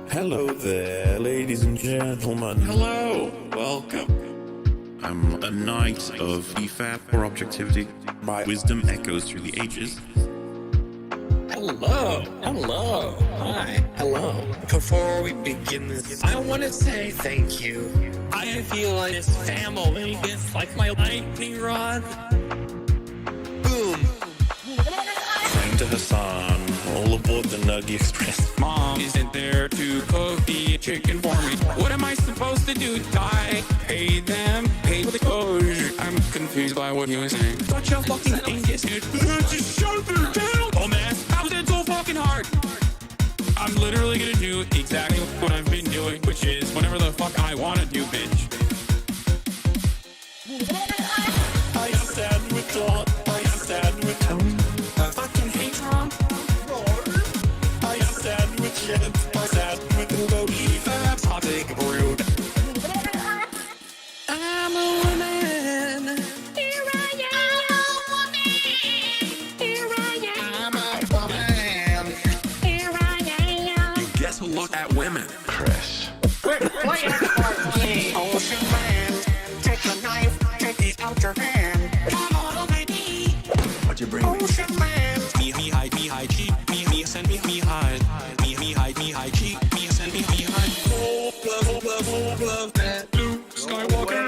Hello there, ladies and gentlemen. Hello, welcome. I'm a knight of EFAP or objectivity. My wisdom echoes through the ages. Hello, hi, hello. Before we begin this, I want to say thank you. I feel like this family is like my lightning rod. Boom. Friend to Hassan, all aboard the Nuggy Express. Mom isn't there to cook the chicken for me. What am I supposed to do? Die? Pay them? Pay for the closure? I'm confused by what he was saying. Such a fucking English dude. Just shut her down! Oh man, how's it so fucking hard? I'm literally gonna do exactly what I've been doing, which is whatever the fuck I wanna do, bitch. I am sad with thought. I am sad with I fucking hate Trump. I am sad with shit. I'm sad with the EFAP toxic brood. I'm a woman. Here I am. Here I am. I'm a woman. Here I am. You guess who look at women? Chris. Ocean man, take a knife, take it out your hand. Come on, baby. What you bring me? Ocean man. Me hide, cheap. Me send me hide. Me hide, cheap. Me send me hide. Oh, love, that blue Skywalker.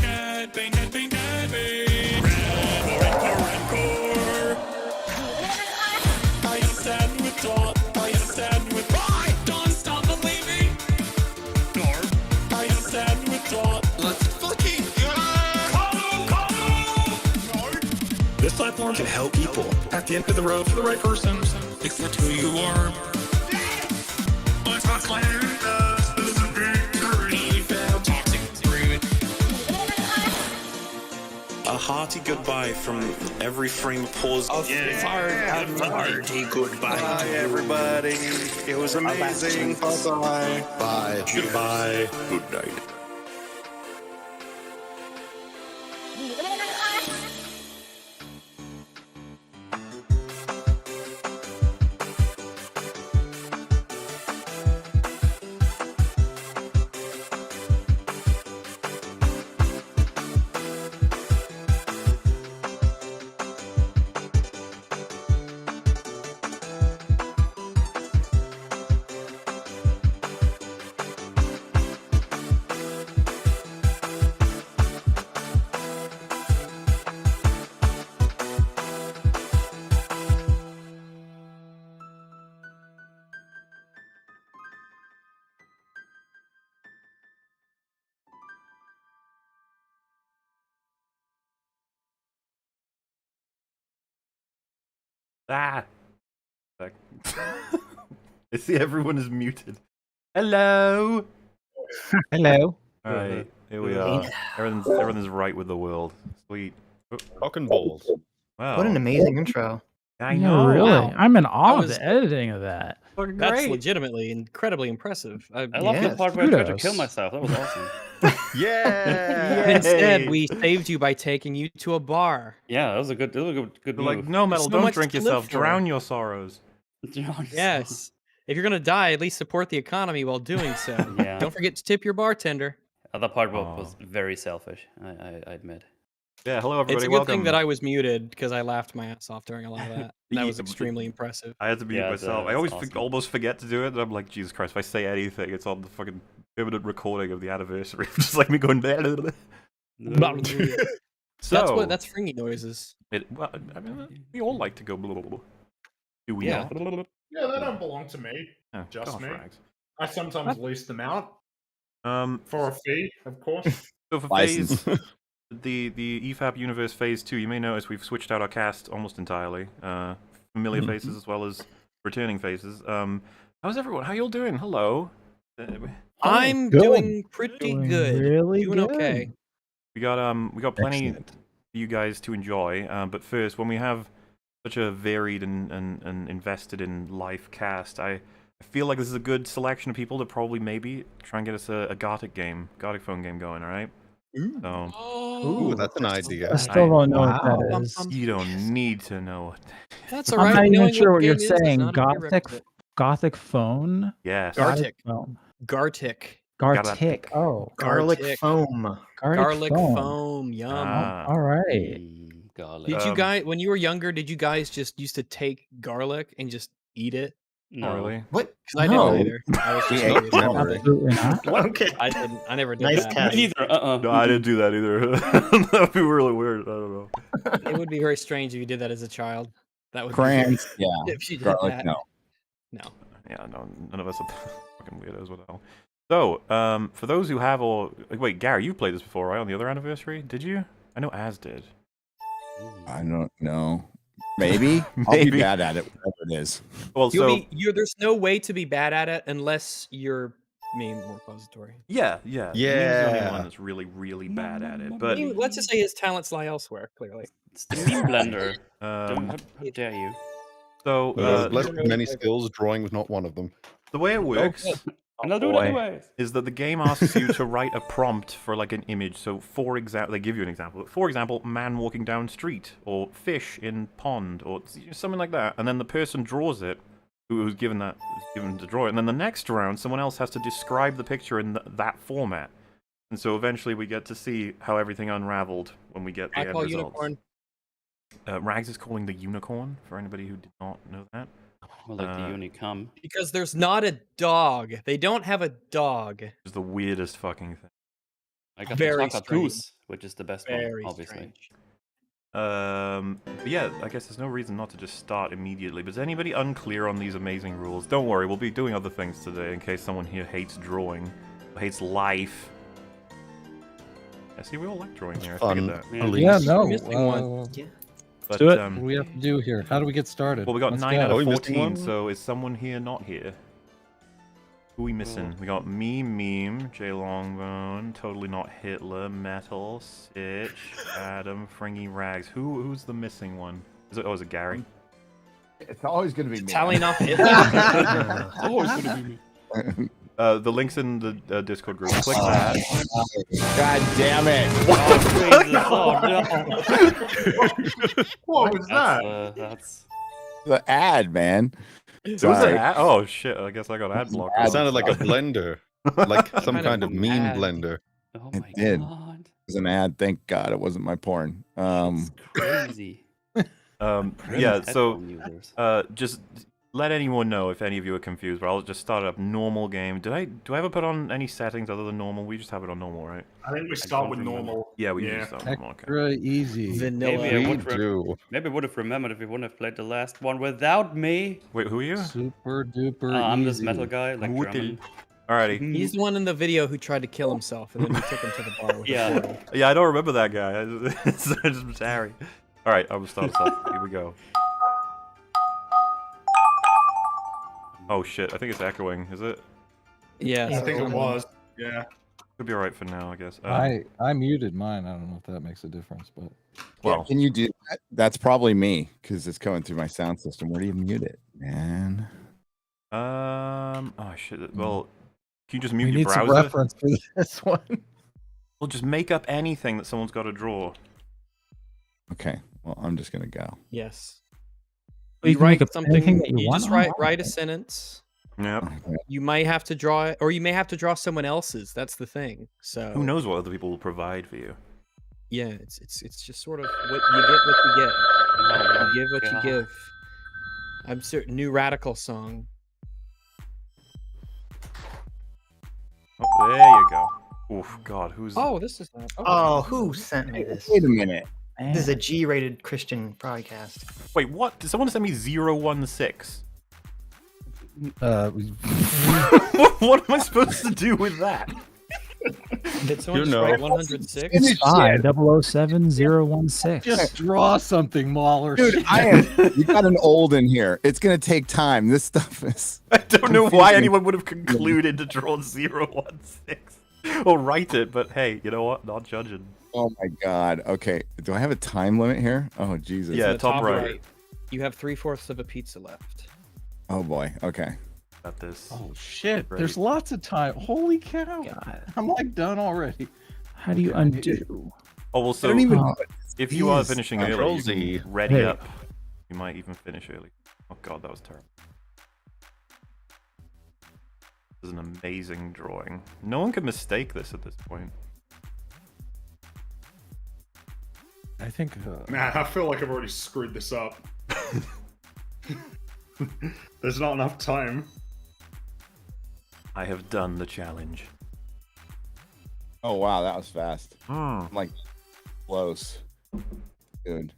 Dead, bang, Rancor. I am sad with thought. I am sad with why? Don't stop believing. I am sad with thought. Let's fucking go. This platform can help people at the end of the road for the right person. Accept who you are. Let's not slander us. This is a victory. Toxic brood. A hearty goodbye from every frame of pause. Hearty goodbye. Bye, everybody. It was amazing. Bye-bye. Bye. Goodbye. Good night. Ah! Fuck. I see everyone is muted. Hello! Hello. Alright, here we are. Everything's right with the world. Sweet. Fucking balls. Wow. What an amazing intro. I Yeah, know. really. Wow. I'm in awe That of was- the editing of that. Fucking That's great. legitimately incredibly impressive. I love the Yes, part where I tried to kudos. kill myself. That was awesome. Yeah. Yay. Instead, we saved you by taking you to a bar. Yeah, that was a good move. They're like, no, There's Metal, so don't much drink to live yourself. for. Drown your sorrows. Yes. If you're gonna die, at least support the economy while doing so. Yeah. Don't forget to tip your bartender. That part was very selfish. I admit. Yeah, hello everybody. It's a good Welcome. thing that I was muted because I laughed my ass off during a lot of that. That was Yeah, extremely impressive. I had to mute Yeah, myself. I that's always awesome. almost forget to do it, and I'm like, Jesus Christ, if I say anything, it's on the fucking permanent recording of the anniversary. Just like me going, blah, blah, blah. So, That's fringy noises. well, I mean, we all like to go blah, blah, blah. Do we Yeah. not? Yeah, they don't belong to me. Oh, Just gosh, me. rags. I sometimes lease them out For for a fee, of course. so for License. phase, the EFAP universe phase 2, you may notice we've switched out our cast almost entirely. Familiar faces as well as returning faces. How's everyone? How y'all doing? Hello. I'm good. doing pretty Doing good. really doing good. okay. We got plenty Excellent. for you guys to enjoy. But first, when we have such a varied and invested in life cast, I feel like this is a good selection of people to probably maybe try and get us a Gothic phone game going. All right. So Ooh, that's an idea. I still don't know Wow. what that is. you don't need to know what. That's I'm all right. not even Knowing sure what what the you're game is saying. not a prerequisite. Gothic phone? Yes. Gartic. Phone. Gartic. Gartic. Oh. Garlic Gartic. foam. Garlic foam. Yum. Ah. All right. Garlic. Did you Um, guys, when you were younger, did you guys just used to take garlic and just eat it? Not No. really. What? Because I No. didn't either. I was We just ate curious. them. Absolutely not. Okay. I didn't. I never did Nice that. test. Me neither. No, I didn't do that either. That would be really weird. I don't know. It would be very strange if you did that as a child. That would Crayons, be yeah. weird if you did Garlic, that. no. No. Yeah, no, none of us are fucking weirdos. What the hell? So, for those who have or wait, Gary, you played this before, right? On the other anniversary, did you? I know Az did. I don't know. Maybe. I'll Maybe. be bad at it, whatever it is. Well, so There's no way to be bad at it unless you're meme repository. yeah. Meme's the only Yeah. one that's really, really bad at it. But Let's just say his talents lie elsewhere. Clearly. It's the meme blender. um, How dare you? so Less than many skills, drawing was not one of them. the way it works And I'll do it anyways. is that the game asks you to write a prompt for like an image. So, for example, they give you an example. For example, man walking down street, or fish in pond, or something like that. And then the person draws it, who's given to draw it. And then the next round, someone else has to describe the picture in that format. And so eventually we get to see how everything unraveled when we get the I end call results. unicorn. Rags is calling the unicorn, for anybody who did not know that. Well, like the unicum. Because there's not a dog. They don't have a dog. It's the weirdest fucking thing. I got Very the strange. goose, which is the best Very one, obviously. strange. But yeah, I guess there's no reason not to just start immediately. But is anybody unclear on these amazing rules? Don't worry, we'll be doing other things today in case someone here hates drawing, or hates life. Yeah, see, we all like drawing here. I Fun. figured that. Yeah. Yeah, no. Missing one. But, do it. um, What do we have to do here? How do we get started? well, we got Let's 9 go. out Are of we missing 14, one? so is someone here not here? Who are we missing? We got Meme, J Longbone, Totally Not Hitler, Metal, Stitch, Adam, Fringy, Rags. Who's the missing one? Is it Gary? It's always going to be me. Tallying off it. Oh, it's gonna be me. The link's in the Discord group. Click that. God damn it. What was that? That's The ad, man. Who's Sorry. that? Oh shit! I guess I got ad block. Ad It sounded like a blender. Like some kind of meme ad. blender. oh It my did. god. It was an ad. Thank God it wasn't my porn. It's crazy. Yeah. So Headphone users. just let anyone know if any of you are confused. But I'll just start up normal game. Do I ever put on any settings other than normal? We just have it on normal, right? I think we start don't with remember. normal. Yeah, we Yeah. usually start with normal. Okay. Extra easy. Vanilla. Maybe I We would do. Maybe I would have remembered if we wouldn't have played the last one without me. Wait, who are you? Super duper I'm this easy. metal guy, like Mutil. German. Alrighty. He's the one in the video who tried to kill himself, and then we took him to the bar with Yeah. a 40. Yeah, I don't remember that guy. It's just Harry. All right, I will start us off. Here we go. Oh shit! I think it's echoing. Is it? Yeah, I think it was. Yeah. Could be alright for now, I guess. I muted mine. I don't know if that makes a difference, but Well, Can you do that? That's probably me because it's coming through my sound system. Where do you mute it, man? oh shit. Well, can you just we mute your need some browser? reference for this one. Well, just make up anything that someone's got to draw. Okay. Well, I'm just gonna go. Yes. You You can make write up anything something. that you You want? just Oh, write wow. a sentence. Yep. You might have to draw it, or you may have to draw someone else's. That's the thing. So Who knows what other people will provide for you? Yeah, it's just sort of what you get, what you get. You give what you give. I'm certain new radical song. Oh, there you go. Oof, God, who's? Oh, this is not. Oh, who sent me this? Wait a minute. This is a G-rated Christian podcast. Wait, what? Did someone send me 016? What am I supposed to do with that? Did someone You just know. write 106? It's fine. 007016. Just draw something, Mahler. Dude, I am. You got an old in here. It's gonna take time. This stuff is. I don't know why anyone would have concluded to draw 016 or write it, but hey, you know what? Not judging. Oh my God. Okay. Do I have a time limit here? Oh Jesus. Yeah, The top right. You have 3/4 of a pizza left. Oh boy. Okay. Got this. Oh shit! Great. There's lots of time. Holy cow! I'm like done already. How do you undo? Oh, well, so don't even know Oh, what if you are is. finishing Control early, you Z. can ready Hey. up. You might even finish early. Oh god, that was terrible. This is an amazing drawing. No one can mistake this at this point. I think. Nah, I feel like I've already screwed this up. There's not enough time. I have done the challenge. Oh wow, that was fast. Hmm. I'm like close. Dude.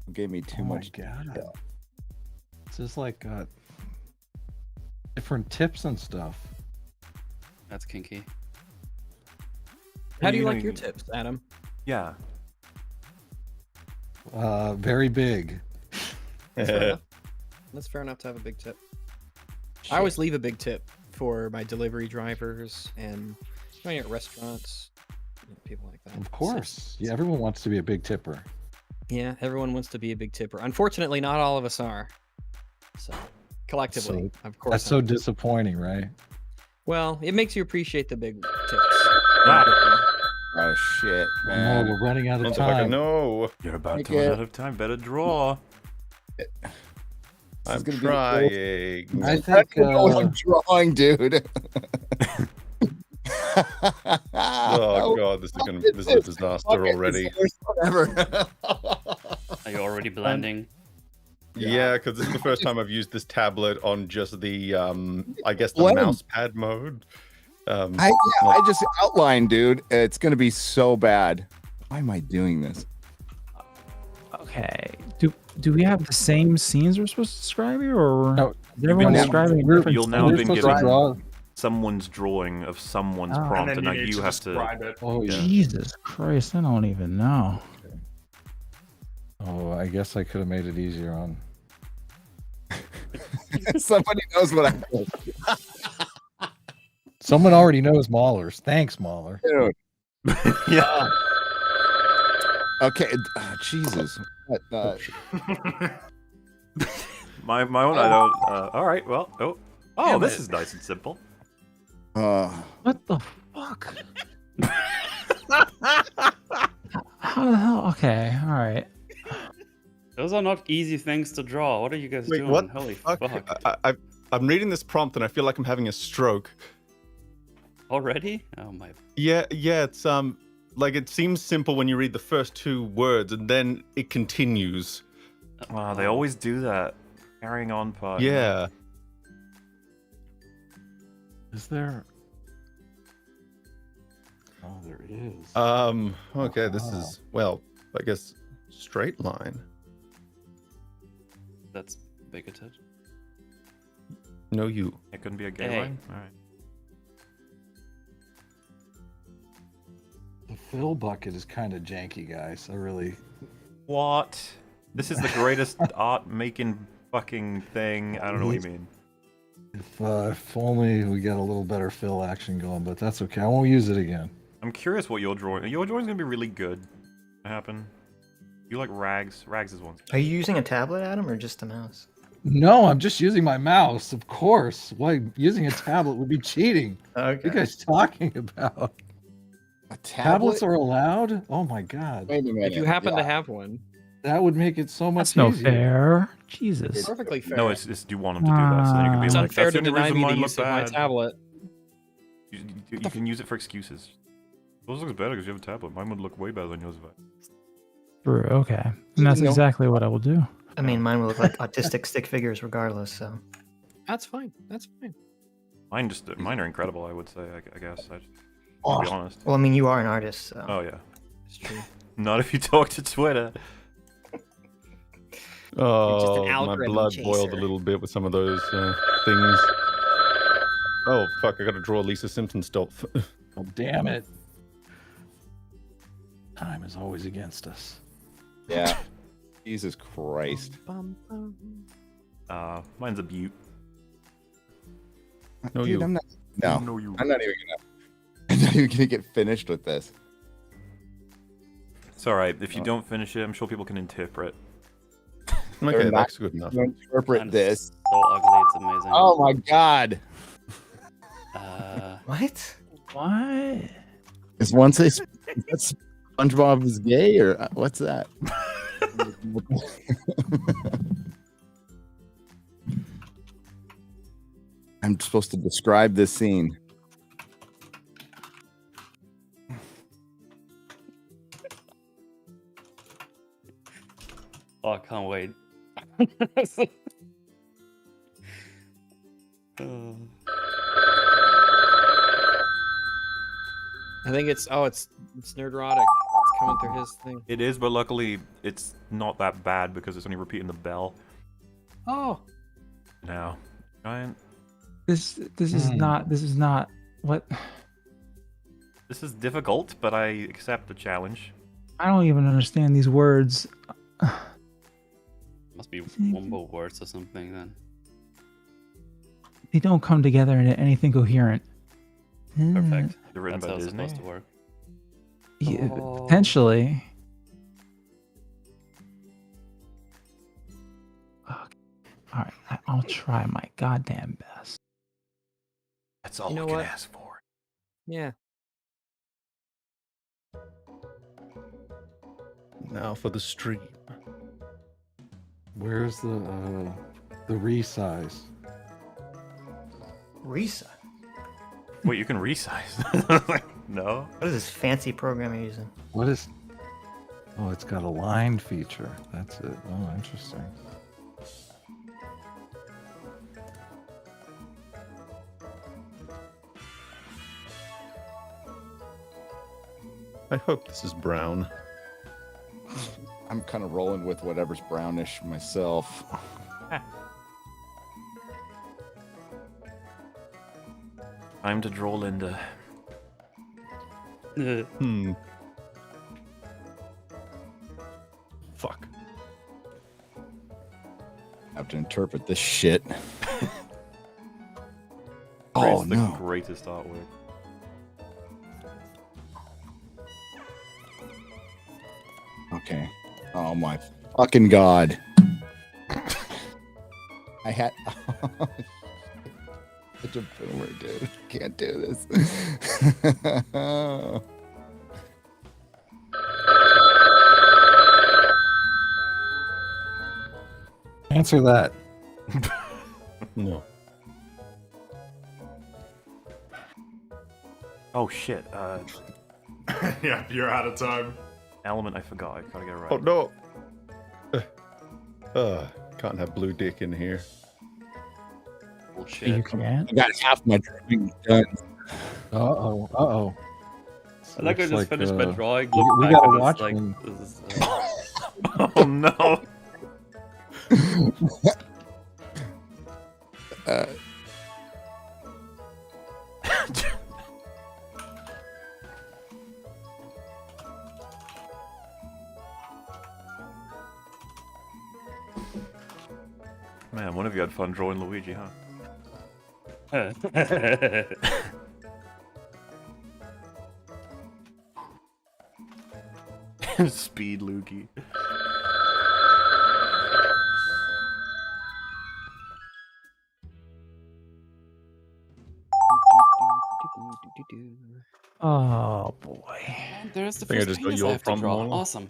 You gave me too Oh my much. God. It's just like different tips and stuff. That's kinky. How do you know, like your tips, Adam? Yeah. Very big. That's fair enough. That's fair enough to have a big tip. I always leave a big tip for my delivery drivers and at restaurants, people like that. Of course. Yeah, everyone wants to be a big tipper. Yeah, everyone wants to be a big tipper. Unfortunately, not all of us are. So, collectively, of course. That's so disappointing, right? Well, it makes you appreciate the big tips. Oh shit, Oh, man. we're running out of time. No. You're about Make to run it. out of time. Better draw. I'm trying. I I think. don't know what I'm drawing, dude. Oh god, this is a disaster already. Ever. Are you already blending? Yeah, because this is the first time I've used this tablet on just the I guess the Blend. mouse pad mode. I just outlined, dude. It's gonna be so bad. Why am I doing this? Okay. Do we have the same scenes we're supposed to describe here, or No, is everyone been- describing a different You'll now We're have been supposed to given draw. someone's drawing of someone's Oh. prompt, And and then now you need you to have to. describe it. Oh, yeah. Jesus Christ, I don't even know. Oh, I guess I could have made it easier on. Somebody knows what I'm doing. Someone already knows Maulers. Thanks, Mauler. Dude. Yeah. Okay. Jesus. What, My own. I don't. All right. Well. Oh. Oh, Damn this it. is nice and simple. What the fuck? How the hell? Okay, all right. Those are not easy things to draw. What are you guys Wait, doing? what? Holy Fuck. fuck. I'm reading this prompt and I feel like I'm having a stroke. Already? Oh my. Yeah, it's like it seems simple when you read the first two words and then it continues. Wow, they always do that. Carrying on part. Yeah. Is there? Oh, there is. Okay, this is well, I guess straight line. That's bigoted. No, you. It couldn't be a gay Hey. line. All right. The fill bucket is kind of janky, guys. I really. What? This is the greatest art making fucking thing. I don't know what you mean. If only we get a little better fill action going, but that's okay. I won't use it again. I'm curious what your drawing. Your drawing's gonna be really good. To happen. You like Rags? Rags is one. Are you using a tablet, Adam, or just a mouse? No, I'm just using my mouse, of course. Why using a tablet would be cheating? What are you guys talking about? A Tablets are allowed? Oh my god. Wait a minute. If you happen to have one, That would make it so much That's no easier. fair. Jesus. perfectly fair. No, it's do you want them to do that? So then you can be It's like, unfair that's to the only deny reason me the mine use look of my bad. tablet. You can use it for excuses. Yours looks better because you have a tablet. Mine would look way better than yours. True, okay. And that's exactly what I will do. I mean, mine will look like autistic stick figures regardless, so. That's fine. That's fine. Mine are incredible. I would say. I guess. To be honest. Well, I mean, you are an artist, so. Oh yeah. It's true. Not if you talk to Twitter. Oh, my algorithm blood boiled a chaser. little bit with some of those things. Oh fuck! I got to draw Lisa Simpson stuff. Oh, damn it. Time is always against us. Yeah. Jesus Christ. Mine's a beaut. No, Dude, you. I'm not. No. No, you. I'm not even gonna. I'm not even gonna get finished with this. It's all right. If you don't finish it, I'm sure people can interpret. Okay, They're not that's good enough. To interpret Mine is this. So ugly, it's amazing. Oh my god. What? What? Because once That's SpongeBob is gay, or what's that? I'm supposed to describe this scene. Oh, I can't wait. I think it's Nerdrotic. It's coming through his thing. It is, but luckily it's not that bad because it's only repeating the bell. Oh. Now, Giant. This is not what. This is difficult, but I accept the challenge. I don't even understand these words. Must be wombo words or something then. They don't come together into anything coherent. Perfect. They're written That's by how it's Disney. supposed to work. Yeah, potentially. Okay. All right, I'll try my goddamn best. That's all You know I can what? ask for. Yeah. Now for the stream. Where's the resize? Resize? Wait, you can resize? Like, no. What is this fancy program you're using? What is? Oh, it's got a line feature. That's it. Oh, interesting. I hope this is brown. I'm kind of rolling with whatever's brownish myself. Time to draw Linda. Fuck. I have to interpret this shit. Oh, Oh the no. greatest artwork. Okay. Oh my fucking god. I had such a boomer, dude. Can't do this. Answer that. No. Oh shit. Yeah, you're out of time. Element I forgot. I gotta get it right. Oh no. Can't have blue dick in here. Bullshit. You can't. I got half my drawing done. Uh oh. I like I just finished my drawing. we Look back gotta and it's watch like, them. this is, Oh no. Man, one of you had fun drawing Luigi, huh? Speed Lukey. Oh boy. And there's the I think I first just got penis I your have to prompt draw. wrong. Awesome.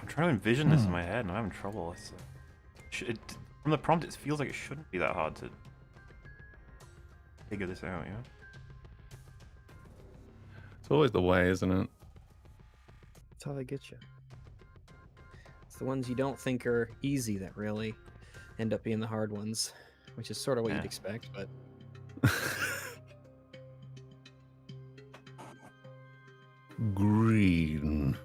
I'm trying to envision this in my head and I'm having trouble. It's, from the prompt, it feels like it shouldn't be that hard to figure this out, you know? It's always the way, isn't it? That's how they get you. It's the ones you don't think are easy that really end up being the hard ones, which is sort of what Yeah. you'd expect, but Green.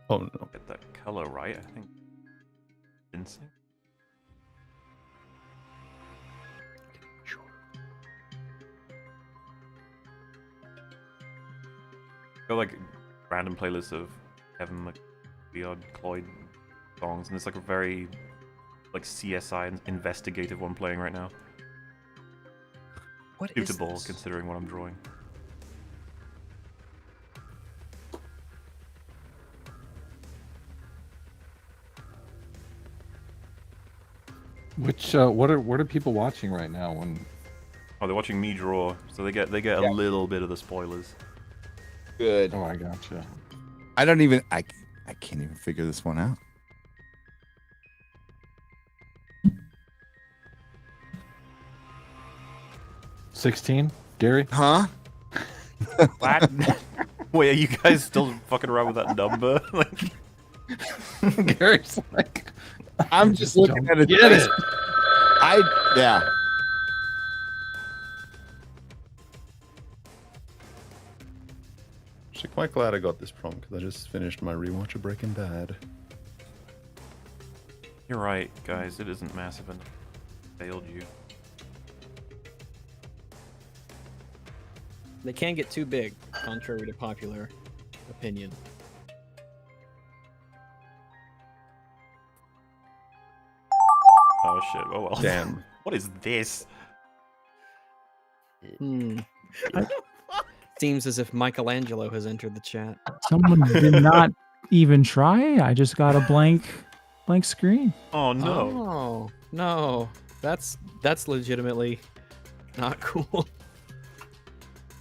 Oh no. Get that color right, I think. Insane. Got like random playlists of Kevin McLeod, Cloyd songs, and it's like a very like CSI investigative one playing right now. What is Suitable, this? considering what I'm drawing. Which what are people watching right now? When Oh, they're watching me draw, so they get a little bit of the spoilers. Good. I gotcha. I don't even. I can't even figure this one out. $16, Gary? Huh? What? Wait, are you guys still fucking around with that number? Like, Gary's like, I'm just looking at it. Get it? Yeah. Actually, quite glad I got this prompt because I just finished my rewatch of Breaking Bad. you're right, guys. It isn't massive enough. Failed you. They can get too big, contrary to popular opinion. Oh shit. Oh well. Damn. What is this? Seems as if Michelangelo has entered the chat. Someone did not even try. I just got a blank screen. Oh no. Oh no, that's legitimately not cool.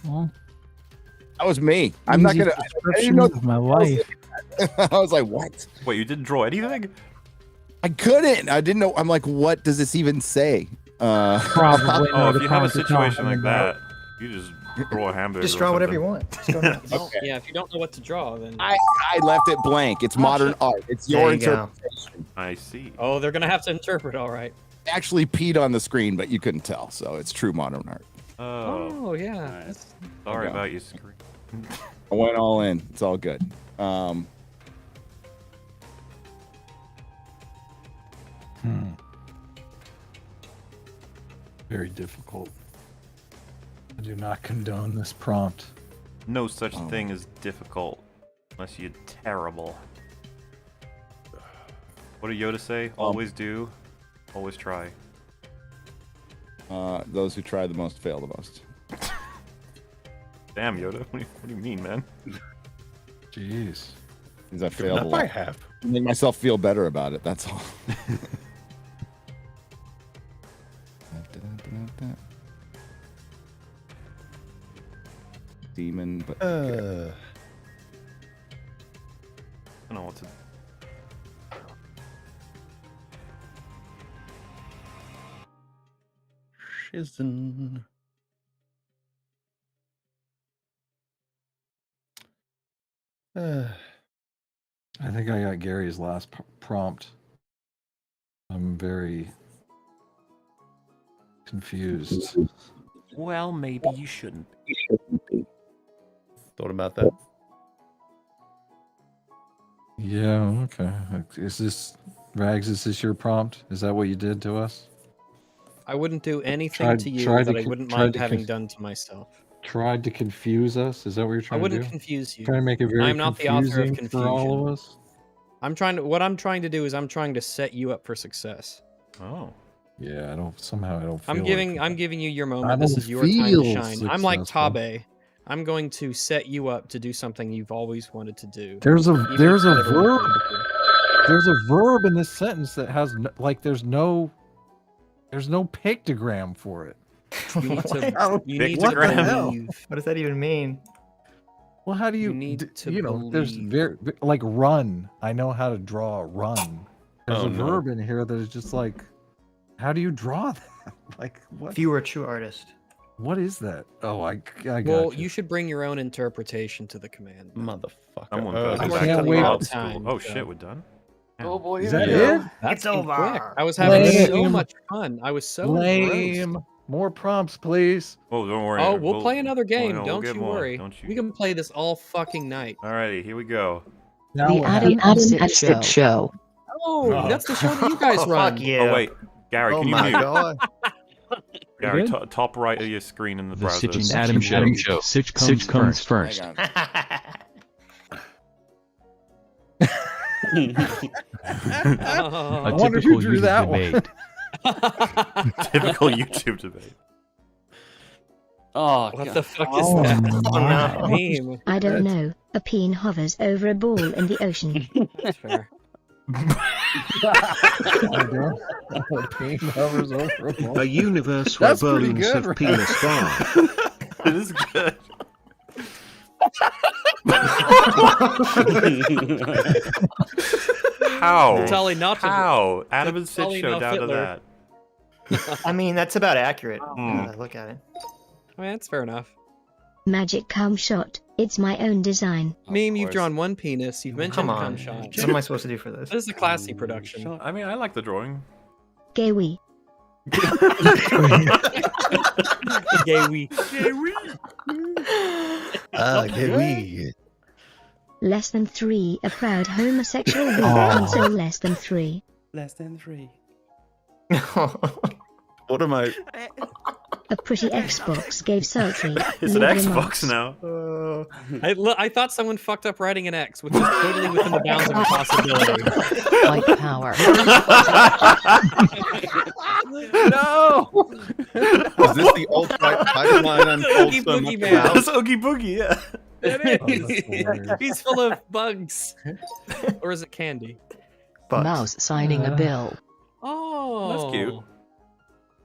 Well, That was me. I'm not gonna. I didn't know of my life. I was like, what? Wait, you didn't draw anything? I couldn't. I didn't know. I'm like, what does this even say? Probably. Oh, if you have a situation like that, you just draw a hamburger. Just or draw whatever you something. want. Just go nuts. Okay. Yeah, if you don't know what to draw, then I left it blank. It's modern art. It's your There you go. interpretation. I see. oh, they're gonna have to interpret. All right. I actually peed on the screen, but you couldn't tell, so it's true modern art. Oh, Oh yeah. nice. Sorry Okay. about your screen. I went all in. It's all good. Very difficult. I do not condone this prompt. No such thing as difficult unless you're terrible. What did Yoda say? Always do, always try. Those who try the most fail the most. Damn, Yoda. What do you mean, man? Jeez. Because I failed a Enough I lot. have. Make myself feel better about it. That's all. Demon, but I don't know what to. Shizen. I think I got Gary's last prompt. I'm very confused. Well, maybe you shouldn't. Thought about that. Yeah, okay. Is this Rags? Is this your prompt? Is that what you did to us? I wouldn't do anything Tried- to you tried that to I con- wouldn't tried mind to having conf- done to myself. Tried to confuse us? Is that what you're I trying to wouldn't do? confuse you. Trying to make it very I'm not the author of confusing for all of us? What I'm trying to do is I'm trying to set you up for success. Oh. Yeah, I don't feel I'm like giving you your I moment. This don't is your time to feel shine. I'm like successful. Tabe. I'm going to set you up to do something you've always wanted to do. There's a even if there's you a never verb wanted to. there's a verb in this sentence that has there's no pictogram for it. You need to, you need to Pictogram. believe. What does that even mean? Well, how do you You need to there's believe. like run. I know how to draw a run. There's Oh, a no. verb in here that is just like, how do you draw that? Like what? If you were a true artist. What is that? Oh, I got Well, you should bring your own interpretation to the command. Motherfucker. Someone Oh, goes I back can't to wait. art school. Time, Oh so- shit, we're done. Oh boy, Is that it? That's It's over. quick. I was having so Lame. much fun. I was so engrossed. Lame. More prompts, please. Oh, don't worry. Oh, we'll play another game. we'll Don't get you more. worry. Don't you? We can play this all fucking night. Alrighty, here we go. Now The what Adam happens? and Sid Show. Oh, that's the show that you guys Oh, run. fuck you. Oh wait, Gary, Oh can you my mute? god. Gary, Good? top right of your screen in the browser. Sitch and Adam Show. Sitch comes first. hang on. I wonder who drew that one. Typical YouTube debate. Oh, What God. the fuck is Oh, that? my. Meme. I don't know. A peen hovers over a ball in the ocean. That's fair. A universe where balloons have penis bar. It is good. How? Tully not to- How? Adam and Sid Tully show not down to Hitler. that. I mean, that's about accurate. Hmm. Look at it. I mean, that's fair enough. Magic cum shot. It's my own design. Meme, you've course. drawn one penis. You've mentioned Come cum on. shot. What am I supposed to do for this? This is a classy production. I mean, I like the drawing. Gay wee. Gay wee. we. Less than 3. A proud homosexual wee. Aw. Also less than 3. Less than 3. What am I? A pretty Xbox gave sultry. It's an lewd Xbox remarks. now. I thought someone fucked up writing an X, which is totally within the bounds of impossibility. White power. No! Is this the alt-right pipeline unfold Oogie so Boogie much Man. about? That's Oogie Boogie, yeah. It is. He's full of bugs. Or is it candy? But Mouse signing a bill. Oh. That's cute.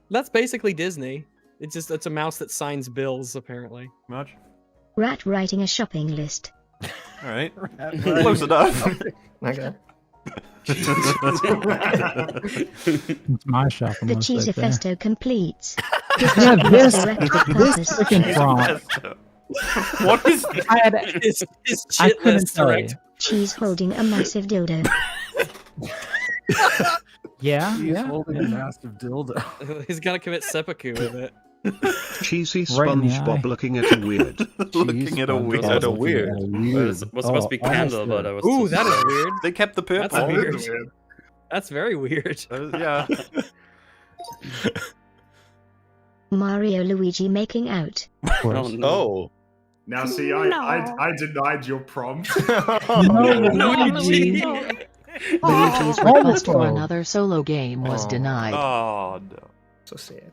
That's basically Disney. It's a mouse that signs bills, apparently. Much? Rat writing a shopping list. All right. Close enough. okay. It's my shopping The list right there. Cheesefesto completes. Yeah, this Directed purpose. freaking prompt. What is I had His I shit couldn't list tell you. direct. Cheese holding a massive dildo. Yeah, He's yeah. holding a massive dildo. He's got to commit seppuku with it. Cheesy Right in the SpongeBob eye. looking at a weird. Looking at a weird. At a weird. It was supposed to be candle, but I was. Ooh, that is weird. They kept the That's purple. weird. That's very weird. Yeah. Mario Luigi making out. Oh, no. Oh. Now, see, I denied your prompt. Luigi. Luigi's request for another solo game was denied. Oh no. So sad.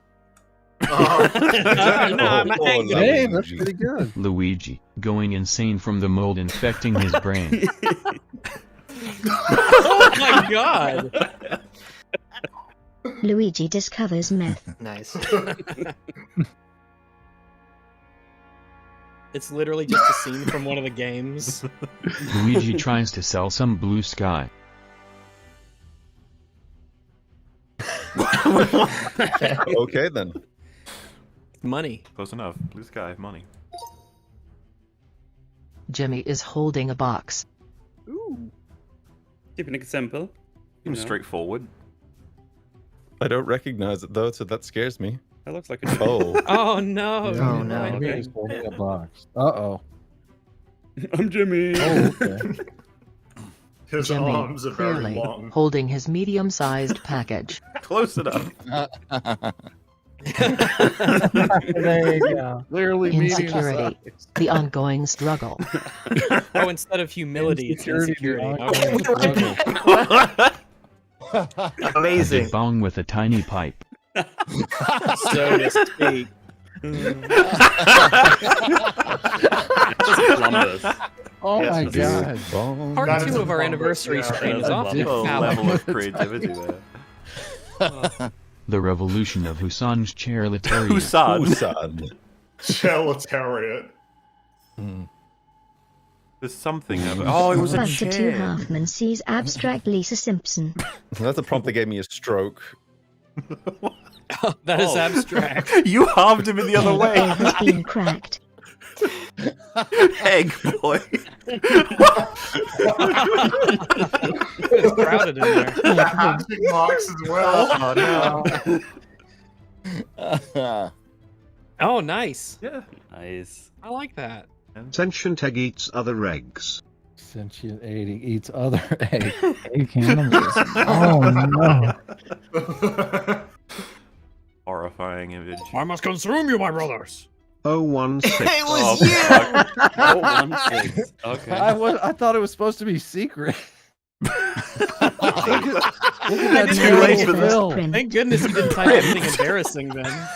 No, I'm angry. Hey, that's pretty good. Luigi, going insane from the mold infecting his brain. Oh my god. Luigi discovers meth. Nice. It's literally just a scene from one of the games. Luigi tries to sell some blue sky. Okay then. Money. Close enough. Blue sky, money. Jimmy is holding a box. Ooh. Keeping it simple. Seems know. straightforward. I don't recognize it though, so that scares me. That looks like a. Oh. Oh no. Oh, no. Right. Jimmy is holding a box. Uh-oh. I'm Jimmy. Oh, okay. His Jimmy, arms are very clearly, long. holding his medium-sized package. Close enough. There you go. Clearly Insecurity, the ongoing struggle. Oh, instead of humility, it's Insecurity, insecurity. the ongoing Okay. Amazing. Big bong with a tiny pipe. So to speak. Just Columbus. Oh Yes, my dude. god. Part That 2 is a of our bummer. anniversary Yeah, stream that is is a off to Full Callum. level of creativity there. The revolution of Hussein's charitarian. Husan. Usan. Charitariat. There's something of it. Oh, it was a Buster Two chair. Halfman sees abstract Lisa Simpson. That's a prompt that gave me a stroke. That is Oh. abstract. You halved him in the other Egg way. has been cracked. Egg boy. It's crowded in there. The haptic marks as well. Oh, no. Oh, nice. Yeah. Nice. I like that. Sentient egg eats other eggs. Sentient egg eats other egg. Egg cannibals. Oh no. Horrifying image. I must consume you, my brothers. 016. It Oh, was you! fuck. Oh, 16. Okay. I thought it was supposed to be secret. Look at that Too late terrible for this. film. Print. Thank goodness you didn't type anything embarrassing then.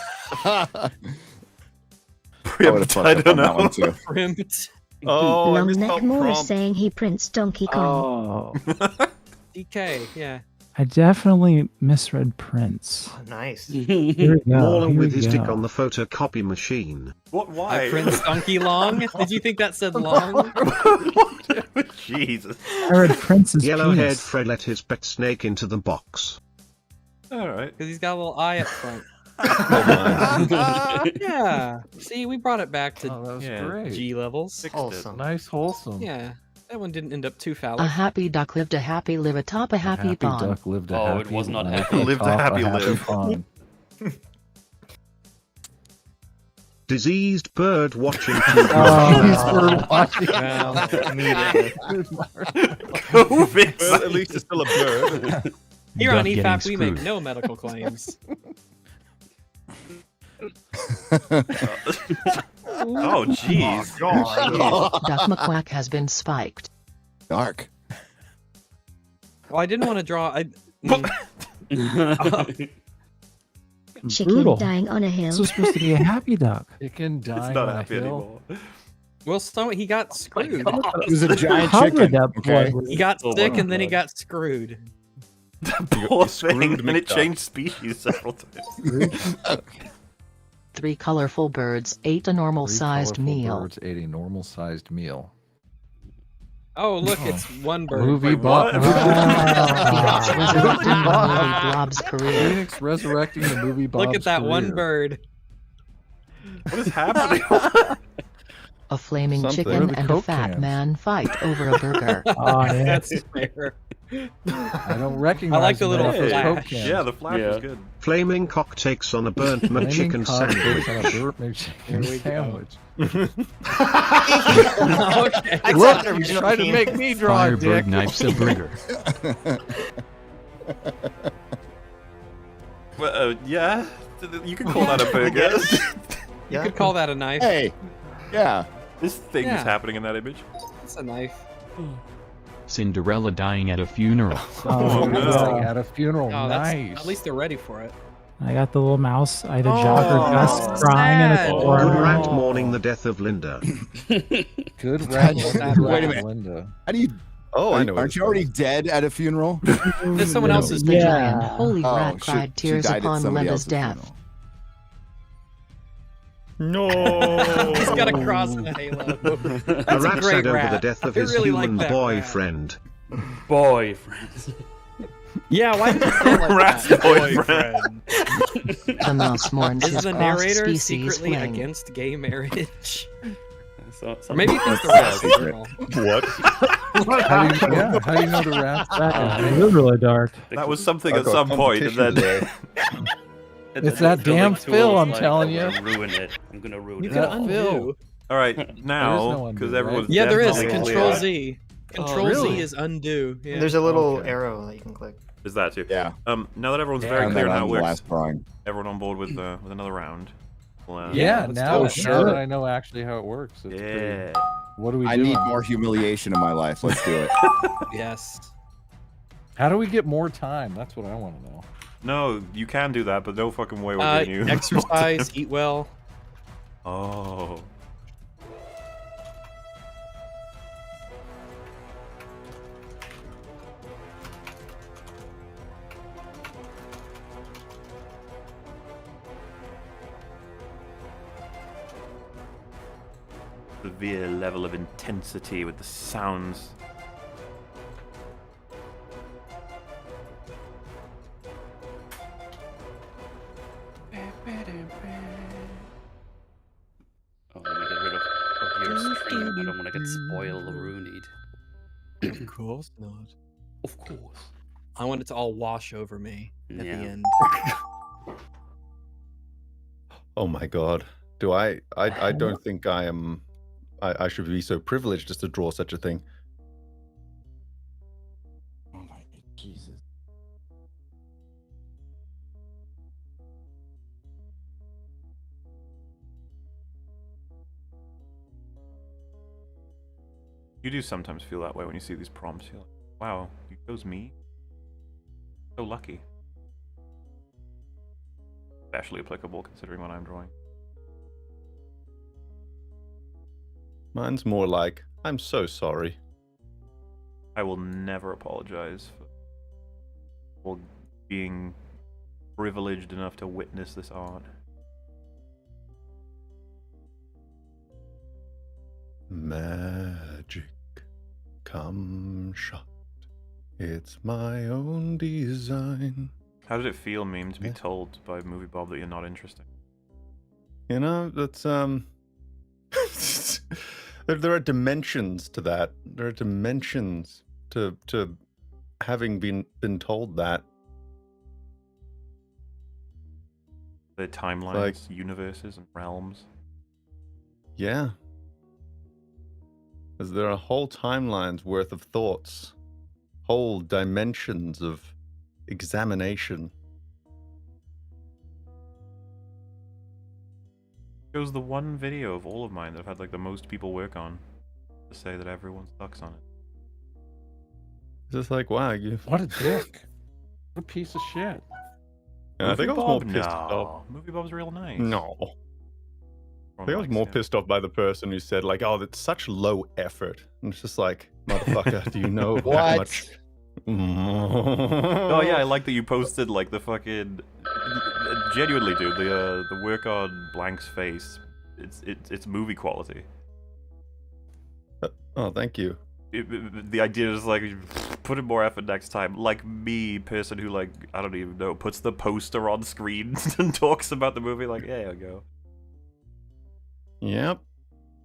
would've fucked I up don't on that one know. too. Primped. Oh, I missed Longneck out Moore is prompt. saying he prints Donkey Kong. Oh, DK, yeah. I definitely misread Prince. Oh, nice. Here we go. Mauler Here with we his dick go. on the photocopy machine. What? Why? I Prince Donkey Long? Did you think that said long? Jesus. I read Prince's Yellow-haired penis. Fred let his pet snake into the box. All right. Because he's got a little eye up front. Oh, Yeah. See, we brought it back to Oh, that was Yeah. great. G levels. Fixed Wholesome. Nice, wholesome. Yeah. That one didn't end up too A phallic. happy duck lived a happy live atop a happy pond. duck lived a Oh, happy it was not life happy. Lived a atop happy live. pond. Diseased bird watching Bird watching. Well, COVID. Well, at least it's still a bird. here on Duck getting EFAP, we make screwed. no medical claims. Oh, jeez. Duck McQuack has been spiked. Dark. Well, I didn't want to draw. Chicken Brutal. dying on a hill. This was supposed to be a happy duck. It can die It's not on a happy hill. anymore. Well, he got screwed. It was a giant Covered chicken. that Okay. blood. He got Oh, sick my and then he God. got screwed. Poor thing, screwed and it McDuck. changed species several times. 3 colorful birds ate a normal-sized Three colorful meal. Birds ate a normal-sized meal. Oh, look, it's one bird. Movie Wait, what? Bob. Phoenix resurrecting the movie Blob's career. Phoenix resurrecting the movie Bob's Look at that one career. bird. What is happening? A flaming Something. chicken Where are the and a Coke fat cans? man fight over a burger. Oh, yeah. That's fair. I don't recognize I like the them little off those flash. Coke cans. Yeah, the flash Yeah. was good. Flaming cock takes on a burnt Flaming McChicken cock sandwich. takes on a burnt McChicken Here we go. sandwich. Okay. Look, the you original tried to theme. make me draw a dick. Firebird knifes a burger. Well, yeah, you could call that a burger. You could call that a knife. Hey. Yeah. This thing's Yeah. happening in that image. It's a knife. Cinderella dying at a funeral. Oh, no. Like at a funeral. Oh, that's, nice. at least they're ready for it. I got the little mouse. I had a jogger Gus crying in sad. a Good corner. rat mourning the death of Linda. Good rat. Wait a minute. Linda. How do you? Oh, I know. what Aren't it's you already called. dead at a funeral? It's someone else's The picture. giant holy Oh, rat she- cried she tears died at upon somebody Linda's else's death. funeral. No. He's got a cross and a halo. A That's a rat great sad over rat. the death of I his really like human that boyfriend. Boyfriend. Yeah, why did you say it like Rat's that? boyfriend. The mouse mourns Is his the narrator cross-species secretly fling. against gay marriage? So, Or maybe it's the That's rat's secret. girl. What? How do you know the rat? That is really dark. That was something I've at got some point, and competition then It's that damn Phil, I'm telling you. I'm gonna ruin it. I'm gonna ruin You it. can That undo. Phil. all right no now undo, because right? everyone's Yeah, there is. definitely Control clear. Z. Control really? Z is undo. Yeah. There's a little Okay. arrow that you can click. Is that too? Yeah. Now that everyone's Yeah. very And clear then on how on it the works, last drawing. everyone on board with another round. Well, Yeah, let's now, do it. now that I know actually how it works. It's yeah. pretty- What do we I do? need more humiliation in my life. Let's do it. Yes. How do we get more time? That's what I want to know. No, you can do that, but no fucking way we're giving you. Exercise, eat well. Oh. Severe level of intensity with the sounds. Oh, let me get rid of your stream. I don't want to get spoiled or ruined. Of course not. Of course. I want it to all wash over me at the Yeah. end. Oh my god. Do I don't think I am. I should be so privileged just to draw such a thing. Oh my Jesus. You do sometimes feel that way when you see these prompts. You're like, wow, you chose me? So lucky. Especially applicable considering what I'm drawing. Mine's more like, I'm so sorry. I will never apologize for being privileged enough to witness this art. Magic, come shot. It's my own design. How did it feel, Meme, to be told by Movie Bob that you're not interesting? You know, that's there are dimensions to that. There are dimensions to having been told that. The timelines, universes, and realms. Yeah. Because there are whole timelines worth of thoughts, whole dimensions of examination. It was the one video of all of mine that I've had like the most people work on to say that everyone sucks on it. It's just like, wow, you. What a dick! What a piece of shit. Yeah, I think I was more Bob, pissed no. off. Movie Bob's real nice. No. I think I was more pissed off by the person who said, like, oh, that's such low effort. And it's just like, motherfucker, do you know how much? Oh yeah, I like that you posted like the fucking genuinely, dude. The work on Blank's face, it's movie quality. Oh, thank you. The idea is like put in more effort next time. Like me, person who like I don't even know puts the poster on screen and talks about the movie. Like, yeah, I go. Yep.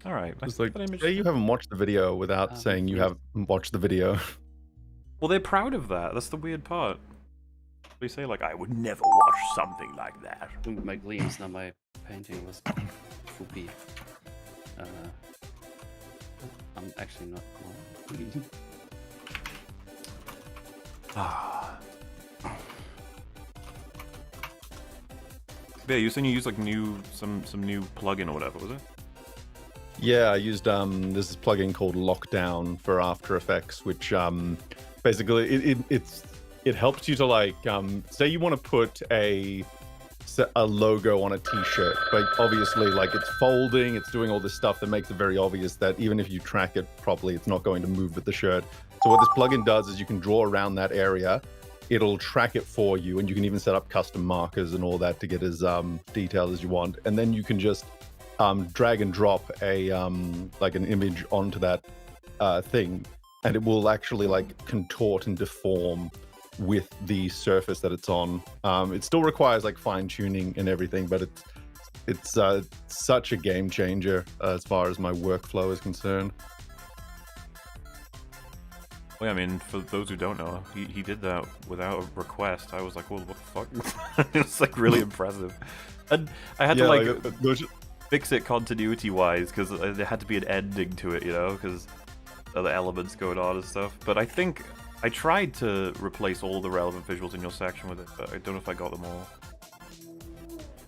All right. It's like, say you haven't watched the video without saying you haven't watched the video. Well, they're proud of that. That's the weird part. They say like, I would never watch something like that. My gleams, not my painting was poopy. I'm actually not. Yeah, you saying you use like some new plugin or whatever, was it? Yeah, I used this plugin called Lockdown for After Effects, which basically it helps you to like say you want to put a logo on a t-shirt, but obviously like it's folding, it's doing all this stuff that makes it very obvious that even if you track it properly, it's not going to move with the shirt. So what this plugin does is you can draw around that area, it'll track it for you, and you can even set up custom markers and all that to get as detailed as you want, and then you can just drag and drop a like an image onto that thing, and it will actually like contort and deform with the surface that it's on. It still requires like fine tuning and everything, but it's such a game changer as far as my workflow is concerned. Well, yeah, I mean, for those who don't know, he did that without a request. I was like, well, what the fuck? It's like really impressive. And I had to like fix it continuity-wise because there had to be an ending to it, you know, because other elements going on and stuff. But I think I tried to replace all the relevant visuals in your section with it, but I don't know if I got them all.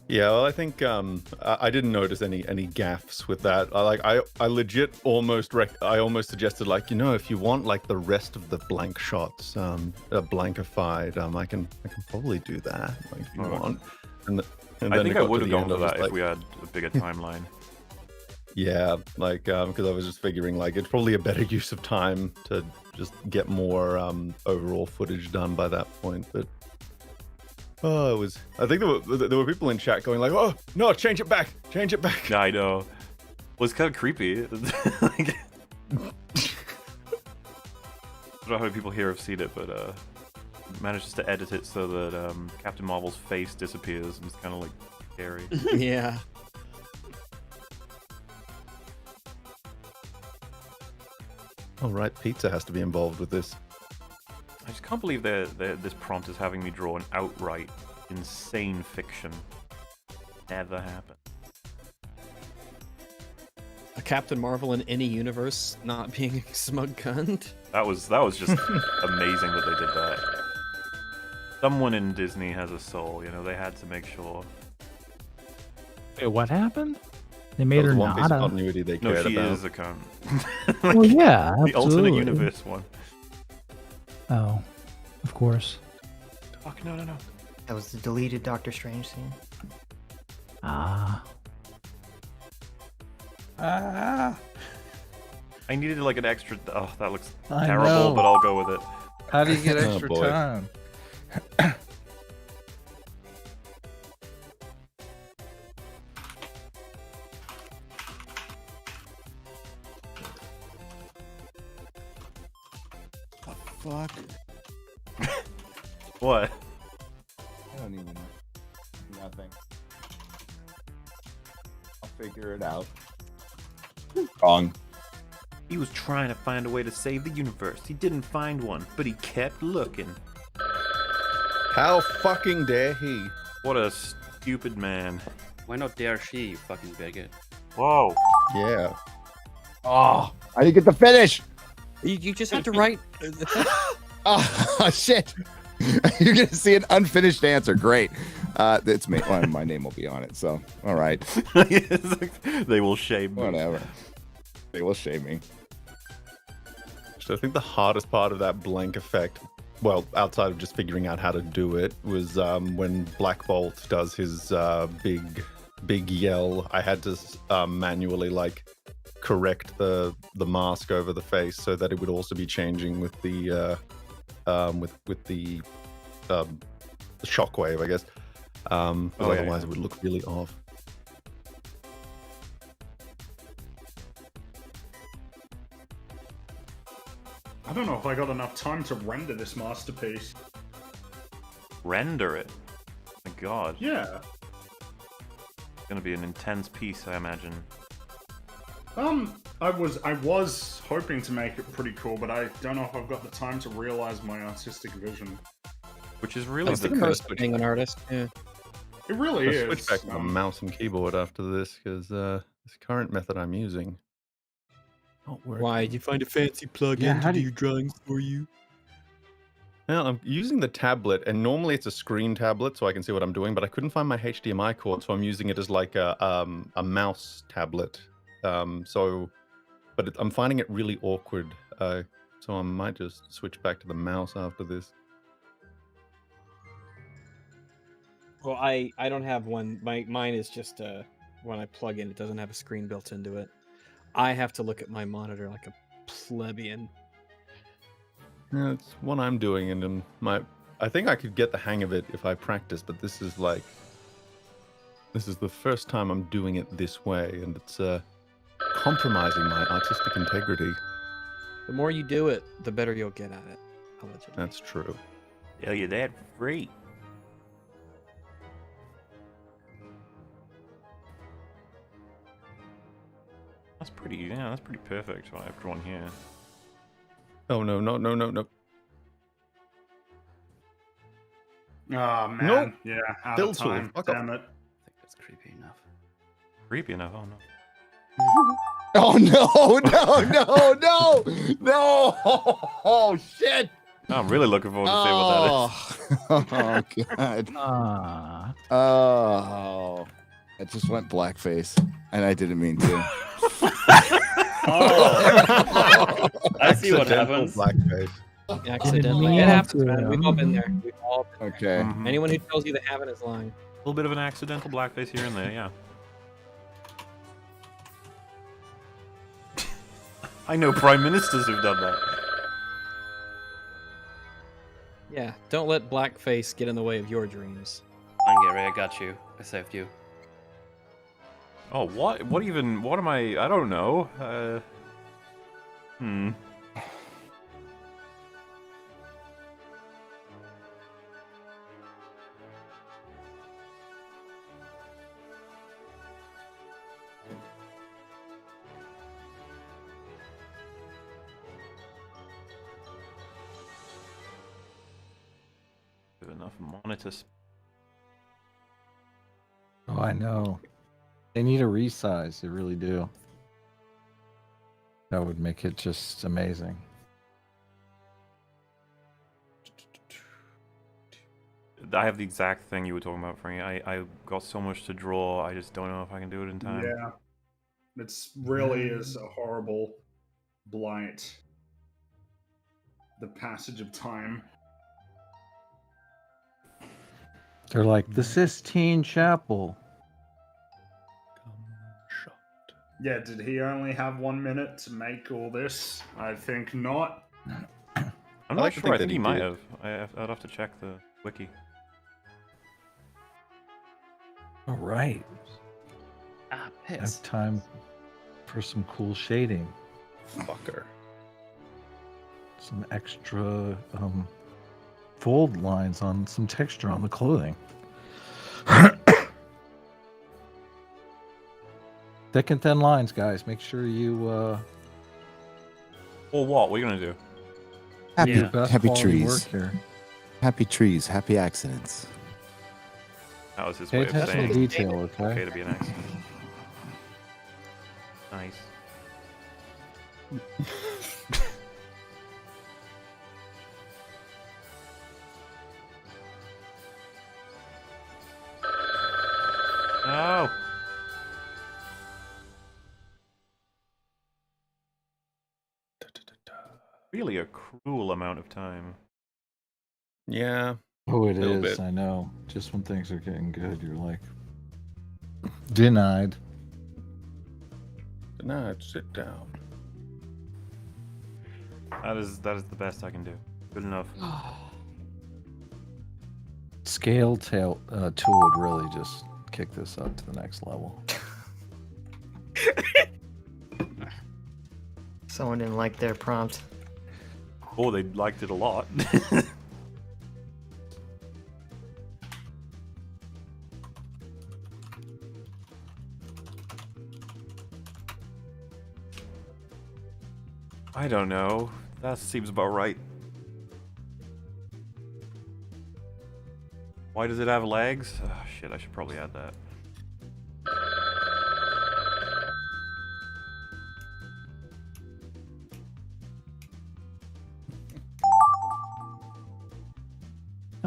Yeah, well, I think I didn't notice any gaffes with that. I legit almost suggested, like, you know, if you want like the rest of the blank shots blankified, I can probably do that, like, if you want. And I think I would have gone for that if we had a bigger timeline. Yeah, like because I was just figuring like it's probably a better use of time to just get more overall footage done by that point. But oh, it was. I think there were people in chat going like, "Oh no, change it back, change it back." Yeah, I know. Well, it's kind of creepy. Like, I don't know how many people here have seen it, but managed to edit it so that Captain Marvel's face disappears and it's kind of like scary. Yeah. All right, pizza has to be involved with this. I just can't believe this prompt is having me draw an outright insane fiction. Never happened. A Captain Marvel in any universe not being smug cunt. That was just amazing that they did that. Someone in Disney has a soul, you know. They had to make sure. Wait, what happened? They made her one piece not of a... continuity they No, cared she about. is a cunt. Well, yeah, the alternate absolutely. universe one. Oh, of course. Fuck, no. That was the deleted Doctor Strange scene. Ah. I needed like an extra. Oh, that looks I terrible, know. but I'll go with it. How do you get Oh, extra boy. time? Fuck. What? I don't even know. Nothing. I'll figure it out. Wrong. He was trying to find a way to save the universe. He didn't find one, but he kept looking. How fucking dare he? What a stupid man. Why not dare she, you fucking bigot? Whoa. Yeah. Oh, I didn't get the finish. You just have to write. Oh, shit. You're going to see an unfinished answer. Great. It's me. Well, my name will be on it, so all right. They will shame me. Whatever. They will shame me. So I think the hardest part of that blank effect, well, outside of just figuring out how to do it, was when Black Bolt does his big yell. I had to manually like correct the mask over the face so that it would also be changing with the shockwave, I guess. Otherwise, it would look really off. I don't know if I got enough time to render this masterpiece. Render it? My god. Yeah. It's gonna be an intense piece, I imagine. I was hoping to make it pretty cool, but I don't know if I've got the time to realize my artistic vision. Which is really That's the curse of being an artist. Yeah. It really I'll is. switch back to mouse and keyboard after this because this current method I'm using not working. Why? Did you find a fancy plug-in to do your drawings for you? Well, I'm using the tablet, and normally it's a screen tablet, so I can see what I'm doing. But I couldn't find my HDMI cord, so I'm using it as like a mouse tablet. I'm finding it really awkward. So I might just switch back to the mouse after this. Well, I don't have one. Mine is just when I plug in, it doesn't have a screen built into it. I have to look at my monitor like a plebeian. Yeah, it's what I'm doing, and then I think I could get the hang of it if I practice, but this is the first time I'm doing it this way, and it's compromising my artistic integrity. The more you do it, the better you'll get at it. Allegedly. That's true. Tell you that free. That's pretty perfect what I've drawn here. Oh no. Oh man, Nope. yeah, out Still of too. time. Fuck Damn off. it. I think that's creepy enough. Creepy enough, oh no. Oh no! Oh shit! I'm really looking forward to seeing what that is. Oh god! Ah. Oh, it just went blackface, and I didn't mean to. Oh, I see what happens. Blackface. Accidentally. It happens, man. We've all been there. We've all been Okay. Mhm. Anyone who tells you they haven't is lying. A little bit of an accidental blackface here and there, yeah. I know prime ministers who've done that. Yeah, don't let blackface get in the way of your dreams. Fine, Gary, I got you. I saved you. Oh, what? What am I? I don't know. Enough monitors. Oh, I know. They need a resize. They really do. That would make it just amazing. I have the exact thing you were talking about, Frank. I got so much to draw. I just don't know if I can do it in time. Yeah, it's really is a horrible blight. The passage of time. They're like, the Sistine Chapel. Yeah, did he only have 1 minute to make all this? I think not. I'm not sure. I think he might have. I'd have to check the wiki. All right. Ah, I piss. have time for some cool shading. Fucker. Some extra fold lines on some texture on the clothing. Thick and thin lines, guys. Make sure you. Well, what? What are you gonna do? Happy, your best happy quality trees. work here. Happy trees. Happy accidents. That was his Pay way of attention saying to detail, okay? okay to be an accident. Nice. No. Really a cruel amount of time. Yeah. Oh, it Little is. bit. I know. Just when things are getting good, you're like denied. Denied. Sit down. That is the best I can do. Good enough. Scale tool would really just kick this up to the next level. Someone didn't like their prompt. Oh, they liked it a lot. I don't know. That seems about right. Why does it have legs? Oh, shit, I should probably add that.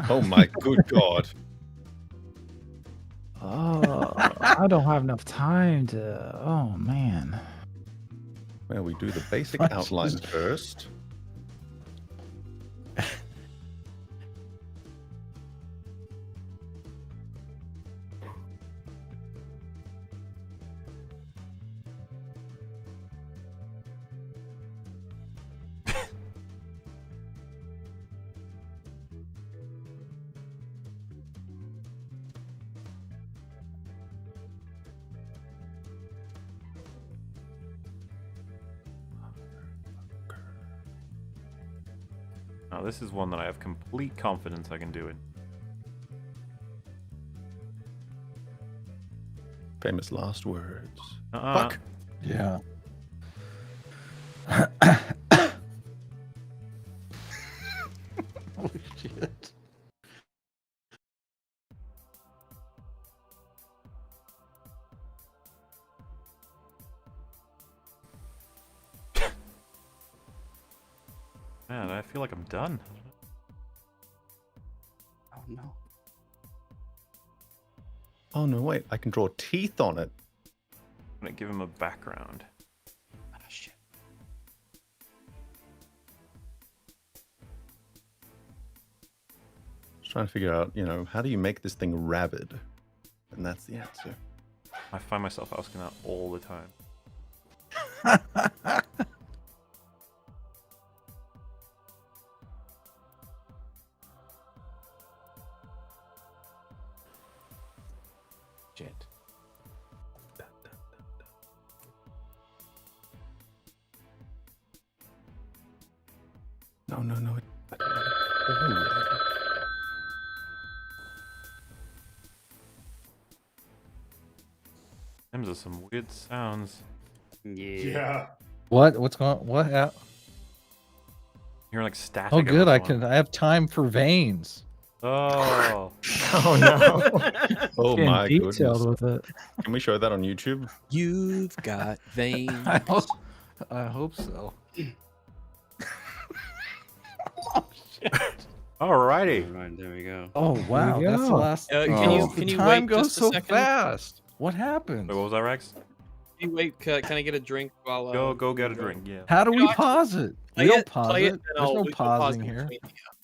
Oh my good god. Oh, I don't have enough time to. Oh man. Well, we do the basic What? outline first. Now, this is one that I have complete confidence I can do it. Famous last words. Fuck. Yeah. Holy shit. Man, I feel like I'm done. Oh no. Oh no, wait, I can draw teeth on it. I'm gonna give him a background. Ah, shit. Just trying to figure out, how do you make this thing rabid? And that's the answer. I find myself asking that all the time. Shit. No. Them's are some weird sounds. Yeah. What's going on? What? You're like static. Oh, good. I everyone. have time for veins. Oh. Oh no. Oh Getting my detailed goodness. with it. Can we show that on YouTube? You've got veins. I hope so. Alrighty. Alright, there we go. Oh wow, There we that's the go. last. Can you time wait goes just a so second? fast. What happened? Wait, what was that, Rex? Can you wait? Can I get a drink while? Go get a drink. Yeah. How do You we know, actually, pause it? Play We don't it, pause play it. and There's no we can pause pausing in here. between.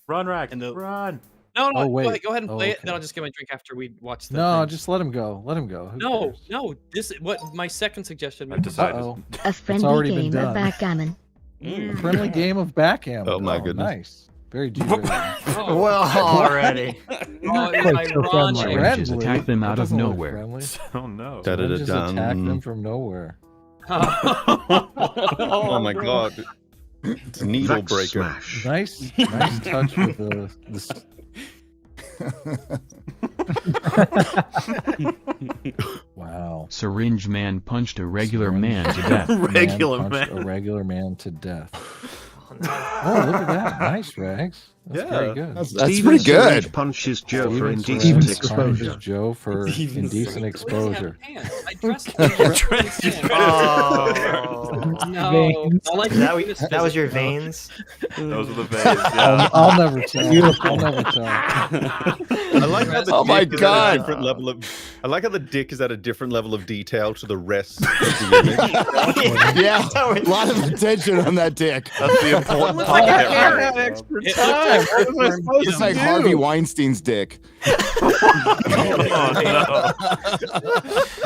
Run, Rex. And the- Run. No, Oh, go wait. ahead, go ahead and Oh, play it. okay. Then I'll just get my drink after we watch the. No, thing. just let him go. Let him go. Who No, cares? no. This is what my second suggestion. Uh-oh. A It's friendly already been game of done. backgammon. A friendly game of backgammon. Oh, my goodness. Nice. Very G-rated. Well, already. Not quite so friendly. Syringes Friendly? attack them That out of doesn't look nowhere. friendly. Oh no. Syringes attack Da-da-da-dum. them from nowhere. Oh my god. It's a needle Vax breaker. smash. Nice touch with the Wow. Syringe man punched a regular man to death. Regular punched man. A regular man to death. Oh, look at that. Nice, Rags. That's very good. That's Steven pretty good. Syringe punches Joe for Steven indecent Syringe exposure. punches Joe for indecent exposure. I dressed in Oh. No, I like That was your veins. Those are the veins. Yeah. I'll never tell. I'll never tell. I like how the Oh my dick is at a God. different level of. I like how the dick is at a different level of detail to the rest of the image. Yeah, a lot of attention on that dick. That's the important It part. had extra time. It's like Harvey Weinstein's dick.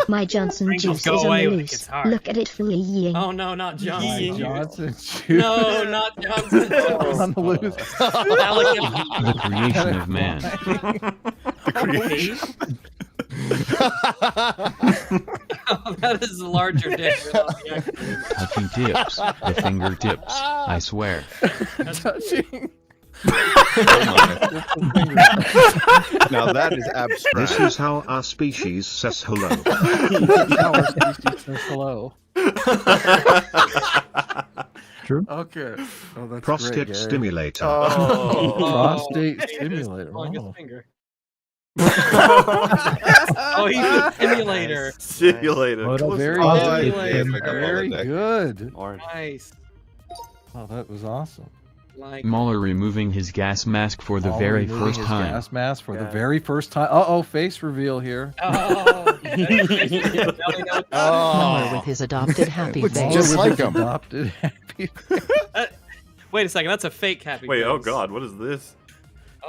My Johnson Sprinkles juice go is on away the when it loose. gets hard. Look at it fleeing. Oh no, not My Johnson. Johnson juice. No, not Johnson. On the loose. The creation of man. That is a larger dick. Touching tips. The fingertips. I swear. Touching. Now that is abstract. This is how our species says hello. Our species says hello. True. Okay. Oh, that's Prostate great, Gary. stimulator. Prostate David, stimulator. on his Oh. finger. Oh, he's a simulator. Simulator. What a Very Oh, good. I did. Very good. Nice. Oh, that was awesome. Like Mahler removing his gas mask for the All very removing first his time. Gas mask for the very first time. Uh-oh, face reveal here. oh, Mahler with his adopted happy Looks face. just like him. Adopted happy face. wait a second, that's a fake happy. Wait, oh face. god, what is this?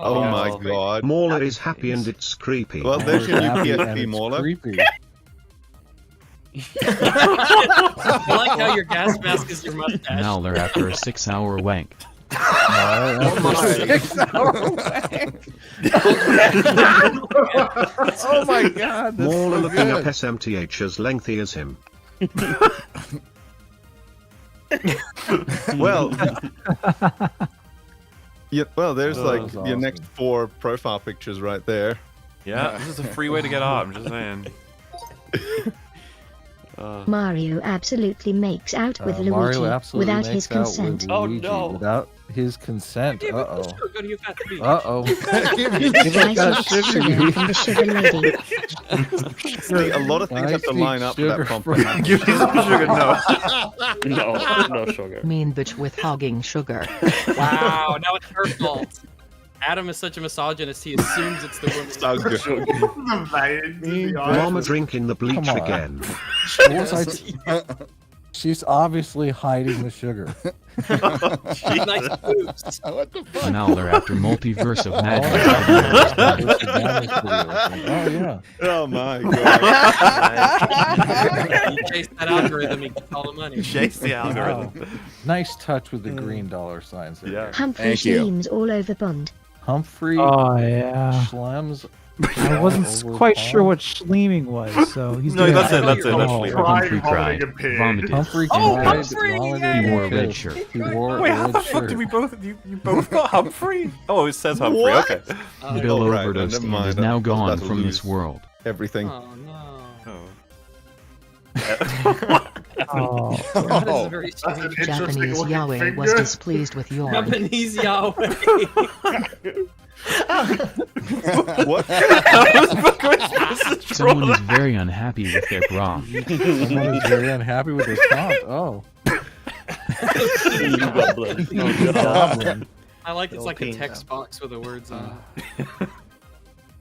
Oh yeah, my it's fake. god. Mauler is happy and it's creepy. Well, there's your new Happy and PFP, it's Mauler. creepy. I like how your gas mask is your mustache. Mahler after a 6-hour wank. Oh my god, that's Mauler so looking good. up SMTH as lengthy as him. Well, yeah, well, there's Oh, like that's your awesome. next 4 profile pictures right there. Yeah, this is a free way to get out, I'm just saying. Mario absolutely makes out with Mario Luigi absolutely without makes his out consent. with Oh, Luigi no. without his consent. Yeah, but Uh-oh. sure, go to your fat beach. Uh-oh. Slice of sugar from the sugar lady. See, a lot of things have to line up for that prompt. to happen. Give me some sugar, no. No sugar. Mean bitch with hogging sugar. Wow, now it's her fault. Adam is such a misogynist, he assumes it's the woman's So good. Mama drinking the bleach Come on. again. What was I She's obviously hiding the sugar. nice boobs. What the fuck? Mahler after multiverse of madness. Oh yeah. Oh my god. You chase that algorithm, he gets all the money. Chase the Wow. algorithm. Nice touch with the green dollar signs there. Yeah. Humphrey Thank you. Schleems all over Bond. Humphrey Oh yeah. Schlems. I wasn't over quite Bond. sure what schleaming was, so he's No, doing that's it, that. that's it, that's Oh. it. Humphrey Holding a cried, pig. vomited. Humphrey Oh, cried, Humphrey, vomited, yeah. He wore a and red pissed. shirt. He wore Wait, a how red the fuck shirt. did we both? You both got Humphrey? Oh, it says Humphrey. What? Okay. Bill Oh, right, overdosed never and mind. is I now was gone about to from this lose world. Everything. Oh no. Oh. That is a very That's an strange interesting Japanese looking Yahweh was finger. displeased with yawn. Japanese Yahweh. What? Someone is very unhappy with their bra. Someone is very unhappy with this prompt. Oh. Goblin. I like it's like a text box with the words on it.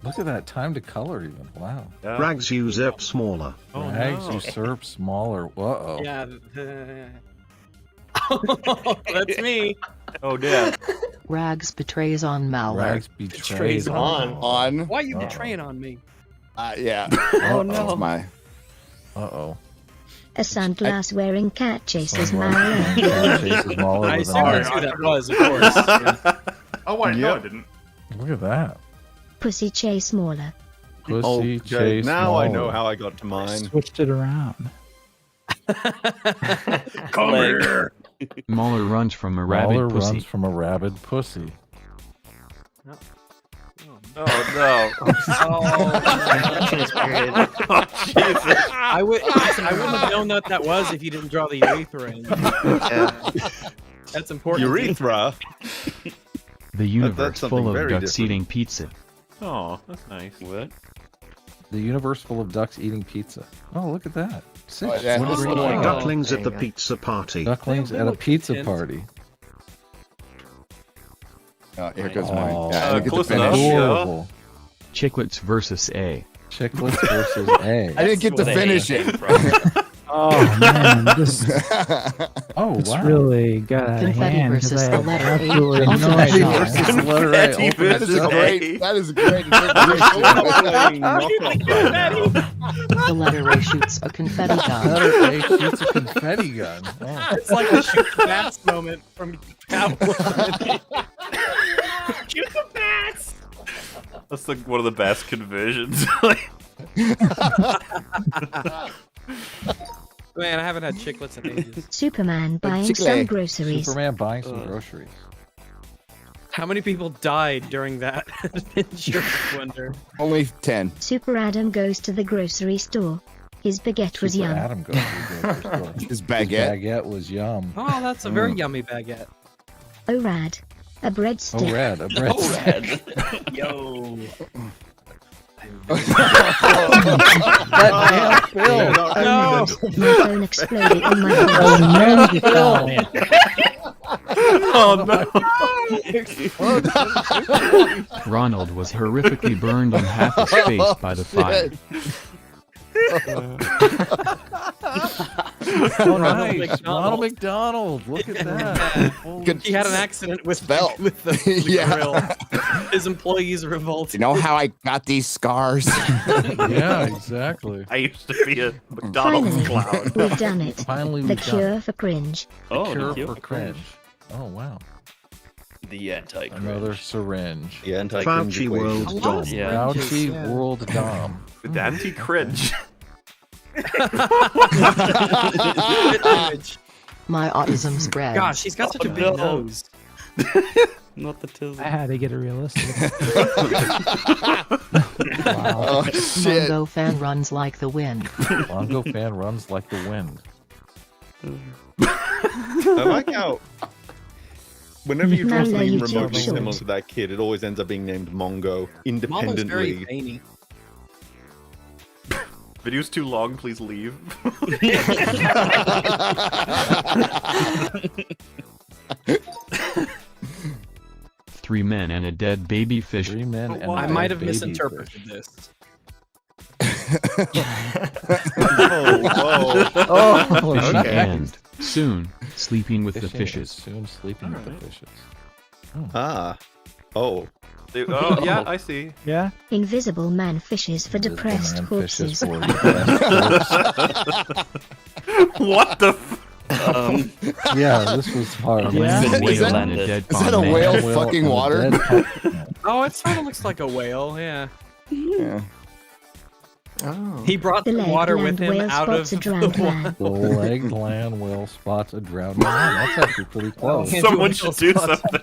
Look at that time to color even. Wow. Rags usurp smaller. Oh, Rags no. usurp smaller. Uh-oh. Yeah. That's me. Oh, yeah. Rags betrays on Mauler. Rags betrays on. Why are you betraying on me? Yeah. Oh no. That's my. Uh-oh. A sunglass wearing cat chases Cat Mauler. chases Mauler I with assume an that's eye. who that was, of course. Yeah. Oh wait, no, I didn't. Look at that. Pussy chase Mauler. Pussy Okay, chase now I know Mauler. how I got to mine. Switched it around. Come here. Mauler runs from a rabid Mauler pussy. runs from a rabid pussy. Oh no! Jesus. I wouldn't have known what that was if you didn't draw the urethra in. That's important. Urethra. The universe something full of very ducks different. eating pizza. Oh, that's nice. What? The universe full of ducks eating pizza. Oh, look at that. Sick. Oh, yeah. What is Oh, that? Ducklings at the pizza party. Ducklings at a pizza party. Oh, here goes mine. Oh, Yeah, I didn't get to close finish. enough. Adorable. Chiclets versus A. Chiclets versus A. I didn't get to finish it. Oh man, this Oh, it's wow. really got out of Confetti hand versus because I the have letter A. absolutely no Ultimate idea. shot. Versus the letter A. Confetti Ultimate That is versus shot. great. That is great. The letter A shoots a confetti gun. Letter A shoots a confetti gun. Oh. It's like the shoot the bats moment from Cowboy. Shoot the bats! That's like one of the best conversions. Man, I haven't had chiclets in ages. Superman buying Chicle. some groceries. Superman buying some groceries. How many people died during that adventure? I wonder. Only 10. Super Adam goes to the grocery store. His baguette was Super yum. Adam goes to the grocery store. His His baguette. baguette was yum. Oh, that's a very yummy baguette. Oh rad. A breadstick. Oh, red. A bread. Yo. That damn Phil. Oh no. My phone exploded in my hand. Oh no! Ronald was horrifically burned on half his face by the fire. Oh, Ronald nice. McDonald. Ronald McDonald. Look at that. Good He had an accident with spell. the Yeah. grill. His employees revolted. You know how I got these scars? Yeah, exactly. I used to be a McDonald's Finally, clown. we've done it. Finally, The we've done cure for cringe. Oh, Cure the cure for for cringe. Oh, wow. The anti-cringe. Another syringe. The anti-cringe Fauci equation. World Dom. Yeah. Grouchy Yeah. World Dom. The anti-cringe. My autism spreads. Gosh, he's got such a big no. nose. Not the tizzle. I had to get it realistic. Oh, shit. Mongo fan runs like the wind. Longo fan runs like the wind. I like how whenever you draw No, something you remotely joke. similar to that kid, it always ends up being named Mongo Mama's very independently. veiny. Video's too long, please leave. Three men and a dead baby fish. 3 men and I a might have baby misinterpreted fish. this. Oh, Fishing okay. and soon sleeping with the Fishing fishes. is soon sleeping with the fishes. Ah. Oh. Oh, yeah, I see. Yeah. Invisible man fishes for depressed Man fishes corpses. for depressed corpses. What the Yeah, this was hard. Yeah. Been Is that- and a dead is that a pond whale man. fucking and a water? dead pond. Oh, it sort of looks like a whale, yeah. Yeah. Oh. He brought The the leg water with land him whale out of spots a drowned the man. The legged land whale spots a drowned man. That's actually pretty close. Yeah. Someone should do something.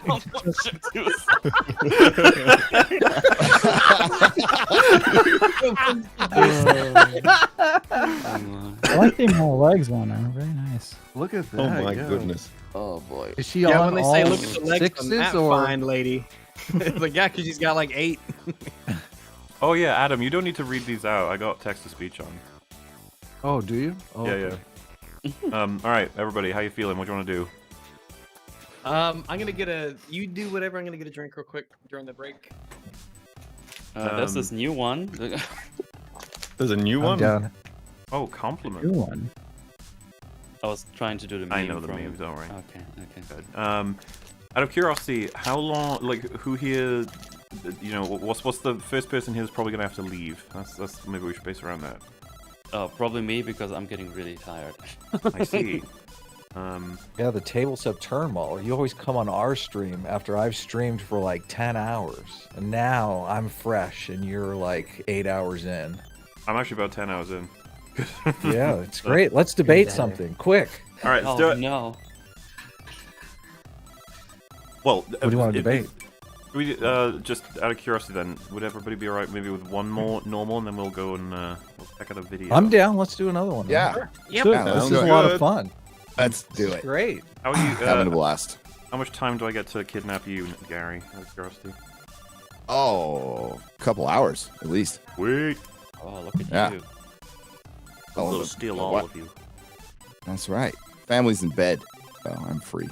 I like the more legs one. Are very nice. Look at that. Oh my go. goodness. Oh boy. Is she Yeah, on when they all say look at the legs sixes on that or fine lady. It's like, yeah, because she's got like 8. Oh yeah, Adam, you don't need to read these out. I got text-to-speech on. Oh, do you? Oh, Yeah, yeah. All right, everybody, how you feeling? What do you want to do? I'm gonna get a. You do whatever. I'm gonna get a drink real quick during the break. There's this new one. There's a new I'm one? down. Oh, compliment. New one. I was trying to do the meme. I know the from... meme, don't worry. Okay, okay. Good. Out of curiosity, how long, like, who here, you know, what's the first person here is probably gonna have to leave? That's maybe we should base around that. Probably me because I'm getting really tired. I see. Yeah, the tables have turned, Moller. You always come on our stream after I've streamed for like 10 hours. And now I'm fresh and you're like 8 hours in. I'm actually about 10 hours in. Yeah, it's great. Let's debate something. Quick. All right, let's do it. No. What Well, do you want to debate? We just out of curiosity then, would everybody be alright maybe with one more normal and then we'll go and we'll check out a video? I'm down. Let's do another one. Yeah. Sure. Yep. Yeah, this is a lot of fun. Let's do it. Great. How are you? Having a blast. How much time do I get to kidnap you, Gary? Out of curiosity. Oh, a couple hours at least. Wait. Oh, look at Yeah. you. We'll steal all what? of you. That's right. Family's in bed, so I'm free.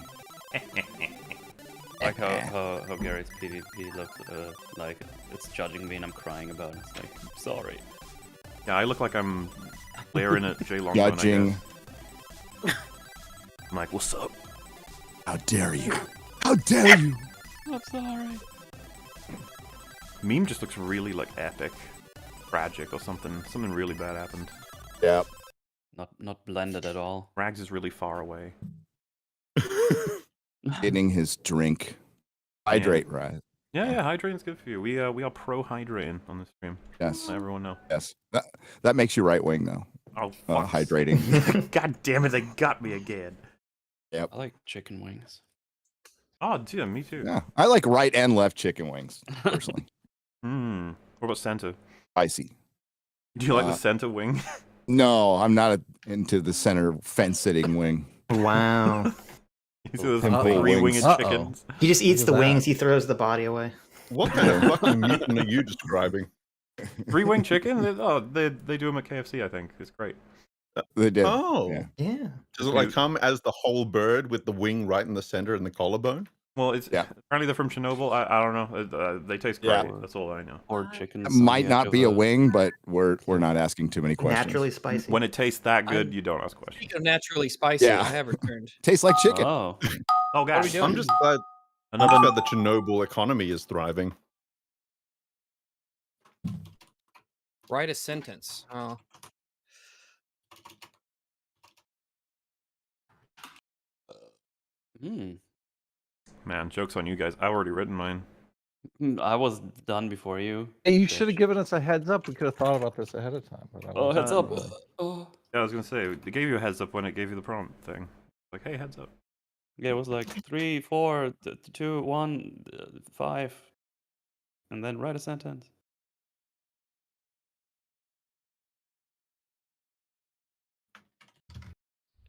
Like how Gary's PvP looks like it's judging me and I'm crying about it. It's like, I'm sorry. Yeah, I look like I'm layering at Jay Long. Judging. I'm like, what's up? How dare you? How dare you? I'm sorry. Meme just looks really like epic, tragic, or something. Something really bad happened. Yep. Not blended at all. Rags is really far away. Getting his drink. Hydrate, right? Yeah, hydrating's good for you. We are pro hydrating on this stream. Yes. Let everyone know. Yes. That makes you right wing though. Oh, fuck. Hydrating. God damn it, they got me again. Yep. I like chicken wings. Oh, yeah, me too. Yeah. I like right and left chicken wings, personally. What about center? Spicy. Do you like the center wing? No, I'm not into the center fence sitting wing. Wow. These are those Pimple three-winged wings. chickens. He just eats Look the at that. wings. He throws the body away. What kind of fucking mutant are you describing? Three-winged chicken? They do them at KFC, I think. It's great. They did. Oh. Yeah. Does it like come as the whole bird with the wing right in the center and the collarbone? Well, it's apparently they're from Chernobyl. I don't know. They taste great. Yeah. That's all I know. Or chicken. It might not be a wing, but we're not asking too many questions. Naturally spicy. When it tastes that good, you don't ask questions. Speaking of naturally spicy, Yeah. I have returned. Tastes like chicken. Oh. Oh, God. I'm just glad Another the Chernobyl economy is thriving. Write a sentence. Oh. Man, joke's on you guys. I've already written mine. I was done before you. Hey, you should have given us a heads up. We could have thought about this ahead of time. But I wasn't. Heads up. Oh. Yeah, I was gonna say they gave you a heads up when it gave you the prompt thing. Like, hey, heads up. Yeah, it was like 3, 4, 2, 1, 5, and then write a sentence.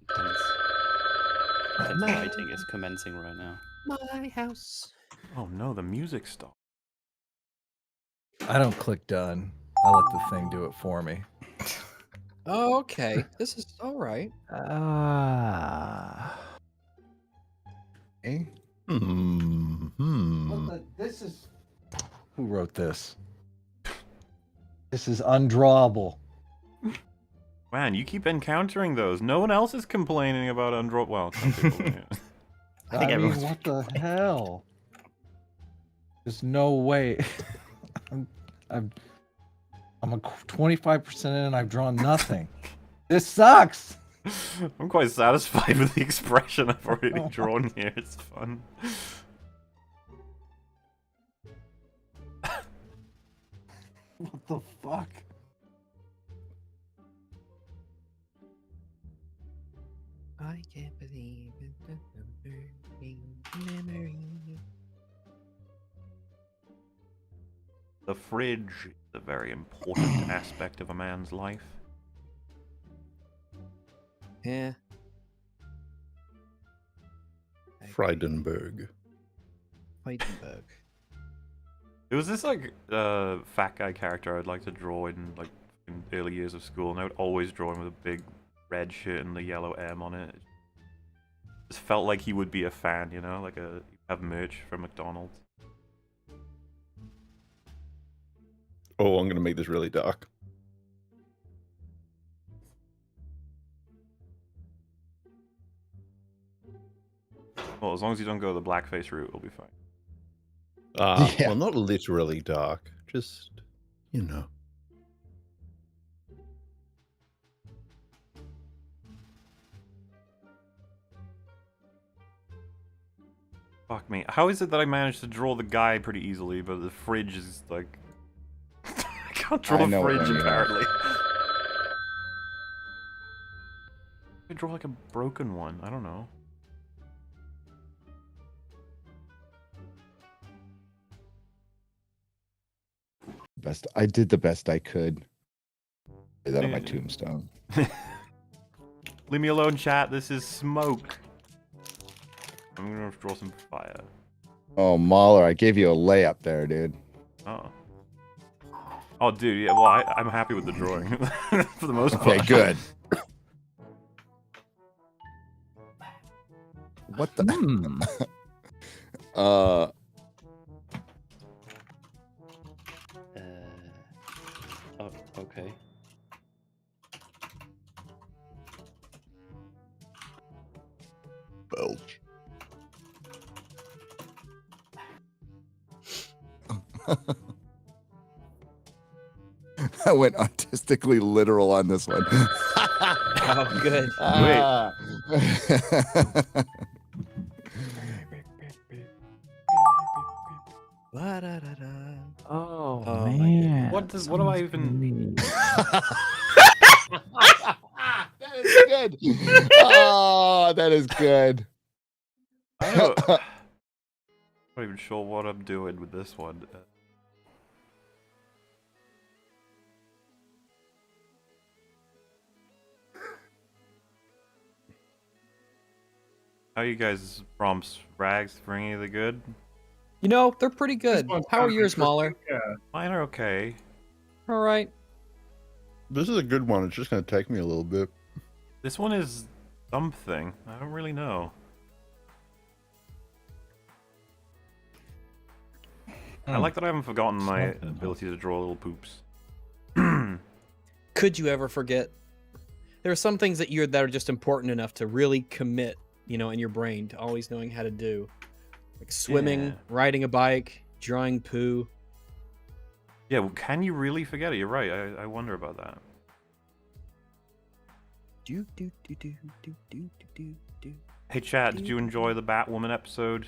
Intense fighting is commencing right now. My house. Oh no, the music stopped. I don't click done. I let the thing do it for me. Oh, okay. This is all right. Hey? This is. Who wrote this? This is undrawable. Man, you keep encountering those. No one else is complaining about undraw. Well, some people. Yeah. I mean, what the hell? There's no way. I'm a 25% in and I've drawn nothing. This sucks. I'm quite satisfied with the expression I've already drawn here. It's fun. What the fuck? I can't believe in the memory. The fridge is a very important aspect of a man's life. Yeah. Freidenberg. Heidenberg. It was this like fat guy character I'd like to draw in like in early years of school, and I would always draw him with a big red shirt and the yellow M on it. It just felt like he would be a fan, you know, like have merch from McDonald's. Oh, I'm gonna make this really dark. Well, as long as you don't go the blackface route, it'll be fine. Well, not literally dark. Just, you know. Fuck me. How is it that I managed to draw the guy pretty easily, but the fridge is like... I can't draw I a know what fridge, you mean. apparently. I draw like a broken one. I don't know. I did the best I could. Say that on my tombstone. Leave me alone, chat. This is smoke. I'm gonna draw some fire. Oh, Mahler, I gave you a layup there, dude. Oh. Oh, dude. Yeah. Well, I'm happy with the drawing for the most part. Okay, good. What the? Oh, okay. Belch. I went artistically literal on this one. Oh, good. Oh, Oh, my man. What do I even... That is good. Oh, that is good. I'm not even sure what I'm doing with this one. How are you guys' prompts? Rags, Fringy, they good? You know, they're pretty good. How are yours, Mahler? Yeah. Mine are okay. All right. This is a good one. It's just going to take me a little bit. This one is something. I don't really know. I like that I haven't forgotten my ability to draw little poops. Could you ever forget? There are some things that are just important enough to really commit, you know, in your brain to always knowing how to do. Like swimming, Yeah. riding a bike, drawing poo. Yeah, well, can you really forget it? You're right. I wonder about that. Hey, chat, did you enjoy the Batwoman episode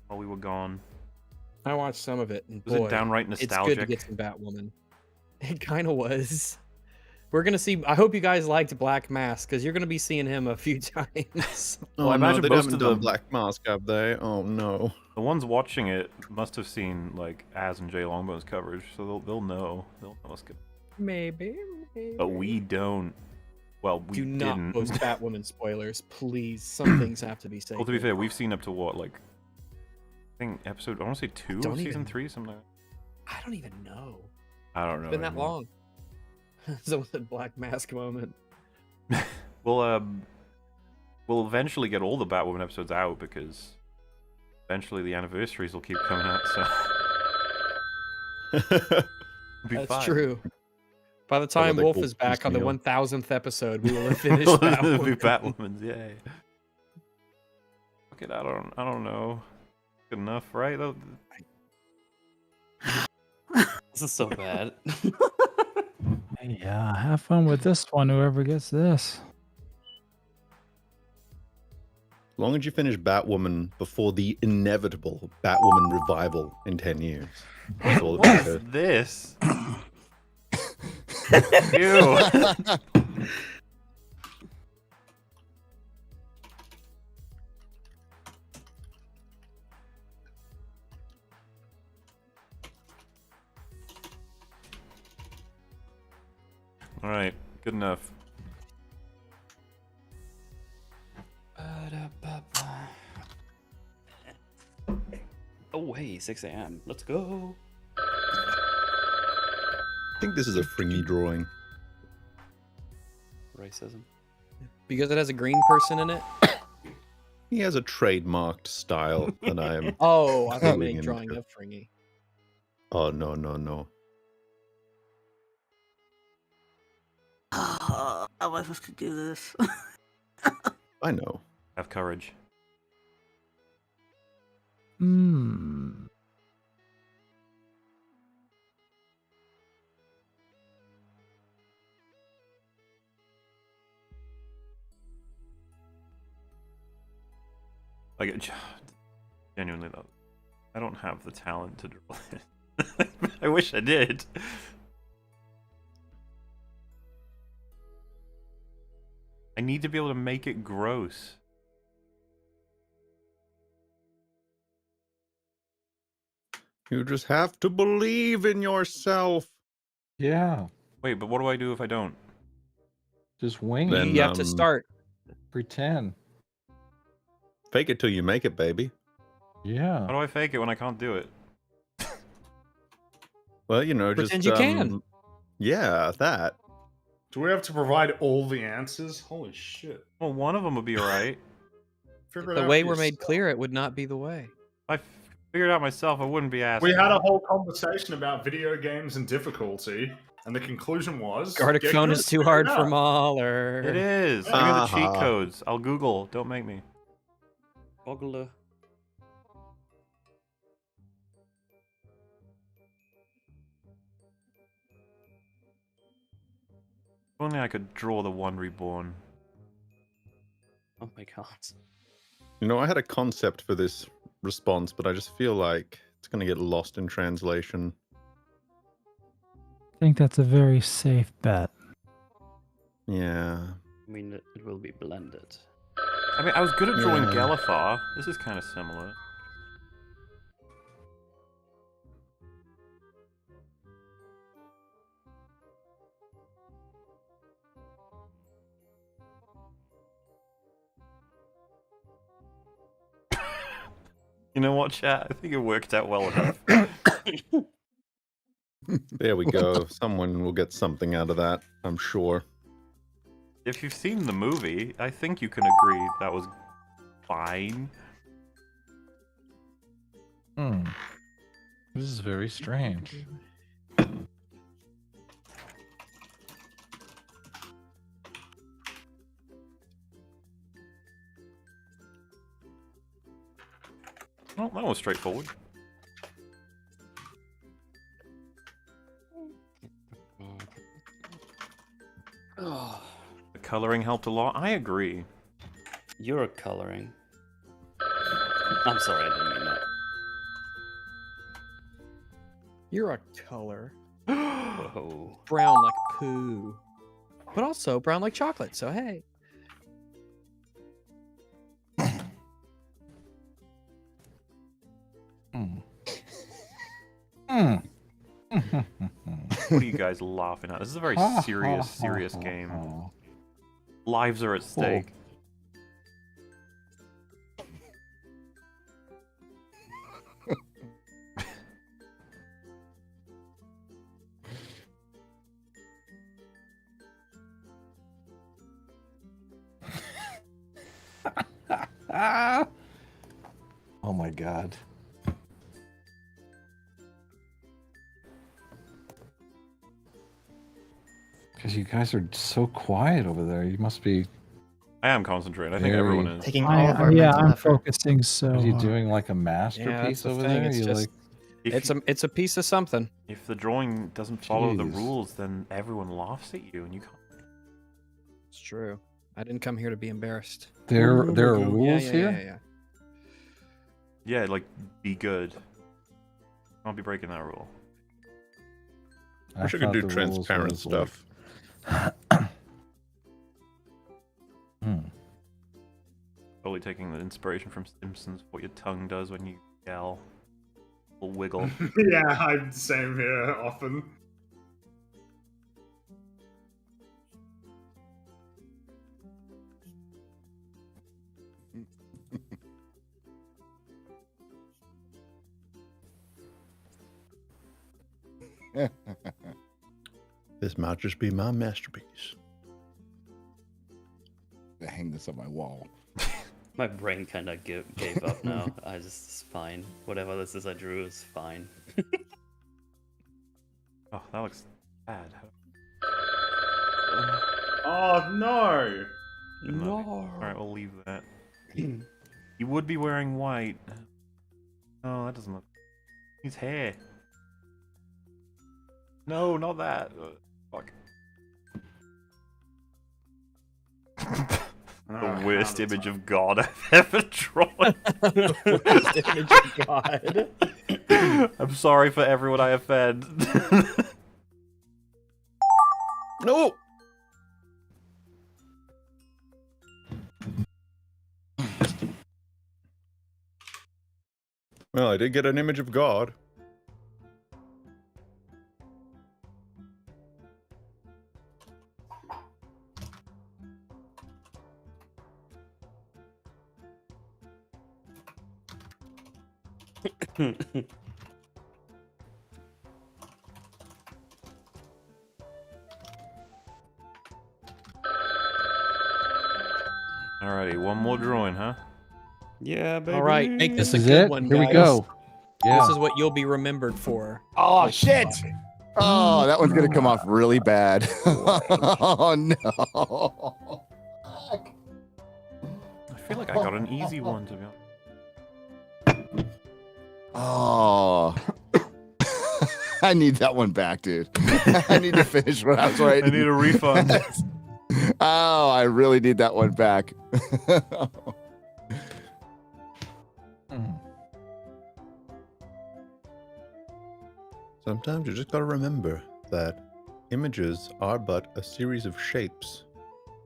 while we were gone? I watched some of it, and Was it boy, downright it's good to nostalgic? get some Batwoman. It kind of was. We're gonna see. I hope you guys liked Black Mask because you're gonna be seeing him a few times. Well, I imagine they most haven't of done the Black Mask, have they? Oh no. The ones watching it must have seen like Az and Jay Longbone's coverage, so they'll know. They'll know what's good. Maybe. But we don't. Well, we Do not didn't. post Batwoman spoilers, please. Some things have to be said. Well, to be fair, we've seen up to what, like, I think episode, I want to say 2 Don't of season even- 3, something like I don't even know. I don't know. It's been that anymore. long. Someone said Black Mask moment. We'll eventually get all the Batwoman episodes out because eventually the anniversaries will keep coming out, so. It'll be That's fine. true. By the time they Wolf call is back on the piecemeal. 1000th episode, we will have finished It'll Batwoman. be Batwoman's, yay. Okay, I don't know. Good enough, right? This is so bad. Yeah, have fun with this one, whoever gets this. As long as you finish Batwoman before the inevitable Batwoman revival in 10 years. That's all that What's matters. this? Ew. All right, good enough. Oh, hey, 6 a.m. Let's go. I think this is a fringy drawing. Racism. Because it has a green person in it? He has a trademarked style that I am. Oh, I thought you Moving meant drawing into. of Fringy. Oh, no, no, no. How am I supposed to do this? I know. Have courage. Hmm. Like, genuinely though, I don't have the talent to draw it. I wish I did. I need to be able to make it gross. You just have to believe in yourself. Yeah. Wait, but what do I do if I don't? Just wing Then, it. You have to start. Pretend. Fake it till you make it, baby. Yeah. How do I fake it when I can't do it? Well, you know, Pretend just you can. Yeah, that. Do we have to provide all the answers? Holy shit. Well, one of them would be alright. Figure it The out way for were made yourself. clear, it would not be the way. I figured out myself. I wouldn't be asking. We had a whole conversation about video games and difficulty, and the conclusion was Gartic get phone good, is too figure hard it for out. Mahler. It is. Give me the cheat codes. I'll Google. Don't make me. Google. If only I could draw the one reborn. Oh my god. You know, I had a concept for this response, but I just feel like it's going to get lost in translation. I think that's a very safe bet. Yeah. I mean, it will be blended. I mean, I was good at drawing Yeah. Gelifar. This is kind of similar. You know what, chat? I think it worked out well enough. There we go. Someone will get something out of that, I'm sure. If you've seen the movie, I think you can agree that was fine. Hmm. This is very strange. Well, that was straightforward. Oh, The coloring helped a lot. I agree. you're coloring. I'm sorry, I didn't mean that. You're a color. Whoa. Brown like poo. But also brown like chocolate, so hey. What are you guys laughing at? This is a very serious game. Lives are at stake. Oh my god. Because you guys are so quiet over there. You must be. I am concentrating. I think Very- everyone is. Taking all of our Yeah, mental I'm effort. focusing so Are you hard. doing like a Yeah, masterpiece that's the over thing. there? It's You just like it's a piece of something. If the drawing doesn't follow the Jeez. rules, then everyone laughs at you, and you can't. It's true. I didn't come here to be embarrassed. there are Yeah, rules yeah, here? yeah, yeah. Yeah, like be good. I'll be breaking that rule. I wish I could thought do the rules transparent was, like- stuff. Totally taking the inspiration from Simpsons. What your tongue does when you yell. A wiggle. Yeah, I'm same here often. This might just be my masterpiece. I hang this on my wall. My brain kind of gave up now. It's fine. Whatever this is I drew is fine. Oh, that looks bad. Oh no! No. Alright, we'll leave that. You would be wearing white. Oh, that doesn't look. His hair. No, not that. Fuck. The worst image of God I've ever drawn. The worst image of God. I'm sorry for everyone I offend. No! Well, I did get an image of God. Alrighty, one more drawing, huh? Yeah, baby. All right, make this This a is good it? one, Here we guys. go. Yeah. This is what you'll be remembered for. Oh shit! Oh, that one's gonna come off really bad. Oh no! I feel like I got an easy one, to be honest. Oh. I need that one back, dude. I need to finish what I was writing. I need a refund. Oh, I really need that one back. Sometimes you just gotta remember that images are but a series of shapes,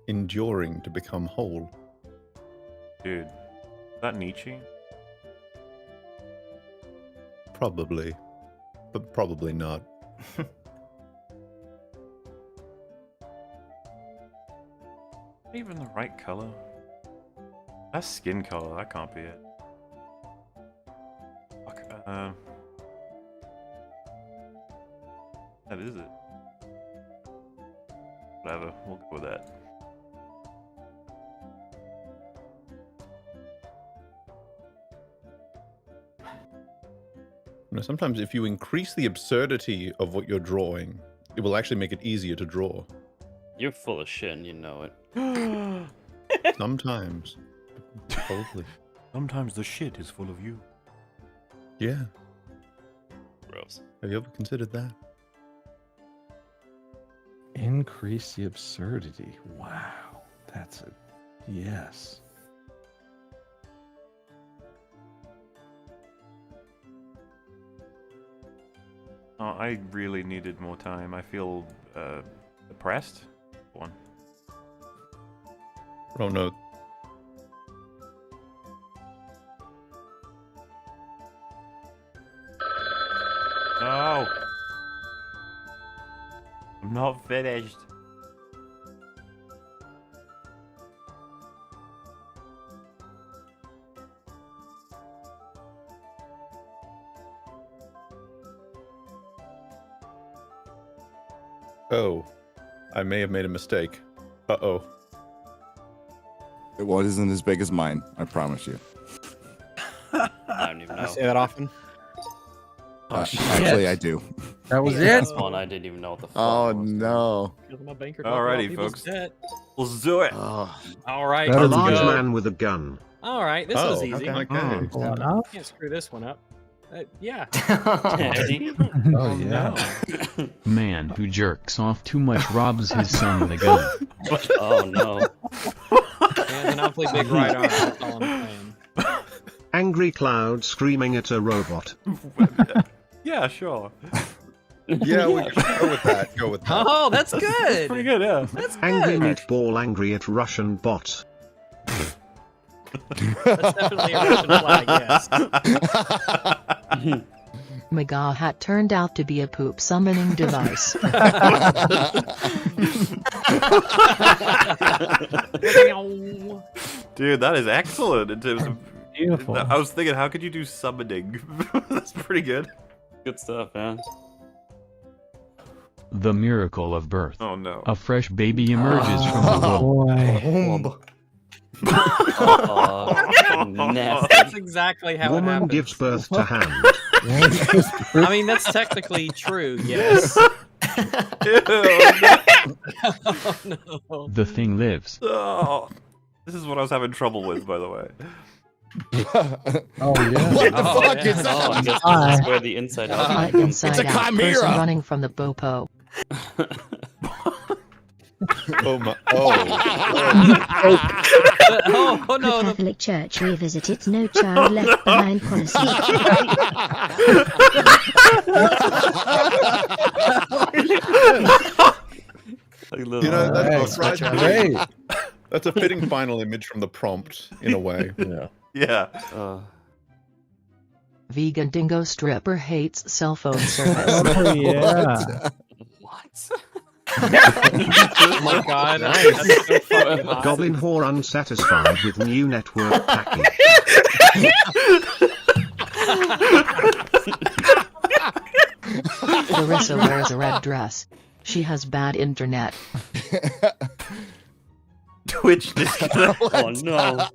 enduring to become whole. Dude, is that Nietzsche? Probably. But probably not. Even the right color? That's skin color, that can't be it. Fuck, that is it. Whatever, we'll go with that. You know, sometimes if you increase the absurdity of what you're drawing, it will actually make it easier to draw. You're full of shit and you know it. Sometimes. Probably. Sometimes the shit is full of you. Yeah. Gross. Have you ever considered that? Increase the absurdity. Wow. That's a yes. Oh, I really needed more time. I feel depressed. One. Oh no. No! I'm not finished. Oh. I may have made a mistake. Uh-oh. It wasn't as big as mine, I promise you. I don't even know. You say that often? Actually, I do. That was Yeah, it. that's one I didn't even know what the fuck. Oh no! Alrighty, folks. Let's do it. Oh. All right, A let's large go. man with a gun. All right, this was easy. Okay. Can't screw this one up. Yeah. Oh yeah. Man who jerks off too much robs his son with a gun. Oh no. And Monopoly Big Right Arm. That's all I'm saying. Angry cloud screaming at a robot. Yeah, sure. Yeah, we can go with that. Go with that. Oh, that's good. Pretty good, yeah. That's Angry good. meatball angry at Russian bot. That's definitely a Russian flag, yes. Maga hat turned out to be a poop summoning device. Dude, that is excellent in terms of. Beautiful. I was thinking, how could you do summoning? That's pretty good. Good stuff, man. The miracle of birth. Oh no. A fresh baby emerges from the womb. Boy. Oh, nasty. That's exactly how it Woman happens. gives birth to hand. I mean, that's technically true, yes. Oh, no. The thing lives. Oh, this is what I was having trouble with, by the way. Oh yeah. What the fuck is I that? guess this is where the inside out comes Inside It's a out chimera. person running from the popo. Oh my! Oh no! Catholic Church revisited no child left behind policy. You know, that's Great. That's a fitting final image from the prompt, in a way. Yeah. Yeah. Vegan dingo stripper hates cell phone service. Oh, yeah. What? Oh my god! That's so fucking hot. Goblin whore unsatisfied with new network package. Larissa wears a red dress. She has bad internet. Twitch disconnect. Oh no!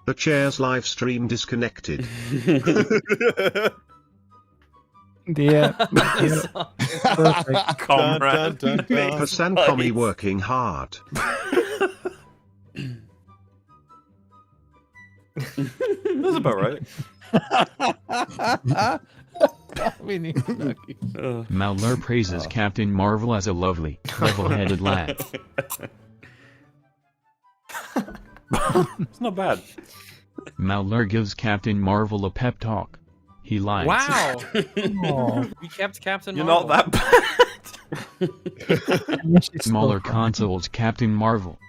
The chair's live stream disconnected. Yeah. Perfect. Comrade. For Sankomi working hard. That's about right. We need Nucky. Mauler praises Captain Marvel as a lovely, level-headed lad. It's not bad. Mauler gives Captain Marvel a pep talk. He lies. Wow! Oh. We kept Captain You're Marvel. not that bad. Smaller consoles Captain Marvel.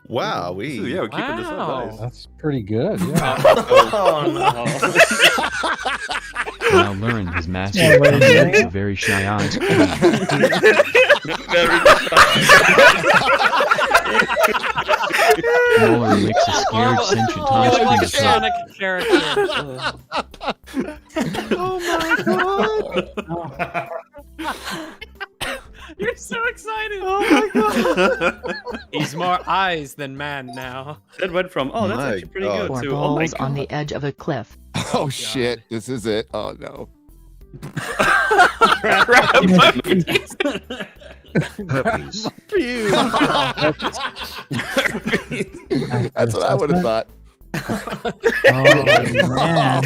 Wow, Yeah, we're keeping this Wow. up. Nice. That's pretty good. Yeah. Oh no! Mauler and his master makes a very shy eyes. Mauler makes a scared sentient You're Tom like a Spinner Sonic character. Oh my god! You're so excited. Oh my god! He's more eyes than man now. It went from that's My actually pretty God. Or good to oh my balls on the god. edge of a cliff. Oh shit! This is it. Oh no. Herpes. That's what I would have thought. Oh, man.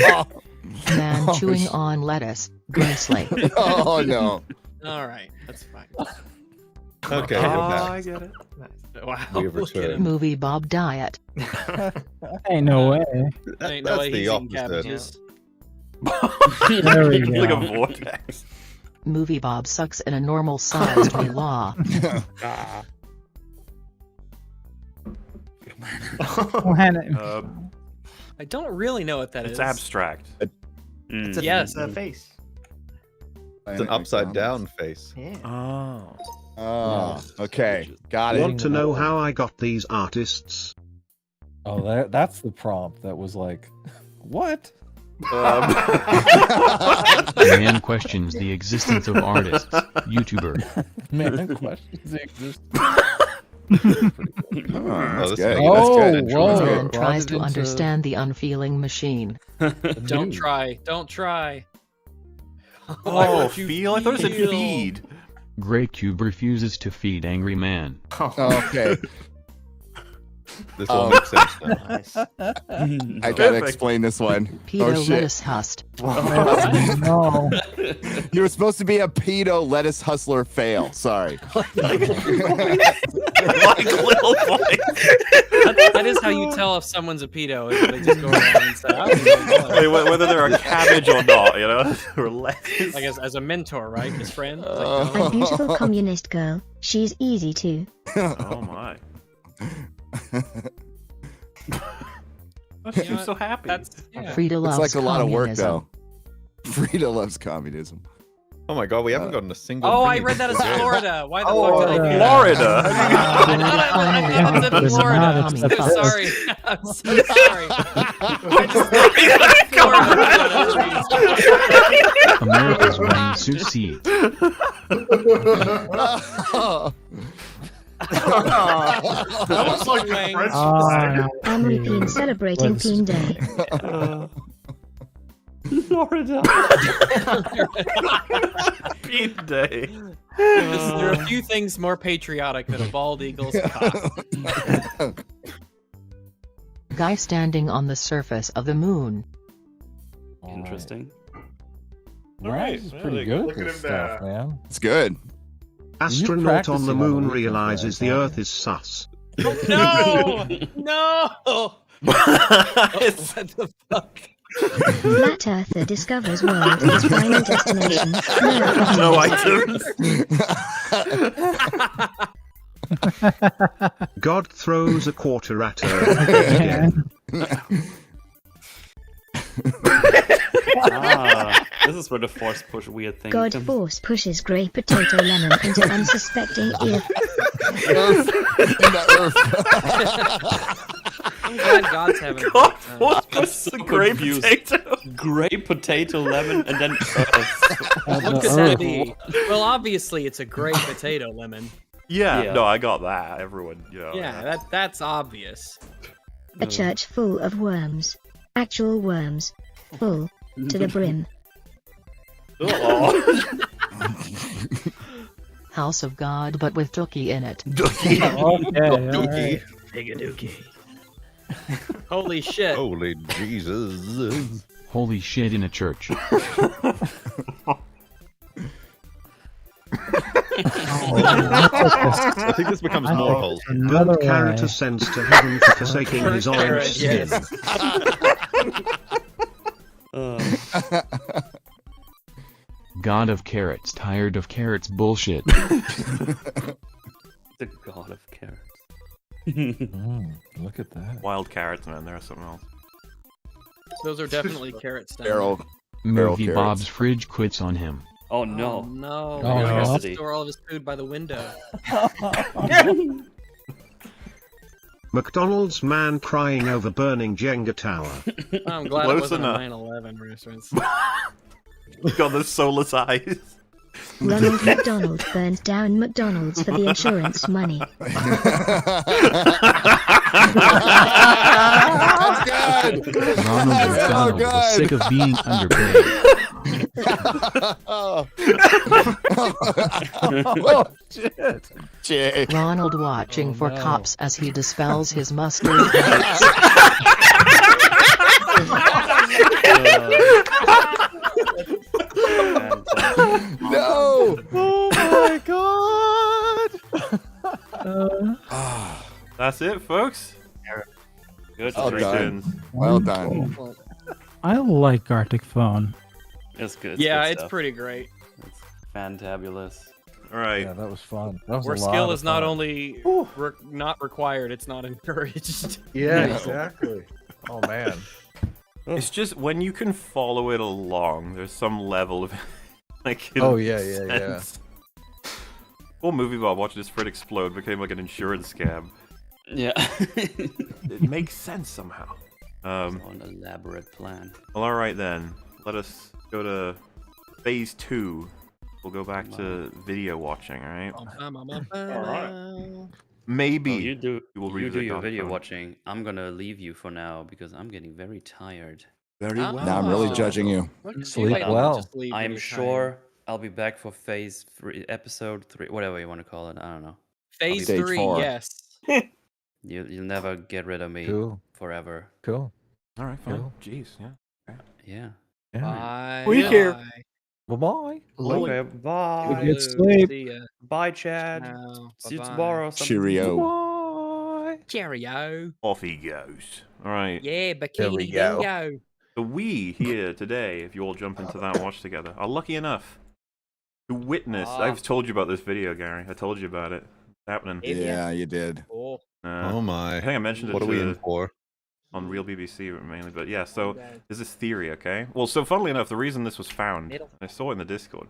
Man Oh, chewing shit. on lettuce. Grossly. Oh no. All right, that's fine. Okay, Oh, we're back. I get it. Wow, We have look at returned. him. Movie Bob diet. Ain't no way. Ain't no That's way the he's eating opposite. cabbages. There we It's like go. a vortex. Movie Bob sucks in a normal sized law. When- I don't really know what that is. It's abstract. It's a, Yes. it's a face. It's an upside down face. Yeah. Oh. Oh, okay. Got it. Want to know how I got these artists? Oh, that's the prompt. That was like, what? Man questions the existence of artists. YouTuber. Man questions exist. That's good. Oh, That's good. whoa. That's Man good. tries to into- understand the unfeeling machine. Don't try. Don't try. Oh, what you feel? I thought it said feel. feed. Grey Cube refuses to feed Angry Man. Okay. This all makes sense now. Nice. I gotta explain this one. Pedo Oh shit. lettuce hust. no. You were supposed to be a pedo lettuce hustler fail. Sorry. Like little boy. That is how you tell if someone's a pedo. Is they just go around and say, "I don't know." Wait, whether they're a cabbage or not, you know? Or lettuce. Like as a mentor, right? His friend. A beautiful communist girl. She's easy too. Oh my. Oh, she was so happy. Frida It's loves like a lot of work communism. though. Frida loves communism. Oh my god, we haven't gotten a single. Oh, I green read that as today. Florida. Why the Oh, fuck did I do Florida. that? I thought it Florida. I'm so Florida. sorry. I'm so sorry. I just Florida. America's wearing suit seeds. That looks like the French flag. Henry Peen celebrating Peen Day. Florida. Bean day. There are a few things more patriotic than a bald eagle's cock. Guy standing on the surface of the moon. Interesting. Rise is pretty good at this stuff, man. It's good. Astronaut on the moon realizes the Earth is sus. No! No! What the fuck? Flat Earther discovers world as final destination. No items. God throws a quarter at her again. This is where the force push weird thing God comes. force pushes grey potato lemon into unsuspecting ear. I'm glad God's having a God good time. force pushes a grey potato. Grey potato lemon and then What could that be? Well, obviously it's a grey potato lemon. Yeah, no, I got that. Everyone, Yeah, that's obvious. A church full of worms. Actual worms. Full. To the brim. House of God, but with Dookie in it. Dookie. Dookie. Holy shit. Holy Jesus. Holy shit in a church. I think this becomes more wholesome. Burnt carrot ascends to heaven for forsaking his orange skin. God of carrots, tired of carrots bullshit. The god of carrots. Look at that. Wild carrots, man. There are something else. Those are definitely carrots down Barrel. Movie carrots. Bob's fridge quits on him. Oh there. no. Oh no. Oh, He has no. to store all of his food by the window. McDonald's man crying over burning Jenga tower. I'm glad Close it wasn't enough. a 9/11 reference. Got the soulless eyes. Ronald McDonald burned down McDonald's for the insurance money. That's good. Ronald McDonald good. was sick of being underpaid. Oh, shit. Jay. Ronald watching for no. cops as he dispels his mustard heights. No. Oh my god. That's it, folks. Good. Well Three done. tunes. Well done. I like Arctic Phone. It's good. Yeah, good it's stuff. pretty great. It's fantabulous. All right. Yeah, that was fun. That was Where a lot skill of is not fun. only not required, it's not encouraged. Yeah, No. exactly. Oh man. It's just when you can follow it along, there's some level of like. Oh, yeah, yeah, yeah. sense. Whole movie Bob watching his fridge explode became like an insurance scam. Yeah. It makes sense somehow. An elaborate plan. Well, all right then. Let us go to phase 2. We'll go back to video watching. All right. Alright. Maybe Oh, you do. we will You revisit do your Dark video Phone. watching. I'm gonna leave you for now because I'm getting very tired. Very Oh. well. Now I'm really judging you. Sleep Like, well. just leave I am when you're sure tired. I'll be back for phase 3, episode 3, whatever you want to call it. I don't know. Phase Stage 3, 4. yes. You'll never get rid of me Cool. forever. Cool. All right, fine. Cool. Jeez, yeah. Yeah. Yeah. Bye. We here. Bye. Bye-bye. Okay. Bye. Good sleep. See ya. Bye, Chad. Ciao. See you Bye-bye. tomorrow. Cheerio. Bye. Cheerio. Off he goes. All right. Yeah, There bikini we go. bingo. So we here today, if you all jump into that and watch together, are lucky enough to witness. I've told you about this video, Gary. I told you about it. It's happening. Yeah, you did. Cool. Oh my. I think I mentioned it. What are we in for? On Real BBC mainly, but yeah. So there's this theory, okay? Well, so funnily enough, the reason this was found, I saw it in the Discord,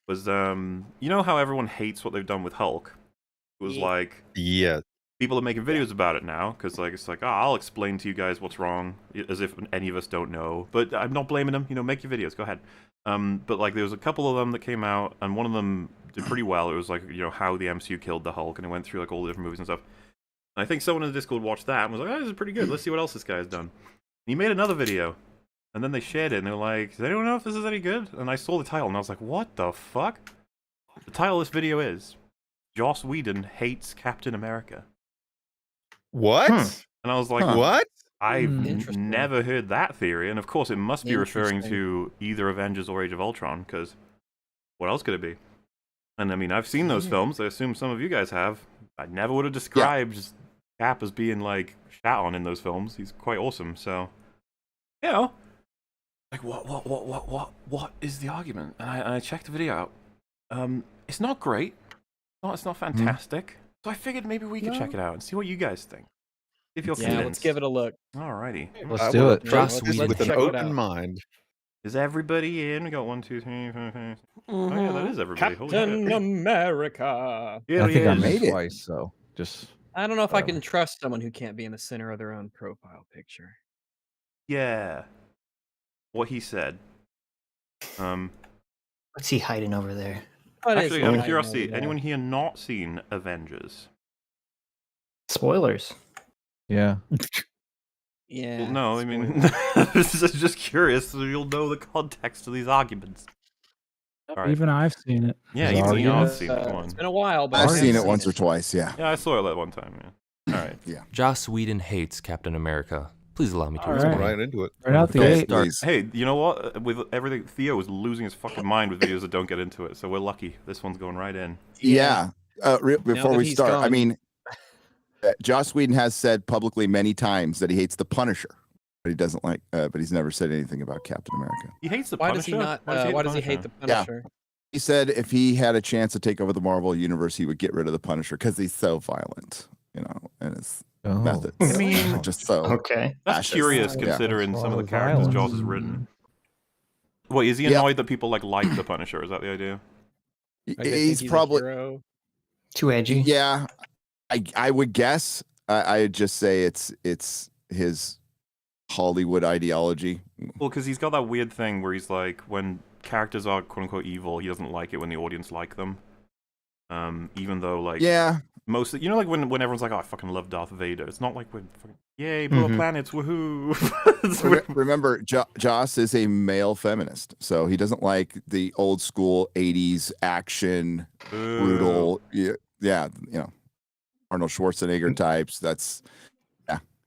was you know how everyone hates what they've done with Hulk? It was like Yeah. people are making videos about it now because like it's like, I'll explain to you guys what's wrong, as if any of us don't know. But I'm not blaming them. You know, make your videos. Go ahead. But like there was a couple of them that came out, and one of them did pretty well. It was like, you know, how the MCU killed the Hulk, and it went through like all the different movies and stuff. And I think someone in the Discord watched that and was like, oh, this is pretty good. Let's see what else this guy has done. And he made another video, and then they shared it, and they were like, does anyone know if this is any good? And I saw the title, and I was like, what the fuck? The title of this video is Joss Whedon hates Captain America. What? And I was like, What? I've Interesting. never heard that theory, and of course it must be referring Interesting. to either Avengers or Age of Ultron, because what else could it be? And I mean, I've seen those films. I assume some of you guys have. I never would have described Cap as being like shat on in those films. He's quite awesome. So, you know, like what is the argument? And I checked the video out. It's not great. It's not fantastic. So I figured maybe we could check it out and see what you guys think. If you're convinced. Let's give it a look. Alrighty. Let's do it. Joss Whedon with an check it open out. mind. Is everybody in? We got 1, 2, 3, 4, 5. Oh yeah, that is everybody. Holy Captain shit. America. Here I he think I is. made it twice, so just. I don't know if I can trust someone who can't be in the center of their own profile picture. Yeah. What he said. What's he hiding over there? Actually, out of curiosity, anyone here not seen Avengers? Spoilers. Yeah. Yeah. Well, no, I mean, just curious, so you'll know the context of these arguments. All right. Even I've seen it. Yeah, even I've seen it. Come on. It's been a while, but I've seen it once or twice. Yeah. Yeah, I saw it that one time. Yeah. All right. Yeah. Joss Whedon hates Captain America. Please allow me to All explain. Right into it. Right out the gate. Hey, you know what? With everything, Theo is losing his fucking mind with videos that don't get into it, so we're lucky. This one's going right in. Yeah. Before that we he's start, I gone. mean, Joss Whedon has said publicly many times that he hates the Punisher, but he doesn't like. But he's never said anything about Captain America. He hates the Why Punisher. does he not? Why does he hate the Punisher? He said if he had a chance to take over the Marvel universe, he would get rid of the Punisher because he's so violent, you know, and his methods. I mean, just so Okay. That's fascist. curious Yeah. considering some of the of characters violence. Jaws has written. Wait, is he annoyed that people like the Punisher? Is that the idea? Like, they think He's a probably hero. Too edgy. Yeah, I would guess. I'd just say it's his Hollywood ideology. Well, because he's got that weird thing where he's like, when characters are quote unquote evil, he doesn't like it when the audience like them. Even though like mostly, you know, like when everyone's like, oh, I fucking love Darth Vader. It's not like we're fucking, yay, blow up planets, woohoo. Remember, Joss is a male feminist, so he doesn't like the old school '80s action, brutal. Yeah, you know, Arnold Schwarzenegger types. That's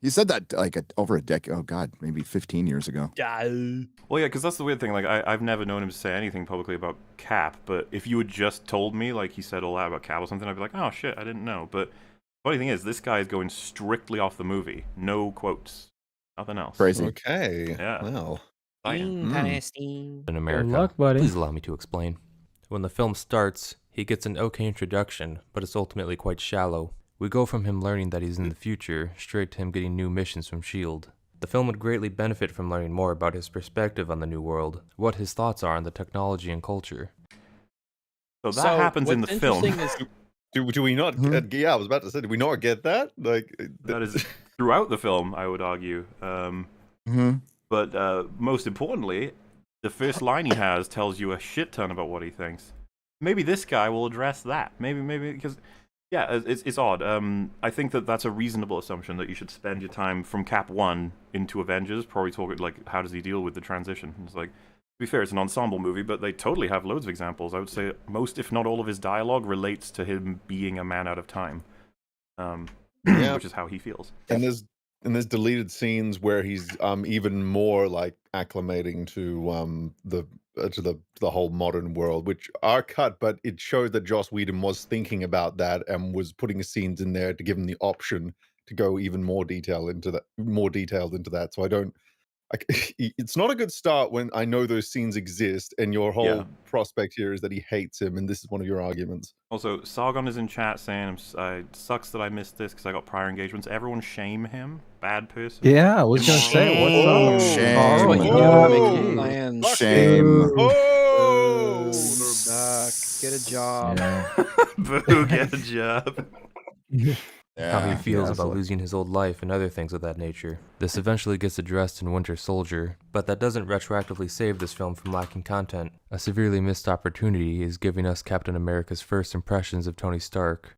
he said that like over a decade. Oh God, maybe 15 years ago. Well, yeah, because that's the weird thing. Like, I've never known him to say anything publicly about Cap, but if you had just told me, like, he said all that about Cap or something, I'd be like, oh, shit, I didn't know. But the funny thing is, this guy is going strictly off the movie. No quotes. Nothing else. Crazy. Okay. Yeah. Well. In America, Good luck, buddy. please allow me to explain. When the film starts, he gets an okay introduction, but it's ultimately quite shallow. We go from him learning that he's in the future, straight to him getting new missions from S.H.I.E.L.D. The film would greatly benefit from learning more about his perspective on the new world, what his thoughts are on the technology and culture. So that happens in the film. Do we not? Yeah, I was about to say, do we not get that? Like That is throughout the film, I would argue. But most importantly, the first line he has tells you a shit ton about what he thinks. Maybe this guy will address that. Maybe because. Yeah, it's odd. I think that's a reasonable assumption that you should spend your time from Cap 1 into Avengers, probably talking like, how does he deal with the transition? It's like, to be fair, it's an ensemble movie, but they totally have loads of examples. I would say most, if not all of his dialogue relates to him being a man out of time, which is how he feels. And there's deleted scenes where he's even more like acclimating to the whole modern world, which are cut, but it showed that Joss Whedon was thinking about that and was putting scenes in there to give him the option to go even more detailed into that. So it's not a good start when I know those scenes exist and your whole prospect here is that he hates him, and this is one of your arguments. Also, Sargon is in chat saying, it sucks that I missed this because I got prior engagements. Everyone shame him. Bad person. Yeah, I was going to say, what's up? Shame. That's what you do making plans. Shame. Get a job. Boo, get a job. How he feels about losing his old life and other things of that nature. This eventually gets addressed in Winter Soldier, but that doesn't retroactively save this film from lacking content. A severely missed opportunity is giving us Captain America's first impressions of Tony Stark.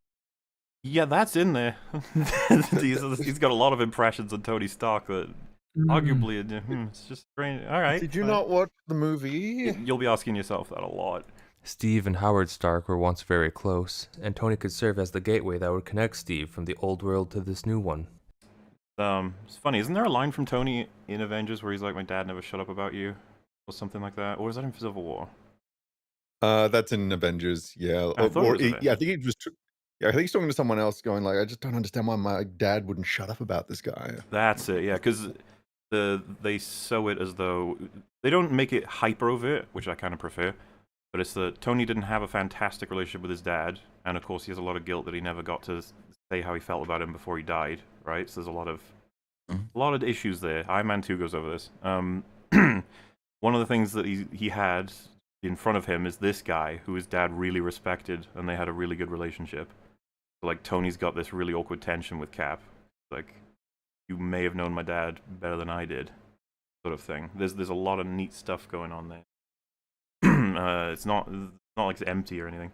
Yeah, that's in there. He's got a lot of impressions of Tony Stark that arguably, it's just strange. All right. Did you not watch the movie? You'll be asking yourself that a lot. Steve and Howard Stark were once very close, and Tony could serve as the gateway that would connect Steve from the old world to this new one. It's funny. Isn't there a line from Tony in Avengers where he's like, "My dad never shut up about you," or something like that? Or is that in Civil War? That's in Avengers, yeah. I thought it was Yeah, I think he was. Yeah, I think he's talking to someone else, going like, "I just don't understand why my dad wouldn't shut up about this guy." That's it, yeah, because they sew it as though they don't make it hyper overt, which I kind of prefer, but it's that Tony didn't have a fantastic relationship with his dad, and of course he has a lot of guilt that he never got to say how he felt about him before he died, right? So there's a lot of issues there. Iron Man 2 goes over this. One of the things that he had in front of him is this guy who his dad really respected, and they had a really good relationship. So, like, Tony's got this really awkward tension with Cap, like, you may have known my dad better than I did, sort of thing. There's a lot of neat stuff going on there. It's not like it's empty or anything.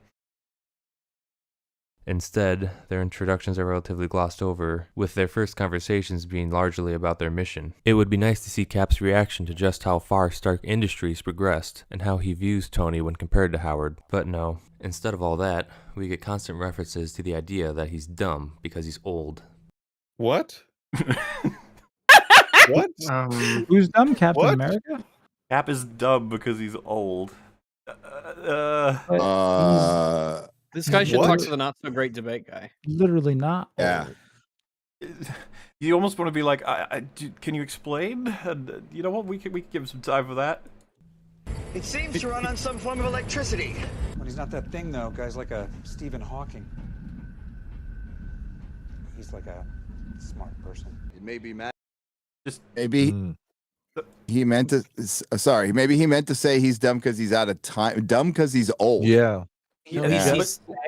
Instead, their introductions are relatively glossed over, with their first conversations being largely about their mission. It would be nice to see Cap's reaction to just how far Stark Industries progressed, and how he views Tony when compared to Howard. But no, instead of all that, we get constant references to the idea that he's dumb because he's old. What? What? Who's dumb, Captain What? America? Cap is dumb because he's old. This guy should What? talk to the not so great debate guy. Literally not. Yeah. You almost want to be like, can you explain? And you know what? We could give him some time for that. It seems to run on some form of electricity. But he's not that thing, though. Guy's like a Stephen Hawking. He's like a smart person. It may be mad. Just maybe he meant to. Sorry, maybe he meant to say he's dumb because he's out of time. Dumb because he's old. Yeah. You know,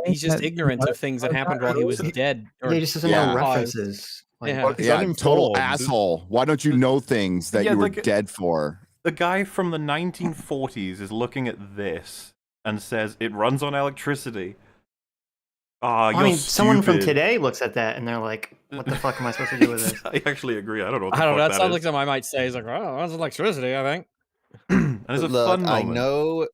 he's just ignorant of things that happened while he was dead. Yeah, he just doesn't know references. Like, Yeah, total asshole. Why don't you know things that you were dead for? The guy from the 1940s is looking at this and says it runs on electricity. I mean, someone from today looks at that and they're like, "What the fuck am I supposed to do with this?" I actually agree. I don't know. What I don't know. the That fuck sounds is. like something I might say. He's like, "Oh, that's electricity." I think. And it's a fun I moment.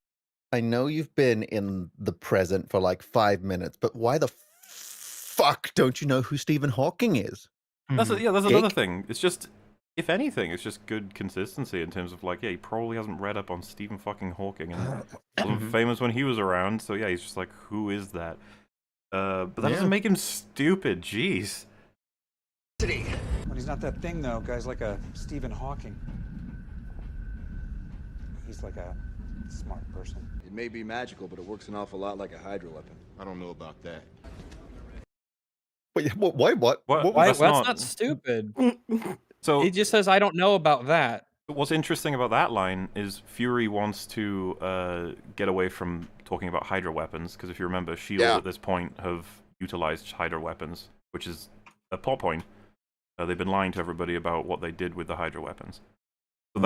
I know you've been in the present for like 5 minutes, but why the fuck don't you know who Stephen Hawking is? That's another thing. It's just, if anything, it's just good consistency in terms of like, yeah, he probably hasn't read up on Stephen fucking Hawking and wasn't famous when he was around. So yeah, he's just like, who is that? But that doesn't make him stupid. Jeez. But he's not that thing, though. Guy's like a Stephen Hawking. He's like a smart person. It may be magical, but it works an awful lot like a Hydra weapon. I don't know about that. Wait, why? What? That's not stupid. So he just says, "I don't know about that." What's interesting about that line is Fury wants to get away from talking about Hydra weapons, because if you remember, S.H.I.E.L.D. at this point have utilized Hydra weapons, which is a plot point. They've been lying to everybody about what they did with the Hydra weapons. So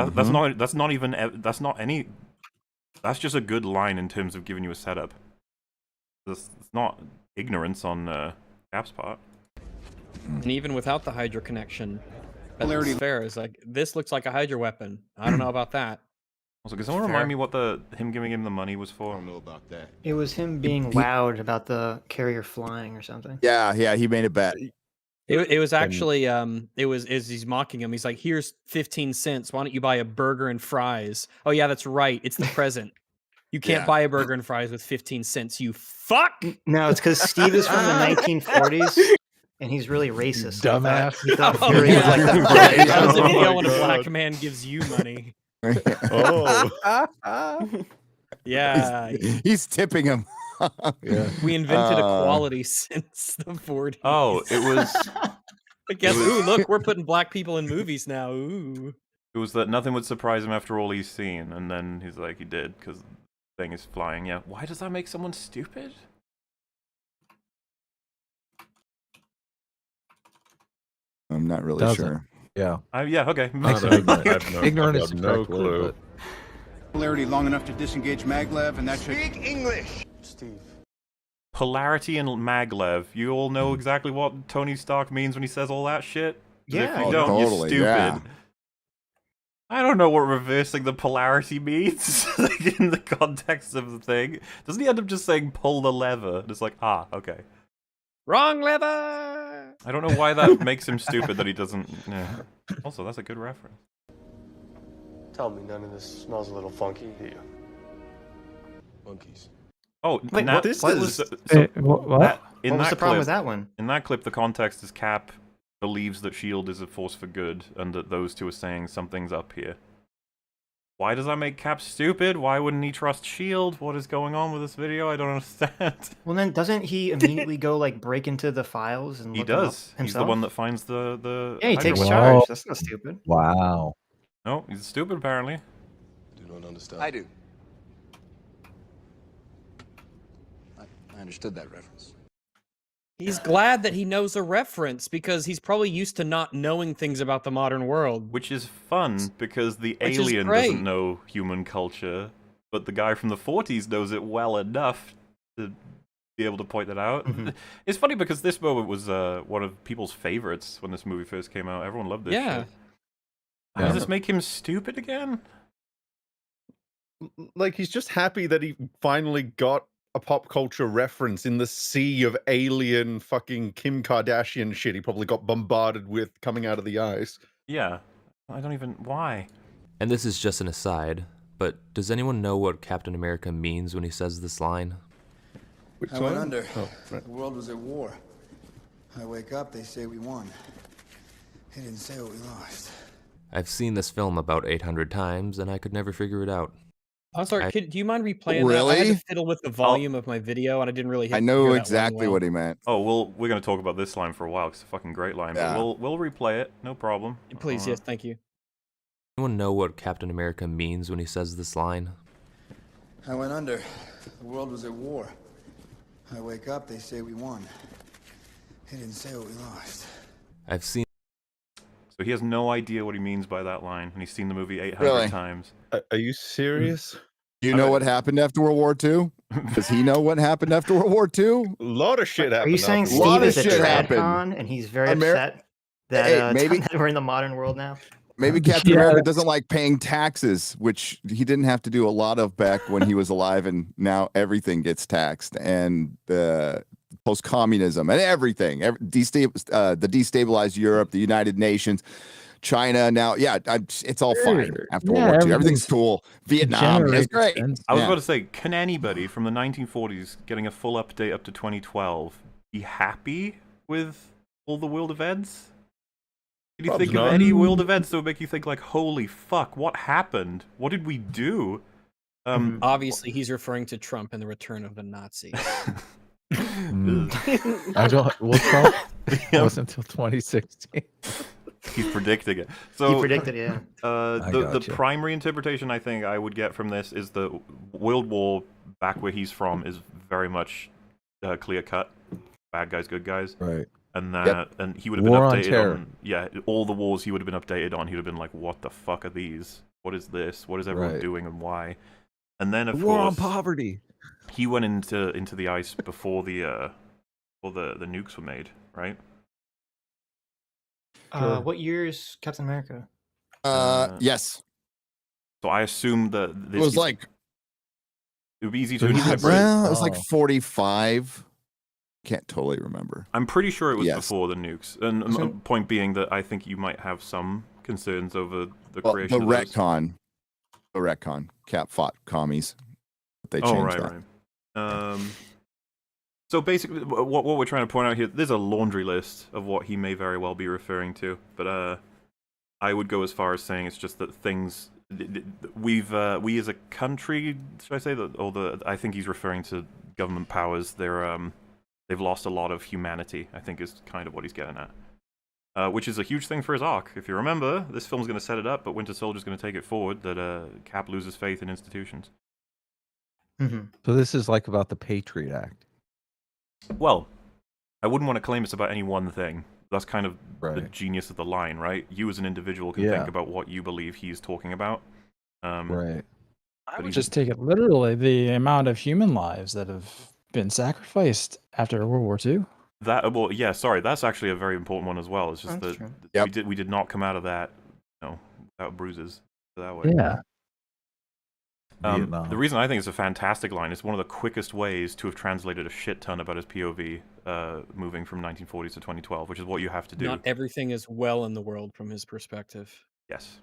that's just a good line in terms of giving you a setup. It's not ignorance on Cap's part. And even without the Hydra connection, it's fair. Is like, this looks like a Hydra weapon. I don't know about that. Also, can someone remind me what him giving him the money was for? I don't know about that. It was him being loud about the carrier flying or something. Yeah, he made a bet. It was actually it was as he's mocking him. He's like, "Here's 15 cents. Why don't you buy a burger and fries?" Oh yeah, that's right. It's the present. You can't buy a burger and fries with 15 cents. You fuck. No, it's because Steve is from the 1940s and he's really racist. Dumbass. He thought Fury was like the That was a deal when a black man gives you money. Yeah. He's tipping him. Yeah. We invented equality since the 40s. Oh, it was. I guess. Ooh, look, we're putting black people in movies now. Ooh. It was that nothing would surprise him after all he's seen, and then he's like, he did, because the thing is flying. Yeah. Why does that make someone stupid? I'm not really sure. Yeah. Yeah. Okay. Ignorant is no clue. Polarity long enough to disengage maglev, and that should... Speak English! Steve. Polarity and maglev. You all know exactly what Tony Stark means when he says all that shit? 'Cause Yeah. if you don't, totally, you're stupid. yeah. I don't know what reversing the polarity means like, in the context of the thing. Doesn't he end up just saying pull the lever? And it's like, okay. Wrong lever. I don't know why that makes him stupid that he doesn't. Yeah. Also, that's a good reference. Tell me none of this smells a little funky, do you? Monkeys. Oh, Wait, Nat, what was so what? That, in What was that the problem clip, with that one? In that clip, the context is Cap believes that S.H.I.E.L.D. is a force for good, and that those two are saying something's up here. Why does that make Cap stupid? Why wouldn't he trust S.H.I.E.L.D.? What is going on with this video? I don't understand. Well, then doesn't he immediately go like break into the files and He look them up does. himself? He's the one that finds the. Yeah, he takes hydrogen. charge. That's not stupid. Wow. No, he's stupid apparently. Do not understand. I do. I understood that reference. He's glad that he knows a reference because he's probably used to not knowing things about the modern world. Which is fun because the Which is alien great. doesn't know human culture, but the guy from the 40s knows it well enough to be able to point it out. It's funny because this moment was one of people's favorites when this movie first came out. Everyone loved this shit. Does this make him stupid again? Like, he's just happy that he finally got a pop culture reference in the sea of alien fucking Kim Kardashian shit he probably got bombarded with coming out of the ice. Yeah. I don't even... Why? And this is just an aside, but does anyone know what Captain America means when he says this line? I went under. The world was at war. I wake up, they say we won. They didn't say what we lost. I've seen this film about 800 times, and I could never figure it out. I'm sorry, do you mind replaying that? I had Really? to fiddle with the volume of my video, and I didn't really hit I know hear that exactly well. what he meant. Oh, we're going to talk about this line for a while because it's a fucking great line. Yeah. But we'll replay it. No problem. Please, yes, thank you. Anyone know what Captain America means when he says this line? I went under. The world was at war. I wake up, they say we won. They didn't say what we lost. I've seen... So he has no idea what he means by that line, and he's seen the movie 800 Really? times. Are you serious? Do you know what happened after World War II? Does he know what happened after World War II? A lot of shit happened. Are you saying after A lot Steve of is a shit trad happened. con and he's very Amer- upset that, Hey, maybe- that we're in the modern world now? Maybe Captain America doesn't like paying taxes, which he didn't have to do a lot of back when he was alive, and now everything gets taxed. And post-communism and everything, the destabilized Europe, the United Nations, China. Now, it's all fine after World War II. Everything's cool. Vietnam, it's great. I was about to say, can anybody from the 1940s getting a full update up to 2012 be happy with all the world events? Can you think of any world events that would make you think like, holy fuck, what happened? What did we do? Obviously, he's referring to Trump and the return of the Nazis. I don't. Well, Trump wasn't until 2016. He's predicting it. So He predicted it, yeah. The primary interpretation I think I would get from this is the World War back where he's from is very much clear cut. Bad guys, good guys. Right. And that, and he would have been War on updated terror. on, all the wars he would have been updated on. He would have been like, what the fuck are these? What is this? What is everyone Right. doing and why? And then of War on course poverty. he went into the ice before the nukes were made, right? What year is Captain America? Yes. So I assume that It was like, it would be easy to it interpret. was like 45. Can't totally remember. I'm pretty sure it was Yes. before the nukes. And point being that I think you might have some concerns over the Well, creation the of those. retcon. Cap fought commies. They changed that. Right. So basically, what we're trying to point out here, there's a laundry list of what he may very well be referring to, but I would go as far as saying it's just that things we as a country, should I say that, I think he's referring to government powers. They've lost a lot of humanity, I think is kind of what he's getting at. Which is a huge thing for his arc. If you remember, this film's going to set it up, but Winter Soldier's going to take it forward that Cap loses faith in institutions. So this is like about the Patriot Act. Well, I wouldn't want to claim it's about any one thing. That's kind of the Right. genius of the line, right? You as an individual can Yeah. think about what you believe he's talking about. Right. I would just take it literally, the amount of human lives that have been sacrificed after World War II. That's actually a very important one as well. It's just That's that true. we did not come out of that, without bruises that way. Yeah. Vietnam. The reason I think it's a fantastic line is one of the quickest ways to have translated a shit ton about his POV moving from 1940s to 2012, which is what you have to do. Not everything is well in the world from his perspective. Yes.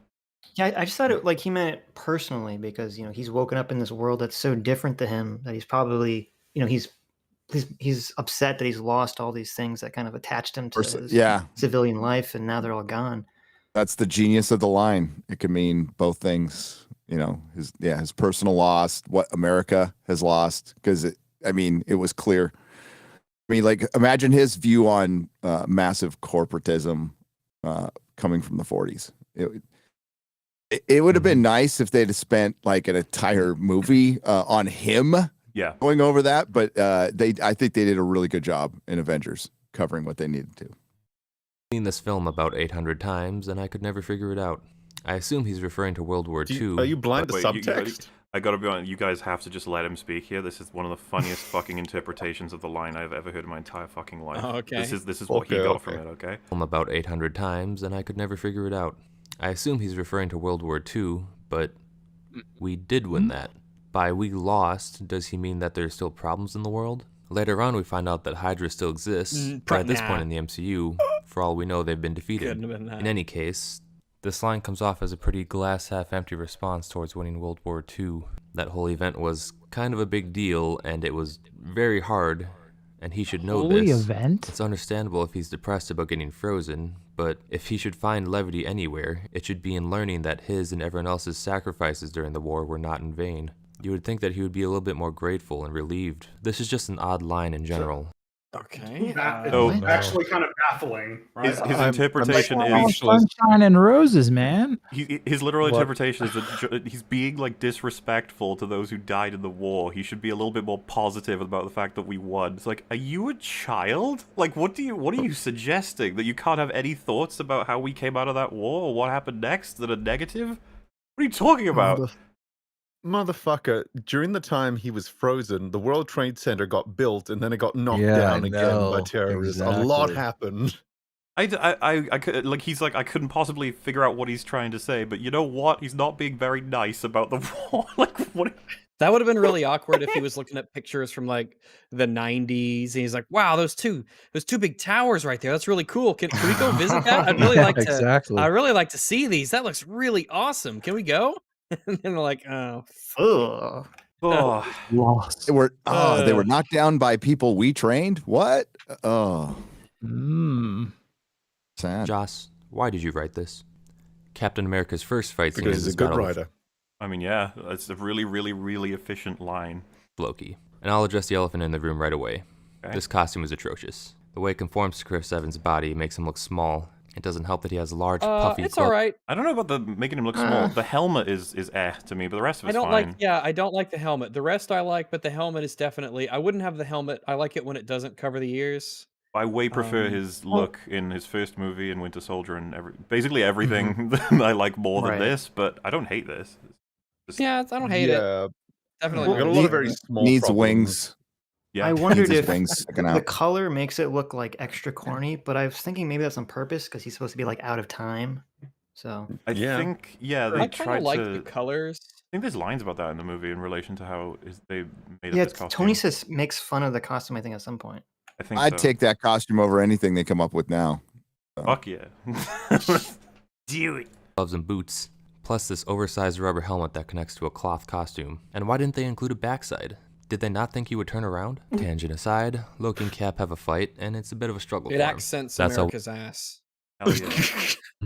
Yeah, I just thought it like he meant it personally because he's woken up in this world that's so different to him that he's probably he's upset that he's lost all these things that kind of attached him to his civilian life, and now they're all gone. That's the genius of the line. It can mean both things. His personal loss, what America has lost, because it was clear. I mean, like, imagine his view on massive corporatism coming from the 40s. It would have been nice if they'd have spent like an entire movie on him going over that, but I think they did a really good job in Avengers covering what they needed to. I've seen this film about 800 times, and I could never figure it out. I assume he's referring to World War II. Are you blind to subtext? I gotta be honest, you guys have to just let him speak here. This is one of the funniest fucking interpretations of the line I've ever heard in my entire fucking life. Oh, okay. This is what he got from it, okay? Film about 800 times, and I could never figure it out. I assume he's referring to World War II, but we did win that. By we lost, does he mean that there's still problems in the world? Later on, we find out that Hydra still exists, but at this point in the MCU, for all we know, they've been defeated. In any case, this line comes off as a pretty glass-half-empty response towards winning World War II. That whole event was kind of a big deal, and it was very hard, and he should know this. Event? It's understandable if he's depressed about getting frozen, but if he should find levity anywhere, it should be in learning that his and everyone else's sacrifices during the war were not in vain. You would think that he would be a little bit more grateful and relieved. This is just an odd line in general. Okay. It's actually kind of baffling. Right? His interpretation Oh, is sunshine and roses, man. his literal interpretation is that he's being like disrespectful to those who died in the war. He should be a little bit more positive about the fact that we won. It's like, are you a child? Like, what are you suggesting? That you can't have any thoughts about how we came out of that war or what happened next that are negative? What are you talking about? Motherfucker, during the time he was frozen, the World Trade Center got built and then it got knocked down again by terrorists. A lot happened. I could, like, he's like, I couldn't possibly figure out what he's trying to say, but you know what? He's not being very nice about the war. Like, what? That would have been really awkward if he was looking at pictures from like the 90s and he's like, wow, those two big towers right there. That's really cool. Can we go visit that? I'd really like to. Exactly. I really like to see these. That looks really awesome. Can we go? And then they're like, oh, Lost. They were knocked down by people we trained. What? Oh, sad. Joss, why did you write this? Captain America's first fight scene Because is he's a good battle writer. I mean, yeah, it's a really, really, really efficient line. Loki. And I'll address the elephant in the room right away. Okay. This costume is atrocious. The way it conforms to Chris Evans' body makes him look small. It doesn't help that he has large, puffy it's all right. I don't know about the making him look small. The helmet is to me, but the rest of it's fine. I don't like the helmet. The rest I like, but the helmet is definitely. I wouldn't have the helmet. I like it when it doesn't cover the ears. I way prefer his look in his first movie in Winter Soldier and basically everything I like more than this, but I don't hate this. I don't hate it. Definitely. Got a lot of very small needs problems. wings. Yeah. I wondered if wings sticking the out. color makes it look like extra corny, but I was thinking maybe that's on purpose because he's supposed to be like out of time. So I think they I kind tried of like to. the colors. I think there's lines about that in the movie in relation to how they made yeah, up this costume. Tony says makes fun of the costume. I think at some point. I think I'd so. take that costume over anything they come up with now. So. Fuck yeah. Do it. gloves and boots, plus this oversized rubber helmet that connects to a cloth costume. And why didn't they include a backside? Did they not think he would turn around? Tangent aside, Loki and Cap have a fight, and it's a bit of a struggle It for him. accents That's America's ass. Hell yeah.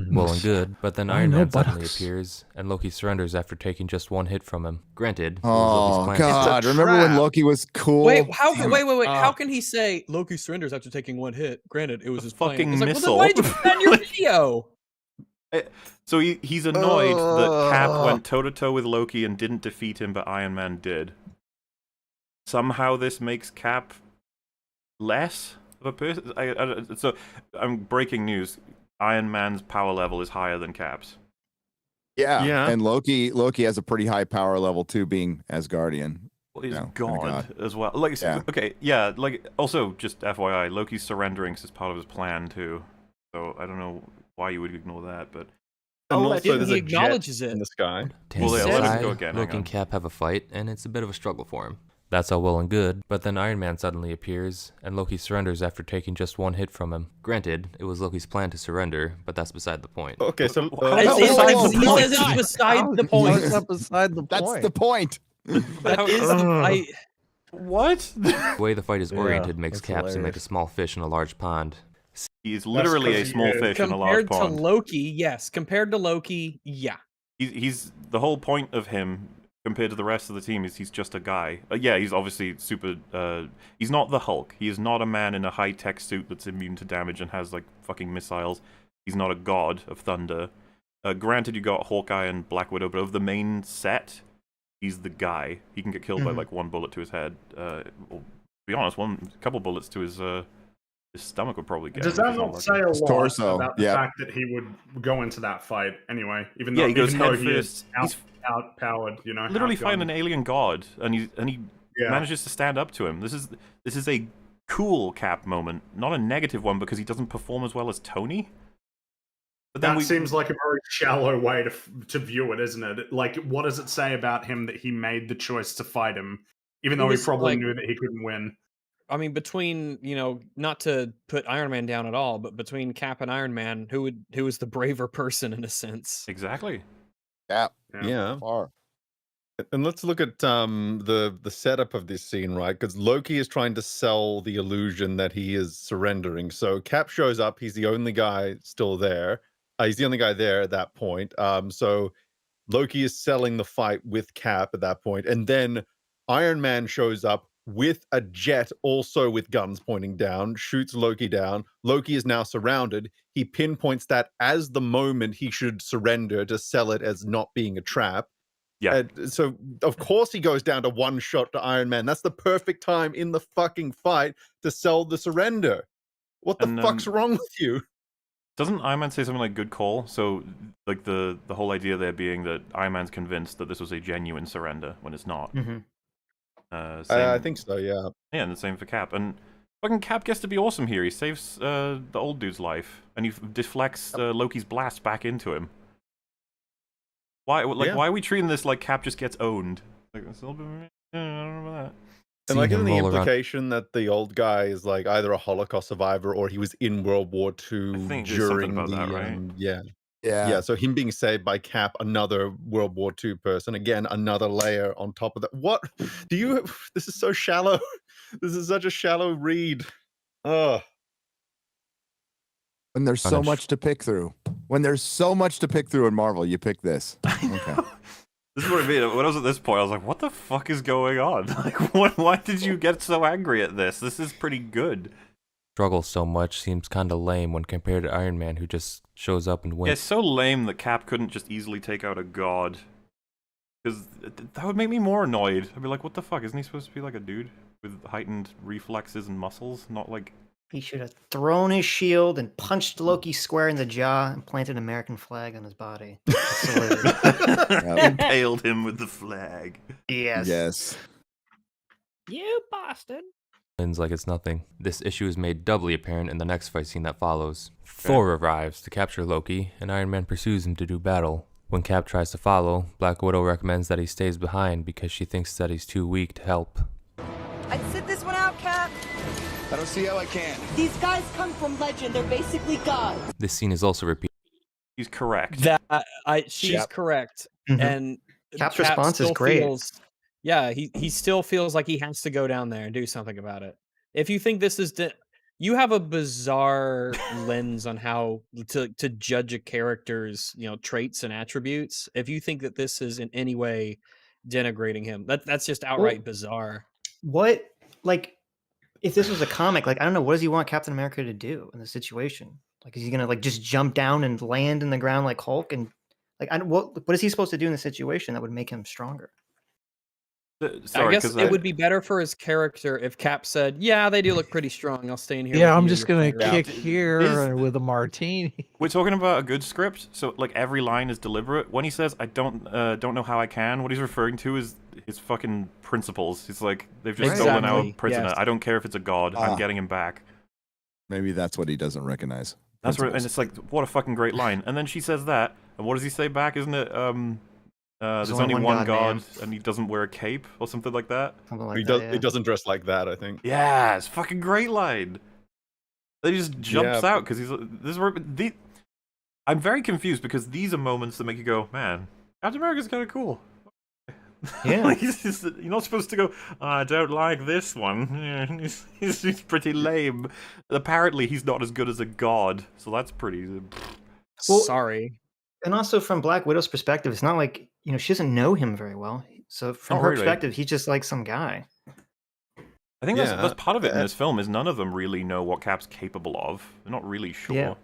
Well and good, but then Oh, Iron no Man suddenly buttocks. appears, and Loki surrenders after taking just one hit from him. Granted, it was Oh Loki's plan. God! Remember when Loki was cool? Wait, wait. How can he say Loki surrenders after taking one hit? Granted, it was his plan. fucking It's like, missile. well, then why did you put that in your video? So he's annoyed that Cap went toe-to-toe with Loki and didn't defeat him, but Iron Man did. Somehow this makes Cap less of a person. So I'm breaking news. Iron Man's power level is higher than Cap's. Yeah. And Loki has a pretty high power level too, being Asgardian. Well, he's No, God as well. Like, okay, yeah. Like, also, just FYI, Loki's surrendering is part of his plan too. So I don't know why you would ignore that, but And Oh, also, he there's a acknowledges jet it. in the sky. Well, yeah, let us go again. Loki and Cap have a fight, and it's a bit of a struggle for him. That's all well and good, but then Iron Man suddenly appears, and Loki surrenders after taking just one hit from him. Granted, it was Loki's plan to surrender, but that's beside the point. Okay, so He says it's beside the point. That's not beside the point. That's the point. That is the What? The way the fight is oriented makes that's Cap seem like a hilarious. small fish in a large pond. He's literally a 'cause small fish in a large compared to pond. Loki, yes. Compared to Loki, yeah. He's the whole point of him compared to the rest of the team is he's just a guy. Yeah, he's obviously super. He's not the Hulk. He is not a man in a high-tech suit that's immune to damage and has like fucking missiles. He's not a god of thunder. Granted, you got Hawkeye and Black Widow, but of the main set, he's the guy. He can get killed by like one bullet to his head. Well, to be honest, a couple bullets to his stomach would probably get Does him. that not say a lot torso, about the yeah. fact that he would go into that fight anyway? Even though, Yeah, he goes even though head he first. is outpowered, you know. Literally outgunned. fighting an alien god, and he Yeah. manages to stand up to him. This is a cool Cap moment, not a negative one because he doesn't perform as well as Tony. But then That seems like a very shallow way to view it, isn't it? Like, what does it say about him that he made the choice to fight him, even though he was, probably like- knew that he couldn't win? I mean, between, not to put Iron Man down at all, but between Cap and Iron Man, who was the braver person in a sense? Exactly. Cap. Yeah. Far. And let's look at the setup of this scene, right? Because Loki is trying to sell the illusion that he is surrendering. So Cap shows up. He's the only guy still there. He's the only guy there at that point. So Loki is selling the fight with Cap at that point. And then Iron Man shows up with a jet, also with guns pointing down, shoots Loki down. Loki is now surrounded. He pinpoints that as the moment he should surrender to sell it as not being a trap. Yeah. So of course he goes down to one shot to Iron Man. That's the perfect time in the fucking fight to sell the surrender. What the fuck's wrong with you? Doesn't Iron Man say something like "good call"? So, like the whole idea there being that Iron Man's convinced that this was a genuine surrender when it's not. Mm-hmm. I think so. Yeah. Yeah, and the same for Cap. And fucking Cap gets to be awesome here. He saves the old dude's life, and he deflects Loki's blast back into him. Why? Why are we treating this like Cap just gets owned? Like, it's a little bit. I don't know about that. And like, isn't the implication that the old guy is like either a Holocaust survivor or he was in World War II I think there's during something the about that, right? yeah. So him being saved by Cap, another World War II person, again another layer on top of that. What do you? This is so shallow. This is such a shallow read. Ugh. When there's so much to pick through. When there's so much to pick through in Marvel, you pick this. Okay. This is what I mean. When I was at this point, I was like, "What the fuck is going on? Like, why did you get so angry at this? This is pretty good." Struggles so much seems kind of lame when compared to Iron Man, who just shows up and wins. Yeah, it's so lame that Cap couldn't just easily take out a god. Because that would make me more annoyed. I'd be like, "What the fuck? Isn't he supposed to be like a dude with heightened reflexes and muscles? Not like." He should have thrown his shield and punched Loki square in the jaw and planted an American flag on his body. Impaled him with the flag. Yes. Yes. You bastard. Wins like it's nothing. This issue is made doubly apparent in the next fight scene that follows. Thor arrives to capture Loki, and Iron Man pursues him to do battle. When Cap tries to follow, Black Widow recommends that he stays behind because she thinks that he's too weak to help. I'd sit this one out, Cap. I don't see how I can. These guys come from legend. They're basically gods. This scene is also repeated. He's correct. She's correct. Mhm. And Cap's Cap response is still great. He still feels like he has to go down there and do something about it. If you think this is you have a bizarre lens on how to judge a character's traits and attributes. If you think that this is in any way denigrating him, that's just outright bizarre. What, like, if this was a comic, like, I don't know, what does he want Captain America to do in this situation? Like, is he gonna like just jump down and land in the ground like Hulk? And like, what is he supposed to do in the situation that would make him stronger? I guess it would be better for his character if Cap said, "Yeah, they do look pretty strong. I'll stay in here." Yeah, with I'm you, just you're gonna fine." kick here with a martini. We're talking about a good script, so like every line is deliberate. When he says, "I don't know how I can," what he's referring to is his fucking principles. He's like, "They've just stolen our prisoner. yes. I don't care if it's a god. I'm getting him back." Maybe that's what he doesn't recognize. That's right, and it's like, what a fucking great line. And then she says that, And what does he say back? Isn't it? There's only one God, and he doesn't wear a cape or something like that. Something like He doesn't dress like that, I think. Yeah, it's fucking great line. He just jumps out because he's I'm very confused because these are moments that make you go, man, Captain America's kind of cool. Yeah. Like, you're not supposed to go, I don't like this one. He's pretty lame. Apparently, he's not as good as a god, so that's pretty. Well, Sorry. And also from Black Widow's perspective, it's not like, she doesn't know him very well. So from her perspective, he's just like some guy. I think that's part of it in this film, is none of them really know what Cap's capable of. They're not really sure.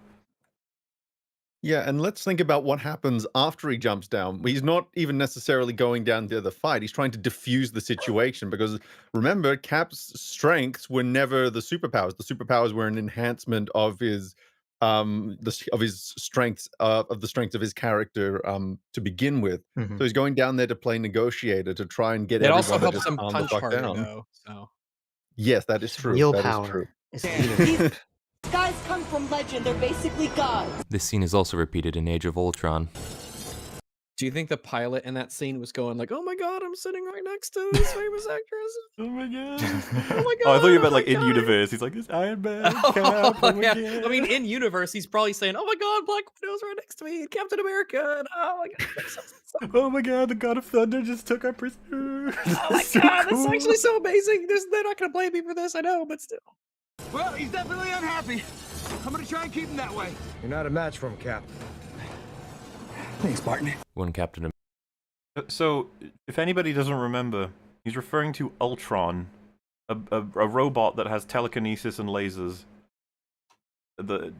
Yeah, and let's think about what happens after he jumps down. He's not even necessarily going down to the fight. He's trying to diffuse the situation because, remember, Cap's strengths were never the superpowers. The superpowers were an enhancement of his strengths of the strengths of his character to begin with. So he's going down there to play negotiator to try and get everyone to just calm the fuck down. Though, so. Yes, that is true. Willpower. These guys come from legend. They're basically gods. This scene is also repeated in Age of Ultron. Do you think the pilot in that scene was going like, "Oh my god, I'm sitting right next to this famous actress"? Oh my god! Oh my god! Oh, I thought you meant like in universe. He's like, "This Iron Man." Cap, yeah. I mean, in universe, he's probably saying, "Oh my god, Black Widow's right next to me, and Captain America, and oh my god." Oh my god, the God of Thunder just took our prisoner. Oh my god, that's actually so amazing. They're not gonna blame me for this, I know, but still. Well, he's definitely unhappy. I'm gonna try and keep him that way. You're not a match for him, Cap. Thanks, Barton. When Captain So, if anybody doesn't remember, he's referring to Ultron, a robot that has telekinesis and lasers. The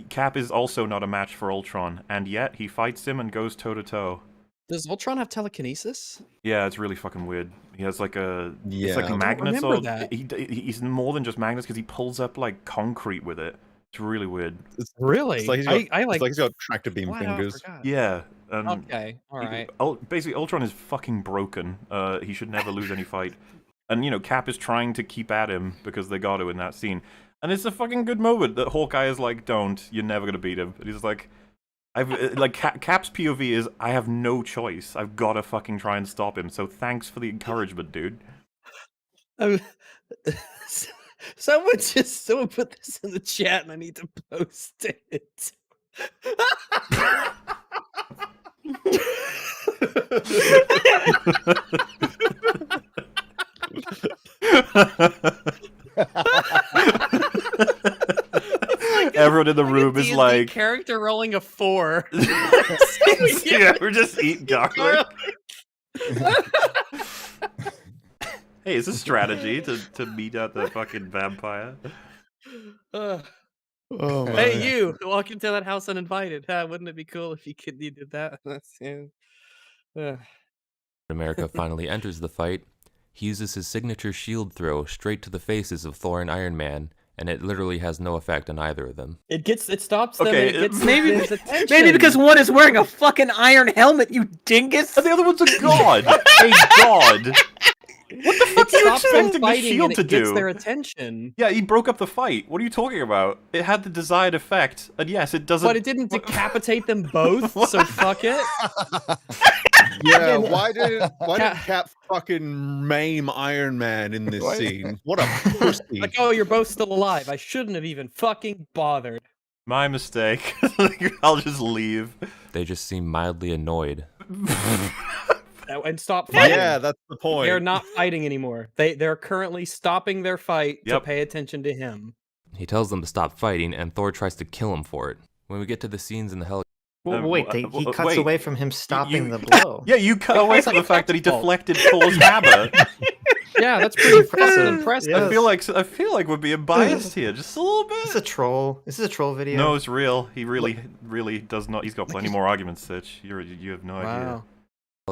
Cap is also not a match for Ultron, and yet he fights him and goes toe to toe. Does Ultron have telekinesis? Yeah, it's really fucking weird. He has like it's like I don't magnets. remember Or that. he's more than just magnets because he pulls up like concrete with it. It's really weird. Really? It's like he's got tractor beam Wow, I fingers. forgot. Yeah. Okay, all right. Basically, Ultron is fucking broken. He should never lose any fight. And, Cap is trying to keep at him because they got to in that scene. And it's a fucking good moment that Hawkeye is like, don't, you're never going to beat him. And he's like, Cap's POV is, I have no choice. I've got to fucking try and stop him. So thanks for the encouragement, dude. Someone put this in the chat and I need to post it. Everyone in the room is like character rolling a 4. Yeah, we're just eating garlic. Hey, it's a strategy to meet out the fucking vampire. Hey, you walk into that house uninvited. Wouldn't it be cool if you did that? America finally enters the fight, he uses his signature shield throw straight to the faces of Thor and Iron Man, and it literally has no effect on either of them. It stops them. Okay, and it gets maybe attention. maybe because one is wearing a fucking iron helmet, you dingus. And the other one's a god. A god. What the fuck are you expecting the shield to do? Gets their attention. Yeah, he broke up the fight. What are you talking about? It had the desired effect, and yes, it doesn't. But it didn't decapitate them both, so fuck it. Yeah, why did Cap fucking maim Iron Man in this scene? What a pussy. Like, oh, you're both still alive. I shouldn't have even fucking bothered. My mistake. I'll just leave. They just seem mildly annoyed. And stop fighting. Yeah, that's the point. They're not fighting anymore. They're currently stopping their fight to pay attention to him. He tells them to stop fighting, and Thor tries to kill him for it. When we get to the scenes in the helicopter. Well, wait, he cuts away from him stopping the blow. Yeah, you cut away from the fact that he deflected Thor's hammer. Yeah, that's pretty impressive. Yes. I feel like we're being biased here, just a little bit. This is a troll. This is a troll video. No, it's real. He really does not. He's got plenty more arguments, Sitch. You have no idea.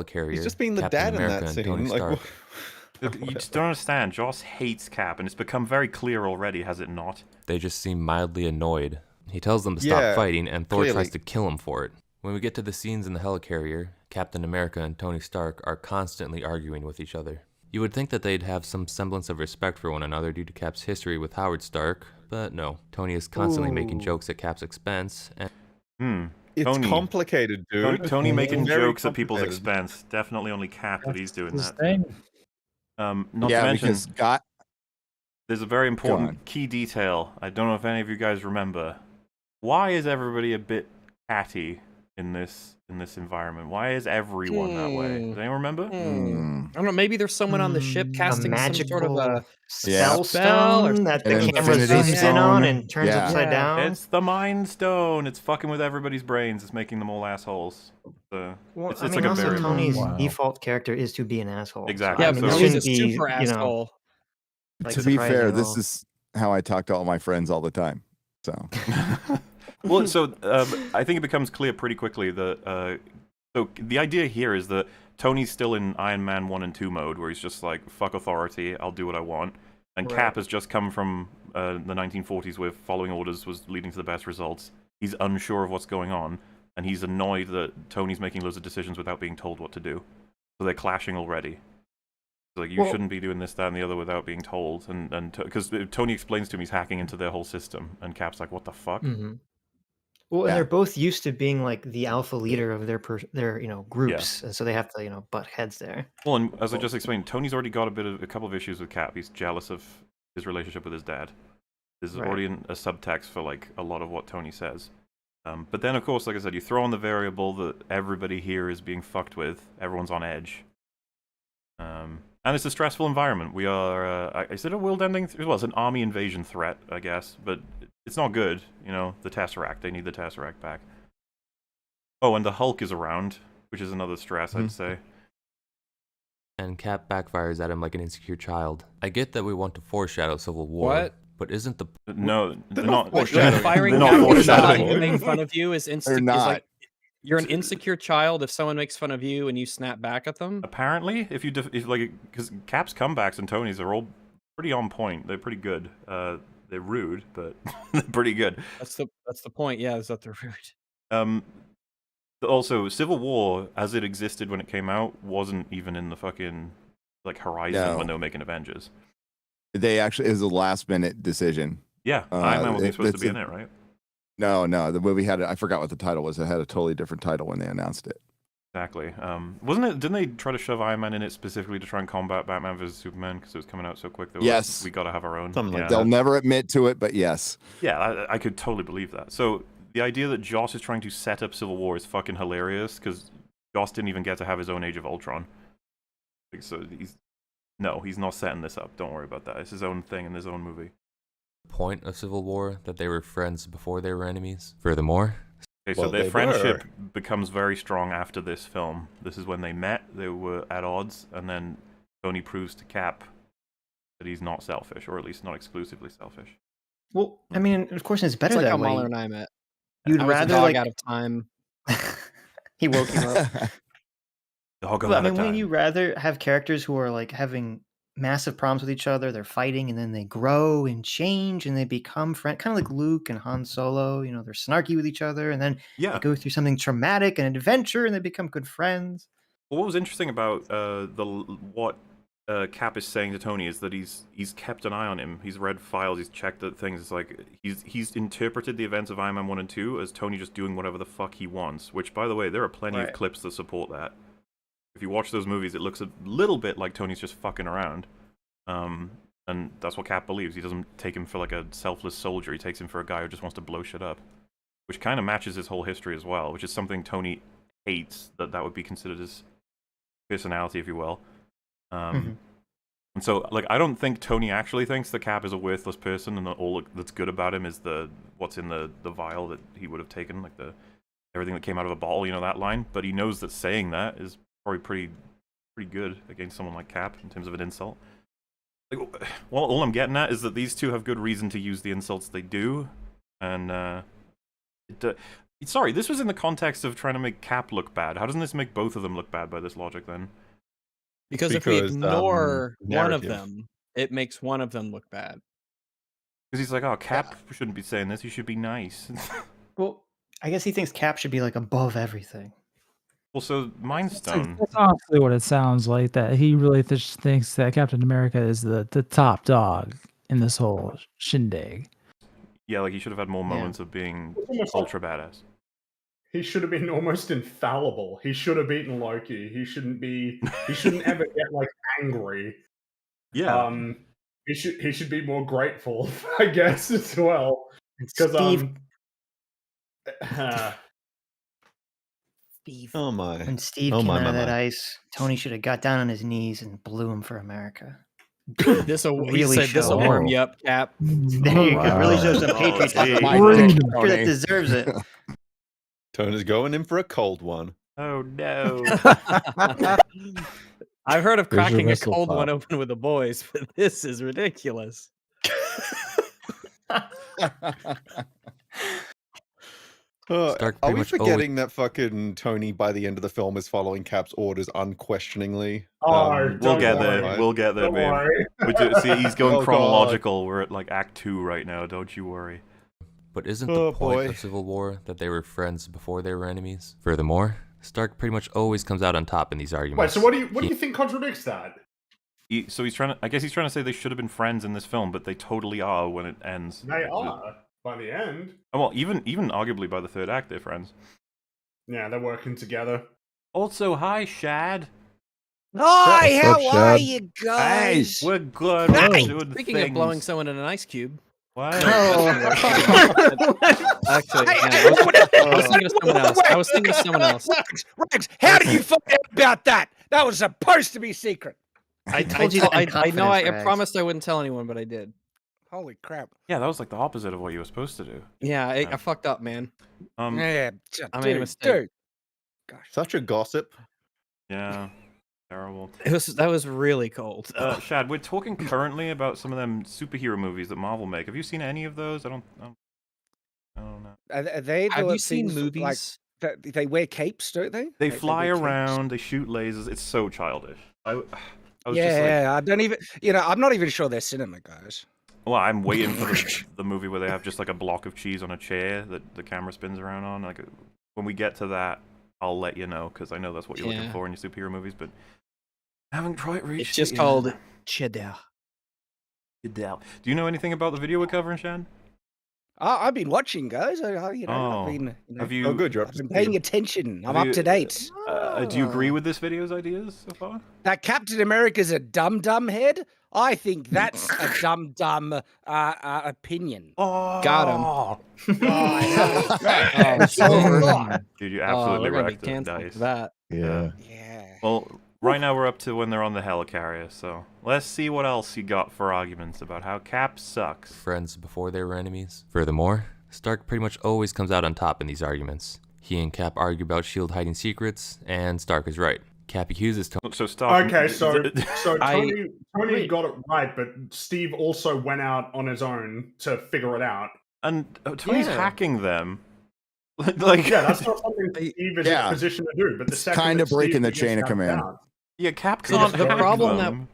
Carrier, he's just being the Captain dad America in that scene. Tony Stark. You just don't understand. Joss hates Cap, and it's become very clear already, has it not? They just seem mildly annoyed. He tells them to stop fighting, and Thor tries to kill him for it. When we get to the scenes in the helicarrier, Captain America and Tony Stark are constantly arguing with each other. You would think that they'd have some semblance of respect for one another due to Cap's history with Howard Stark, but no. Tony is constantly making jokes at Cap's expense, and It's Tony. complicated, dude. Tony making Very jokes at people's complicated. expense. Definitely only Cap that he's doing his that. thing. Not Yeah, to mention, because God. there's a very Go on. important key detail. I don't know if any of you guys remember. Why is everybody a bit catty in this environment? Why is everyone that way? Does anyone remember? I don't know. Maybe there's someone on the ship casting some sort of a spell spell or stone that the An camera infinity zooms in on stone. and turns Yeah. upside down. It's the Mind Stone. It's fucking with everybody's brains. It's making them all assholes. Well, It's I mean, like a also variable. Tony's Wow. default character is to be an asshole. Exactly. Yeah, I mean, but so- he he's a shouldn't be, super asshole. like, To be fair, surprising at this all. is how I talk to all my friends all the time. So Well, so I think it becomes clear pretty quickly that so the idea here is that Tony's still in Iron Man 1 and 2 mode, where he's just like, fuck authority, I'll do what I want. And Right. Cap has just come from the 1940s where following orders was leading to the best results. He's unsure of what's going on, and he's annoyed that Tony's making loads of decisions without being told what to do. So they're clashing already. So, like, you Well- shouldn't be doing this, that, and the other without being told. And because Tony explains to him he's hacking into their whole system, and Cap's like, what the fuck? Mm-hmm. Well, and they're both used to being like the alpha leader of their groups, and so they have to butt heads there. Well, and as I just explained, Tony's already got a couple of issues with Cap. He's jealous of his relationship with his dad. There's Right. already a subtext for like a lot of what Tony says. But then, of course, like I said, you throw in the variable that everybody here is being fucked with. Everyone's on edge. And it's a stressful environment. We are, is it a world-ending? Well, it's an army invasion threat, I guess, but it's not good. You know, the Tesseract. They need the Tesseract back. Oh, and the Hulk is around, which is another stress, I'd say. And Cap backfires at him like an insecure child. I get that we want to foreshadow Civil War. What? But isn't the... No, they're not foreshadowing. Firing They're not Cap foreshadowing. when they make fun of you is They're insecure. not. Like, you're an insecure child if someone makes fun of you and you snap back at them. Apparently, if like, because Cap's comebacks and Tony's are all pretty on point. They're pretty good. They're rude, but they're pretty good. That's the point. Yeah, is that they're rude. Also, Civil War, as it existed when it came out, wasn't even in the fucking like horizon No. when they were making Avengers. they actually it was a last minute decision. Yeah, Iron Man wasn't supposed to be in it, right? No, the movie had I forgot what the title was. It had a totally different title when they announced it. Exactly. Wasn't it? Didn't they try to shove Iron Man in it specifically to try and combat Batman vs Superman because it was coming out so quick? They were Yes. like, we got to have our own. Something Yeah. like They'll never admit to it, but yes. Yeah, I could totally believe that. So the idea that Joss is trying to set up Civil War is fucking hilarious because Joss didn't even get to have his own Age of Ultron. Like, so he's not setting this up. Don't worry about that. It's his own thing in his own movie. Point of Civil War that they were friends before they were enemies. Furthermore, Okay, so Well, their they friendship were. becomes very strong after this film. This is when they met. They were at odds, and then Tony proves to Cap that he's not selfish, or at least not exclusively selfish. Well, I mean, of course, it's better It's like that how way. Mahler and I met. You'd I was a rather dog like out of time. he woke him up. Dog But, I out mean, of wouldn't time. you rather have characters who are like having massive problems with each other? They're fighting, and then they grow and change, and they become friends, kind of like Luke and Han Solo. You know, they're snarky with each other, and then Yeah. they go through something traumatic and an adventure, and they become good friends. Well, what was interesting about what Cap is saying to Tony is that he's kept an eye on him. He's read files. He's checked the things. It's like he's interpreted the events of Iron Man 1 and 2 as Tony just doing whatever the fuck he wants. Which, by the way, there are plenty of Right. clips that support that. If you watch those movies, it looks a little bit like Tony's just fucking around. And that's what Cap believes. He doesn't take him for like a selfless soldier. He takes him for a guy who just wants to blow shit up. Which kind of matches his whole history as well, which is something Tony hates, that would be considered his personality, if you will. And so, like, I don't think Tony actually thinks that Cap is a worthless person, and that all that's good about him is what's in the vial that he would have taken, like everything that came out of a bottle, you know, that line. But he knows that saying that is probably pretty good against someone like Cap in terms of an insult. Like, well, all I'm getting at is that these two have good reason to use the insults they do, and sorry, this was in the context of trying to make Cap look bad. How doesn't this make both of them look bad by this logic then? Because if we ignore one of narrative. them, it makes one of them look bad. Because he's like, oh, Cap shouldn't be saying this. He should be nice. Well, I guess he thinks Cap should be like above everything. Also, Mind Stone. That's honestly what it sounds like. That he really thinks that Captain America is the top dog in this whole shindig. Yeah, like he should have had more moments of being ultra badass. he should have been almost infallible. He should have beaten Loki. He shouldn't ever get like angry. Yeah. He should be more grateful, I guess, as well. Because Steve. Oh my. When Steve Oh came my, out my, of that my. ice, Tony should have got down on his knees and blew him for America. He said this'll warm you up, Cap. There you go. Really show some patriotism. My For a dick, character that Tony. deserves it. Tony's going in for a cold one. Oh no. I've heard of Here's your cracking a whistle cold pop. one open with the boys, but this is ridiculous. Stark Are pretty we much forgetting that fucking Tony by the end of the film is following Cap's orders unquestioningly? We'll get there. We'll get there, Don't man. worry. See, he's going Oh, God. chronological. We're at like Act 2 right now. Don't you worry. But isn't Oh, the point boy. of Civil War that they were friends before they were enemies? Furthermore, Stark pretty much always comes out on top in these arguments. Wait, so what do you think contradicts that? So he's trying to. I guess he's trying to say they should have been friends in this film, but they totally are when it ends. They are by the end. Oh, well, even arguably by the third act, they're friends. Yeah, they're working together. Also, hi, Shad. Hi, What's up, how are Shad? you guys? We're good. Hey, We're doing Speaking things. of blowing someone in an ice cube. What? Actually, I was thinking of someone else. I was thinking of someone else. Rex, how did you find out about that? That was supposed to be secret. I told you that in I know. I confidence, promised I wouldn't tell anyone, but I did. Holy crap. Yeah, that was like the opposite of what you were supposed to do. Yeah, I fucked up, man. Yeah, I made a mistake. Dude. Such a gossip. Yeah, terrible. That was really cold. Shad, we're talking currently about some of them superhero movies that Marvel make. Have you seen any of those? I don't know. Are they Have the you seen things movies? Like, they wear capes, don't they? They fly wear capes. around. They shoot lasers. It's so childish. I was just like, Yeah, I don't even. I'm not even sure they're cinema guys. well, I'm waiting for the movie where they have just like a block of cheese on a chair that the camera spins around on. Like, when we get to that, I'll let you know because I know that's what you're looking Yeah. for in your superhero movies, but I haven't quite reached. It's just it called yet. cheddar. Do you know anything about the video we're covering, Shad? I've been watching, guys. I've Oh. been. Have you? Oh, good. You're up I've to been speed. paying attention. I'm Have up to you- date. Do you agree with this video's ideas so far? That Captain America's a dum head. I think that's a dumb opinion. Oh, Got him. Oh, Over. Dude, you Oh, absolutely we're gonna be wrecked it, canceled Dice. for that. Yeah. Yeah. Well, right now we're up to when they're on the helicarrier, so let's see what else you got for arguments about how Cap sucks. friends before they were enemies. Furthermore, Stark pretty much always comes out on top in these arguments. He and Cap argue about S.H.I.E.L.D. hiding secrets, and Stark is right. Cap accuses Tony. So stop. Okay, so I- Tony got it right, but Steve also went out on his own to figure it out. And Tony's Yeah. hacking them. Like, Yeah, that's not something Steve is in Yeah. a position to do. But the It's second kinda that Steve breaking the figures chain of that command. out- yeah, Cap See, can't the hack problem them.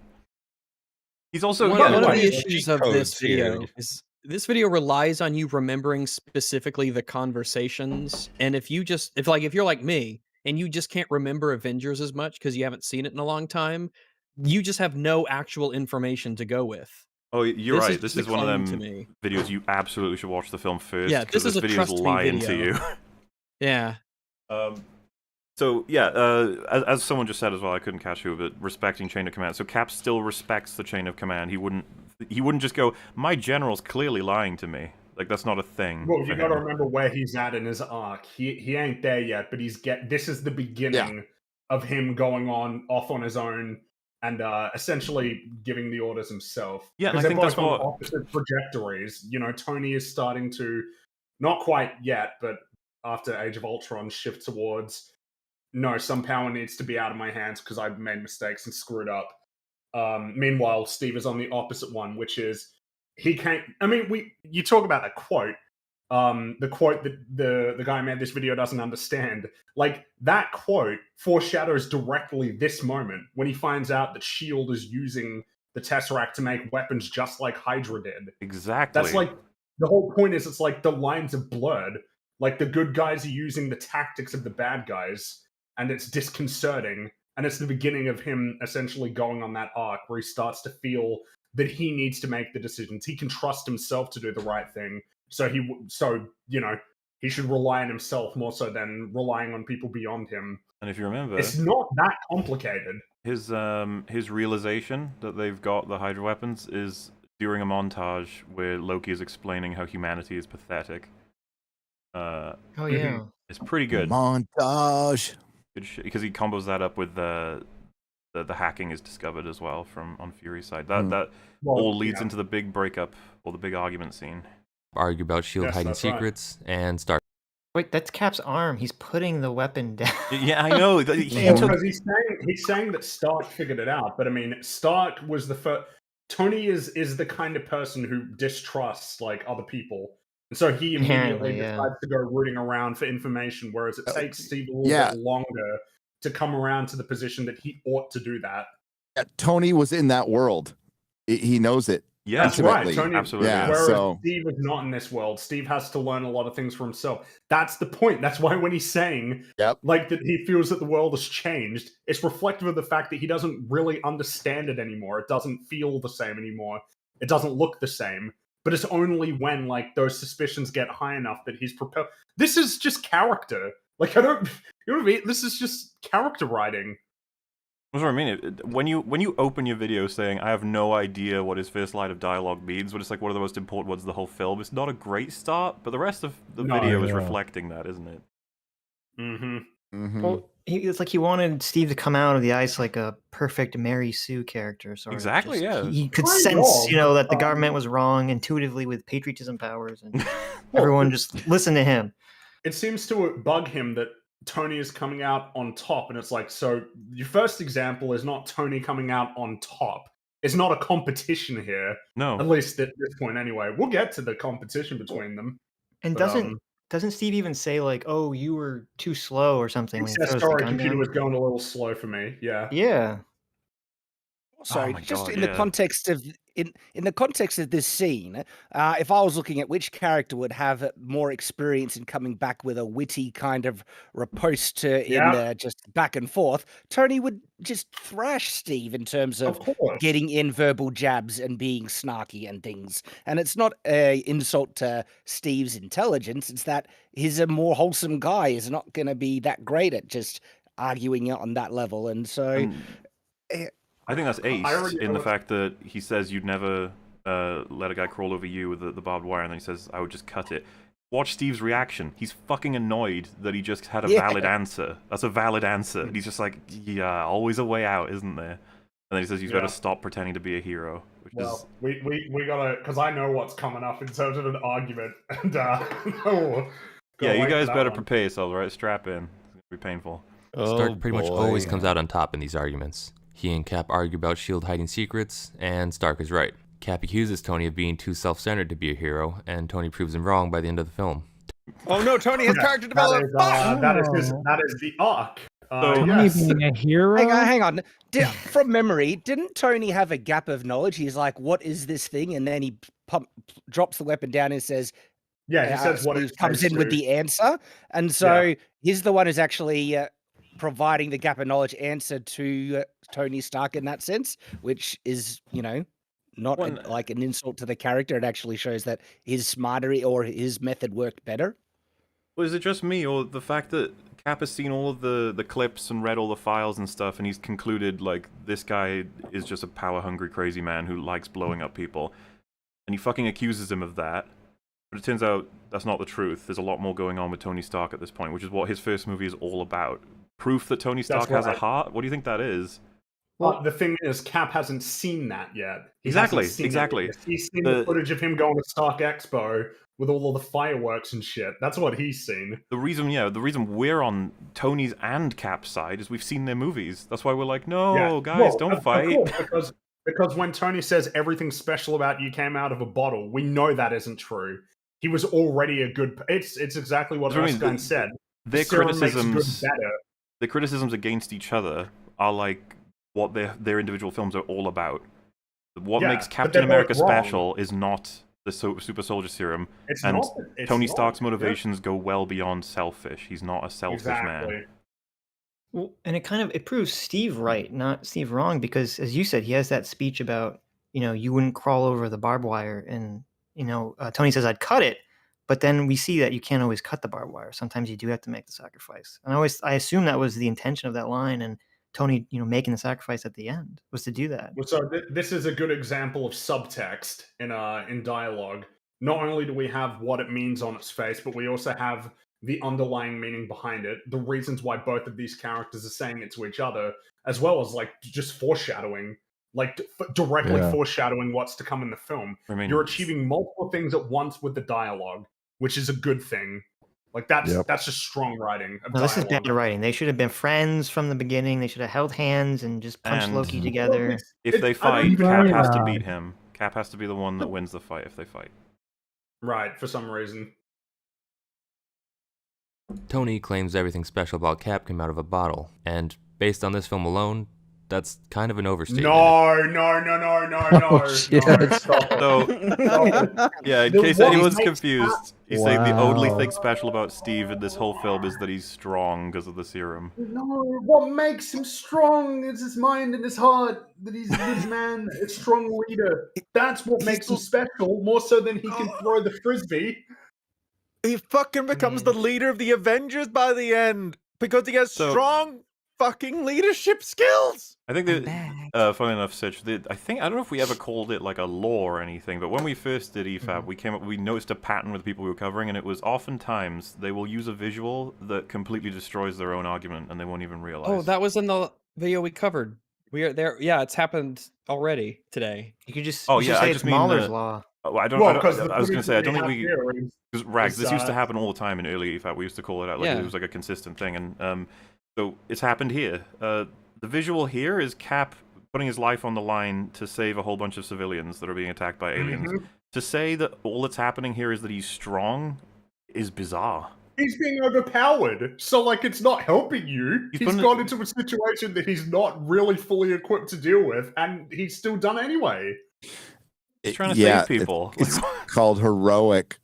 He's also One, yeah, one of like, the cheat issues of this codes here. video is this video relies on you remembering specifically the conversations, and if you're like me and you just can't remember Avengers as much because you haven't seen it in a long time, you just have no actual information to go with. Oh, you're This right. is This just is one of a claim them to me. videos you absolutely should watch the film first. Yeah, 'cause this is a video's trust me lying to video. you. Yeah. So yeah, as someone just said as well, I couldn't catch who, but respecting chain of command. So Cap still respects the chain of command. He wouldn't just go, my general's clearly lying to me. Like, that's not a thing. Well, for you got to him. remember where he's at in his arc. He ain't there yet, but this is the beginning of him going off on his own and essentially giving the orders himself. Yeah, and I Because think they're that's both on what- opposite trajectories. You know, Tony is starting to, not quite yet, but after Age of Ultron, shift towards, no, some power needs to be out of my hands because I've made mistakes and screwed up. Meanwhile, Steve is on the opposite one, which is he can't. I mean, you talk about a quote. The quote that the guy who made this video doesn't understand. Like, that quote foreshadows directly this moment when he finds out that S.H.I.E.L.D. is using the Tesseract to make weapons just like Hydra did. Exactly. That's like the whole point. Is it's like the lines are blurred. Like, the good guys are using the tactics of the bad guys, and it's disconcerting. And it's the beginning of him essentially going on that arc where he starts to feel that he needs to make the decisions. He can trust himself to do the right thing. So you know, he should rely on himself more so than relying on people beyond him. And if you remember, it's not that complicated. His realization that they've got the Hydra weapons is during a montage where Loki is explaining how humanity is pathetic. Oh yeah, it's pretty good. Montage. Good shit, because he combos that up with the hacking is discovered as well from on Fury's side. That all leads into the big breakup or the big argument scene. Argue about Shield hiding secrets and start. Wait, that's Cap's arm. He's putting the weapon down. Yeah, I know. Because he's saying that Stark figured it out, but I mean, Stark was the first. Tony is the kind of person who distrusts like other people, and so he immediately decides to go rooting around for information, whereas it takes Steve a little bit longer to come around to the position that he ought to do that. Tony was in that world. He knows it. Yeah, that's right. Tony, absolutely. Yeah, whereas so Steve is not in this world. Steve has to learn a lot of things for himself. That's the point. That's why when he's saying like that he feels that the world has changed, it's reflective of the fact that he doesn't really understand it anymore. It doesn't feel the same anymore. It doesn't look the same. But it's only when like those suspicions get high enough that he's prepared. This is just character. Like you know what I mean? This is just character writing. That's what I mean. When you open your video saying, I have no idea what his first line of dialogue means, but it's like one of the most important words of the whole film, it's not a great start, but the rest of the video is reflecting that, isn't it? Mm-hmm. Well, it's like he wanted Steve to come out of the ice like a perfect Mary Sue character. Exactly, yeah. He could sense, that the government was wrong intuitively with patriotism powers, and everyone just listened to him. It seems to bug him that Tony is coming out on top, and it's like, so your first example is not Tony coming out on top. It's not a competition here. No. At least at this point anyway. We'll get to the competition between them. And doesn't Steve even say like, oh, you were too slow or something? He says, sorry, computer was going a little slow for me. Yeah. Yeah. Sorry, just in the context of in the context of this scene, if I was looking at which character would have more experience in coming back with a witty kind of riposte in just back and forth, Tony would just thrash Steve in terms of getting in verbal jabs and being snarky and things. And it's not an insult to Steve's intelligence; it's that he's a more wholesome guy. Is not going to be that great at just arguing on that level, and so. I think that's ace in the fact that he says you'd never let a guy crawl over you with the barbed wire, and then he says, I would just cut it. Watch Steve's reaction. He's fucking annoyed that he just had a valid answer. That's a valid answer. And he's just like, yeah, always a way out, isn't there? And then he says, you better stop pretending to be a hero. Which is... we gotta, because I know what's coming up in terms of an argument. And, yeah, you guys better prepare yourselves, right? Strap in. It's going to be painful. Stark pretty much always comes out on top in these arguments. He and Cap argue about S.H.I.E.L.D. hiding secrets, and Stark is right. Cap accuses Tony of being too self-centered to be a hero, and Tony proves him wrong by the end of the film. Oh no, Tony has character development! That is the arc. Tony being a hero? Hang on. From memory, didn't Tony have a gap of knowledge? He's like, what is this thing? And then he drops the weapon down and says... Yeah, he says what he comes in with the answer. And so he's the one who's actually... providing the gap of knowledge answer to Tony Stark in that sense, which is, not like an insult to the character. It actually shows that his smarter or his method worked better. Well, is it just me, or the fact that Cap has seen all of the clips and read all the files and stuff, and he's concluded, like, this guy is just a power-hungry crazy man who likes blowing up people, and he fucking accuses him of that. But it turns out that's not the truth. There's a lot more going on with Tony Stark at this point, which is what his first movie is all about. Proof that Tony Stark has a heart? What do you think that is? Well, the thing is, Cap hasn't seen that yet. Exactly. He's seen the footage of him going to Stark Expo with all of the fireworks and shit. That's what he's seen. The reason we're on Tony's and Cap's side is we've seen their movies. That's why we're like, no, guys, don't fight. Because when Tony says everything special about you came out of a bottle, we know that isn't true. He was already a good... It's exactly what Erskine said. Their criticisms against each other are like what their individual films are all about. What makes Captain America special is not the super soldier serum, Tony Stark's motivations go well beyond selfish. He's not a selfish man. Well, and it proves Steve right, not Steve wrong, because as you said, he has that speech about you wouldn't crawl over the barbed wire, and Tony says I'd cut it, But then we see that you can't always cut the barbed wire. Sometimes you do have to make the sacrifice. And I assume that was the intention of that line, and Tony, making the sacrifice at the end was to do that. Well, so this is a good example of subtext in dialogue. Not only do we have what it means on its face, but we also have the underlying meaning behind it, the reasons why both of these characters are saying it to each other, as well as like just foreshadowing, like directly foreshadowing what's to come in the film. I mean, you're achieving multiple things at once with the dialogue, which is a good thing. Like that's just strong writing. No, this is bad writing. They should have been friends from the beginning. They should have held hands and just punched Loki together. If they fight, Cap has to beat him. Cap has to be the one that wins the fight if they fight. Right, for some reason. Tony claims everything special about Cap came out of a bottle, and based on this film alone, that's kind of an overstatement. No. Yeah, in case anyone's confused, he's saying the only thing special about Steve in this whole film is that he's strong because of the serum. No, what makes him strong is his mind and his heart. That he's a good man, a strong leader. That's what makes him special, more so than he can throw the frisbee. He fucking becomes the leader of the Avengers by the end because he has strong fucking leadership skills. I think that, funny enough, Sitch, I don't know if we ever called it like a law or anything, but when we first did EFAP, we noticed a pattern with the people we were covering, and it was oftentimes they will use a visual that completely destroys their own argument, and they won't even realize. Oh, that was in the video we covered. We are there. Yeah, it's happened already today. You could just say it's Mahler's law. I was going to say, I don't think we... Because, Rags, this used to happen all the time in early EFAP. We used to call it out like it was like a consistent thing, and so it's happened here. The visual here is Cap putting his life on the line to save a whole bunch of civilians that are being attacked by aliens. To say that all that's happening here is that he's strong is bizarre. He's being overpowered, so like it's not helping you. He's gone into a situation that he's not really fully equipped to deal with, and he's still done anyway. He's trying to save people. It's called heroic,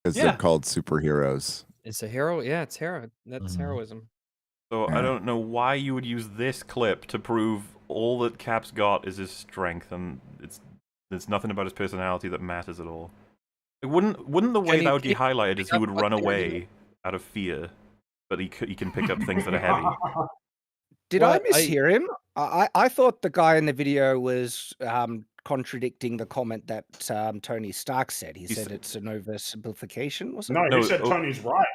because they're called superheroes. It's a hero. Yeah, it's hero. That's heroism. So I don't know why you would use this clip to prove all that Cap's got is his strength, and there's nothing about his personality that matters at all. It wouldn't the way that would be highlighted is he would run away out of fear, but he can pick up things that are heavy. Did I mishear him? I thought the guy in the video was contradicting the comment that Tony Stark said. He said it's an oversimplification, wasn't it? No, he said Tony's right.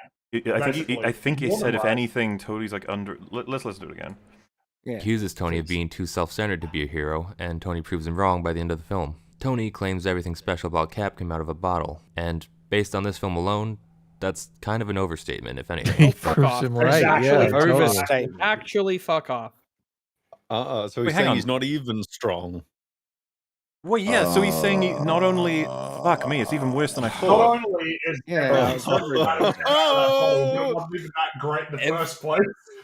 I think he said, if anything, Tony's like under... Let's listen to it again. He accuses Tony of being too self-centered to be a hero, and Tony proves him wrong by the end of the film. Tony claims everything special about Cap came out of a bottle, and based on this film alone, that's kind of an overstatement, if anything. Fuck off. Actually, fuck off. So he's saying he's not even strong. Well, yeah, so he's saying he not only... Fuck me, it's even worse than I thought. Not only is not even that great in the first place.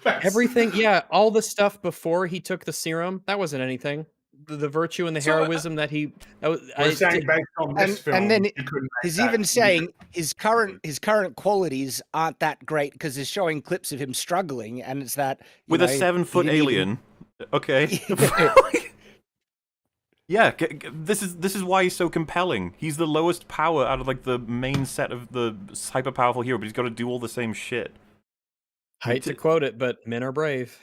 Everything, all the stuff before he took the serum, that wasn't anything. The virtue and the heroism that he... We're saying based on this film, and then he's even saying his current qualities aren't that great because he's showing clips of him struggling, and it's that... With a 7-foot alien. Okay. Yeah, this is why he's so compelling. He's the lowest power out of like the main set of the hyper powerful hero, but he's got to do all the same shit. I hate to quote it, but men are brave.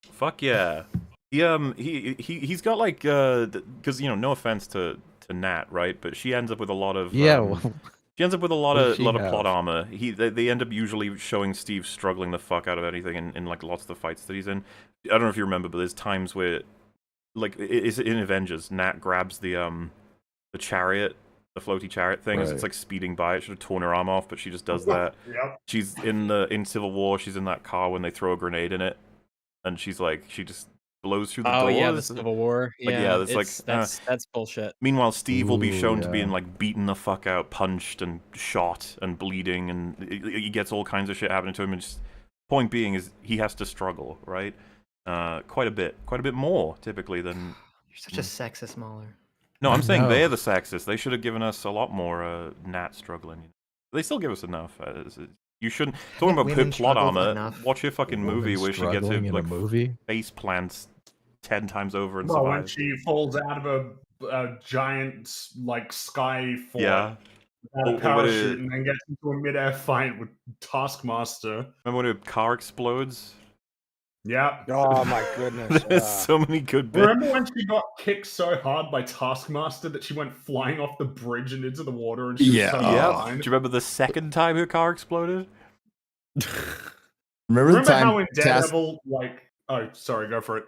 Fuck yeah. He's got like because no offense to Nat, right? But she ends up with a lot of she ends up with a lot of plot armor. They end up usually showing Steve struggling the fuck out of anything in like lots of the fights that he's in. I don't know if you remember, but there's times where like is in Avengers, Nat grabs the chariot, the floaty chariot thing, as it's like speeding by. It should have torn her arm off, but she just does that. She's in Civil War. She's in that car when they throw a grenade in it, and she just blows through the doors. Oh yeah, the Civil War. That's bullshit. Meanwhile, Steve will be shown to being like beaten the fuck out, punched and shot and bleeding, and he gets all kinds of shit happening to him. And just point being is he has to struggle, right? Quite a bit more typically than. You're such a sexist, Mahler. No, I'm saying they're the sexists. They should have given us a lot more Nat struggling. They still give us enough. You shouldn't. Talking about plot armor, watch your fucking movie where she gets her like face plants 10 times over and survives. When she falls out of a giant like sky fort. Yeah. without a parachute and then gets into a mid-air fight with Taskmaster. Remember when a car explodes? Yeah. Oh my goodness. There's so many good bits. Remember when she got kicked so hard by Taskmaster that she went flying off the bridge and into the water and she was so fine? Do you remember the second time her car exploded? Remember the time how in Daredevil, oh, sorry, go for it.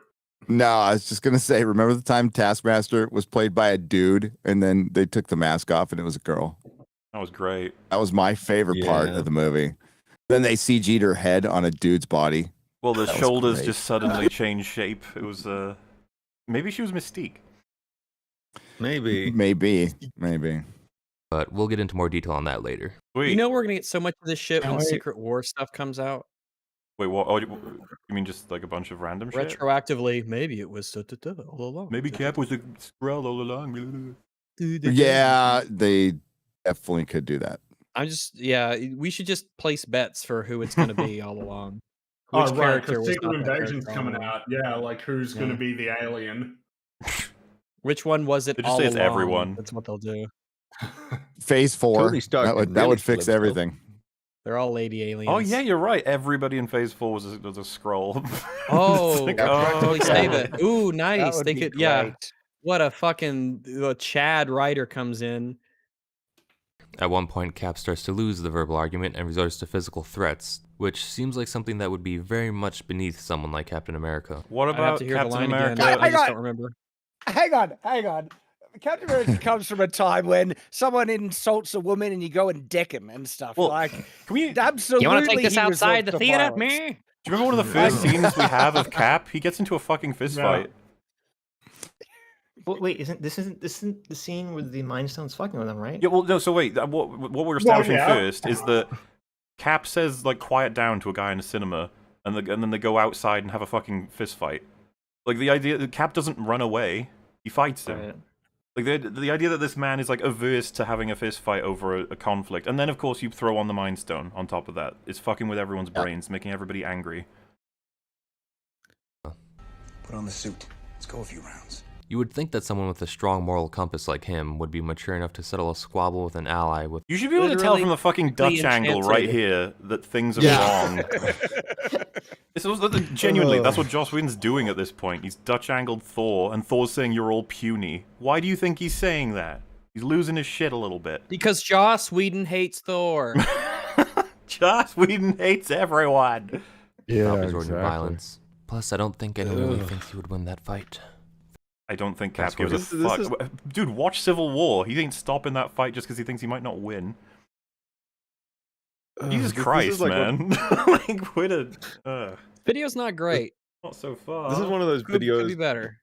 No, I was just gonna say, remember the time Taskmaster was played by a dude and then they took the mask off and it was a girl? That was great. That was my favorite part of the movie. Then they CG'd her head on a dude's body. Well, the That was shoulders great. just suddenly changed shape. It was, maybe she was Mystique. Maybe. But we'll get into more detail on that later. You know we're gonna get so much of this shit when Secret War stuff comes out. Wait, what? Oh, you mean just like a bunch of random shit? Retroactively, maybe it was all along. Maybe Cap was a Skrull all along. Yeah, they definitely could do that. We should just place bets for who it's gonna be all along. Which Right, character because was Secret not that Invasion's character all coming along. out. Yeah, like who's going to be the alien? Which one was it? They just all say it's along? everyone. That's what they'll do. Phase 4. Tony Stark That would didn't really fix live, though. everything. They're all lady aliens. Oh yeah, you're right. Everybody in Phase 4 was a Skrull. Oh, Like, practically okay. save it. Ooh, nice. would They be could, yeah. great. What a fucking Chad Ryder comes in. At one point, Cap starts to lose the verbal argument and resorts to physical threats, which seems like something that would be very much beneath someone like Captain America. What I'd have about to hear Captain the line America? again. I just on. don't remember. Hang on. Captain America comes from a time when someone insults a woman and you go and deck him and stuff. Well, like, can we? absolutely. You want to take this he outside resorts the to theater, violence. me? Do you remember one of the first scenes we have of Cap? He gets into a fucking fist fight. Well, wait, isn't the scene where the Mind Stone's fucking with him, right? Yeah, well, no. So wait, what we're establishing first is that Cap says like "quiet down" to a guy in a cinema, and then they go outside and have a fucking fist fight. Like the idea that Cap doesn't run away, he fights him. Right. Like the idea that this man is like averse to having a fist fight over a conflict, and then of course you throw on the Mind Stone on top of that. It's fucking with everyone's brains, making everybody angry. Put on the suit. Let's go a few rounds. You would think that someone with a strong moral compass like him would be mature enough to settle a squabble with an ally with... You should be able to tell from the fucking Dutch angle right here that things are wrong. Genuinely, that's what Joss Whedon's doing at this point. He's Dutch angled Thor, and Thor's saying you're all puny. Why do you think he's saying that? He's losing his shit a little bit. Because Joss Whedon hates Thor. Joss Whedon hates everyone. Yeah, resorting to violence. Plus, I don't think anyone really thinks he would win that fight. I don't think Cap gives a fuck. Dude, watch Civil War. He ain't stopping that fight just because he thinks he might not win. Jesus Christ, man. Like, quit it. Video's not great. Not so far. This is one of those videos Could be better.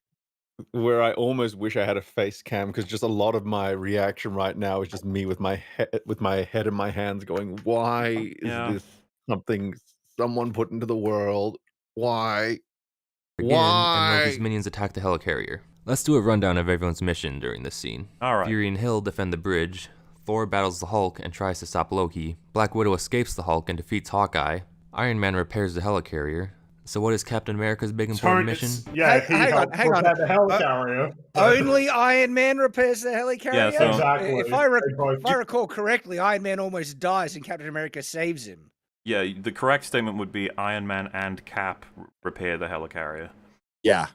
where I almost wish I had a face cam because just a lot of my reaction right now is just me with my head in my hands going, why is this something someone put into the world? Why? Again, and Loki's minions attack the helicarrier. Let's do a rundown of everyone's mission during this scene. Alright. Fury and Hill defend the bridge. Thor battles the Hulk and tries to stop Loki. Black Widow escapes the Hulk and defeats Hawkeye. Iron Man repairs the helicarrier. So what is Captain America's big important mission? Hang on. The helicarrier. Only Iron Man repairs the helicarrier? Yeah, so exactly. If I recall correctly, Iron Man almost dies and Captain America saves him. Yeah, the correct statement would be Iron Man and Cap repair the helicarrier. Yeah.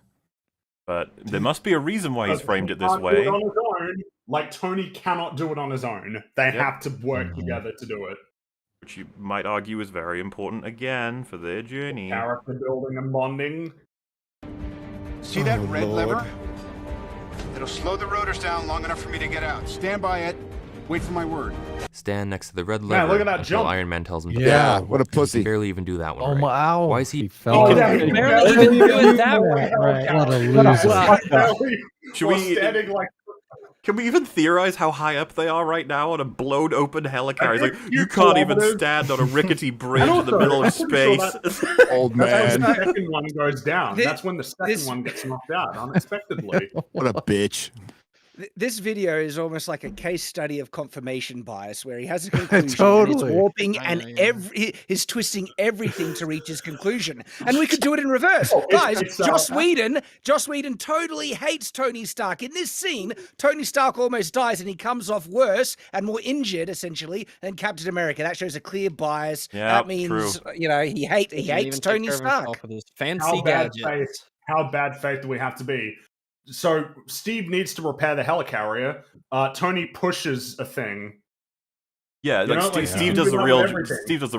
But there must be a reason why he's framed it this Can't do way. it on his own. Like, Tony cannot do it on his own. They have to work together to do it. Which you might argue is very important, again, for their journey. Character building and bonding. See that red Lord. lever? It'll slow the rotors down long enough for me to get out. Stand by it. Wait for my word. Stand next to the red Man, lever look at that until jump. Iron Man tells him to Yeah, pull. what a pussy. He can barely even do that one Oh right. my! Ow! Why is he... fell. He barely even do it that way. Right, what a loser. Should we... Can we even theorize how high up they are right now on a blown open helicarrier? It's like, you can't even stand on a rickety bridge in the middle of space. Old That's man. how the second one goes down. That's when the second one gets knocked out unexpectedly. What a bitch. This video is almost like a case study of confirmation bias, where he has a conclusion and Totally. it's warping he's twisting everything to reach his conclusion. And we could do it in reverse. Guys, Joss Whedon totally hates Tony Stark. In this scene, Tony Stark almost dies and he comes off worse and more injured, essentially, than Captain America. That shows a clear bias. That means, you know, he hates Tony Stark. With his fancy gadgets. How bad faith do we have to be? So Steve needs to repair the helicarrier. Tony pushes a thing. Yeah, like Steve does the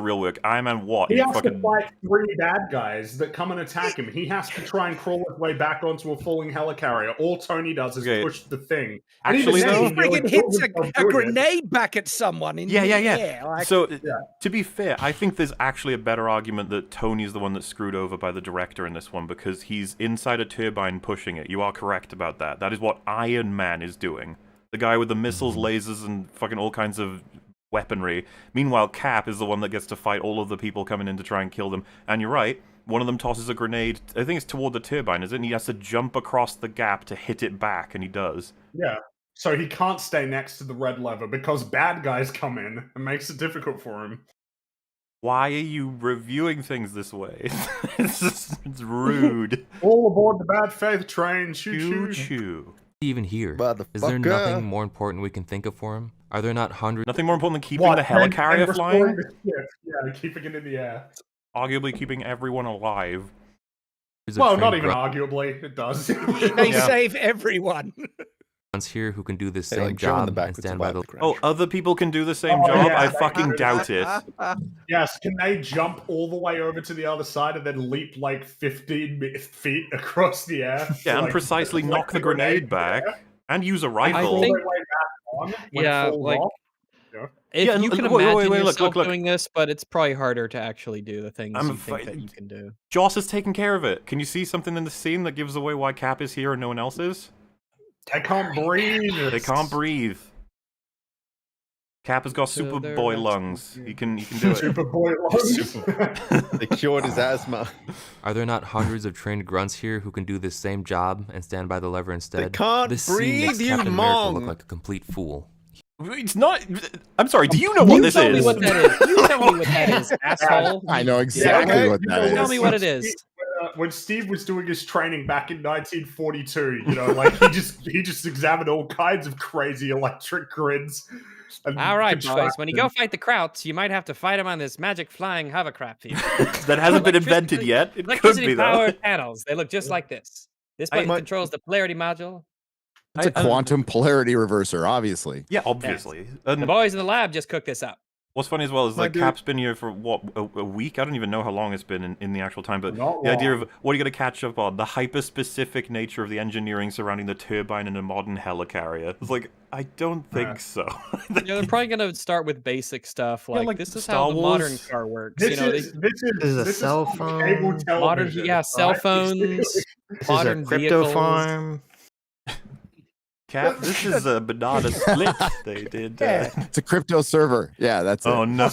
real work. Iron Man what? He has to fight 3 bad guys that come and attack him. He has to try and crawl his way back onto a falling helicarrier. All Tony does is push the thing. Actually, he freaking hits a grenade back at someone. Yeah. To be fair, I think there's actually a better argument that Tony's the one that's screwed over by the director in this one, because he's inside a turbine pushing it. You are correct about that. That is what Iron Man is doing. The guy with the missiles, lasers, and fucking all kinds of weaponry. Meanwhile, Cap is the one that gets to fight all of the people coming in to try and kill them. And you're right, one of them tosses a grenade, I think it's toward the turbine, isn't it? And he has to jump across the gap to hit it back, and he does. Yeah, so he can't stay next to the red lever because bad guys come in and makes it difficult for him. Why are you reviewing things this way? It's rude. All aboard the bad faith train, choo-choo. Even here, is there nothing more important we can think of for him? Are there not hundreds? Nothing more important than keeping the helicarrier flying? Yeah, keeping it in the air. Arguably keeping everyone alive. Well, not even arguably, it does. They save everyone. Here who can do the same job and stand by the... Oh, other people can do the same job? Yeah, I fucking doubt it. Yes, can they jump all the way over to the other side and then leap like 15 feet across the air? Yeah, and precisely knock the grenade back. And use a rifle. If you can imagine yourself doing this, but it's probably harder to actually do the things you think that you can do. Joss is taking care of it. Can you see something in the scene that gives away why Cap is here and no one else is? They can't breathe. They can't breathe. Cap has got Superboy lungs. He can do it. Superboy lungs. They cured his asthma. Are there not hundreds of trained grunts here who can do this same job and stand by the lever instead? They can't this breathe, scene makes you Captain America mong. look like a complete fool. It's not. I'm sorry. Do you know what this is? Tell me what that is. You tell me what that is, asshole. I know exactly what that is. Tell me what it is. When Steve was doing his training back in 1942, you know, like he just examined all kinds of crazy electric grids. All right, boys. When you go fight the Krauts, you might have to fight them on this magic flying hovercraft field. That hasn't been invented yet. It could be though. Electricity-powered panels. They look just like this. This button controls the polarity module. It's a quantum polarity reverser, obviously. Yeah, obviously. Yes. The boys in the lab just cooked this up. What's funny as well is like Cap's been here for what a week. I don't even know how long it's been in the actual time, but the idea of what are you going to catch up on, the hyper-specific nature of the engineering surrounding the turbine in a modern helicarrier. It's like I don't think so. They're probably going to start with basic stuff like, this is how the modern car works. This is a cell phone. Modern, cell phones. This modern is a crypto vehicles. farm. Cap, this is a banana split they did. It's a crypto server. Yeah, that's it. Oh, no.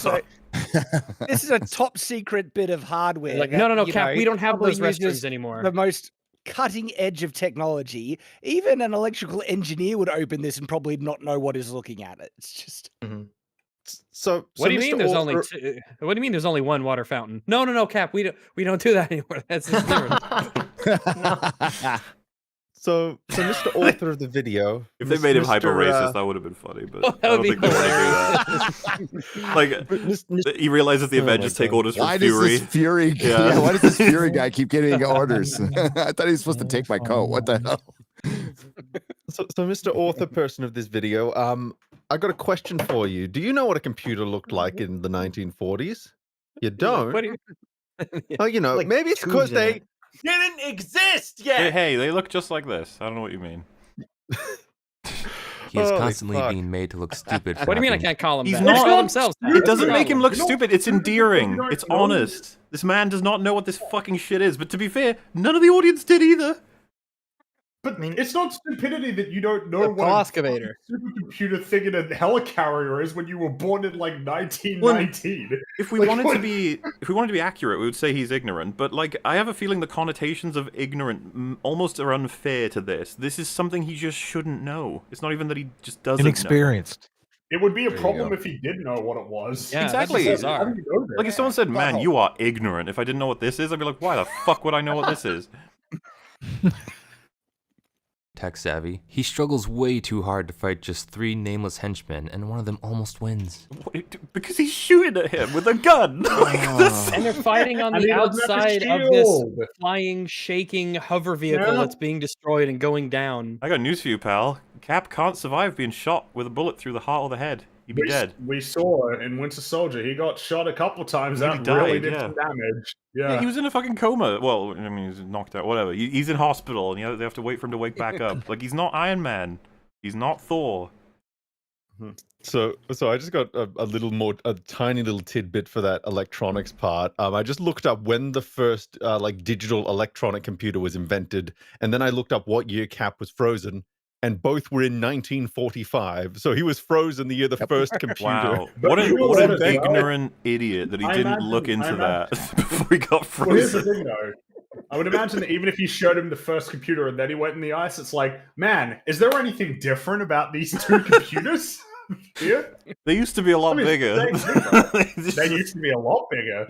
This is a top secret bit of hardware. Like, no, Cap, we don't have those restrooms anymore. The most cutting edge of technology. Even an electrical engineer would open this and probably not know what he's looking at. It's just... So what do you mean? There's only two? What do you mean? There's only one water fountain? No, Cap. We don't do that anymore. That's just different. So Mr. Author of the video, if they made him hyper racist, that would have been funny. But I don't think they want to do that. Like he realizes the Avengers take orders from Fury. Why does this Fury? Yeah, why does this Fury guy keep getting orders? I thought he was supposed to take my coat. What the hell? So Mr. Author person of this video, I got a question for you. Do you know what a computer looked like in the 1940s? You don't? What do you... Oh, you know, like maybe it's because they didn't exist yet. Hey, they look just like this. I don't know what you mean. He is constantly being made to look stupid. What do you mean I can't call him? He's that? not. Call themselves. It doesn't make him look stupid. It's endearing. It's honest. This man does not know what this fucking shit is. But to be fair, none of the audience did either. But it's not stupidity that you don't know The what a excavator. supercomputer thing in a helicarrier is when you were born in like 1919. If we Like, wanted what- to be, if we wanted to be accurate, we would say he's ignorant. But like, I have a feeling the connotations of ignorant almost are unfair to this. This is something he just shouldn't know. It's not even that he just doesn't Inexperienced. It would be a There you problem go. if he did know what it was. Yeah, exactly. that's bizarre. How do you know that? Like if someone said, "Man, you are ignorant," if I didn't know what this is, I'd be like, "Why the fuck would I know what this is?" Tech savvy. He struggles way too hard to fight just 3 nameless henchmen, and one of them almost wins. Because he's shooting at him with a gun. Like, this- And they're fighting on And the he doesn't have a outside of this shield. flying, shaking hover vehicle Yeah. that's being destroyed and going down. I got news for you, pal. Cap can't survive being shot with a bullet through the heart or the head. He'd be dead. We saw in Winter Soldier, he got shot a couple times. He That died, really did yeah. some damage. Yeah, Yeah. he was in a fucking coma. Well, I mean, he's knocked out, whatever. He's in hospital, and they have to wait for him to wake back up. Like, he's not Iron Man. He's not Thor. So I just got a tiny little tidbit for that electronics part. I just looked up when the first like digital electronic computer was invented, and then I looked up what year Cap was frozen, and both were in 1945. So he was frozen the year the first computer. Wow. But What you know an what, though? ignorant idiot that he I didn't imagine- look into I that before he got Well, here's the frozen. thing, though. I would imagine that even if you showed him the first computer and then he went in the ice, it's like, man, is there anything different about these two computers? Here? They used to be a lot I mean, bigger. They used to be a lot bigger.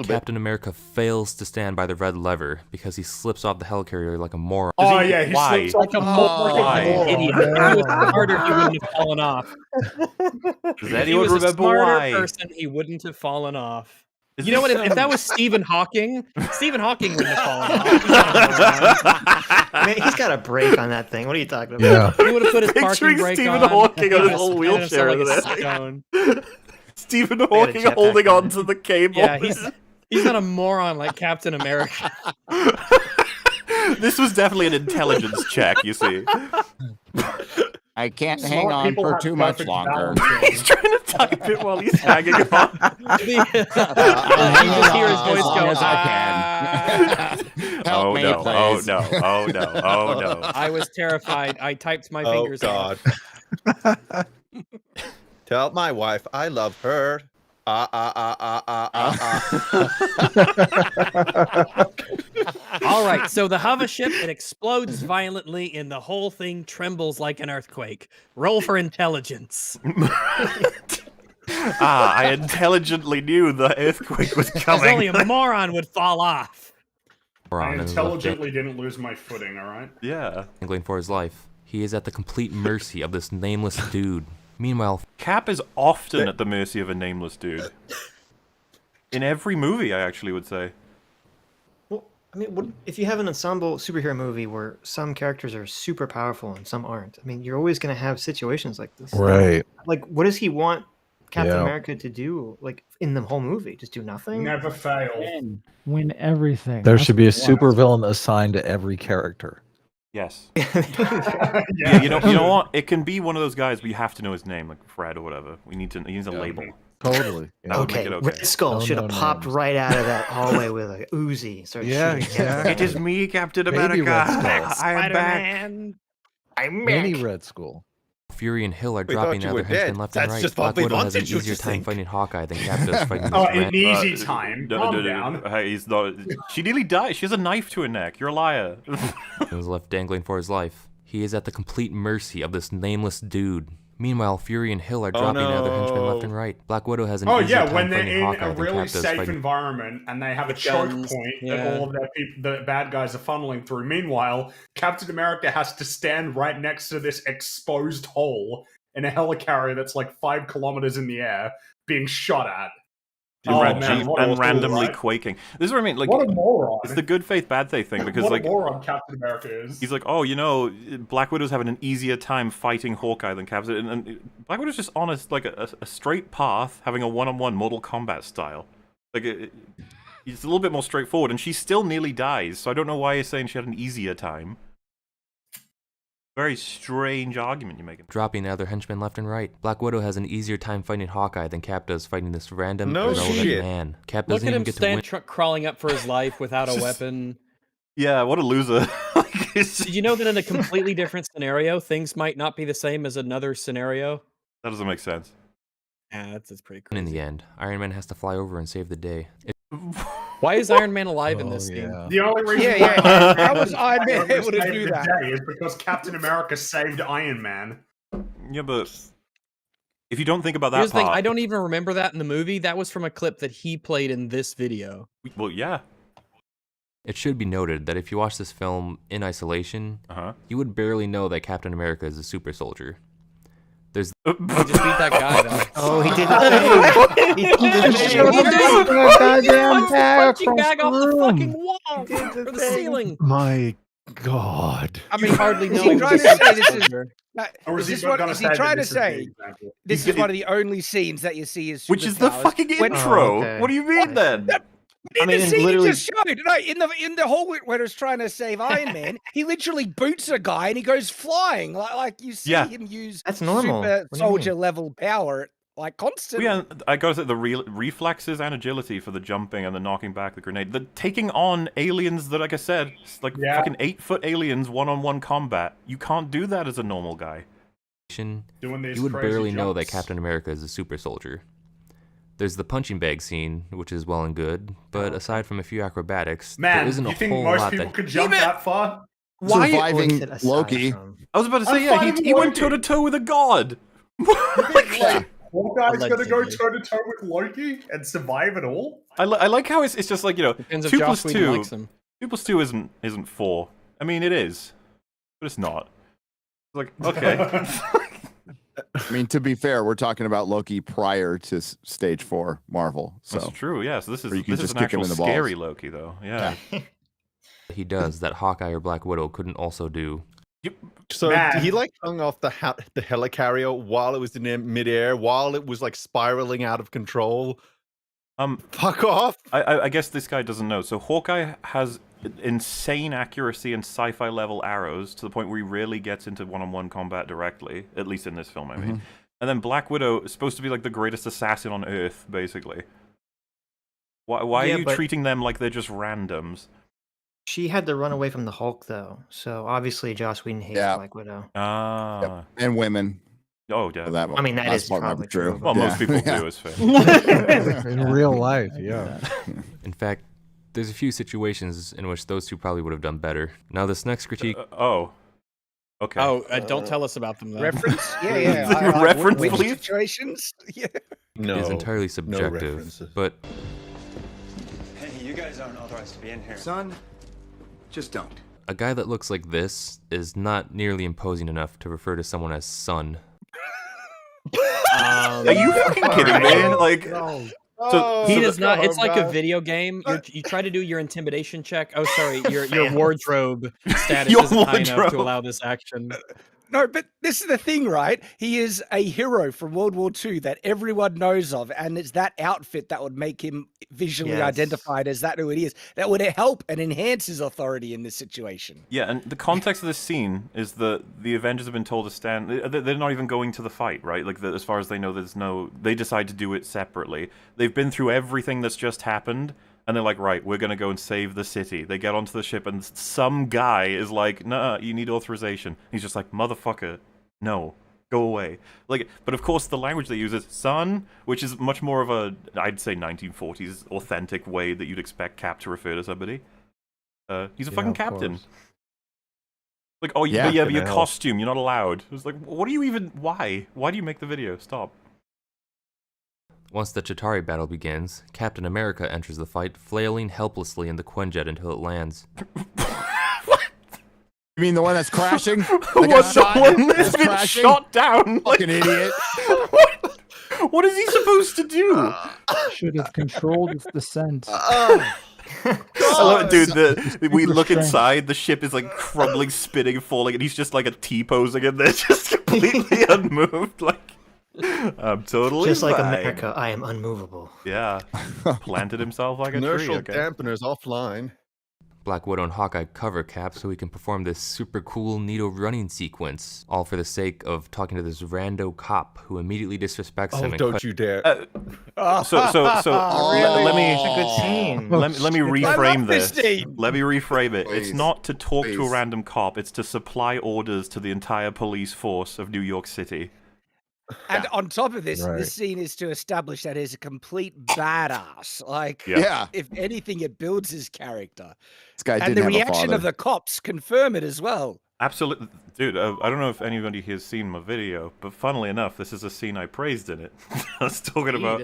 Captain America fails to stand by the red lever because he slips off the helicarrier like a moron. Oh, yeah, he Why? slips off Like a Why? idiot. If he was smarter, he wouldn't have fallen off. Does If he anyone was a remember smarter why? person, he wouldn't have fallen off. Is You know what? this- If that was Stephen Hawking, Stephen Hawking wouldn't have fallen off. He's not a moron. Man, he's got a break on that thing. What are you talking about? He would have put his parking Picturing brake Stephen on. Hawking on his Yes, little and wheelchair himself like a there. stone. Stephen a Hawking jetpack holding on on to the cable. Yeah, he's not a moron like Captain America. This was definitely an intelligence check, you see. I can't Smart hang on people for have too much perfect longer. balance. He's trying to type it while he's hanging on. You just hear his voice long go, as I Help Oh me, no, oh please. no, oh no, oh no. I was terrified. I typed my Oh fingers out. God. Tell my wife I love her. All right, so the hover ship, it explodes violently and the whole thing trembles like an earthquake. Roll for intelligence. I intelligently knew the earthquake was Because coming. only a moron would fall off. I Moron and is left intelligently didn't lose my footing, alright? Yeah. dangling for his life. He is at the complete mercy of this nameless dude. Meanwhile, Cap is often at the mercy of a nameless dude. In every movie, I actually would say. Well, I mean, what, if you have an ensemble superhero movie where some characters are super powerful and some aren't, I mean, you're always going to have situations like this. Right. Like, what does he want Captain Yeah. America to do? Like in the whole movie, just do nothing. Never fail. Win everything. There That's should be a what he wants. supervillain assigned to every character. Yes. Yeah. Yeah, you know what? It can be one of those guys, but you have to know his name, like Fred or whatever. He needs a label. Totally. That would make Okay, it okay. Red Skull No, should have no popped names. right out of that hallway with a Uzi. Start Yeah, shooting exactly. It is me, Captain Baby America. Red Skull. I am back. Spider-Man. I'm Mini back. Red Skull. Fury and Hill are We dropping thought you other were henchmen dead. left That's and right. just what Black we Widow has an wanted you easier to time think. fighting Hawkeye than Cap does fighting this Oh, ran- an easy time. Calm down. Hey, he's not. She nearly died. She has a knife to her neck. You're a liar. and is left dangling for his life. He is at the complete mercy of this nameless dude. Meanwhile, Fury and Hill are dropping other henchmen left no. and right. Black Widow has an Oh easier yeah, time when they're fighting in Hawkeye a than really Cap does safe fighting. environment and they have a choke Guns, point yeah. that all of their the bad guys are funneling through. Meanwhile, Captain America has to stand right next to this exposed hole in a helicarrier that's like 5 kilometers in the air, being shot at. Oh, man, what a and fool, randomly right? quaking. This is what I mean. Like, What a moron. it's the good faith, bad faith thing because what like a moron Captain America is. he's like, oh, you know, Black Widow's having an easier time fighting Hawkeye than Cap. And Black Widow's just on a straight path, having a one-on-one Mortal Kombat style. Like, it's a little bit more straightforward, and she still nearly dies. So I don't know why you're saying she had an easier time. Very strange argument you're making. Dropping other henchmen left and right. Black Widow has an easier time fighting Hawkeye than Cap does fighting this random No irrelevant shit. man. Cap Look doesn't at even him get to win. crawling up for his life without a weapon. Yeah, what a loser. Did you know that in a completely different scenario, things might not be the same as another scenario? That doesn't make sense. Yeah, that's pretty And crazy. in the end, Iron Man has to fly over and save the day. Why is Iron Man alive in this scene? The only reason How was Iron Man able to do that? is because Captain America saved Iron Man. Yeah, but if you don't think about that Here's the thing, part, I don't even remember that in the movie. That was from a clip that he played in this video. well, yeah. It should be noted that if you watch this film in isolation, you would barely know that Captain America is a super soldier. There's He just beat that guy, though. Oh, he did punching bag off the fucking wall or the ceiling. My God. I mean, hardly is know he him trying as to a say this is? soldier. Or Is is he this what gonna is say he that trying to this is the say? example? This is one of the only scenes that you see is Which is the superpowers. fucking intro. okay. What do you mean then? In the scene literally- he just showed, no, in the whole when it's trying to save Iron Man, he literally boots a guy and he goes flying. Like you see him use That's normal. super What do you soldier level power, like constantly. Yeah, I gotta say the reflexes and agility for the jumping and the knocking back the grenade, the taking on aliens that, like I said, like fucking 8-foot aliens one-on-one combat. You can't do that as a normal guy. you these would crazy barely know that jumps. Captain America is a super soldier. There's the punching bag scene, which is well and good, but aside from a few acrobatics, there Man, isn't a you think whole most lot people that... could jump that far? Why? Surviving Loki. I was about to say, I'm yeah, fighting he went Loki. toe-to-toe with a god. Hawkeye's gonna go Allegedly. toe-to-toe with Loki and survive it all? I like how it's just like, you know, Depends if 2 Joss plus Whedon 2. likes him. 2 plus 2 isn't 4. I mean, it is, but it's not. Like, okay. I mean, to be fair, we're talking about Loki prior to Stage 4 Marvel. So That's true, yeah. So this Or you is can this is just an kick him actual in the balls. scary Loki, though. Yeah. he does that Hawkeye or Black Widow couldn't also do. So Man. he like hung off the helicarrier while it was in midair, while it was like spiraling out of control. Fuck off. I guess this guy doesn't know. So Hawkeye has insane accuracy and sci-fi level arrows to the point where he rarely gets into one-on-one combat directly, at least in this film, I mean. And then Black Widow is supposed to be like the greatest assassin on Earth, basically. Why Yeah, are you but- treating them like they're just randoms? She had to run away from the Hulk, though. So obviously, Joss Whedon hates Yeah. Black Widow. Ah. and women. Oh, yeah. So that I mean, that last is part might probably be true. true. Well, most Yeah. people Yeah. do, it's fair. In real life, yeah. In fact, there's a few situations in which those two probably would have done better. Now, this next critique... Oh. Okay. Oh, don't tell us about them, though. Reference? Yeah. Reference, which please? situations? Yeah. No, is entirely subjective, references. but Hey, you guys aren't authorized to be in here. Son, just don't. a guy that looks like this is not nearly imposing enough to refer to someone as son. Are you fucking kidding me? Like, He does not. It's like a video game. You try to do your intimidation check. Oh, sorry, your wardrobe status Your isn't high enough wardrobe. to allow this action. No, but this is the thing, right? He is a hero from World War II that everyone knows of, and it's that outfit that would make him visually Yes. identified as that who it is. That would help and enhance his authority in this situation. yeah, and the context of this scene is that the Avengers have been told to stand. They're not even going to the fight, right? Like, as far as they know, there's no. They decide to do it separately. They've been through everything that's just happened, and they're like, right, we're gonna go and save the city. They get onto the ship, and some guy is like, nah, you need authorization. He's just like, motherfucker, no. Go away. Like, but of course the language they use is son, which is much more of a, I'd say 1940s authentic way that you'd expect Cap to refer to somebody. He's a fucking of captain. course. Like, oh, Yeah, but your hell. costume, you're not allowed. It was like, what do you even, why? Why do you make the video? Stop. Once the Chitauri battle begins, Captain America enters the fight, flailing helplessly in the Quinjet until it lands. You mean the one that's crashing? What's the one that's been crashing? shot down? Like, Fucking idiot. what is he supposed to do? Should have controlled its descent. I love it, dude. We super look strength. inside, the ship is like crumbling, spinning, falling, and he's just like a T-posing in there, just completely unmoved. Like, I'm totally Just like fine. America, I am unmovable. Yeah. Planted himself like a tree. Inertial Okay. dampeners offline. Black Widow and Hawkeye cover Cap so he can perform this super cool Nito running sequence, all for the sake of talking to this rando cop who immediately disrespects him. Oh, don't you dare! Let me reframe this. Let me reframe it. It's not to talk to a random cop. It's to supply orders to the entire police force of New York City. And on top of this, this scene is to establish that he's a complete badass. Like, if anything, it builds his character. This guy and didn't the have a reaction father. of the cops confirm it as well. Absolutely, dude. I don't know if anybody has seen my video, but funnily enough, this is a scene I praised in it. I was talking about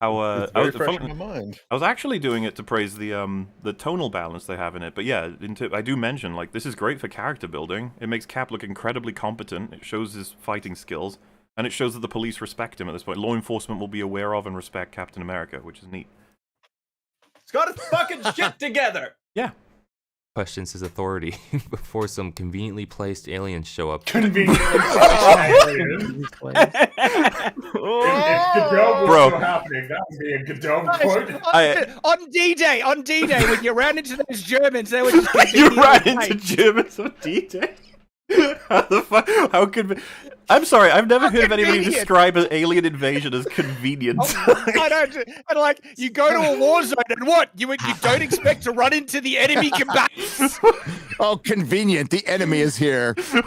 how It's very fresh in my mind. I was actually doing it to praise the tonal balance they have in it. But yeah, I do mention like this is great for character building. It makes Cap look incredibly competent. It shows his fighting skills. And it shows that the police respect him at this point. Law enforcement will be aware of and respect Captain America, which is neat. He's got his fucking shit together! Yeah. Questions his authority before some conveniently placed aliens show up. Conveniently placed aliens? If Godot was still happening, that would be a Godot quote. On D-Day, when you ran into those Germans, they were just You ran into Germans on D-Day? How the fuck? How could? I'm sorry, I've never heard of anybody describe an alien invasion as convenient. I don't. And like, you go to a war zone and what? You don't expect to run into the enemy combatants. Oh, convenient! The enemy is here. Fuck,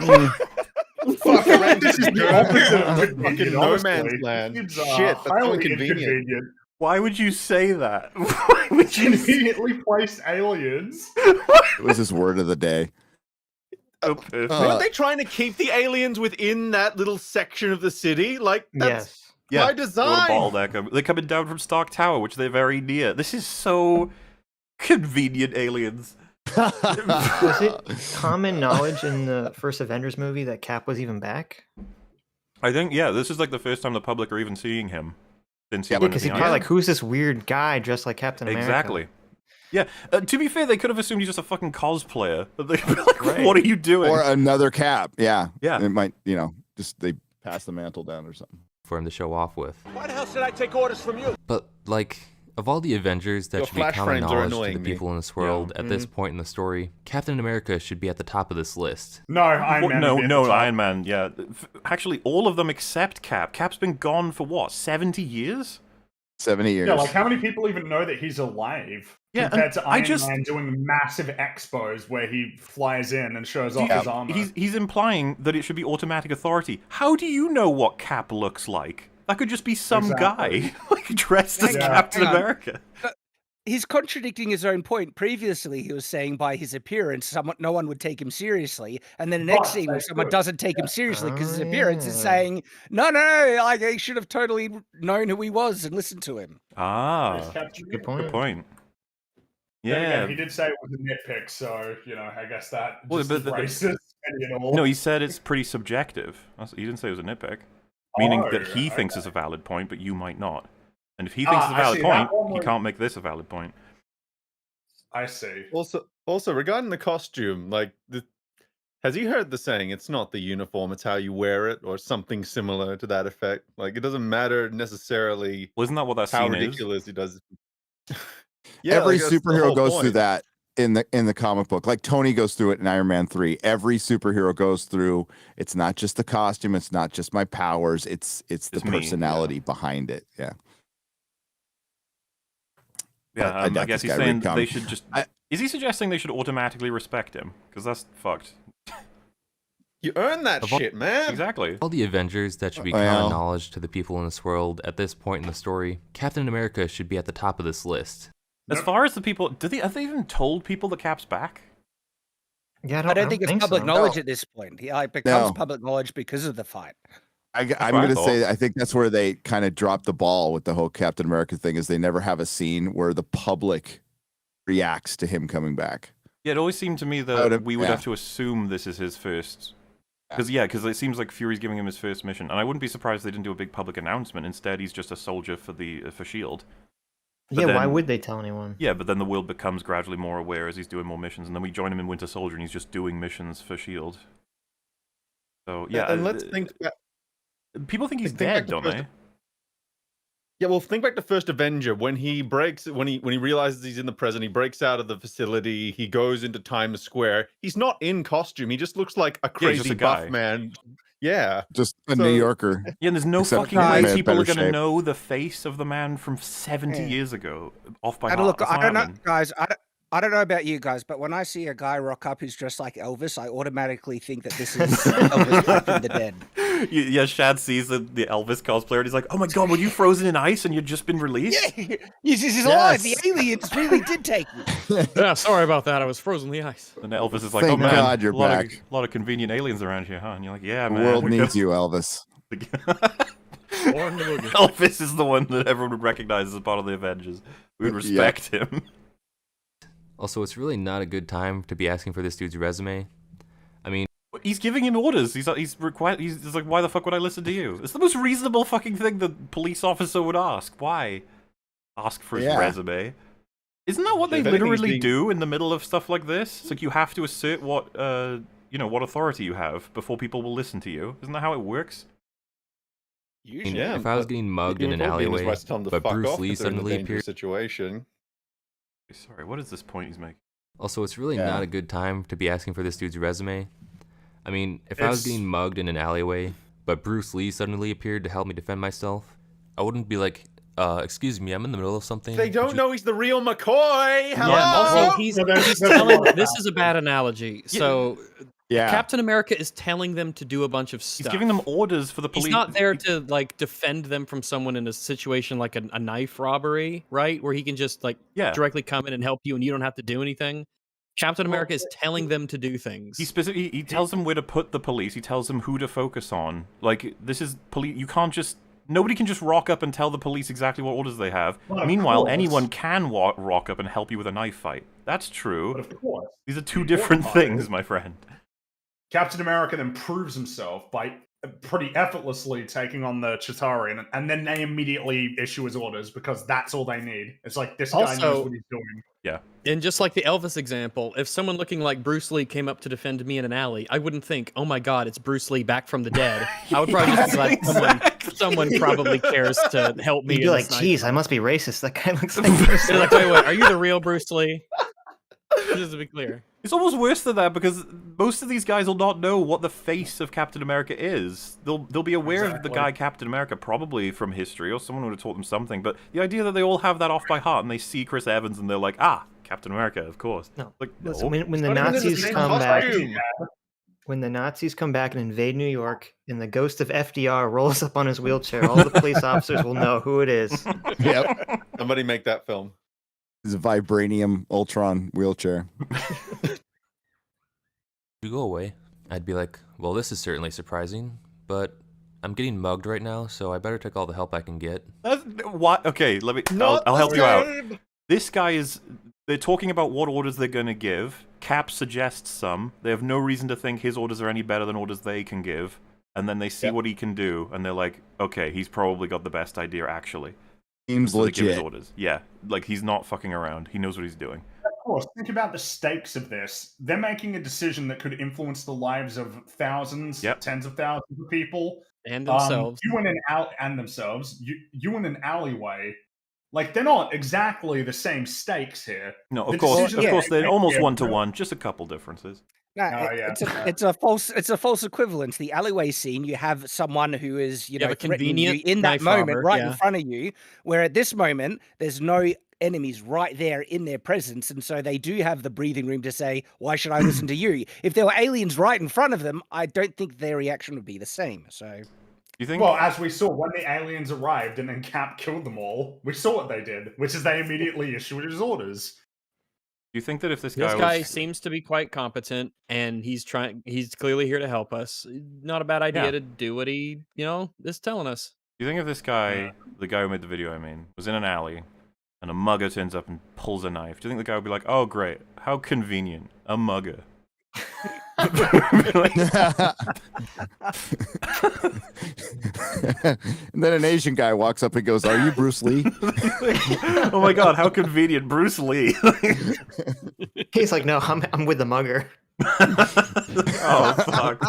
this is the opposite of fucking no man's land. Shit, that's so inconvenient. Why would you say that? Why would you Conveniently placed aliens? It was his word of the day. Weren't they trying to keep the aliens within that little section of the city? Like, that's by design. They're coming down from Stark Tower, which they're very near. This is so convenient, aliens. Was it common knowledge in the first Avengers movie that Cap was even back? I think, yeah, this is like the first time the public are even seeing him. Since he Because he'd probably like, who's this weird guy dressed like Captain America? Exactly. Yeah, to be fair, they could have assumed he's just a fucking cosplayer. But they'd be like, what are you doing? Or another Cap. Yeah. Yeah. It might, just they pass the mantle down or something. For him to show off with. Why the hell should I take orders from you? But, like, of all the Avengers that Your should be flash common frames are knowledge to annoying the me. people in this world at this point in the story, Captain America should be at the top of this list. No, Iron Man. No, Iron Man, yeah. Actually, all of them except Cap. Cap's been gone for what, 70 years? 70 years. Yeah, like how many people even know that he's alive? Yeah, compared to Iron Man doing massive expos where he flies in and shows off his armor. He's implying that it should be automatic authority. How do you know what Cap looks like? That could just be some guy like dressed as Captain America. He's contradicting his own point. Previously, he was saying by his appearance, no one would take him seriously. And then the next scene where someone doesn't take him seriously because his appearance is saying, no, like he should have totally known who he was and listened to him. Ah, good point. Good point. Yeah, Yeah. again, he did say it was a nitpick, so I guess that just is racist. No, he said it's pretty subjective. He didn't say it was a nitpick, meaning that he thinks it's a valid point, but you might not. And if he thinks it's a valid point, he can't make this a valid point. I see. Also, regarding the costume, like, has he heard the saying, it's not the uniform, it's how you wear it, or something similar to that effect? Like, it doesn't matter necessarily isn't that what that how scene ridiculous he does it. Every that's the superhero whole goes point. through that in the comic book. Like Tony goes through it in Iron Man 3. Every superhero goes through, it's not just the costume, it's not just my powers, it's the personality behind it. Yeah. Yeah, I doubt I guess this he's guy saying would come. they should just... Is he suggesting they should automatically respect him? Because that's fucked. You earn that shit, man. Exactly. All the Avengers that should be common knowledge to the people in this world at this point in the story, Captain America should be at the top of this list. As far as the people... have they even told people the Cap's back? Yeah, I don't think it's public knowledge at this point. He becomes public knowledge because of the fight. I'm going to say, I think that's where they kind of dropped the ball with the whole Captain America thing, is they never have a scene where the public reacts to him coming back. Yeah, it always seemed to me that we would have to assume this is his first... Because it seems like Fury's giving him his first mission, and I wouldn't be surprised if they didn't do a big public announcement. Instead, he's just a soldier for S.H.I.E.L.D. But Why would they tell anyone? Yeah, but then the world becomes gradually more aware as he's doing more missions, and then we join him in Winter Soldier, and he's just doing missions for S.H.I.E.L.D. So, yeah. And let's think... People think he's dead, don't they? Yeah, well, think back to First Avenger when he realizes he's in the present. He breaks out of the facility. He goes into Times Square. He's not in costume. He just looks like a Yeah, he's just crazy a guy. buff man. Yeah, just a New Yorker. Yeah, and there's no Except fucking he way may have people are better going to shape. know the face of the man from 70 years ago off by And heart. look, That's I not don't know, happening. guys. I don't know about you guys, but when I see a guy rock up who's dressed like Elvis, I automatically think that this is Elvis back from the dead. Yeah, Shad sees the Elvis cosplayer and he's like, "Oh my god, were you frozen in ice and you'd just been released?" Yeah, he's alive. The aliens really did take me. Yeah, sorry about that. I was frozen in the ice. And Elvis is like, Thank "Oh man, God you're a lot back. Of, a lot of convenient aliens around here, huh?" And you're like, "Yeah, The man." world needs you, Elvis. Elvis is the one that everyone would recognize as part of the Avengers. We would respect him. Also, it's really not a good time to be asking for this dude's resume. I mean, He's giving him orders. He's like, "Why the fuck would I listen to you?" It's the most reasonable fucking thing the police officer would ask. Why? Ask for his resume. Isn't that what they literally do in the middle of stuff like this? It's like you have to assert what what authority you have before people will listen to you. Isn't that how it works? if I was getting mugged in an alleyway, but Bruce Lee suddenly appeared. Situation. Sorry, what is this point he's making? Also, it's really not a good time to be asking for this dude's resume. I mean, if I was getting mugged in an alleyway, but Bruce Lee suddenly appeared to help me defend myself, I wouldn't be like, excuse me, I'm in the middle of something. They don't know he's the real McCoy. Hello. Yeah, also, he's telling. This is a bad analogy. So, Captain America is telling them to do a bunch of stuff. He's giving them orders for the police. He's not there to like defend them from someone in a situation like a knife robbery, right? Where he can just like directly come in and help you, and you don't have to do anything. Captain America is telling them to do things. He tells them where to put the police. He tells them who to focus on. Like, this is police. You can't just. Nobody can just rock up and tell the police exactly what orders they have. Well, Meanwhile, anyone can rock up and help you with a knife fight. That's true. But of course. These are two different things, my friend. Captain America then proves himself by pretty effortlessly taking on the Chitauri, and then they immediately issue his orders because that's all they need. It's like, this guy knows what he's doing. Yeah. And just like the Elvis example, if someone looking like Bruce Lee came up to defend me in an alley, I wouldn't think, oh my god, it's Bruce Lee back from the dead. I would probably just be like, someone probably cares to help me. You'd be like, geez, I must be racist. That guy looks like Bruce Lee. Like, wait, are you the real Bruce Lee? Just to be clear. It's almost worse than that because most of these guys will not know what the face of Captain America is. They'll be aware of the guy Captain America probably from history, or someone would have taught them something. But the idea that they all have that off by heart and they see Chris Evans and they're like, Captain America, of course. No, like, listen, when the Nazis come back, when the Nazis come back and invade New York, and the ghost of FDR rolls up on his wheelchair, all the police officers will know who it is. Yep. Somebody make that film. His vibranium Ultron wheelchair. You go away. I'd be like, well, this is certainly surprising, but I'm getting mugged right now, so I better take all the help I can get. What? Okay, let me. I'll help you out. This guy is. They're talking about what orders they're going to give. Cap suggests some. They have no reason to think his orders are any better than orders they can give. And then they see what he can do, and they're like, okay, he's probably got the best idea, actually. Seems so they give his legit. orders. Yeah, like he's not fucking around. He knows what he's doing. Of course, think about the stakes of this. They're making a decision that could influence the lives of thousands, tens of thousands of people. And themselves. You in an alleyway. Like, they're not exactly the same stakes here. No, of The course, decisions they're they almost make one-to-one, just a couple differences. No, it's a false equivalence. The alleyway scene, you have someone who is threatening you in that moment, right in front of you. Where at this moment, there's no enemies right there in their presence, and so they do have the breathing room to say, "Why should I listen to you?" If there were aliens right in front of them, I don't think their reaction would be the same. So. You think? Well, as we saw when the aliens arrived and then Cap killed them all, we saw what they did, which is they immediately issued his orders. Do you think that if this guy seems to be quite competent and he's clearly here to help us, not a bad idea to do what he, is telling us. Do you think if this guy, the guy who made the video, was in an alley and a mugger turns up and pulls a knife, do you think the guy would be like, "Oh, great, how convenient, a mugger"? And then an Asian guy walks up and goes, "Are you Bruce Lee?" Oh my god, how convenient, Bruce Lee. He's like, "No, I'm with the mugger." Oh fuck.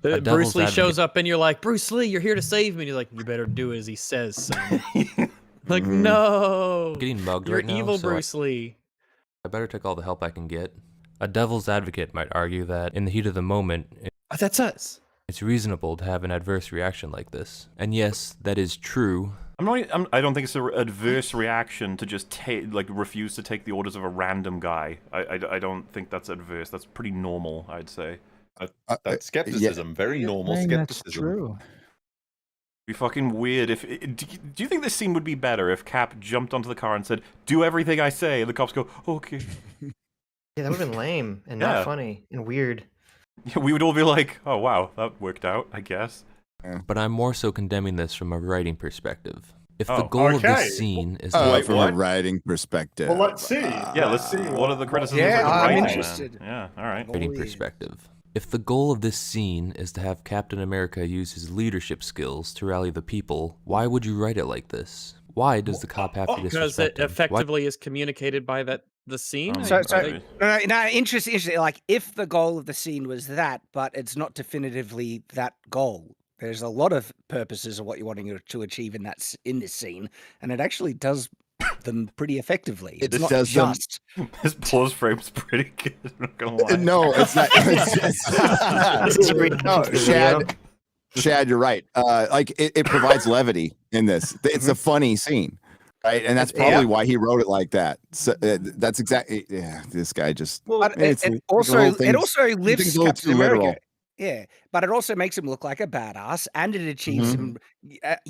devil's Bruce Lee shows advocate- up and you're like, Bruce Lee, you're here to save me. And you're like, you better do as he says, son. Like, Mm-hmm. no. I'm getting mugged You're right now. evil so Bruce Lee. I better take all the help I can get. A devil's advocate might argue that in the heat of the moment, That's us. it's reasonable to have an adverse reaction like this. And yes, that is true. I don't think it's an adverse reaction to just refuse to take the orders of a random guy. I don't think that's adverse. That's pretty normal, I'd say. That's skepticism. Very normal skepticism. That's true. Be fucking weird if. Do you think this scene would be better if Cap jumped onto the car and said, "Do everything I say," and the cops go, "Okay." Yeah, that would have been lame and Yeah. not funny and weird. Yeah, we would all be like, "Oh wow, that worked out," I guess. But I'm more so condemning this from a writing perspective. If the Oh, goal of okay. this scene is From a writing perspective. Well, let's see. Yeah, let's see. What are the criticisms Yeah, of the I'm writing, interested. man? Yeah, all right. writing perspective. If the goal of this scene is to have Captain America use his leadership skills to rally the people, why would you write it like this? Why does the cop have to Because disrespect it him? Why- effectively is communicated by the scene. Interesting. Like, if the goal of the scene was that, but it's not definitively that goal. There's a lot of purposes of what you're wanting to achieve in this scene, and it actually does them pretty effectively. It's not just. His pause frame's pretty good. I'm not gonna lie. No, it's not. No, Shad, you're right. Like it provides levity in this. It's a funny scene, right? And that's probably why he wrote it like that. So, that's exactly. Yeah, this guy just. But it's it the also little things- lifts things a little Captain too America. literal. Yeah, but it also makes him look like a badass, and it achieves Mm-hmm.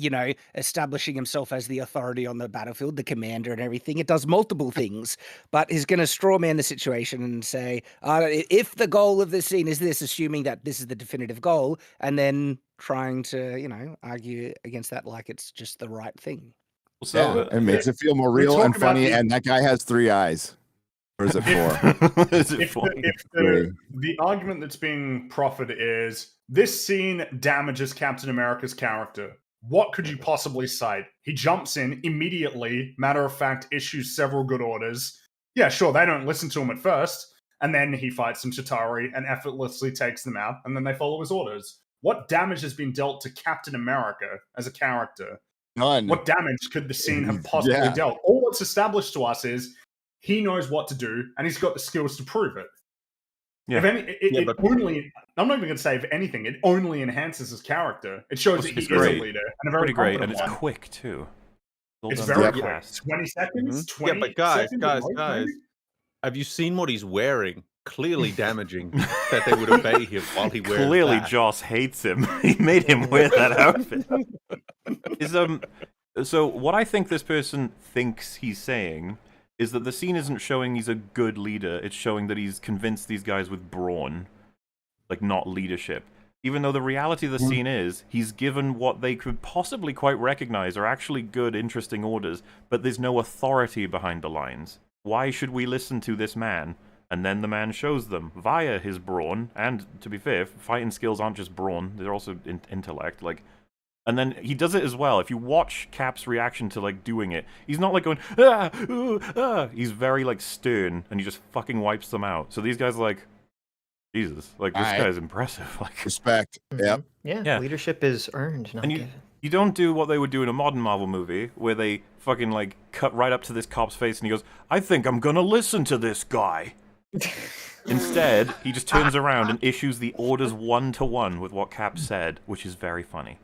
him, establishing himself as the authority on the battlefield, the commander, and everything. It does multiple things, but he's going to straw man the situation and say, if the goal of this scene is this, assuming that this is the definitive goal, and then trying to, argue against that like it's just the right thing. So, it makes it feel more real and funny. And that guy has 3 eyes. Or is it 4? Is it If four? the argument that's being proffered is this scene damages Captain America's character, what could you possibly cite? He jumps in immediately, matter of fact, issues several good orders. Yeah, sure, they don't listen to him at first, and then he fights some Chitauri and effortlessly takes them out, and then they follow his orders. What damage has been dealt to Captain America as a character? None. What damage could the scene have possibly dealt? All that's established to us is he knows what to do, and he's got the skills to prove it. Yeah. If any, only, I'm not even going to say if anything, it only enhances his character. It shows that he is a leader and a very pretty great, and competent it's one. quick too. It's done very very quick. fast. 20 seconds? 20 Yeah, but guys, seconds at most, maybe? have you seen what he's wearing? Clearly damaging that they would obey him while he wears Clearly, that. Joss hates him. He made him wear that outfit. So what I think this person thinks he's saying is that the scene isn't showing he's a good leader. It's showing that he's convinced these guys with brawn, like not leadership. Even though the reality of the scene is he's given what they could possibly quite recognize are actually good, interesting orders, but there's no authority behind the lines. Why should we listen to this man? And then the man shows them via his brawn, and to be fair, fighting skills aren't just brawn; they're also intellect. And then he does it as well. If you watch Cap's reaction to doing it, he's not going ooh, ah. He's very stern, and he just fucking wipes them out. So these guys are like, Jesus, this guy's impressive. Respect. Yep. Yeah, leadership is earned, not given. You don't do what they would do in a modern Marvel movie, where they fucking cut right up to this cop's face, and he goes, "I think I'm gonna listen to this guy." Instead, he just turns around and issues the orders 1-to-1 with what Cap said, which is very funny.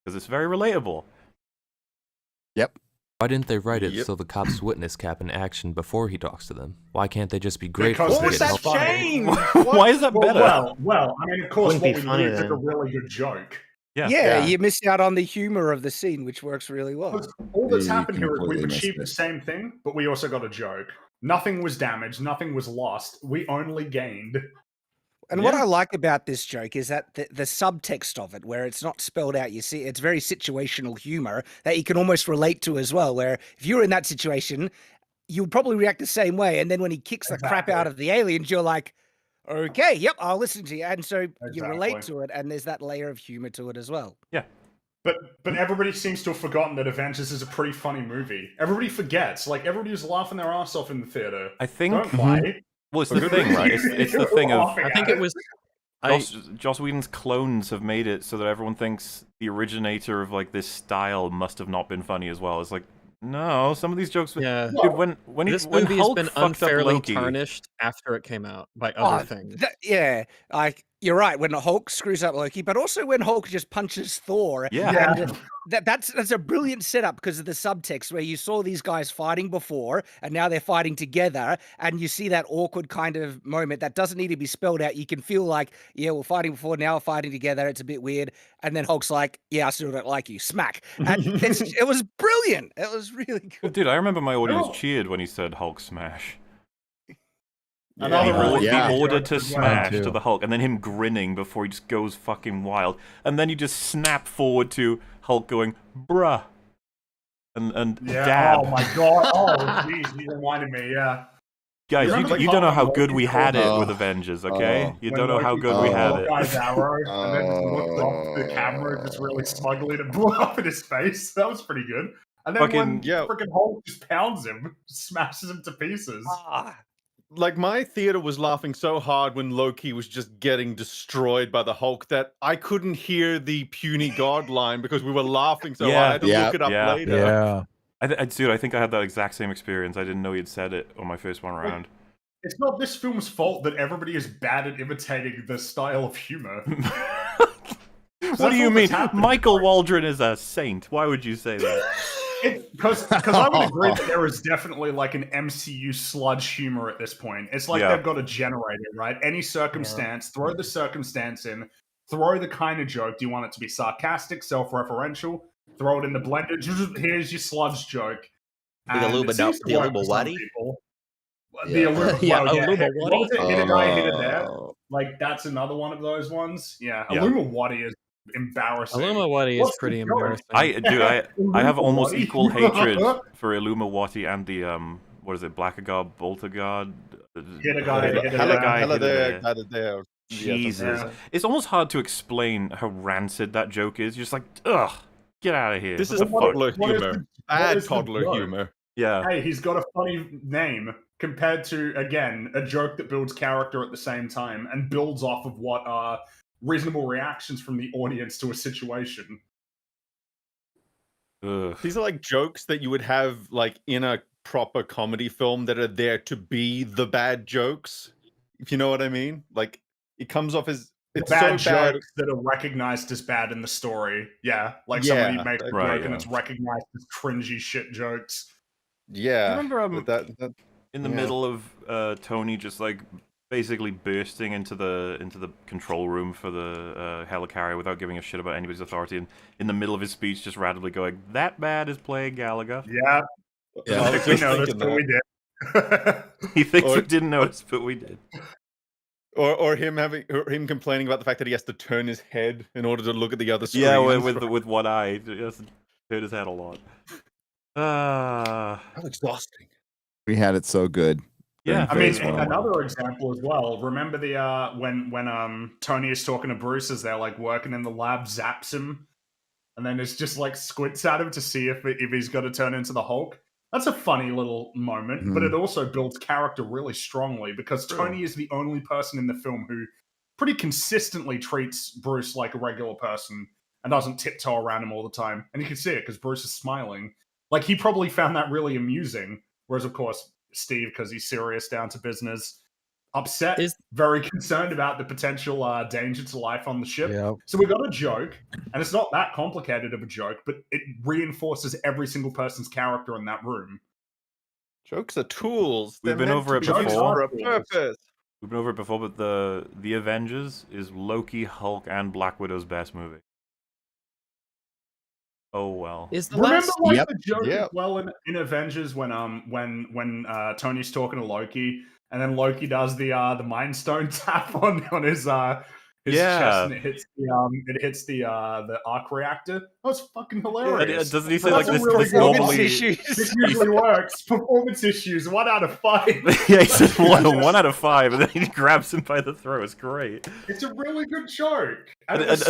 Because it's very relatable. Yep. Why didn't they write it so the cops witness Cap in action before he talks to them? Why can't they just be grateful? Because to what was get that help? change? Why is that better? Well, I mean, of course, Wouldn't what be we funny do is a then. really good joke. Yeah, you miss out on the humor of the scene, which works really well. All that's You happened here is completely we've missed achieved it. the same thing, but we also got a joke. Nothing was damaged, nothing was lost. We only gained. And what I like about this joke is that the subtext of it, where it's not spelled out, you see, it's very situational humor that you can almost relate to as well, where if you're in that situation, you'll probably react the same way. And then when he kicks the crap out of the aliens, you're like, okay, yep, I'll listen to you. And so you relate to it, and there's that layer of humor to it as well. Yeah. But everybody seems to have forgotten that Avengers is a pretty funny movie. Everybody forgets. Everybody was laughing their ass off in the theater. I think. Don't play. Well, it's the thing, right? It's the thing of. I think it was. Joss Whedon's clones have made it so that everyone thinks the originator of like this style must have not been funny as well. It's like, no, some of these jokes. Yeah, dude, when this when movie Hulk has been fucked up unfairly Loki, tarnished after it came out by other things. Yeah, like you're right. When Hulk screws up Loki, but also when Hulk just punches Thor. Yeah. And that's a brilliant setup because of the subtext where you saw these guys fighting before and now they're fighting together, and you see that awkward kind of moment that doesn't need to be spelled out. You can feel like, yeah, we're fighting before, now we're fighting together. It's a bit weird, and then Hulk's like, yeah, I still don't like you. Smack. And it was brilliant. It was really good. Dude, I remember my audience cheered when he said Hulk smash. Another the order to as well. smash to the Hulk, and then him grinning before he just goes fucking wild, and then you just snap forward to Hulk going bruh, and dab. Oh my god! Oh jeez, you reminded me. Yeah, guys, you don't know how good we had it Oh. with Avengers, okay? You When don't know how Loki good we had it. Hawkeye's arrow, and then just looked off the camera just really smugly and blew up in his face. That was pretty good. And then when freaking Hulk just pounds him, smashes him to pieces. Like, my theater was laughing so hard when Loki was just getting destroyed by the Hulk that I couldn't hear the puny god line because we were laughing so hard. I had to look it up later. Yeah. Dude, I think I had that exact same experience. I didn't know you'd said it on my first one round. It's not this film's fault that everybody is bad at imitating the style of humor. What do you mean? Michael Waldron is a saint. Why would you say that? Because I would agree that there is definitely like an MCU sludge humor at this point. It's like they've got a generator, right? Any circumstance, throw the circumstance in, throw the kind of joke. Do you want it to be sarcastic, self-referential? Throw it in the blender. Here's your sludge joke. The Illuminati. The Illuminati. Illuminati. Hit it there, hit it there. Like that's another one of those ones. Yeah, Illuminati is embarrassing. Illuminati is pretty embarrassing. I have almost equal hatred for Illumawati and the what is it, Blackagard, Boltagard, Hit a guy, hit a there. Jesus, it's almost hard to explain how rancid that joke is. You're just like, ugh, get out of here. This is a toddler humor. Bad toddler humor. Yeah. Hey, he's got a funny name compared to, again, a joke that builds character at the same time and builds off of what are reasonable reactions from the audience to a situation. These are like jokes that you would have like in a proper comedy film that are there to be the bad jokes. If you know what I mean? Like it comes off as it's bad so bad jokes that are recognized as bad in the story. Yeah, like somebody makes a joke and it's recognized as cringy shit jokes. Yeah. I remember that in the middle of Tony just like basically bursting into the control room for the helicarrier without giving a shit about anybody's authority, and in the middle of his speech just randomly going, "That bad is playing Gallagher." Yeah. I was we just noticed, thinking but we did. He thinks we didn't notice, but we did. Or him complaining about the fact that he has to turn his head in order to look at the other screen. Yeah, with one eye, he has to turn his head a lot. How exhausting. We had it so good. Yeah, I mean, another example as well. Remember the when Tony is talking to Bruce as they're like working in the lab, zaps him, and then it's just like squints at him to see if he's got to turn into the Hulk. That's a funny little moment, but it also builds character really strongly because Tony is the only person in the film who pretty consistently treats Bruce like a regular person and doesn't tiptoe around him all the time. And you can see it because Bruce is smiling. Like he probably found that really amusing, whereas of course Steve, because he's serious down to business, upset, very concerned about the potential danger to life on the ship. Yep. So we got a joke, and it's not that complicated of a joke, but it reinforces every single person's character in that room. Jokes are tools. We've been over it For before. a purpose. We've been over it before, but the Avengers is Loki, Hulk, and Black Widow's best movie. Oh well. Remember the joke as well in Avengers when Tony's talking to Loki and then Loki does the Mind Stone tap on his chest and it hits the arc reactor. That was fucking hilarious. Doesn't he say like this normally this usually works? Performance issues, 1 out of 5. Yeah, he said one out of 5, and then he grabs him by the throat. It's great. It's a really good joke. And as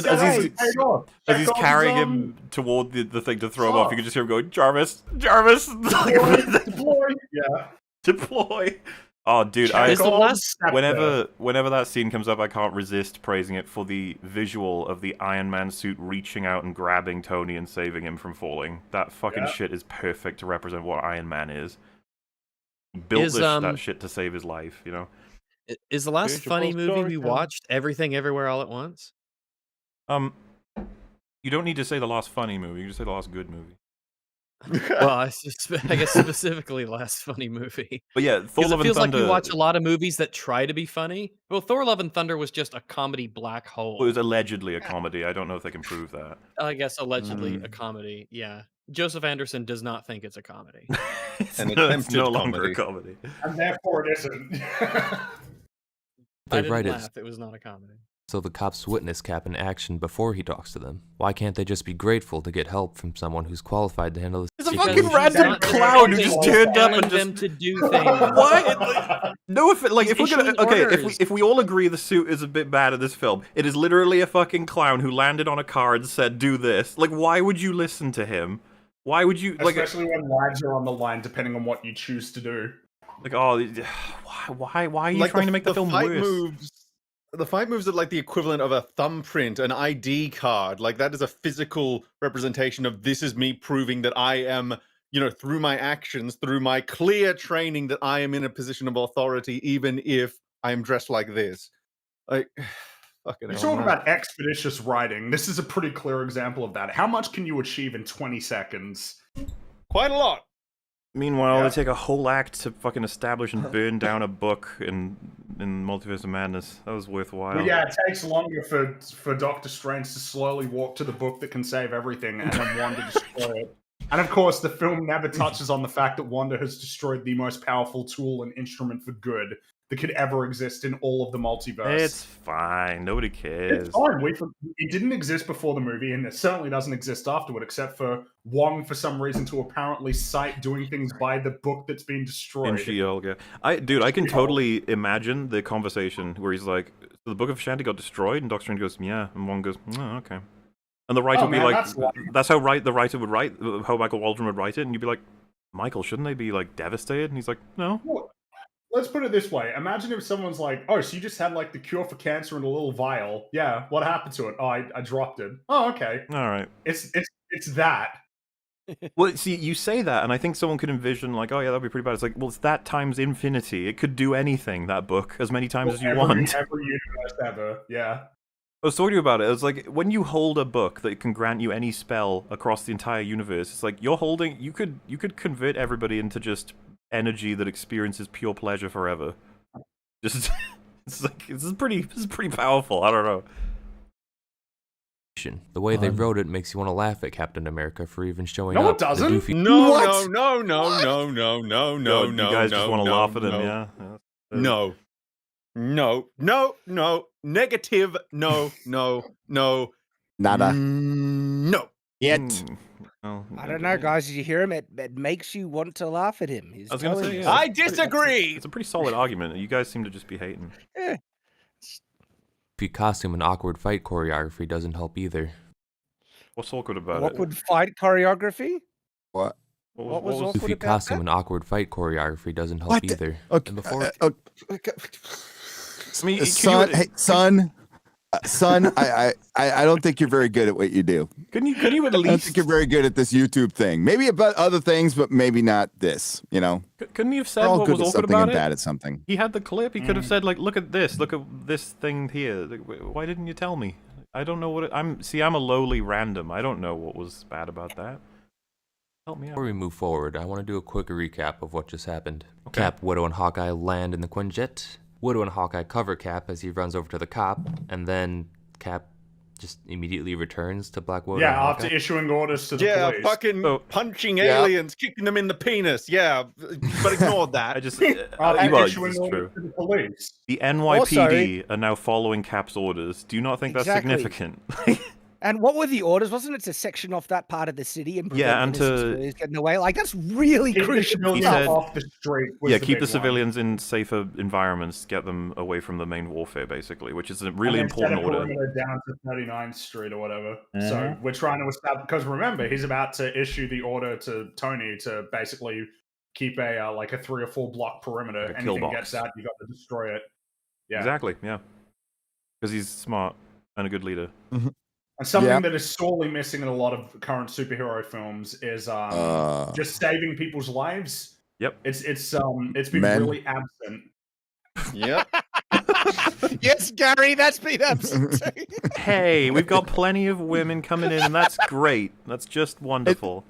he's carrying him toward the thing to throw him off, you can just hear him going, Jarvis, deploy. Yeah. Deploy. Oh, dude, Whenever whenever that scene comes up, I can't resist praising it for the visual of the Iron Man suit reaching out and grabbing Tony and saving him from falling. That fucking shit is perfect to represent what Iron Man is. He built that shit to save his life, you know? Is the last funny movie we watched Everything Everywhere All at Once? You don't need to say the last funny movie. You can just say the last good movie. Well, I guess specifically last funny movie. But yeah, Thor: Love and It feels like Thunder. you watch a lot of movies that try to be funny. Well, Thor: Love and Thunder was just a comedy black hole. It was allegedly a comedy. I don't know if they can prove that. I guess allegedly a comedy. Yeah, Joseph Anderson does not think it's a comedy. It's no longer a comedy. And therefore it isn't. I didn't laugh. It was not a comedy. So the cops witness Cap in action before he talks to them. Why can't they just be grateful to get help from someone who's qualified to handle this? It's a fucking random clown who just turned up and just them to do things. Why? No, if we're gonna if we all agree the suit is a bit bad in this film, it is literally a fucking clown who landed on a car and said, "Do this." Like, why would you listen to him? Why would you like? Especially when lives are on the line, depending on what you choose to do. Like, oh, why are you trying to make the film worse? The fight moves are like the equivalent of a thumbprint, an ID card. Like, that is a physical representation of this is me proving that I am, through my actions, through my clear training, that I am in a position of authority, even if I am dressed like this. Like, fucking You're hell, talking man. about expeditious writing. This is a pretty clear example of that. How much can you achieve in 20 seconds? Quite a lot. Meanwhile, they take a whole act to fucking establish and burn down a book in Multiverse of Madness. That was worthwhile. Well, yeah, it takes longer for Doctor Strange to slowly walk to the book that can save everything and then Wanda destroy it. And of course, the film never touches on the fact that Wanda has destroyed the most powerful tool and instrument for good that could ever exist in all of the multiverse. It's fine. Nobody cares. It's fine. It didn't exist before the movie, and it certainly doesn't exist afterward, except for Wong, for some reason, to apparently cite doing things by the book that's been destroyed. In She-Hulk, yeah. I can totally imagine the conversation where he's like, the Book of Shanti got destroyed, and Doctor Strange goes, yeah, and Wong goes, oh, okay. And the writer would be like, that's how the writer would write, how Michael Waldron would write it, and you'd be like, Michael, shouldn't they be, like, devastated? And he's like, no. Well, let's put it this way. Imagine if someone's like, oh, so you just had, like, the cure for cancer in a little vial. Yeah, what happened to it? Oh, I dropped it. Oh, okay. All right. It's that. Well, see, you say that, and I think someone could envision, like, oh, yeah, that'd be pretty bad. It's like, well, it's that times infinity. It could do anything, that book, as many times as you want. Every universe ever, yeah. I was talking about it. It was like, when you hold a book that can grant you any spell across the entire universe, it's like, you're holding, you could convert everybody into just energy that experiences pure pleasure forever. Just, it's like, this is pretty powerful. I don't know. The way they wrote it makes you want to laugh at Captain America for even showing up. No, it doesn't. The doofy- No. You guys just want to laugh at him, yeah? No. Negative. No. Nada. No. Yet. I don't know, guys. Did you hear him? It makes you want to laugh at him. I was going to say, I disagree. It's a pretty solid argument. You guys seem to just be hating. Yeah. costume and awkward fight choreography doesn't help either. What's awkward about it? Awkward fight choreography? What? What was awkward Goofy about costume that? and awkward fight choreography doesn't help either. Okay. And before I mean, son, I don't think you're very good at what you do. Couldn't you at I don't least? think you're very good at this YouTube thing. Maybe about other things, but maybe not this. You know, Couldn't you have said we're all what good was at awkward something about and it? bad at something. He had the clip. He could have said, like, look at this thing here. Like, why didn't you tell me? I don't know what I'm a lowly random. I don't know what was bad about that. Help me out. Before we move forward, I want to do a quick recap of what just happened. Okay. Cap, Widow, and Hawkeye land in the Quinjet. Widow and Hawkeye cover Cap as he runs over to the cop, and then Cap just immediately returns to Black Widow. Yeah, after issuing orders to the police. Fucking punching aliens, kicking them in the penis. Yeah, but ignored that. I just issuing this is orders true. to the police. The NYPD are now following Cap's orders. Do you not think Exactly. that's significant? And what were the orders? Wasn't it to section off that part of the city and prevent Yeah, and innocent to- civilians getting away? Like, that's really Keep the crucial. civilians said- off the street. was Yeah, the keep big the one. civilians in safer environments, get them away from the main warfare, basically, which is a really And then set important a order. perimeter down to 39th Street or whatever. So Mhm. we're trying to establish, because remember, he's about to issue the order to Tony to basically keep a like a 3 or 4 block perimeter. Like a kill Anything box. gets out, you got to destroy it. Yeah, Exactly. Yeah, because he's smart and a good leader. And something that is sorely missing in a lot of current superhero films is just saving people's lives. Yep. It's been Men. really absent. Yep. Yes, Gary, that's been absent. Hey, we've got plenty of women coming in, and that's great. That's just wonderful.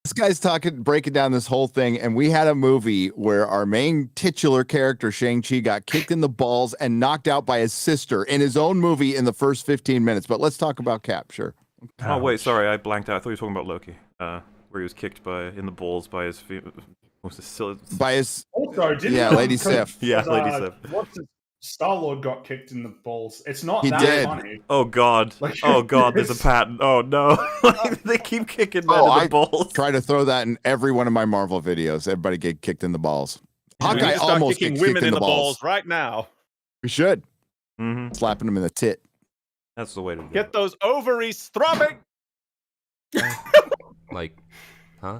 This guy's breaking down this whole thing, and we had a movie where our main titular character, Shang-Chi, got kicked in the balls and knocked out by his sister in his own movie in the first 15 minutes. But let's talk about Cap, sure. Oh wait, sorry, I blanked out. I thought you were talking about Loki, where he was kicked in the balls by his by his also didn't Lady Sif. Yeah, Lady Sif. Star-Lord got kicked in the balls. It's not He that did. funny. Oh god. Oh god, there's a pattern. Oh no. They keep kicking men in the balls. Try to throw that in every one of my Marvel videos. Everybody get kicked in the balls. Hawkeye start almost kicking gets women kicked in the balls right now. We should. Mm-hmm. Slapping them in the tit. That's the way to do it. Get those ovaries throbbing. Like, huh?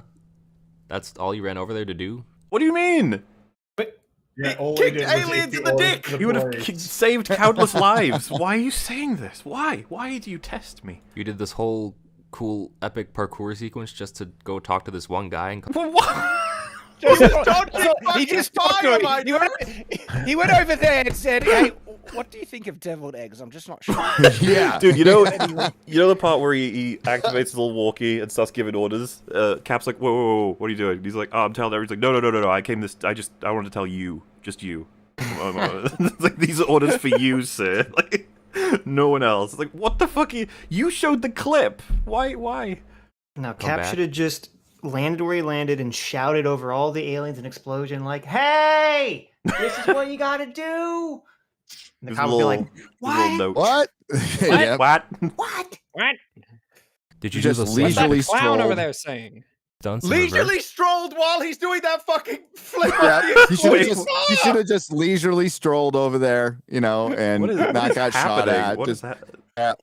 That's all you ran over there to do? What do you mean? Yeah, all kicked he did was aliens eat in the orders dick! to You would have boys. saved countless lives. Why are you saying this? Why? Why do you test me? You did this whole cool epic parkour sequence just to go talk to this one guy and He just he went over there and said, "Hey, what do you think of deviled eggs? I'm just not sure." Yeah, dude. You know the part where he activates his little walkie and starts giving orders. Cap's like, whoa, what are you doing? He's like, oh, I'm telling everyone. He's like, no. I wanted to tell you, just you. It's like, these are orders for you, sir. Like, no one else. It's like, what the fuck? You showed the clip. Why? Now, Cap should have just landed where he landed and shouted over all the aliens and explosion, like, "Hey, this is what you gotta do." And the cop would be like, "What? What? What? What? What? Did you just do the leisurely What's that clown strolled? over there saying? Dunce in Leisurely reverse? strolled while he's doing that fucking flip. Yeah, he should have just leisurely strolled over there, and What is not got shot happening? at. What just, is that?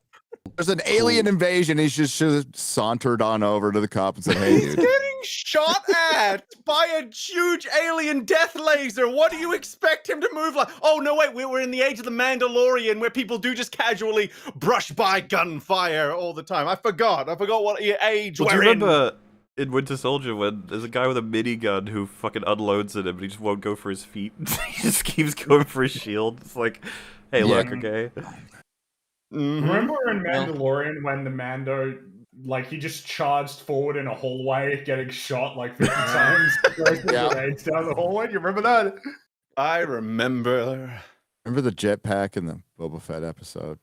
There's an alien invasion. He should have sauntered on over to the cop and said, "Hey, He's dude." getting shot at by a huge alien death laser. What do you expect him to move like? Oh, no, wait, we're in the age of the Mandalorian where people do just casually brush by gunfire all the time. I forgot what age Well, do we're you in. remember in Winter Soldier when there's a guy with a minigun who fucking unloads at him, but he just won't go for his feet. He just keeps going for his shield. It's like, hey, look, okay. Remember in Mandalorian when the Mando, like, he just charged forward in a hallway, getting shot like 50 times, throwing grenades down the hallway? You remember that? I remember. Remember the jetpack in the Boba Fett episode?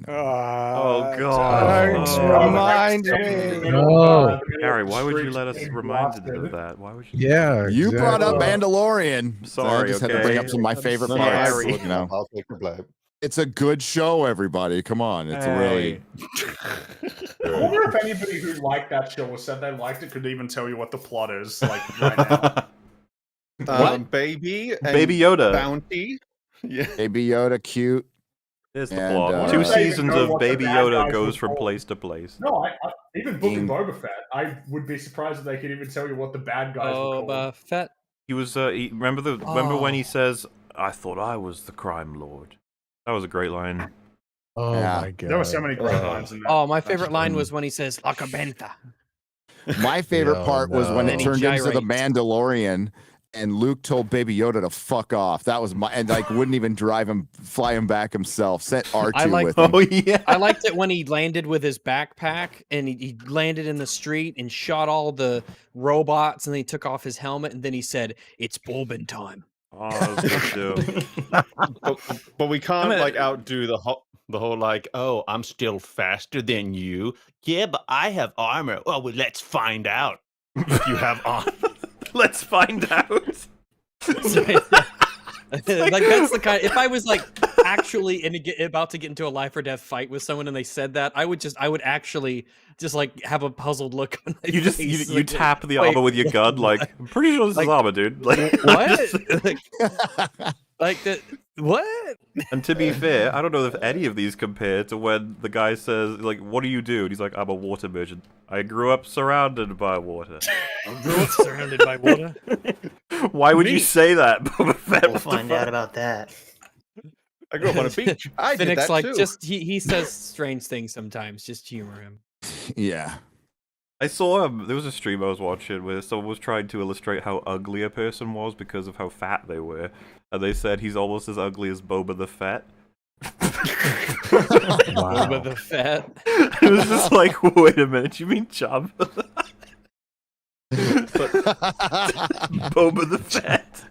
Oh god! Don't remind me. No. Harry, why would you let us reminded of that? Why would you? Yeah, You brought up exactly. Mandalorian. So I Sorry, just had to okay. bring up some of my favorite No, parts. Harry. I'll take the blame. It's a good show, everybody. Come on, it's a really. I wonder if anybody who liked that show or said they liked it could even tell you what the plot is, like, right now. Baby Yoda. Bounty. Yeah. Baby Yoda, cute. There's the And, plot. I 2 don't even seasons know of what the Baby bad Yoda guys goes were from called. place to place. No, even Book of Boba Fett, I would be surprised if they could even tell you what the bad guys were called. Boba Fett. He was. Remember when he says, "I thought I was the crime lord." That was a great line. Oh Yeah. my god. There were so many great lines in that. Oh, my favorite line was when he says "La Cabenta." My favorite Yeah, part was when And it then he turned into the gyrates. Mandalorian and Luke told Baby Yoda to fuck off. That was and wouldn't even fly him back himself. Sent R2 with him. Oh yeah. I liked it when he landed with his backpack and he landed in the street and shot all the robots and then he took off his helmet and then he said, "It's Bulbin time." Oh, that was good too. But we can't outdo the whole like, oh, I'm still faster than you. Yeah, but I have armor. Well, let's find out if you have armor. Let's find out. like that's the kind. If I was like actually about to get into a life or death fight with someone and they said that, I would actually just like have a puzzled look on my You just face. you tap the armor with your gun. Like, I'm pretty sure this is armor, dude. Like what? like What? And to be fair, I don't know if any of these compare to when the guy says, like, what do you do? And he's like, I'm a water merchant. I grew up surrounded by water. I grew up surrounded by water. Why would you say that, Boba Fett? We'll What the find out fuck? about that. I grew up on a beach. I did Phoenix, that like, too. just he says strange things sometimes. Just humor him. Yeah. I saw there was a stream I was watching where someone was trying to illustrate how ugly a person was because of how fat they were, and they said he's almost as ugly as Boba the Fett. Boba the Fett. It was just like, wait a minute, you mean Chub? Boba the Fett.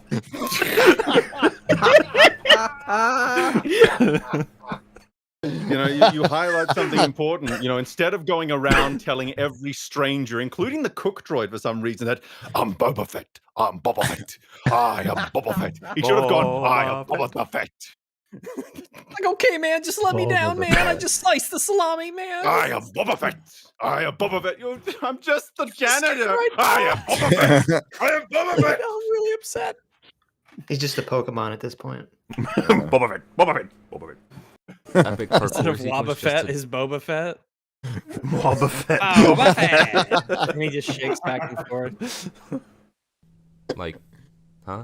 You know, you highlight something important. You know, instead of going around telling every stranger, including the cook droid for some reason, that I'm Boba Fett, I'm Boba Fett, I am Boba Fett. He should have gone, I am Boba the Fett. Like, okay, man, just let me down, man. I just sliced the salami, man. I am Boba Fett. I am Boba Fett. I'm just the janitor. right I am Boba Fett. I am Boba I'm Fett. really upset. He's just a Pokemon at this point. Boba Fett, Boba Fett, Boba Fett. Epic Instead parkour of sequence Wobba just Fett to- is Boba Fett. Boba Fett. Oh, Boba Fett. And he just shakes back and forth. Like, huh?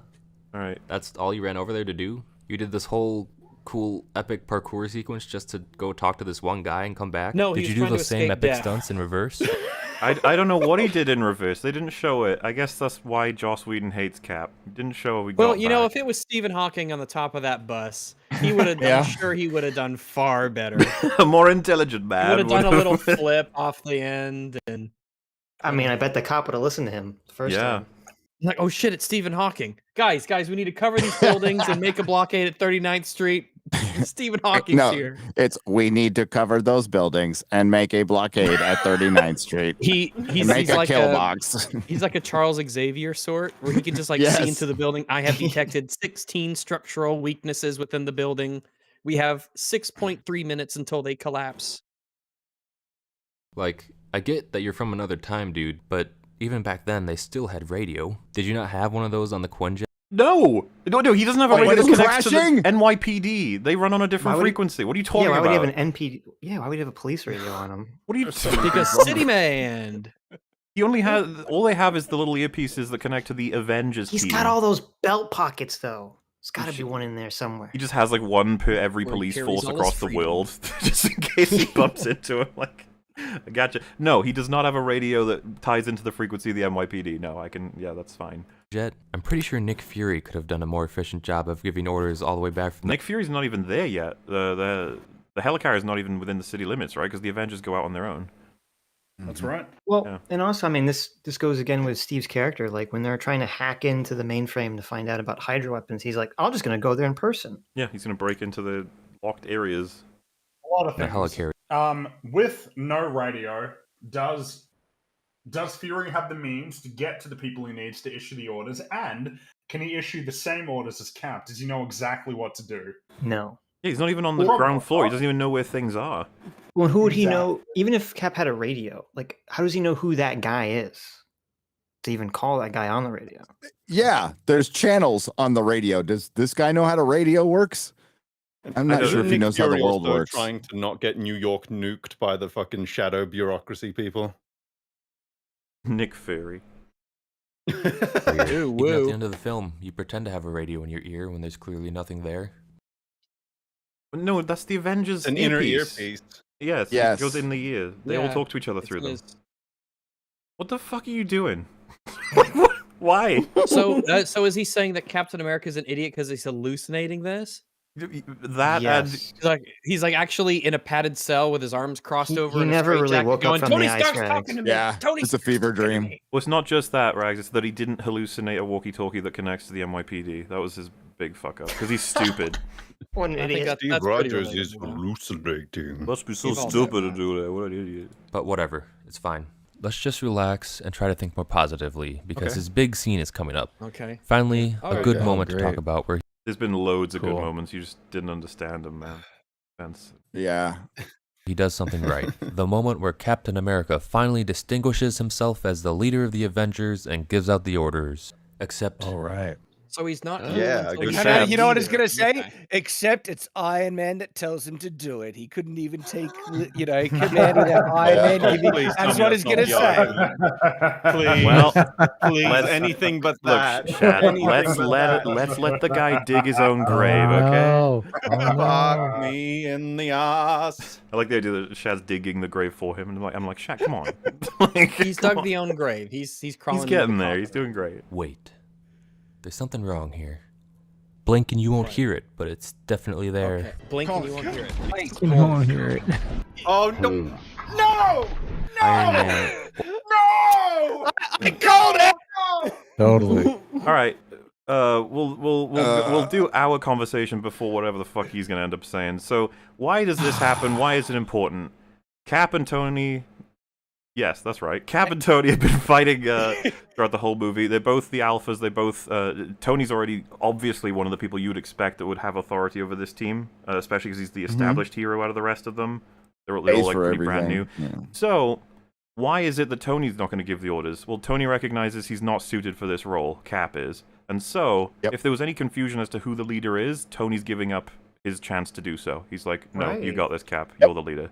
Alright. That's all you ran over there to do? You did this whole cool epic parkour sequence just to go talk to this one guy and come back? No, he Did was you do trying to those same escape epic death. stunts in reverse? I don't know what he did in reverse. They didn't show it. I guess that's why Joss Whedon hates Cap. He didn't show what we got Well, you know, back. if it was Stephen Hawking on the top of that bus, he would have. Yeah. I'm sure he would have done far better. A more intelligent He man would have done a little would've- flip off the end, and I mean, I bet the cop would have listened to him the first time. like, oh shit, it's Stephen Hawking. Guys, we need to cover these buildings and make a blockade at 39th Street. Stephen Hawking's No, here. it's we need to cover those buildings and make a blockade at 39th Street. He's make a like kill box. He's like a Charles Xavier sort, where he can just like Yes. see into the building. I have detected 16 structural weaknesses within the building. We have 6.3 minutes until they collapse. Like, I get that you're from another time, dude, but even back then, they still had radio. Did you not have one of those on the Quinjet? No, he doesn't have a Wait, radio that it's connects to the crashing? NYPD. They run on a different Why would he- frequency. What are you talking Yeah, why about? would he have an NPD? Yeah, why would he have a police radio on him? What are you Because City Man. He only has all they have is the little earpieces that connect to the Avengers He's team. got all those belt pockets, though. There's got to be one in there somewhere. He just has like one per every Where he police carries force all his across the freedom. world, just in case he bumps into him. Like, I gotcha. No, he does not have a radio that ties into the frequency of the NYPD. No, I can. Yeah, that's fine. Jet? I'm pretty sure Nick Fury could have done a more efficient job of giving orders all the way back from Nick Fury's not even there yet. The helicarrier is not even within the city limits, right? Because the Avengers go out on their own. That's right. Well, Yeah. and also, I mean, this goes again with Steve's character. Like when they're trying to hack into the mainframe to find out about Hydra weapons, he's like, "I'm just going to go there in person." Yeah, he's gonna break into the locked areas. A lot of the things. helicarrier. With no radio, does Fury have the means to get to the people he needs to issue the orders? And can he issue the same orders as Cap? Does he know exactly what to do? No. Yeah, he's not even on the Well, ground floor. He doesn't even know where things are. Well, who would he know? Even if Cap had a radio, like, how does he know who that guy is to even call that guy on the radio? Yeah, there's channels on the radio. Does this guy know how the radio works? I'm not sure if he Nick knows how the Fury world also works. trying to not get New York nuked by the fucking shadow bureaucracy people. Nick Fury. Even at the end of the film, you pretend to have a radio in your ear when there's clearly nothing there. No, that's the Avengers. An inner earpiece. Yes, Yes. it goes in the ear. They all Yeah, talk to each other through them. is. What the fuck are you doing? Why? So is he saying that Captain America is an idiot because he's hallucinating this? That Yes. He's like actually in a padded cell with his arms crossed over. he in a never really straitjacket woke up going, from Tony the ice Stark's rags." talking to me. Yeah, Tony it's a fever dream. Well, it's not just that, Rags. It's that he didn't hallucinate a walkie-talkie that connects to the NYPD. That was his big fuck up because he's stupid. What an I think idiot. that's Steve pretty Rogers is relatable. hallucinating. Must be so We've all stupid done to do that. What an idiot. But whatever, it's fine. Let's just relax and try to think more positively because Okay. his big scene is coming up. Okay. Finally, a good Okay. moment to talk Great. about where There's been loads of good Cool. moments. You just didn't understand them, man. Thanks. Yeah. he does something right. The moment where Captain America finally distinguishes himself as the leader of the Avengers and gives out the orders. Except All right. So he's not. Yeah, until good he's shout. a You know what it's leader. gonna say? Okay. Except it's Iron Man that tells him to do it. He couldn't even take, command without Iron Man giving. Please tell That's me what that's it's not gonna the say. argument. Please, Well, please, let's- anything but Look, that. Shad, Anything let's but let that. let's let the guy dig his own grave, okay? No. Oh, Fuck no. me in the ass. I like the idea that Shad's digging the grave for him, and I'm like, Shad, come on. Like, He's come dug on. the own grave. He's crawling. He's into the getting there. coffin. He's doing great. Wait. There's something wrong here. Blink and you won't hear it, but it's definitely there. Okay. Blink and you won't hear it. You won't hear it. Oh no! No! Iron Man. No! I called it. Totally. All right. We'll do our conversation before whatever the fuck he's gonna end up saying. So why does this happen? Why is it important? Cap and Tony. Yes, that's right. Cap and Tony have been fighting throughout the whole movie. They're both the alphas. They both. Tony's already obviously one of the people you would expect that would have authority over this team, especially because he's the established hero out of the rest of them. They're all Pays like for pretty brand new. everything, yeah. So, why is it that Tony's not going to give the orders? Well, Tony recognizes he's not suited for this role. Cap is, and so if there was any confusion as to who the leader is, Tony's giving up his chance to do so. He's like, "No, you Right. got this, Cap. You're the leader."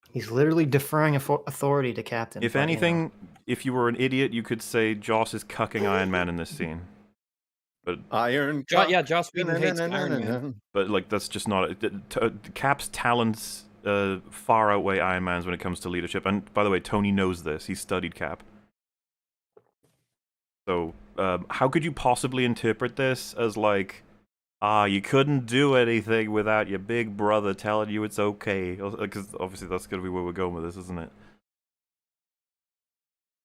He's literally deferring authority to Captain. If but, anything, if you were an idiot, you could say Joss is cucking Iron Man in this scene. But Iron. Yeah, Joss Whedon hates Iron Man. But like that's just not Cap's talents far outweigh Iron Man's when it comes to leadership. And by the way, Tony knows this. He studied Cap. So how could you possibly interpret this as like, you couldn't do anything without your big brother telling you it's okay? Because obviously that's gonna be where we're going with this, isn't it?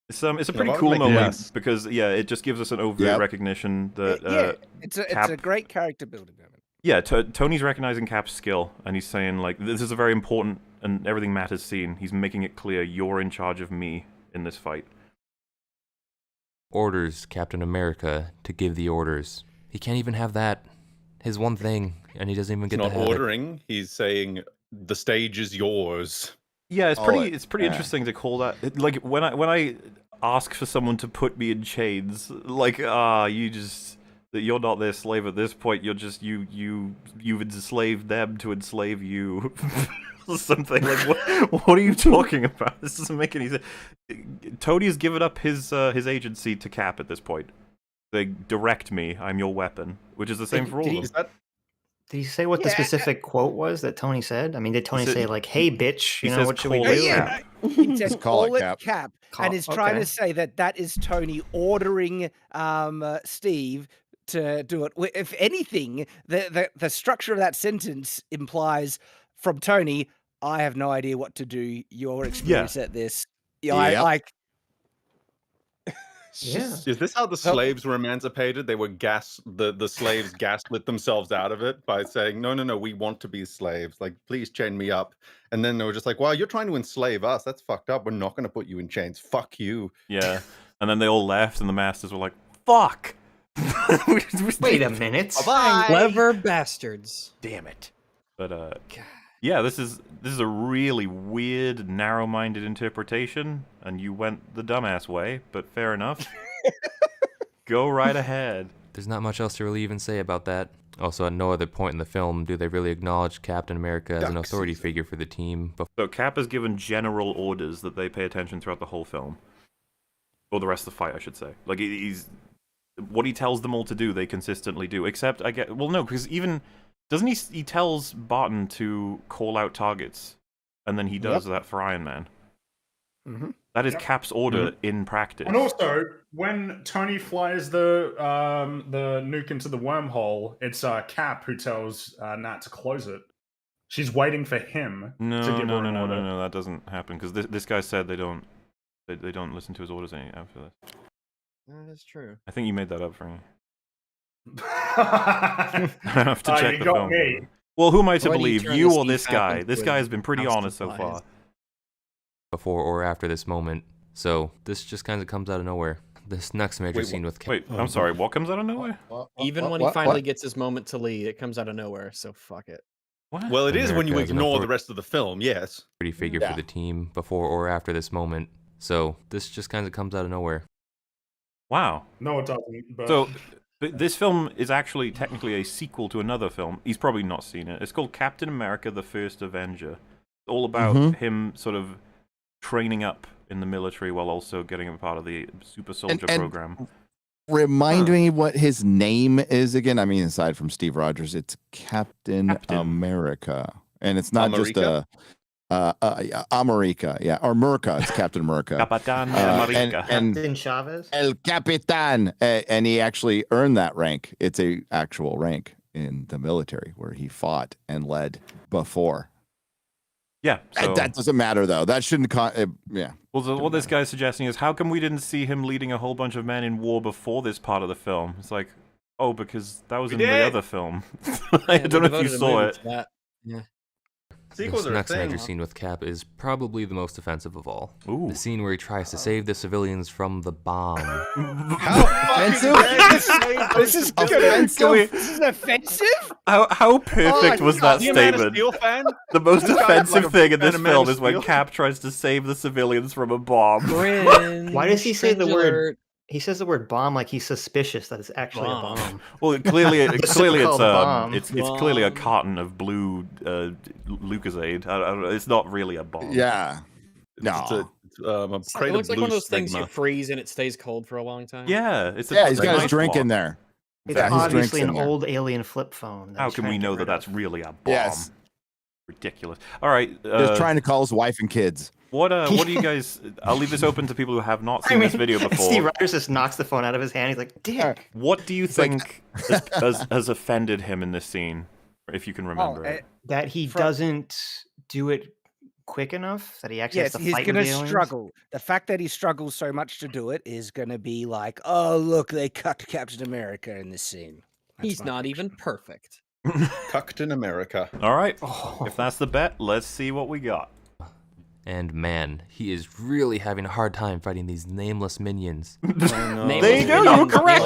It's a pretty cool moment because it just gives us an overt recognition that It's a great character building moment. Yeah, Tony's recognizing Cap's skill, and he's saying, like, this is a very important and everything matters scene. He's making it clear, you're in charge of me in this fight. Orders Captain America to give the orders. He can't even have that. His one thing, and he doesn't even get He's to not have ordering. He's saying the stage is yours. Yeah, it's pretty interesting to call that. Like, when I ask for someone to put me in chains, like, you're not their slave at this point. You're just you've enslaved them to enslave you, something like what are you talking about? This doesn't make any sense. Tony has given up his agency to Cap at this point. They direct me. I'm your weapon, which is the same for all of them. Did he say what the specific quote was that Tony said? I mean, did Tony say like, "Hey, bitch, he you know says what should we call do?" it Cap. He says call call it it Cap. and is trying okay. to say that is Tony ordering Steve to do it. If anything, the structure of that sentence implies from Tony, I have no idea what to do. Your experience at this. Yeah, I like. Is this how the slaves were emancipated? They were the slaves gaslit themselves out of it by saying, no, we want to be slaves. Like, please chain me up. And then they were just like, well, you're trying to enslave us. That's fucked up. We're not going to put you in chains. Fuck you. Yeah. And then they all left, and the masters were like, fuck. Wait a minute. Bye. Clever bastards. Damn it. But yeah, this is a really weird, narrow-minded interpretation, and you went the dumbass way, but fair enough. Go right ahead. There's not much else to really even say about that. Also, at no other point in the film do they really acknowledge Captain America as an authority figure for the team. So Cap has given general orders that they pay attention throughout the whole film. Or the rest of the fight, I should say. Like, he's... What he tells them all to do, they consistently do. Except, no, because even... Doesn't he tells Barton to call out targets, and then he does that for Iron Man. Mm-hmm. That is Cap's order in practice. And also, when Tony flies the nuke into the wormhole, it's Cap who tells Nat to close it. She's waiting for him to give her an order. No, that doesn't happen because this guy said they don't listen to his orders any after this. That's true. I think you made that up for me. I have to check you the got film. me. Well, who am I to Why do you believe, turn you this or this EFAP guy? into This a guy has been pretty house of honest so flies? far. Before or after this moment. So, this just kind of comes out of nowhere. This next major scene with Wait, I'm sorry, what comes out of nowhere? Even when he finally gets his moment to lead, it comes out of nowhere. So fuck it. What? Well, it is when you America as an ignore the authority rest of the film, yes. figure for the team before or after this moment. So, this just kind of comes out of nowhere. Wow. No, it doesn't. But... So, But this film is actually technically a sequel to another film. He's probably not seen it. It's called Captain America: The First Avenger. It's all about him sort of training up in the military while also getting a part of the super soldier program. Remind me what his name is again. I mean, aside from Steve Rogers, it's Captain America, and it's not just a America, yeah, or America. It's Captain America. Capitan America. And Captain Chavez. El Capitan, and he actually earned that rank. It's a actual rank in the military where he fought and led before. Yeah, so that doesn't matter though. That shouldn't. Yeah. Well, what this guy's suggesting is, how come we didn't see him leading a whole bunch of men in war before this part of the film? It's like, oh, because that was in the other film. I don't know if you saw it. Yeah. This next major scene with Cap is probably the most offensive of all. Ooh. The scene where he tries to save the civilians from the bomb. How offensive? This is offensive. This is offensive. How perfect was that statement? The most offensive thing in this film is when Cap tries to save the civilians from a bomb. Why does he say the word? He says the word bomb like he's suspicious that it's actually a bomb. Well, clearly it's bomb. it's clearly a carton of blue Lucozade. I don't know. It's not really a bomb. Yeah. No. It looks like one of those things you freeze and it stays cold for a long time. Yeah, he's got his drink in there. It's obviously an old alien flip phone. How can we know that that's really a bomb? Yes. Ridiculous. All right. Just trying to call his wife and kids. What do you guys? I'll leave this open to people who have not seen this video before. Steve Rogers just knocks the phone out of his hand. He's like, "Dick." What do you think has offended him in this scene, if you can remember it? That he doesn't do it quick enough. That he actually has to he's fight going with to the aliens? struggle. The fact that he struggles so much to do it is going to be like, oh look, they cucked Captain America in this scene. He's not even perfect. Captain America. All right. If that's the bet, let's see what we got. And man, he is really having a hard time fighting these nameless minions. There you go, you're correct.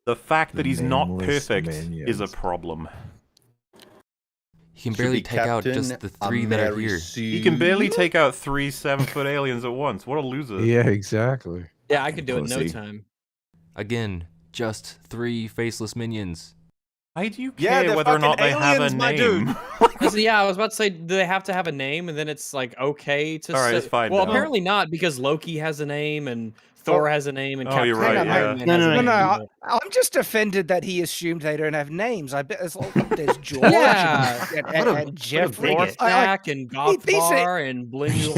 The fact that he's not perfect is a problem. He can barely take out just the three that are here. He can barely take out 3 7-foot aliens at once. What a loser. Yeah, exactly. Yeah, I could do it in no time. Again, just 3 faceless minions. Why do you care whether or not they have a name? Yeah, I was about to say, do they have to have a name? And then it's like, okay to All right, say... it's fine. Well, apparently not, because Loki has a name, and Thor has a name, and Captain you're right. No. I'm just offended that he assumed they don't have names. I bet there's George and Jeff Northback and Gothbar and Blingle.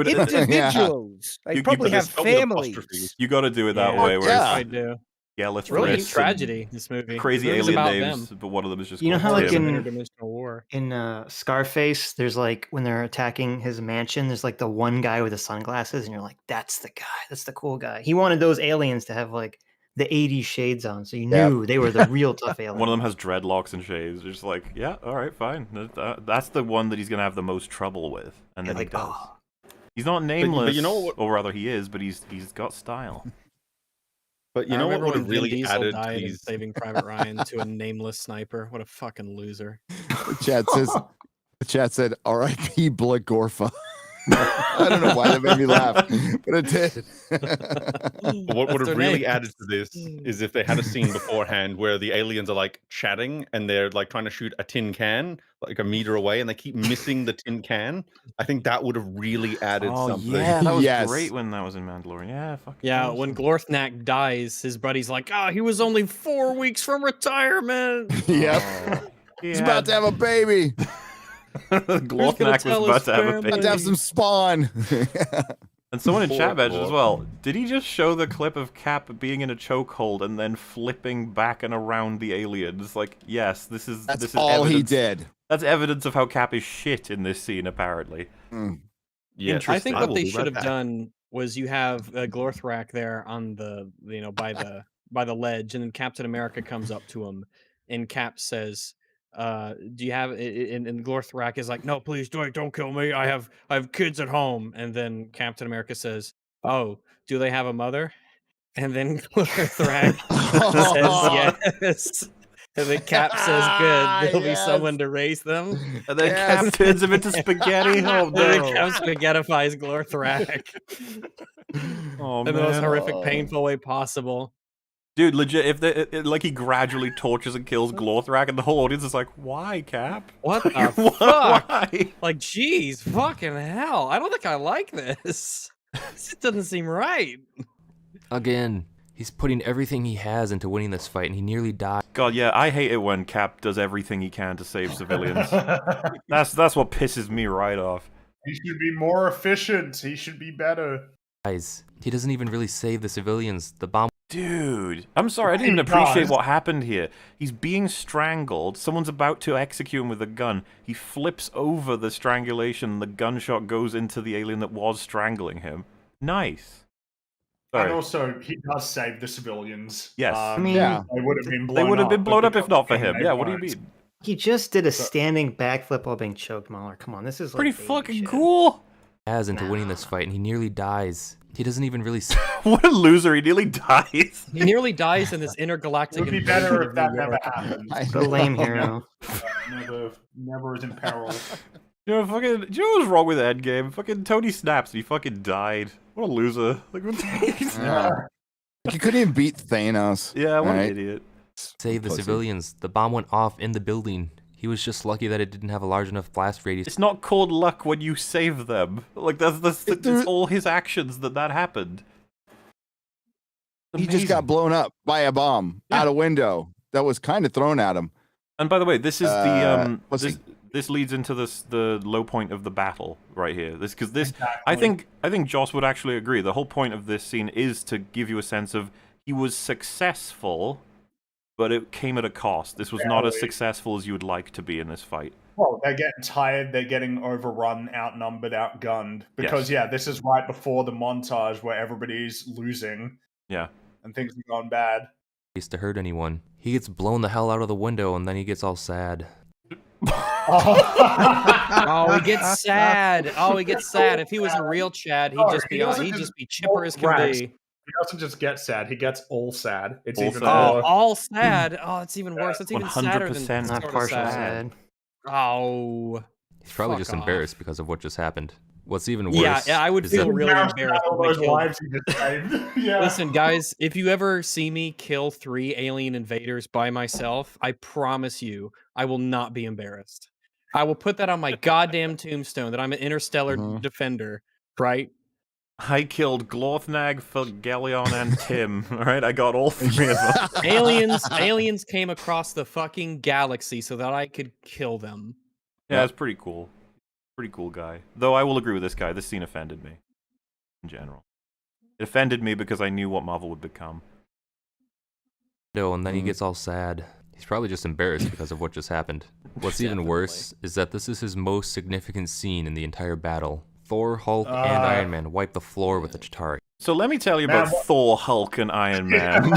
Individuals. They probably have families. You got to do it that way. I do. Yeah, let's really tragedy. This movie, crazy alien names, but one of them is just. You know how like interdimensional war in Scarface, there's like when they're attacking his mansion, there's like the one guy with the sunglasses, and you're like, that's the guy, that's the cool guy. He wanted those aliens to have like the 80s shades on, so you knew they were the real tough aliens. One of them has dreadlocks and shades. Just like, yeah, all right, fine. That's the one that he's gonna have the most trouble with, and then he does. He's not nameless, but you know what? Or rather, he is, but he's got style. But you know what would have really added to died in these... Saving Private Ryan to a nameless sniper? What a fucking loser! The chat said, "R.I.P. Blagorfa." I don't know why that made me laugh, but it did. But what would have really added to this is if they had a scene beforehand where the aliens are like chatting and they're like trying to shoot a tin can like a meter away and they keep missing the tin can. I think that would have really added something. Yeah, that was great when that was in Mandalorian. Yeah, yeah. When Glorthnak dies, his buddy's like, he was only 4 weeks from retirement. Yep. He's about to have a baby. Glorthnak was about to have a baby. About to have some spawn. And someone in chat mentioned as well, did he just show the clip of Cap being in a chokehold and then flipping back and around the aliens? Like, yes, this is all evidence. he did. That's evidence of how Cap is shit in this scene, apparently. Yeah, I think what they should have done was you have Glorthrak there on the by the ledge, and then Captain America comes up to him, and Cap says, do you have and Glorthrak is like, no, please don't kill me, I have kids at home. And then Captain America says, oh, do they have a mother? And then Glorthrak says yes. And then Cap says, "Good, there'll be someone to raise them." And then Cap turns him into spaghetti. Oh And then no! Cap spaghettifies Glorthrak Oh in the most man! horrific, painful way possible. Dude, legit, if like he gradually tortures and kills Glorthrak, and the whole audience is like, "Why, Cap? What the fuck? Like, geez, fucking hell! I don't think I like this. This doesn't seem right." Again, he's putting everything he has into winning this fight, and he nearly died. God, yeah, I hate it when Cap does everything he can to save civilians. That's what pisses me right off. He should be more efficient. He should be better. Guys, he doesn't even really save the civilians. The bomb. Dude, I'm sorry, I didn't even appreciate what happened here. He's being strangled, someone's about to execute him with a gun. He flips over the strangulation, the gunshot goes into the alien that was strangling him. Nice. Sorry. And also, he does save the civilians. Yes. They would have been blown up. If not for him. Yeah, what do you mean? He just did a standing backflip while being choked, Mahler. Come on, this is like pretty fucking cool. Has into winning this fight, and he nearly dies. He doesn't even really. What a loser! He nearly dies. He nearly dies in this intergalactic. It would be better if that never happened. The lame hero. Never is in peril. Do you know what's wrong with Endgame? Fucking Tony snaps and he fucking died. What a loser. Like, You couldn't even beat Thanos. Yeah, what an idiot. Save the civilians. The bomb went off in the building. He was just lucky that it didn't have a large enough blast radius. It's not called luck when you save them. Like, that's all his actions that happened. He just got blown up by a bomb out a window that was kind of thrown at him. And by the way, this is this leads into the low point of the battle right here. I think Joss would actually agree. The whole point of this scene is to give you a sense of he was successful, but it came at a cost. This was not as successful as you would like to be in this fight. Well, they're getting tired, they're getting overrun, outnumbered, outgunned. Because, this is right before the montage where everybody's losing. Yeah. And things have gone bad. To hurt anyone. He gets blown the hell out of the window, and then he gets all sad. Oh, he gets sad. Oh, he gets sad. If he was a real Chad, he'd just be chipper as can be. He doesn't just get sad; he gets all sad. It's even all sad. Oh, it's even worse. That's even sadder than 100% not partial sad. Oh, he's probably just embarrassed because of what just happened. What's even worse? Yeah, I would feel really embarrassed. Yeah. Listen, guys, if you ever see me kill 3 alien invaders by myself, I promise you, I will not be embarrassed. I will put that on my goddamn tombstone that I'm an interstellar defender, right? I killed Glorthnag, Phagelion, and Tim. All right, I got all 3 of them. Aliens came across the fucking galaxy so that I could kill them. Yeah, that's pretty cool. Pretty cool guy. Though I will agree with this guy. This scene offended me. In general. It offended me because I knew what Marvel would become. No, and then he gets all sad. He's probably just embarrassed because of what just happened. What's even worse is that this is his most significant scene in the entire battle. Thor, Hulk, and Iron Man wipe the floor with the Chitauri. So let me tell you about Thor, Hulk, and Iron Man.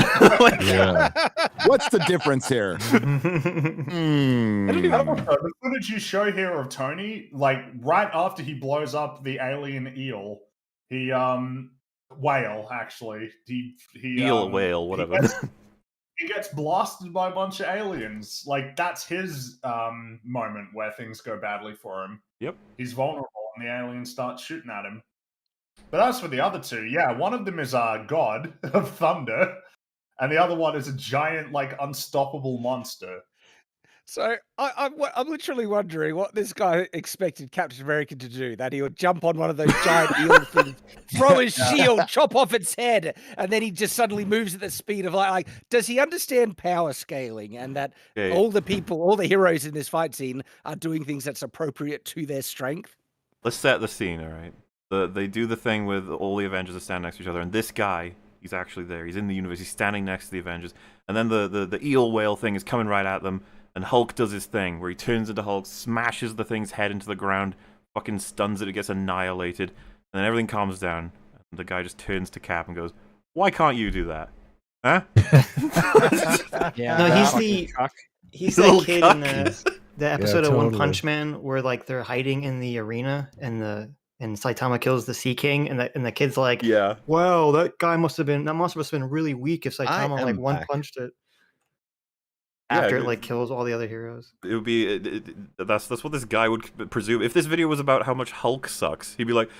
What's the difference here? I don't know. The footage you show here of Tony, like right after he blows up the alien eel, whale actually, whale, whatever. He gets blasted by a bunch of aliens. Like that's his moment where things go badly for him. Yep. He's vulnerable, and the aliens start shooting at him. But as for the other 2, one of them is God of Thunder, and the other one is a giant, like, unstoppable monster. So I'm literally wondering what this guy expected Captain America to do. That he would jump on one of those giant eel things, throw his shield, chop off its head, and then he just suddenly moves at the speed of like does he understand power scaling and that all the heroes in this fight scene are doing things that's appropriate to their strength? Let's set the scene, all right? They do the thing with all the Avengers that stand next to each other, and this guy, he's actually there. He's in the universe. He's standing next to the Avengers. And then the eel whale thing is coming right at them, and Hulk does his thing, where he turns into Hulk, smashes the thing's head into the ground, fucking stuns it gets annihilated, and then everything calms down. And the guy just turns to Cap and goes, "Why can't you do that? Huh?" No, he's that kid in the episode of One Punch Man where like they're hiding in the arena and Saitama kills the Sea King, and the kid's like, wow, that monster must have been really weak if Saitama like one punched it. After it like kills all the other heroes. It would be that's what this guy would presume. If this video was about how much Hulk sucks, he'd be like,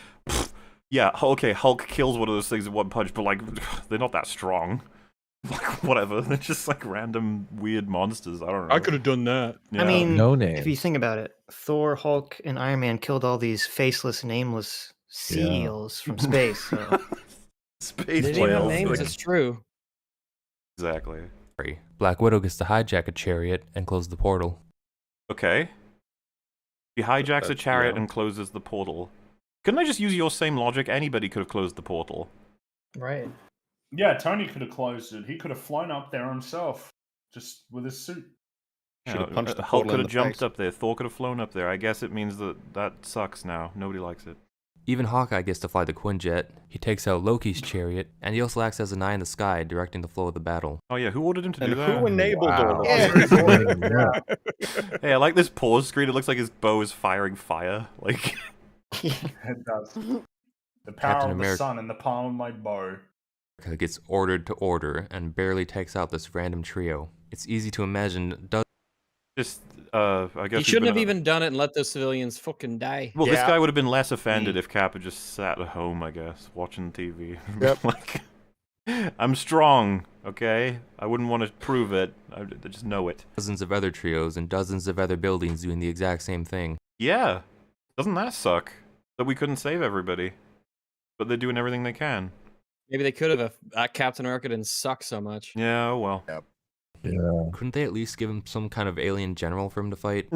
yeah, okay, Hulk kills one of those things in one punch, but like they're not that strong. Like whatever, they're just like random weird monsters. I don't know. I could have done that. I mean, No if you think about it, Thor, Hulk, and Iron Man killed all these faceless, nameless seals from space. So. Space They didn't even have whales. names. Like, It's true. exactly. Black Widow gets to hijack a chariot and close the portal. Okay. He hijacks a That's- chariot yeah. and closes the portal. Couldn't I just use your same logic? Anybody could have closed the portal. Right. Yeah, Tony could have closed it. He could have flown up there himself, just with his suit. Should have punched the Hulk portal could in have the jumped face. up there. Thor could have flown up there. I guess it means that sucks now. Nobody likes it. Even Hawkeye gets to fly the Quinjet. He takes out Loki's chariot, and he also acts as an eye in the sky, directing the flow of the battle. Oh yeah, who ordered him to And do that? who enabled all of Yeah. this? Hey, I like this pause screen. It looks like his bow is firing fire. Like, It does. The power Captain of the America- sun in the palm of my bow. Gets ordered to order and barely takes out this random trio. It's easy to imagine just I guess He he's shouldn't have been even done it and let those civilians fucking die. Well, this Yeah. guy would have been less offended if Cap had just sat at home, I guess, watching TV. Yep. Like, I'm strong, okay? I wouldn't want to prove it. I just know it. dozens of other trios and dozens of other buildings doing the exact same thing. Yeah. Doesn't that suck? That we couldn't save everybody. But they're doing everything they can. Maybe they could have if Captain America didn't suck so much. Yeah, oh well. Yep. Yeah. Couldn't they at least give him some kind of alien general for him to fight?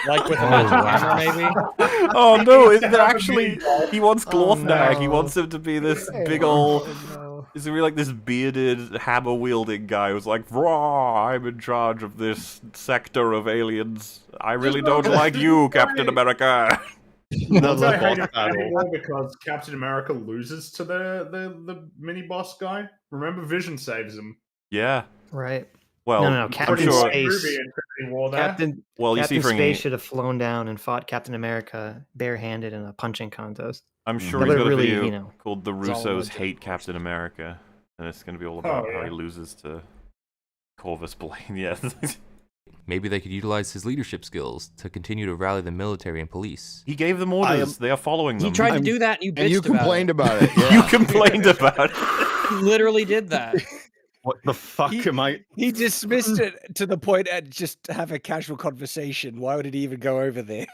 Like with a magic hammer, maybe? Oh no, needs to they're have a actually big dog. he wants Glorfnag. He no. wants him to be this big ol' Is he like this bearded hammer wielding guy who's like, "Raw, I'm in charge of this sector of aliens. I really don't like you, Captain America." That's I a hate boss it battle. more because Captain America loses to the mini boss guy. Remember, Vision saves him. Yeah. Right. Well, no, I'm Captain sure. Space. Movie Infinity War there. Captain, Well, you Captain see, Space should have flown down and fought Captain America barehanded in a punching contest. I'm sure That he's would got a really, video you know, called "The it's all Russos legit, Hate of course. Captain America," and it's going to be all about how yeah. he loses to Corvus Blaine. Yeah. Maybe they could utilize his leadership skills to continue to rally the military and police. He gave them orders. They are following them. He tried to do that and you bitched And you about complained it. about it. You complained about it. He literally did that. What the fuck am I? He dismissed it to the point at just have a casual conversation. Why would it even go over there?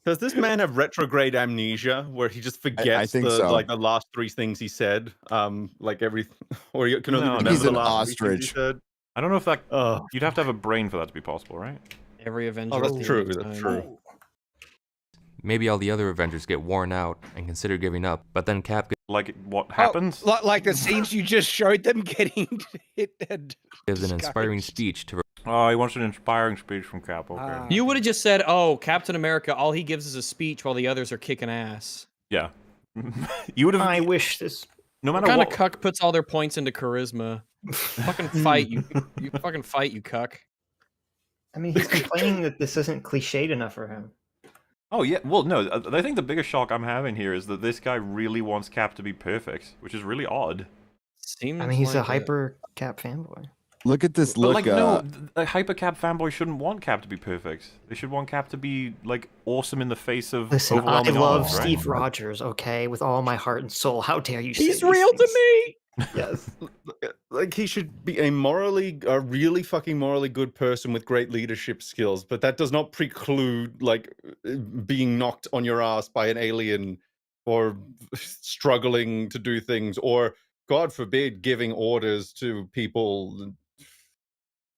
Does this man have retrograde amnesia where he just forgets think the so. like the last three things he said? Like every, or you can only No, remember he's the an last three things he ostrich. said? I don't know if that. Oh, You'd have to have a brain for that to be possible, right? Every Avenger. oh, at that's the true. end of That's time. true. Maybe all the other Avengers get worn out and consider giving up, but then Cap Like what happens? Like the scenes you just showed them getting hit and gives an inspiring discouraged. speech to Oh, he wants an inspiring speech from Cap. Okay. Ah. You would have just said, "Oh, Captain America, all he gives is a speech while the others are kicking ass." Yeah. You would have. I wish this. No What matter kind what. of cuck puts all their points into charisma? Fucking fight, you fucking fight, you cuck. I mean, he's complaining that this isn't cliched enough for him. Oh yeah. Well, no. I think the biggest shock I'm having here is that this guy really wants Cap to be perfect, which is really odd. Seems I mean, he's a like it. hyper Cap fanboy. Look at this But look. like, no, a hyper Cap fanboy shouldn't want Cap to be perfect. They should want Cap to be like awesome in the face of Listen, I overwhelming love odds, right? Steve Rogers, okay, with all my heart and soul. How dare you say He's these real things? to me. Yes. Like he should be a really fucking morally good person with great leadership skills, but that does not preclude like being knocked on your ass by an alien or struggling to do things or God forbid giving orders to people.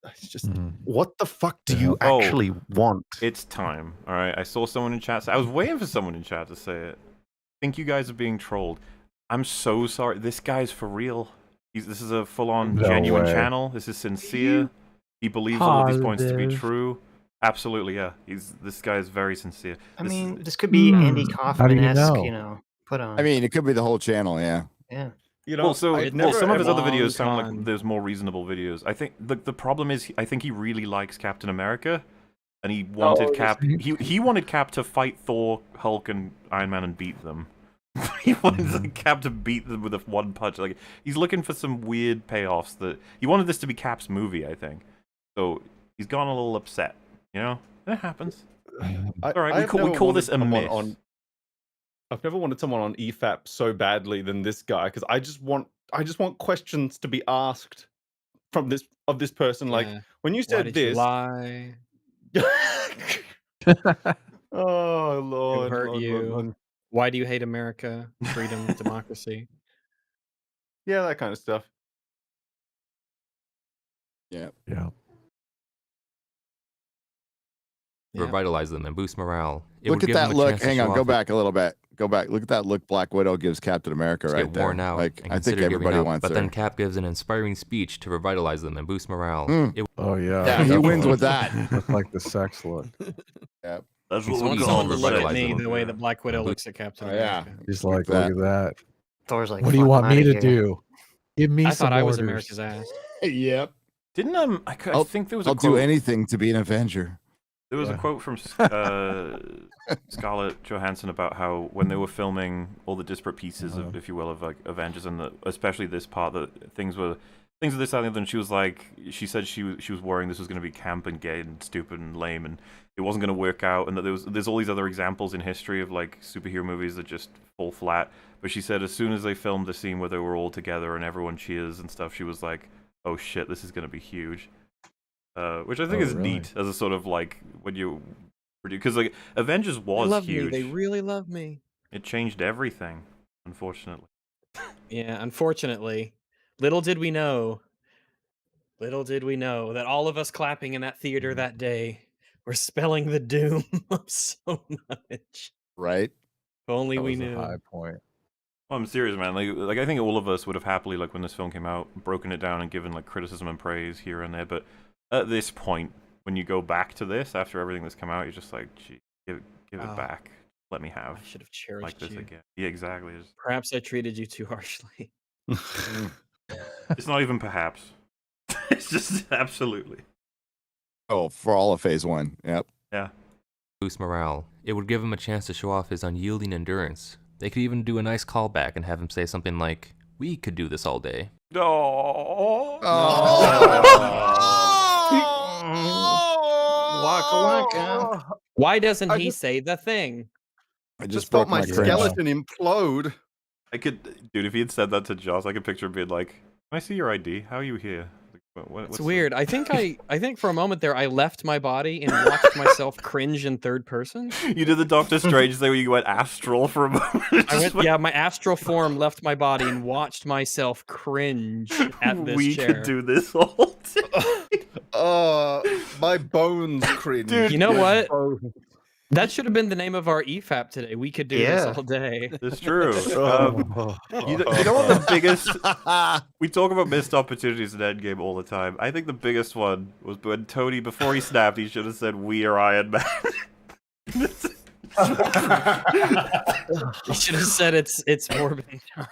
It's just what the fuck do you Oh. actually want? It's time. All right. I saw someone in chat. I was waiting for someone in chat to say it. I think you guys are being trolled. I'm so sorry. This guy's for real. This is a full-on No genuine way. channel. This is sincere. He believes all of these points to be Positive. true. Absolutely, yeah. This guy is very sincere. I This is- mean, this could be Andy How do you Kaufman-esque, know? you know, put on. I mean, it could be the whole channel. Yeah. yeah. You know, well, so I've well, never some of his ever- other videos sound time. like there's more reasonable videos. I think the problem is I think he really likes Captain America, and he wanted Cap. He wanted Cap to fight Thor, Hulk, and Iron Man and beat them. He wanted Cap to beat them with a one punch. Like he's looking for some weird payoffs. That he wanted this to be Cap's movie, I think. So he's gone a little upset. You know, it happens. All right, we call this a miss. I've never wanted someone on EFAP so badly than this guy, because I just want questions to be asked from this person. Like when you Why said did this, you lie? oh Who Lord, hurt Lord, you? Lord. Why do you hate America? Freedom, democracy. Yeah, that kind of stuff. Yeah. Revitalize them and boost morale. It Look would at give that them a look. chance to Hang show on, off go it. back a little bit. Go back. Look at that look Black Widow gives Captain America Just right get there. worn out Like and I think consider giving everybody up, wants but her. then Cap gives an inspiring speech to revitalize them and boost morale. Oh yeah. Yeah, he wins definitely. with that. That's like the sex look. Yeah. That's I what want we someone to call look at revitalize me them. the way that Black Widow looks at Captain America. He's Look like, at look at that. Thor's like, What do you "Fuck, want I'm me outta to here." do? Give me I some thought I was orders. America's ass. Yep. Didn't I think there was a I'll quote. do anything to be an Avenger. There was a quote from Scarlett Johansson about how when they were filming all the disparate pieces of, if you will, of like Avengers, and especially this part, that things were of this, that, and the other, and she said she was worrying this was going to be camp and gay and stupid and lame, and it wasn't going to work out, and that there's all these other examples in history of like superhero movies that just fall flat. But she said as soon as they filmed the scene where they were all together and everyone cheers and stuff, she was like, "Oh shit, this is going to be huge." Which I think is neat as a sort of like when you, because like Avengers was They love huge. me. They really love me. It changed everything, unfortunately. Yeah, unfortunately. Little did we know that all of us clapping in that theater that day were spelling the doom of so much. Right. If only That we was a knew. high point. Well, I'm serious, man. Like I think all of us would have happily, like when this film came out, broken it down and given like criticism and praise here and there. But at this point, when you go back to this after everything that's come out, you're just like, gee, give it back. Let me have. I should have cherished like this you. again. Yeah, exactly. Perhaps I treated you too harshly. It's not even perhaps. It's just absolutely. Oh, for all of Phase 1. Yep. Yeah. Boost morale. It would give him a chance to show off his unyielding endurance. They could even do a nice callback and have him say something like, "We could do this all day." Oh. Waka waka. Why doesn't he say the thing? I Just felt my skeleton implode. I could, dude, if he had said that to Joss, I could picture him being like, "Can I see your ID? How are you here?" Like, It's weird. I think for a moment there I left my body and watched myself cringe in third person. You did the Doctor Strange thing where you went astral for a moment. Yeah, my astral form left my body and watched myself cringe at this We chair. could do this all day. My bones cringe. Dude, you know what? That should have been the name of our EFAP today. We could do this all day. It's true. You know what the biggest... We talk about missed opportunities in Endgame all the time. I think the biggest one was when Tony, before he snapped, he should have said, "We are Iron Man." You should have said it's Morbin time.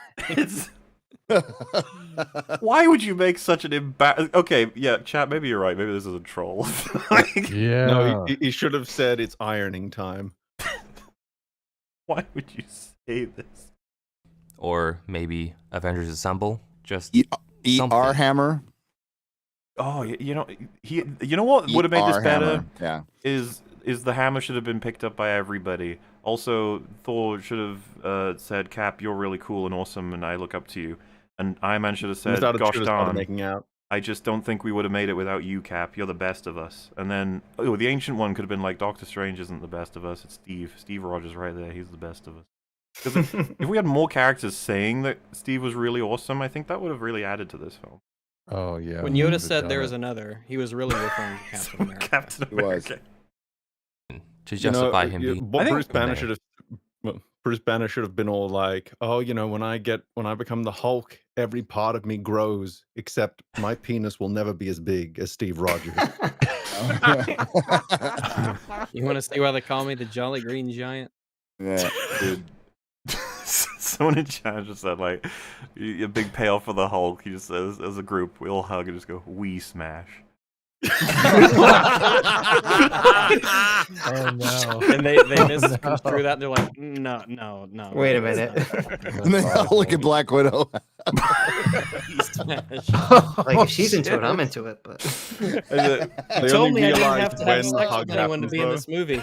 Why would you make such an Okay, yeah, chat, maybe you're right. Maybe this is a troll. Yeah. No, he should have said it's ironing time. Why would you say this? Or maybe Avengers Assemble. Just eat something. our hammer. Oh, you know what would have made this better? Yeah. Is the hammer should have been picked up by everybody. Also, Thor should have said, "Cap, you're really cool and awesome, and I look up to you." And Iron Man should have said, "Gosh darn, making out. I just don't think we would have made it without you, Cap. You're the best of us." And then, the ancient one could have been like, "Doctor Strange isn't the best of us. It's Steve. Steve Rogers right there. He's the best of us." Because if we had more characters saying that Steve was really awesome, I think that would have really added to this film. Oh yeah. When Yoda said there was another, he was really referring to Captain America. Captain America. To justify him being... Bruce Banner should have... Bruce Banner should have been all like, "Oh, when I become the Hulk, every part of me grows, except my penis will never be as big as Steve Rogers." You want to see why they call me the Jolly Green Giant? Yeah, dude. Someone in chat just said, like, a big payoff for the Hulk. He just says, as a group, we all hug and just go, "We smash." Oh no! And they misconstrue that, and they're like, no. Wait a minute. And they all look at Black Widow. Like if she's into it, I'm into it. But You told me I didn't have to have sex with anyone to be in this movie.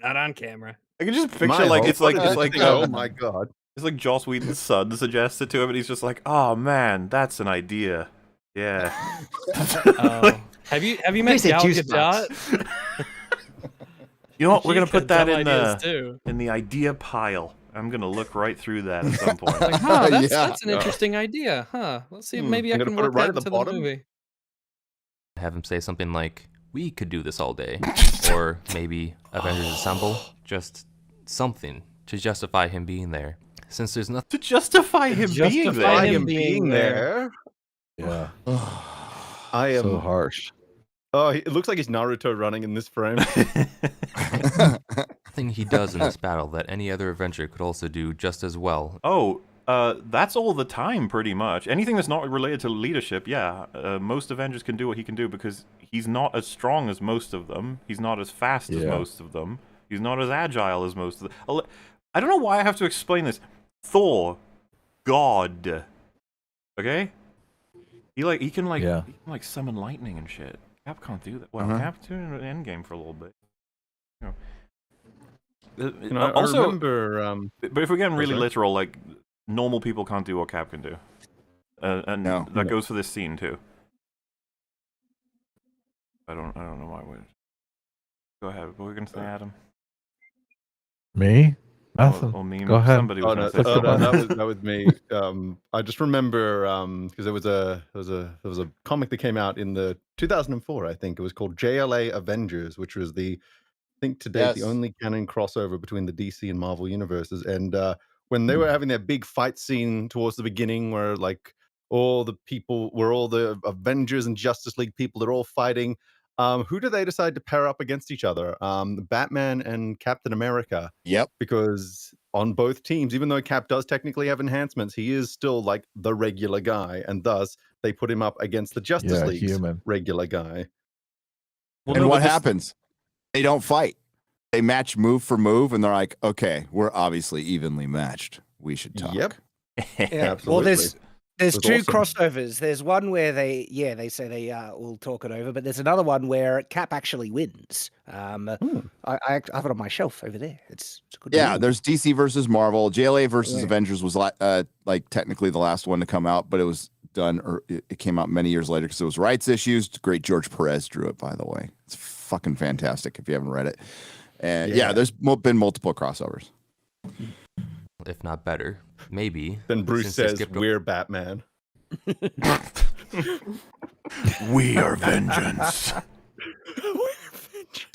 Not on camera. I can just picture like it's like oh my god. It's like Joss Whedon's son suggested to him, and he's just like, "Oh man, that's an idea." Yeah. Have you met Gal Gadot? You know what? We're She's gonna put got that dumb in the idea pile. I'm gonna look right through that at some point. Like, huh, that's an interesting idea, huh? Let's see if maybe I can work that into the movie. Have him say something like, "We could do this all day," or maybe Avengers Assemble. Just something to justify him being there. Since there's nothing to justify him being there. Yeah. I am so harsh. Oh, it looks like he's Naruto running in this frame. Nothing he does in this battle that any other Avenger could also do just as well. Oh, that's all the time, pretty much. Anything that's not related to leadership, yeah. Most Avengers can do what he can do because he's not as strong as most of them. He's not as fast as most of them. He's not as agile as most of them. I don't know why I have to explain this. Thor, God. Okay? He can summon lightning and shit. Cap can't do that. Well, Cap did an Endgame for a little bit. Also, I remember. But if we're getting really literal, like normal people can't do what Cap can do, and that goes for this scene too. I don't know why. Go ahead. What were we gonna say, Adam? Me? Nothing. Or meme. Go ahead. Somebody was no, that was me. I just remember because there was a comic that came out in the 2004, I think. It was called JLA Avengers, which was I think to date the only canon crossover between the DC and Marvel universes. And when they were having their big fight scene towards the beginning, where like all the Avengers and Justice League people, they're all fighting. Who do they decide to pair up against each other? Batman and Captain America. Yep. Because on both teams, even though Cap does technically have enhancements, he is still like the regular guy, and thus they put him up against the Justice League's regular guy. Well, and what happens? They don't fight. They match move for move, and they're like, "Okay, we're obviously evenly matched. We should talk." Yep. Absolutely. Well, there's two crossovers. There's one where they say they will talk it over, but there's another one where Cap actually wins. I have it on my shelf over there. It's a good. Yeah, there's DC versus Marvel. JLA versus Avengers was like technically the last one to come out, but it was done, or it came out many years later because it was rights issues. Great George Perez drew it, by the way. It's fucking fantastic if you haven't read it. And there's been multiple crossovers. If not better, maybe. Then Bruce says, "We're Batman." We are vengeance.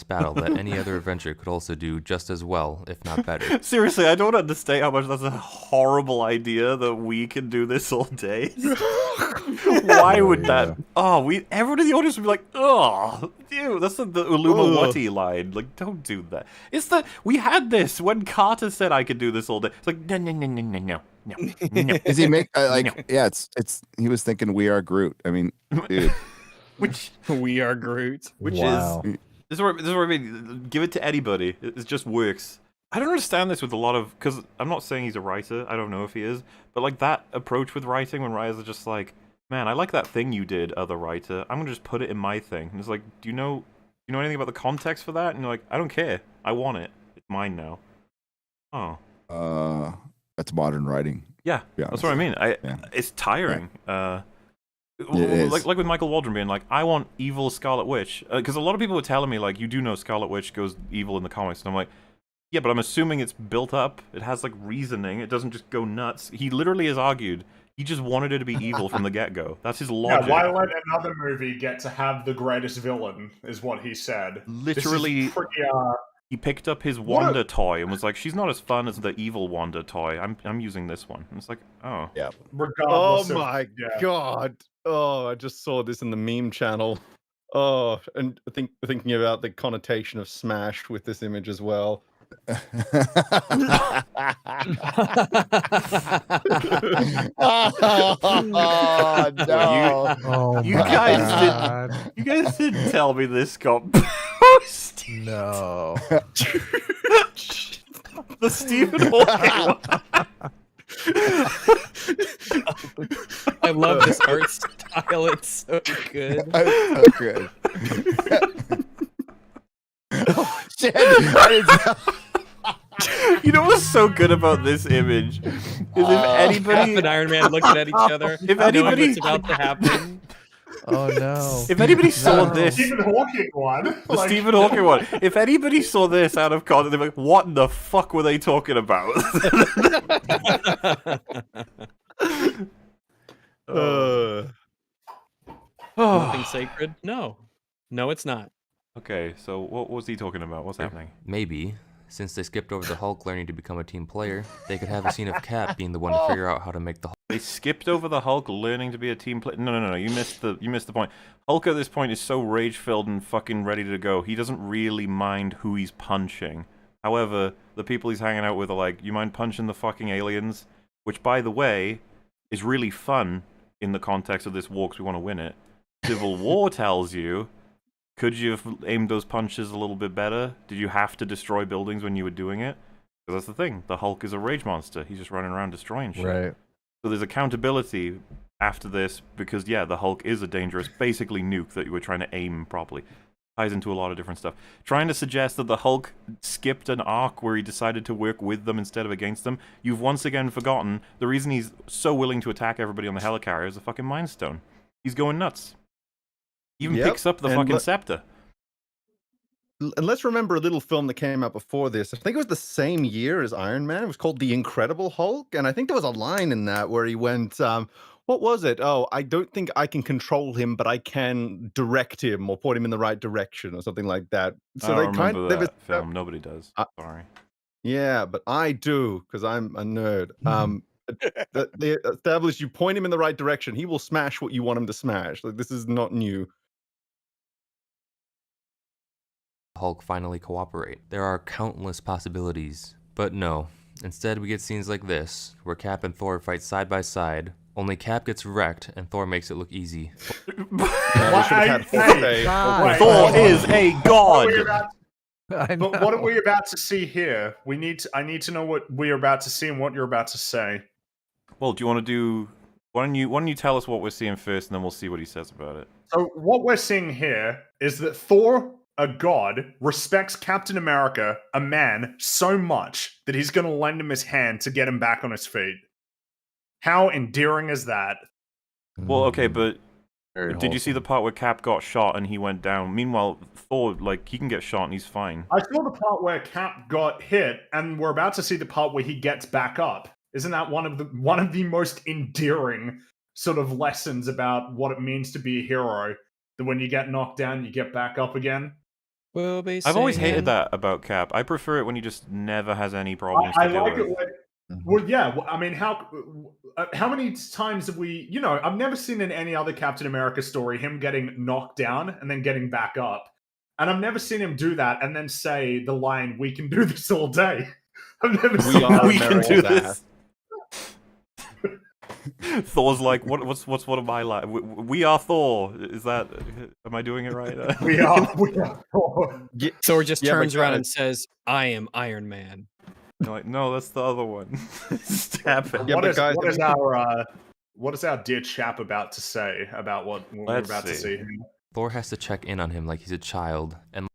Battle that any other Avenger could also do just as well, if not better. Seriously, I don't understand how much that's a horrible idea that we can do this all day. Why would that? Oh, everyone in the audience would be like, "Oh, dude, that's the Ulumawati line." Like, don't do that. We had this when Carter said I could do this all day. It's like, no. Is he it's he was thinking We Are Groot. I mean, dude. Which We Are Groot. Which is this is where I mean, give it to anybody. It just works. I don't understand this with a lot of, because I'm not saying he's a writer. I don't know if he is, but like that approach with writing when writers are just like, "Man, I like that thing you did, other writer. I'm gonna just put it in my thing." And it's like, do you know anything about the context for that? And you're like, "I don't care. I want it. It's mine now." Oh. That's modern writing. Yeah, that's what I mean. It's tiring. Like with Michael Waldron being like, "I want evil Scarlet Witch," because a lot of people were telling me like, "You do know Scarlet Witch goes evil in the comics," and I'm like, "Yeah, but I'm assuming it's built up. It has like reasoning. It doesn't just go nuts." He literally has argued he just wanted her to be evil from the get-go. That's his logic. Yeah, why let another movie get to have the greatest villain? Is what he said. Literally, he picked up his Wanda toy and was like, "She's not as fun as the evil Wanda toy. I'm using this one." And it's like, oh yeah. Regardless my god. Oh, I just saw this in the meme channel. Oh, and thinking about the connotation of Smash with this image as well. Oh, no. You guys didn't tell me this got posted. No. The Stephen Hawking one. I love this art style. It's so good. That's so good. Oh, shit. You know what's so good about this image is if anybody Cap and Iron Man looking at each other, if anybody what's about to happen. Oh no! If anybody saw this, Stephen Hawking one, the Stephen Hawking one. If anybody saw this out of context, they'd be like, "What the fuck were they talking about?" Nothing sacred? No, it's not. Okay, so what was he talking about? What's happening? Maybe, since they skipped over the Hulk learning to become a team player, they could have a scene of Cap being the one to figure out how to make the Hulk. They skipped over the Hulk learning to be a team player. No. You missed the point. Hulk at this point is so rage-filled and fucking ready to go. He doesn't really mind who he's punching. However, the people he's hanging out with are like, "You mind punching the fucking aliens?" Which, by the way, is really fun in the context of this war because we want to win it. Civil War tells you, could you have aimed those punches a little bit better? Did you have to destroy buildings when you were doing it? Because that's the thing. The Hulk is a rage monster. He's just running around destroying shit. Right. So there's accountability after this because, yeah, the Hulk is a dangerous, basically nuke that you were trying to aim properly. Ties into a lot of different stuff. Trying to suggest that the Hulk skipped an arc where he decided to work with them instead of against them, you've once again forgotten the reason he's so willing to attack everybody on the helicarrier is a fucking Mind Stone. He's going nuts. He even picks up the fucking scepter. And let's remember a little film that came out before this. I think it was the same year as Iron Man. It was called The Incredible Hulk. And I think there was a line in that where he went, what was it? Oh, I don't think I can control him, but I can direct him or point him in the right direction or something like that. So I they don't kind remember of that film. Nobody does. Sorry. Yeah, but I do because I'm a nerd. They established you point him in the right direction, he will smash what you want him to smash. Like, this is not new. Hulk finally cooperate. There are countless possibilities, but no. Instead, we get scenes like this, where Cap and Thor fight side by side, only Cap gets wrecked and Thor makes it look easy. Thor is a god! But what are we about to see here? I need to know what we're about to see and what you're about to say. Well, do you want to do... Why don't you tell us what we're seeing first, and then we'll see what he says about it. So what we're seeing here is that Thor, a god, respects Captain America, a man, so much that he's going to lend him his hand to get him back on his feet. How endearing is that? Well, okay, but did you see the part where Cap got shot and he went down? Meanwhile, Thor, like, he can get shot and he's fine. I saw the part where Cap got hit, and we're about to see the part where he gets back up. Isn't that one of the most endearing sort of lessons about what it means to be a hero? That when you get knocked down, you get back up again? I've always hated that about Cap. I prefer it when he just never has any problems to deal like with. it when... Well, yeah. I mean, how many times have we... You know, I've never seen in any other Captain America story him getting knocked down and then getting back up. And I've never seen him do that and then say the line, "We can do this all day." I've never seen We can do this. Thor's like, what's one of my lines? We are Thor. Is that? Am I doing it right? we are Thor. Thor just turns around and says, "I am Iron Man." You're like, no, that's the other one. Stab it. Yeah, what is our dear chap about to say about what we're about to see? Thor has to check in on him like he's a child, and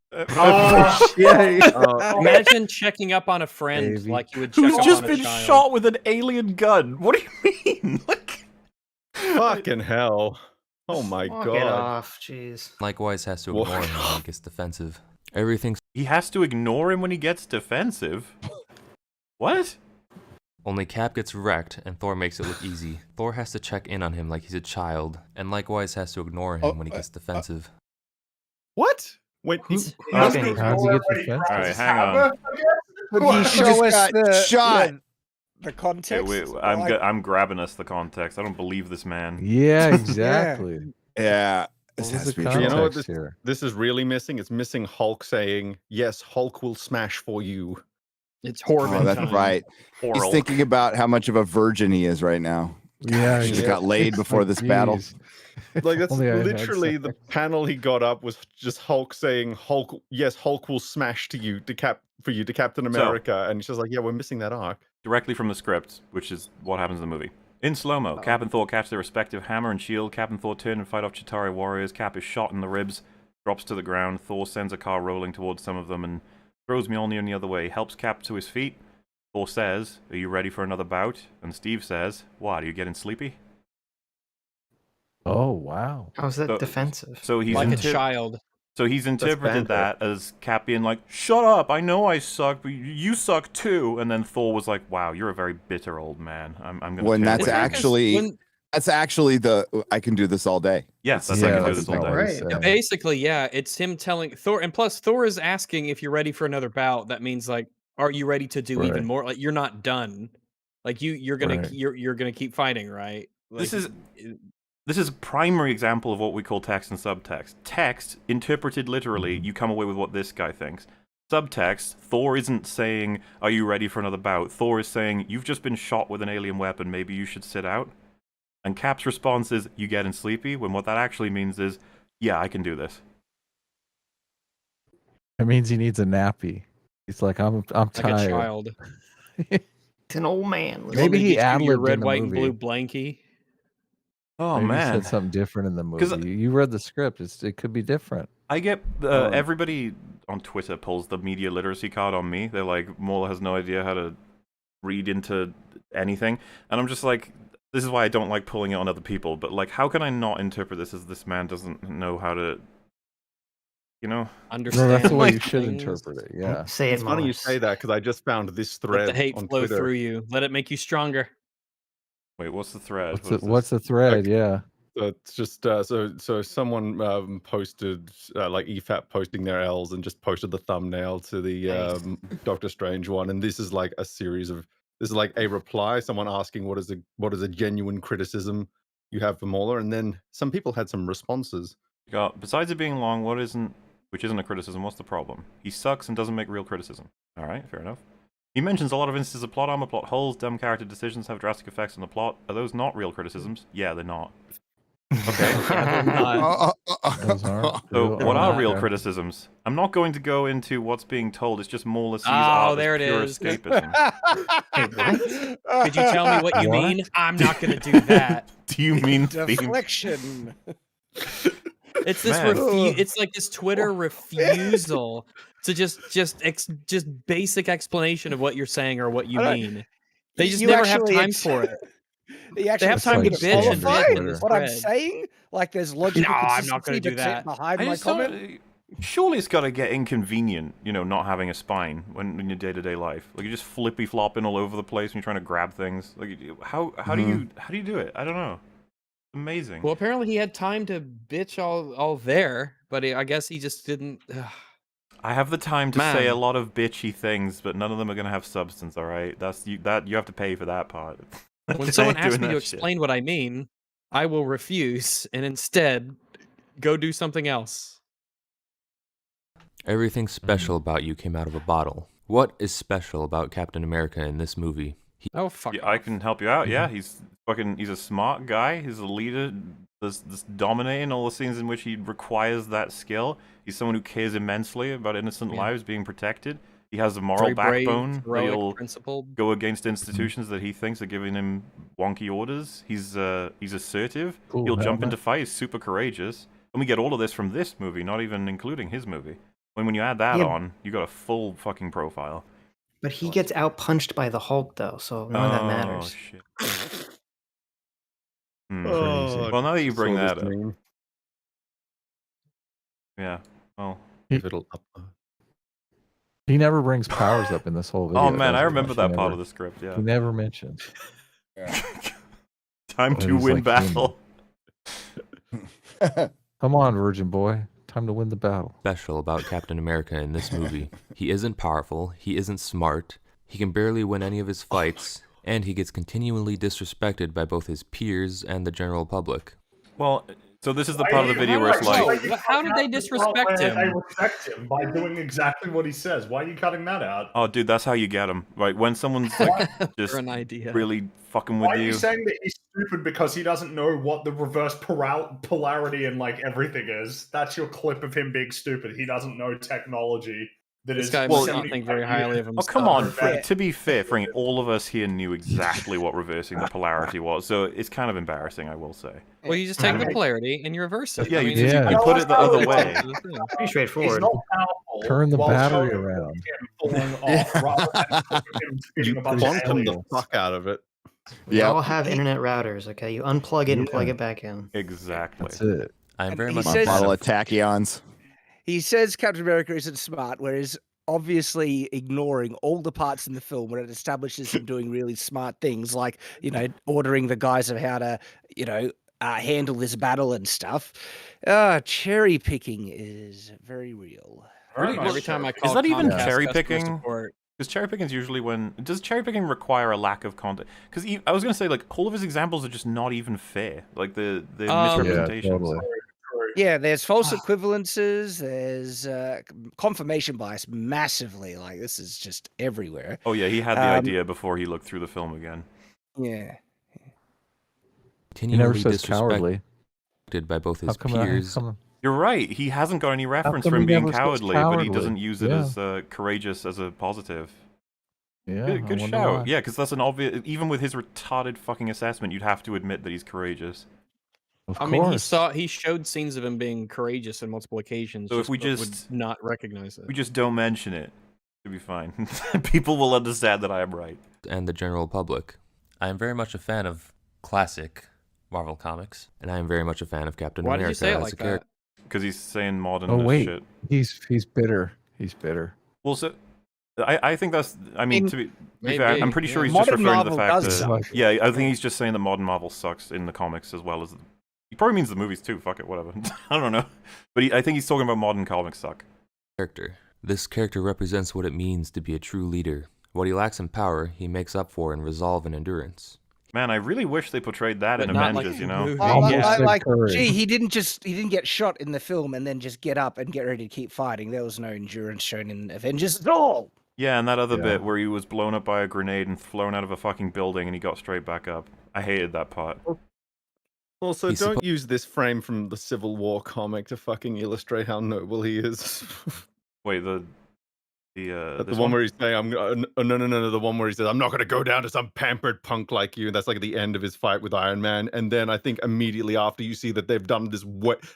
imagine checking up on a friend like you would check who's up just on a been child. shot with an alien gun. What do you mean? Like, fucking hell! Oh my Walk god! it off, jeez. likewise has to ignore him when he gets defensive. Everything's he has to ignore him when he gets defensive. What? Only Cap gets wrecked, and Thor makes it look easy. Thor has to check in on him like he's a child, and likewise has to ignore him when he gets defensive. What? Wait, How's he get defensive? All right, hang on. Would you show us the context? Okay, I'm grabbing us the context. I don't believe this man. Yeah, exactly. Yeah. You know what this is really missing? It's missing Hulk saying, "Yes, Hulk will smash for you." It's Horvin Oh, that's time. right. He's Oral. thinking about how much of a virgin he is right now. Yeah, He just got laid before this battle. Like that's Only I had literally the panel he got up was just Hulk saying, "Hulk, yes, Hulk will smash to you to Captain America," and it's just like, yeah, we're missing that arc. Directly from the script, which is what happens in the movie. In slow-mo, Cap and Thor catch their respective hammer and shield. Cap and Thor turn and fight off Chitauri warriors. Cap is shot in the ribs, drops to the ground. Thor sends a car rolling towards some of them and throws Mjolnir in the other way. Helps Cap to his feet. Thor says, "Are you ready for another bout?" And Steve says, "What, are you getting sleepy?" Oh, wow. How's that defensive? So he's Like a child. So he's interpreted banter. that as Cap being like, "Shut up! I know I suck, but you suck too." And then Thor was like, "Wow, you're a very bitter old man. I'm gonna." When tear that's away." actually the I can do this all day. Yes, that's Yeah, I can do that's this all day. Right. Yeah, basically, yeah, it's him telling Thor, and plus Thor is asking if you're ready for another bout. That means like, are you ready to do even Right. more? Like, you're not done. Like you're gonna Right. you're gonna keep fighting, right? Like, This is a primary example of what we call text and subtext. Text, interpreted literally, you come away with what this guy thinks. Subtext, Thor isn't saying, "Are you ready for another bout?" Thor is saying, "You've just been shot with an alien weapon, maybe you should sit out." And Cap's response is, "You getting sleepy?" When what that actually means is, "Yeah, I can do this." It means he needs a nappy. He's like, I'm like tired. a child. It's an old man. Maybe he your ad-libbed red, in the white, and movie. blue blankie. Oh, Maybe man. he said something different in the 'Cause- movie. You read the script. It could be different. I get everybody on Twitter pulls the media literacy card on me. They're like, Mola has no idea how to read into anything. And I'm just like, this is why I don't like pulling it on other people. But like, how can I not interpret this as this man doesn't know how to, you know? Understand. No, that's the way you things. should interpret it. Yeah. Say it, It's funny you Morris. say that because I just found this Let thread the hate on flow Twitter. through you. Let it make you stronger. Wait, what's the thread? What's the thread? Yeah. So it's just so someone posted like EFAP posting their L's and just posted the thumbnail to the Doctor Strange one, and this is like a series of this is like a reply, someone asking what is a genuine criticism you have for Mauler, and then some people had some responses. Besides it being long, which isn't a criticism, what's the problem? He sucks and doesn't make real criticism. All right, fair enough. He mentions a lot of instances of plot armor, plot holes, dumb character decisions have drastic effects on the plot. Are those not real criticisms? Yeah, they're not. Okay. So what are real criticisms? I'm not going to go into what's being told. It's just Mauler sees art there as it pure is. escapism. Could you tell me what you mean? I'm not going to do that. Do you mean Deflection. It's this Man. it's like this Twitter refusal to just basic explanation of what you're saying or what you mean. They just never have time for it. They have time to bitch and vent in this what I'm thread. saying? Like there's logical No, I'm not consistency gonna do that. behind I my just don't- comment. Surely it's got to get inconvenient, not having a spine in your day-to-day life. Like you're just flippy flopping all over the place when you're trying to grab things. Like how do you do it? I don't know. Amazing. Well, apparently he had time to bitch all there, but I guess he just didn't. I have the time to say Man. a lot of bitchy things, but none of them are gonna have substance. All right, that you have to pay for that part. When someone Doing asks me to that shit. explain what I mean, I will refuse and instead go do something else. Everything special about you came out of a bottle. What is special about Captain America in this movie? Oh fuck! Yeah, I can help you out. Yeah, he's a smart guy. He's a leader. This dominating all the scenes in which he requires that skill. He's someone who cares immensely about innocent lives being protected. He has a moral Very brave, backbone that heroic, he'll principled. go against institutions that he thinks are giving him wonky orders. He's assertive. Cool He'll jump helmet. into fight. He's super courageous. And we get all of this from this movie, not even including his movie. When you add that Yeah. on, you got a full fucking profile. But he gets outpunched by the Hulk, though, so none of that matters. Shit. Hmm. Oh, Well, now that you bring saw that this up, meme. yeah. Well, It'll up. He never brings powers up in this whole video. oh man, does I he? remember Like, that he part never- of the script. Yeah. He never mentions. Time Well, to he's win like battle. Come on, virgin boy. Time to win the battle. Special about Captain America in this movie. He isn't powerful, he isn't smart, he can barely win any of his fights, and he gets continually disrespected by both his peers and the general public. Well, So this is the part of the video where it's like, how did they disrespect They him? respect him by doing exactly what he says. Why are you cutting that out? oh, dude, that's how you get them. Right, when someone's like just an idea. really fucking Why with are you you. saying that he's stupid because he doesn't know what the reverse polarity and like everything is? That's your clip of him being stupid. He doesn't know technology. This guy must not think very highly of Oh, himself. come on. To be fair, Frank, all of us here knew exactly what reversing the polarity was, so it's kind of embarrassing, I will say. Well, you just take the polarity and you reverse it. Yeah, I mean, you put it the other way. Pretty straightforward. He's not powerful. Turn the while battery showing around. him falling off rather than him shooting a bunch of Quantum the aliens. fuck out of it. We all have internet routers, okay? You unplug it and plug it back in. Exactly. That's it. I'm very he much My says- bottle of tachyons. He says Captain America isn't smart, whereas obviously ignoring all the parts in the film where it establishes him doing really smart things, like, you know, ordering the guys of how to, you know, handle this battle and stuff. Cherry picking is very real. Every time I call Is that even Comcast cherry customer picking? support- Because cherry picking is usually when... Does cherry picking require a lack of content? Because I was going to say, like, all of his examples are just not even fair. Like, the misrepresentations. Yeah, totally. Yeah, there's false equivalences, there's confirmation bias massively. Like, this is just everywhere. Oh, yeah, he had the idea before he looked through the film again. Yeah. He never Continually says cowardly. disrespected by both his How come peers. You're right. He hasn't got any reference come for him he being never says cowardly, but he cowardly? doesn't use it Yeah. as courageous as a positive. Yeah, Good I wonder shout. why. Yeah, because that's an obvious... Even with his retarded fucking assessment, you'd have to admit that he's courageous. Of I mean, he showed scenes of him being courageous on multiple occasions. So if we but just- would not recognize it. We just don't mention it. It'll be fine. People will understand that I am right. And the general public. I am very much a fan of classic Marvel comics, and I am very much a fan of Captain Why did America you say it as like a character. Because he's saying modern Oh as wait, shit. he's bitter. He's bitter. Well, so... I think that's... I mean, to be fair, maybe, I'm pretty sure yeah. he's just Modern referring to the Marvel fact does that... suck. Yeah, I think he's just saying that modern Marvel sucks in the comics as well as... He probably means the movies too, fuck it, whatever. I don't know. But I think he's talking about modern comics suck. This character represents what it means to be a true leader. What he lacks in power, he makes up for in resolve and endurance. Man, I really wish they portrayed that But in not like Avengers, the you know? movie. Like, courage. gee, he didn't get shot in the film and then just get up and get ready to keep fighting. There was no endurance shown in Avengers at all. Yeah, and that other Yeah. bit where he was blown up by a grenade and thrown out of a fucking building and he got straight back up. I hated that part. Also, He's don't use this frame from the Civil War comic to fucking illustrate how noble he is. Wait, the The one where he's saying, no, the one where he says, I'm not going to go down to some pampered punk like you. And that's like at the end of his fight with Iron Man. And then I think immediately after you see that they've done this,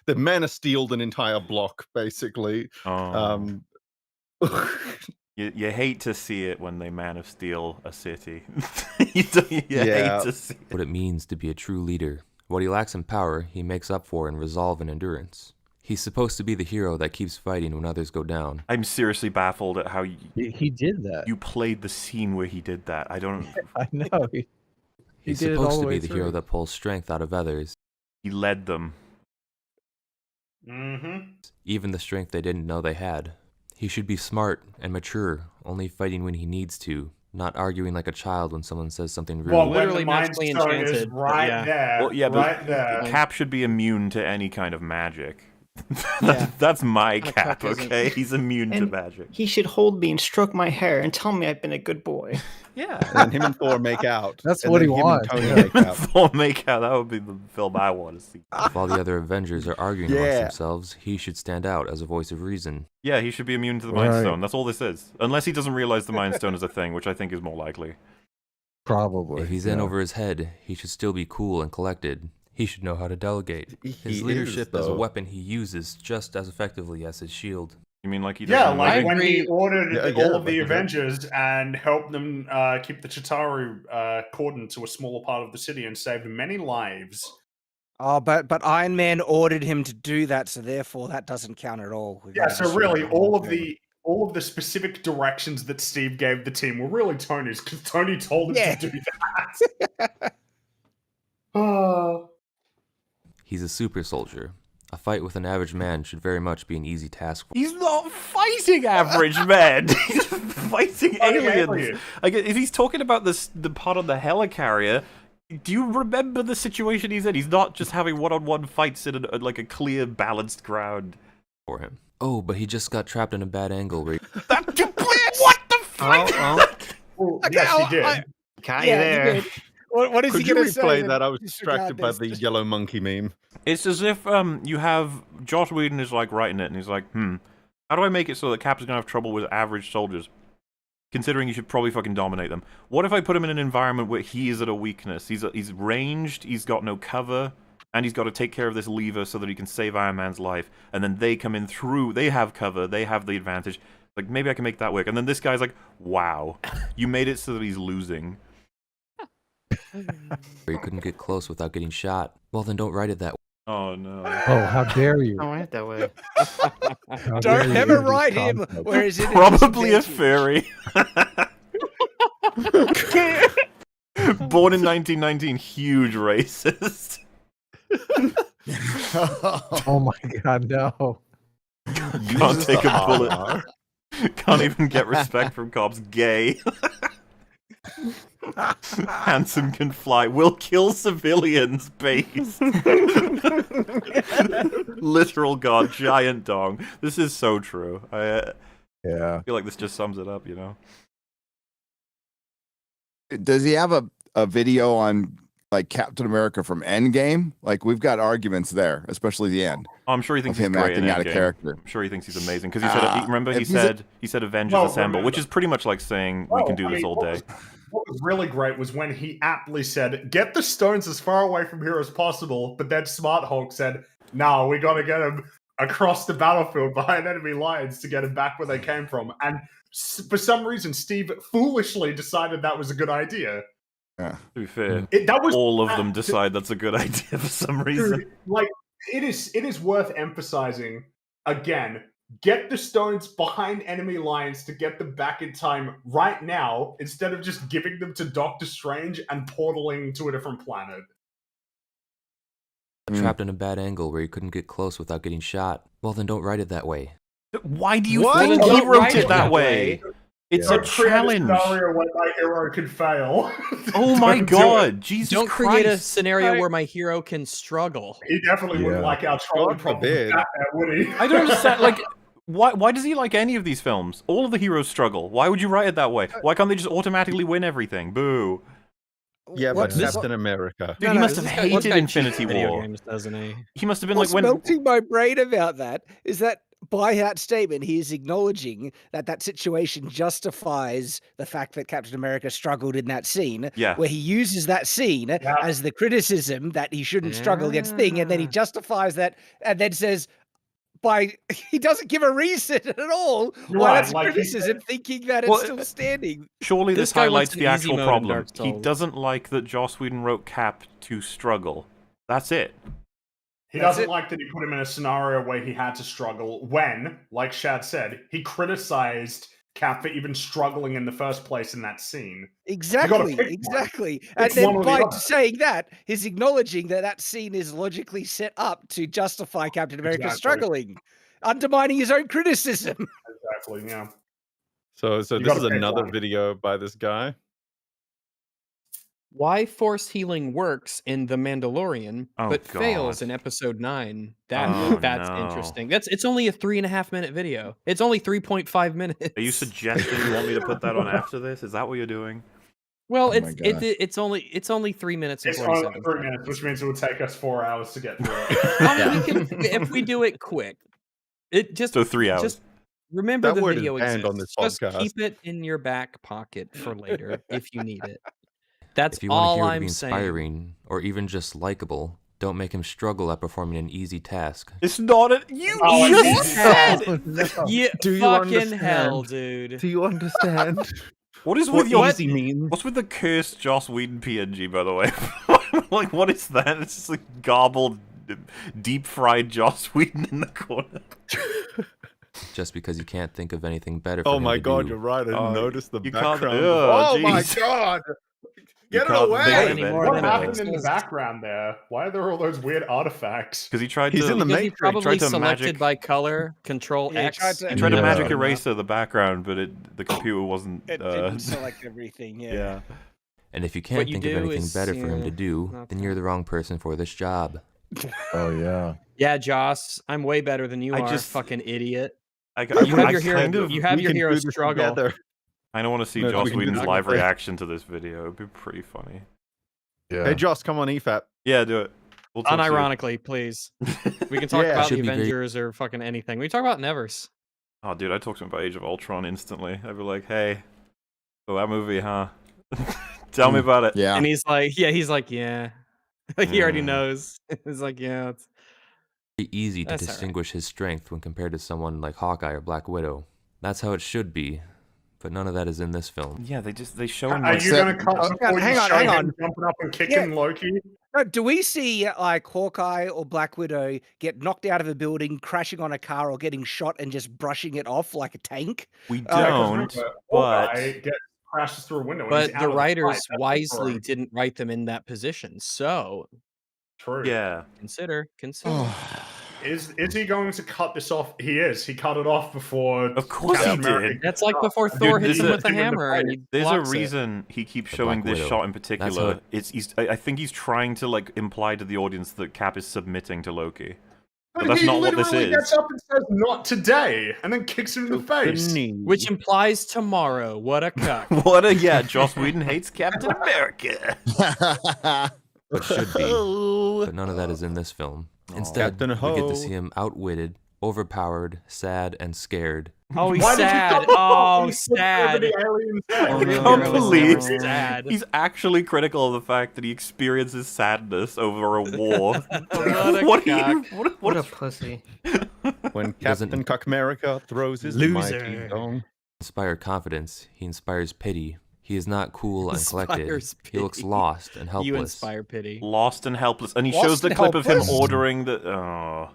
the Man of Steel'd an entire block, basically. Oh. You hate to see it when they Man of Steel a city. you hate to see it. What it means to be a true leader. What he lacks in power, he makes up for in resolve and endurance. He's supposed to be the hero that keeps fighting when others go down. I'm seriously baffled at how he did that. You played the scene where he did that. I don't... I know. He's did it all supposed the to way be the hero through. that pulls strength out of others, He led them. Mm-hmm. even the strength they didn't know they had. He should be smart and mature, only fighting when he needs to, not arguing like a child when someone says something rude. Well, when Literally the Mind magically Stone is enchanted, but right yeah. there, Well, yeah, right but there. Cap should be immune to any kind of magic. Yeah. That's my Cap Cap, isn't. okay? He's immune to And magic. he should hold me and stroke my hair and tell me I've been a good boy. Yeah. And then him and Thor make out. That's and what then he him and wants. Tony Yeah. make out. Thor make out, that would be the film I want to see. While the other Avengers are arguing amongst Yeah. themselves, he should stand out as a voice of reason. Yeah, he should be immune to the Mind Right. Stone. That's all this is. Unless he doesn't realize the Mind Stone is a thing, which I think is more likely. Probably. If he's in over his head, he should still be cool and collected. He should know how to delegate. He His is, leadership as a though. weapon he uses just as effectively as his shield. You mean like he Yeah, doesn't like know- when he agree. ordered Yeah, all of like the you said. Avengers and helped them keep the Chitauri cordon to a smaller part of the city and saved many lives. Oh, but Iron Man ordered him to do that, so therefore that doesn't count at all. We Yeah, gotta so just really, remember all of the specific directions that Steve gave the team were really Tony's, because Tony told him Yeah. to do that. Oh. He's a super soldier. A fight with an average man should very much be an easy task for He's not fighting average men. He's fighting Fighting aliens. aliens. Like if he's talking about the part of the helicarrier, Do you remember the situation he's in? He's not just having one-on-one fights in like a clear, balanced crowd for him. Oh, but he just got trapped in a bad angle. Where what the fuck? Yes, he did. Caught you there. What is Could he you going to say? replay then? that? I was Disregard distracted by this. the yellow monkey meme. It's as if you have Joss Whedon is like writing it, and he's like, how do I make it so that Cap is gonna have trouble with average soldiers? Considering you should probably fucking dominate them. What if I put him in an environment where he is at a weakness? He's ranged, he's got no cover, and he's got to take care of this lever so that he can save Iron Man's life. And then they come in through, they have cover, they have the advantage. Like, maybe I can make that work. And then this guy's like, wow, you made it so that he's losing. you couldn't get close without getting shot. Well, then don't write it that way. Oh no. Oh, how dare you? Don't write that way. Don't ever write him where he's in Probably a fairy. Born in 1919, huge racist. Oh my god, no. Can't take a bullet. Can't even get respect from cops. Gay. Handsome can fly. Will kill civilians. Base. Literal god. Giant dong. This is so true. I feel like this just sums it up, you know? Does he have a video on like Captain America from Endgame? Like we've got arguments there, especially the end. I'm sure he thinks of he's him great acting in out of Endgame. character. I'm sure he thinks he's amazing because he said. Remember, he said Avengers Assemble, which is pretty much like saying we can do this all day. What was really great was when he aptly said, "Get the stones as far away from here as possible," but then Smart Hulk said, "No, we got to get them across the battlefield behind enemy lines to get them back where they came from." And for some reason, Steve foolishly decided that was a good idea. Yeah. To be fair, was all of them decide that's a good idea for some reason. Dude, like it is worth emphasizing again. Get the stones behind enemy lines to get them back in time right now, instead of just giving them to Doctor Strange and portaling to a different planet. Trapped in a bad angle where you couldn't get close without getting shot. Well, then don't write it that way. Why do you think he wrote it that way? It's a challenge. A scenario where my hero could fail. Oh my god, Jesus Don't Christ. create a scenario where my hero can struggle. He definitely wouldn't like our trolley problem with Batman, would he? I don't understand, like, why does he like any of these films? All of the heroes struggle. Why would you write it that way? Why can't they just automatically win everything? Boo. Yeah, but Captain America. Dude, he must have hated Infinity War. Games, doesn't he? He must have been What's like when melting my brain about that is that by that statement, he is acknowledging that that situation justifies the fact that Captain America struggled in that scene, where he uses that scene as the criticism that he shouldn't struggle against thing, and then he justifies that and then says, he doesn't give a reason at all why that's like criticism, thinking that it's still standing. Surely this guy highlights wants the an easy actual mode in problem. Dark He Souls. doesn't like that Joss Whedon wrote Cap to struggle. That's it. He doesn't like that he put him in a scenario where he had to struggle when, like Shad said, he criticized Cap for even struggling in the first place in that scene. Exactly. And It's one then or the by other. saying that, he's acknowledging that that scene is logically set up to justify Captain America struggling, undermining his own criticism. Exactly, yeah. So this gotta is pick another one. video by this guy. Why force healing works in The Mandalorian, Oh, but fails God. in Episode 9? Oh, That's no. interesting. It's only a 3.5 minute video. It's only 3.5 minutes. Are you suggesting you want me to put that on after this? Is that what you're doing? Well, Oh my gosh. it's only 3 minutes and It's 40 only seconds. 3 minutes, which means it will take us 4 hours to get through it. I mean, we can, if we do it quick, it just So 3 hours. Just remember That the word is video banned exists. on this Just podcast. keep it in your back pocket for later if you need it. That's If you want all a hero to I'm be saying. inspiring or even just likable, don't make him struggle at performing an easy task. It's not a... You Oh, just said... Yeah, Do you fucking understand? hell, dude. Do you understand? What is with your... easy means? What's with the cursed Joss Whedon PNG, by the way? Like, what is that? It's just like garbled, deep-fried Joss Whedon in the corner. Just because you can't think of anything better for Oh him my to god, do. you're right. I didn't notice the you can't- background. Ugh, Oh my jeez. god! You Get it can't away! think of anymore it. What than happened in the Pixels. background there? Why are there all those weird artifacts? Because he tried He's to... in the Because he Matrix. probably tried to selected magic... by color, Control Yeah, he X. tried to- He tried to Yeah. magic eraser the background, but the computer wasn't... It didn't select everything, yeah. And if you can't think of anything better for him to do, then you're the wrong person for this job. Oh yeah. Yeah, Joss, I'm way better than you I are, just- fucking idiot. I You have your hero. kind of- You have we your can hero do this struggle. together. I don't want to see No, Joss we can do Whedon's this live together. reaction to this video. It'd be pretty funny. Yeah. Hey, Joss, come on, EFAP. Yeah, do it. We'll talk soon. Unironically, please. We can talk Yeah. about the Should be great. Avengers or fucking anything. We talk about Nevers. Oh, dude, I talked to him about Age of Ultron instantly. I'd be like, hey, so that movie, huh? Tell me about it. Yeah. And he's like, yeah. Like he already knows. He's like, yeah. It's... Very easy to That's all right. distinguish his strength when compared to someone like Hawkeye or Black Widow. That's how it should be, but none of that is in this film. Yeah, they show him. Are like- you going to cut before hang you on, show hang him on. jumping up and kicking Yeah. Loki? No, do we see like Hawkeye or Black Widow get knocked out of a building, crashing on a car, or getting shot and just brushing it off like a tank? We Yeah, 'cause don't, remember, but Hawkeye crashes through a window. and But he's out the of fight. writers That's wisely true. didn't write them in that position. So True. yeah. consider. Is he going to cut this off? He is. He cut it off before. Of course Captain he America did. That's like cut. before Dude, Thor hits there's him a- with a hammer and he There's a blocks it. reason he keeps The showing Black this Widow. shot in That's particular. how I think he's trying to like imply to the audience that Cap is submitting to Loki. But that's he not what this literally is. gets up and says, "Not today," and then kicks him in the face. Which implies tomorrow. What a cuck. What a Joss Whedon hates Captain America. It should be, but none of that is in this film. Instead, Captain we get Ho. to see him outwitted, overpowered, sad, and scared. Oh, he's Why did you sad. cut the Oh, face before sad. the alien's head? Oh, I no, can't no, believe no, sad. he's actually critical of the fact that he experiences sadness over a war. What a what, are cock. you, What a pussy. When doesn't- Captain Cuck-America throws his Loser. mighty dong. Inspire confidence. He inspires pity. He is not cool and collected. Inspires He looks pity. lost and helpless. You inspire pity. Lost and helpless. And he Lost shows the and clip of him helpless? ordering the... Oh.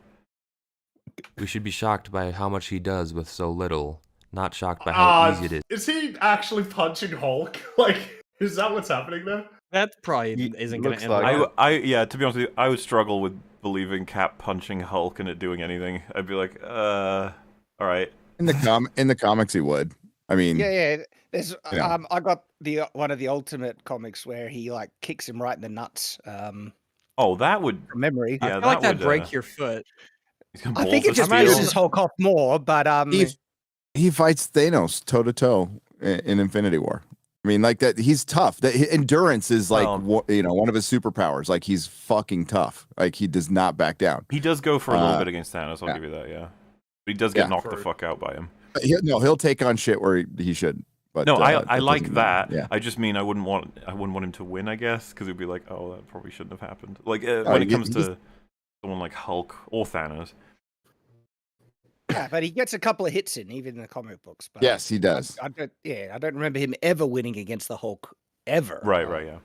We should be shocked by how much he does with so little, not shocked by how easy it is. Is he actually punching Hulk? Like, is that what's happening there? That probably isn't going looks to end like well. Yeah, to be honest with you, I would struggle with believing Cap punching Hulk and it doing anything. I'd be like, all right. In the comics, he would. I mean, Yeah. There's Yeah. I got the one of the Ultimate comics where he like kicks him right in the nuts. Oh, that would... From memory. Yeah, I feel like that that'd would, break your foot. he's gonna I think balls it of just steel. pisses Hulk off more, but he fights Thanos toe to toe in Infinity War. I mean, like that. He's tough. That endurance is like Well- one of his superpowers. Like he's fucking tough. Like he does not back down. He does go for a little Uh, bit against Thanos, I'll yeah. give you that, yeah. But he does get Yeah. knocked the fuck out by him. But he'll take on shit where he should. But No, I that like doesn't that. matter. Yeah. I just mean I wouldn't want him to win, I guess, because it'd be like, oh, that probably shouldn't have happened. Like when it comes he's- to someone like Hulk or Thanos. yeah, but he gets a couple of hits in even in the comic books. But Yes, he does. I don't remember him ever winning against the Hulk ever. Right, yeah.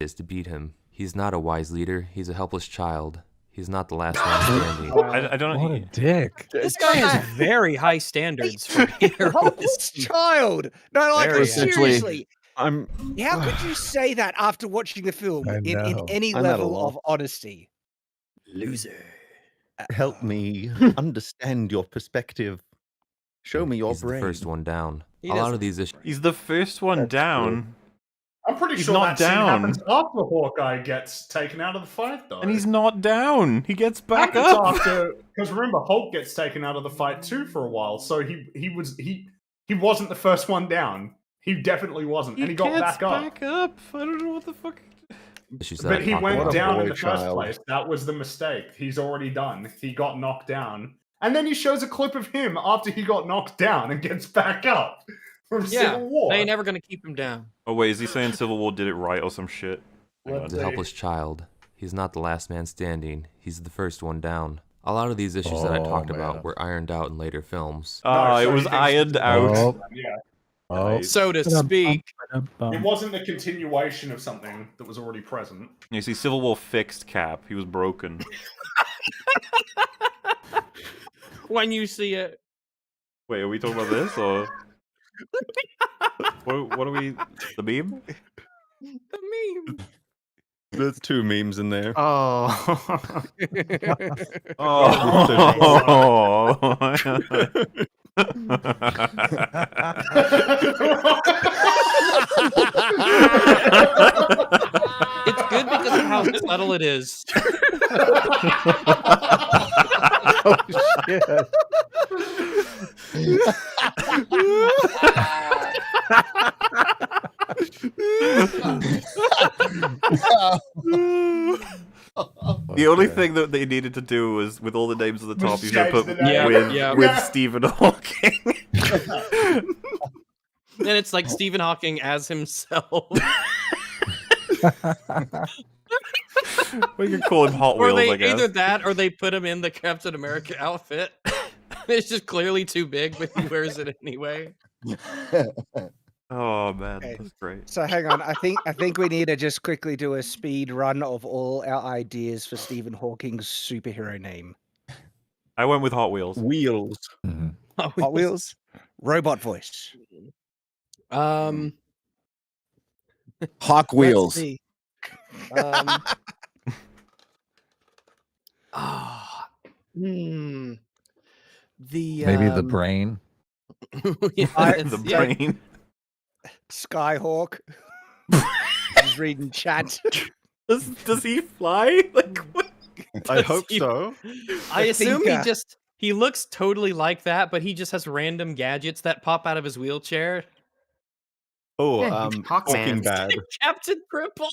Is to beat him. He's not a wise leader. He's a helpless child. He's not the last man standing. I don't What a dick. This guy has very high standards for heroes. Helpless child. No, like Very seriously. I'm. How could you say that after watching the film I in know. any I'm at a level loss. of honesty? Loser. Help me understand your perspective. Show me your He's the brain. first one down. He A lot doesn't- of these issues. He's the first one That's down, I'm pretty He's sure not that scene down. happens after Hawkeye gets taken out of the fight, though. and he's not down. He gets back happens up. after, because remember, Hulk gets taken out of the fight too for a while, so he wasn't the first one down. He definitely wasn't, and he got gets back up. back up. I don't know what the fuck. Issues that But I he talked went about. down in boy the first child. place. That was the mistake. He's already done. He got knocked down. And then he shows a clip of him after he got knocked down and gets back up from Yeah, Civil War. they ain't never gonna keep him down. Oh wait, is he saying Civil War did it right or some shit? Hang He's on. a helpless child. He's not the last man standing. He's the first one down. A lot of these issues that I Oh, talked man. about were ironed out in later films. Ah, so it was he thinks ironed it's- out. Oh. Yeah. Oh. So to speak. It wasn't the continuation of something that was already present. You see, Civil War fixed Cap. He was broken. When you see it. Wait, are we talking about this or what are we? The meme? The meme. There's two memes in there. Oh. Oh. It's good because of how subtle it is. Oh shit. The only thing that they needed to do was, with all the names at the top, you should put name. with Stephen Hawking. Then it's like Stephen Hawking as himself. We could call him Hot Or Wheels, they I guess. either that or they put him in the Captain America outfit. It's just clearly too big, but he wears it anyway. Oh man, Okay. that's great. So hang on, I think we need to just quickly do a speed run of all our ideas for Stephen Hawking's superhero name. I went with Hot Wheels. Wheels. Hot Wheels, robot voice. Hawk Let's Wheels. see. Maybe the brain. The brain. Skyhawk. He's reading chat. Does he fly? Like, what? I hope so. I assume Thinker. he looks totally like that, but he just has random gadgets that pop out of his wheelchair. Oh, Yeah, he's Hawkman. Talking Bad. Captain Cripple.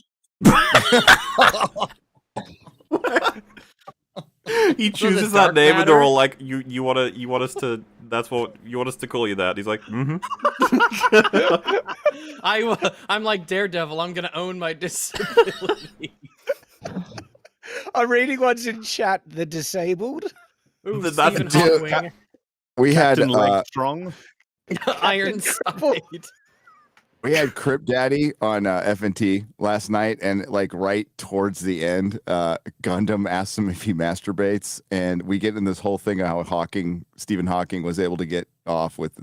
He Was chooses it that Dark name, and they're Matter? all like, "You want us to? That's what you want us to call you that?" He's like, "Mm-hmm." I'm like Daredevil. I'm gonna own my disability. I'm reading ones in chat. The disabled. Ooh, That's Stephen Dude, Hawking. We had Captain Leg Strong. Ironside. we had Crip Daddy on FNT last night, and like right towards the end, Gundam asks him if he masturbates, and we get in this whole thing of how Stephen Hawking was able to get off with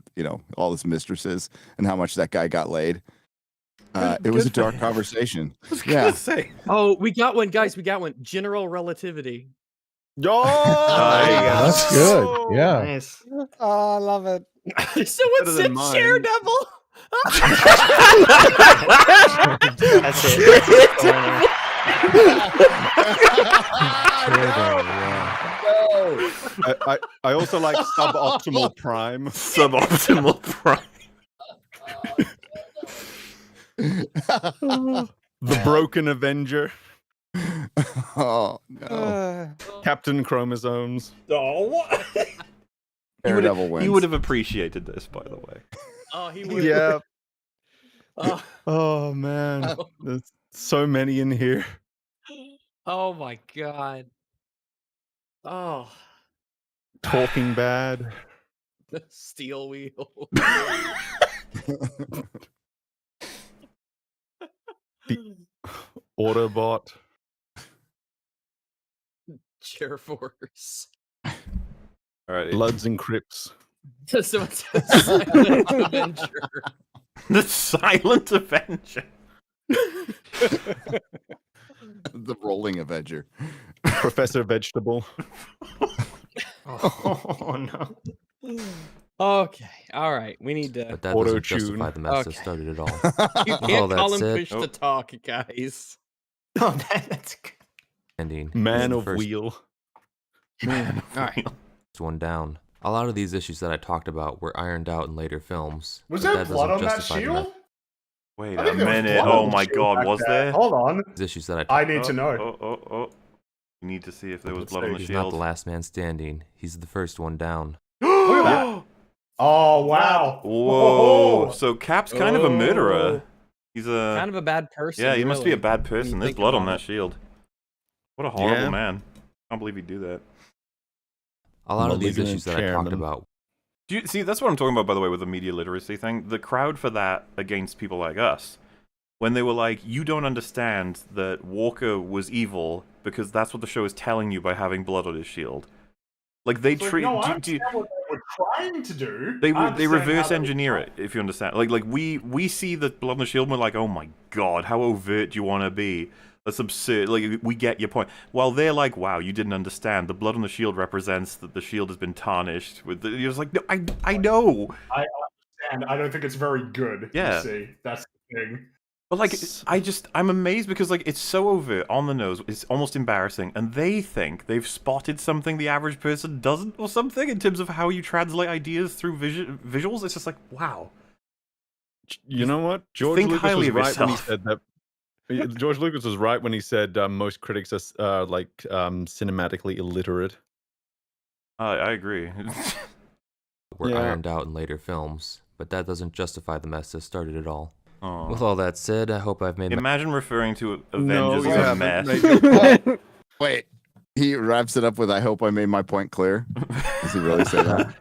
all his mistresses and how much that guy got laid. It was a dark conversation. Yeah. Oh, we got one, guys. We got one. General relativity. Oh, That's good. Yeah. Nice. Oh, I love it. Someone Better said than mine. Daredevil. That's it. I also like Suboptimal Prime. Suboptimal Prime. The Broken Avenger. Oh no. Captain Chromosomes. Oh, what? Daredevil wins. He would have appreciated this, by the way. Oh, he would. Yeah. Oh. Oh man. There's so many in here. Oh my god. Oh. Talking Bad. Steel wheel. The Autobot. Chair Force. All right. Bloods and Crips. So it's a Silent Avenger. The Silent Avenger. The Rolling Avenger. Professor Vegetable. Oh no. Okay. All right. We need to. But that doesn't Auto-tune. justify the mess that Okay. started it all. You With all can't that call him said- push to talk, guys. Oh, that's good. Ending. Man The of first Wheel. All right. one down. A lot of these issues that I talked about were ironed out in later films. Was but there that blood doesn't on that justify the shield? Wait I a think there was minute. blood Oh on the my shield god, back was there. there? Hold on. These issues that I need to know. Oh. You need to see if there was blood on the He's shield. not the last man standing. He's the first one down. Look at that. Oh wow. Whoa. So Cap's kind of a murderer. He's a Kind of a bad person. Yeah, he must be a really, bad when you person. There's think blood on about that it. shield. What a horrible Yeah. man. Can't believe he'd do that. A lot of these Malignant issues that I talked chairman. about. Do you see? That's what I'm talking about, by the way, with the media literacy thing. The crowd for that against people like us, when they were like, "You don't understand that Walker was evil because that's what the show is telling you by having blood on his shield." Like they It's like, treat. no, I do- understand what they were trying to do. They I understand reverse how they- engineer it, if you understand. Like we see the blood on the shield and we're like, oh my god, how overt do you want to be? That's absurd. Like, we get your point. While they're like, wow, you didn't understand. The blood on the shield represents that the shield has been tarnished. You're just like, no, I know. I understand. I don't think it's very good, Yeah. you see. That's the thing. But like, I'm amazed because like it's so overt, on the nose, it's almost embarrassing, and they think they've spotted something the average person doesn't, or something, in terms of how you translate ideas through visuals. It's just like, wow. You know what? George Think Lucas highly was of right when he yourself. said that. George Lucas was right when he said most critics are cinematically illiterate. I agree. Were ironed out in later films, but that doesn't justify the mess that started it all. Aw. With all that said, I hope I've made. Imagine referring to Avengers as a mess. Wait, he wraps it up with, "I hope I made my point clear." Does he really say that?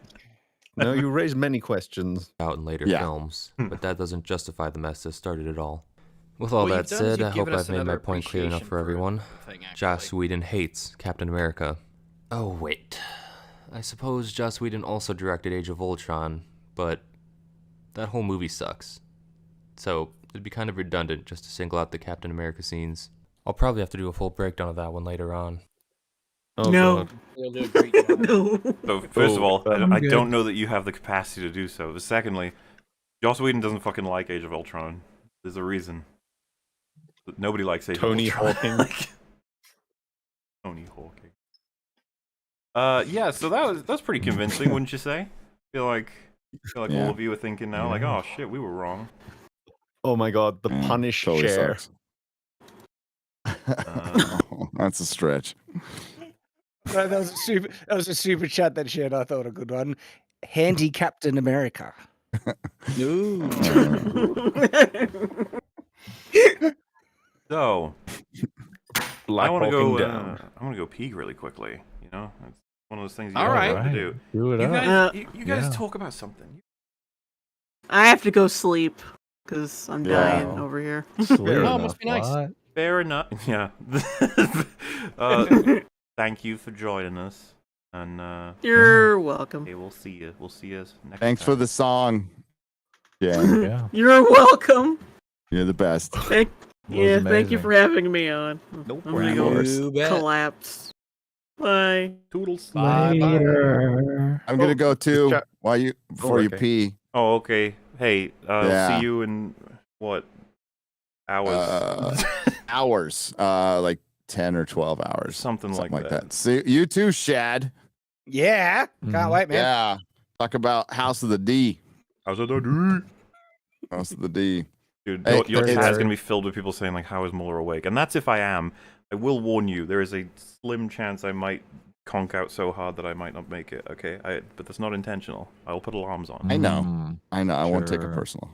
No, you raised many questions. Out in later Yeah. films, but that doesn't justify the mess that started it all. With all What that you've done is said, you've I hope given us I've made my another point clear enough appreciation for everyone. thing, Joss Whedon hates Captain America. Oh, wait. I suppose Joss Whedon also directed Age of Ultron, but that whole movie sucks. So it'd be kind of redundant just to single out the Captain America scenes. I'll probably have to do a full breakdown of that one later on. Oh, No. God. You'll do a great job. No. So first of all, I'm I good. don't know that you have the capacity to do so. But secondly, Joss Whedon doesn't fucking like Age of Ultron. There's a reason. Nobody likes Age Tony of Ultron. Hawking. Tony Hawking. Yeah. So that's pretty convincing, wouldn't you say? Feel like Yeah. all of you are thinking now, like, oh shit, we were wrong. Oh my God, the punish totally chair. sucks. That's a stretch. That was a super chat that shared. I thought a good one. Handy Captain America. So, Black I want to go. Hawking down. I want to go pee really quickly. You know, it's one of those things you All don't right. have to do. Do it You up. guys, you guys yeah. talk about something. I have to go sleep because I'm Yeah. dying over here. Sleep Oh, enough. must be nice. What? Fair enough. Yeah. Thank you for joining us, and You're welcome. okay, we'll see you. We'll see you next Thanks time. for the song. Yeah, Yeah. You're welcome. you're the best. Thank you amazing. for having me on. No I'm gonna go You bet. collapse. Bye. Toodles. Later. I'm gonna go too. chat- Before you okay. pee. Oh, okay. Hey, Yeah. see you in what hours? Hours. Like 10 or 12 hours. Something like that. See you too, Shad. Yeah. Can't wait, man. Yeah. Talk about House of the D. How's it done? House of the D. Dude, Hey, your it's- chat is gonna be filled with people saying like, "How is Mueller awake?" And that's if I am. I will warn you. There is a slim chance I might conk out so hard that I might not make it. Okay, but that's not intentional. I'll put alarms on. I know. I won't take it Sure. personal.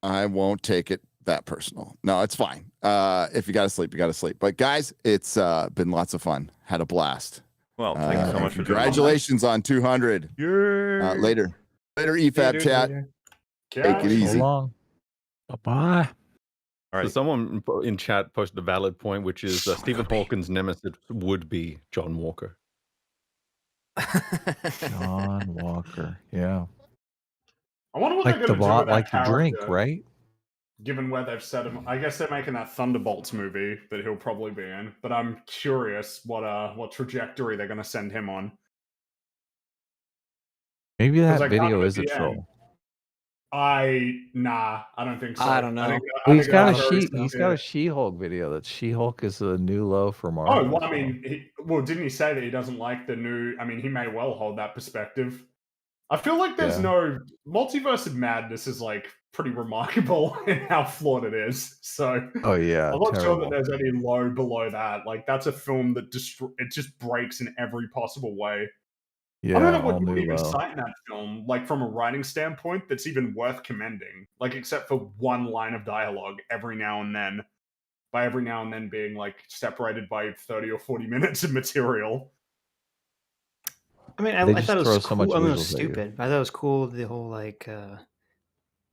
I won't take it that personal. No, it's fine. If you gotta sleep, you gotta sleep. But guys, it's been lots of fun. Had a blast. Well, thank you so much for joining. Congratulations on 200. Yeah. Later EFAP chat. Take it So easy. long. Bye-bye. All right. So someone in chat posted a valid point, which is Stephen Hawking's nemesis would be John Walker. John Walker. Yeah. I wonder what Like they're the going to do bot, with that like to drink, character, right? given where they've set him. I guess they're making that Thunderbolts movie that he'll probably be in, but I'm curious what trajectory they're going to send him on. Maybe 'Cause that I can't video at is a the troll. end. Nah, I don't think so. I don't know. I Well, he's think got a that's very he's got a She-Hulk video. That She-Hulk is the new low for Marvel. Oh, well, I so- mean, didn't he say that he doesn't like the new? I mean, he may well hold that perspective. I feel like there's Yeah. no Multiverse of Madness is like pretty remarkable in how flawed it is. So, Oh yeah, I'm not sure terrible. that there's any low below that. Like, that's a film that it just breaks in every possible way. Yeah, I don't know all what you would new even low. cite in that film, like from a writing standpoint, that's even worth commending. Like, except for one line of dialogue every now and then. By every now and then being like separated by 30 or 40 minutes of material. I mean, They I just thought it throw was so cool. much I mean, it was visuals at you. stupid. But I thought it was cool the whole like,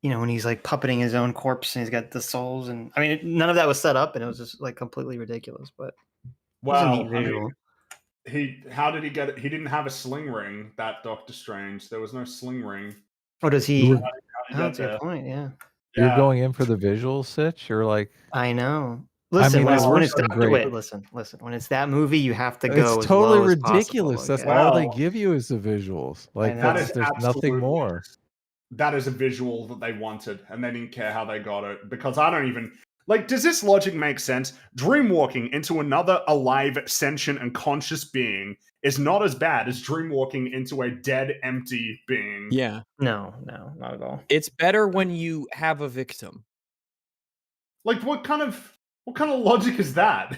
when he's like puppeting his own corpse and he's got the souls, and I mean, none of that was set up, and it was just like completely ridiculous. But it was a Well, neat I visual. mean, how did he get it? He didn't have a sling ring, that Doctor Strange. There was no sling ring. Oh, does he? You How did he Oh, get that's a there? good point. Yeah, You're Yeah. going in for the visual, Sitch, or like I know. Listen, mean, when it's they're that, great. wait, listen. When it's that movie, you have to go It's as totally low as ridiculous. possible. That's Okay? all they Well, give you is the visuals. Like know. That that's is there's nothing absolutely more. that is a visual that they wanted, and they didn't care how they got it because I don't even like. Does this logic make sense? Dreamwalking into another alive, sentient, and conscious being is not as bad as dreamwalking into a dead, empty being. Yeah. No, not at all. It's better when you have a victim. Like what kind of logic is that?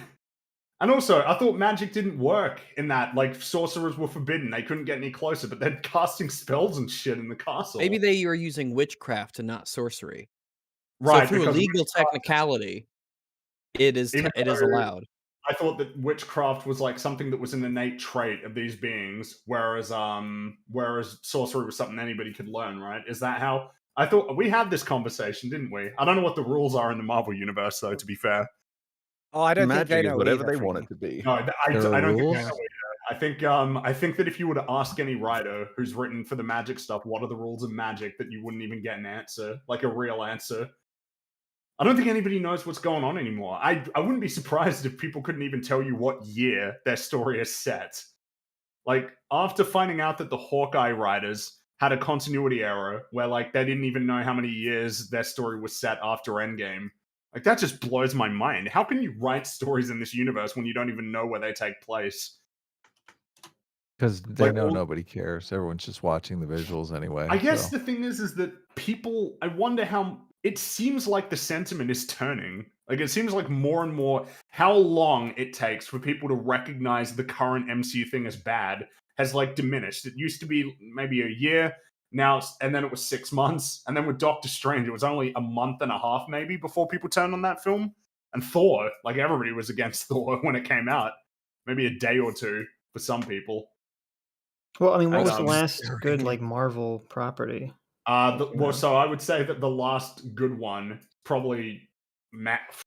And also, I thought magic didn't work in that. Like sorcerers were forbidden; they couldn't get any closer. But they're casting spells and shit in the castle. Maybe they are using witchcraft and not sorcery. Right, So through a because legal witchcraft technicality, it is Even it is though allowed. I thought that witchcraft was like something that was an innate trait of these beings, whereas sorcery was something anybody could learn, right? Is that how I thought we had this conversation, didn't we? I don't know what the rules are in the Marvel universe, though. To be fair, Oh, I don't think they Magic is know whatever either, they want Freaky. it to be. no, I There are don't think they rules? know either. I think that if you were to ask any writer who's written for the magic stuff, what are the rules of magic, that you wouldn't even get an answer, like a real answer. I don't think anybody knows what's going on anymore. I wouldn't be surprised if people couldn't even tell you what year their story is set. Like, after finding out that the Hawkeye writers had a continuity error where, like, they didn't even know how many years their story was set after Endgame, like, that just blows my mind. How can you write stories in this universe when you don't even know where they take place? Because they Like, know all- nobody cares. Everyone's just watching the visuals anyway. I guess so. the thing is that people, I wonder how, it seems like the sentiment is turning. Like, it seems like more and more how long it takes for people to recognize the current MCU thing as bad has, like, diminished. It used to be maybe a year, now, and then it was 6 months. And then with Doctor Strange, it was only a month and a half, maybe, before people turned on that film. And Thor, like, everybody was against Thor when it came out. Maybe a day or two for some people. Well, I mean, what was the last good like Marvel property? So I would say that the last good one probably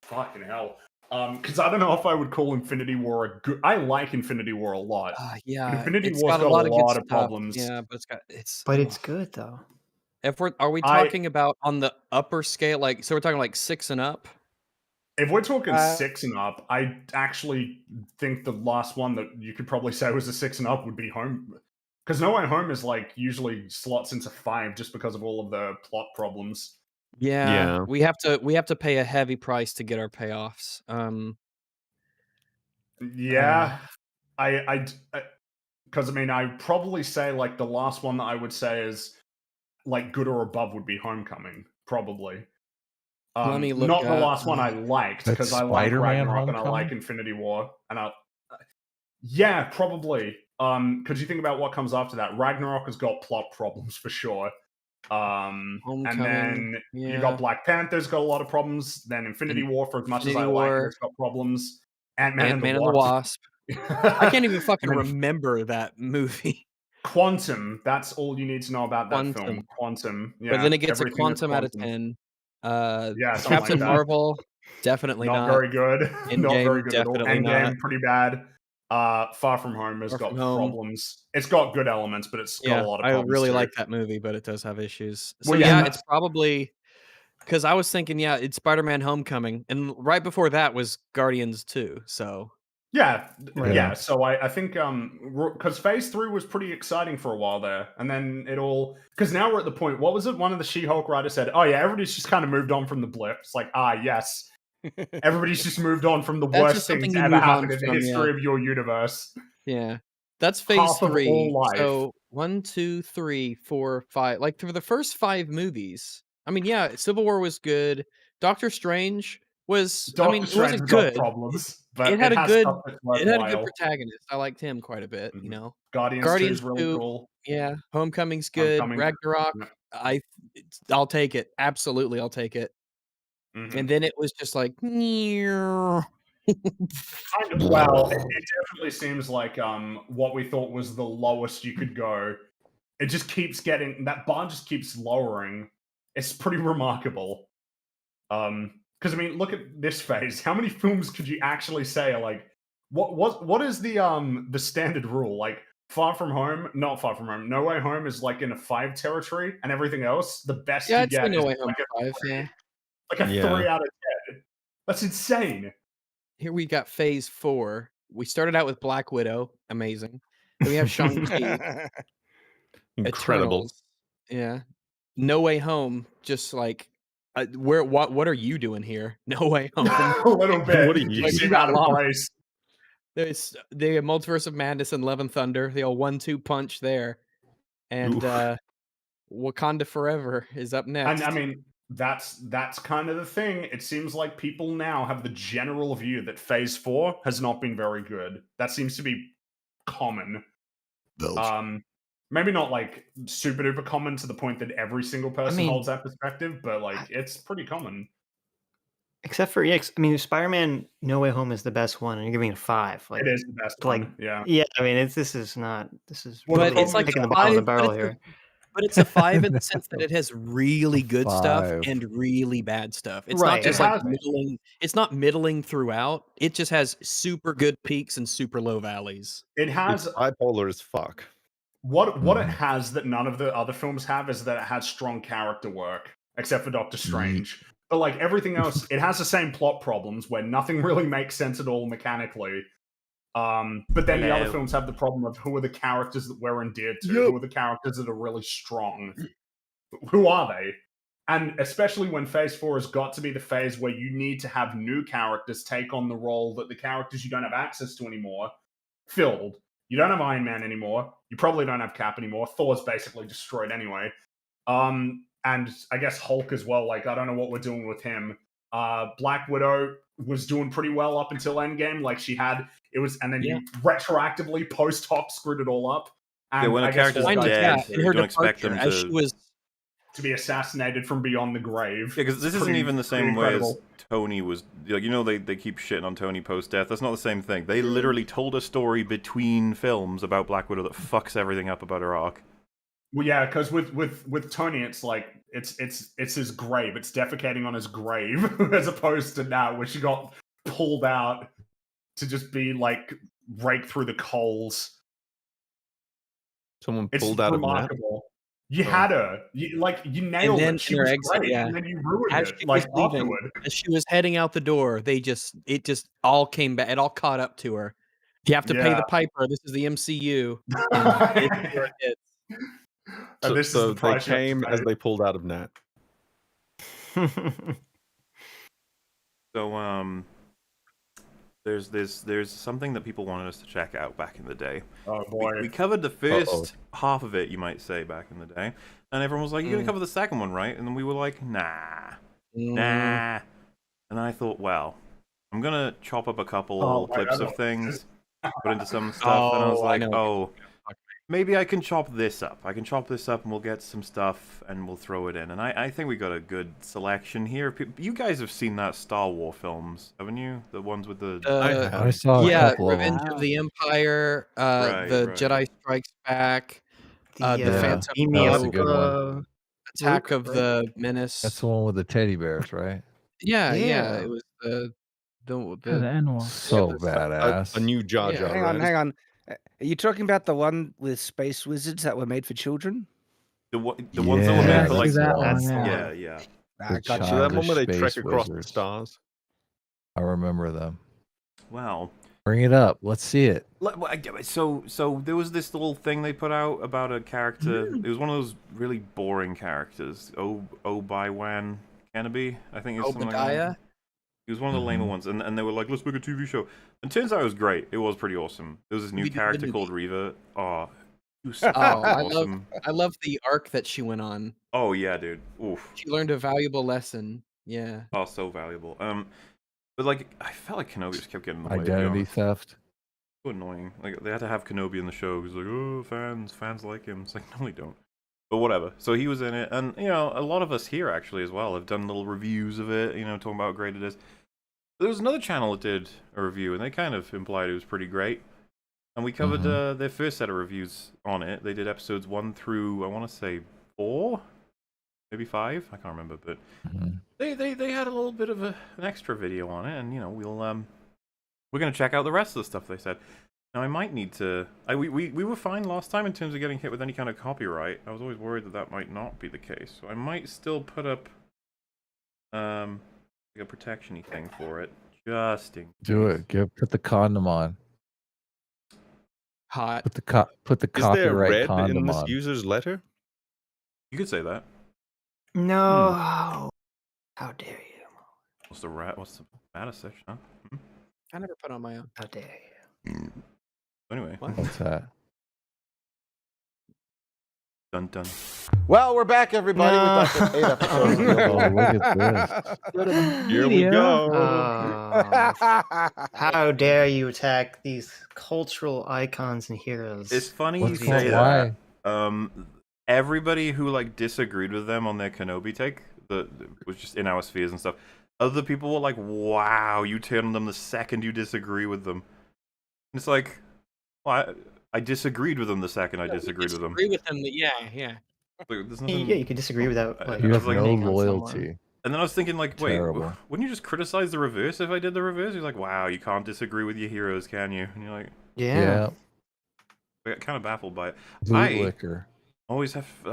fucking hell. Because I don't know if I would call Infinity War a good. I like Infinity War a lot. Yeah, but Infinity it's War's got a lot of good of stuff. problems. Yeah, but it's But it's good though. If are we talking about on the upper scale, like so we're talking like 6 and up? If we're talking 6 and up, I actually think the last one that you could probably say was a 6 and up would be Home. Because No Way Home is like usually slots into 5 just because of all of the plot problems. Yeah, we have to pay a heavy price to get our payoffs. Yeah, because I mean, I'd probably say like the last one that I would say is like good or above would be Homecoming, probably. Let me look not the at, last one I liked That's because I like Spider-Man Ragnarok and I like Homecoming? Infinity War, and yeah, probably. Because you think about what comes after that, Ragnarok has got plot problems for sure. And then you got Black Panther's got a lot of problems. Then Infinity War, for as much as I like it, it's got problems. Ant-Man and the Wasp. I can't even fucking remember that movie. Quantum. That's all you need to know about that film. Quantum. Yeah, But then it gets a everything is Quantum out of Quantum. 10. Yeah, something Captain like that. Marvel, definitely not. very good. Not Endgame, very good at all. definitely Endgame, not. pretty bad. Far From Home has got problems. It's got good elements, but it's got a lot of I problems. really too. like that movie, but it does have issues. So Well, yeah, it's probably because I was thinking, it's Spider-Man: Homecoming, and right before that was Guardians 2. So Yeah, Right. yeah. So I think because Phase 3 was pretty exciting for a while there, and then it all because now we're at the point. What was it? One of the She-Hulk writers said, "Oh yeah, everybody's just kind of moved on from the blip." It's like, yes, everybody's just moved on from the That's worst just thing something to you ever move on happen in the from, history of your universe. Yeah, that's Phase Half of 3. all life. So 1, 2, 3, 4, 5. Like through the first 5 movies. I mean, yeah, Civil War was good. Doctor Strange was. I mean, Doctor it wasn't Strange's got good. problems, but It had a has good. stuff that's It had a good worthwhile. protagonist. I liked him quite a bit. You know, Guardians 2 is really 2, cool. Yeah, Homecoming's good. Homecoming, Ragnarok, yeah. I'll take it. Absolutely, I'll take it. And then it was just like, Kind of, well, it definitely seems like what we thought was the lowest you could go. It just keeps getting that bar just keeps lowering. It's pretty remarkable. Because I mean, look at this phase. How many films could you actually say are like what is the standard rule? Like Far From Home, not Far From Home. No Way Home is like in a 5 territory, and everything else, the best you I'd say get No is Way Home like a 5. Yeah. like a 3 out of 10. That's insane. here we got Phase 4. We started out with Black Widow, amazing. Then we have Shang-Chi, Incredible. Eternals, yeah. No Way Home, just like, what are you doing here? No Way Home. A little bit. What are you? You seem out of place. There's the Multiverse of Madness and Love and Thunder, the old 1-2 punch there. And Wakanda Forever is up next. And I mean, that's kind of the thing. It seems like people now have the general view that Phase 4 has not been very good. That seems to be common. Maybe not like super duper common to the point that every single person holds that perspective, but like it's pretty common. Except for I mean, Spider-Man: No Way Home is the best one, and you're giving it a 5. Like, it is the best one. Yeah. Yeah. I mean, this is but it's like picking the a bottom of the 5, barrel here. But it's a 5 in the sense that it has really good stuff and really bad stuff. It's not just like middling. It's not middling throughout. It just has super good peaks and super low valleys. It has bipolar as fuck. What it has that none of the other films have is that it has strong character work, except for Doctor Strange. But like everything else, it has the same plot problems where nothing really makes sense at all mechanically. But then the other films have the problem of who are the characters that we're endeared to, who are the characters that are really strong. Who are they? And especially when Phase 4 has got to be the phase where you need to have new characters take on the role that the characters you don't have access to anymore filled. You don't have Iron Man anymore. You probably don't have Cap anymore. Thor's basically destroyed anyway. And I guess Hulk as well. Like, I don't know what we're doing with him. Black Widow was doing pretty well up until Endgame. Like, she had... It was... And then you retroactively, post-hoc, screwed it all up. And when a character's dead, you don't expect them to be assassinated from beyond the grave. Yeah, because this isn't even the same way as Tony was. Like, you know, they keep shitting on Tony post-death. That's not the same thing. They literally told a story between films about Black Widow that fucks everything up about her arc. Well, yeah, because with Tony, it's like it's his grave. It's defecating on his grave, as opposed to now, where she got pulled out to just be like rake through the coals. Someone pulled out remarkable. Of You had her. You nailed it. She was great, and then you ruined it. Like, afterward. As she was heading out the door, it just all came back. It all caught up to her. You have to pay the piper. This is the MCU. So they came as they pulled out of Nat. So there's something that people wanted us to check out back in the day. Oh boy. We covered the first half of it, you might say, back in the day. And everyone was like, you're gonna cover the second one, right? And then we were like, nah. And I thought, well, I'm gonna chop up a couple clips of things, put into some stuff, and I was like, maybe I can chop this up. I can chop this up and we'll get some stuff and we'll throw it in. And I think we got a good selection here. You guys have seen that Star Wars films, haven't you? The ones with the... I saw a couple Revenge of the Empire, the Jedi Strikes Back, the Phantom Menace, Attack of the Menace. That's the one with the teddy bears, right? Yeah. It was the N one. So badass. A new Jar Jar. Hang on. Are you talking about the one with space wizards that were made for children? The ones that were made for like that one, yeah. So that one where they trek across the stars. I remember them. Wow. Bring it up. Let's see it. So there was this little thing they put out about a character. It was one of those really boring characters. Obi-Wan Kenobi, I think it's something like that. He was one of the lamer ones, and they were like, let's make a TV show. And turns out it was great. It was pretty awesome. There was this new character called Reva. Oh, it was so awesome. I love the arc that she went on. Oh, yeah, dude. Oof. She learned a valuable lesson. Yeah. Oh, so valuable. But, like, I felt like Kenobi just kept getting in the way. Identity theft. So annoying. Like, they had to have Kenobi in the show. Because, like, oh, fans like him. It's like, no, they don't. But whatever. So he was in it, and you know, a lot of us here actually as well have done little reviews of it. You know, talking about how great it is. There was another channel that did a review, and they kind of implied it was pretty great. And we covered their first set of reviews on it. They did episodes 1 through, I want to say 4, maybe 5. I can't remember, but they had a little bit of an extra video on it, and you know, we're gonna check out the rest of the stuff they said. Now, I might need to... We were fine last time in terms of getting hit with any kind of copyright. I was always worried that might not be the case. So I might still put up like a protection-y thing for it, Just in Do it. Put the condom on. Hot. Put the Is there copyright red condom in this on. user's letter? You could say that. No. How dare you? What's the matter, Sesh, huh? I never put on my own. How dare you? Anyway. What's that? Dun dun. Well, we're back, everybody. No. We've got 8 episodes. Oh, look at this. Here we go. How dare you attack these cultural icons and heroes? It's funny What's you that? say Why? that. Everybody who like disagreed with them on their Kenobi take, was just in our spheres and stuff. Other people were like, "Wow, you turn on them the second you disagree with them." And it's like, well, I disagreed with them the second I disagreed with them. Agree with them. Yeah. Like, there's nothing. Yeah, you can disagree without. Like, You have like, no hating on loyalty. someone. And then I was thinking, like, wait, Terrible. wouldn't you just criticize the reverse if I did the reverse? You're like, wow, you can't disagree with your heroes, can you? And you're like, Yeah. I got kind of baffled by it. Bootlicker. I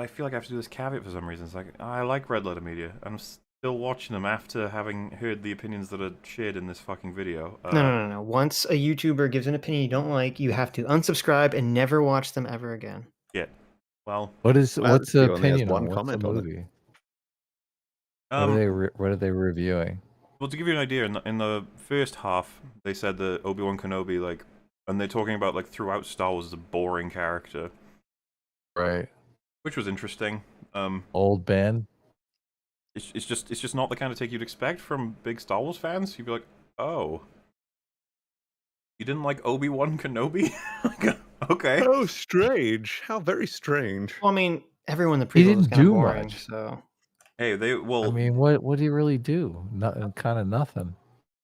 feel like I have to do this caveat for some reason. It's like, I like Red Letter Media. I'm still watching them after having heard the opinions that are shared in this fucking video. No. Once a YouTuber gives an opinion you don't like, you have to unsubscribe and never watch them ever again. Yeah. Well, What's the he only has opinion one on what's the comment on it. movie? What are they reviewing? Well, to give you an idea, in the first half, they said that Obi-Wan Kenobi, like, and they're talking about, like, throughout Star Wars, is a boring character. Right. Which was interesting. Old Ben. It's just not the kind of take you'd expect from big Star Wars fans. You'd be like, oh, you didn't like Obi-Wan Kenobi? Okay. Oh, strange. How very strange. Well, I mean, everyone in the He prequel was didn't kind of do boring, much. so. Hey, I mean, what did he really do? Nothing. Kind of nothing.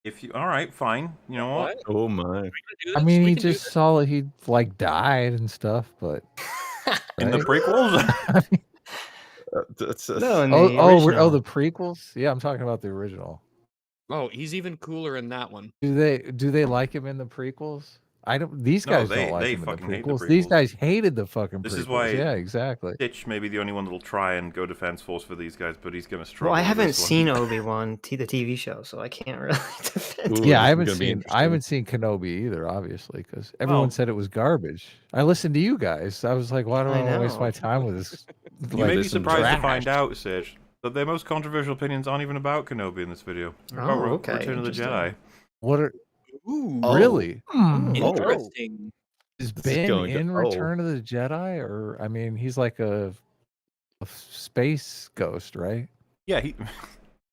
if you, all right, fine. You know what? Oh my. I mean, he just saw that he like died and stuff, but In the right? prequels? No, in the oh, original. the prequels? Yeah, I'm talking about the original. Oh, he's even cooler in that one. Do they like him in the prequels? I don't. These No, guys they- don't like they him in the fucking hate the prequels. These prequels. guys hated the fucking prequels. This is why. Yeah, exactly. Stitch may be the only one that'll try and go Defense Force for these guys, but he's gonna struggle. Well, I with haven't this one. seen Obi-Wan, the TV show, so I can't really defend. Yeah, I haven't seen Kenobi either, obviously, because everyone said it was garbage. I listened to you guys. I was like, why do I want to waste my time with this? You may be surprised to find out, Serge, that their most controversial opinions aren't even about Kenobi in this video. They're about okay, Return of the interesting. Jedi. What are? Ooh, Really? interesting. Is This is Ben going to- in Return of the Jedi, or I mean, he's like a space ghost, right? Yeah, he.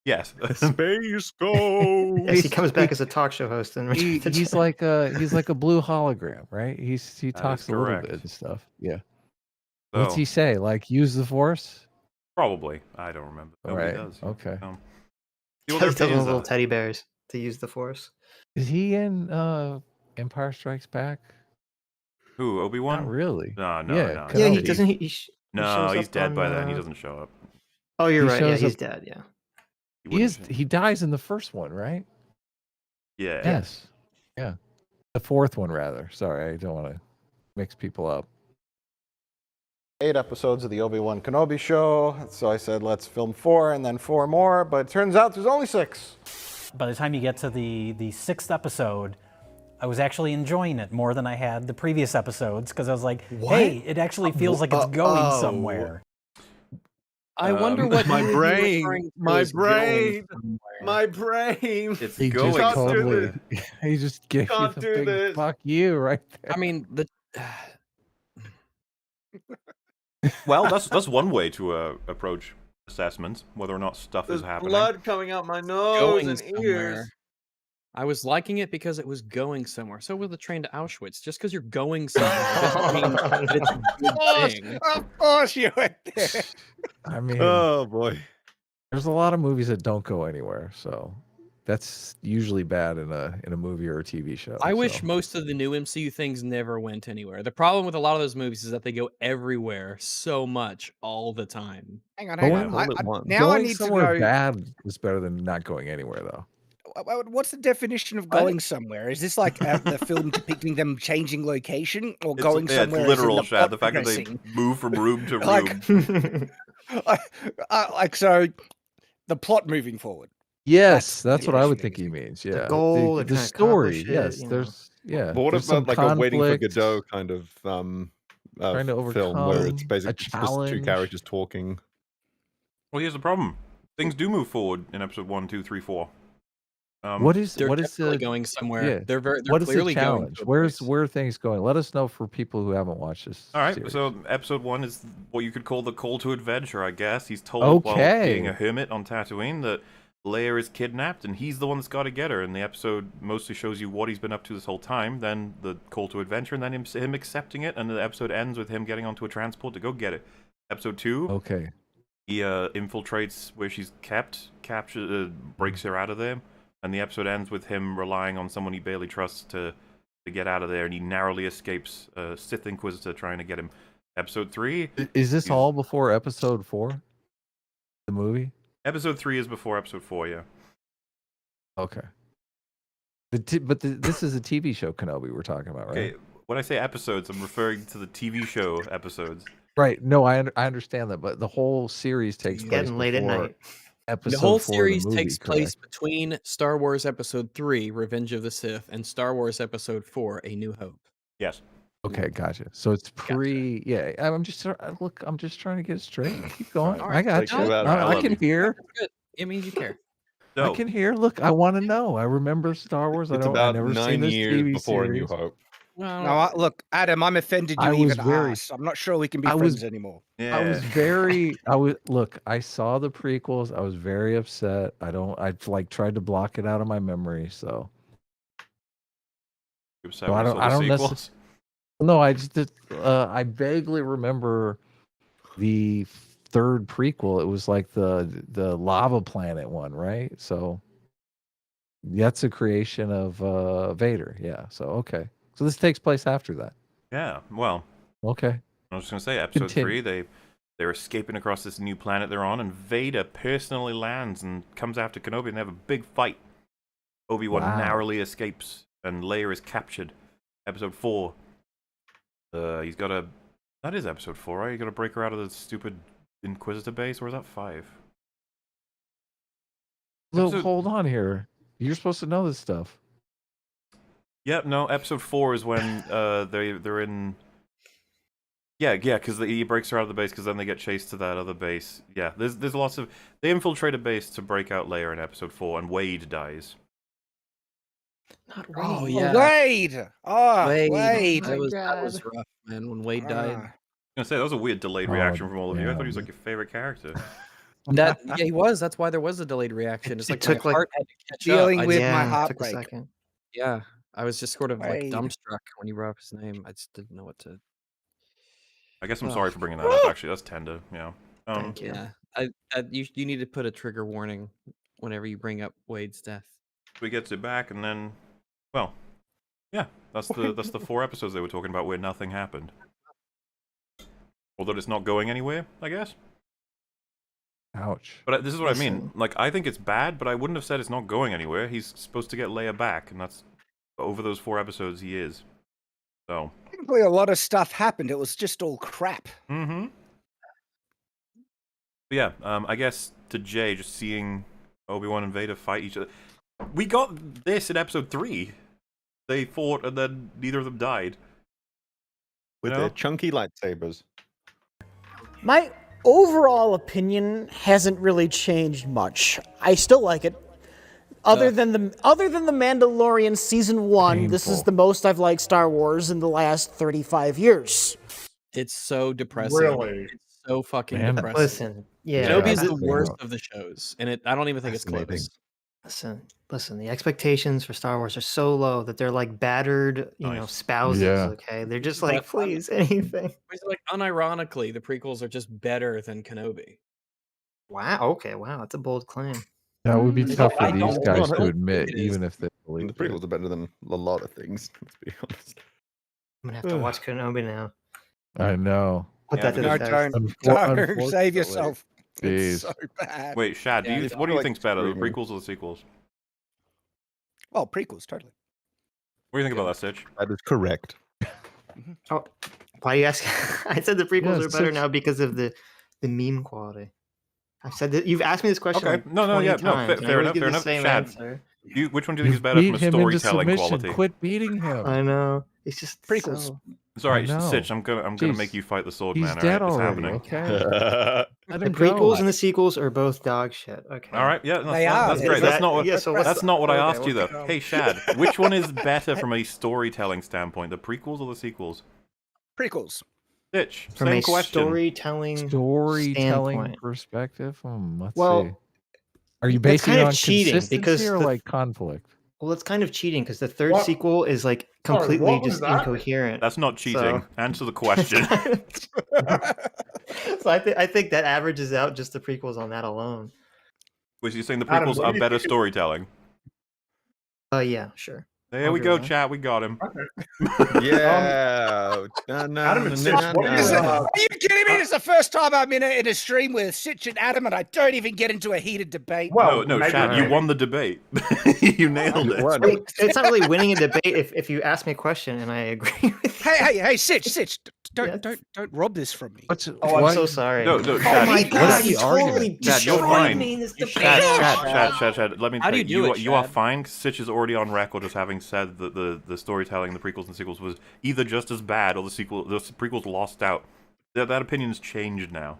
Yes. Space Ghost. Yes, he comes back as a talk show host and He's like a blue hologram, right? He talks a little correct. bit and stuff. Yeah. What's So- he say? Like use the Force? Probably. I don't remember. Nobody Right. does. Okay. See what their Tells the opinions little are. teddy bears to use the Force. Is he in Empire Strikes Back? Who, Obi-Wan? Not really. No. Yeah, he Kenobi. doesn't. He No, shows he's up dead on, by then. He doesn't show up. Oh, you're He right. Yeah, shows he's up- dead. Yeah. He dies in the first one, right? Yeah. Yes. Yeah. The fourth one, rather. Sorry, I don't want to mix people up. 8 episodes of the Obi-Wan Kenobi show, so I said let's film 4 and then 4 more, but it turns out there's only 6. By the time you get to the 6th episode, I was actually enjoying it more than I had the previous episodes because I was like, hey, it actually feels like it's going somewhere. I wonder what my you would be brain, referring to my as going brain, somewhere. my brain. It's He going just Can't do totally, this. he just gave you Can't the do big this. fuck you right there. I mean, the Well, that's one way to approach assessments, whether or not stuff There's is happening. blood coming out my nose going and somewhere. ears. I was liking it because it was going somewhere. So was the train to Auschwitz. Just because you're going somewhere doesn't mean that it's a good thing. Of course you went there. I mean, Oh boy. there's a lot of movies that don't go anywhere, so that's usually bad in a movie or a TV show. I wish so. most of the new MCU things never went anywhere. The problem with a lot of those movies is that they go everywhere so much all the time. Hang on, Going, hang on. Now I going need to somewhere know. bad is better than not going anywhere, though. What's the definition of going somewhere? Is this like the film depicting them changing location, or going It's somewhere? as in literal, the Shad. The plot fact that they progressing? move from room to room. Like, like so, the plot moving forward. Yes, that's what I would think he means. Yeah, goal, they're the trying to story. accomplish it, Yes, you know. there's But what there's some about like a Waiting for conflict, Godot kind of trying to film where it's overcome a basically just two challenge. characters talking? Well, here's the problem. Things do move forward in episode 1, 2, 3, 4. What is They're what is definitely the going somewhere. yeah? They're What is the clearly going challenge? to a Where place. are things going? Let us know for people who haven't watched this. All right, series. so episode 1 is what you could call the call to adventure, I guess. He's told while being a Okay. hermit on Tatooine that Leia is kidnapped, and he's the one that's got to get her. And the episode mostly shows you what he's been up to this whole time, then the call to adventure, and then him accepting it, and the episode ends with him getting onto a transport to go get it. Episode 2, Okay. he infiltrates where she's kept, breaks her out of there, and the episode ends with him relying on someone he barely trusts to get out of there, and he narrowly escapes a Sith Inquisitor trying to get him. Episode 3... Is this all before episode 4? The movie? Episode 3 is before episode 4, yeah. Okay. This is a TV show, Kenobi, we're talking about, right? Okay, when I say episodes, I'm referring to the TV show episodes. Right. No, I understand that, but the whole series takes place getting late at before night. episode The whole 4 of series the movie, takes place correct? between Star Wars Episode 3, Revenge of the Sith, and Star Wars Episode 4, A New Hope. Yes. Okay, gotcha. So it's pre. Yeah, I'm just trying to get it straight. Keep going. I got you. I can hear. Good. It means you care. I can hear. Look, I want to know. I remember Star Wars. It's I about never 9 seen this years TV before A New series. Hope. No, look, Adam, I'm offended you I was even very- asked. I'm not sure we can be I friends was- anymore. Look, I saw the prequels. I was very upset. I like tried to block it out of my memory. So I don't necessarily. No, I just I vaguely remember the third prequel. It was like the lava planet one, right? So that's a creation of Vader. Yeah. So okay. So this takes place after that. Yeah, well. Okay. I was just going to say, episode Continue. 3, they're escaping across this new planet they're on, and Vader personally lands and comes after Kenobi, and they have a big fight. Obi-Wan Wow. narrowly escapes, and Leia is captured. Episode 4. He's got to... That is episode 4, right? You got to break her out of the stupid Inquisitor base, or is that 5? Look, hold on here. You're supposed to know this stuff. Yep, no, episode 4 is when they're in... Yeah, because he breaks her out of the base, because then they get chased to that other base. Yeah, there's lots of... They infiltrate a base to break out Leia in episode 4, and Wade dies. Not Wade. Oh, yeah. Wade! Oh, Wade! That was rough, man, when Wade died. I was gonna say, that was a weird delayed reaction from all of you. I thought he was like your favorite character. Yeah, he was. That's why there was a delayed reaction. It's like took, my like, heart had to catch dealing up. with I my just- heart took a break. second. Yeah, I was just sort of like Wade. dumbstruck when you brought up his name. I just didn't know what to. I guess I'm Oh. sorry for bringing that up, actually. That's tender, yeah. Thank you. Yeah, you need to put a trigger warning whenever you bring up Wade's death. We get it back, and then... Well, yeah, that's the 4 episodes they were talking about where nothing happened. Although it's not going anywhere, I guess. Ouch. But this is what I mean. Listen. Like, I think it's bad, but I wouldn't have said it's not going anywhere. He's supposed to get Leia back, and that's... Over those 4 episodes, he is. So... Technically, a lot of stuff happened. It was just all crap. Mm-hmm. But yeah, I guess to Jay, just seeing Obi-Wan and Vader fight each other... We got this in episode 3. They fought, and then neither of them died. With their chunky lightsabers. My overall opinion hasn't really changed much. I still like it. Other than the Mandalorian season 1, this is Painful. the most I've liked Star Wars in the last 35 years. It's so depressing. Really? It's so fucking Man. depressing. Listen, yeah. Kenobi is Yeah. the worst of the shows, and I don't even think it's Fascinating. close. Listen. The expectations for Star Wars are so low that they're like battered, Nice. spouses. Yeah. Okay, they're just like, But- please, anything. It's like unironically, the prequels are just better than Kenobi. Wow. Okay. Wow. That's a bold claim. That would be Mm. tough for I these don't guys think to admit, it is. even if they The believe it. prequels are better than a lot of things, let's be honest. I'm gonna have to watch Kenobi now. I know. Put Yeah, that to but the No, test. don't save yourself. Jeez. It's so bad. Wait, Shad, Yeah, what do you like think's better, the screaming. prequels or the sequels? Oh, prequels, totally. What do you think about that, Stitch? That is correct. Oh, why are you asking? I said the prequels Yeah, are better six- now because of the meme quality. I've said that you've asked me this question. Okay, like no, 20 no, times, and I fair always enough, give fair the enough. same Shad, answer. which one do you think is better from a Beat him into storytelling submission. quality? Quit beating him. I know. It's just Prequels. so... Sorry, I know. Sitch, I'm gonna Jeez. make you fight the sword He's man. dead All right, already. it's happening. Okay. Let The him prequels go. and the sequels are both dog shit. Okay. All right, yeah, that's, They fine. are. That's Is great. that- That's not what. yeah, so what's that's the- not what I okay, asked you what's though. the- Hey, Shad, which one is better from a storytelling standpoint, the prequels or the sequels? Prequels. Sitch, From same a question. storytelling Storytelling standpoint. perspective. Let's see. Well, Are you that's basing kind it of on cheating consistency because or the- like conflict? Well, it's kind of cheating because the third What? sequel is like Sorry, completely what was just that? incoherent. That's not cheating. So- Answer the question. So I think that averages out just the prequels on that alone. Was you saying the Adam, prequels what are do you better think- storytelling? Yeah, sure. There I'll we agree go, with that. chat. We got him. Yeah. Adam and Sitch, what Are is you kidding me? This is the first time I'm in a stream with Sitch and Adam, and I don't even get into a heated debate. Well, no, maybe- Shad, you won the debate. You nailed it. It's not really winning a debate if you ask me a question and I agree with you. Hey, Sitch, don't rob this from me. Oh, I'm so sorry. No, Oh Shad. my God, What's you the totally argument? Shad, you're destroyed fine. me in this debate. Shad, let me How do tell you do it, you are Shad? fine. Sitch is already on record as having said that the storytelling, the prequels and sequels was either just as bad or the prequels lost out. That opinion's changed now,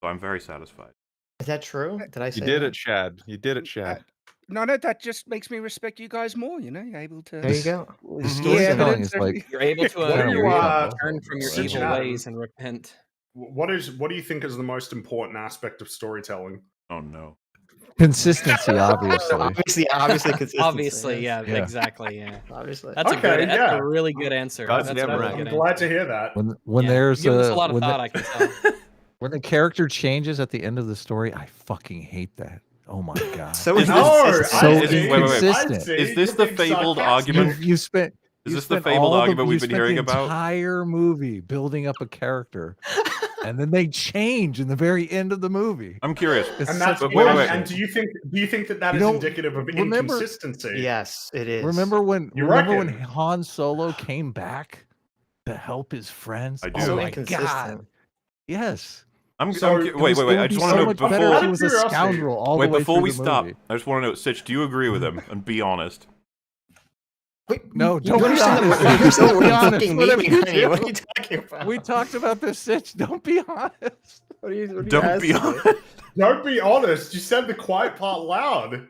so I'm very satisfied. Is that true? Did I say You did that? it, Shad. You did it, Shad. No, that just makes me respect you guys more. You know, you're able to. There you go. The storytelling is like You're able to What are you, turn from your Sitch evil and Adam? ways and repent. What do you think is the most important aspect of storytelling? Oh no. consistency, obviously. Obviously, consistency. Obviously, yeah, Yeah. exactly, yeah. Obviously. That's a Okay, good. That's yeah. a really good answer. God's That's a never really right. good I'm answer. glad to hear that. When Yeah, there's you give us a a lot of when thought, the, I can tell. when the character changes at the end of the story, I fucking hate that. Oh my god. So Is inconsistent. so wait, inconsistent. Is this the fabled argument? You spent. Is you this the spent fabled all argument you we've been spent hearing the about? Entire movie building up a character, and then they change in the very end of the movie. I'm curious. It's And that's such wait. and do you think that You is don't indicative of remember- inconsistency? Yes, it is. Remember when You when reckon? Han Solo came back to help his friends? I do. Oh So my inconsistent. god! Yes. So- It wait. was- it I would just be want to so know much before. better if he was a Curiosity. scoundrel all Wait, the way before through we the stop, movie. I just want to know, Sitch, do you agree with him? And be honest. Wait, No, you don't be understand honest. that you're still Don't be honest. fucking Whatever memeing, you honey. do. What are you talking about? We talked about this, Sitch. Don't be honest. What are you Don't be asking me? honest. Don't be honest. You said the quiet part loud.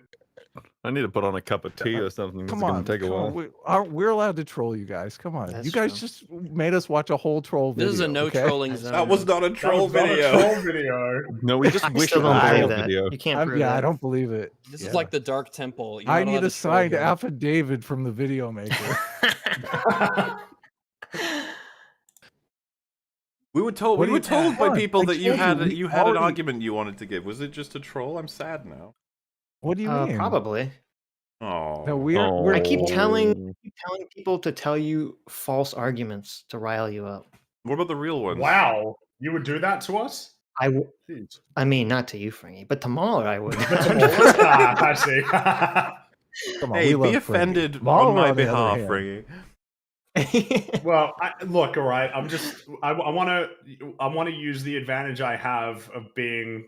I need to put on a cup of tea or something. Come It's gonna on, take a while. we're allowed to troll you guys. Come on, That's you guys true. just made us watch a whole troll video. This is a no okay? trolling zone. That was not a That troll was not a video. troll video. No, we just I wish still it don't was a believe troll that. video. You can't prove Yeah, that. I don't believe it. This Yeah. is like the Dark Temple. You're I not need allowed a to troll signed here. affidavit from the video maker. We were told. What We do were you- told by Hold on, people I that you told had you, we you had an already- argument you wanted to give. Was it just a troll? I'm sad now. What do you mean? Probably. Oh. No, we're I keep telling people to tell you false arguments to rile you up. What about the real ones? Wow, you would do that to us? Jeez. I mean, not to you, Frankie, but to Mahler, I would. I see. Come on, Hey, we be love Frankie. offended Mahler, on my on the other behalf, hand. Frankie. Well, look, all right. I want to use the advantage I have of being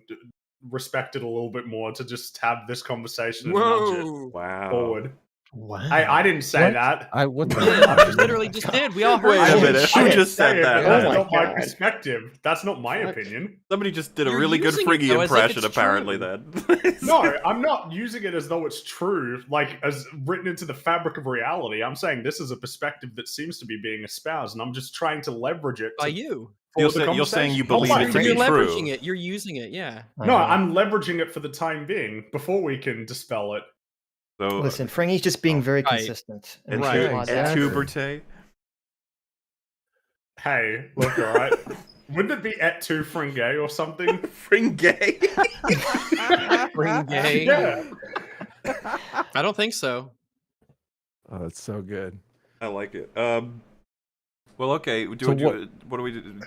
respected a little bit more to just have this conversation and nudge it Wow. forward. Wow. I didn't say What? that. What the Yeah, you literally just did. We all heard Wait it. a minute. Who I just didn't say said it, that? but That's Oh my not my God. perspective. That's not my opinion. Somebody just did a You're really good using it, Friggy though, as if impression, it's apparently. true. Then. No, I'm not using it as though it's true, like as written into the fabric of reality. I'm saying this is a perspective that seems to be being espoused, and I'm just trying to leverage it By to you. You're, forward the you're saying you conversation. believe it to You're be leveraging true. it. You're using it. Yeah. No, I'm leveraging it for the time being before we can dispel it. So, Listen, Frankie's just being very Right. consistent. and Right. tu- exactly. and tuberte. Hey, look, all right. Wouldn't it be et tu fringay or something? Fringay. Fringay. Yeah. I don't think so. Oh, it's so good. I like it. Well, okay. So What do we do?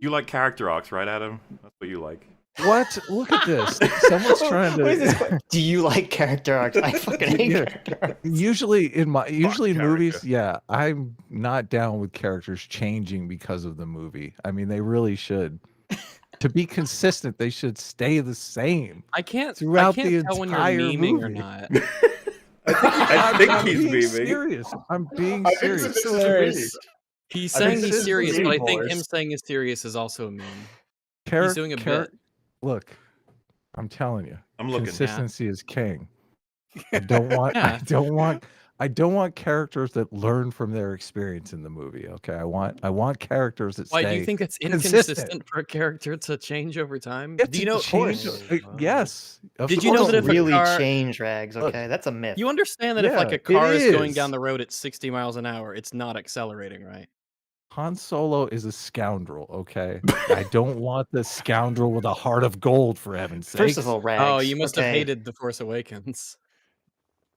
You like character arcs, right, Adam? That's what you like. What? Look at this. Someone's trying What is to. this? Do you like character arcs? I fucking hate Yeah. character arcs. Usually in movies, character. yeah, I'm not down with characters changing because of the movie. I mean, they really should. To be consistent, they should stay the same. I can't throughout tell the when you're entire memeing or movie. not. I think I'm he's being memeing. serious. I'm being I think serious. this is a meme. He's I think saying this he's is serious, the but meme, I think boys. him saying he's serious is also a meme. Char- He's doing a char- bit. Look, I'm telling you, I'm looking. consistency is king. I don't want. Yeah. I don't want characters that learn from their experience in the movie. Okay, I want characters that Why stay. do you think it's consistent. inconsistent for a character to change over time? Yeah, Do you to know? change? Yes. of Did you know course that it if is. a really car, change, Rags? Look, Okay, that's a myth. you understand that if like Yeah, a car it is going is. down the road at 60 miles an hour, it's not accelerating, right? Han Solo is a scoundrel. Okay, I don't want the scoundrel with a heart of gold. For heaven's sake. First of all, Rags. Oh, you must have okay. hated The Force Awakens.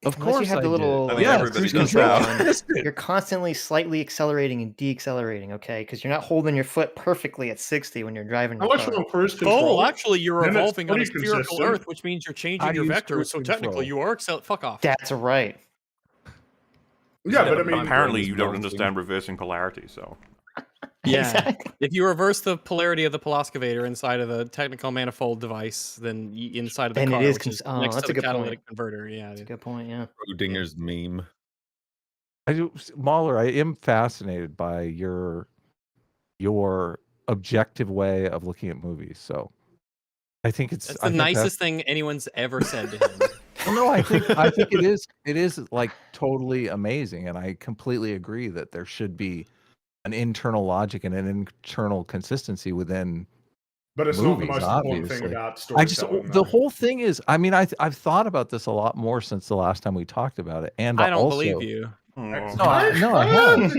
Of Unless course you have I the little did. I think Yes, everybody cruise does control now. on, you're constantly slightly accelerating and deaccelerating, okay? Because you're not holding your foot perfectly at 60 when you're driving your Unless car. you're on cruise control. Oh, actually, you're then it's revolving on a pretty spherical consistent. Earth, which means you're changing I your use vector. cruise So technically, control. you are fuck off. That's right. Yeah, but I mean, Apparently, you don't melting. understand reversing polarity, so. Yeah. Exactly. If you reverse the polarity of the Polaskavator inside of the technical manifold device, then inside of the Then it car, is which is cons- oh, next that's to a the good point. catalytic converter. Yeah. That's a good point, yeah. Schrodinger's meme. Mahler, I am fascinated by your objective way of looking at movies. So I think it's That's I the think nicest thing anyone's ever said to him. Well, no, I think it is like totally amazing, and I completely agree that there should be an internal logic and an internal consistency within. But it's movies, not the most important obviously. thing about I just storytelling. the whole thing is. I mean, I've thought about this a lot more since the last time we talked about it, and I don't also, believe you. No, I have.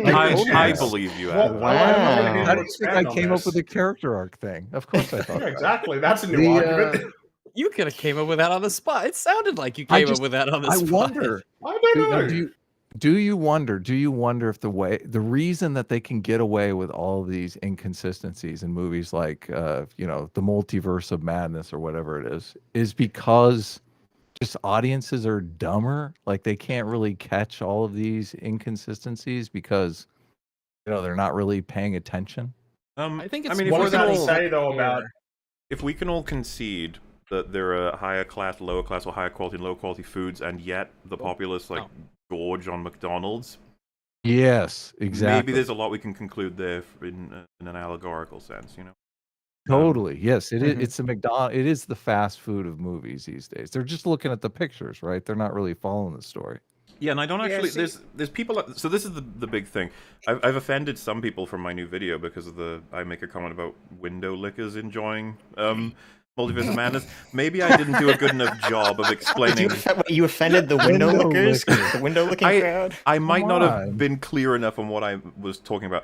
I believe you, Adam. Wow. How do you think I came up with the character arc thing? Of course I thought. Yeah, that. exactly. That's a new argument. You could have came up with that on the spot. It sounded like you I came just- up with that on the I spot. wonder. I don't know. Do you wonder if the reason that they can get away with all of these inconsistencies in movies like the multiverse of madness or whatever it is because just audiences are dumber, like they can't really catch all of these inconsistencies because they're not really paying attention. I think it's I mean, What if does we that can all, say though about? if we can all concede that there are higher class, lower class, or higher quality and low quality foods, and yet the populace gorge on McDonald's. Yes, exactly. Maybe there's a lot we can conclude there in an allegorical sense, Totally. Yes, it is. It's a McDonald's. It is the fast food of movies these days. They're just looking at the pictures, right? They're not really following the story. Yeah, and I don't actually. see- There's people. So this is the big thing. I've offended some people from my new video because of I make a comment about window lickers enjoying Multiverse of Madness. Maybe I didn't do a good enough job of explaining. You offended the window lickers? The window licking crowd? I might Come not on. have been clear enough on what I was talking about.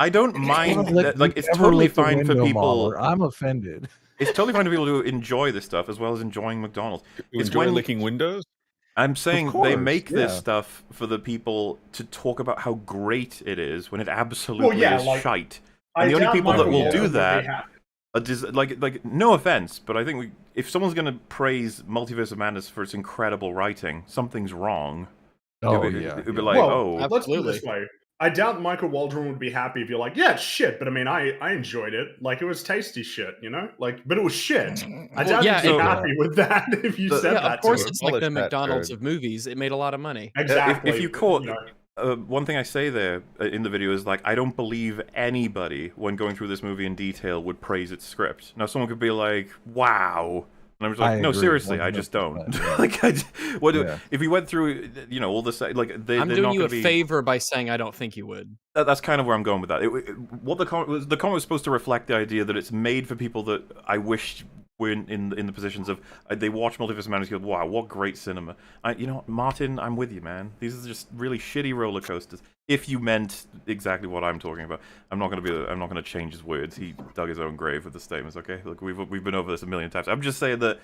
I don't mind that, like it's Never totally licked a fine for window, people. Mahler. I'm offended. It's totally fine for people to enjoy this stuff as well as enjoying McDonald's. You It's enjoy when licking windows? I'm saying they course, make this yeah. stuff for the people to talk about how great it is when it absolutely yeah, is like, shite. I And the only doubt people that Michael will Walden do would be that happy. are like no offense, but I think if someone's going to praise Multiverse of Madness for its incredible writing, something's wrong. Oh, it'd be, yeah. it'd be like, Well, oh, let's put it this way. I doubt Michael Waldron would be happy if you're like, yeah, it's shit, but I mean, I enjoyed it. Like, it was tasty shit, but it was shit. I doubt yeah, he'd be it- happy with that if you said Yeah, that of course to him. it's like the Polish that McDonald's turd. of movies. It made a lot of money. Exactly. If you caught one thing I say there in the video is like I don't believe anybody when going through this movie in detail would praise its script. Now someone could be like, "Wow," and I'm just like, I "No, agree, seriously, I just don't." 100%, yeah. If we went through, all this like I'm they're doing not you going a to be. favor by saying I don't think you would. That's kind of where I'm going with that. What the comment was supposed to reflect the idea that it's made for people that I wish were in the positions of they watch Multiverse of Madness and go, wow, what great cinema. Martin, I'm with you, man. These are just really shitty roller coasters. If you meant exactly what I'm talking about, I'm not going to change his words. He dug his own grave with the statements. Okay, look, we've been over this a million times. I'm just saying that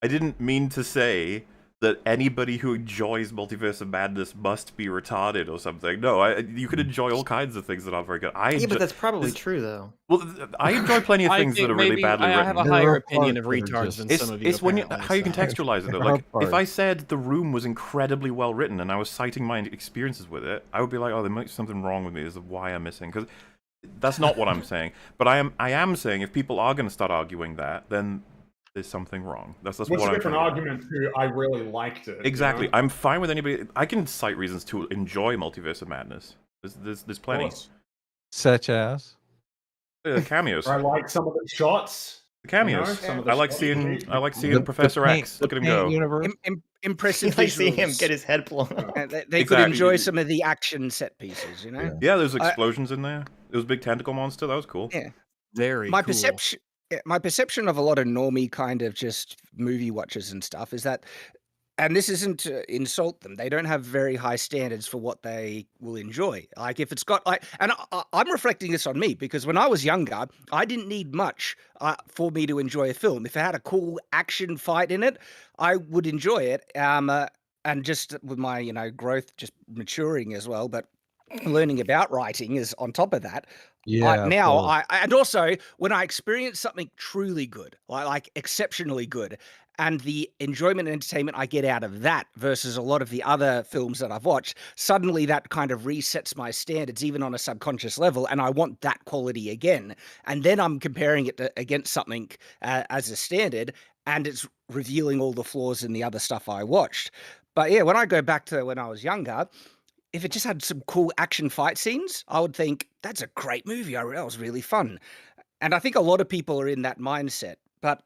I didn't mean to say that anybody who enjoys Multiverse of Madness must be retarded or something. No, you could enjoy all kinds of things that aren't very good. Yeah, but that's probably true, though. Well, I enjoy plenty of things that are really badly I written. have a higher opinion of retards than some of you. It's when apparently, how you so. contextualize it though. Like if I said The Room was incredibly well written and I was citing my experiences with it, I would be like, oh, there might be something wrong with me. There's a wire missing because That's not what I'm saying. But I am saying if people are going to start arguing that, then there's something wrong. That's What's what a I'm different trying to argument to I really liked it? Exactly. You know? I'm fine with anybody. I can cite reasons to enjoy Multiverse of Madness. There's plenty. Such as cameos. I like some of the shots. The cameos. Some of the I like shots. seeing Professor X. Look at him go. Impressive Like seeing visuals. him get his head blown off. They could enjoy some of the action set pieces, you know. Yeah, there's explosions in there. There was a big tentacle monster. That was cool. Yeah, very. My cool. perception of a lot of normie kind of just movie watchers and stuff is that, and this isn't to insult them, they don't have very high standards for what they will enjoy. Like if it's got and I'm reflecting this on me because when I was younger, I didn't need much for me to enjoy a film. If it had a cool action fight in it, I would enjoy it. And just with my growth, just maturing as well, but learning about writing is on top of that. And also when I experience something truly good, like exceptionally good, and the enjoyment and entertainment I get out of that versus a lot of the other films that I've watched, suddenly that kind of resets my standards, even on a subconscious level, and I want that quality again. And then I'm comparing it against something as a standard, and it's revealing all the flaws in the other stuff I watched. But yeah, when I go back to when I was younger, if it just had some cool action fight scenes, I would think, that's a great movie. That was really fun. And I think a lot of people are in that mindset. But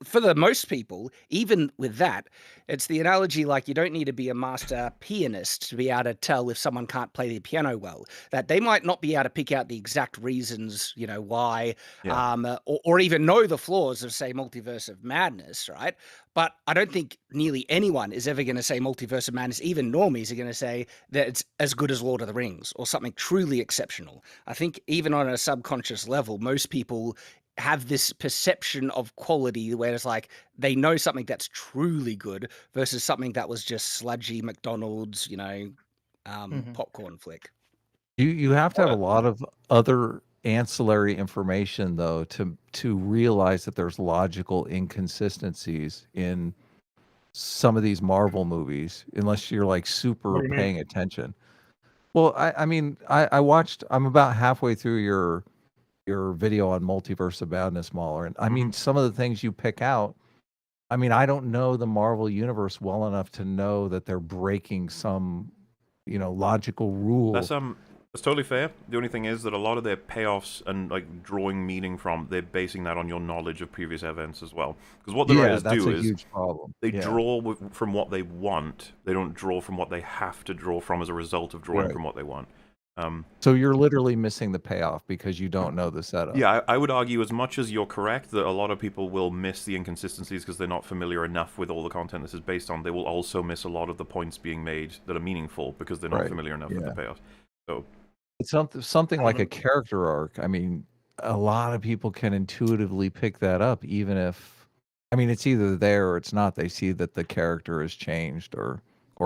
for the most people, even with that, it's the analogy like you don't need to be a master pianist to be able to tell if someone can't play the piano well. That they might not be able to pick out the exact reasons, why, or even know the flaws of, say, Multiverse of Madness, right? But I don't think nearly anyone is ever going to say Multiverse of Madness. Even normies are going to say that it's as good as Lord of the Rings or something truly exceptional. I think even on a subconscious level, most people have this perception of quality where it's like they know something that's truly good versus something that was just sludgy McDonald's, popcorn flick. You have to have a lot of other ancillary information though to realize that there's logical inconsistencies in some of these Marvel movies, unless you're like super paying attention. Well, I watched. I'm about halfway through your video on Multiverse of Madness, Mahler, and I mean some of the things you pick out. I mean, I don't know the Marvel universe well enough to know that they're breaking some, logical rule. That's totally fair. The only thing is that a lot of their payoffs and like drawing meaning from, they're basing that on your knowledge of previous events as well. Because what the writers do is huge problem. They draw from what they want. They don't draw from what they have to draw from as a result of drawing from what they want. So you're literally missing the payoff because you don't know the setup. Yeah, I would argue as much as you're correct that a lot of people will miss the inconsistencies because they're not familiar enough with all the content this is based on. They will also miss a lot of the points being made that are meaningful because they're not familiar enough with the payoff. So it's something like a character arc. I mean, a lot of people can intuitively pick that up, even if, it's either there or it's not. They see that the character has changed or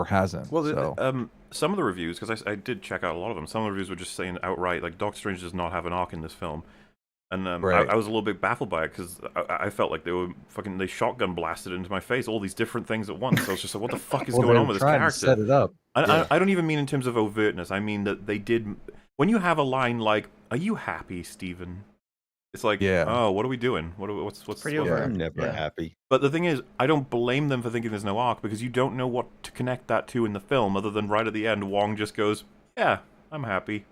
hasn't. Well, some of the reviews, because I did check out a lot of them, some of the reviews were just saying outright, like, Doctor Strange does not have an arc in this film. And I was a little bit baffled by it, because I felt like they shotgun blasted into my face, all these different things at once. I was just like, what the fuck is going on with this character? Set it up. I don't even mean in terms of overtness. I mean that they did... When you have a line like, are you happy, Steven? It's like, oh, what are we doing? What's I'm never happy. But the thing is, I don't blame them for thinking there's no arc, because you don't know what to connect that to in the film, other than right at the end, Wong just goes, yeah, I'm happy.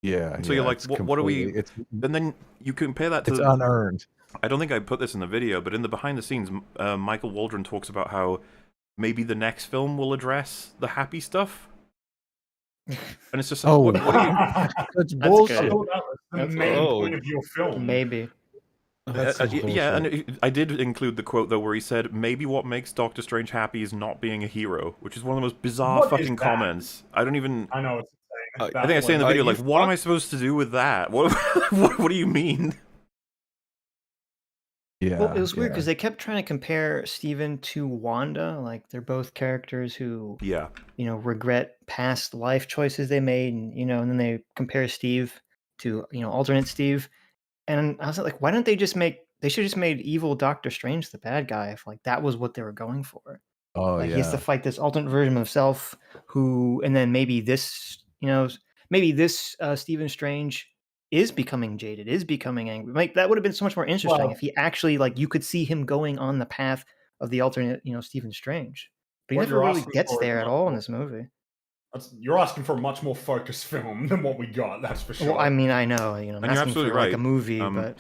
Yeah. So you're like, what are we... And then you compare that to... It's unearned. I don't think I put this in the video, but in the behind the scenes, Michael Waldron talks about how maybe the next film will address the happy stuff. And it's just like, what are you... That's bullshit. That's the main point of your film. Maybe. Yeah, and I did include the quote though where he said, maybe what makes Doctor Strange happy is not being a hero, which is one of the most bizarre fucking comments. I don't even... I know it's insane. I think I say in the video, like, what am I supposed to do with that? What do you mean? Yeah. Well, it was weird because they kept trying to compare Steven to Wanda. Like, they're both characters who, regret past life choices they made. And, and then they compare Steve to, alternate Steve. And I was like, why don't they should just made evil Doctor Strange the bad guy if, like, that was what they were going for. Oh, He has to fight this alternate version of himself and then maybe this, maybe this Stephen Strange is becoming jaded, is becoming angry. Like that would have been so much more interesting if he actually like you could see him going on the path of the alternate, Stephen Strange. But he What never you're really asking gets for is there at much all in more- this movie. You're asking for a much more focused film than what we got. That's for sure. Well, I mean, I know, I'm And you're asking absolutely for right. like a movie, but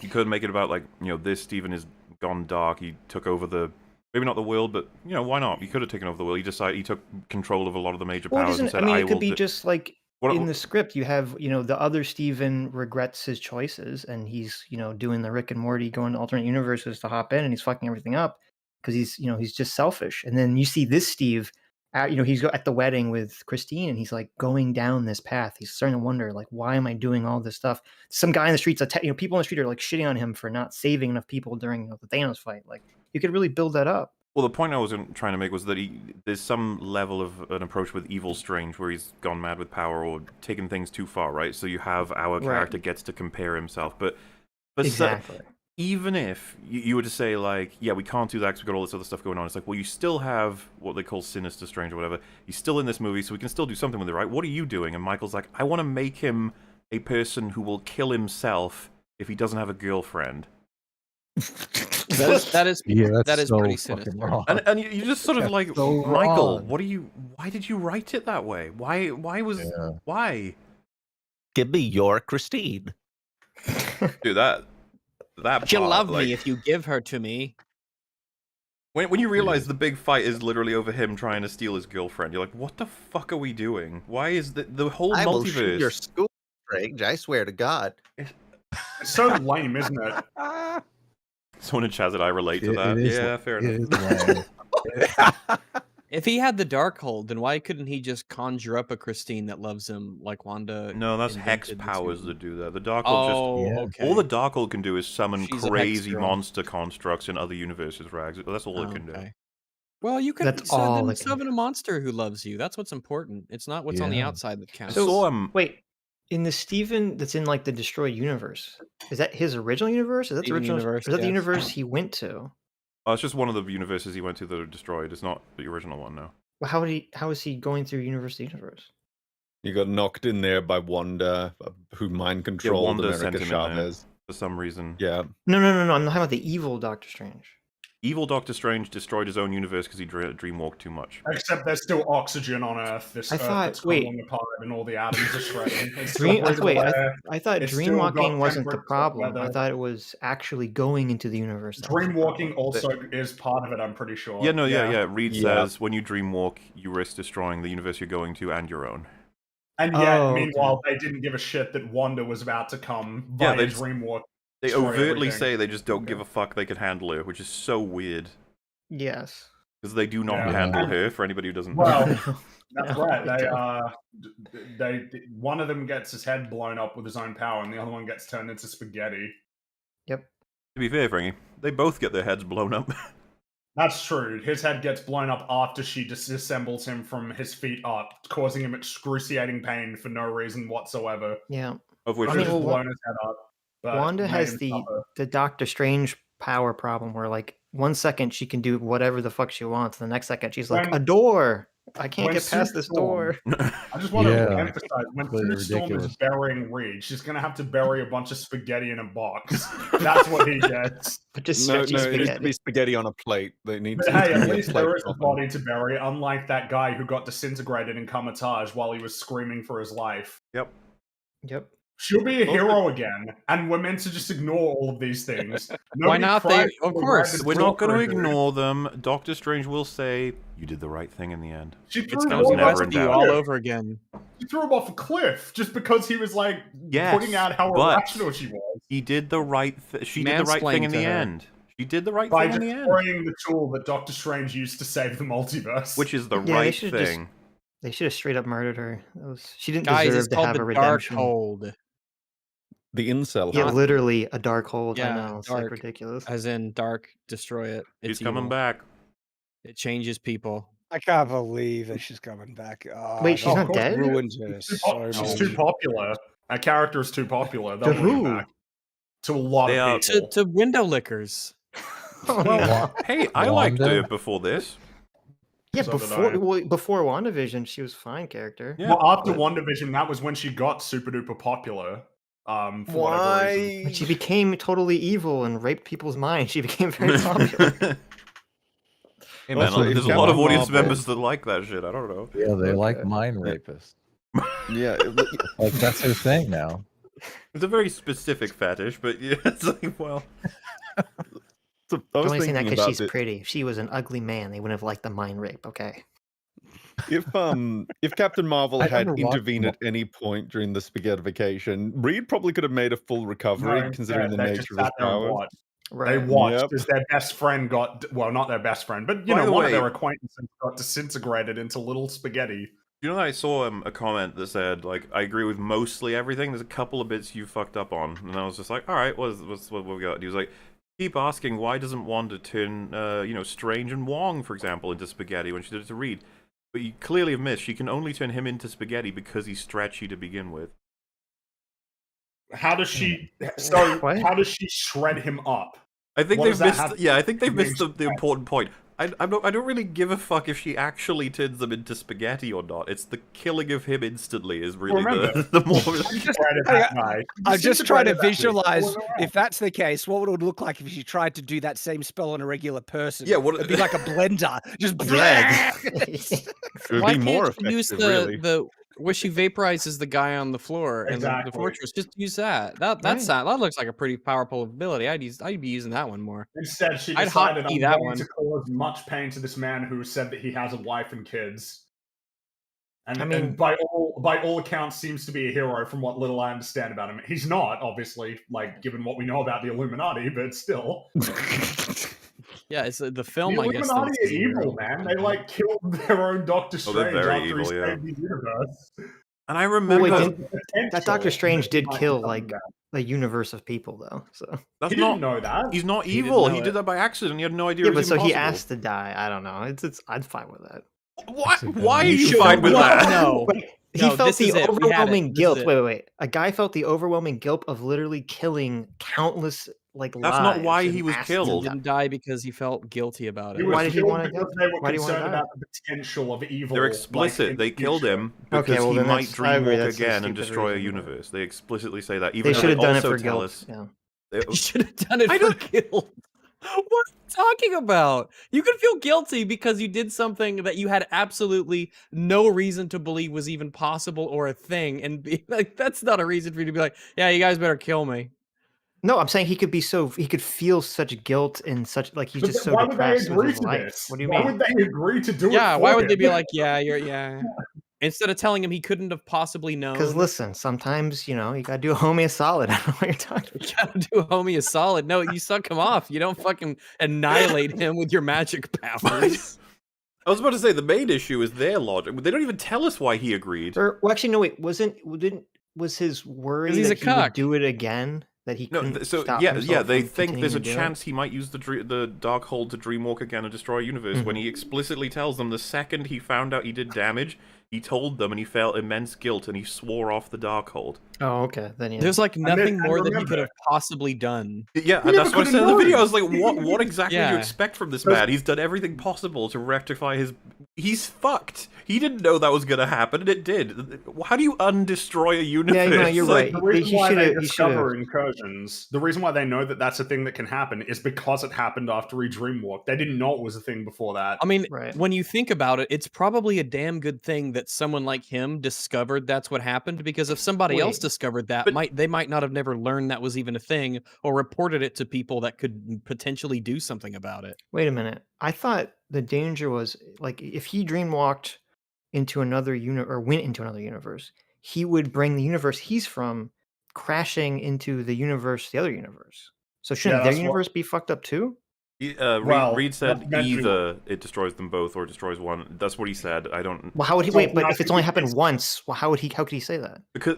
you could make it about like this Steven is gone dark. He took over the maybe not the world, but why not? He could have taken over the world. He took control of a lot of the major well, it powers and doesn't. said, I mean, "I it could will." be just like What- in the script, you have the other Steven regrets his choices, and he's doing the Rick and Morty going to alternate universes to hop in, and he's fucking everything up because he's just selfish. And then you see this Steve, he's at the wedding with Christine, and he's like going down this path. He's starting to wonder like, why am I doing all this stuff? Some guy in the streets, people in the street are like shitting on him for not saving enough people during the Thanos fight. Like you could really build that up. Well, the point I was trying to make was that there's some level of an approach with Evil Strange where he's gone mad with power or taken things too far, right? So you have our character gets to compare himself, but Exactly. even if you were to say like, yeah, we can't do that because we've got all this other stuff going on, it's like, well, you still have what they call Sinister Strange or whatever. He's still in this movie, so we can still do something with it, right? What are you doing? And Michael's like, I want to make him a person who will kill himself if he doesn't have a girlfriend. That is so pretty fucking sinister. wrong. And you just sort of That's like, so Michael, wrong. why did you write it that way? Why? Give me your Christine. Dude, that She'll part, love like, me if you give her to me. when you realize the big fight is literally over him trying to steal his girlfriend, you're like, what the fuck are we doing? Why is the whole I will shoot multiverse? your school, Strange. I swear to God. It's so lame, isn't it? Someone in chat that I relate to It- that. it is- Yeah, fair it enough. If he had the Darkhold, then why couldn't he just conjure up a Christine that loves him like Wanda? No, that's hex invented powers to? that do that. The Darkhold Oh, just okay. all the Darkhold can do is summon She's a hex crazy girl. monster constructs in other universes, Rags. That's all it can do. Okay. Well, you could That's all then it can summon a monster who loves you. That's what's important. It's not what's on the Yeah. outside that counts. So wait, in the Steven that's in like the Destroyed universe, is that his original universe? Is that the Steven original? universe, Or is that the yes. universe he went to? Oh, it's just one of the universes he went to that are destroyed. It's not the original one, no. Well, how is he going through universe to universe? You got knocked in there by Wanda, who mind controlled Wanda sent America him in there Chavez. for some reason. Yeah. No. I'm talking about the evil Doctor Strange. Evil Doctor Strange destroyed his own universe because he dreamwalked too much. Except there's still oxygen on Earth. This I Earth thought- that's wait. falling apart and all the atoms are shredding. It's still Dream, I, breathable wait, air. I thought It's still got dreamwalking wasn't the temperature, problem. I weather. thought it was actually going into the universe. that was the Dreamwalking problem. also is part of it, I'm pretty sure. Yeah, no, yeah. Reed says when you dreamwalk, you risk destroying the universe you're going to and your own. And yet, Oh, okay. meanwhile, they didn't give a shit that Wanda was about to come Yeah, via they- Dreamwalk. They destroy overtly everything. say they just don't give a fuck they can handle her, which is so weird. Yes. Because they do not Yeah. handle her, for anybody who doesn't Well, know. that's No, right. they They one of them gets his head blown up with his own power, and the other one gets turned into spaghetti. Yep. To be fair, Frankie, they both get their heads blown up. That's true. His head gets blown up after she disassembles him from his feet up, causing him excruciating pain for no reason whatsoever. Yeah. Of which I mean, just well, blown his head up. but Wanda made has him the suffer. Doctor Strange power problem where like 1 second she can do whatever the fuck she wants, and the next second she's like, When- a door. I can't when get past Sue this Storm- door. I just want to Yeah. emphasize when Completely Sue Storm is ridiculous. burying Reed, she's gonna have to bury a bunch of spaghetti in a box. That's what he gets. Just No, stretchy it needs to spaghetti. be spaghetti on a plate. They need But to hey, be at a least plate there is a proper. body to bury, unlike that guy who got disintegrated in Kamatage while he was screaming for his life. Yep. Yep. She'll be a hero again, and we're meant to just ignore all of these things. Why Nobody not? cries Of for course. Rabbit We're not going to Wilfred, dude. ignore them. Doctor Strange will say, you did the right thing in the end. She threw It's him That was off never a in you doubt. all cliff. over again. She threw him off a cliff just because he was like Yes, putting out how but irrational she was He did the right she did the right thing Mansplained in to the her. end. She did the right by thing in the end. destroying the tool that Doctor Strange used to save the multiverse. Which is the Yeah, they right should've just- thing. They should have straight up murdered her. She didn't Guys, deserve it's to called have the a redemption. Darkhold. The incel. Yeah, hot. literally a dark hold. I Yeah, know. It's dark. like ridiculous. As in dark, destroy it. He's It's coming evil. back. It changes people. I can't believe that she's coming back. Oh, Wait, she's Oh, not of course, dead? Ruined her She's so too, she's much. too popular. That character is too popular. To They'll bring who? her back. To a lot They are- of people. To window lickers. Oh, Well, no. hey, I liked Wanda? her before this. Yeah, So did before WandaVision, she was fine character. Yeah. Well, after WandaVision, that was when she got super duper popular. For whatever reason. When she became totally evil and raped people's minds, she became very popular. Hey man, there's a lot of audience members that like that shit. I don't know. Yeah, they like mind rapists. Yeah, like that's their thing now. It's a very specific fetish, but yeah, it's like, well. I'm only saying that because she's pretty. If she was an ugly man, they wouldn't have liked the mind rape. Okay. If Captain Marvel I had never watched intervened at any point during the spaghettification, Reed probably could have made a full recovery, considering the nature of his powers. They watched as their best friend got, well, not their best friend, but one of their acquaintances got disintegrated into little spaghetti. You know, I saw a comment that said, like, I agree with mostly everything. There's a couple of bits you fucked up on, and I was just like, all right, what we got? And he was like, keep asking, why doesn't Wanda turn, Strange and Wong, for example, into spaghetti when she did it to Reed? But you clearly have missed. She can only turn him into spaghetti because he's stretchy to begin with. How does she? So how does she shred him up? I think they've missed. Yeah, I think they've missed the important point. I don't really give a fuck if she actually turns them into spaghetti or not. It's the killing of him instantly is really the more. I'm just trying to visualize if that's the case, what would it look like if she tried to do that same spell on a regular person? Yeah, it'd be like a blender, just Why can't you use the where she vaporizes the guy on the floor and the fortress? Just use that. That looks like a pretty powerful ability. I'd be using that one more. Instead, she I'd decided hotkey I'm that going one. to cause much pain to this man who said that he has a wife and kids. And, and by all accounts, seems to be a hero from what little I understand about him. He's not, obviously, like given what we know about the Illuminati, but still. Yeah, it's the film. The I guess Illuminati are evil, man. They like killed their own Doctor Strange after he saved the universe. And I remember that Doctor Strange did kill like a universe of people, though. So that's he didn't know that. He's not evil. He did that by accident. He had no idea. Yeah, it was but so he impossible. asked to die. I don't know. I'm fine with that. What? Why are you fine with that? No. He felt the overwhelming guilt. Wait. A guy felt the overwhelming guilt of literally killing countless That's not why he was killed. He didn't die because he felt guilty about it. Why did he want to go? They were Why do you want to concerned die? about the potential of evil. They're explicit. They killed him because well, he then might I agree, dreamwalk that's a again and stupid destroy a reason. universe. They explicitly say that. Even They though should have done it also for tell guilt. us. Yeah. You should have done it for guilt. What are you talking about? You can feel guilty because you did something that you had absolutely no reason to believe was even possible or a thing, and be like, that's not a reason for you to be like, yeah, you guys better kill me. No, I'm saying he could feel such guilt and such like he's just so why would they depressed with agree his to life. this? What do you Why mean? would they agree to do it? Yeah, for why would they him? be like, yeah. Instead of telling him he couldn't have possibly known. Because listen, sometimes you gotta do a homie a solid. I don't know what you're talking about. You gotta do a homie a solid. No, you suck him off. You don't fucking annihilate him with your magic powers. I was about to say the main issue is their logic. They don't even tell us why he agreed. Well, actually, no. Wait, was his worry 'Cause he's that a he would do it again? That he couldn't stop himself they from think there's a continuing to do it? chance he might use the Darkhold to dreamwalk again and destroy a universe. When he explicitly tells them the second he found out he did damage, he told them and he felt immense guilt and he swore off the Darkhold. Oh, okay. Then yeah. There's like nothing more that he could have possibly done. Yeah, and that's what I said in the video. I was like, what exactly do you Yeah. expect from this man? He's done everything possible to rectify his... He's fucked. He didn't know that was going to happen, and it did. How do you undestroy a universe? Yeah, you're right. The reason why they discover incursions, the reason why they know that that's a thing that can happen is because it happened after he dreamwalked. They didn't know it was a thing before that. I mean, when you think about it, it's probably a damn good thing that someone like him discovered that's what happened, because if somebody else discovered that, they might not have never learned that was even a thing or reported it to people that could potentially do something about it. Wait a minute. I thought the danger was like if he dreamwalked into another or went into another universe, he would bring the universe he's from crashing into the universe, the other universe. So shouldn't their universe be fucked up too? Reed said either it destroys them both or it destroys one. That's what he said. I don't. Well, how would he wait? But if it's only happened once, well, how could he say that? Because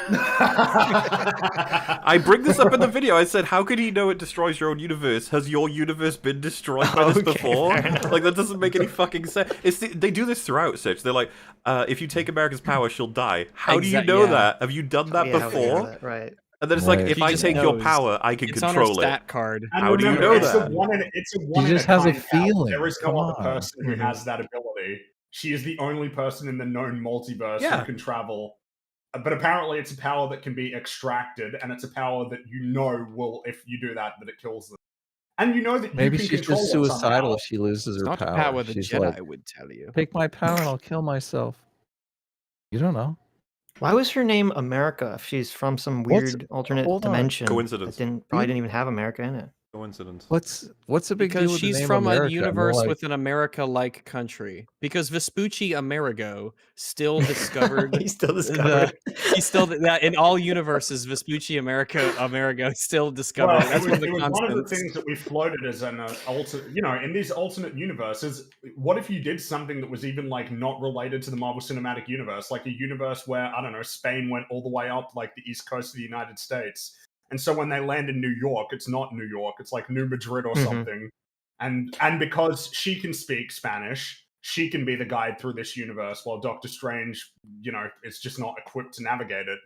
I bring this up in the video. I said, how could he know it destroys your own universe? Has your universe been destroyed by this before? Like, that doesn't make any fucking sense. They do this throughout, Sitch. They're like, if you take America's power, she'll die. How do you know that? Have you done that before? Right. And then it's like, if He I just take your knows. power, I can It's on her control it. stat card. And How do you remember, know that? It's a one in just a has a kind power. feeling. There is Come no other on. person who has that ability. She is the only person in the known multiverse Yeah. who can travel. But apparently it's a power that can be extracted, and it's a power that you know will, if you do that it kills them. And you know that Maybe you can she's control just it somehow. suicidal if she loses her not the power. power the She's Jedi like, would tell you. take my power and I'll kill myself. You don't know. Why was her name America if she's from some What's- weird alternate hold on. dimension? Coincidence. That probably didn't even have America in it. Coincidence. What's the big deal Because with the she's name from America? a universe Like, with an America-like country. Because Vespucci Amerigo still discovered. He's still discovered. He's still that in all universes. Vespucci Amerigo still discovered. Well, That's it one was, of the it was one of the constants. things that we floated as an in these alternate universes, what if you did something that was even like not related to the Marvel Cinematic Universe, like a universe where, I don't know, Spain went all the way up like the east coast of the United States. And so when they land in New York, it's not New York, it's like New Madrid or something. And because she can speak Spanish, she can be the guide through this universe, while Doctor Strange, is just not equipped to navigate it.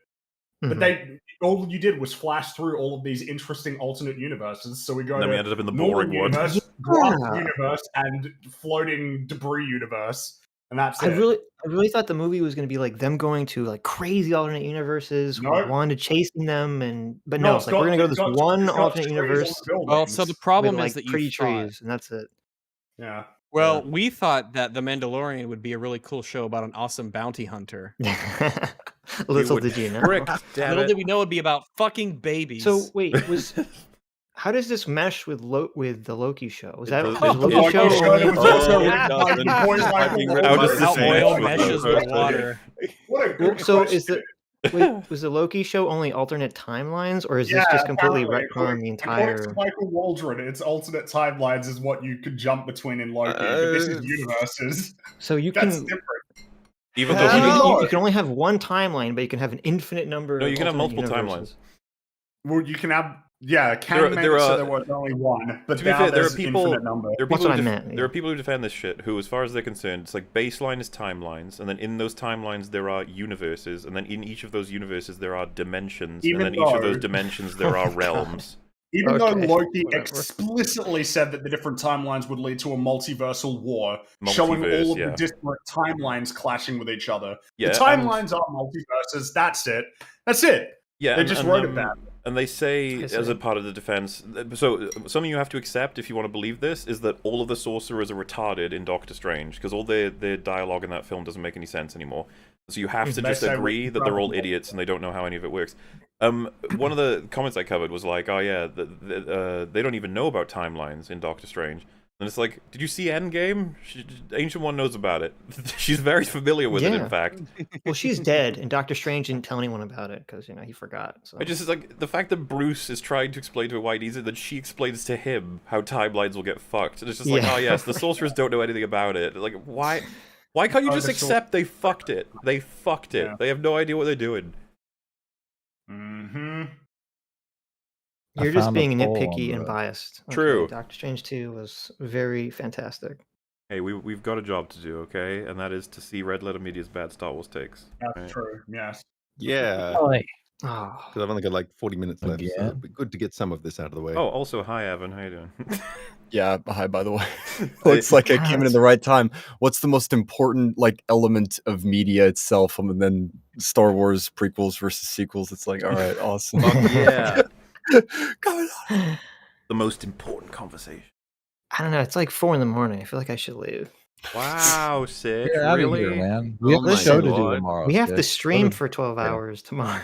But all you did was flash through all of these interesting alternate universes. So we go And then to we ended up in the normal boring one. universe, glass universe, and floating debris universe. And that's I it. really thought the movie was going to be like them going to like crazy alternate universes, No. Wanda chasing them, but No, no, it's it's like we're going to go to it's this got- one it's got alternate trees on universe. the Well, so the buildings. problem with, is like, that you pretty thought. trees, and that's it. Yeah. Well, we thought that The Mandalorian would be a really cool show about an awesome bounty hunter. Little did you know. Little did we know it'd be about fucking babies. So wait, how does this mesh with the Loki show? Was that does- was it Loki does- show? it only- does. How does this oil match with meshes the- with water. What a good So question. was the Loki show only alternate timelines, or is this just completely retcon the entire? According to Michael Waldron, it's alternate timelines is what you could jump between in Loki, but this is universes. So you That's can. different. Even So though you can only have one timeline, but you can have an infinite number. No, of you can have alternate multiple universes. Well, you can have canon made it so there was only one, but to be now fair, there are there's people. infinite number. There are That's people. what Who I meant, there are people who defend this shit. Who, as far as they're concerned, it's like baseline is timelines, and then in those timelines there are universes, and then in each of those universes there are dimensions, Even and then each of though- those dimensions there are realms. Even Okay, though Loki whatever. explicitly said that the different timelines would lead to a multiversal war, showing Multiverse, all of yeah. the disparate timelines clashing with each other. Yeah, the timelines are multiverses. That's it. That's it. Yeah, They and- just and, wrote it um, bad. And they say, as a part of the defense, so something you have to accept if you want to believe this is that all of the sorcerers are retarded in Doctor Strange, because all their dialogue in that film doesn't make any sense anymore. So you have to They just say agree we're that they're all retarded. idiots and they don't know how any of it works. One of the comments I covered was like, oh yeah, they don't even know about timelines in Doctor Strange. And it's like, did you see Endgame? Ancient One knows about it. She's very familiar with it, in fact. Well, she's dead, and Doctor Strange didn't tell anyone about it because he forgot. So. I just like the fact that Bruce is trying to explain to her why he needs it, that she explains to him how timelines will get fucked. And it's just like, Yeah. oh yes, the sorcerers don't know anything about it. Like, why can't you just accept they fucked it? They fucked it. Yeah. They have no idea what they're doing. Mm-hmm. You're just being nitpicky and biased. Okay, True. Doctor Strange 2 was very fantastic. Hey, we've got a job to do, okay? And that is to see Red Letter Media's bad Star Wars takes. That's right? true. Yes. Yeah. Oh. Because I've only got like 40 minutes left, so it'd be good to get some of this out of the way. Oh, also, hi, Evan. How you doing? Yeah, hi, by the way. Looks like I came in at the right time. What's the most important important of media itself, and then Star Wars prequels versus sequels? It's like, all right, awesome. Yeah. The most important conversation. I don't know. It's like 4 a.m. I feel like I should leave. Wow, sick. Get out of Really? here, man. We have Oh a my show to do God. tomorrow. We have to Sid. stream What a- for 12 yeah. hours tomorrow.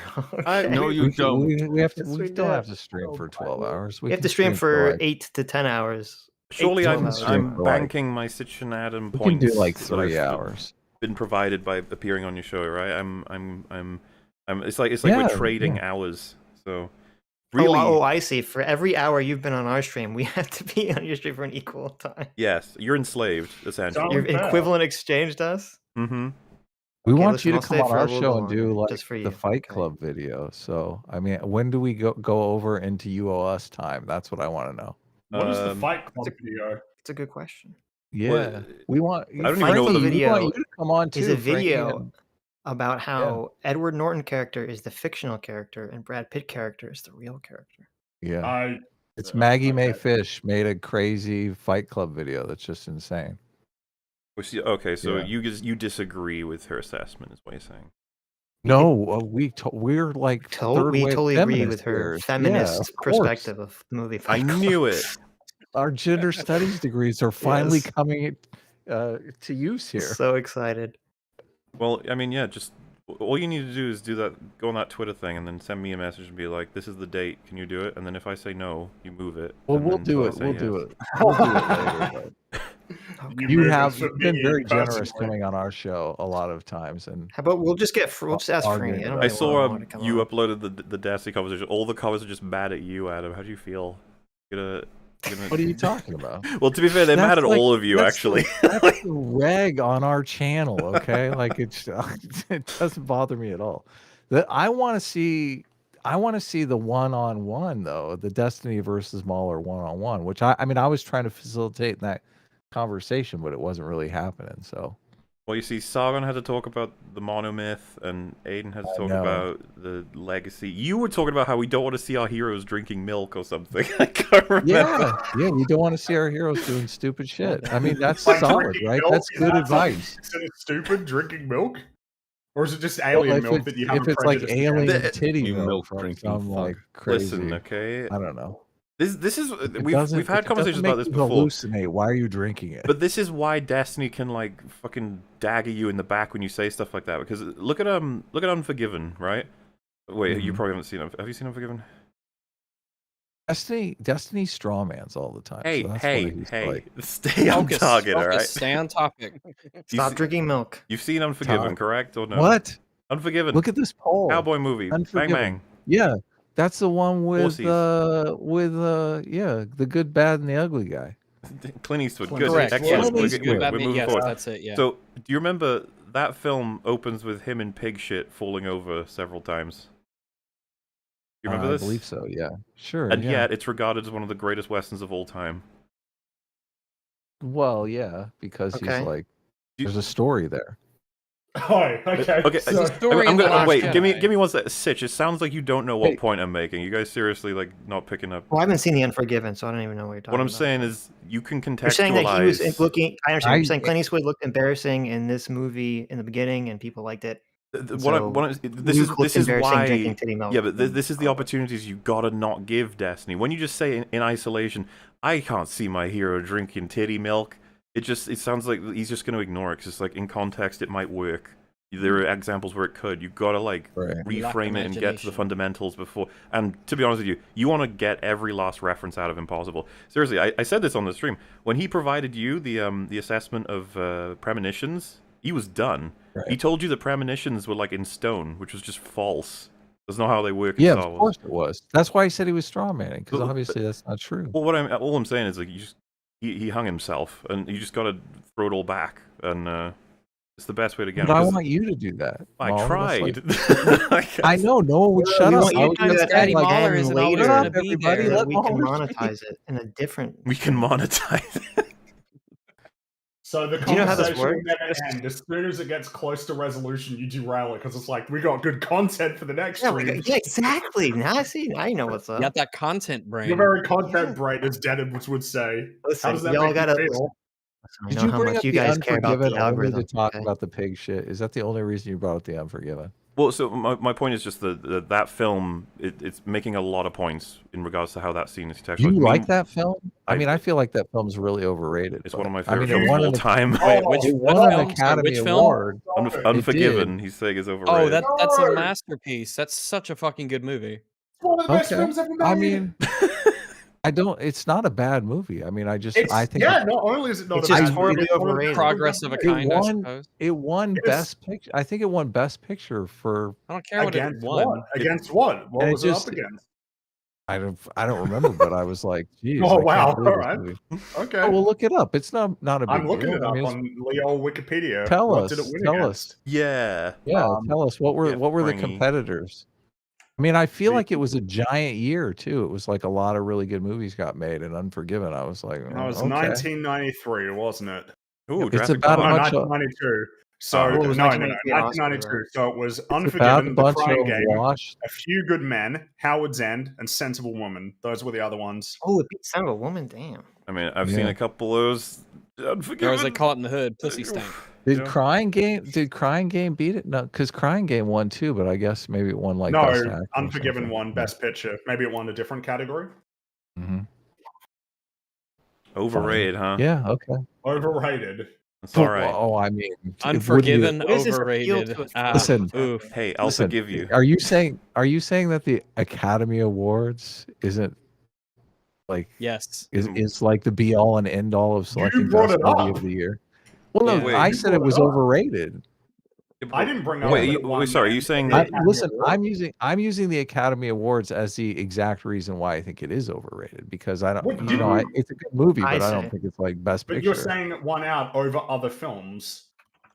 No, you don't. We have to. Yes, We we still do. have to stream for 12 hours. We have to stream for 8 to 10 hours. Surely 8 to I'm 12 hours. I'm banking my Sitchin Adam We points. can do like that 3 I've hours. Been provided by appearing on your show, right? I'm it's like Yeah, we're trading yeah. hours. So really, Oh, I see. For every hour you've been on our stream, we have to be on your stream for an equal time. yes, you're enslaved essentially. You've equivalent exchanged us? Mm-hmm. We Okay, want listen, you to I'll come stay on for a our little show bit and do longer, like just for the you. Fight Club video. So, I mean, when do we go over into UOS time? That's what I want to know. What is the Fight Club video? It's a good question. Yeah, we want. I don't even know what the we video want you to come on too. is a Frankie, video. and- about how Edward Norton character is the fictional character and Brad Pitt character is the real character. Yeah. It's Maggie Mae Fish made a crazy Fight Club video that's just insane. Okay, so Yeah. you disagree with her assessment, is what you're saying? No, we're like third We wave totally agree with feminists her here. feminist of course. perspective of the movie. I Fight Club. knew it. Our gender studies degrees are finally Yes. coming to use here. So excited. Well, I mean, yeah, just all you need to do is go on that Twitter thing, and then send me a message and be like, "This is the date. Can you do it?" And then if I say no, you move it. Well, and we'll then do until I it. say We'll yes. do it. We'll do it later. But you've been very generous coming on our show a lot of times, and How about we'll just ask arguing Franny. I about don't I really saw want to come you on. uploaded the Destiny conversation. All the comments are just mad at you, Adam. How do you feel? What are you talking about? Well, to be fair, they're mad at all of you, that's actually. That's the reg on our channel, okay? Like it doesn't bother me at all. I want to see the one-on-one though, the Destiny versus Mauler one-on-one, which I mean I was trying to facilitate that conversation, but it wasn't really happening. So Well, you see, Sargon had to talk about the monomyth, and Aiden had to talk know. about the legacy. You were talking about how we don't want to see our heroes drinking milk or something. I can't remember. yeah, we don't want to see our heroes doing stupid shit. I mean that's Like solid, drinking right? milk, That's is good that something advice. considered stupid, drinking milk? Or is it just Well, alien if milk it's, that you have if a it's like prejudice alien against? titty You milk milk from drinking some like fuck. crazy, Listen, okay. I don't know. This is If it we've doesn't- had if it conversations doesn't about make this you before. hallucinate, why are you drinking it? But this is why Destiny can like fucking dagger you in the back when you say stuff like that. Because look at Unforgiven, right? Wait, you probably haven't seen it. Have you seen Unforgiven? Destiny strawmans all the time. Hey, so that's hey, why he's hey! like, Stay on Focus, target, all focus, right? stay on topic. Stop drinking milk. You've seen Unforgiven, Tom. correct or no? What? Unforgiven. Look at this poll. Cowboy movie. Bang Unforgiven. bang. Yeah, that's the one with Horses. the good, bad, and the ugly guy. Clint Eastwood. Good. Correct. Excellent. Clint Eastwood. We're moving Yes, forward. that's it, yeah. So, do you remember that film opens with him in pig shit falling over several times? You remember this? I believe so. Yeah, sure. And yeah. yet, it's regarded as one of the greatest westerns of all time. Well, yeah, because Okay. he's like, there's a story there. Oh, okay. Okay, So, There's a story in The Last wait. Jedi. Give me one sec. Sitch, it sounds like you don't know what Hey. point I'm making. You guys seriously like not picking up. Well, I haven't seen The Unforgiven, so I don't even know what you're talking What I'm about. saying is, you can contextualize. You're saying that he was looking. I understand. I- You're saying Clint Eastwood looked embarrassing in this movie in the beginning, and people liked it. This Luke is looked embarrassing why. drinking titty milk. Yeah, but this is the opportunities you gotta not give Destiny. When you just say in isolation, I can't see my hero drinking titty milk. It sounds like he's just gonna ignore it. 'Cause it's like in context, it might work. There are examples where it could. You gotta like Right. reframe it and get to the imagination. fundamentals before. And to be honest with you, you want to get every last reference out of him possible. Seriously, I said this on the stream when he provided you the assessment of premonitions. He was done. Right. He told you the premonitions were like in stone, which was just false. That's not how they work. Yeah, in Star of Wars. course it was. That's why he said he was strawmanning, because But- obviously that's not true. Well, all I'm saying is like he hung himself, and you just gotta throw it all back, and it's the best way to get But him. I 'cause want you to do that. I Mauler. tried. That's like- I know, no one would shut we up. want I you was to do gonna that say, Daddy like, Mauler again isn't later. always shut gonna up, be everybody. there. Let We can Mauler speak. monetize it in a different. We can monetize it. So the Do you know how this conversation will works? never end. As soon as it gets close to resolution, you derail it because it's like we got good content for the next Yeah, stream. yeah, exactly. Now I see. Now you know what's You up. got that content brain. You're very content brain, as Dennis would say. Listen, How does that y'all make gotta you feel? I Did know you how bring much up you the guys care about the Unforgiven only to algorithm. talk okay? about the pig shit? Is that the only reason you brought up the Unforgiven? Well, so my point is just that film, it's making a lot of points in regards to how that scene is Do you contextualized. like that film? I mean, I I feel like that film's really overrated. It's but, one of my I favorite mean, films of all an- time. Wait, which it won film? an Sorry, Academy which film? Award. Unforgiven, he's saying is overrated. Oh, that's a masterpiece. That's such a fucking good movie. It's one of the best Okay. films ever made. I mean, I don't. It's not a bad movie. I mean, I think yeah. Not only is it not It's a just bad horribly movie, it's one of the overrated. best Progress films of a ever made. kind, I won. suppose. It won Yes. Best Picture. I think it won Best Picture for. I don't care what it Against won. what? Against what? What And it was it just- up against? I don't remember, but I was like, geez. Oh, I can't wow. believe All this right. movie. Okay. Oh, well, look it up. It's not a big I'm looking deal. it I up mean, it's- on Leo Wikipedia. Tell What us. did it win Tell against? us. Yeah. Yeah, tell us what were yeah, the Frangy. competitors? I mean, I feel like it was a giant year too. It was like a lot of really good movies got made, and Unforgiven. I was like, That was okay. 1993, wasn't it? Ooh, It's Jurassic about Park. a No, bunch of 1992. So What was no, 1993 an Oscar, 1992. So it was It's about a Unforgiven, The bunch Crying of Game, washed. A Few Good Men, Howard's End, and Sensible Woman. Those were the other ones. Oh, it beat Son of a Woman. Damn. I mean, I've seen Yeah. a couple of those. Or as they call it in the hood, pussy stank. Did Crying Game beat it? No, because Crying Game won too, but I guess maybe it won like No, Best Actor. or Unforgiven something. won Best Picture. Maybe it won a different category. Mm-hmm. Overrated, huh? Yeah. Okay. Overrated. That's all right. Oh, I mean, Unforgiven, What is this appeal overrated. to Ah, Listen. oof. Hey, I'll Listen, forgive you. Are you saying that the Academy Awards isn't like Yes. is like the be all and end all of selecting brought best it movie up. of the year? Well, no, Yeah. Wait, I you said it brought was it up. overrated. I didn't bring up. Wait, that it won sorry, are you the saying I, that? Academy listen, Award. I'm using the Academy Awards as the exact reason why I think it is overrated because I don't, What you do know, you- it's a good movie, I but I don't see. think it's like best But picture. you're saying it won out over other films.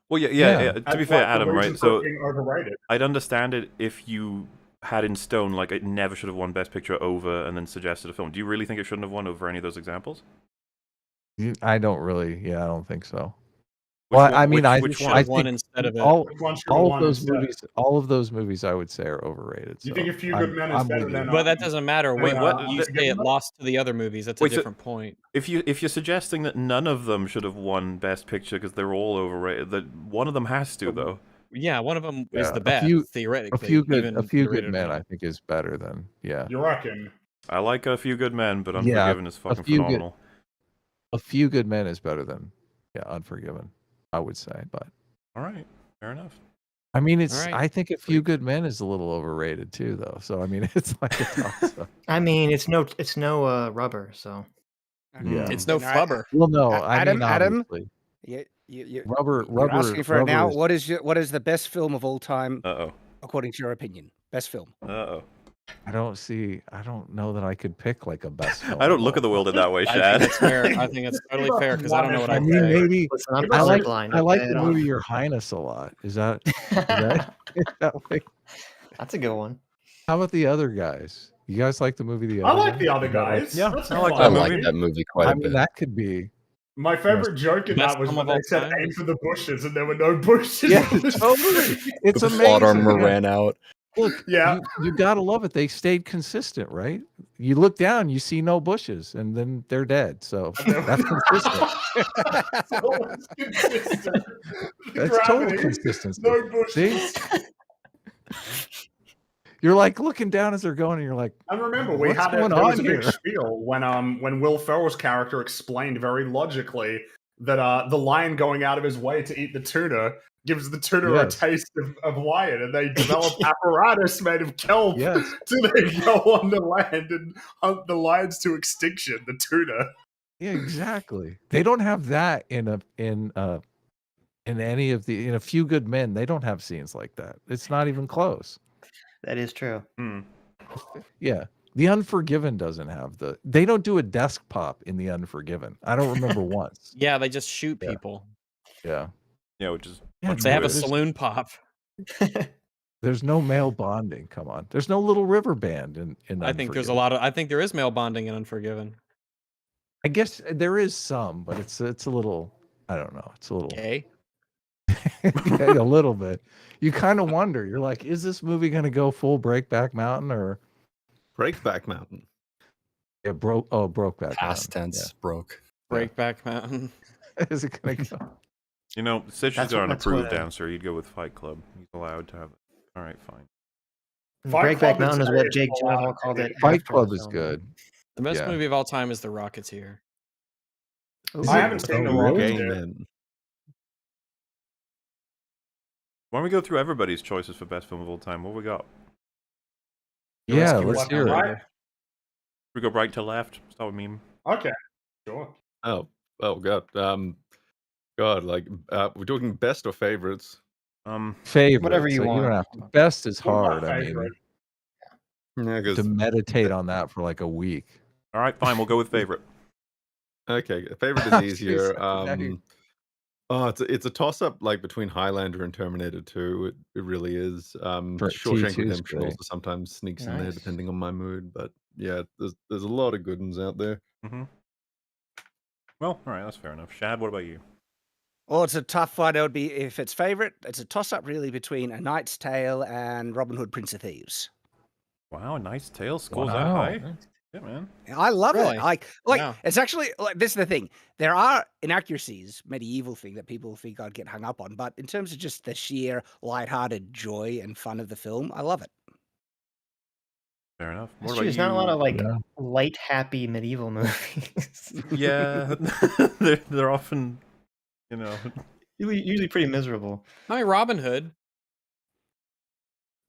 Well, yeah. Yeah. To As be fair, like the Adam, reason right? for it So being overrated. I'd understand it if you had in stone like it never should have won Best Picture over, and then suggested a film. Do you really think it shouldn't have won over any of those examples? I don't really, yeah, I don't think so. Which Well, one- I mean, which should one? have I won think instead of it. Which one should have all of won those instead? movies, I would say are overrated. You So think A Few Good Men is I'm better with than? you. But that doesn't matter. Wait, Wait, what? what you say Unforgiven it though? lost to the other movies? That's a Wait, so- different point. If you're suggesting that none of them should have won Best Picture because they're all overrated, that one of them has to though. Yeah, one of them is Yeah, the best theoretically. a few good rated or men, not. I think is better than You reckon? I like A Few Good Men, but Yeah, Unforgiven is fucking Few Good- phenomenal. A Few Good Men is better than Unforgiven, I would say. But All right, fair enough. I mean, it's All right. I think A Few Good Men is a little overrated too, though. So I mean, it's like a toss-up. I mean, it's no rubber, so. Yeah. It's no And I- flubber. Well, no, I Adam, mean, Adam, obviously. you, Rubber, you're asking for it now. is- What is the best film of all time, Uh-oh. according to your opinion? Best film. Uh-oh. I don't know that I could pick like a best film. I don't of look all at the world in time. that way, I Shad. think that's fair. I think it's totally fair because I don't know what I I'd mean, say. maybe Listen, I'm I not like blind, I like okay? the I don't- movie Your Highness a lot. Is that like, That's a good one. how about the other guys? You guys like the movie The I Other like Guys? The Other Is that like- Guys. Yeah, That's I a like fun I that like movie. that movie quite I a mean, bit. that could be. My favorite joke in Best that was film when of they all said time? aim for the bushes and there were no bushes. Yeah, It was totally. free. It's The amazing. plot armor Yeah. ran out. Look, Yeah. you gotta love it. They stayed consistent, right? You look down, you see no bushes, and then they're dead. So that's consistent. It's always consistent. That's total Gravity, consistency. No bushes. See? You're like looking down as they're going, and you're like, And remember, we what's had going there was on a big here? spiel when Will Ferrell's character explained very logically that the lion going out of his way to eat the tuna gives the tuna Yes. a taste of lion, and they develop apparatus made of kelp Yes. to then go on the land and hunt the lions to extinction. The tuna. Yeah, exactly. They don't have that in any of the in A Few Good Men. They don't have scenes like that. It's not even close. That is true. Yeah. The Unforgiven doesn't have the. They don't do a desk pop in The Unforgiven. I don't remember once. Yeah, they just shoot people. Yeah. Yeah, which is Yeah, much They have a better. saloon pop. There's no male bonding. Come on. There's no Little River Band in I think there's a Unforgiven. lot of. I think there is male bonding in Unforgiven. I guess there is some, but it's a little. I don't know. It's a little. Gay. Yeah, a little bit. You kind of wonder. You're like, is this movie going to go full Breakback Mountain or Breakback Mountain? Yeah, Brokeback Past Mountain. tense broke. Breakback Mountain. Yeah. Is it going to go? You know, Sitch has That's got what- an that's what, approved uh, answer. You'd go with Fight Club. He's allowed to have it. All right, fine. Fight Club Breakback Mountain is is what a Jake lot Gyllenhaal of called it. Fight after Club the is film. good. The best Yeah. movie of all time is The Rocketeer. Is I it? haven't seen Oh, The really? Rocketeer. Amen. Why don't we go through everybody's choices for best film of all time? What we got? Yeah, keep let's working hear on it. that. Right? We go right to left. Start with meme. Okay. Sure. Oh god. Like we're talking best or favorites. Favorite. Whatever you so You want. don't have to. Best is What about hard. I mean, favorite? Yeah, to 'cause- meditate on that for like a week. All right, fine. We'll go with favorite. okay, favorite is easier. Now you- Oh, it's a toss up like between Highlander and Terminator 2. It really is. Shawshank T2's Redemption great. also sometimes sneaks in there Nice. depending on my mood. But yeah, there's a lot of good ones out there. Mm-hmm. Well, all right, that's fair enough. Shad, what about you? Oh, it's a tough one. It would be, if it's favorite, it's a toss-up really between A Knight's Tale and Robin Hood, Prince of Thieves. Wow, nice tail scores that Wow. high. Yeah, man. I love Really? it. Like Wow. it's actually like this is the thing. There are inaccuracies, medieval thing that people think I'd get hung up on, but in terms of just the sheer lighthearted joy and fun of the film, I love it. Fair enough. That's What true. about There's not a lot you? of like Yeah. light, happy medieval movies. Yeah, they're often, you know. usually pretty miserable. I mean, Robin Hood,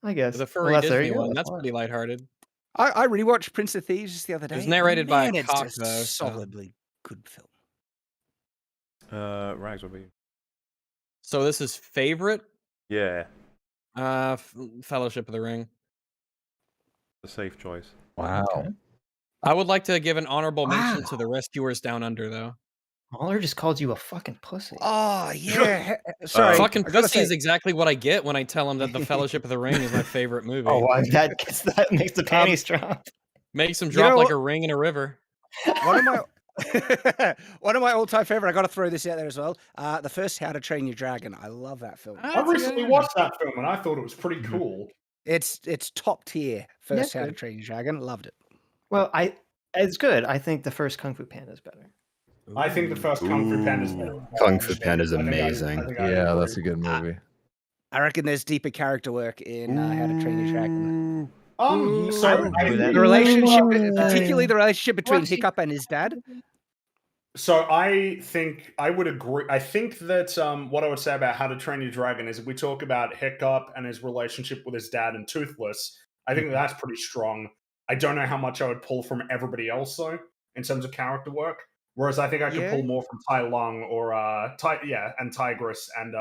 I guess. the furry Well, there Disney you go. one, That's that's fine. pretty lighthearted. I rewatched Prince of Thieves just the other day. It was narrated by a Man, it's cock, a though, so- solidly good film. Rags, what about you? So this is favorite? Yeah, Fellowship of the Ring. a safe choice. Wow. Okay. I would like to give an honorable mention to The Rescuers Down Under, though. Mahler just called you a fucking pussy. Oh yeah. Sorry. Fucking I gotta pussy is say- exactly what I get when I tell him that The Fellowship of the Ring is my favorite movie. Oh, wow, that makes the panties drop. Makes them You drop know like what? a ring in a river. One of my one of my all-time favorite. I got to throw this out there as well. The first How to Train Your Dragon. I love that film. I recently watched that film and I thought it was pretty cool. It's top tier. First Yeah, How to good. Train Your Dragon. Loved it. Well, it's good. I think the first Kung Fu Panda is better. I think the first Kung Fu Panda is better. Kung Fu Panda is amazing. Yeah, that's a good movie. I reckon there's deeper character work in How to Train Your Dragon. The The relationship, particularly the relationship between What's Hiccup and his dad. So I think I would agree. I think that what I would say about How to Train Your Dragon is if we talk about Hiccup and his relationship with his dad and Toothless, I think that's pretty strong. I don't know how much I would pull from everybody else though, in terms of character work. Whereas I think I could pull more from Tai Lung or and Tigress and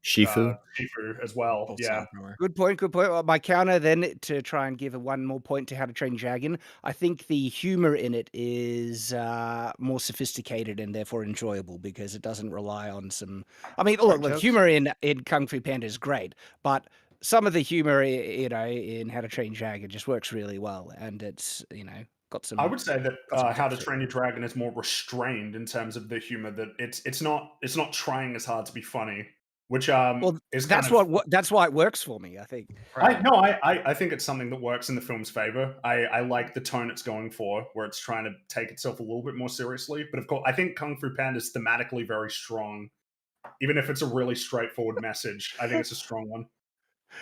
Shifu. Shifu as well. Yeah. Good point. Good point. Well, my counter then to try and give one more point to How to Train Your Dragon. I think the humor in it is more sophisticated and therefore enjoyable because it doesn't rely on some. I mean, look, the jokes. humor in Kung Fu Panda is great, but some of the humor, in How to Train Your Dragon just works really well, and it's got some. I would say that How to Train Your Dragon is more restrained in terms of the humor. That it's not trying as hard to be funny, which is that's that's why it works for me. I think. I think it's something that works in the film's favor. I like the tone it's going for, where it's trying to take itself a little bit more seriously. But of course, I think Kung Fu Panda is thematically very strong, even if it's a really straightforward message. I think it's a strong one.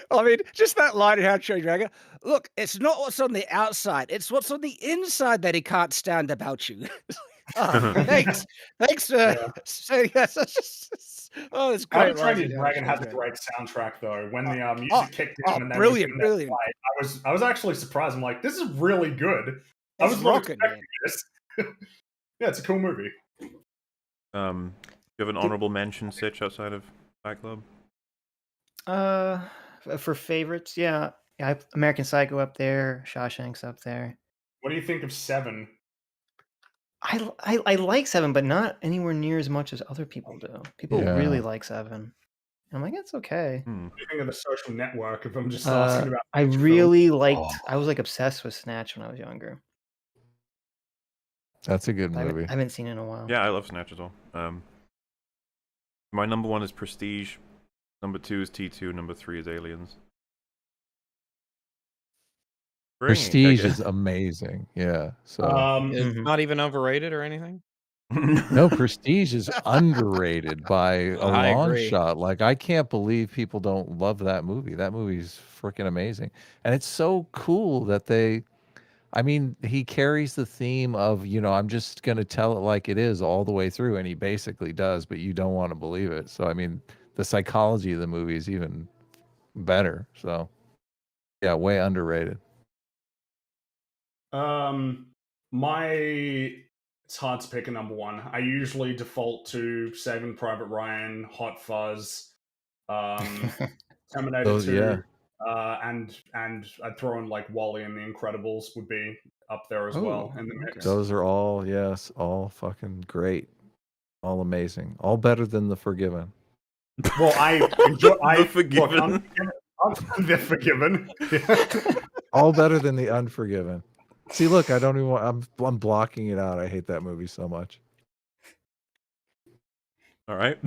I mean, just that line in How to Train Your Dragon. Look, it's not what's on the outside; it's what's on the inside that he can't stand about you. Thanks for saying that. Oh, it's How to great. Train Your Dragon has a great soundtrack, though. When the music kicked in and then brilliant, in that brilliant. fight, I was actually surprised. I'm like, this is really good. I It's was not rocking, expecting this. Yeah, it's a cool movie. You have an honorable mention, Sitch, outside of Fight Club? For favorites, yeah, American Psycho up there, Shawshank's up there. What do you think of Seven? I like Seven, but not anywhere near as much as other people do. People really like Seven. I'm like, it's okay. What do you think of The Social Network? If I'm just asking about, I really liked. I was like obsessed with Snatch when I was younger. That's a good I movie. haven't seen it in a while. Yeah, I love Snatch as well. My number 1 is Prestige. Number 2 is T2. Number 3 is Aliens. Prestige is amazing. Yeah. So It's not even overrated or anything. no, Prestige is underrated by a I long agree. shot. Like I can't believe people don't love that movie. That movie's freaking amazing. And it's so cool that he carries the theme of, I'm just going to tell it like it is all the way through, and he basically does, but you don't want to believe it. So the psychology of the movie is even better. So yeah, way underrated. It's hard to pick a number 1. I usually default to Saving Private Ryan, Hot Fuzz, Terminator 2, and I'd throw in like Wall-E and The Incredibles would be up there as well in the mix. Those are all all fucking great, all amazing, all better than The Forgiven. Well, I enjoy The Forgiven. The Forgiven. All better than The Unforgiven. See, look, I don't even want. I'm blocking it out. I hate that movie so much. All right.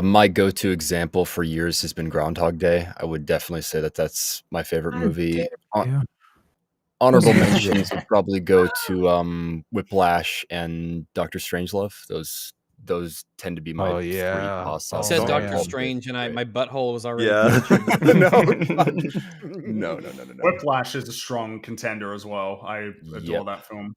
My go-to example for years has been Groundhog Day. I would definitely say that that's my favorite movie. Honorable mentions would probably go to Whiplash and Doctor Strangelove. Those tend to be my three toss You ups. said Doctor Strange, and my butthole was already. No. Whiplash is a strong contender as well. I adore that film.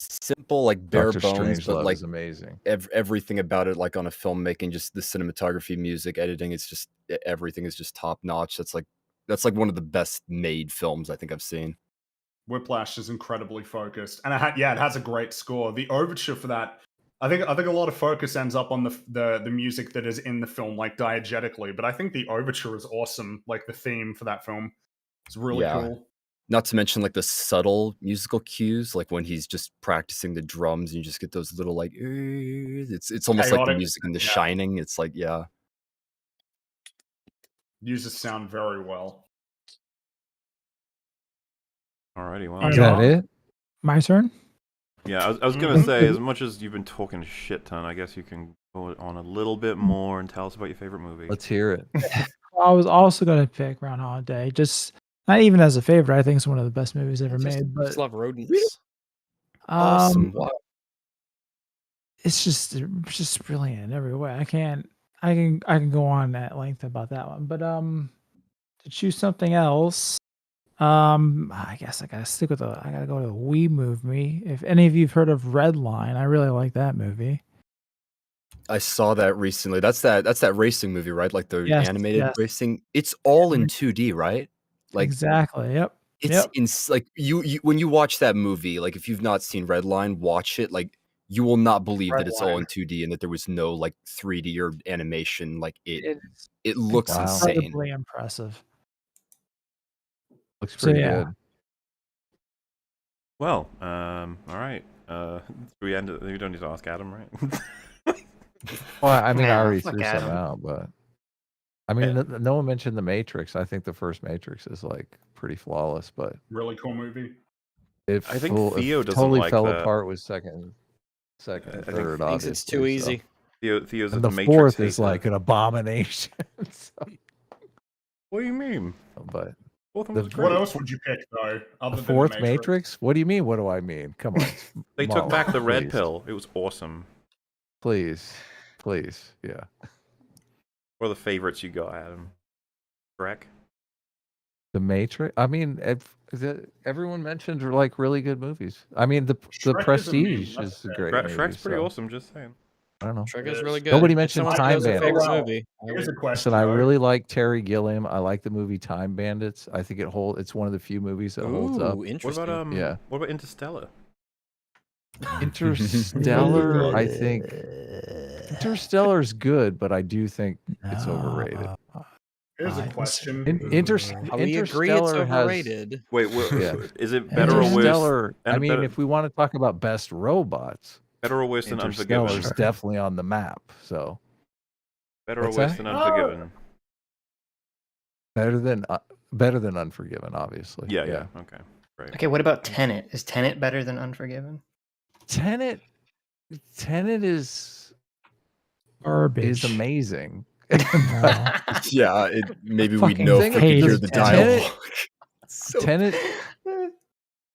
Simple, like bare Dr. bones, but Strangelove like is amazing. Everything about it, like on a filmmaking, just the cinematography, music, editing, it's just everything is just top notch. That's like one of the best made films I think I've seen. Whiplash is incredibly focused, and it has a great score. The overture for that, I think a lot of focus ends up on the music that is in the film, like diegetically. But I think the overture is awesome. Like the theme for that film is really cool. Not to mention like the subtle musical cues, like when he's just practicing the drums, and you just get those little like it's almost like the Chaotic, music in The Shining. It's like uses sound very well. Alrighty, well. Is that it? My turn? Yeah, I was gonna say, as much as you've been talking a shit ton, I guess you can go on a little bit more and tell us about your favorite movie. Let's hear it. I was also going to pick Groundhog Day. Just not even as a favorite. I think it's one of the best movies ever made. But just love rodents. awesome. It's just brilliant in every way. I can go on at length about that one. But to choose something else, I guess I gotta stick with I gotta go to the We movie. If any of you've heard of Red Line, I really like that movie. I saw that recently. That's that racing movie, right? Like the Yes, animated yes. racing. It's all in 2D, right? Like Exactly. Yep. it's like you when you watch that movie, like if you've not seen Redline, watch it. Like you will not believe that it's all in 2D and that there was no like 3D or animation. Like it looks insane. Incredibly impressive. Looks So, pretty yeah. good. Well, all right. We end it. We don't need to ask Adam, right? Well, I mean, I already fuck threw some Adam. out, but I mean, no one mentioned The Matrix. I think the first Matrix is like pretty flawless, but Really cool movie. it I think Theo doesn't totally like fell that. apart with second, I and think third. Thinks it's too obviously, easy. Theo's and a the Matrix fourth is hater. like an abomination. What do you mean? But Fourth one the, was great. What else would you pick though? Other the than fourth the Matrix? What do you mean? What do I mean? Come on. They took Molly, back the red please. pill. It was awesome. Please, yeah. What are the favorites you got, Adam? Shrek? The Matrix. I mean, everyone mentioned are like really good movies. I mean, the Prestige is a great movie. Shrek's pretty so, awesome. Just saying. I don't know. Shrek is really good. Nobody If mentioned someone Time knows their favorite Bandits. movie. Here's a Listen, question. I though. really like Terry Gilliam. I like the movie Time Bandits. I think it's one of the few movies that holds up. Ooh, interesting. What about Yeah. What about Interstellar? Interstellar, I think Interstellar's good, but I do think it's overrated. Here's a question. We agree it's overrated. Wait, Yeah. is it better or worse? Interstellar. I mean, better, if we want to talk about best robots, better or worse than Interstellar's Unforgiven? definitely on the map. So Better or What's worse that? than Unforgiven? better than Unforgiven, obviously. Yeah. Okay, great. Okay, what about Tenet? Is Tenet better than Unforgiven? Tenet is Garbage. amazing. Yeah, maybe we'd Fucking know thing if we could hear is the Tenet- dialogue. Tenet.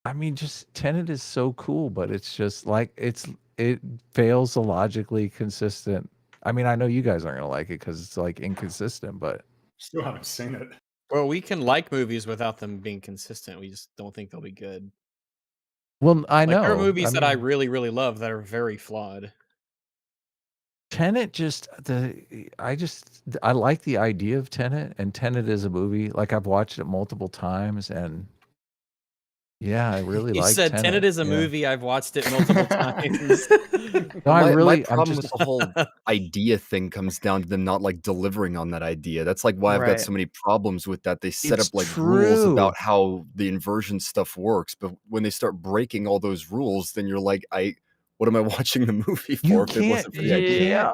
I mean, just Tenet is so cool, but it's just like it fails the logically consistent. I mean, I know you guys aren't gonna like it because it's like inconsistent, but Still haven't seen it. Well, we can like movies without them being consistent. We just don't think they'll be good. well, I know There are movies that I mean, really, really love that are very flawed. Tenet I like the idea of Tenet, and Tenet is a movie like I've watched it multiple times, and yeah, I really You like said Tenet is a yeah. movie. I've watched it multiple times. No, I'm my just problem with the whole idea thing comes down to them not like delivering on that idea. That's like why I've got Right. so many problems with that. They set It's up like rules true. about how the inversion stuff works, but when they start breaking all those rules, then you're like, what am I watching the movie You for if it can't, wasn't for the idea?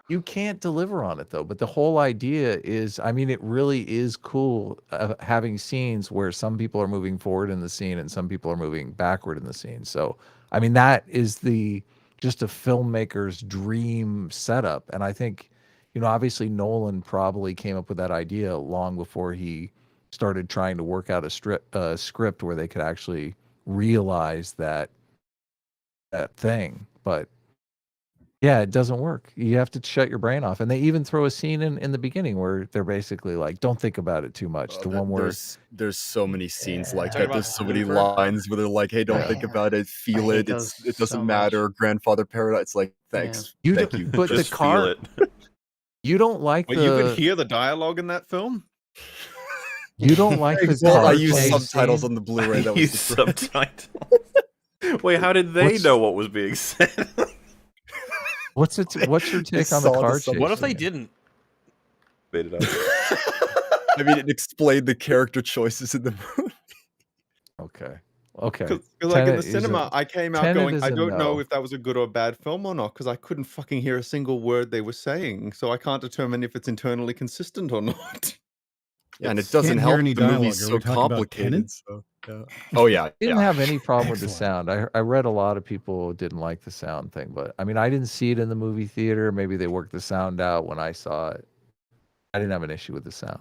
you can't deliver on it though. But the whole idea is, I mean, it really is cool having scenes where some people are moving forward in the scene and some people are moving backward in the scene. So, I mean, that is the just a filmmaker's dream setup. And I think, obviously Nolan probably came up with that idea long before he started trying to work out a script where they could actually realize that thing. But yeah, it doesn't work. You have to shut your brain off. And they even throw a scene in the beginning where they're basically like, don't think about it too much. The one where there's so many scenes like Talk that. about There's so many Looper. lines where they're like, hey, don't think about it, feel hate it. those It doesn't so matter. Grandfather Paradise. It's like, thanks. You Thank don't- you. but the Just car- feel it. you don't like Well, the you could hear the dialogue in that film. you don't like the Well, car I use chase subtitles scene? on the Blu-ray. That was Use the problem. subtitles. Wait, how did they know what was being said? What's your take on the saw the car sub- chase? What if they scene? didn't? Made it up. I mean, it explained the character choices in the movie. Okay. Okay. Because like in Tenet the is cinema, a- I came out Tenet going, is I a don't know no. if that was a good or bad film or not, because I couldn't fucking hear a single word they were saying, so I can't determine if it's internally consistent or not. Yeah, and it doesn't Can't hear help. any The dialogue. movie's Are so we talking about complicated. Tenet? So, yeah. Oh yeah. Didn't yeah. have any problem with the Excellent. sound. I read a lot of people didn't like the sound thing, but I mean, I didn't see it in the movie theater. Maybe they worked the sound out when I saw it. I didn't have an issue with the sound.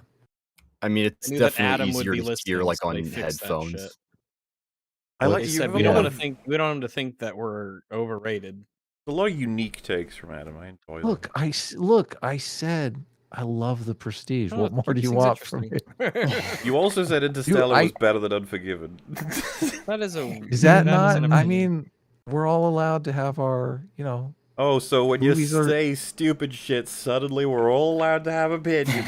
I mean, it's I knew that definitely Adam would easier be to listening, hear like so on they fixed that headphones. shit. I like They you said have we a don't lot want of to think we don't want them to think that we're overrated. a lot of unique takes from Adam. I enjoy them. Look, I said I love the Prestige. Oh, What more do you seems want from me? interesting. You also said Interstellar I- was better than Unforgiven. That is a. Is that is not? an I opinion. mean, we're all allowed to have our, Oh, so when you Movies are- say stupid shit, suddenly we're all allowed to have opinions.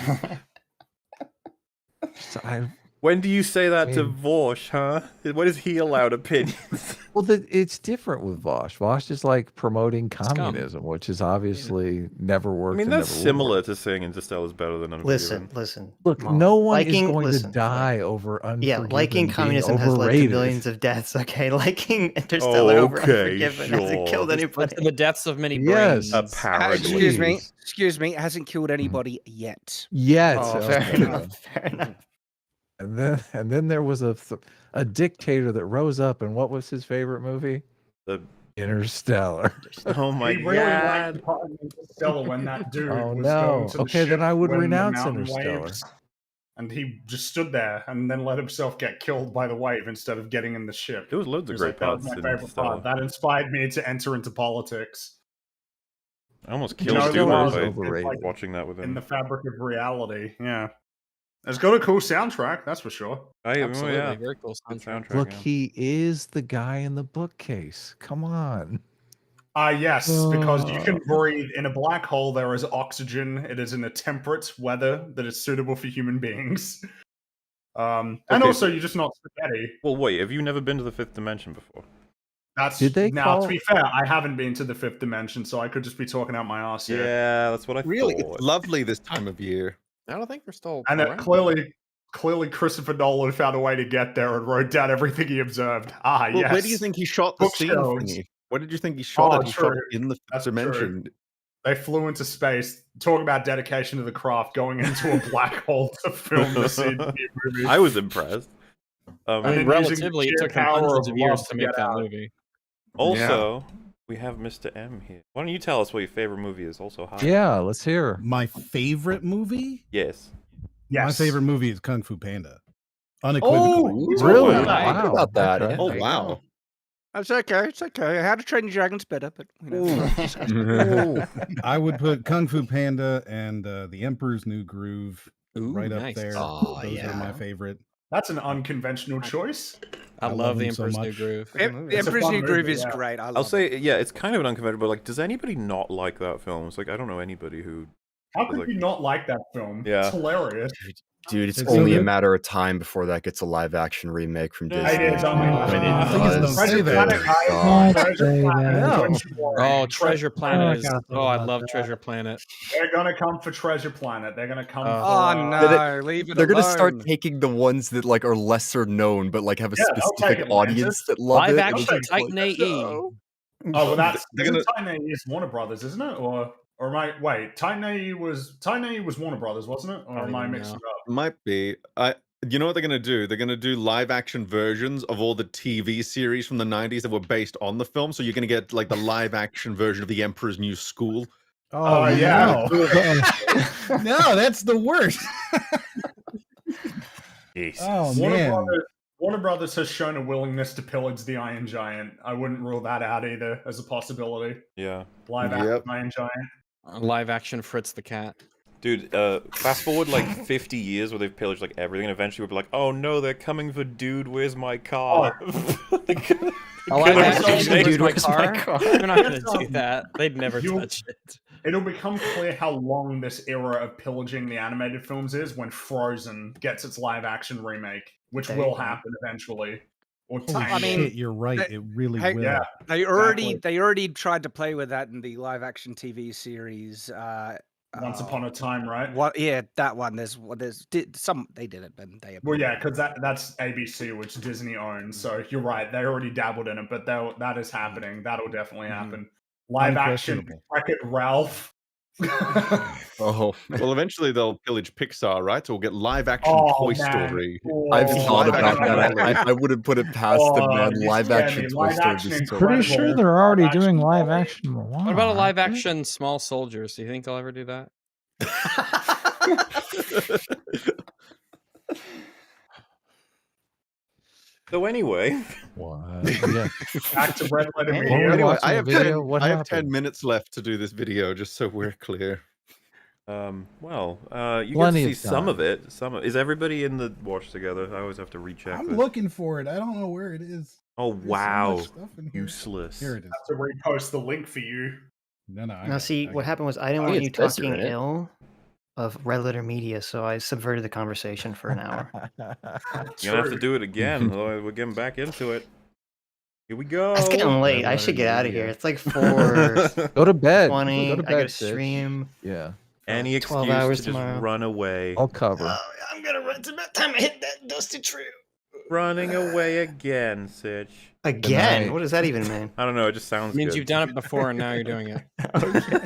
When do you say that to Vosh, huh? When is he allowed opinions? Well, it's different with Vosh. Vosh is like promoting communism, which is obviously never I worked. mean, and that's never will similar work. to saying Interstellar's better than Unforgiven. Listen. Look, Molly. no one Liking- is going listen, to die over Unforgiven. Yeah, liking being communism has led to overrated. millions of deaths. Okay, liking Interstellar over Unforgiven hasn't killed anybody. The deaths of many Yes. brains. Excuse me. It hasn't killed anybody yet. Yet. Oh, fair enough. Fair enough. And then there was a dictator that rose up, and what was his favorite movie? The Interstellar. Oh my He really god. liked part of Interstellar when that dude Oh, was no. going to the Okay, then ship I would when the renounce mountain Interstellar. waves, and he just stood there and then let himself get killed by the wave instead of getting in the ship. There was loads He of was great like, that was parts my in favorite Interstellar. part. That inspired me to enter into politics. I almost You killed know, Stu there was- by watching that with him. In the fabric of reality, yeah. It's got a cool soundtrack, that's for sure. Absolutely, yeah. very cool Good soundtrack. soundtrack. Look, yeah. he is the guy in the bookcase. Come on. Yes, because you can breathe in a black hole. There is oxygen. It is in a temperate weather that is suitable for human beings. And Okay, also, so- you're just not spaghetti. Well, wait, have you never been to the fifth dimension before? That's Did they now. call- To be fair, I haven't been to the fifth dimension, so I could just be talking out my ass here. Yeah, that's what I Really, thought. it's lovely this time of year. I don't think we're still. And it around. clearly, Christopher Nolan found a way to get there and wrote down everything he observed. Ah, Well, yes. where do you think he shot the scene? Bookshelves. Thingy? Where did you think he shot Oh, it? He shot true. it in the That's fifth dimension. They flew into space. Talk about dedication to the craft, going into a black hole to film the scene in the movie. I was impressed. And I mean, then relatively, it using took him power hundreds of of years love to to make get that out. movie. Also, we have Mr. M here. Why don't you tell us what your favorite movie is? Also, hi. Yeah, let's hear. My favorite movie? Yes. My Yes. favorite movie is Kung Fu Panda. Unequivocally. Really? Wow. About that. Okay. Oh wow! That's okay. It's okay. How to Train Your Dragon's better, but you know. I would put Kung Fu Panda and The Emperor's New Groove right up nice. there. Oh, Those yeah. are my favorite. That's an unconventional choice. I love love The him so Emperor's New much. Groove. It's a Emperor's fun New Groove movie, is yeah. great. I love I'll say, yeah, it's kind of an unconventional, but like, does anybody not like that film? It's like, I don't know anybody who. How could like- you not like that film? Yeah. It's hilarious. Dude, it's It's so only a good. matter of time before that gets a live action remake from Disney. It is. When it Please don't does, say that. Planet, guys. God. Treasure say Planet that. is what you want. Oh, Treasure Planet is. I gotta think Oh, I about love that. Treasure Planet. They're gonna come for Treasure Planet. They're gonna come. Oh, for, Oh That no, leave it They're alone. gonna start taking the ones that like are lesser known, but like have a Yeah, they'll take specific Atlantis. audience that love Live it. action and it's like, Titan AE. Oh, well, that's They're gonna- Titan AE is Warner Brothers, isn't it? Or am I? Wait, Titan AE was Warner Brothers, wasn't it? Or I don't am I even mixing know. it up? Might be. You know what they're gonna do? They're gonna do live action versions of all the TV series from the 90s that were based on the film. So you're gonna get like the live action version of The Emperor's New School. Oh yeah. No, that's the worst. Oh man. Warner Brothers has shown a willingness to pillage the Iron Giant. I wouldn't rule that out either as a possibility. Yeah. Live action Iron Giant. Live action Fritz the Cat. Dude, fast forward like 50 years where they've pillaged like everything, and eventually we'll be like, oh no, they're coming for Dude, where's my car? A live action Dude, where's my car? They're not gonna do that. They'd never touch it. It'll become clear how long this era of pillaging the animated films is when Frozen gets its live action remake, which will happen eventually. Or I mean, you're right. It really will. Yeah, They already tried to play with that in the live action TV series. Once Upon a Time, right? What? Yeah, that one. There's some they did it, but they. Well, yeah, because that's ABC, which Disney owns. So you're right. They already dabbled in it, but that is happening. That'll definitely happen. Live action Wreck-It Ralph. Oh, well, eventually they'll pillage Pixar, right? So we'll get live action Toy Story. I've thought about that. I wouldn't put it past them, man. Live action Toy Story. Pretty sure they're already doing live action Moana. What about a live action Small Soldiers? Do you think they'll ever do that? So anyway, Yeah. Back to Red Letter Media. Anyway, I have 10 minutes left to do this video, just so we're clear. Well, you Plenty can of see some time. of it. Is everybody in the watch together? I always have to recheck. I'm this. looking for it. I don't know where it is. Oh There's so wow, much stuff in here. useless. Here it is. I have to repost the link for you. No, I Now, got see, it. what happened was I didn't want you talking ill of Red Letter Media, so I subverted the conversation for an hour. You're gonna have to do it again. Otherwise, we're getting back into it. Here we go. It's getting late. I should get out of here. It's like 4. Go to bed. 20. Go to I gotta bed, Sid. stream. Yeah. Any 12 excuse hours to just tomorrow. run away. I'll cover. I'm gonna run. It's about time I hit that dusty tree. Running away again, Sitch. Again? What does that even mean? I don't know. It just sounds It means good. you've done it before and now you're doing it.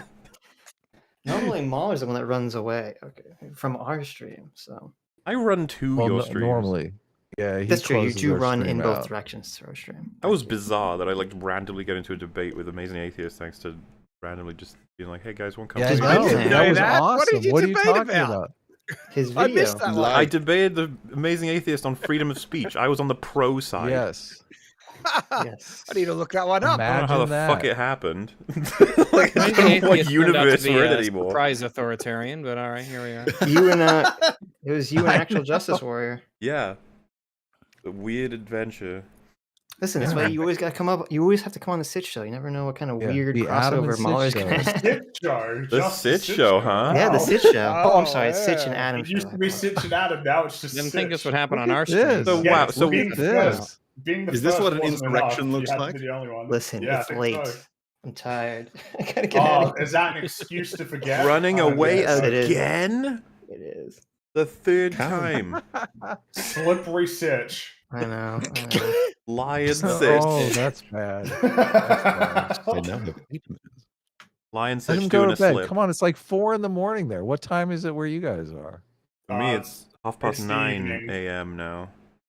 Normally, Mahler's the one that runs away. Okay, from our stream. So I run to your streams. Normally. Yeah, he that's true. You closes do our run in stream both out. directions through our stream. That was bizarre that I like randomly get into a debate with Amazing Atheist thanks to randomly just being like, "Hey guys, one come." Yeah, to I know. me?" That was that? awesome. What did you What are you debate talking about? about? His I video. missed that one. I debated the Amazing Atheist on freedom of speech. I was on the pro side. Yes. Yes. I need to look that one up. I don't know how the Imagine fuck that. it happened. Like, I don't know what universe we're in a anymore. surprise authoritarian, but all right, here we are. You and it was you and Actual Justice Warrior. Yeah. The weird adventure. Listen, that's why you always gotta come up. You always have to come on the Sitch show. You never know what kind of Yeah, weird the Adam and crossover Sitch Mahler's show. gonna have. Sitch show. The just Sitch show, huh? Yeah, the Sitch show. Oh, I'm sorry, it's Sitch and yeah. Adam It show. used to be Sitch and Adam. Now it's just. Didn't think Sitch. this would happen on Look our at stream. this. So Yeah, wow. So being Look the at first- this. being the Is this first what an wasn't insurrection enough. looks You had to like? be the only one. Listen, Yeah, I it's think late. so. I'm tired. I gotta get out Oh, of here. is that an excuse to forget? running Oh, away yes. It is. again? It is. The third time. Slippery Sitch. I know. I know. Lion Sitch. Oh, that's bad. That's bad. I now have 8 minutes. Lion Let Sitch him go doing to a bed. slip. Come on, it's like 4 in the morning there. What time is it where you guys are? For me, it's it's 9:30 evening. a.m. now.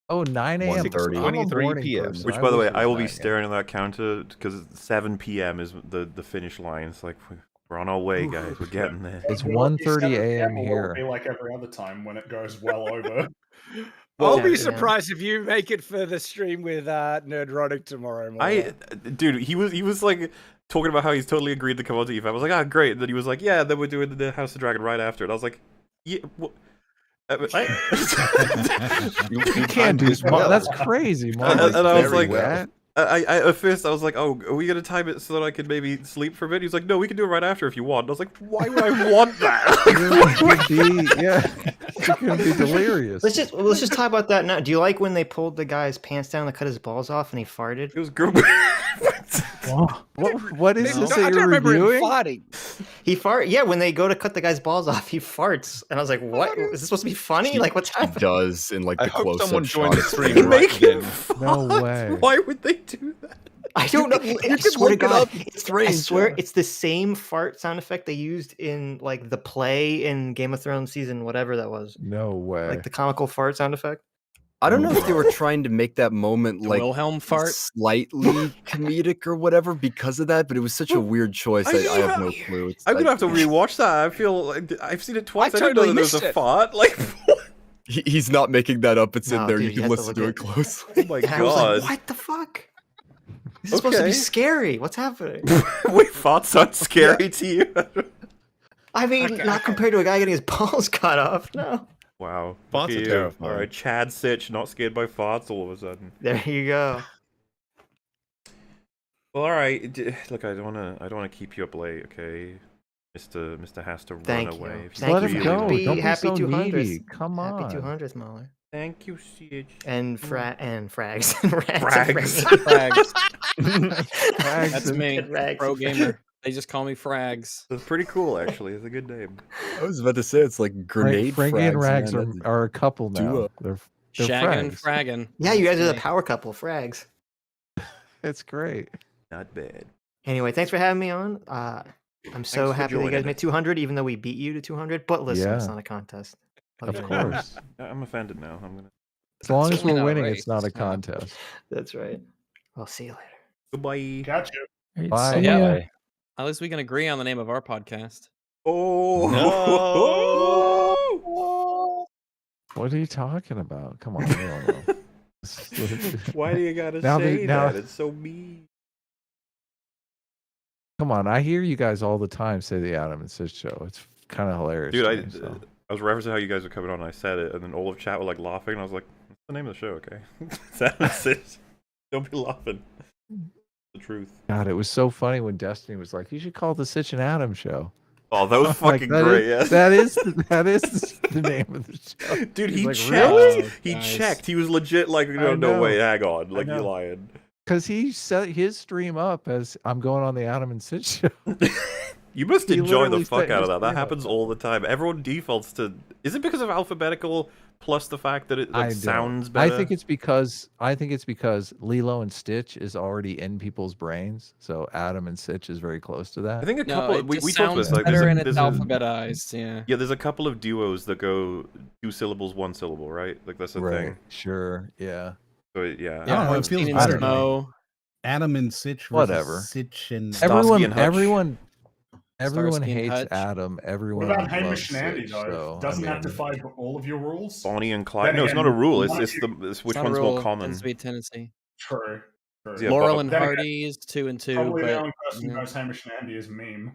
Oh, 9 a.m. 1:30. I'm a 23 morning p.m. person. Which, I by the way, wish it I will was be 9 a.m. staring at that counter because 7 p.m. is the finish line. It's like we're on our way, guys. We're getting there. It's It won't be 1:30 7 a.m. or will it here. Be like every other time when it goes well over. I'll Yeah, be yeah. surprised if you make it for the stream with Nerdrotic tomorrow morning. Dude, he was like talking about how he's totally agreed to come on to EFAP. I was like, ah, great. And then he was like, yeah, then we're doing the House of Dragon right after it. I was like, yeah, what? You can't do small. That's crazy, Mark. And I was Very like, well. I at first I was like, oh, are we gonna time it so that I could maybe sleep for a bit? He's like, no, we can do it right after if you want. And I was like, why would I want that? You're gonna be delirious. Let's just talk about that now. Do you like when they pulled the guy's pants down to cut his balls off and he farted? It was good. What is this I that don't you're remember him reviewing? farting. He fart. Yeah, when they go to cut the guy's balls off, he farts, and I was like, "What? Is this supposed to be funny? Like, what's He happening?" does in like I the hope close-up someone joined shots. the stream right Make him then. No way. Why would they do that? I don't know. You I can swear to look it God, up. It's strange. I swear it's the same fart sound effect they used in like the play in Game of Thrones season whatever that was. No way. Like the comical fart sound effect. I don't know if they were trying to make that moment like Wilhelm fart? slightly comedic or whatever because of that, but it was such a weird choice. I have no clue. I'm gonna have to rewatch that. I feel like I've seen it twice. I didn't totally know that there was missed a it. fart. Like, He's not making that up. It's in No, there. dude, You you can have to listen to look it at- closely. oh my And I was like, god! what the fuck? This is supposed to be scary. What's happening? Wait, farts aren't scary to you? I mean, not compared to a guy getting his balls cut off. No. Wow, Farts look are at you. terrifying. All right, Chad Sitch, not scared by farts all of a sudden. There you go. Well, all right. Look, I don't wanna keep you up late, okay? Mr. has to Thank run you. away. Thank Let you him for go. happy, Don't be happy so 200th. needy. Come on. Happy 200th, Mahler. Thank you, Sitch. And frags. Rags. Frags. That's me, Rags. pro gamer. They just call me Frags. That's pretty cool, actually. It's a good name. I was about to say it's like grenade Frankie and frags, Rags man. That's are a couple now. duo. They're Shagging and frags. fragging. Yeah, you guys are the That's me. power couple, frags. It's great. Not bad. Anyway, thanks for having me on. I'm so for happy that you guys joining. made 200, even though we beat you to 200. But listen, it's Yeah. not a contest. Of Okay. course. I'm offended now. I'm gonna. As long as Certainly we're not a winning, race. it's not a Yeah. contest. That's right. I'll see you later. Goodbye. Catch you. Right, Bye. see ya. Bye. At least we can agree on the name of our podcast. Oh. What are you talking about? Come on. We all know. Why do you gotta Now say they- now- that? It's so mean. Come on. I hear you guys all the time say the Adam and Sid show. It's kind of hilarious. Dude, to I me, so. was referencing how you guys were coming on and I said it, and then all of chat were like laughing, and I was like, what's the name of the show, okay? That's it. Don't be laughing. The truth. God, it was so funny when Destiny was like, "You should call it the Sitch and Adam show." Oh, that was I'm like, fucking "That great, is- yeah. that is the name of the show. Dude, He's he like, checked. "Really?" He Guys. checked. He was legit like, I no, know. wait, hang on. Like, I you're know. lying. Because he set his stream up as I'm going on the Adam and Sid show. You must He enjoy the literally fuck set out of his that. That stream up. happens all the time. Everyone defaults to. Is it because of alphabetical plus the fact that it like, don't. sounds better? I think it's because Lilo and Stitch is already in people's brains. So Adam and Stitch is very close to that. I think a No, couple. it we just talked about sounds this. Like, better and there's it's a, alphabetized. Yeah. yeah, there's a couple of duos that go 2 syllables, 1 syllable, right? Like that's the right. thing. Sure. Yeah. So yeah. I don't know, it Hornstein feels and better. Snow. Adam and Sitch versus Whatever. Sitch and Starsky and Hutch. Everyone Starsky and hates Hutch. Adam. What Everyone about loves Hamish and Andy Sitch, though? so, Doesn't I have to mean, fight all of your rules. Bonnie and Clyde. Then No, it's not again, a rule. one It's of the it's which It's not a one's rule. more common. Tends to be a tendency. True. True. Yeah, Laurel but- and Then again, Hardy is 2 and 2. Probably but, the only person yeah. who knows Hamish and Andy is meme.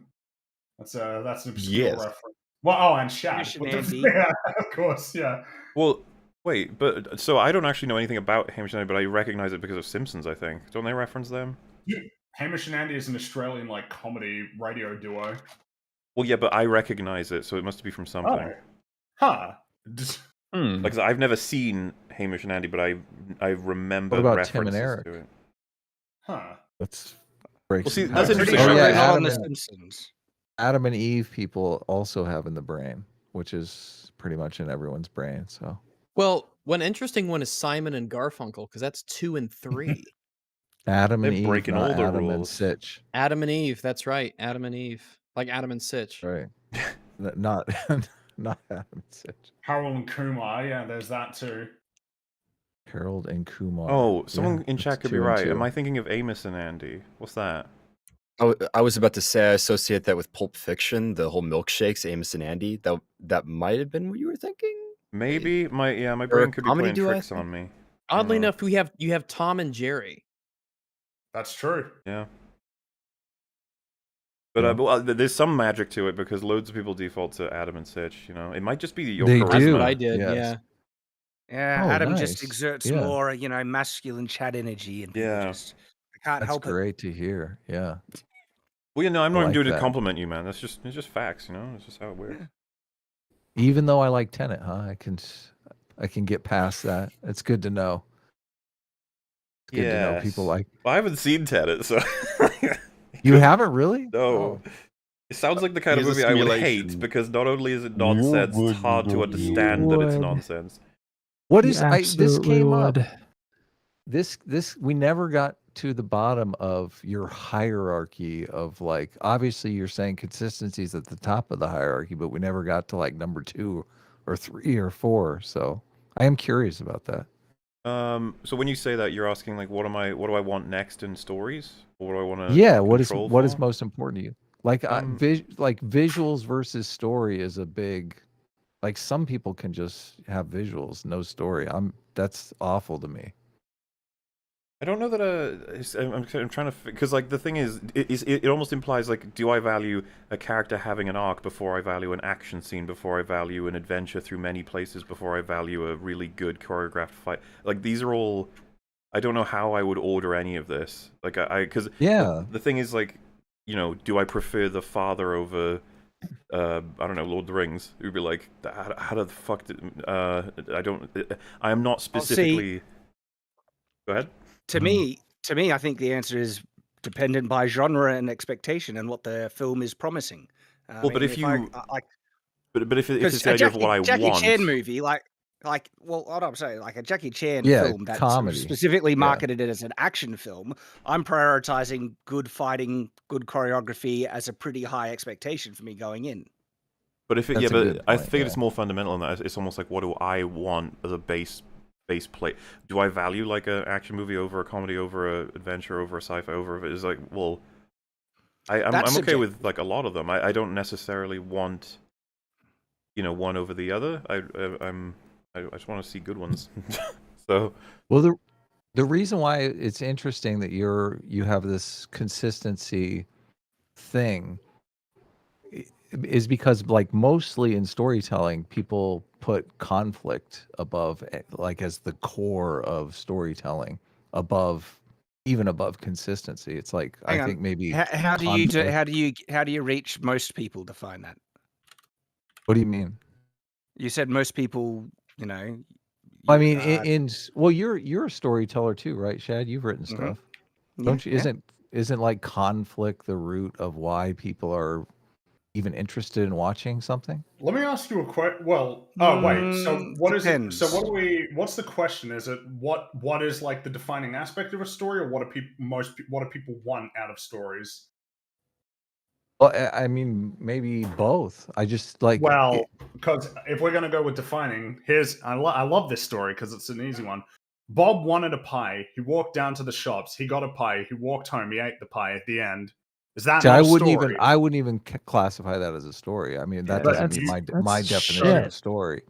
That's an obscure Yes. reference. Well, oh, and Shad. Hamish and What the Andy. yeah, of course, yeah. Well, wait, but so I don't actually know anything about Hamish and Andy, but I recognize it because of Simpsons. I think don't they reference them? Hamish and Andy is an Australian like comedy radio duo. Well, yeah, but I recognize it, so it must be from something. Oh. Huh. Like 'cause I've never seen Hamish and Andy, but I remember What about Tim and references Eric? to it. Huh. Let's break. Well, see, some that's down. interesting. Oh, yeah, They're all on Adam, The and, Simpsons. Adam and Eve people also have in the brain, which is pretty much in everyone's brain. So Well, one interesting one is Simon and Garfunkel because that's 2 and 3. Adam and They're Eve, breaking not all the Adam and rules. Sitch. Adam and Eve. That's right. Adam and Eve. Like Adam and Sitch. Right. Not not Adam and Sitch. Harold and Kumar, yeah, there's that too. Harold and Kumar. Oh, someone Yeah, in it's chat could be 2 and right. 2. Am I thinking of Amos and Andy? What's that? I was about to say I associate that with Pulp Fiction, the whole milkshakes, Amos and Andy. That might have been what you were thinking. Maybe my Or a brain could be comedy playing duo, I tricks think? on me. Oddly know. enough, you have Tom and Jerry. That's true. Yeah. But well, there's some magic to it because loads of people default to Adam and Sitch. You know, it might just be your They charisma. That's do. what I did. Yes. Yeah. Yeah, Oh, Adam nice. just exerts Yeah. more, masculine chat energy, and people Yeah. just I can't That's help it. great to hear. Yeah. Well, you know, I'm not I even like doing it that. to compliment you, man. It's just facts. You know, it's just how it works. Even though I like Tenet, huh? I can get past that. It's good to know. It's good to know people like. Well, I haven't seen Tenet, so You haven't really? no. It sounds like the kind of Here's a movie I would hate simulation. because not only is it nonsense, it's hard to understand that it's would. nonsense. What You is this absolutely came up? would. This we never got to the bottom of your hierarchy of like, obviously you're saying consistency is at the top of the hierarchy, but we never got to like number 2 or 3 or 4. So I am curious about that. So when you say that, you're asking like, what do I want next in stories? Or what do I want to Yeah, control what is for? most important to you? Like like visuals versus story is a big, like some people can just have visuals, no story. That's awful to me. I don't know that I'm trying to, because like the thing is, it almost implies like, do I value a character having an arc before I value an action scene, before I value an adventure through many places, before I value a really good choreographed fight? Like these are all, I don't know how I would order any of this. Like because the thing is like, you know, do I prefer the father over I don't know, Lord of the Rings? It would be like, how the fuck did I am not specifically. Go ahead. To me, I think the answer is dependent by genre and expectation and what the film is promising. Well, but if you, but if it's the a idea of what I Jackie want, Chan movie, well, what I'm saying, like a Jackie Chan Yeah, film that's comedy. specifically Yeah. marketed as an action film, I'm prioritizing good fighting, good choreography as a pretty high expectation for me going in. but if it, That's yeah, a but good I point, figure it's more fundamental than that. It's almost like, what do I want as a base plate? Do I value like an action movie over a comedy, over a adventure, over a sci-fi, over it's like, well, I'm okay with like a lot of them. I don't necessarily want, you know, one over the other. I just want to see good ones. So Well, the reason why it's interesting that you have this consistency thing is because like mostly in storytelling, people put conflict above like as the core of storytelling, even above consistency. It's like Hang I on. think maybe How do you reach most people to find that? What do you mean? You said most people, you know. I mean, well, you're a storyteller too, right, Shad? You've written Mhm. stuff, Yeah, don't you? yeah. Isn't like conflict the root of why people are even interested in watching something? Let me ask you a question. Well, oh wait. So what is it? So depends. what do we? What's the question? Is it what is like the defining aspect of a story, or what do people want out of stories? Well, I mean, maybe both. I just like. Well, because if we're gonna go with defining, I love this story because it's an easy one. Bob wanted a pie. He walked down to the shops. He got a pie. He walked home. He ate the pie at the end. Is that See, not I a wouldn't story? even classify that as a story. I mean, that Yeah, doesn't mean that's my definition shit. of story.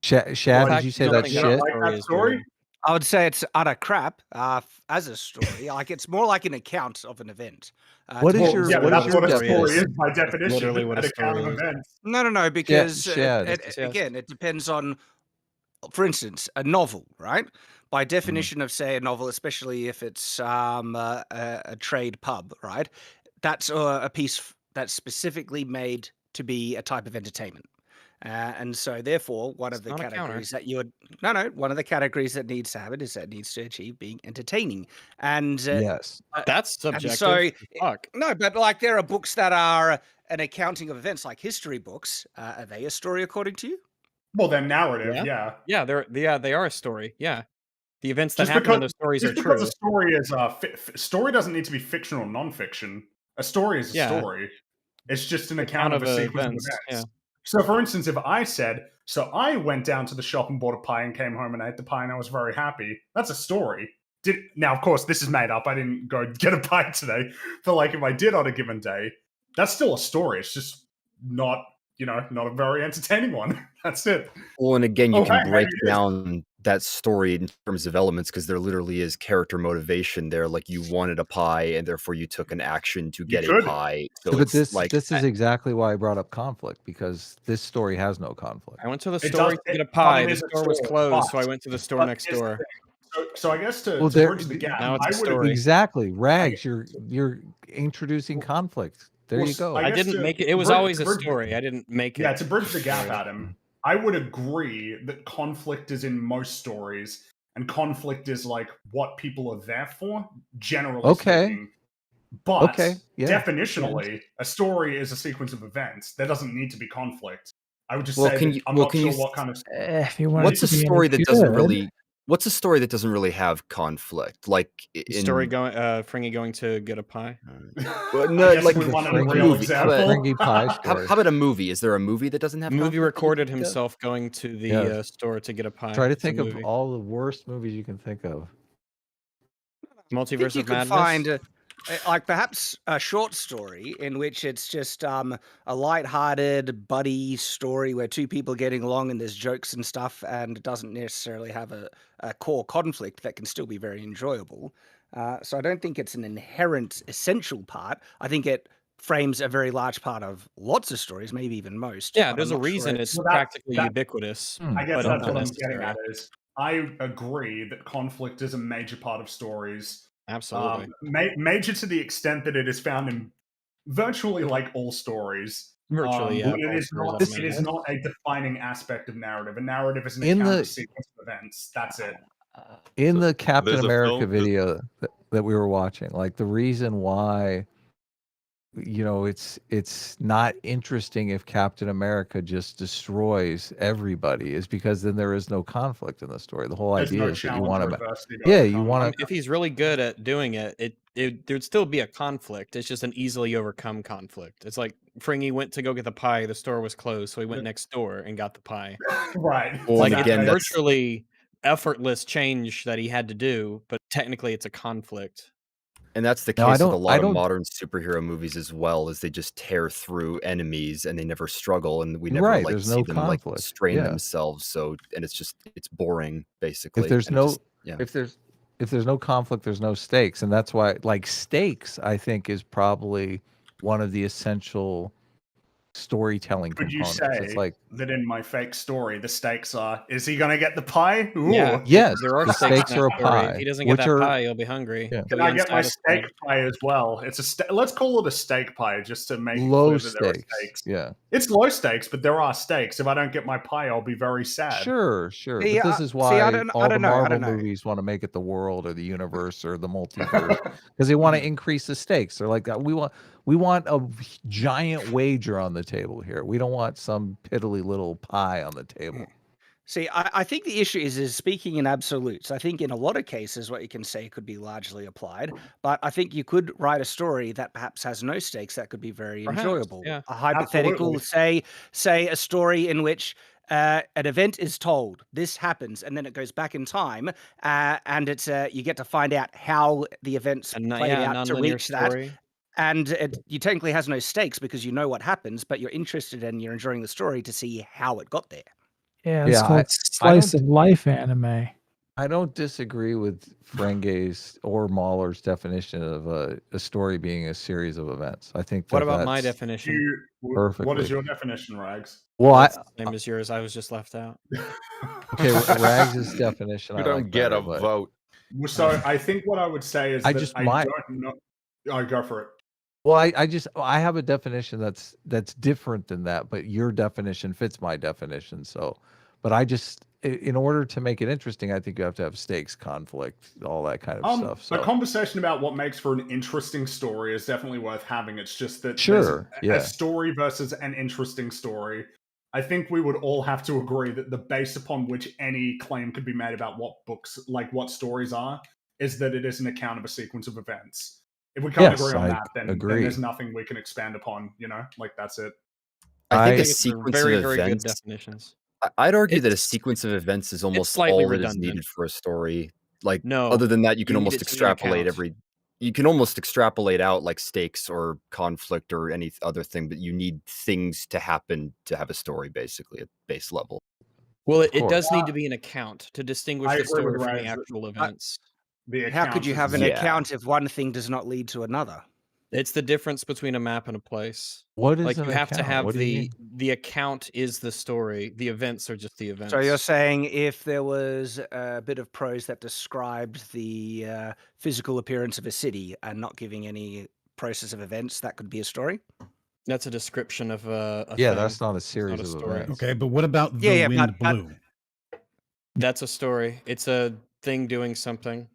Shad, did you say that's You don't shit? like that story? I would say it's utter crap as a story. Like it's more like an account of an event. What is your Yeah, but that's what a story definition? is by definition. literally what a An account story of is. events. No, because Shad. again, it depends on, for instance, a novel, right? By Mm-hmm. definition of, say, a novel, especially if it's a trade pub, right? That's a piece that's specifically made to be a type of entertainment. And so, therefore, one of the not a counter. categories that you would one of the categories that needs to have it is that it needs to achieve being entertaining. And Yes. That's and subjective. so, Fuck. no, but like there are books that are an accounting of events, like history books. Are they a story according to you? Well, they're narrative, yeah. Yeah, they are a story. Yeah. The events that Just happen in because, those stories are just because true. a story is story doesn't need to be fictional or non-fiction. A story is a Yeah. story. It's just an account of a sequence events. of Yeah. events. So, for instance, if I said, so I went down to the shop and bought a pie and came home and ate the pie and I was very happy, that's a story. Now, of course, this is made up. I didn't go get a pie today. But like if I did on a given day, that's still a story. It's just not, not a very entertaining one. That's it. Well, and again, you can hey, break maybe it is. down that story in terms of elements because there literally is character motivation there. Like you wanted a pie, and therefore you took an action to get a could. pie. So But it's like this is exactly why I brought up conflict, because this story has no conflict. I went to the It store does- to get a but pie. it The is a store was story, closed, so I but- went to the store but next here's the door. thing. So I guess to Well, bridge the gap, Now it's a I would story. Exactly, Rags. You're introducing conflict. There you go. I didn't make it. It was always a story. I didn't make it. Yeah, to bridge the gap, story. Adam, I would agree that conflict is in most stories, and conflict is like what people are there for, generally speaking. But definitionally, a story is a sequence of events. There doesn't need to be conflict. I would just say that I'm not sure what kind of. What's a story that doesn't really What's a story that doesn't really have conflict? Like Story going, Fringy going to get a pie. Well, I no, guess like we want a a real movie. example. Fringy pie How story. about a movie? Is there a movie that doesn't have Movie conflict that you recorded can think of? himself going to the Yeah. store to get a pie. Try to It's a think of movie. all the worst movies you can think of. I think Multiverse you of could Madness. find like perhaps a short story in which it's just a light-hearted buddy story where two people are getting along and there's jokes and stuff, and it doesn't necessarily have a core conflict that can still be very enjoyable. So I don't think it's an inherent essential part. I think it frames a very large part of lots of stories, maybe even most. Yeah, but there's I'm a not sure reason it's Well, practically that- ubiquitous, I guess but that's not what I'm getting necessary. at is I agree that conflict is a major part of stories. Absolutely. Major to the extent that it is found in virtually like all stories. Virtually, yeah. But it all is stories not. have It is many. not a defining aspect of narrative. A narrative is an In account of the- a sequence of events. That's it. In the Captain there's a America film- video that we were watching, like the reason why, you know, it's not interesting if Captain America just destroys everybody is because then there is no conflict in the story. The whole There's idea no is that you challenge want or to, adversity to yeah, you overcome. want to. If he's really good at doing it, there'd still be a conflict. It's just an easily overcome conflict. It's like Fringy went to go get the pie. The store was closed, so he went next door and got the pie. Right. Well, Like and it's again, that's virtually effortless change that he had to do, but technically it's a conflict. and that's the No, I case with a don't- lot I of don't- modern superhero movies as well, is they just tear through enemies and they never struggle, and we never Right, like there's see no them conflict. like strain Yeah. themselves. So, and it's boring basically. If there's and it no, just- yeah. if there's no conflict, there's no stakes, and that's why, like, stakes, I think, is probably one of the essential storytelling Could you components. say It's like, that in my fake story, the stakes are: is he going to get the pie? Ooh. Yeah, yes, there are the stakes stakes in are that a story. pie, If he doesn't get which that are, pie, he'll be hungry. yeah. Can He'll I be get my unsatisfied. steak pie as well? It's a let's call it a steak pie just to make Low it clear that there are stakes. stakes. Yeah. It's low stakes, but there are stakes. If I don't get my pie, I'll be very sad. Sure. But See, this is see, why I don't all the know. I Marvel don't know. movies want to make it the world or the universe or the multiverse because they want to increase the stakes. They're like, we want a giant wager on the table here. We don't want some piddly little pie on the table. See, I think the issue is speaking in absolutes. I think in a lot of cases, what you can say could be largely applied, but I think you could write a story that perhaps has no stakes that could be very Perhaps, enjoyable. yeah. A hypothetical, say a story in which an event is told, this happens, and then it goes back in time, and it's you get to find out how the events played out to reach that. And you technically has no stakes because you know what happens, but you're interested and you're enjoying the story to see how it got there. Yeah, it's Yeah, called I slice don't- of life anime. I don't disagree with Frenge's or Mahler's definition of a story being a series of events. I think. What that about my that's definition? Perfectly. What is your definition, Rags? Well, That's the same as yours. I was just left out. Okay, Rags' definition. You I don't like get better, a but- vote. So I think what I would say is I that just I might- don't know. Oh, go for it. Well, I have a definition that's different than that, but your definition fits my definition. So, but in order to make it interesting, I think you have to have stakes, conflict, all that kind of stuff. So, A conversation about what makes for an interesting story is definitely worth having. It's just that Sure, there's yeah. a story versus an interesting story. I think we would all have to agree that the base upon which any claim could be made about what books, like what stories are, is that it is an account of a sequence of events. If we can't Yes, agree on I that, then agree. there's nothing we can expand upon, like that's it. I think a it's sequence very, of very good events. definitions. I'd argue that a It's- sequence of events is almost slightly all that is redundant. needed for a story. Like, No, other than that, you can you need almost it to be an extrapolate account. you can almost extrapolate out like stakes or conflict or any other thing, but you need things to happen to have a story, basically at base level. Well, it course. does need to be an account to distinguish I the agree story with from the Rags that- actual events. The How could account you is- have an Yeah. account if one thing does not lead to another? It's the difference between a map and a place. What is Like an you have to account? have What do you the account is the story. The events are just the events. So you're saying if there was a bit of prose that described the physical appearance of a city and not giving any process of events, that could be a story? That's a description of a Yeah, thing. that's not a It's series not a of story. events. Okay, but what about the Yeah, yeah, wind but- blew? That's a story. It's a thing doing something.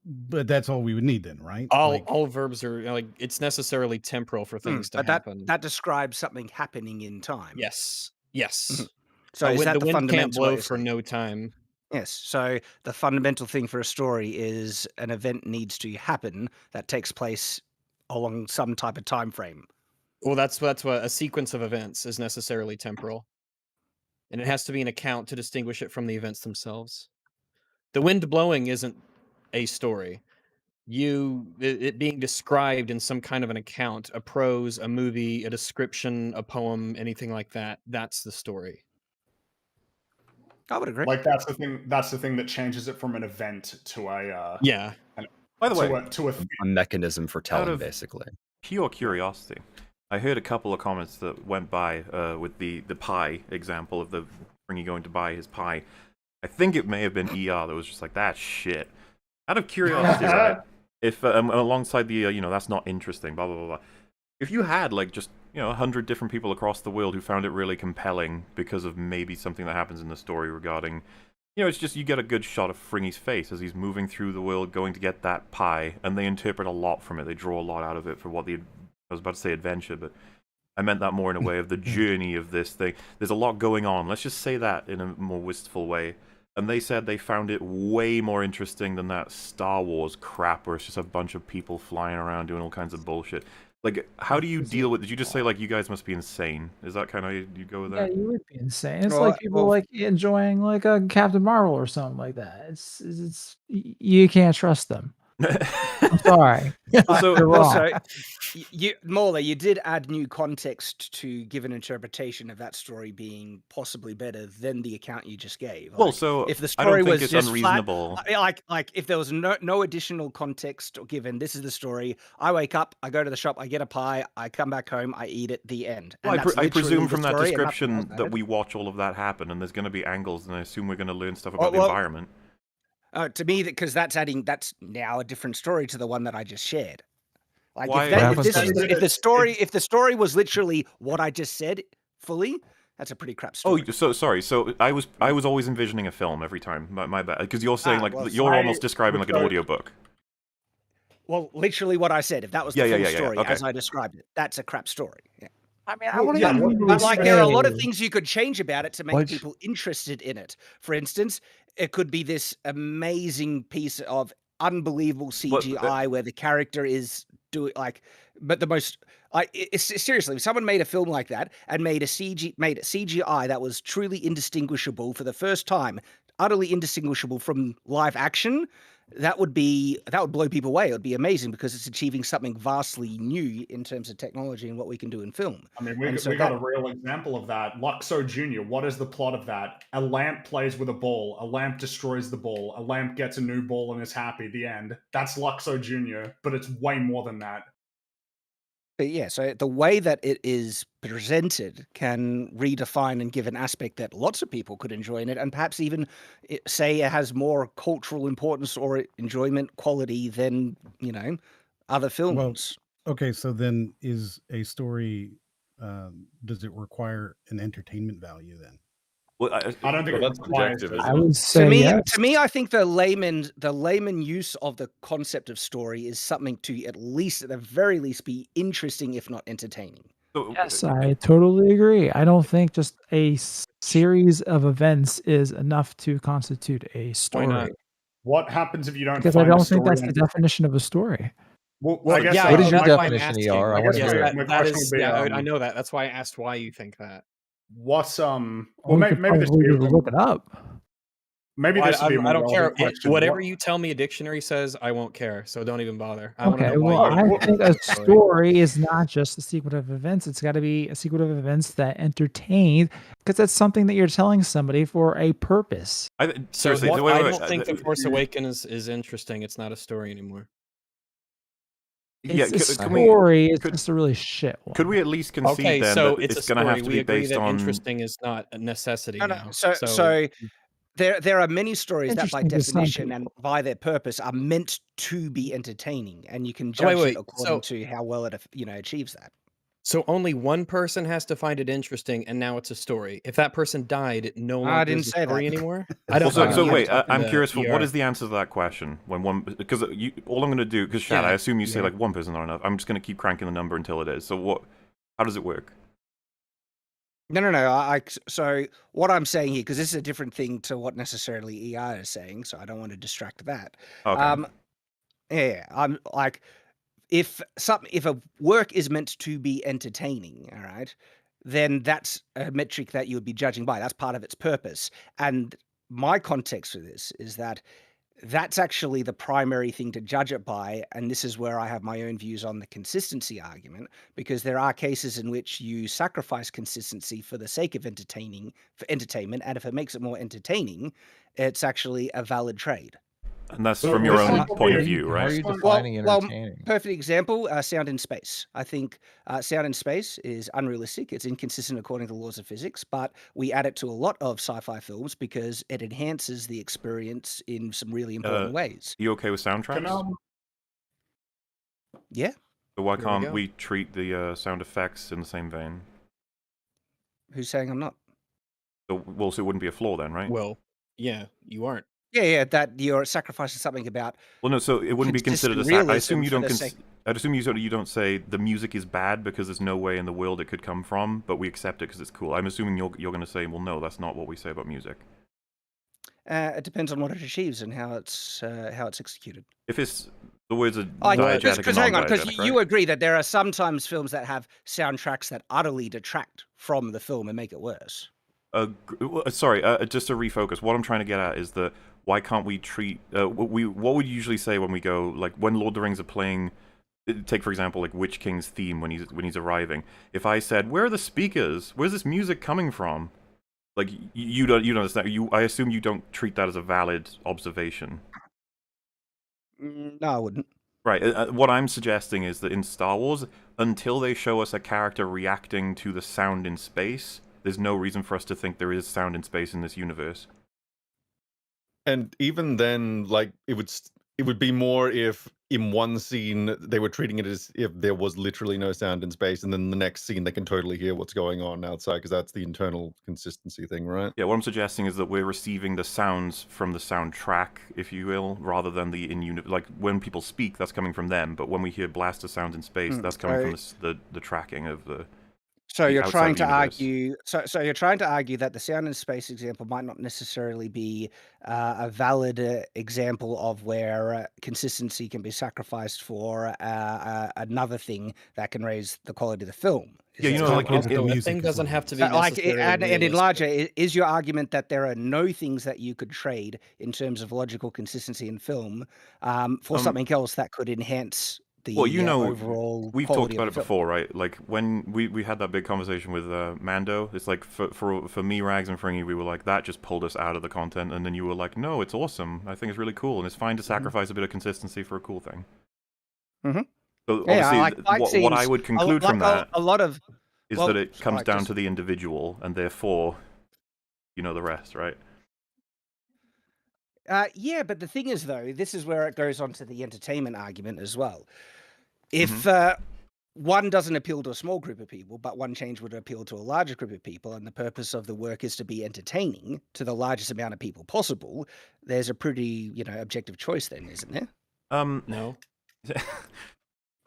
But that's all we would need then, right? All verbs are like it's necessarily temporal for things to But happen. that describes something happening in time. Yes. Yes. So is wind- that the the wind can't fundamental blow way of for saying- no time. Yes. So the fundamental thing for a story is an event needs to happen that takes place along some type of time frame. Well, that's what a sequence of events is necessarily temporal. And it has to be an account to distinguish it from the events themselves. The wind blowing isn't a story. It being described in some kind of an account, a prose, a movie, a description, a poem, anything like that, that's the story. I would agree. Like that's the thing. That's the thing that changes it from an event to a yeah. By the way, a mechanism for out telling, of basically. pure curiosity, I heard a couple of comments that went by with the pie example of the Fringy going to buy his pie. I think it may have been ER that was just like, that shit. Out of curiosity, right? If alongside the that's not interesting, blah blah blah blah. If you had like just 100 different people across the world who found it really compelling because of maybe something that happens in the story regarding, it's just you get a good shot of Fringy's face as he's moving through the world going to get that pie, and they interpret a lot from it. They draw a lot out of it for what I was about to say adventure, but I meant that more in a way of the journey of this thing. There's a lot going on. Let's just say that in a more wistful way. And they said they found it way more interesting than that Star Wars crap where it's just a bunch of people flying around doing all kinds of bullshit. Like, how do you deal with... Did you just say, like, you guys must be insane? Is that kind of you go with that? Yeah, you would be insane. It's like people like enjoying like a Captain Marvel or something like that. It's you can't trust them. I'm sorry. So You're wrong. also, Mola, you did add new context to give an interpretation of that story being possibly better than the account you just gave. Well, so if the I don't story think was it's just unreasonable. flat, like if there was no additional context given, this is the story. I wake up, I go to the shop, I get a pie, I come back home, I eat it. The end. Well, And that's I presume literally from the that story and nothing else description that added. we watch all of that happen, and there's going to be angles, and I assume we're going to learn stuff about the well, environment. To me, because that's now a different story to the one that I just shared. Like Why- if the story was literally what I just said fully, that's a pretty crap story. Oh, so sorry. So I was always envisioning a film every time. My bad. Because you're saying well, you're almost describing like an audiobook. Well, literally what I said. If that was the Yeah, full yeah, yeah, story okay. as I described it, that's a crap story. Yeah. I mean, I want But like, there are a lot of say- things you could change about it to make people interested in it. For instance, it could be this amazing piece of unbelievable CGI where the character is doing like, but the most like, seriously, if someone made a film like that and made CGI that was truly indistinguishable for the first time, utterly indistinguishable from live action, that would blow people away. It would be amazing because it's achieving something vastly new in terms of technology and what we can do in film. I mean, we got a real example of that. Luxo Jr., what is the plot of that? A lamp plays with a ball. A lamp destroys the ball. A lamp gets a new ball and is happy. The end. That's Luxo Jr., but it's way more than that. But yeah, so the way that it is presented can redefine and give an aspect that lots of people could enjoy in it, and perhaps even say it has more cultural importance or enjoyment quality than other films. Well, okay, so then is a story does it require an entertainment value then? Well, I don't think that's subjective. I would say To me, I think the layman use of the concept of story is something to at the very least, be interesting, if not entertaining. Yes, I totally agree. I don't think just a series of events is enough to constitute a story. not? What happens if you don't? Because I find don't a think that's story the definition of a story. Well, Well, I guess yeah, what is your my definition, question- ER? I guess Yes, my that question is. would be, I know that. That's why I asked why you think that. What's well, We could maybe this probably would be look it up. maybe Well, this would be a more I don't care. relevant question. Whatever you tell me a dictionary says, I won't care. So don't even bother. I want to Okay, know well, why. I think a story is not just a sequence of events. It's got to be a sequence of events that entertain, because that's something that you're telling somebody for a purpose. So Seriously, I wait, don't think The Force Awakens is interesting. It's not a story anymore. It's a story. It's just a really shit one. Could we at least concede Okay, then so that it's a it's going to story. have to We be agree based that on? interesting is not a necessity No, now. So there are many stories that, by Interesting to some definition and by their purpose, are meant to be entertaining, and you can Wait, judge wait, it according to how well it achieves that. So only one person has to find it interesting, and now it's a story. If that person died, it no longer I didn't is a say story that. anymore. I don't. So know. wait, talking I'm to curious for ER. what is the answer to that question? When one, because all I'm going to do, because Shad, Yeah, I assume you say yeah. like one person not enough. I'm just going to keep cranking the number until it is. So what? How does it work? No. So what I'm saying here, because this is a different thing to what necessarily ER is saying, so I don't want to distract that. Okay. Yeah, I'm like, if a work is meant to be entertaining, all right, then that's a metric that you would be judging by. That's part of its purpose. And my context for this is that that's actually the primary thing to judge it by, and this is where I have my own views on the consistency argument, because there are cases in which you sacrifice consistency for the sake of for entertainment, and if it makes it more entertaining, it's actually a valid trade. And that's from your own point of view, right? How are you defining entertaining? Perfect example, sound in space. I think sound in space is unrealistic. It's inconsistent according to the laws of physics, but we add it to a lot of sci-fi films because it enhances the experience in some really important ways. You okay with soundtracks? Yeah. So why There we can't go. we treat the sound effects in the same vein? Who's saying I'm not? So it wouldn't be a flaw then, right? Well, yeah, you aren't. Yeah, that you're sacrificing something about. Well, no. So it wouldn't be considered a. consistent I assume you realism don't. for the sake- I'd assume you don't say the music is bad because there's no way in the world it could come from, but we accept it because it's cool. I'm assuming you're going to say, well, no, that's not what we say about music. It depends on what it achieves and how it's executed. If it's the words are Because diegetic and hang on, because non-diegetic, right? you agree that there are sometimes films that have soundtracks that utterly detract from the film and make it worse. Sorry, just to refocus, what I'm trying to get at is that why can't we treat what we would usually say when we go, like when Lord of the Rings are playing, take for example like Witch King's theme when he's arriving. If I said, where are the speakers? Where's this music coming from? Like you don't understand. I assume you don't treat that as a valid observation. No, I wouldn't. Right. What I'm suggesting is that in Star Wars, until they show us a character reacting to the sound in space, there's no reason for us to think there is sound in space in this universe. And even then, like it would be more if in one scene they were treating it as if there was literally no sound in space, and then the next scene they can totally hear what's going on outside, because that's the internal consistency thing, right? Yeah, what I'm suggesting is that we're receiving the sounds from the soundtrack, if you will, rather than the in-unit. Like when people speak, that's coming from them, but when we hear blaster sounds in space, that's coming from the tracking of the. So the you're outside trying to universe. argue. So you're trying to argue that the sound in space example might not necessarily be a valid example of where consistency can be sacrificed for another thing that can raise the quality of the film. Yeah, you know, like the thing doesn't have to be necessarily and in realistic. larger, is your argument that there are no things that you could trade in terms of logical consistency in film for something else that could enhance the overall we've quality talked about of it the film? before, right? Like when we had that big conversation with Mando, it's like for me, Rags and Fringy, we were like, that just pulled us out of the content, and then you were like, no, it's awesome. I think it's really cool, and it's fine to sacrifice a bit of consistency for a cool thing. Mm-hmm. So Yeah, obviously, what I would conclude from that a lot of is that it comes down to the individual, and therefore, you know the rest, right? Yeah, but the thing is, though, this is where it goes on to the entertainment argument as well. If one doesn't appeal to a small group of people, but one change would appeal to a larger group of people, and the purpose of the work is to be entertaining to the largest amount of people possible, there's a pretty, objective choice then, isn't there? No.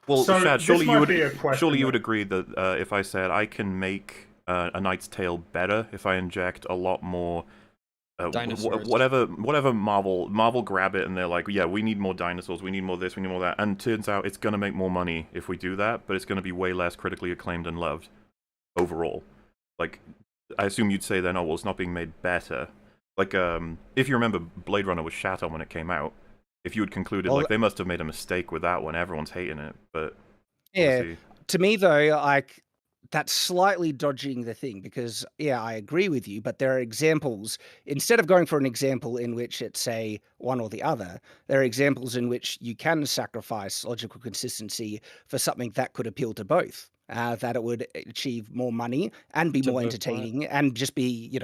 Well, So Shad, this surely might be a question you would that- agree that if I said I can make A Knight's Tale better if I inject a lot more Dinosaurs. whatever Marvel grab it and they're like, yeah, we need more dinosaurs, we need more this, we need more that, and turns out it's gonna make more money if we do that, but it's gonna be way less critically acclaimed and loved overall. Like, I assume you'd say then, oh well, it's not being made better. Like, if you remember, Blade Runner was shat on when it came out. If you had concluded like they must have made a mistake with that one, everyone's hating it, but Yeah, obviously- to me though, like that's slightly dodging the thing because yeah, I agree with you, but there are examples instead of going for an example in which it's say one or the other, there are examples in which you can sacrifice logical consistency for something that could appeal to both. That it would achieve more money and be more entertaining and just be,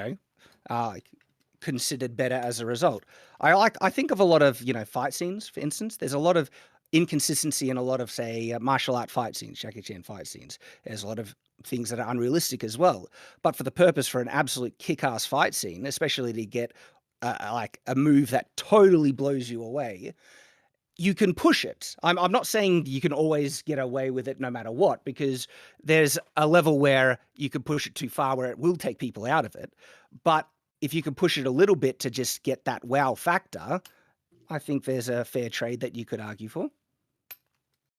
considered better as a result. I think of a lot of, fight scenes, for instance. There's a lot of inconsistency in a lot of, say, martial art fight scenes, Jackie Chan fight scenes. There's a lot of things that are unrealistic as well. But for the purpose for an absolute kick-ass fight scene, especially to get like a move that totally blows you away, you can push it. I'm not saying you can always get away with it no matter what, because there's a level where you can push it too far where it will take people out of it. But if you can push it a little bit to just get that wow factor, I think there's a fair trade that you could argue for.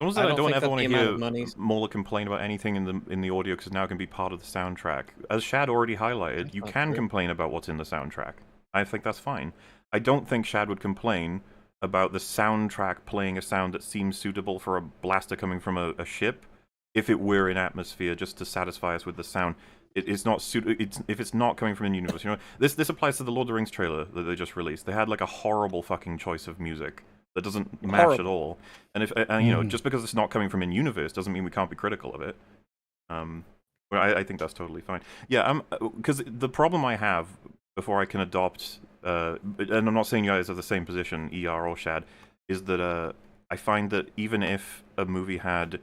Almost that I don't ever want to hear Mola complain about anything in the audio because it's now going to be part of the soundtrack. As Shad already highlighted, you can complain about what's in the soundtrack. I think that's fine. I don't think Shad would complain about the soundtrack playing a sound that seems suitable for a blaster coming from a ship if it were in atmosphere just to satisfy us with the sound. It's not if it's not coming from in universe. You know, this applies to the Lord of the Rings trailer that they just released. They had like a horrible fucking choice of music that doesn't match at all. And if you know, just because it's not coming from in universe doesn't mean we can't be critical of it. I think that's totally fine. Yeah, because the problem I have before I can adopt, and I'm not saying you guys are the same position, ER or Shad, is that I find that even if a movie had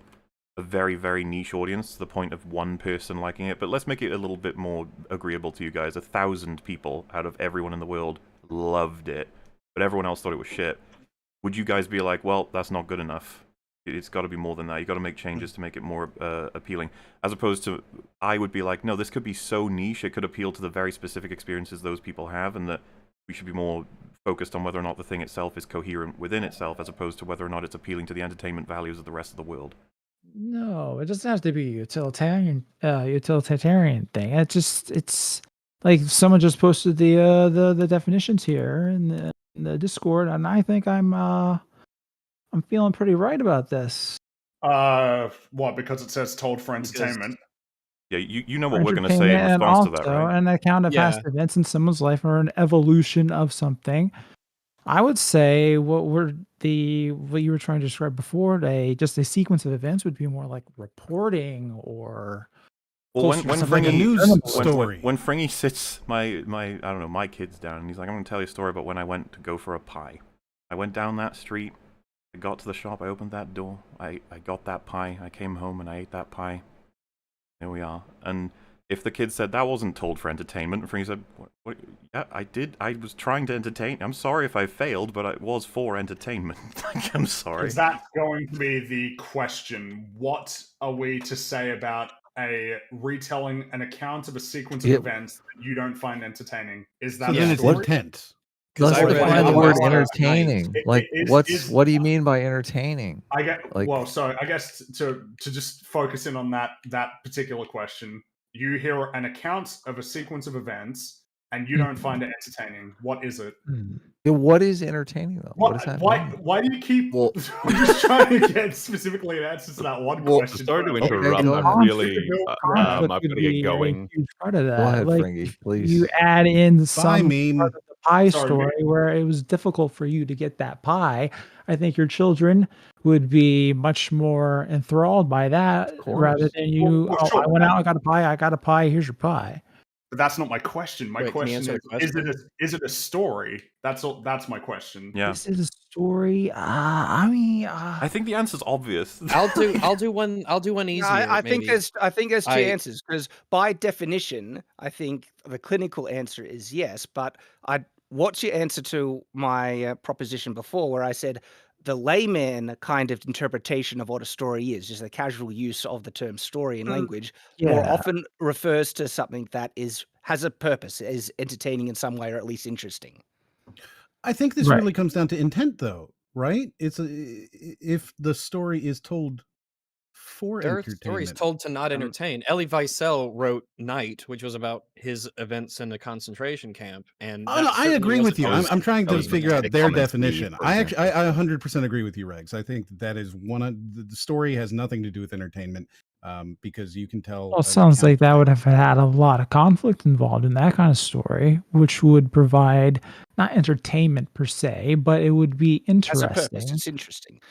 a very, very niche audience to the point of one person liking it, but let's make it a little bit more agreeable to you guys. 1,000 people out of everyone in the world loved it, but everyone else thought it was shit. Would you guys be like, well, that's not good enough? It's got to be more than that. You got to make changes to make it more appealing. As opposed to, I would be like, no, this could be so niche, it could appeal to the very specific experiences those people have, and that we should be more focused on whether or not the thing itself is coherent within itself, as opposed to whether or not it's appealing to the entertainment values of the rest of the world. No, it doesn't have to be a utilitarian thing. It's like someone just posted the definitions here in the Discord, and I think I'm feeling pretty right about this. What? Because it says told for entertainment. Yeah, you know what we're going to say in And response also, to that, right? an account of past events in someone's life or an evolution of something. I would say what you were trying to describe before, just a sequence of events would be more like reporting or. Well, when Fringy Fringy sits my I don't know, my kids down and he's like, I'm going to tell you a story about when I went to go for a pie. I went down that street, I got to the shop, I opened that door, I got that pie, I came home and I ate that pie. Here we are. And if the kid said that wasn't told for entertainment, and Fringy said, what? Yeah, I did. I was trying to entertain. I'm sorry if I failed, but it was for entertainment. I'm sorry. Is that going to be the question? What are we to say about a retelling an account of a sequence of events that you don't find entertaining? Is that then it's intent? Let's define the word entertaining. What do you is mean by entertaining? I get like, well, so I guess to just focus in on that particular question, you hear an account of a sequence of events and you don't find it entertaining. What is it? What is entertaining though? What does that mean? Why do you keep I'm just trying to get specifically an answer to that one question? Sorry to interrupt. I'm really I'm going to get going. Part of that. Go ahead, like, Fringy, please. You add in some part of meme. the pie Sorry, story where it was difficult for you to get that pie. I think your children would be much more enthralled by that rather than you. Well, Oh, sure. I went out, I got a pie. Here's your pie. But that's not my question. My Wait, can you question answer is it a story? That's all. That's my question. Yeah. This is a story. I mean, I think the answer's obvious. I'll do one easier. I think maybe. there's two answers, because by definition, I think the clinical answer is yes. But what's your answer to my proposition before, where I said the layman kind of interpretation of what a story is, just a casual use of the term story in language, more often refers to something that has a purpose, is entertaining in some way, or at least interesting. I think this really comes down to intent, though, right? If the story is told for There are entertainment. stories told to not entertain. Elie Wiesel wrote Night, which was about his events in a concentration camp. And Oh, no, I agree with you. I'm trying to figure out their definition. I 100% agree with you, Regs. I think that is the story has nothing to do with entertainment, because you can tell. Well, it sounds like that would have had a lot of conflict involved in that kind of story, which would provide not entertainment per se, but it would be interesting. That's a purpose. It's interesting.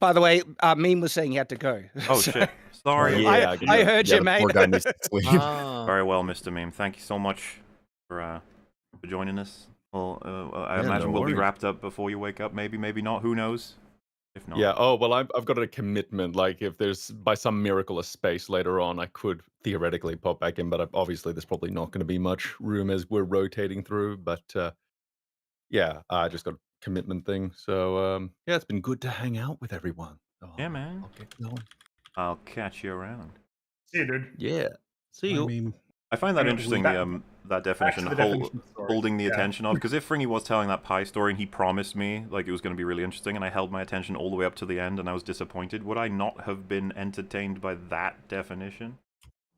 By the way, Meme was saying he had to go. Oh, shit. Sorry. I heard you, mate. Very well, Mr. Meme. Thank you so much for joining us. Well, I imagine we'll be wrapped up before you wake up. Maybe, maybe not. Who knows? If not. Yeah. Oh, well, I've got a commitment. Like, if there's by some miracle a space later on, I could theoretically pop back in, but obviously there's probably not going to be much room as we're rotating through. But yeah, I just got commitment thing. So yeah, it's been good to hang out with everyone. Yeah, man. I'll get going. I'll catch you around. See you, dude. Yeah. See I you. mean, I find that interesting, that definition, the definition of story. holding the Yeah. attention of, because if Fringy was telling that pie story and he promised me like it was going to be really interesting and I held my attention all the way up to the end and I was disappointed, would I not have been entertained by that definition?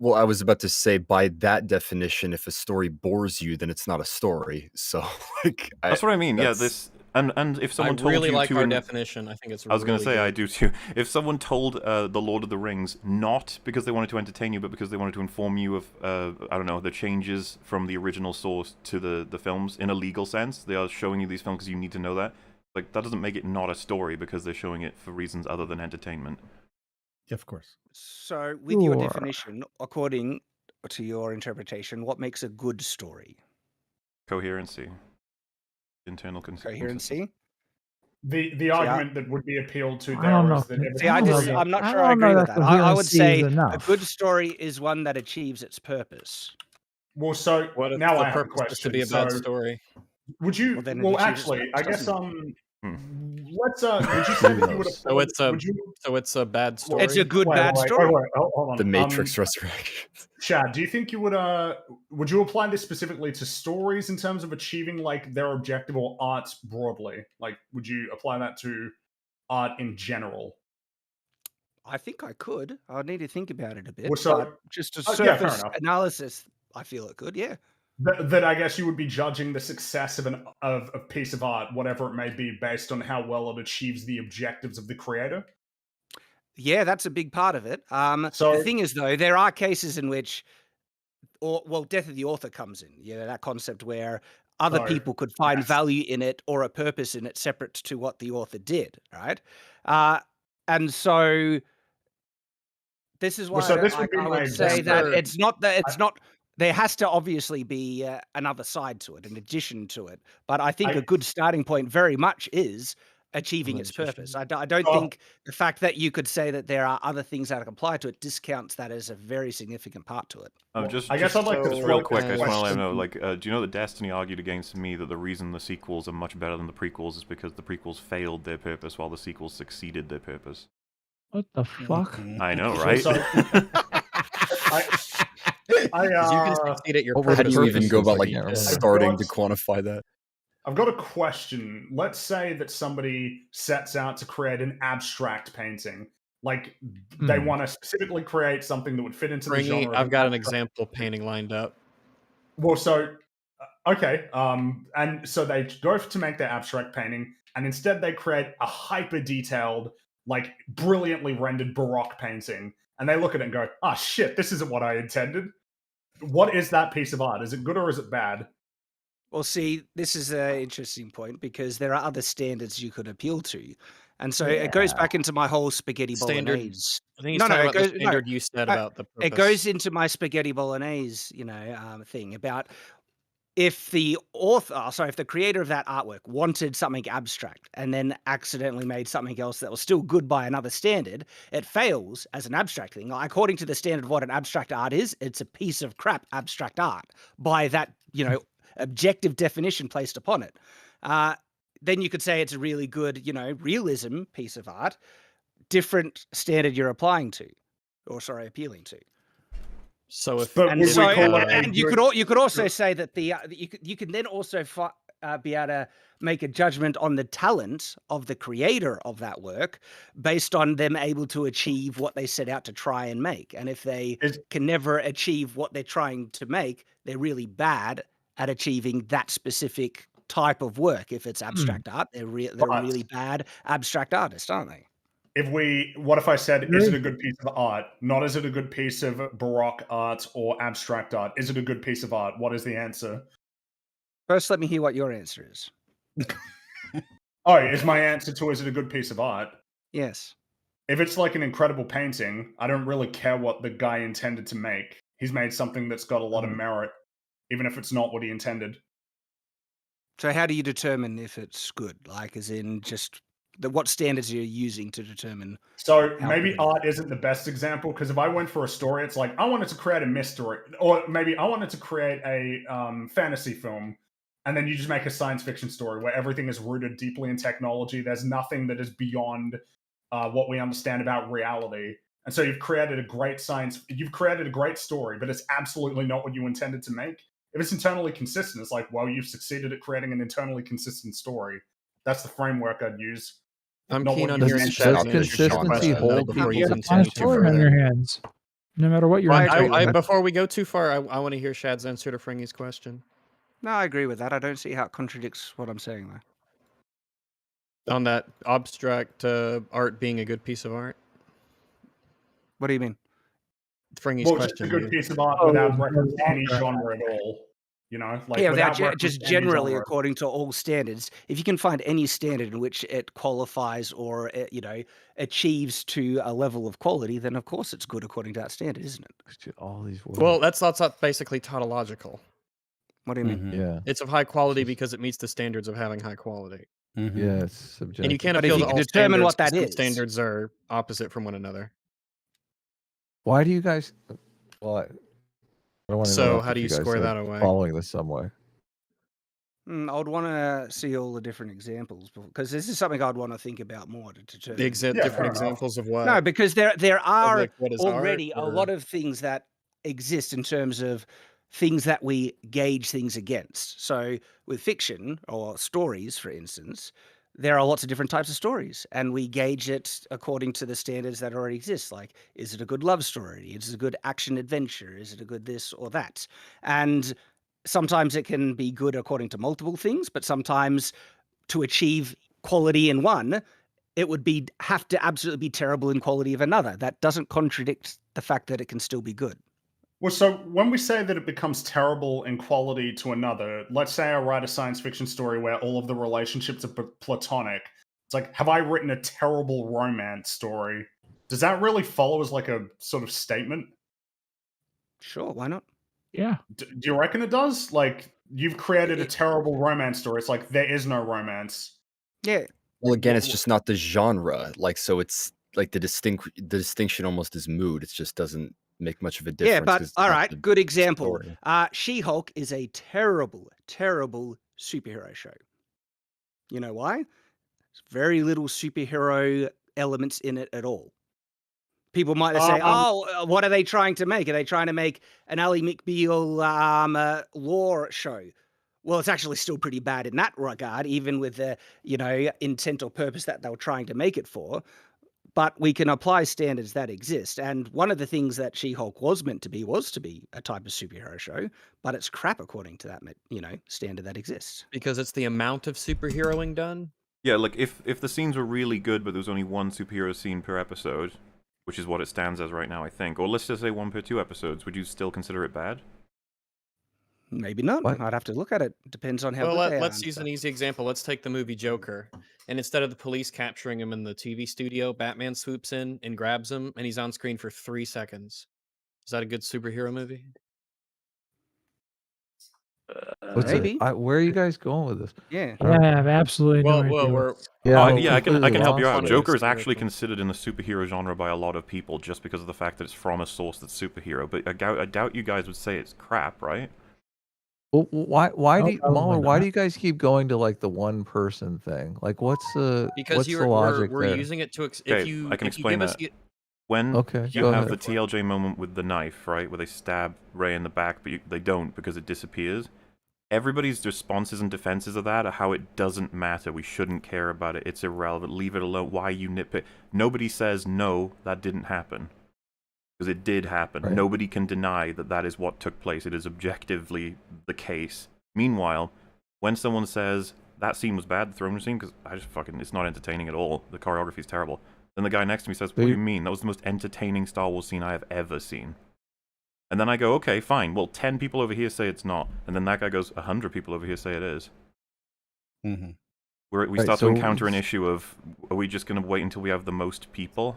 Well, I was about to say, by that definition, if a story bores you, then it's not a story. So, like, That's what I mean. Yeah, this and if someone told really you like to our definition. I think it's. I was going to really say I good. do too. If someone told the Lord of the Rings not because they wanted to entertain you, but because they wanted to inform you of I don't know, the changes from the original source to the films in a legal sense, they are showing you these films because you need to know that. Like that doesn't make it not a story because they're showing it for reasons other than entertainment. Yeah, of course. So, with your Sure. definition, according to your interpretation, what makes a good story? Coherency, internal consistency. Coherency? The argument that would be appealed to I there don't know is if that it- See, I don't know that- I'm not I sure I don't know agree with that that. I would coherency say is a enough. good story is one that achieves its purpose. Well, so What if now the I have a purpose is to question. be a bad So, story? would you? Well, then it Well, achieves its actually, I purpose, guess doesn't let's would you say that you would have? So it's a Would you? so it's a bad story. It's a good Wait, bad wait, story. wait, hold on. The Matrix Resurrection. Chad, do you think you would you apply this specifically to stories in terms of achieving like their objective or arts broadly? Like, would you apply that to art in general? I think I could. I would need to think about it a bit. Well, so- but just a yeah, fair surface enough. analysis, I feel it could, yeah. That I guess you would be judging the success of a piece of art, whatever it may be, based on how well it achieves the objectives of the creator. Yeah, that's a big part of it. So- the thing is, though, there are cases in which, death of the author comes in. Yeah, that concept where other So, people could find value in it or a purpose in it separate to what the author did, right? And so this is why Well, so this would be I my would say that example. it's not. There has to obviously be another side to it, an addition to it. But I think a good starting point very much is achieving its purpose. I don't think the fact that you could say that there are other things that apply to it discounts that as a very significant part to it. I guess I'd like to just throw real out quick, this I just want to let question. you know, like, do you know that Destiny argued against me that the reason the sequels are much better than the prequels is because the prequels failed their purpose while the sequels succeeded their purpose? What the fuck? I know, right? So, You can succeed at your How do purpose. you even go about like Yeah. starting to quantify that? I've got a question. Let's say that somebody sets out to create an abstract painting. Like they want to specifically create something that would fit into the Fringy, genre. of I've got an abstract. example painting lined up. Well, so okay, and so they go to make their abstract painting, and instead they create a hyper detailed, like brilliantly rendered Baroque painting, and they look at it and go, "Ah, shit, this isn't what I intended." What is that piece of art? Is it good or is it bad? Well, see, this is an interesting point because there are other standards you could appeal to. And so it goes back into my whole spaghetti Standard. bolognese. I think he's talking about the standard you said about the It purpose. goes into my spaghetti bolognese, thing about if the if the creator of that artwork wanted something abstract and then accidentally made something else that was still good by another standard, it fails as an abstract thing. Like, according to the standard of what an abstract art is, it's a piece of crap abstract art by that, objective definition placed upon it. Then you could say it's a really good, realism piece of art, different standard you're appealing to. So if you could also say that you can then also be able to make a judgment on the talent of the creator of that work based on them able to achieve what they set out to try and make. And if they can never achieve what they're trying to make, they're really bad at achieving that specific type of work. If it's abstract art, they're really bad abstract artists, aren't they? What if I said, is it a good piece of art? Not is it a good piece of Baroque art or abstract art? Is it a good piece of art? What is the answer? First, let me hear what your answer is. Oh, is my answer to is it a good piece of art? Yes. If it's like an incredible painting, I don't really care what the guy intended to make. He's made something that's got a lot of merit, even if it's not what he intended. So how do you determine if it's good? Like, as in just what standards you're using to determine? So maybe art isn't the best example, because if I went for a story, it's like I wanted to create a mystery, or maybe I wanted to create a fantasy film, and then you just make a science fiction story where everything is rooted deeply in technology. There's nothing that is beyond what we understand about reality. And so you've created a great story, but it's absolutely not what you intended to make. If it's internally consistent, it's like, well, you've succeeded at creating an internally consistent story. That's the framework I'd use. I'm Not keen what on you hearing meant. Shad's Does consistency hold before people you to continue punishment? too Story on further. your hands. No matter what you're Well, into. before we go too far, I want to hear Shad's answer to Fringy's question. No, I agree with that. I don't see how it contradicts what I'm saying there. On that abstract art being a good piece of art. What do you mean? Fringy's Well, question. just a good you. piece of art without reference to any genre at all. You know, like Yeah, without without reference just to any generally genre. according to all standards. If you can find any standard in which it qualifies or achieves to a level of quality, then of course it's good according to that standard, isn't it? All these words. Well, that's basically tautological. What do you mean? Yeah. It's of high quality because it meets the standards of having high quality. Yeah, it's subjective. And you can't But if appeal you to can all determine standards what that 'cause some is. standards are opposite from one another. Why do you guys? Well, I don't want to So interrupt how if do you guys square are that away? Following this some way. I would want to see all the different examples because this is something I'd want to think about more to determine. Different examples of what? No, because there are like what is already art, a lot of things that exist in terms of things that we gauge things against. So with fiction or stories, for instance, there are lots of different types of stories, and we gauge it according to the standards that already exist. Like, is it a good love story? Is it a good action adventure? Is it a good this or that? And sometimes it can be good according to multiple things, but sometimes to achieve quality in one, it would have to absolutely be terrible in quality of another. That doesn't contradict the fact that it can still be good. Well, so when we say that it becomes terrible in quality to another, let's say I write a science fiction story where all of the relationships are platonic. It's like, have I written a terrible romance story? Does that really follow as like a sort of statement? Sure, why not? Yeah. Do you reckon it does? Like, you've created a terrible romance story. It's like, there is no romance. Yeah. Well, again, it's just not the genre. Like, so it's like the distinction almost is mood. It just doesn't make much of a difference. Yeah, but 'cause it's all not right, the good example. story. She-Hulk is a terrible, terrible superhero show. You know why? There's very little superhero elements in it at all. People might say, what are they trying to make? Are they trying to make an Ally McBeal lore show? Well, it's actually still pretty bad in that regard, even with the, intent or purpose that they were trying to make it for. But we can apply standards that exist. And one of the things that She-Hulk was meant to be a type of superhero show, but it's crap according to that, standard that exists. Because it's the amount of superheroing done? Yeah, like if the scenes were really good, but there was only one superhero scene per episode, which is what it stands as right now, I think, or let's just say 1 per 2 episodes, would you still consider it bad? Maybe not. What? I'd have to look at it. Depends on how Well, good they are let's and use stuff. an easy example. Let's take the movie Joker. And instead of the police capturing him in the TV studio, Batman swoops in and grabs him, and he's on screen for 3 seconds. Is that a good superhero movie? Maybe. Where are you guys going with this? Yeah. I have absolutely no idea. Yeah, I can help you out. lost. Joker is actually considered in the superhero genre by a lot of people just because of the fact that it's from a source that's superhero. But I doubt you guys would say it's crap, right? Well, why No, do you, probably Mahler, why not. do you guys keep going to like the one person thing? Like, what's the logic we're there? using it to Okay, if you I can if you explain give us that. When Okay, you go have ahead. the TLJ moment with the knife, right, where they stab Ray in the back, but they don't because it disappears. Everybody's responses and defenses of that are how it doesn't matter. We shouldn't care about it. It's irrelevant. Leave it alone. Why you nitpick? Nobody says, no, that didn't happen. Because it did happen. Right. Nobody can deny that that is what took place. It is objectively the case. Meanwhile, when someone says, that scene was bad, the throne room scene, because it's not entertaining at all. The choreography is terrible. Then the guy next to me says, what do you mean? That was the most entertaining Star Wars scene I have ever seen. And then I go, okay, fine. Well, 10 people over here say it's not. And then that guy goes, 100 people over here say it is. Mm-hmm. We Right, start so to encounter an issue of, are we just going to wait until we have the most people?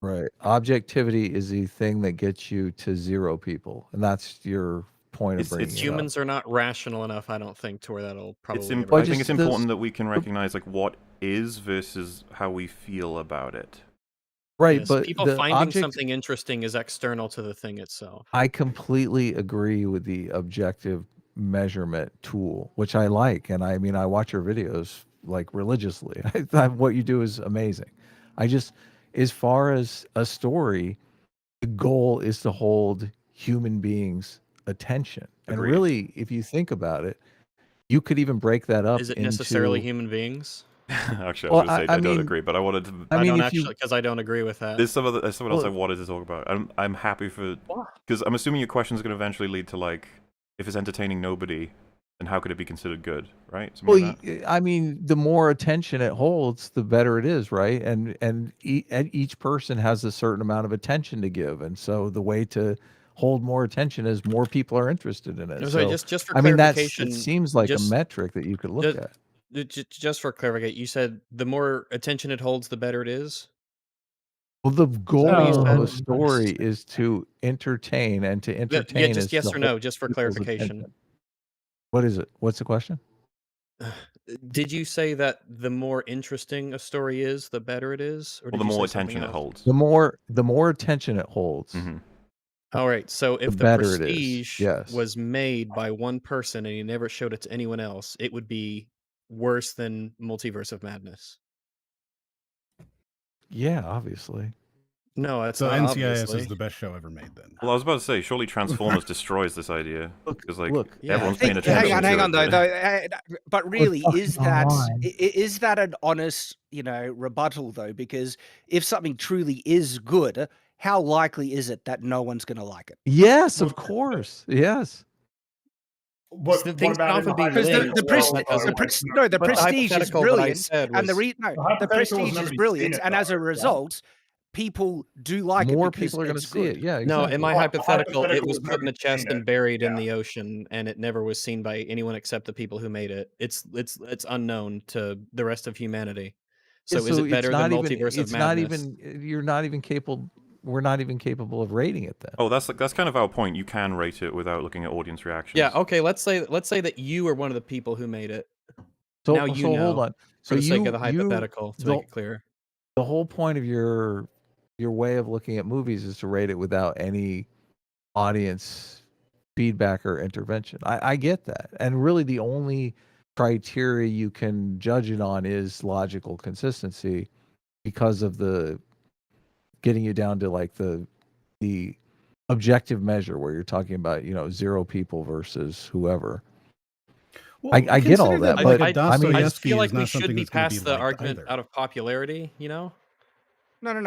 Right. Objectivity is the thing that gets you to 0 people, and that's your point of bringing it up. Humans are not rational enough, I don't think, to where that'll probably. I think it's important that we can recognize like what is versus how we feel about it. Right, Yes, but people the finding object, something interesting is external to the thing itself. I completely agree with the objective measurement tool, which I like. And I mean, I watch your videos like religiously. I thought what you do is amazing. I just, as far as a story, the goal is to hold human beings' attention. And Agreed. really, if you think about it, you could even break that up Is it into necessarily human beings? Actually, I Well, was going to say I don't mean, agree, but I wanted to. I I mean, don't if you actually, because I don't agree with that. There's someone else Well- I wanted to talk about. I'm happy for because I'm assuming your question is going to eventually lead to like if it's entertaining nobody, then how could it be considered good, right? Something Well, like that. I mean, the more attention it holds, the better it is, right? And each person has a certain amount of attention to give, and so the way to hold more attention is more people are interested in it. I'm sorry, So, just for I mean, clarification, it seems like a just- metric that you could look just, at. Just for clarification, you said the more attention it holds, the better it is. Well, the what you goal of a said? story is to entertain, and to Yeah, entertain just is yes to or hold no, just for people's clarification. attention. What is it? What's the question? Did you say that the more interesting a story is, the better it is, or Well, did the you more say something attention it else? holds. The more attention it holds, All right, so if the better it is. Prestige Yes. was made by one person and he never showed it to anyone else, it would be worse than Multiverse of Madness. Yeah, obviously. No, that's So not NCIS obviously. is the best show ever made. Then. Well, I was about to say, surely Transformers destroys this idea because like Yeah. everyone's paying attention. Hang to on, it, though. But really, fucking is that online. is that an honest, rebuttal though? Because if something truly is good, how likely is it that no one's going to like it? Yes, of course. Yes. What, Things what can about in often the be Because linked. the well, that doesn't- the but Prestige is hypothetical that I brilliant, said and the was- the hypothetical was Prestige is nobody's brilliant, seen it, and as a though, right? result, people do like More it because people are going to it's see good. it. Yeah, No, exactly. in my Well, hypothetical, it hypothetical was was put in a nobody's chest seen and it, buried in yeah. the ocean, and it never was seen by anyone except the people who made it. It's unknown to the rest of humanity. So is it better than Multiverse of Madness? You're not even capable. We're not even capable of rating it then. Oh, that's kind of our point. You can rate it without looking at audience reactions. Yeah. Okay. Let's say that you are one of the people who made it. So, now you know. hold on. For the sake of the hypothetical, to make it clear. The whole point of your way of looking at movies is to rate it without any audience feedback or intervention. I get that, and really the only criteria you can judge it on is logical consistency, because of the getting you down to like the objective measure where you're talking about 0 people versus whoever. I get all that, but I mean, I just feel like we should be past the argument out of popularity. No,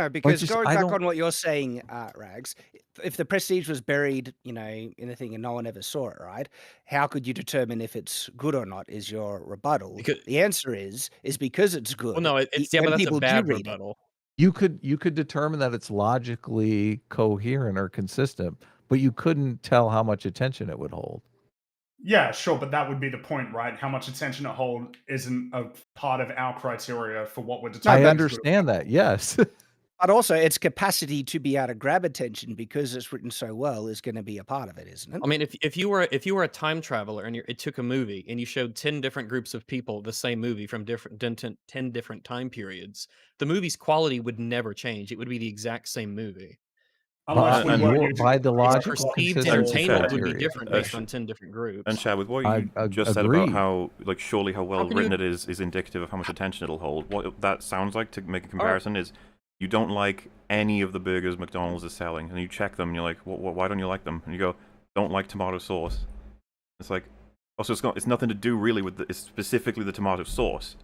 because just- going I back don't- on what you're saying, Rags, if the Prestige was buried, in a thing and no one ever saw it, right? How could you determine if it's good or not? Is your rebuttal? The answer is because it's good. Well, no, it's when but that's people a do bad read it. rebuttal. you could determine that it's logically coherent or consistent, but you couldn't tell how much attention it would hold. Yeah, sure, but that would be the point, right? How much attention it hold isn't a part of our criteria for what we're I determining. understand that, yes. But also, its capacity to be able to grab attention because it's written so well is going to be a part of it, isn't it? I mean, if you were a time traveler and it took a movie and you showed 10 different groups of people the same movie from 10 different time periods, the movie's quality would never change. It would be the exact same movie. Unless we were using by the its logical perceived consistency entertainment would be criteria. different based on 10 different groups. And Chad, with what you just said about how, surely how well written it is indicative of how much attention it'll hold. What that sounds like, to make a comparison, is you don't like any of the burgers McDonald's is selling, and you check them, and you're like, why don't you like them? And you go, don't like tomato sauce. It's like, also, it's nothing to do really with it's specifically the tomato sauce.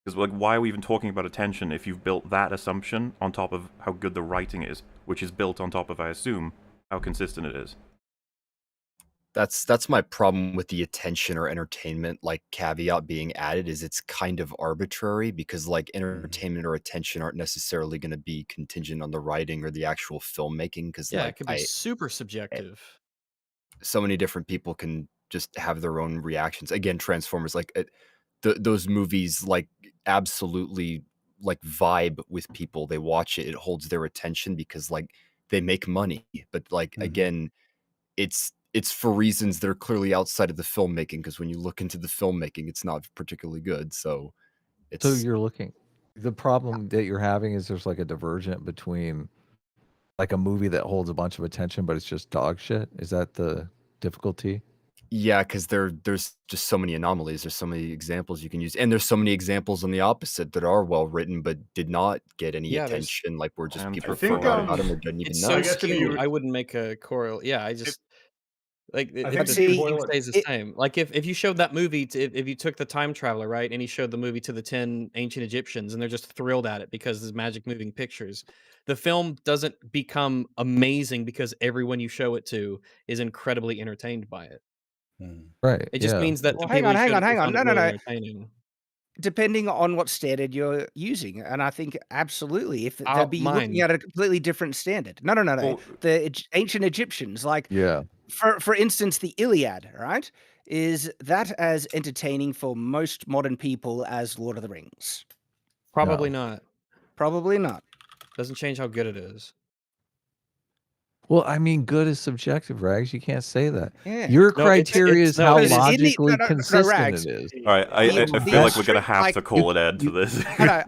Because why are we even talking about attention if you've built that assumption on top of how good the writing is, which is built on top of, I assume, how consistent it is. That's my problem with the attention or entertainment caveat being added, is it's kind of arbitrary, because entertainment or attention aren't necessarily going to be contingent on the writing or the actual filmmaking, because it could be super subjective. So many different people can just have their own reactions. Again, Transformers, those movies absolutely vibe with people. They watch it, it holds their attention because they make money, but again, it's for reasons that are clearly outside of the filmmaking, because when you look into the filmmaking, it's not particularly good. So the problem that you're having is there's a divergent between a movie that holds a bunch of attention but it's just dog shit. Is that the difficulty? Yeah, because there's just so many anomalies. There's so many examples you can use, and there's so many examples on the opposite that are well written but did not get any Yeah, there's attention. Like where just people think, forgot about them or didn't even it's know. so skewed. I wouldn't make a corrle. Yeah, I just like I it, think the if you theme boil stays the same. Like if you showed that movie, if you took the time traveler, right, and he showed the movie to the 10 ancient Egyptians, and they're just thrilled at it because there's magic moving pictures. The film doesn't become amazing because everyone you show it to is incredibly entertained by it. Right. It just Yeah. means that Well, the hang people on, you hang showed on, it to hang on. found No, it no, really no. entertaining. Depending on what standard you're using, and I think absolutely, if they'd be looking Mine. at a completely different standard. No, no, no, no. Well- The ancient Egyptians, like Yeah. for instance, the Iliad, right? Is that as entertaining for most modern people as Lord of the Rings? Probably not. Probably not. Doesn't change how good it is. Well, I mean, good is subjective, Rags. You can't say that. Yeah. Your No, it's- criteria it's- is no, how it's- logically no, consistent Rags. it is. All right, I feel like we're gonna have to call an end to this. We that-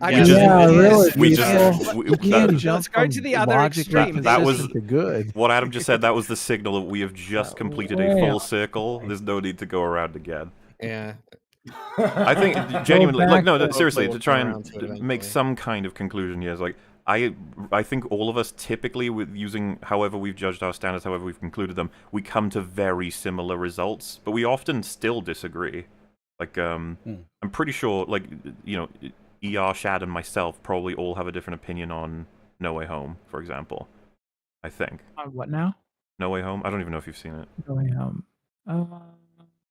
can't jump Let's go from to the other logically extreme. That was consistent to good. what Adam just said. That was the signal that we have just completed a full circle. There's no need to go around again. Yeah. I think genuinely, back like, no, to- seriously, We'll to try come and around to it make eventually. some kind of conclusion here is like, I think all of us typically, with using however we've judged our standards, however we've concluded them, we come to very similar results, but we often still disagree. Like, I'm pretty sure, like, you know, ER, Shad, and myself probably all have a different opinion on No Way Home, for example. I think. On what now? No Way Home? I don't even know if you've seen it. Going home.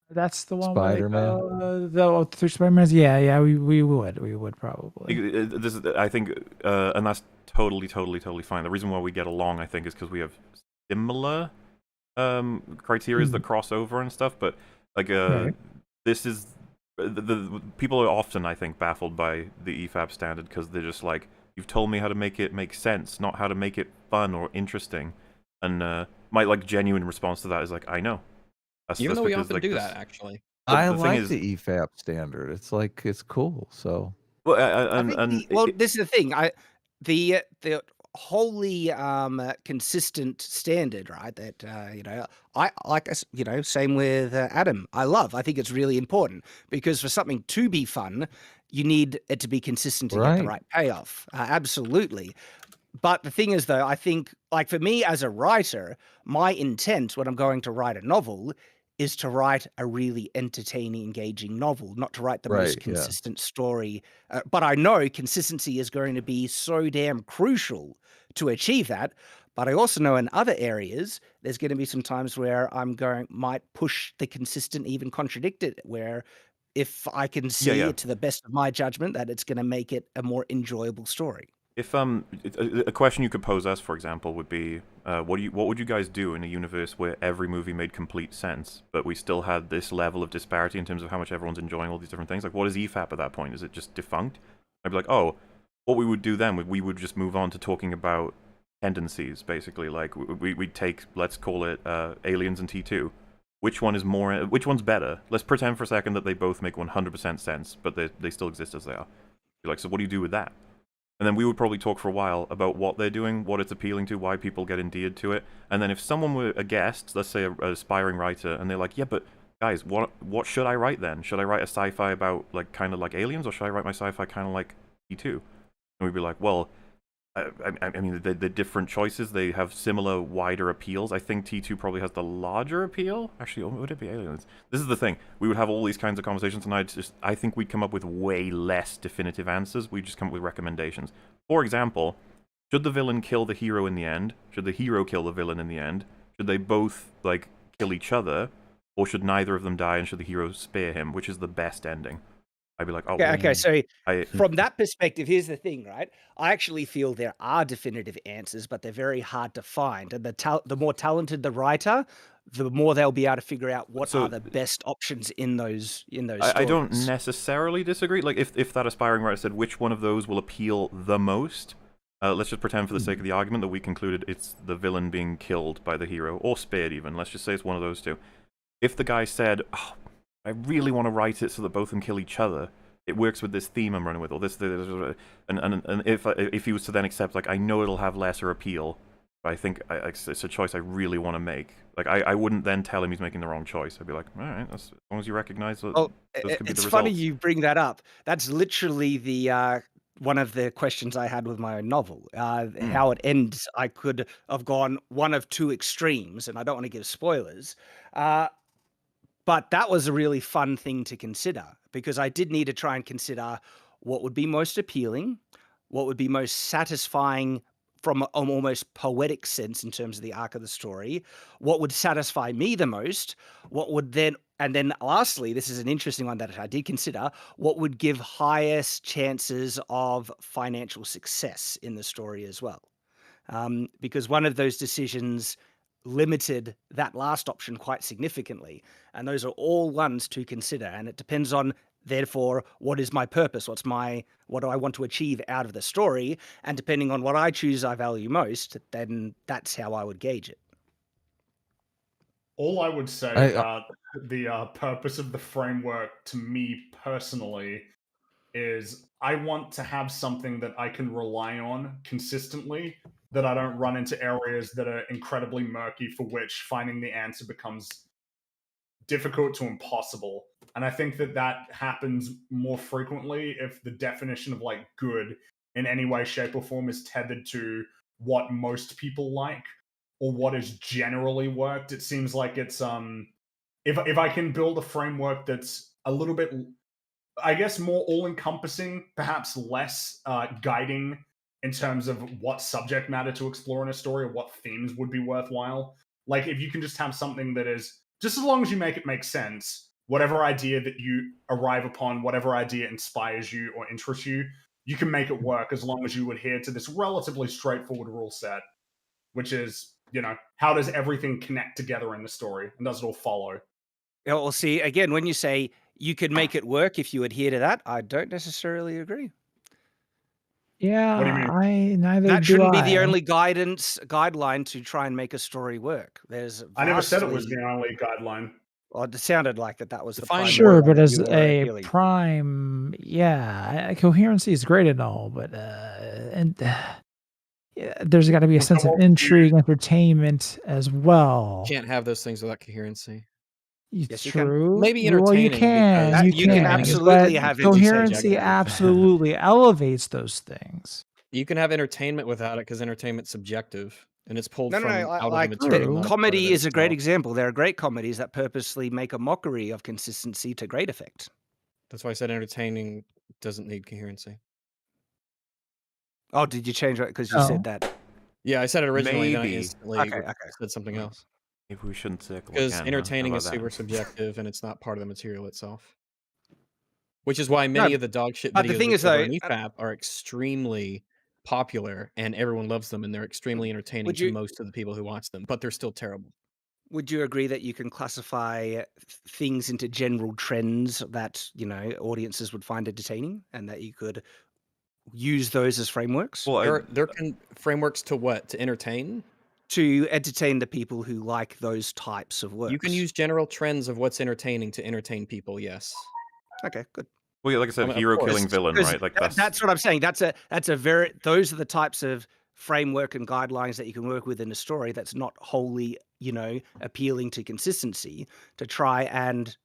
That's the one. Spider-Man? Through Spider-Man. Yeah. We would probably. This is, I think, and that's totally fine. The reason why we get along, I think, is because we have similar criteria that cross over and stuff. But like, this is the people are often, I think, baffled by the EFAP standard because they're just like, you've told me how to make it make sense, not how to make it fun or interesting. And my like genuine response to that is like, I know. Even though we because, often like, do this- that, actually. I the thing like is- the EFAP standard. It's like it's cool. So Well, I think and this is the thing. The wholly consistent standard, right? That you know, I like us. You know, same with Adam. I think it's really important because for something to be fun, you need it to be consistent to get the right payoff. Absolutely. But the thing is, though, I think, like for me as a writer, my intent when I'm going to write a novel is to write a really entertaining, engaging novel, not to write the most consistent story. But I know consistency is going to be so damn crucial to achieve that. But I also know in other areas, there's going to be some times where might push the consistent, even contradict it, where if I can see it to the best of my judgment that it's going to make it a more enjoyable story. If a question you could pose us, for example, would be, what would you guys do in a universe where every movie made complete sense, but we still had this level of disparity in terms of how much everyone's enjoying all these different things? Like, what is EFAP at that point? Is it just defunct? I'd be like, oh, what we would do then, we would just move on to talking about tendencies, basically. Like, we'd take, let's call it Aliens and T2. Which one is more? Which one's better? Let's pretend for a second that they both make 100% sense, but they still exist as they are. Be like, so what do you do with that? And then we would probably talk for a while about what they're doing, what it's appealing to, why people get endeared to it. And then if someone were a guest, let's say an aspiring writer, and they're like, yeah, but guys, what should I write then? Should I write a sci-fi about, like, kind of like Aliens, or should I write my sci-fi kind of like T2? And we'd be like, well, I mean, they're different choices. They have similar, wider appeals. I think T2 probably has the larger appeal. Actually, would it be Aliens? This is the thing. We would have all these kinds of conversations, and I think we'd come up with way less definitive answers. We'd just come up with recommendations. For example, should the villain kill the hero in the end? Should the hero kill the villain in the end? Should they both, like, kill each other? Or should neither of them die, and should the hero spare him? Which is the best ending? I'd be like, oh, Okay, so from that perspective, here's the thing, right? I actually feel there are definitive answers, but they're very hard to find. And the more talented the writer, the more they'll be able to figure out what are the best options in those stories. I don't necessarily disagree. Like, if that aspiring writer said which one of those will appeal the most, let's just pretend for the sake of the argument that we concluded it's the villain being killed by the hero, or spared even. Let's just say it's one of those two. If the guy said, oh, I really want to write it so that both of them kill each other, it works with this theme I'm running with, or this and if he was to then accept, like, I know it'll have lesser appeal, I think it's a choice I really want to make. Like, I wouldn't then tell him he's making the wrong choice. I'd be like, all right, as long as you recognize that Well, those could be the it's results. funny you bring that up. That's literally the one of the questions I had with my own novel. How it ends, I could have gone one of two extremes, and I don't want to give spoilers. But that was a really fun thing to consider, because I did need to try and consider what would be most appealing, what would be most satisfying from an almost poetic sense in terms of the arc of the story, what would satisfy me the most, what would then, and then lastly, this is an interesting one that I did consider, what would give highest chances of financial success in the story as well. Because one of those decisions limited that last option quite significantly. And those are all ones to consider. And it depends on, therefore, what is my purpose? What do I want to achieve out of the story? And depending on what I choose I value most, then that's how I would gauge it. All I would say about the purpose of the framework to me personally is I want to have something that I can rely on consistently, that I don't run into areas that are incredibly murky, for which finding the answer becomes difficult to impossible. And I think that happens more frequently if the definition of like good in any way, shape, or form is tethered to what most people like or what is generally worked. It seems like it's if I can build a framework that's a little bit, I guess, more all-encompassing, perhaps less guiding in terms of what subject matter to explore in a story or what themes would be worthwhile. Like, if you can just have something that is, just as long as you make it make sense, whatever idea that you arrive upon, whatever idea inspires you or interests you, you can make it work as long as you adhere to this relatively straightforward rule set, which is, how does everything connect together in the story, and does it all follow? Well, see, again, when you say you could make it work if you adhere to that, I don't necessarily agree. Yeah, What do you mean? That shouldn't be the only guideline to try and make a story work. There's I never said it was the only guideline. Well, it sounded like that was the primary. Sure, but one as you were a appealing to. prime, yeah, coherency is great and all, but yeah, there's got to be a sense of intrigue, entertainment as well. Can't have those things without coherency. It's you can. true. Maybe Well, you entertaining, can. because You can absolutely but have coherency entertainment. absolutely elevates those things. You can have entertainment without it, because entertainment's subjective and it's pulled No, from out of the like material. not a part of comedy it is a great itself. example. There are great comedies that purposely make a mockery of consistency to great effect. That's why I said entertaining doesn't need coherency. Oh, did you change it because you Oh. said that? Yeah, I said it originally, then I Maybe. instantly Okay. said something else. Maybe we shouldn't circle Because again, huh? entertaining How is about that? super subjective and it's not part of the material itself. Which is why many of the dog shit but the videos thing we is, cover though, on EFAP are extremely popular and everyone loves them and they're extremely entertaining to most of the people who watch them, but they're still terrible. Would you agree that you can classify things into general trends that, audiences would find entertaining, and that you could use those as frameworks? Well, there can frameworks to what? To entertain? To entertain the people who like those types of works. You can use general trends of what's entertaining to entertain people, yes. Okay, good. Well, yeah, like I said, hero killing villain, right? Like that's what I'm saying. That's a very, those are the types of framework and guidelines that you can work with in a story that's not wholly, appealing to consistency, to try and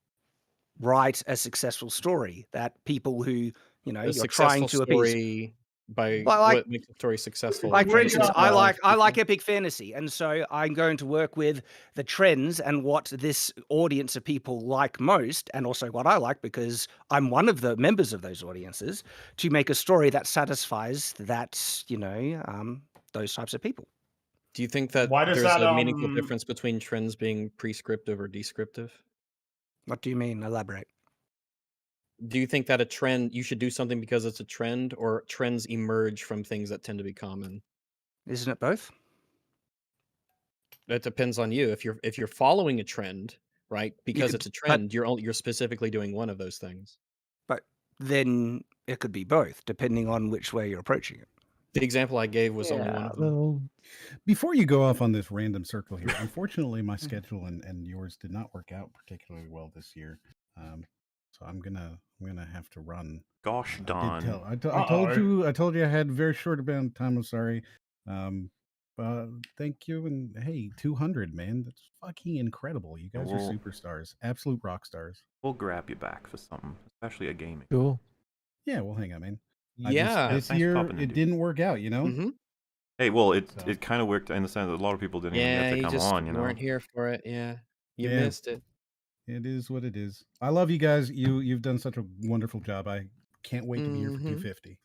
write a successful story that people who, you're trying to appease. By Like- what makes a story successful. Like, for makes it instance, I well. like epic fantasy, and so I'm going to work with the trends and what this audience of people like most, and also what I like, because I'm one of the members of those audiences, to make a story that satisfies that, those types of people. Do you think that Why does there's that, a meaningful difference between trends being prescriptive or descriptive? What do you mean? Elaborate. Do you think that a trend, you should do something because it's a trend, or trends emerge from things that tend to be common? Isn't it both? That depends on you. If you're following a trend, right? Because it's a trend, you're specifically doing one of those things. But then it could be both, depending on which way you're approaching it. The example I gave was only one of them. Before you go off on this random circle here, unfortunately, my schedule and yours did not work out particularly well this year. So I'm gonna have to run. Gosh darn! I told you I had a very short amount of time. I'm sorry, but Thank you. And hey, 200, man. That's fucking incredible. You guys are superstars. Absolute rock stars. We'll grab you back for something, especially a gaming. Cool. Yeah, well, hang on, man. Yeah. This year, it didn't work out, you know? Mm-hmm. Hey, well, it kind of worked in the sense that a lot of people didn't even get to come on, you know? weren't here for it. Yeah. You Yeah. missed it. It is what it is. I love you guys. You've done such a wonderful job. I can't wait to be here for 250.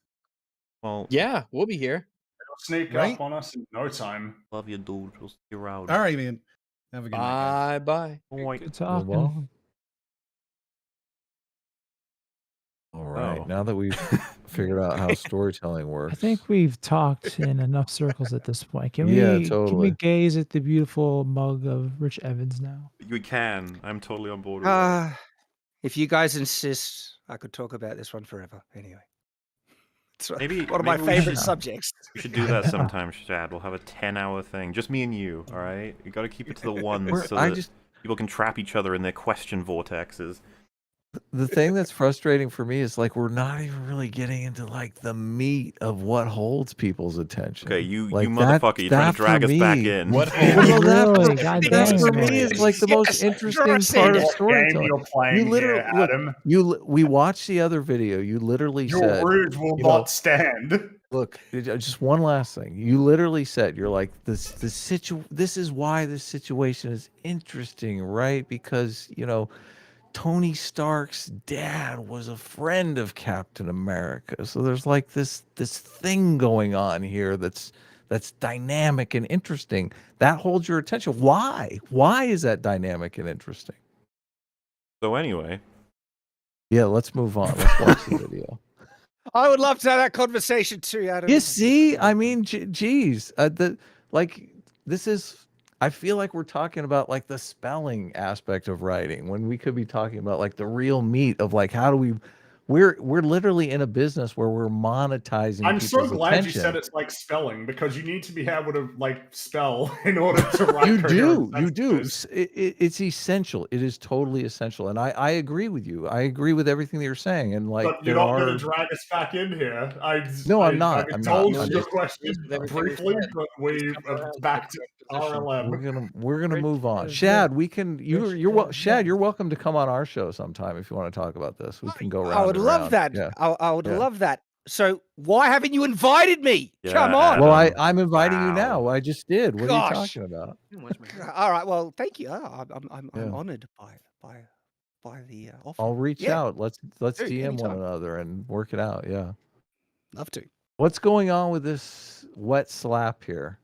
Well, yeah, we'll be here. It'll sneak Right? up on us in no time. Love you, dude. We'll see you around. All right, man. Have a good night, Bye. Good talking. All right. Now that we've figured out how storytelling works, I think we've talked in enough circles at this point. Can Yeah, we Can we totally. gaze at the beautiful mug of Rich Evans now? We can. I'm totally on board with that. If you guys insist, I could talk about this one forever. Anyway, it's Maybe one of my maybe we favorite should- subjects. We should do that sometime, Shad. We'll have a 10-hour thing, just me and you. All right, you got to keep it to the ones so that people can trap each other in their question vortexes. The thing that's frustrating for me is like we're not even really getting into like the meat of what holds people's attention. Okay, you like, motherfucker, you're trying to drag us back me- in. Well, Really? God that damn, for man. me is like the most interesting part of storytelling. You're playing You literally here, look, we watched the other video. You literally Your said, root will you know, not stand. Look, just one last thing. You literally said, you're like, this is why this situation is interesting, right? Because, you know, Tony Stark's dad was a friend of Captain America. So there's like this thing going on here that's dynamic and interesting. That holds your attention. Why? Why is that dynamic and interesting? So anyway. Yeah, let's move on. Let's watch the video. I would love to have that conversation too, Adam. You see, I mean, geez, this is. I feel like we're talking about like the spelling aspect of writing when we could be talking about like the real meat of like how do we. We're literally in a business where we're monetizing. I'm so people's glad attention. you said it's like spelling because you need to be able to like spell in order to write. You coherent do. sentences. It's essential. It is totally essential, and I agree with you. I agree with everything that you're saying. And like, But you're not going to drag us back in here. No, I'm not. I I'm not. indulged I'm your just- question briefly, but we are back to RLM. We're gonna move on. Shad, we can. Shad, you're welcome to come on our show sometime if you want to talk about this. We can go around. I would and love around. that. Yeah. I would Yeah. love that. So why haven't you invited me? Yeah, Come on. Well, I'm inviting you now. I just did. What are you Gosh. talking about? All right. Well, thank you. I'm Yeah. honored by the offer. I'll reach Yeah. out. Let's Dude, DM one anytime. another and work it out. Yeah. Love to. What's going on with this wet slap here?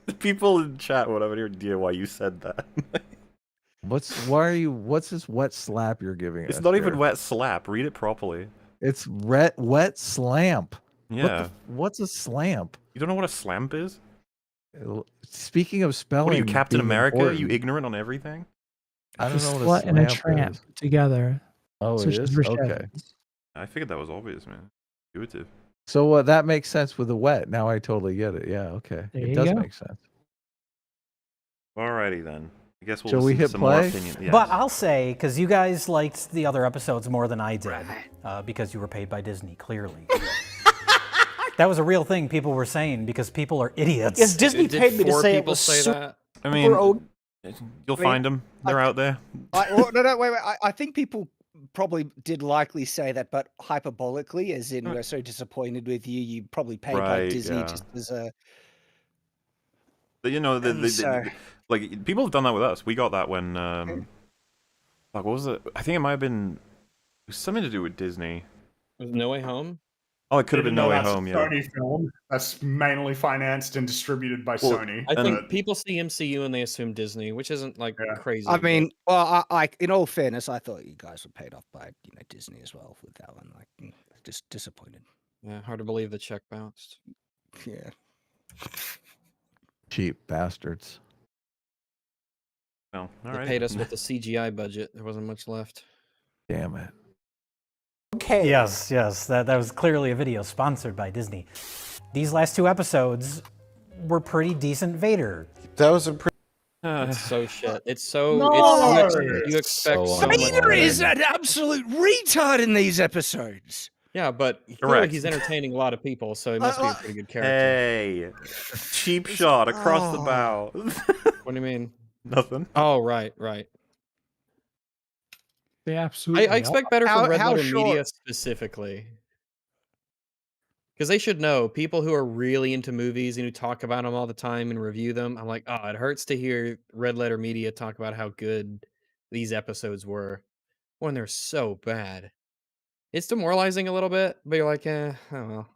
The people in chat would have any idea why you said that. What's this wet slap you're giving us? It's not even here? wet slap. Read it properly. It's wet slamp. Yeah. What's a slamp? You don't know what a slamp is? Speaking of spelling, What are you, Captain being America? important, You ignorant on everything? I don't know Slut what a and a slamp tramp is. together. Oh, So it she's is? Rich Okay. Evans. I figured that was obvious, man. Intuitive. So that makes sense with the wet. Now I totally get it. Yeah, okay. There It you does go. make sense. Alrighty then. I guess we'll Shall we listen to hit some more play? opinion. Yes. But I'll say, because you guys liked the other episodes more than I did, because you were paid by Disney, clearly. That was a real thing people were saying because people are idiots. Yes, Disney paid me to say it was I mean, old. you'll find them. They're out there. No, wait. I think people probably did likely say that, but hyperbolically, as in we're so disappointed with you. You probably paid by Right, Disney yeah. just as a. But, you know, So- like people have done that with us. We got that when, like, what was it? I think it might have been it was something to do with Disney. Was No Way Home? Oh, it could have been Even No though Way that's a Home. Yeah. Sony film that's mainly financed and distributed by Well, Sony. I think but- people see MCU and they assume Disney, which isn't like crazy. I but- mean, well, I in all fairness, I thought you guys were paid off by Disney as well with that one. Like, just disappointed. yeah, hard to believe the check bounced. Yeah. Cheap bastards. No, all They right. paid us with the CGI budget. There wasn't much left. Damn it. Okay. Yes, that was clearly a video sponsored by Disney. These last two episodes were pretty decent Vader. That was a pretty. It's so shit. It's so. No! You expect so much. Vader is an absolute retard in these episodes. Yeah, but clearly Correct. he's entertaining a lot of people, so he must be a pretty good character. Hey, cheap shot across the bow. What do you mean? Nothing. Oh, right. They absolutely I expect better from Red how Letter short- Media specifically. Because they should know, people who are really into movies and who talk about them all the time and review them, I'm like, oh, it hurts to hear Red Letter Media talk about how good these episodes were when they're so bad. It's demoralizing a little bit, but you're like, oh well.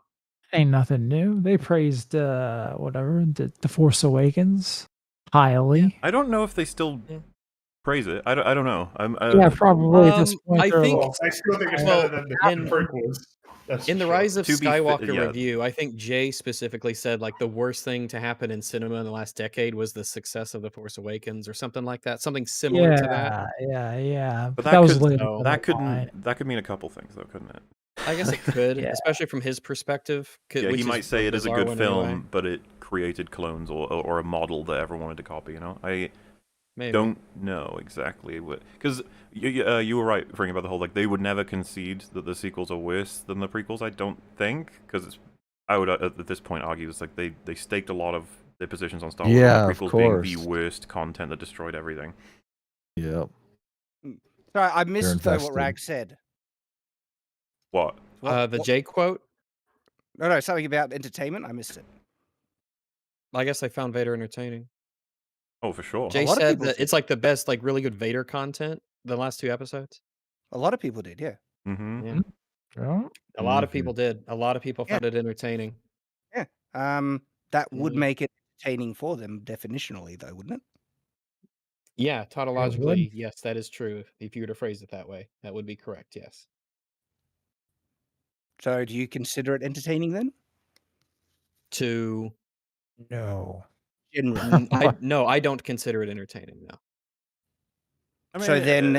Ain't nothing new. They praised whatever the Force Awakens highly. I don't know if they still praise it. I don't know. Yeah, probably at this point. I they're think like, I still think it's well, better than the prequels. That's in for the sure. Rise of To be Skywalker yeah. review, I think Jay specifically said like the worst thing to happen in cinema in the last decade was the success of The Force Awakens or something like that. Something similar to that. yeah. But that was could, later. so- that could mean a couple things though, couldn't it? I guess it could, Yeah. especially from his perspective. Yeah, which he might is say it is a bizarre good one film, anyway. but it created clones or a model that everyone wanted to copy. You know, I Maybe. don't know exactly what, because you were right bringing about the whole like they would never concede that the sequels are worse than the prequels. I don't think, because I would at this point argue it's like they staked a lot of their positions on Star Wars. Yeah, the of prequels being the course. worst content that destroyed everything. Yep. Sorry, I missed what invested. Rag said. What? The Jay quote? No, something about entertainment. I missed it. I guess I found Vader entertaining. Oh, for sure. Jay lot of said people that did. it's like the best, like really good Vader content. The last 2 episodes. A lot of people did, yeah. Mm-hmm. Yeah. Yeah. A lot of people did. A lot of people Yeah. found it entertaining. Yeah. That would Yeah. make it entertaining for them definitionally, though, wouldn't it? Yeah, tautologically, yes, that is true. If you were to phrase it that way, that would be correct. Yes. So, do you consider it entertaining then? To No. Generally. no, I don't consider it entertaining. No. I mean, So then,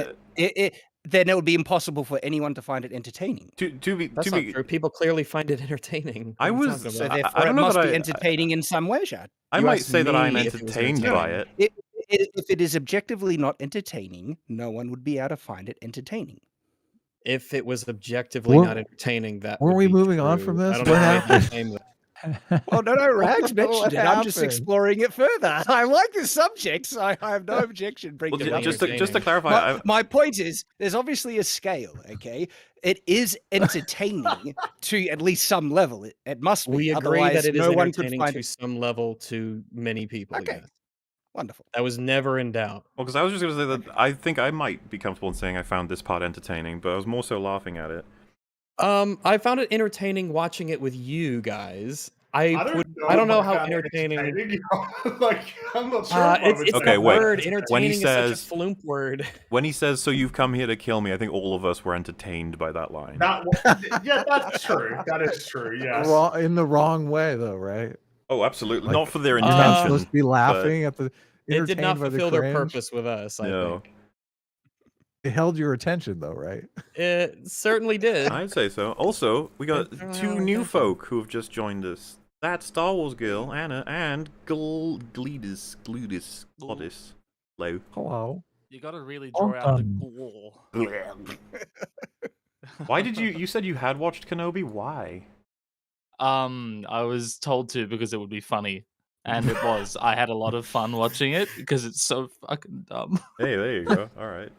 then it would be impossible for anyone to find it entertaining. That's not true. People clearly find it entertaining. I What are you was- talking So about? therefore, I don't it know must that be I- entertaining in some way, Shad. I You might asked say that I'm me if it was entertained by entertaining. it. If it is objectively not entertaining, no one would be able to find it entertaining. If it was objectively Were- not entertaining, that were would we be moving on true. from this? I don't What know how you happened? claim that. Well, no, Rags mentioned What it. I'm just happened? exploring it further. I like this subject, so I have no objection bringing Well, it up. just to clarify, My point is, there's obviously a scale, okay? It is entertaining to at least some level. It must be. We agree Otherwise, that it is no one could entertaining find to it. some level to many people. Okay. Yes. Wonderful. That was never in doubt. Well, because I was just going to say that I think I might be comfortable in saying I found this part entertaining, but I was more so laughing at it. I found it entertaining watching it with you guys. I don't know if I how found it entertaining. Like, I'm not sure. If I would It's say Okay, the wait. word When he entertaining is says- such a flump word. When he says, "So you've come here to kill me," I think all of us were entertained by that line. Yeah, that's true. That is true. Yes. In the wrong way, though, right? Oh, absolutely. Like, Not for their you're not intention. supposed to be laughing at the. It did not entertained by the fulfill their cringe. purpose with us. I No. think It held your attention, though, right? it certainly did. I'd say so. Also, we got don't know two how new intention. folk who have just joined us. That's Star Wars girl, Anna, and Glidis. Hello. Hello. You gotta really draw out the Welcome. gore. Why did you said you had watched Kenobi? Why? I was told to because it would be funny. And it was. I had a lot of fun watching it because it's so fucking dumb. Hey, there you go. All right.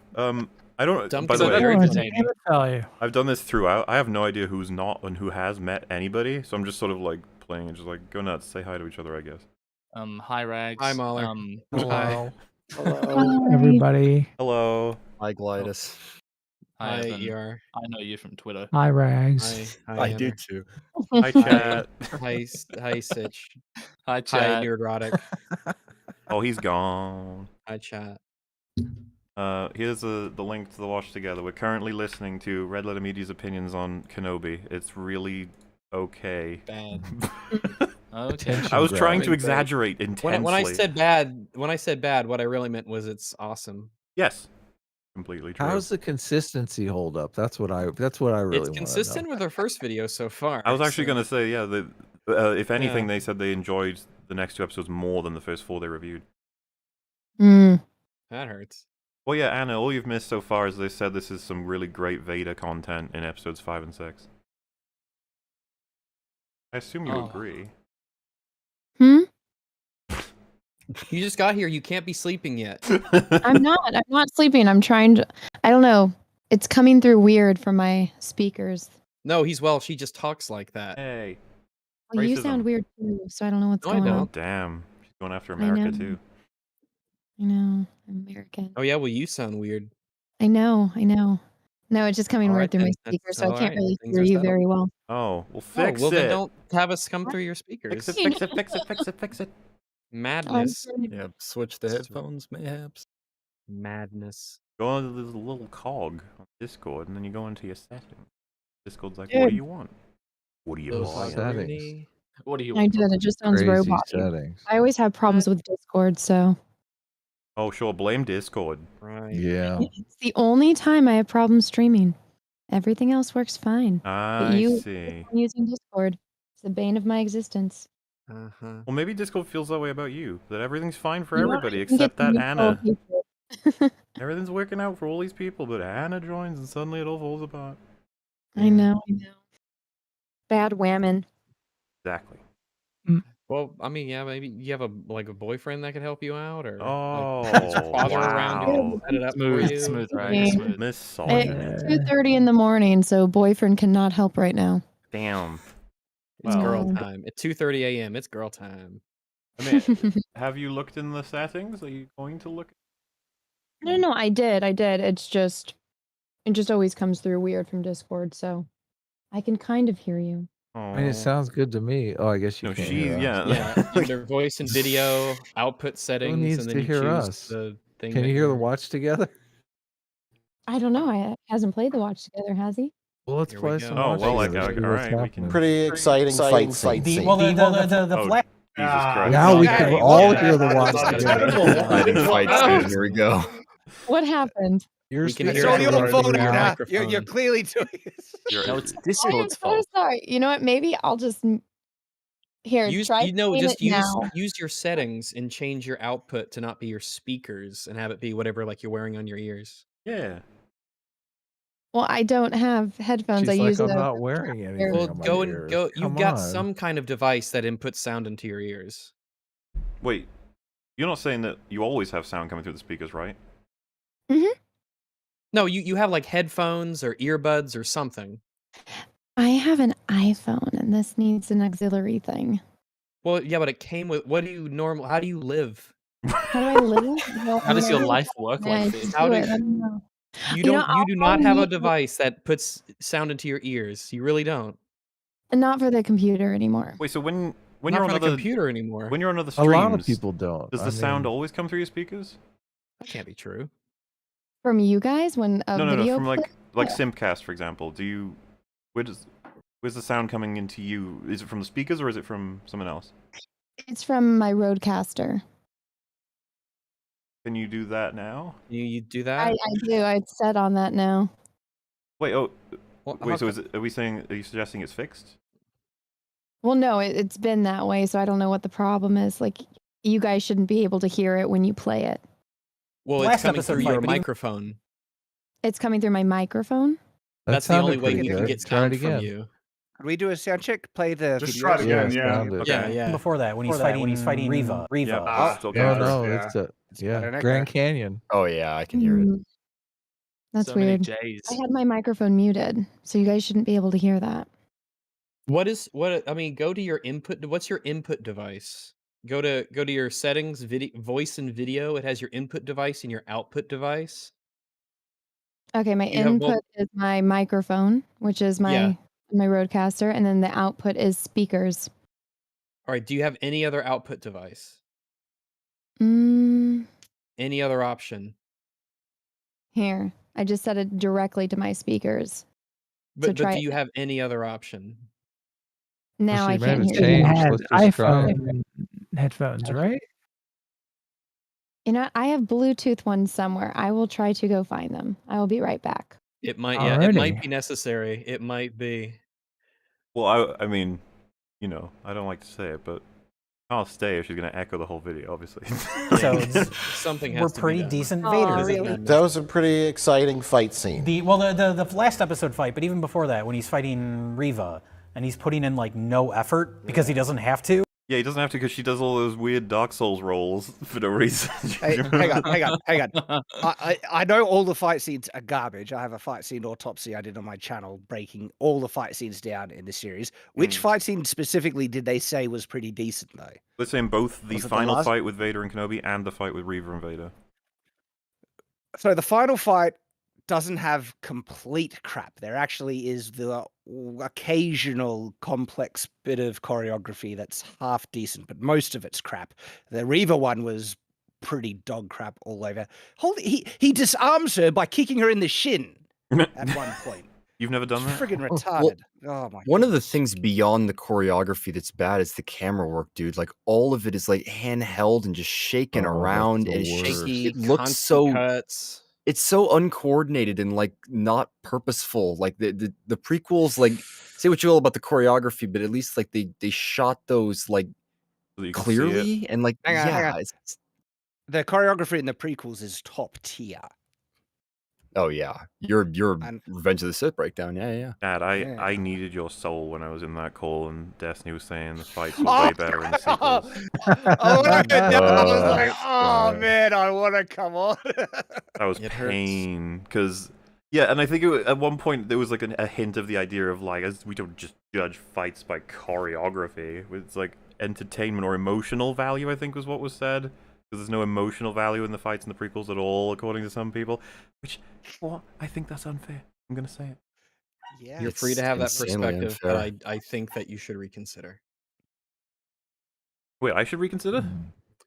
I don't. Dumb By the so way, very Oh, I entertaining. can't tell you. I've done this throughout. I have no idea who's not and who has met anybody, so I'm just sort of like playing and just like go nuts, say hi to each other, I guess. Hi Rags. Hi, Mahler. Hello. Hello. Hi, everybody. Hello. Hi, Glidus. Hi, Evan. ER. I know you from Twitter. Hi, Rags. Hi, I Anna. do too. Hi, chat. Hi, Sitch. Hi Hi, chat. Neurotic. Oh, he's gone. Hi, chat. Here's the link to the watch together. We're currently listening to Red Letter Media's opinions on Kenobi. It's really okay. Bad. Okay. I was trying to Very bad. exaggerate intensely. When I said bad, what I really meant was it's awesome. Yes, completely true. How's the consistency hold up? That's what I really It's want consistent with our first video so far. I was actually so- going to say, yeah, if anything, Yeah. they said they enjoyed the next 2 episodes more than the first 4 they reviewed. Mm. That hurts. Well, yeah, Anna, all you've missed so far is they said this is some really great Vader content in episodes 5 and 6. I assume you agree. Hmm? You just got here. You can't be sleeping yet. I'm not sleeping. I'm trying to. I don't know. It's coming through weird from my speakers. No, he's Welsh. He just talks like that. Hey. Well, you Racism. sound weird too, so I don't know what's No, I going on. don't. Damn. She's going after I America know. too. I know. I'm American. Oh yeah, well you sound weird. I know. No, it's just coming All weird right through my then. speakers, That's so I all can't right. really Things hear are you settled. very well. Oh, well Oh, fix well it. then don't have us come through your speakers. Fix it, fix it, fix it, fix it, fix it. Madness. Yeah, switch the headphones, mayhaps. Madness. Go on to this little cog on Discord, and then you go into your settings. Discord's like, Dude. what do you want? What do you Those want? settings. What do you I want? did. It just sounds Crazy robot. settings. I always have problems with Discord, so Oh, sure, blame Discord. Right. Yeah. it's the only time I have problems streaming. Everything else works fine. But I you see. using Discord. It's the bane of my existence. Uh-huh. Well, maybe Discord feels that way about you. That everything's fine for You know, everybody I think except it's that mutual Anna. hatred. Everything's working out for all these people, but Anna joins and suddenly it all falls apart. I know. Bad whammon. Exactly. Well, I mean, yeah, maybe you have a boyfriend that can help you out, or Oh, is your father around who wow. can set it up for you. Smooth, right? Yeah. Smooth. Misogynist. It's 2:30 in the morning, so boyfriend cannot help right now. Damn. It's girl Well. time. At 2:30 a.m. It's girl time. I mean, have you looked in the settings? Are you going to look? No, I did. It just always comes through weird from Discord, so I can kind of hear you. I mean, it sounds good to me. Oh, I guess you No, can't she's hear us. Yeah, under voice and video, output Who settings, needs and to then you hear choose us? the thing. Can that you hear the you're- watch together? I don't know. I hasn't played the watch together, has he? Well, let's Here we play go. some Oh, watch well, like, together, see all what's right, we can- happening. Pretty exciting fight scene. Well, the Oh, flash. Jesus Christ. Now we Yeah, can you all want hear the that. watch That's together. Exciting fight scene. Here we go. What happened? Your We can speakers hear It's all it your over fault, your Anna. microphone. You're clearly doing this. No, it's I am Discord's so fault. sorry. You know what? Maybe I'll just here try playing just it now. use your settings and change your output to not be your speakers and have it be whatever like you're wearing on your ears. Yeah. Well, I don't have headphones. She's I like, use I'm a not wearing anything Well, on my go and ears. go. Come You've got on. some kind of device that inputs sound into your ears. Wait, you're not saying that you always have sound coming through the speakers, right? No, you have like headphones or earbuds or something. I have an iPhone, and this needs an auxiliary thing. Well, yeah, but it came with. What do you normal? How do you live? How do I live? Well, How does I your don't life know. work Yeah, I like just this? How do do it. I don't know. You You don't. know, You do I'll not have a need- device that puts sound into your ears. You really don't. Not for the computer anymore. Wait, so when Not you're on for the other computer anymore. when you're on other A streams, lot of people don't. does I the sound mean- always come through your speakers? That can't be true. From you guys, when a No, video from like plays? Simpcast, for example. Where's the sound coming into you? Is it from the speakers or is it from someone else? It's from my Rodecaster. Can you do that now? You do that? I do. I'd set on that now. Wait, Well, wait. how So are you suggesting it's fixed? Well, no, it's been that way, so I don't know what the problem is. Like, you guys shouldn't be able to hear it when you play it. Well, it's Last coming episode through fight, your but even- microphone. It's coming through my microphone. That That's the only sounded way pretty we can good. get Try it sound from again. you. Could we do a sound check? Play the Just videos? try it again, Yeah, yeah. sounded. Yeah, yeah. Before that, when he's fighting Riva. Yeah, still yeah. No, no, Yeah. it's a better than Grand that. Canyon. Oh yeah, I can hear it. That's So many weird. J's. I had my microphone muted, so you guys shouldn't be able to hear that. I mean, go to your input. What's your input device? Go to your settings, voice and video. It has your input device and your output device. Okay, my You have input both- is my microphone, which is my Rodecaster, and then the output is speakers. All right. Do you have any other output device? Mm, Any other option? here, I just set it directly to my speakers. But try do it. you have any other option? Now I she might can't have hear changed. you. had Let's just try it. iPhone headphones, right? You know, I have Bluetooth ones somewhere. I will try to go find them. I will be right back. It might. Yeah, it might Alrighty. be necessary. It might be. Well, I mean, you know, I don't like to say it, but I'll stay if she's gonna echo the whole video, obviously. So it's- Something we're has to be pretty done. decent Aw, Vaders. really? That was a pretty exciting fight scene. The last episode fight, but even before that, when he's fighting Riva, and he's putting in like no effort because he doesn't have to. Yeah, he doesn't have to because she does all those weird Dark Souls rolls for no reason. Hey, hang on. I know all the fight scenes are garbage. I have a fight scene autopsy I did on my channel, breaking all the fight scenes down in the series. Which fight scene specifically did they say was pretty decent, though? Let's say in both the Was it the final last- fight with Vader and Kenobi and the fight with Reaver and Vader. So the final fight doesn't have complete crap. There actually is the occasional complex bit of choreography that's half decent, but most of it's crap. The Reaver one was pretty dog crap all over. He disarms her by kicking her in the shin at one point. You've never done that? Friggin' Well, retarded. Oh my. One of the things beyond the choreography that's bad is the camera work, dude. Like all of it is like handheld and just shaking around, and it's just, it looks so. Cuts. It's so uncoordinated and like not purposeful. Like the prequels, like say what you will about the choreography, but at least like they shot those like so you can see clearly and like Hang on, hang on. it's The choreography in the prequels is top tier. oh yeah, your Revenge of the Sith breakdown, yeah. Dad, Yeah. I needed your soul when I was in that call, and Destiny was saying the fights were way better in the sequels. I was like, oh man, I want to come on. That was It hurts. pain, because yeah, and I think at one point there was like a hint of the idea of like, as we don't just judge fights by choreography, it's like entertainment or emotional value, I think was what was said. Because there's no emotional value in the fights in the prequels at all, according to some people. Which, well, I think that's unfair. I'm gonna say it. Yeah, You're free to have that insanely perspective, but unfair. I think that you should reconsider. Wait, I should reconsider?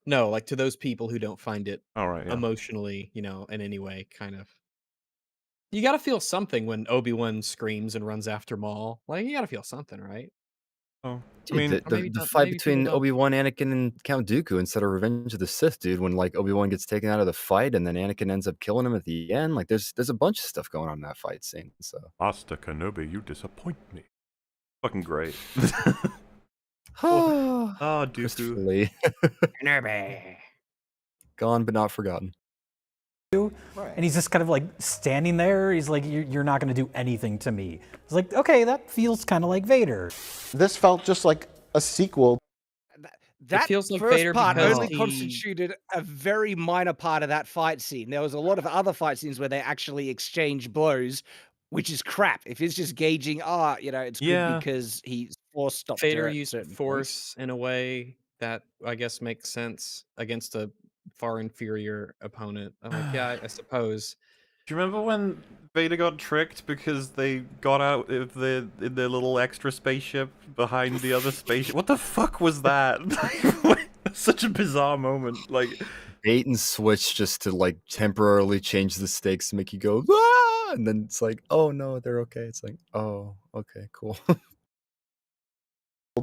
No, like to those people who don't find it All right, yeah. emotionally, in any way, kind of. You got to feel something when Obi-Wan screams and runs after Maul. Like you got to feel something, right? Oh, Dude, I mean, the fight between Obi-Wan, Anakin, and Count Dooku instead of Revenge of the Sith, dude, when like Obi-Wan gets taken out of the fight and then Anakin ends up killing him at the end, like there's a bunch of stuff going on in that fight scene. So Master Kenobi, you disappoint me. Fucking great. oh, Dooku. Christopher Kenobi. Gone but not forgotten. And he's just kind of like standing there. He's like, you're not going to do anything to me. It's like, okay, that feels kind of like Vader. This felt just like a sequel. That feels like first Vader part because only he- constituted a very minor part of that fight scene. There was a lot of other fight scenes where they actually exchange blows, which is crap. If it's just gauging, it's Yeah. good because he's force stopped. Vader used force in a way that I guess makes sense against a far inferior opponent. I'm like, yeah, I suppose. Do you remember when Vader got tricked because they got out of their little extra spaceship behind the other spaceship? What the fuck was that? Such a bizarre moment. Like Bait and switch just to like temporarily change the stakes to make you go, ah! And then it's like, oh no, they're okay. It's like, oh, okay, cool.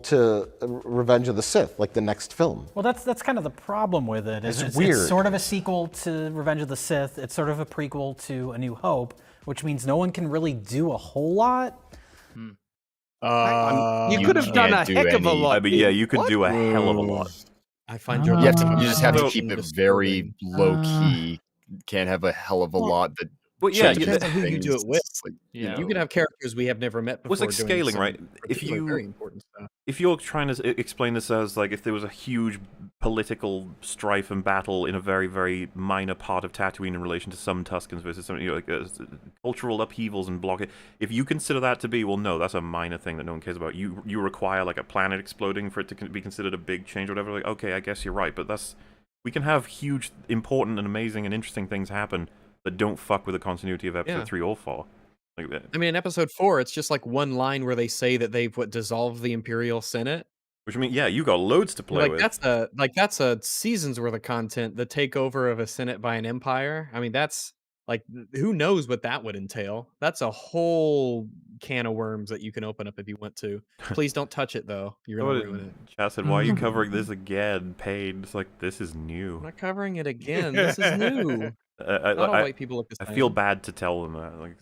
To Revenge of the Sith, like the next film. Well, that's kind of the problem with it. It's weird. It's sort of a sequel to Revenge of the Sith. It's sort of a prequel to A New Hope, which means no one can really do a whole lot. You could have done a heck of a lot. I mean, yeah, you could do a hell of a lot. I find your You just have to So- keep it very low key. Can't have a hell of a lot that. Well, yeah, changes depends on who you things. do it with. It's like, Yeah, you could have characters we have never met before. Well, it's like doing scaling, some right? If particular you very important stuff. if you're trying to explain this as like if there was a huge political strife and battle in a very, very minor part of Tatooine in relation to some Tuskens versus some, like cultural upheavals and block it. If you consider that to be, well, no, that's a minor thing that no one cares about. You require like a planet exploding for it to be considered a big change or whatever. Like, okay, I guess you're right, but we can have huge, important, and amazing and interesting things happen that don't fuck with the continuity of episode 3 or 4. Like that. I mean, in episode 4, it's just like one line where they say that they've dissolved the Imperial Senate. Which I mean, yeah, you got loads to play with. That's a season's worth of content. The takeover of a Senate by an empire. I mean, that's like who knows what that would entail. That's a whole can of worms that you can open up if you want to. Please don't touch it though. You're gonna ruin it. Chat said, "Why are you covering this again? Paid." It's like this is new. I'm not covering it again. This is new. Not all white people look the I same. feel bad to tell them that. Like,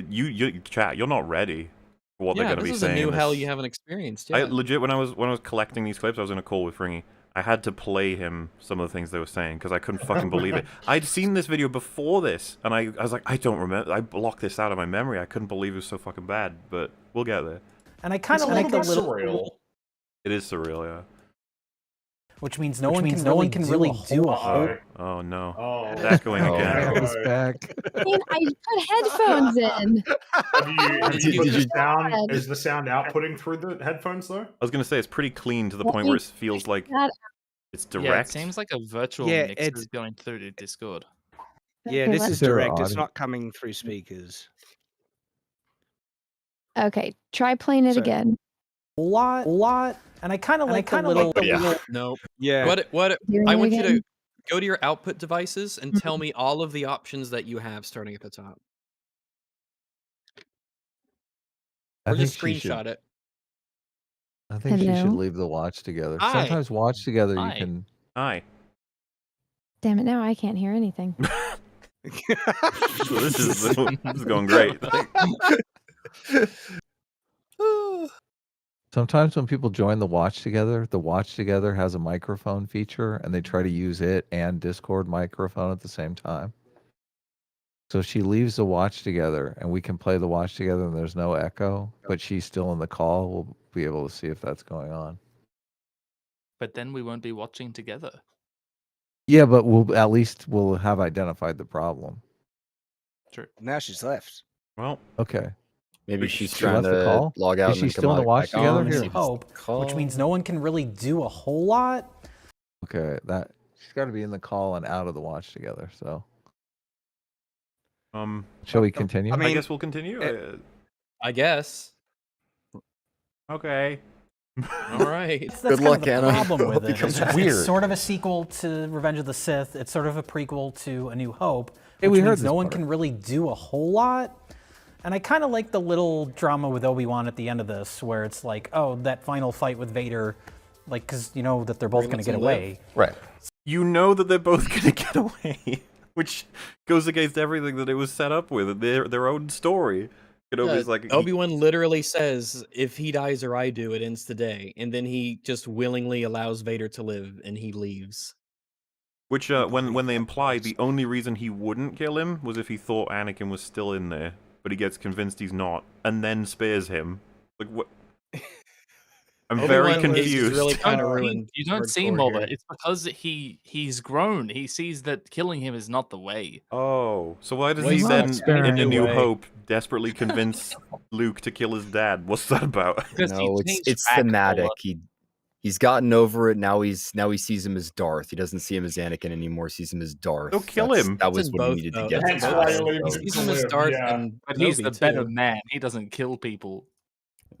you chat, you're not ready for what they're going to be this is saying. a new in hell this. you haven't experienced. I Yeah. legit when I was collecting these clips, I was in a call with Fringy. I had to play him some of the things they were saying because I couldn't fucking believe it. I'd seen this video before this, and I was like, I don't remember. I blocked this out of my memory. I couldn't believe it was so fucking bad, but we'll get there. And I kind of like the little. surreal. It is surreal, yeah. Which means no one can really do a whole. Oh no. Oh, That's going no. again. No. It's back. I put headphones in. Have you put the sound? Is the sound outputting through the headphones though? I was gonna say it's pretty clean to the point where it feels like it's Yeah, it direct. seems like a virtual Yeah, mix it's- is going through to Discord. Yeah, Okay, this let's- is There are direct. It's audio. not coming through speakers. Okay, try playing it So- again. lot, and I kind of like the little. Nope. Yeah. What Hearing I it want you to again? go to your output devices and tell me all of the options that you have starting at the top. I Or just think she should- screenshot it. I think she should Hello? leave the watch together. Hi. Sometimes watch together you Hi. can. Hi. Damn it! Now I can't hear anything. So this is going great. Sometimes when people join the watch together has a microphone feature, and they try to use it and Discord microphone at the same time. So she leaves the watch together, and we can play the watch together, and there's no echo, but she's still in the call. We'll be able to see if that's going on. But then we won't be watching together. Yeah, but we'll have identified the problem. True. Now she's left. Well, okay. Maybe she's She trying left the to call? log out Is and she then still in come the watch back together? on. Here. See if it's Hope, call. which means no one can really do a whole lot. Okay, that she's got to be in the call and out of the watch together. So, shall we continue? I guess we'll continue. I guess. Okay. All right. That's Good kind luck, of the Anna. problem with it. Becomes It's weird. sort of a sequel to Revenge of the Sith. It's sort of a prequel to A New Hope. Hey, Which we heard means this no one part. can really do a whole lot. And I kind of like the little drama with Obi-Wan at the end of this, where it's like, oh, that final fight with Vader, like, because you know that they're both going to get away. Right. You know that they're both gonna get away, which goes against everything that it was set up with, their own story. Kenobi's like Obi-Wan literally says, if he dies or I do, it ends today. And then he just willingly allows Vader to live and he leaves. Which, when they imply the only reason he wouldn't kill him was if he thought Anakin was still in there, but he gets convinced he's not, and then spares him. Like, what? I'm very Obi-Wan is confused. really kind of ruined. You don't see hardcore Mola. here. It's because he's grown. He sees that killing him is not the way. Oh, so why does Well, he he's then, not sparing in A New away. Hope, desperately convince Luke to kill his dad? What's that about? Because he No, changed it's back, thematic. Mola. He's gotten over it. Now he sees him as Darth. He doesn't see him as Anakin anymore. Sees him as Darth. Go kill That's- him. That was It's in what he both, needed though. to get. That's to. why he So- leaves He's to in his live, Darth yeah. and But he's Kenobi, the better too. man. He doesn't kill people.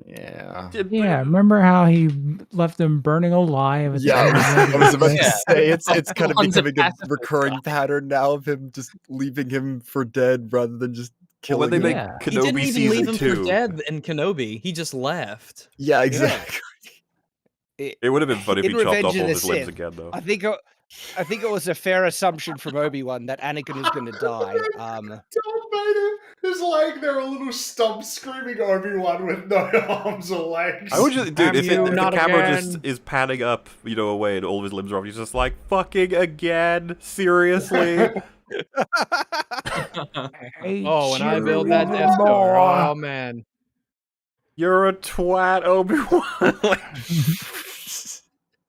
Yeah. Yeah, remember how he left him burning alive? At the Yeah, end of I was about to Yeah. say it's kind of One's a becoming a pacifist recurring pattern now of him just leaving him for dead rather than just Well, when killing they him. make Yeah. He didn't Kenobi even season leave him 2, for dead in Kenobi. He just left. Yeah, exactly. it would have been funny if In he chopped Revenge off of all the his limbs Sith, again, though. I think it was a fair assumption from Obi-Wan that Anakin was going to die. Darth Vader is laying there a little stump screaming Obi-Wan with no arms or legs. I would just, dude, if the not camera just again. is panning up, away, and all of his limbs are off, he's just like, fucking again? Seriously? Oh, when I build that Death Star, oh man. You're a twat, Obi-Wan.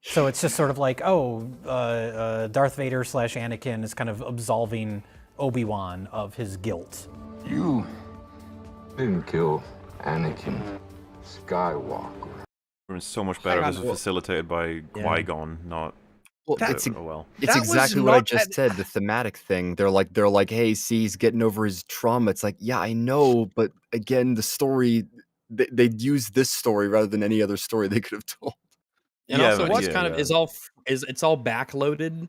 So it's just sort of like, Darth Vader / Anakin is kind of absolving Obi-Wan of his guilt. You didn't kill Anakin Skywalker. It would have been so much better if Hang this on. was facilitated by Qui-Gon, not... Well, That's- it's oh well. It's That was exactly what I not just an- said. The thematic thing. They're like, hey, see, he's getting over his trauma. It's like, yeah, I know, but again, the story. They'd use this story rather than any other story they could have told. And Yeah, also, but- it's yeah, kind of yeah. it's all backloaded.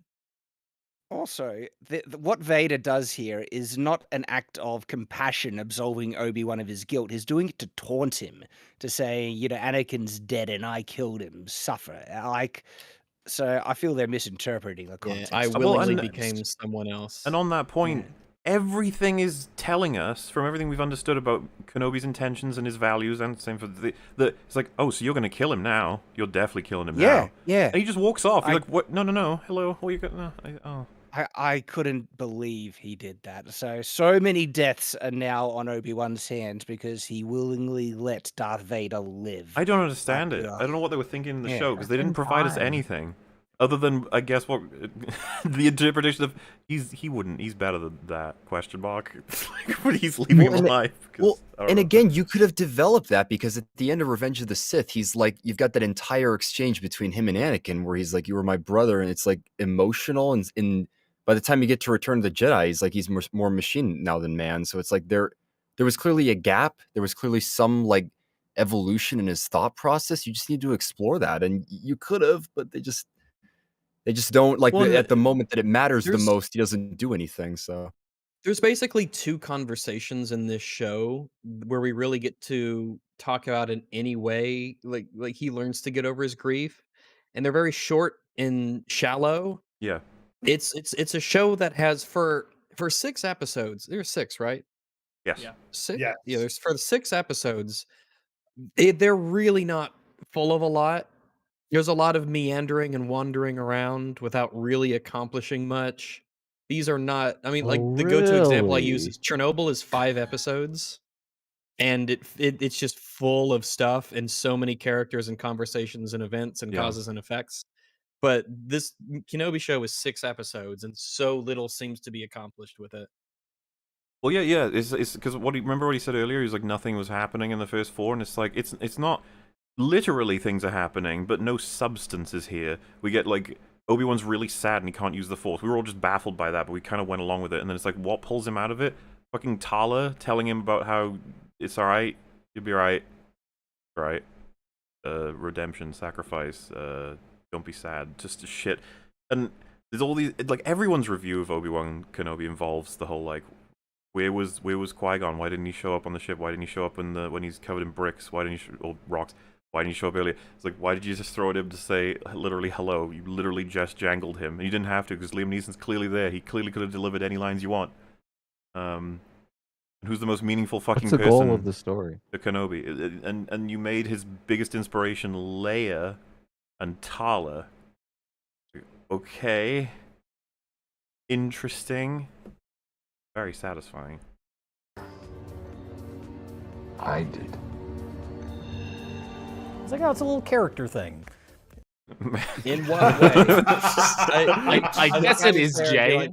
Also, what Vader does here is not an act of compassion absolving Obi-Wan of his guilt. He's doing it to taunt him, to say, Anakin's dead and I killed him, suffer. So I feel they're misinterpreting the Yeah, context. I Well, willingly and- became someone else. And on that point, everything is telling us, from everything we've understood about Kenobi's intentions and his values, and same for the it's like, oh, so you're going to kill him now. You're definitely killing him now. Yeah. And he just walks off. You're like, what? No. Hello. What you got? No. I couldn't believe he did that. So many deaths are now on Obi-Wan's hands because he willingly let Darth Vader live. I don't understand it. I don't know what they were thinking in the show because they didn't provide us anything other than, I guess, what the interpretation of he's better than that question mark. But he's leaving him alive. And again, you could have developed that because at the end of Revenge of the Sith, he's like, you've got that entire exchange between him and Anakin where he's like, you were my brother, and it's like emotional, and by the time you get to Return of the Jedi, he's more machine now than man. So it's like there was clearly a gap. There was clearly some like evolution in his thought process. You just need to explore that, and you could have, but they just don't like at the moment that it matters the most. He doesn't do anything. So there's basically 2 conversations in this show where we really get to talk about in any way, like he learns to get over his grief, and they're very short and shallow. Yeah. It's a show that has for 6 episodes. There's 6, right? Yes. Yeah. 6. Yes. Yeah. There's for the 6 episodes. They're really not full of a lot. There's a lot of meandering and wandering around without really accomplishing much. These are not. I mean, like the go-to example I use is Chernobyl is 5 episodes, and it's just full of stuff and so many characters and conversations and events and causes and effects. But this Kenobi show is 6 episodes, and so little seems to be accomplished with it. Well, yeah. It's because remember what he said earlier? He's like nothing was happening in the first 4, and it's like it's not literally things are happening, but no substance is here. We get like Obi-Wan's really sad and he can't use the Force. We were all just baffled by that, but we kind of went along with it. And then it's like, what pulls him out of it? Fucking Tala telling him about how it's all right, you'll be all right, all right. Redemption, sacrifice. Don't be sad. Just shit. And there's all these like everyone's review of Obi-Wan Kenobi involves the whole like, where was Qui-Gon? Why didn't he show up on the ship? Why didn't he show up when he's covered in bricks? Why didn't he or rocks? Why didn't you show up earlier? It's like, why did you just throw at him to say literally hello? You literally just jangled him. And you didn't have to because Liam Neeson's clearly there. He clearly could have delivered any lines you want. And who's the most meaningful fucking What's the person? goal of the story? The Kenobi. And you made his biggest inspiration Leia and Tala. Okay. Interesting. Very satisfying. I did. It's like, oh, it's a little character thing. In what way? I guess it is, Jay.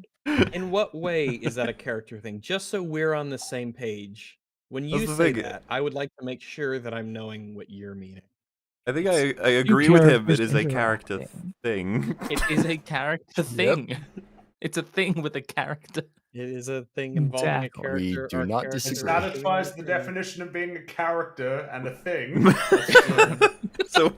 In what way is that a character thing? Just so we're on the same page. When you That's the say thing. that, I would like to make sure that I'm knowing what you're meaning. I think I agree with him. It is a character thing. It is a character thing. It's a thing with a character. It is a thing involving a character. We do not It disagree. satisfies the definition of being a character and a thing. So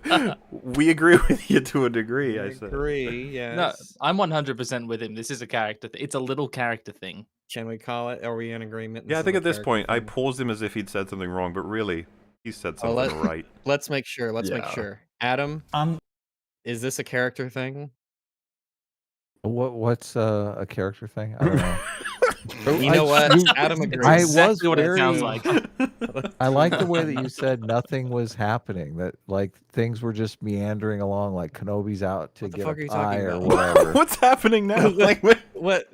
we agree with you to a degree. I said. Agree, yes. No, I'm 100% with him. This is a character. It's a little character thing. Can we call it? Are we in agreement? Yeah, I think at this point I paused him as if he'd said something wrong, but really he said something right. Let's make sure. Let's make sure. Adam, is this a character thing? What's a character thing? I don't know. You know what? Adam agrees. I exactly was what it sounds like. I like the way that you said nothing was happening. That like things were just meandering along. Like Kenobi's out to get a pie or whatever. What's happening now? Like what?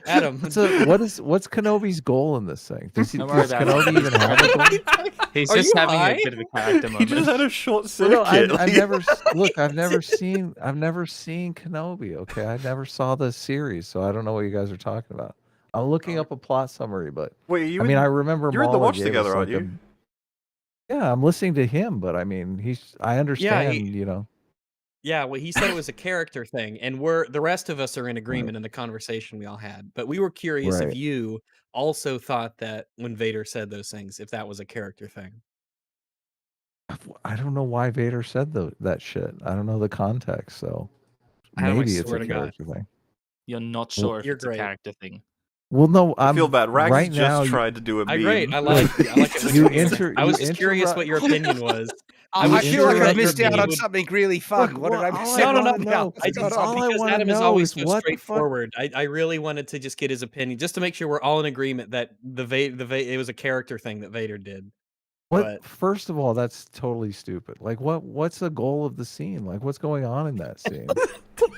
Adam, what's Kenobi's goal in this thing? Does Don't worry about Kenobi even have a goal? He's Are just you having high? a bit of a character He moment. just had a short Well, circuit. no, I've Like- never look. I've never seen Kenobi. Okay, I never saw the series, so I don't know what you guys are talking about. I'm looking up a plot summary, but Wait, you? I mean, I remember you're in the Mala watch gave together, us, aren't like, you? Yeah, I'm listening to him, but I mean, I understand, you know. Yeah, well, he said it was a character thing, and the rest of us are in agreement in the conversation we all had. But we were curious Right. if you also thought that when Vader said those things, if that was a character thing. I don't know why Vader said that shit. I don't know the context, so Adam, I maybe it's swear a to God. character thing. You're not sure if You're it's great. a character thing. Well, no, I feel bad. Rags right just now. tried to do a meme. I like it. You I was you just curious what your opinion was. I feel like I interrupt missed your out on meme. something really fun. Look, what did I well, miss all I out No, on? no, wanna no. know- I just all I because wanna Adam is know always is so what the fuck- straightforward. I really wanted to just get his opinion, just to make sure we're all in agreement that it was a character thing that Vader did. What? But First of all, that's totally stupid. Like, what's the goal of the scene? Like, what's going on in that scene?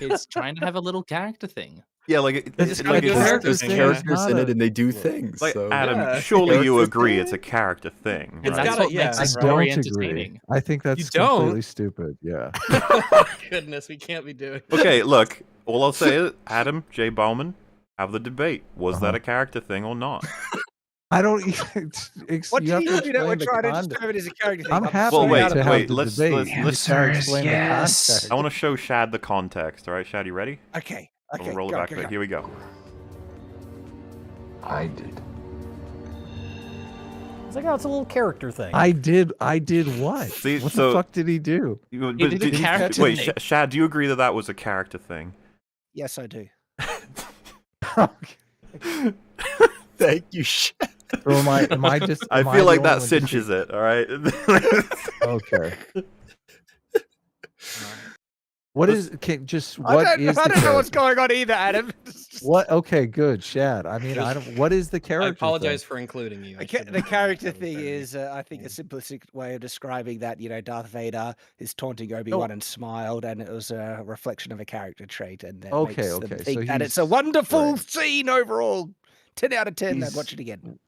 It's trying to have a little character thing. Yeah, like It's a like character there's thing, characters not in a- it and they do things. Like so Adam, Yeah. surely you Character agree thing? it's a character thing, It's right? That's gotta- what makes yeah. the I story don't agree. entertaining. I think that's don't? completely stupid. Yeah. Goodness, we can't be doing. Okay, look, all I'll say is, Adam J. Bauman, have the debate. Was that Uh-huh. a character thing or not? I don't. What you do have you to mean that we're explain the trying to context. determine as a character thing? I'm happy Well, wait, to have wait, the let's debate. You let's just gotta Answer is explain yes. the context. I want to show Shad the context. All right, Shad, you ready? Okay. We'll Okay. roll it go, back go, a bit. go. Here we go. I did. It's like, oh, it's a little character thing. I did what? See, what so- the fuck did he do? But did a did- character wait, thing. Shad, do you agree that that was a character thing? Yes, I do. Thank you, Shad. So am I just? I am feel the like only that one cinches it. All right. Okay. What is? Just what I is? don't the know what's character? going on either, Adam. What? Okay, good, Shad. I mean, I don't. What is the character? I apologize thing? for including you. I The shouldn't the have. character thing is, I think, a simplistic way of describing that. Darth Vader is taunting Obi-Wan and smiled, and it was a reflection of a character trait, and that Okay, makes them okay, think so that it's a he's- wonderful right. scene overall. 10 out of 10. I'd He's- watch it again.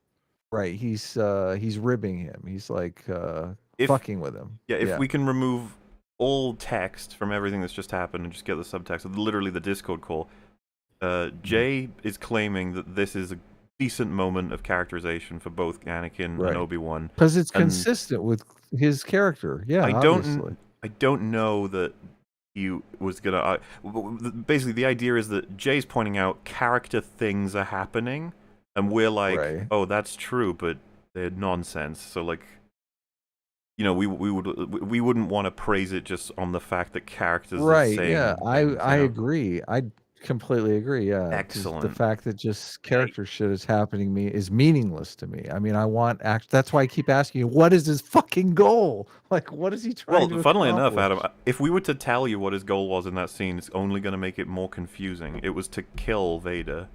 Right. He's ribbing him. He's like If- fucking with him. Yeah, if we can remove all text from everything that's just happened and just get the subtext, literally the Discord call, Jay is claiming that this is a decent moment of characterization for both Anakin Right. and Obi-Wan. Because it's And consistent with his character. Yeah, I obviously. don't know that he was gonna. Basically, the idea is that Jay's pointing out character things are happening, and we're like, Right. oh, that's true, but they're nonsense. So like, we wouldn't want to praise it just on the fact that characters are Right. saying Yeah. things, I agree. I completely agree. Yeah. 'cause Excellent. The fact that just character shit is happening is meaningless to me. I mean, I want That's why I keep asking you, what is his fucking goal? Like, what is he trying to Well, funnily enough, accomplish? Adam, if we were to tell you what his goal was in that scene, it's only going to make it more confusing. It was to kill Vader.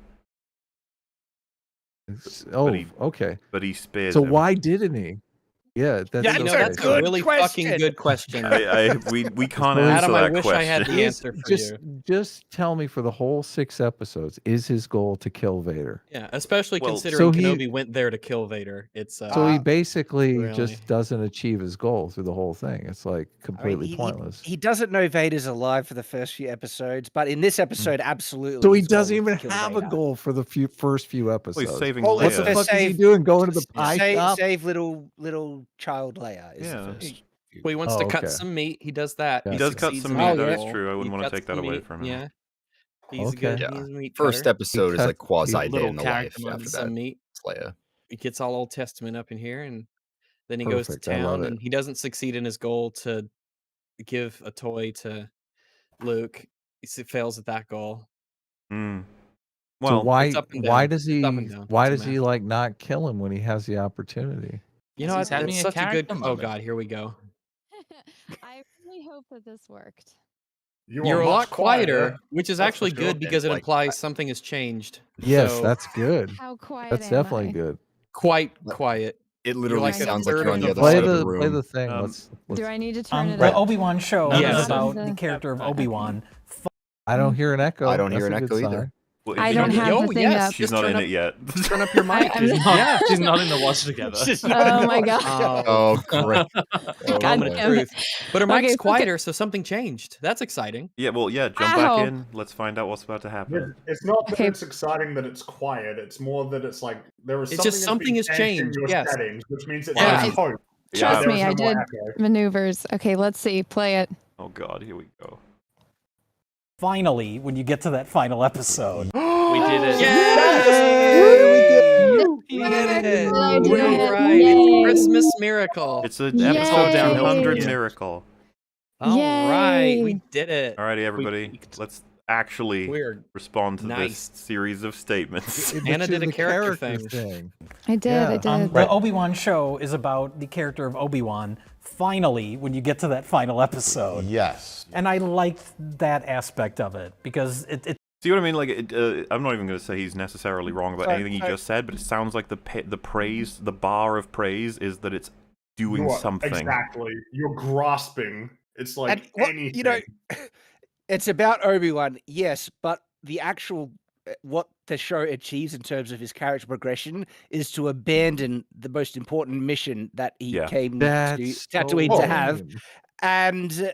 Oh, he- okay. But he spared So him. why didn't he? Yeah, that's Yeah, You know, okay. that's a really fucking good question. We can't answer Adam, that I wish I had question. the answer for just, you. just tell me for the whole 6 episodes, is his goal to kill Vader? Yeah, especially Well, considering so he- Kenobi went there to kill Vader. It's So he basically really. just doesn't achieve his goal through the whole thing. It's like I mean, completely pointless. He doesn't know Vader's alive for the first few episodes, but in this episode, absolutely. So he his goal doesn't was to even kill have Vader. a goal for the first few episodes. saving Well, what it's the to fuck is he save- doing? Going to the pie shop? Save little child Leia. Is Yeah. the first. Well, he wants Oh, to cut okay. some meat. He does that. He does cut succeeds some in meat, that that is goal. true. I wouldn't He wanna cuts take that some away meat, from him. Yeah. He's Okay. good. Yeah. He's a meat First cutter. episode is cut- like quasi day little in the character life. Wants After some that, meat. it's Leia. He gets all Old Testament up in here, and then he goes to Perfect, I love town, it. and he doesn't succeed in his goal to give a toy to Luke. He fails at that goal. Mm. So Well, why it's up and why down. does It's he up and down. why Doesn't does he like not kill him when he has the opportunity? You know, He's what? having It's a such a good. character Oh moment. God, here we go. I really hope that this worked. You're a much lot quieter, quieter. which is That's for actually sure. good because it Like, implies something has changed. Yes, So, that's good. How quiet That's am definitely I? good. quite quiet. It You're literally like a sounds like third you're of on the the other Play side of the the play room. the thing. Um, let's Do I need to turn it The up? Obi-Wan show Yes. is about Okay. the character of Obi-Wan. I don't hear an echo. I don't That's hear a an good echo either. sign. Well, if I you don't have Yo, the thing yes, up. She's not in it yet. Turn up your mic. I'm- Yeah, she's not in the watch together. Oh my god. Oh, great. Oh, God boy. damn it. But her Okay, mic's okay. quieter, so something changed. That's exciting. Yeah, well, yeah, jump Ow. back in. Let's find out what's about to Yeah, happen. it's not that Okay. it's exciting that it's quiet. It's more that it's like there is It's just something has has changed, in your yes. settings, which means that Yeah. there's hope. Trust There me, is I no more did echo. maneuvers. Okay, let's see. Play it. Oh God, here we go. Finally, when you get to that final episode. We did it. We did it. I did We're it. right. Yay. It's a Christmas miracle. It's an Yay. episode Down. 200 Yeah. miracle. All right, we Yay. did it. Alrighty, everybody, let's actually We're respond to nice. this series of statements. Anna Which did is a the character character thing. I did. Yeah. I did. The Obi-Wan show is about the character of Obi-Wan. Finally, when you get to that final episode. Yes. And I liked that aspect of it because it See what I mean? Like, I'm not even going to say he's necessarily wrong about Sorry, anything he sorry. just said, but it sounds like the praise, the bar of praise, is that it's doing something. Exactly. You're grasping. It's like And what, anything. you know, it's about Obi-Wan, yes, but the actual what the show achieves in terms of his character progression is to abandon the most important mission that he came to Tatooine to have, and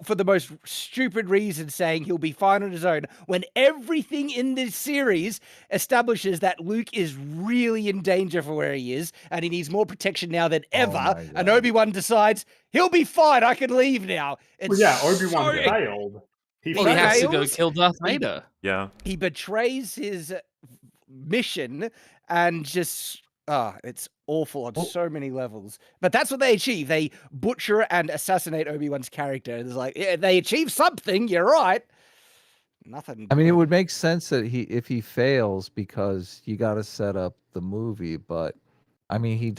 for the most stupid reason, saying he'll be fine on his own, when everything in this series establishes that Luke is really in danger for where he is, and he needs more protection now than ever, and Obi-Wan decides, he'll be fine, I can leave now. Well, yeah, Obi-Wan failed. He has to go kill Darth Vader. Yeah. He betrays his mission and just it's awful on so many levels. But that's what they achieve. They butcher and assassinate Obi-Wan's character. It's like, yeah, they achieve something, you're right. Nothing. I mean, it would make sense that if he fails, because you got to set up the movie, but I mean, he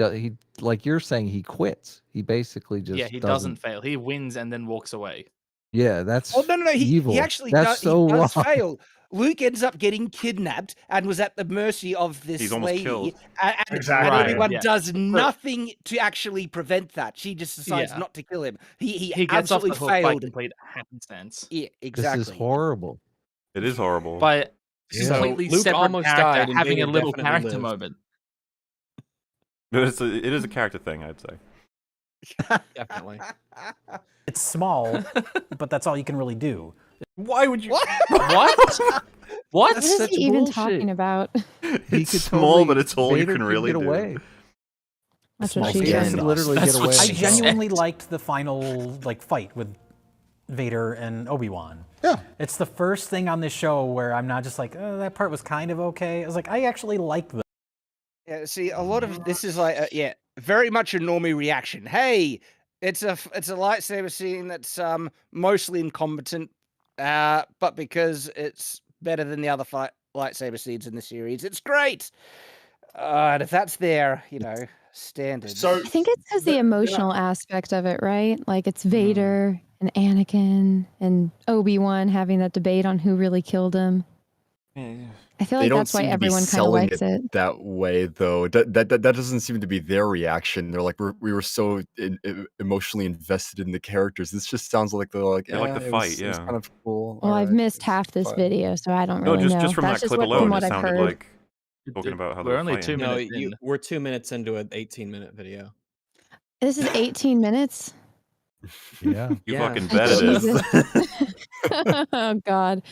like you're saying, he quits. He basically just he doesn't fail. He wins and then walks away. Yeah, that's no. evil. He actually that's so he does wrong. fail. Luke ends up getting kidnapped and was at the mercy of this He's almost lady. killed. And Obi-Wan does nothing to actually prevent that. She just decides not to kill him. He gets off absolutely the hook by failed. complete happenstance. Yeah, exactly. This is horrible. It is horrible. By So completely Luke separate almost character died and having a Vader little definitely character lived. moment. It is a character thing, I'd say. Definitely. It's small, but that's all you can really do. Why would you? What? What What? is such he even bullshit. talking about? He It's could small, totally- but it's all you Vader can could really get do. away. That's Small what she He said. has to literally That's get what away. I she genuinely liked the final fight with Vader and Obi-Wan. Yeah. It's the first thing on this show where I'm not just like, oh, that part was kind of okay. I was like, I actually like that. Yeah, see, a lot of this is like, very much a normie reaction. Hey, it's a lightsaber scene that's mostly incompetent, but because it's better than the other lightsaber scenes in the series, it's great. And if that's their, standard. So I think it's because the emotional aspect of it, right? Like it's Vader and Anakin and Obi-Wan having that debate on who really killed him. I feel They like don't that's why seem to be everyone kind of selling likes it. that way, though. That doesn't seem to be their reaction. They're like, we were so emotionally invested in the characters. This just sounds like they're like, They like the it fight, was, it was yeah. kind of cool. Well, I've alright, missed half this fine. video, so I don't No, really know. just from That's that just clip from alone, what it I've sounded heard. like talking about how We're they're only fighting. 2 No, minutes in. we're 2 minutes into an 18-minute video. This is 18 minutes. Yeah. You Yeah. fucking bet it is. Jesus. Oh God.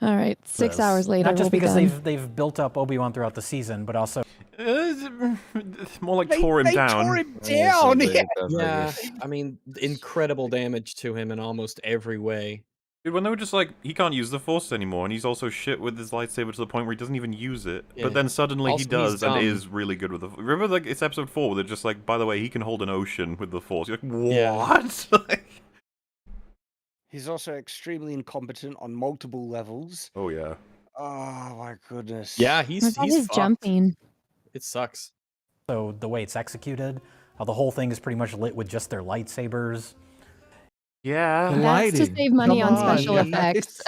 All right, 6 hours later, Not just we'll be because done. they've built up Obi-Wan throughout the season, but also It's more like tore him down. Tore him down. Yeah, I mean, incredible damage to him in almost every way. Dude, when they were just like, he can't use the Force anymore, and he's also shit with his lightsaber to the point where he doesn't even use it. Yeah. But then suddenly Also, he does, he's and dumb. is really good with the. Remember, like it's episode 4, where they're just like, by the way, he can hold an ocean with the Force. You're like, Yeah. what? Like- He's also extremely incompetent on multiple levels. oh yeah. Oh my goodness. Yeah, What about his fucked. jumping? It sucks. so the way it's executed, how the whole thing is pretty much lit with just their lightsabers. Yeah. The That's lighting. to save money Come on special on. effects.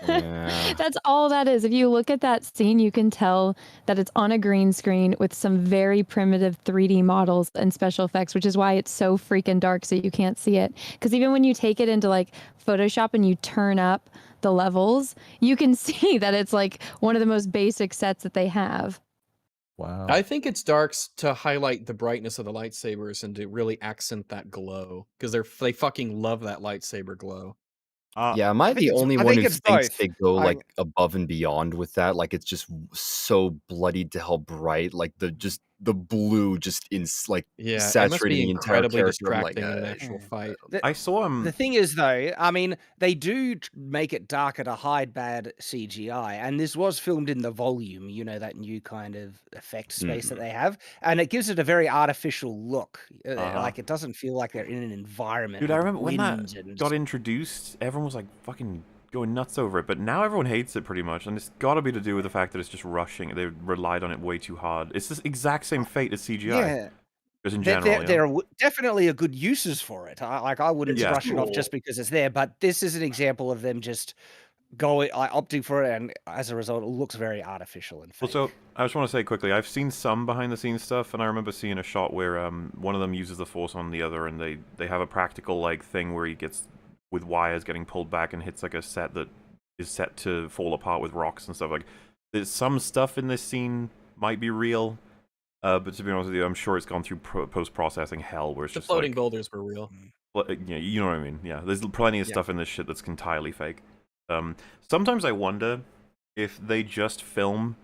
Yeah. That's all that is. If you look at that scene, you can tell that it's on a green screen with some very primitive 3D models and special effects, which is why it's so freaking dark so you can't see it. Because even when you take it into like Photoshop and you turn up the levels, you can see that it's like one of the most basic sets that they have. Wow. I think it's darks to highlight the brightness of the lightsabers and to really accent that glow because they fucking love that lightsaber glow. Yeah, am I the only I one think who it's thinks both. they go I- like above and beyond with that? Like it's just so bloodied to hell bright, like the blue just in like Yeah, it must saturating be the entire incredibly character. I'm like, distracting in an actual fight. I saw him. The thing is, though, I mean, they do make it darker to hide bad CGI, and this was filmed in the volume, that new kind of effect space that they have, and it gives it a very artificial look. Like, it doesn't feel like they're in an environment. Dude, I with remember when that winds and got introduced, everyone was like fucking going nuts over it, but now everyone hates it pretty much, and it's got to be to do with the fact that it's just rushing. They relied on it way too hard. It's the exact same fate as CGI. Yeah. Just in There, general. there are definitely a good uses for it. I wouldn't Yeah. brush it off just because it's there, but this is an example of them just opting for it, and as a result, it looks very artificial and fake. Also, I just want to say quickly, I've seen some behind-the-scenes stuff, and I remember seeing a shot where one of them uses the Force on the other, and they have a practical like thing where he gets with wires getting pulled back and hits like a set that is set to fall apart with rocks and stuff. Like, there's some stuff in this scene might be real, but to be honest with you, I'm sure it's gone through post-processing hell where it's The just floating like, boulders were real. yeah, you know what I mean. Yeah, there's plenty of stuff in this shit that's entirely fake. Sometimes I wonder if they just film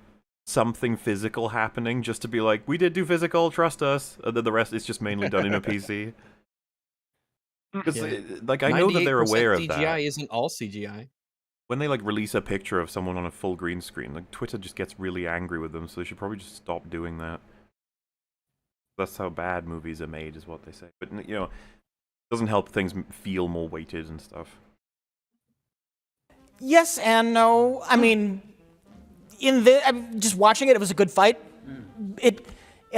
something physical happening just to be like, we did do physical, trust us, and then the rest is just mainly done in a PC. Because, like, I know that they're aware of that. CGI isn't all CGI. When they, like, release a picture of someone on a full green screen, like, Twitter just gets really angry with them, so they should probably just stop doing that. That's how bad movies are made, is what they say. But, you know, it doesn't help things feel more weighted and stuff. Yes and no. I mean, just watching it, it was a good fight. It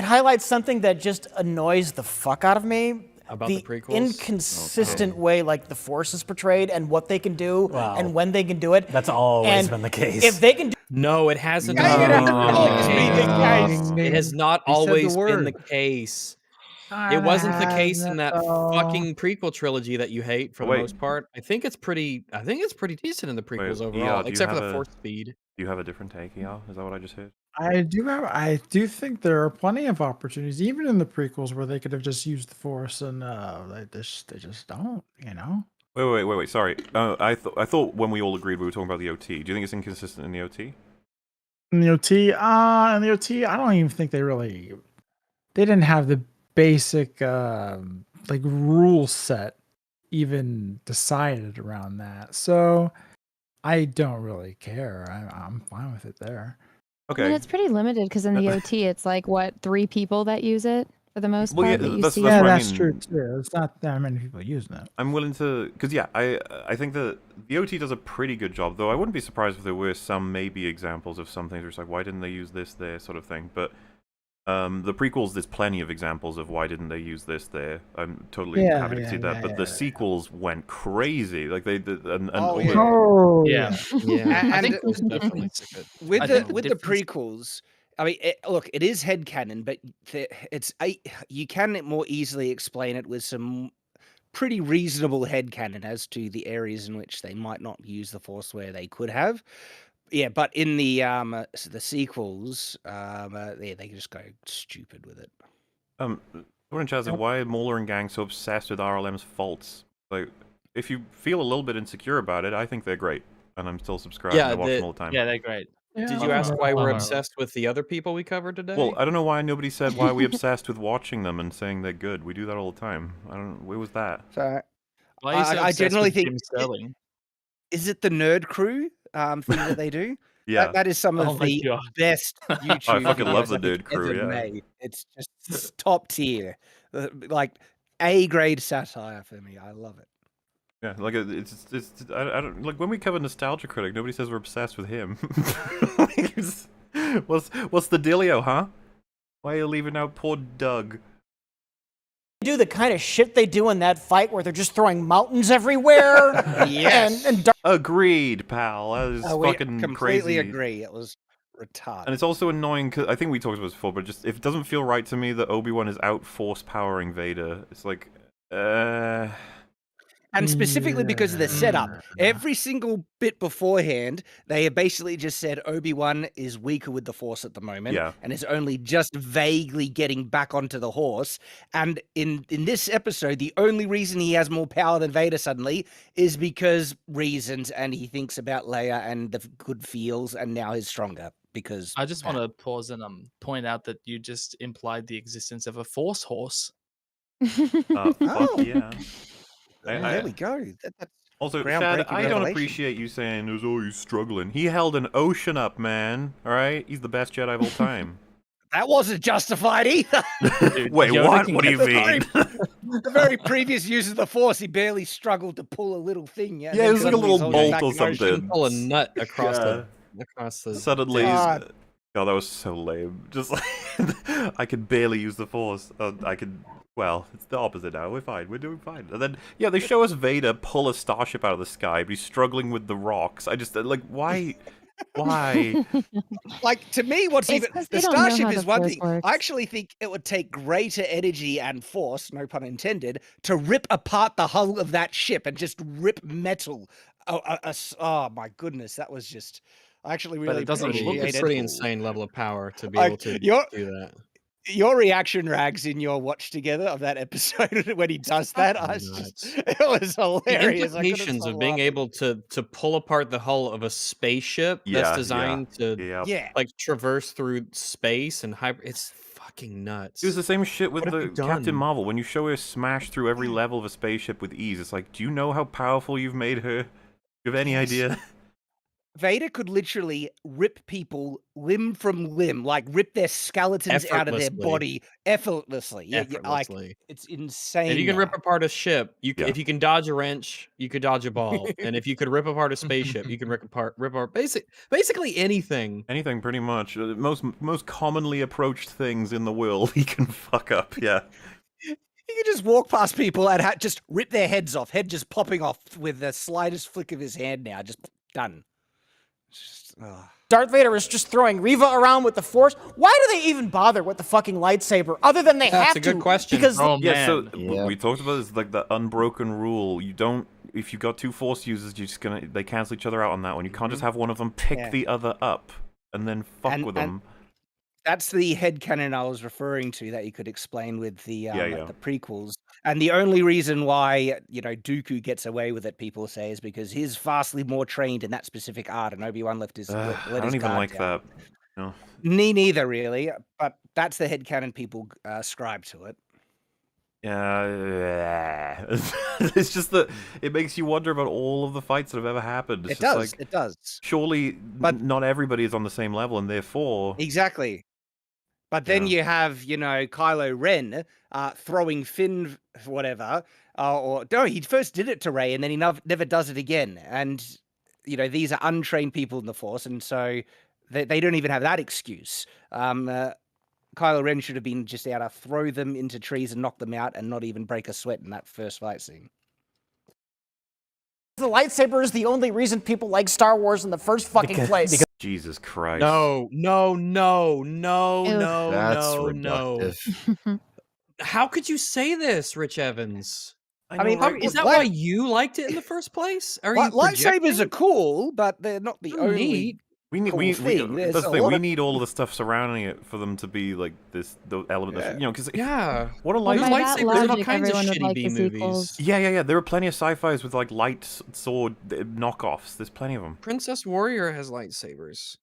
highlights something that just annoys the fuck out of me. About the prequels? Inconsistent way, like, the Force is portrayed and what they can do and when they can do it. That's always been the case. If they can do No, it hasn't It always been the case. It has not He said the always been the word. case. It wasn't the case in that fucking prequel trilogy that you hate for the Wait. most part. I think it's pretty decent in the prequels Wait, overall, ER, do you except for have the a- force speed. Do you have a different take, ER? Is that what I just heard? I do think there are plenty of opportunities, even in the prequels, where they could have just used the Force, and they just don't. You know. Wait. Sorry. I thought when we all agreed we were talking about the OT. Do you think it's inconsistent in the OT? In the OT, I don't even think they didn't have the basic like rule set even decided around that. So I don't really care. I'm fine with it there. Okay. I mean, it's pretty limited because in the OT, it's like, what, 3 people that use it for the most Well, part yeah, that you that's- see? that's what I That's mean. true too. It's not that many people using it. I'm willing to, because yeah, I think that the OT does a pretty good job, though I wouldn't be surprised if there were some maybe examples of some things where it's like, why didn't they use this there, sort of thing. But the prequels, there's plenty of examples of why didn't they use this there. I'm totally happy to see that. But the sequels went crazy, like they did, and all the- And I think it was definitely good. with I the think the with the difference- prequels. I mean, look, it is headcanon, but you can more easily explain it with some pretty reasonable headcanon as to the areas in which they might not use the Force where they could have. Yeah, but in the sequels, they just go stupid with it. Lauren Chaz, why are Mauler and gang so obsessed with RLM's faults? Like, if you feel a little bit insecure about it, I think they're great, and I'm still subscribed. Yeah, and I watch them all the time. Yeah, they're great. Did you ask why we're obsessed with the other people we covered today? Well, I don't know why nobody said why are we obsessed with watching them and saying they're good. We do that all the time. I don't. Where was that? So Why are you so I obsessed generally with think Jim Sterling? Is it the Nerd Crew thing that they do? Yeah. that is some Oh of my the God. best YouTube. I fucking love videos the I think Nerd Crew, ever yeah. made. It's just top tier, like A-grade satire for me. I love it. Yeah, like it's I don't like when we cover Nostalgia Critic. Nobody says we're obsessed with him. Like, what's the dealio, huh? Why are you leaving out poor Doug? do the kind of shit they do in that fight where they're just throwing mountains everywhere. Yes. And Agreed, pal. That is we fucking completely crazy. agree. It was retarded. And it's also annoying because I think we talked about this before, but just if it doesn't feel right to me that Obi-Wan is out force powering Vader, it's like, And specifically because of the setup. Every single bit beforehand, they have basically just said Obi-Wan is weaker with the Force at the moment. Yeah. And is only just vaguely getting back onto the horse. And in this episode, the only reason he has more power than Vader suddenly is because reasons, and he thinks about Leia and the good feels, and now he's stronger. Because I just want to pause and point out that you just implied the existence of a Force horse. fuck yeah. There we go. That's Also, Shad, groundbreaking I don't revelation. appreciate you saying, "Oh, he's struggling." He held an ocean up, man. All right, he's the best Jedi of all time. That wasn't justified either. Wait, what? What do you mean? The very previous use of the Force, he barely struggled to pull a little thing. Yeah, Yeah, it was like a little bolt or something. something. Pull a nut across Yeah. the Suddenly, God. Oh, that was so lame. Just like I could barely use the Force. Well, it's the opposite now. We're fine. We're doing fine. And then, yeah, they show us Vader pull a starship out of the sky, but he's struggling with the rocks. I just like, why? Why? Like, to me, what's It's even 'cause the they don't know starship how is the one Force thing. works. I actually think it would take greater energy and force, no pun intended, to rip apart the hull of that ship and just rip metal. Oh my goodness, that was just. I actually But really it doesn't look a appreciated pretty insane level of power to be Like, able to your do that. your reaction, Rags, in your watch together of that episode when he does that, I was just, it was The hilarious. I couldn't implications stop of being laughing. able to pull apart the hull of a spaceship that's Yeah, designed to Yeah. like traverse through space and it's fucking nuts. It was the same shit with What have the you done? Captain Marvel. When you show her smash through every level of a spaceship with ease, it's like, do you know how powerful you've made her? Do you have any idea? Vader could literally rip people limb from limb, like rip their skeletons out of their Effortlessly. body effortlessly. Yeah, like Effortlessly. it's insane. If you can rip now. apart a ship, Yeah. if you can dodge a wrench, you could dodge a ball. And if you could rip apart a spaceship, you can rip apart basically anything. Anything, pretty much. Most commonly approached things in the world, he can fuck up. Yeah. He could just walk past people and just rip their heads off, head just popping off with the slightest flick of his hand. Now, just done. Darth Vader is just throwing Reva around with the Force. Why do they even bother with the fucking lightsaber? Other than they That's have a good to. question. Because Yeah, so we talked about this, like the unbroken rule. You don't, if you've got two Force users, you're just gonna, they cancel each other out on that one. You can't just have one of them pick Yeah. the other up and then fuck with them. That's the headcanon I was referring to that you could explain with the Yeah. the prequels. And the only reason why, Dooku gets away with it, people say, is because he's vastly more trained in that specific art, and Obi-Wan let his I let don't his even guard like down. that. No. Me neither, really. But that's the headcanon people ascribe to it. Yeah, it's just that it makes you wonder about all of the fights that have ever happened. It's It just does. like, It does. surely not everybody is on the same level, and therefore... Exactly. But then you have, Kylo Ren throwing Finn, whatever, or no, he first did it to Rey, and then he never does it again. And these are untrained people in the Force, and so they don't even have that excuse. Kylo Ren should have been just able to throw them into trees and knock them out, and not even break a sweat in that first fight scene. the lightsaber is the only reason people like Star Wars in the first fucking place. Jesus Christ. No. That's No. reductive. How could you say this, Rich Evans? I mean, is that why you liked it in the first place? Are you lightsabers are cool, but they're not the They're only neat. cool thing. There's That's the a thing. lot We of- need all of the stuff surrounding it for them to be like this, the element of, because what a Well, light by that lightsabers, there's all logic, kinds of everyone would shitty like B the movies. sequels. Yeah. There are plenty of sci-fis with like light sword knockoffs. There's plenty of them. Princess Warrior has lightsabers.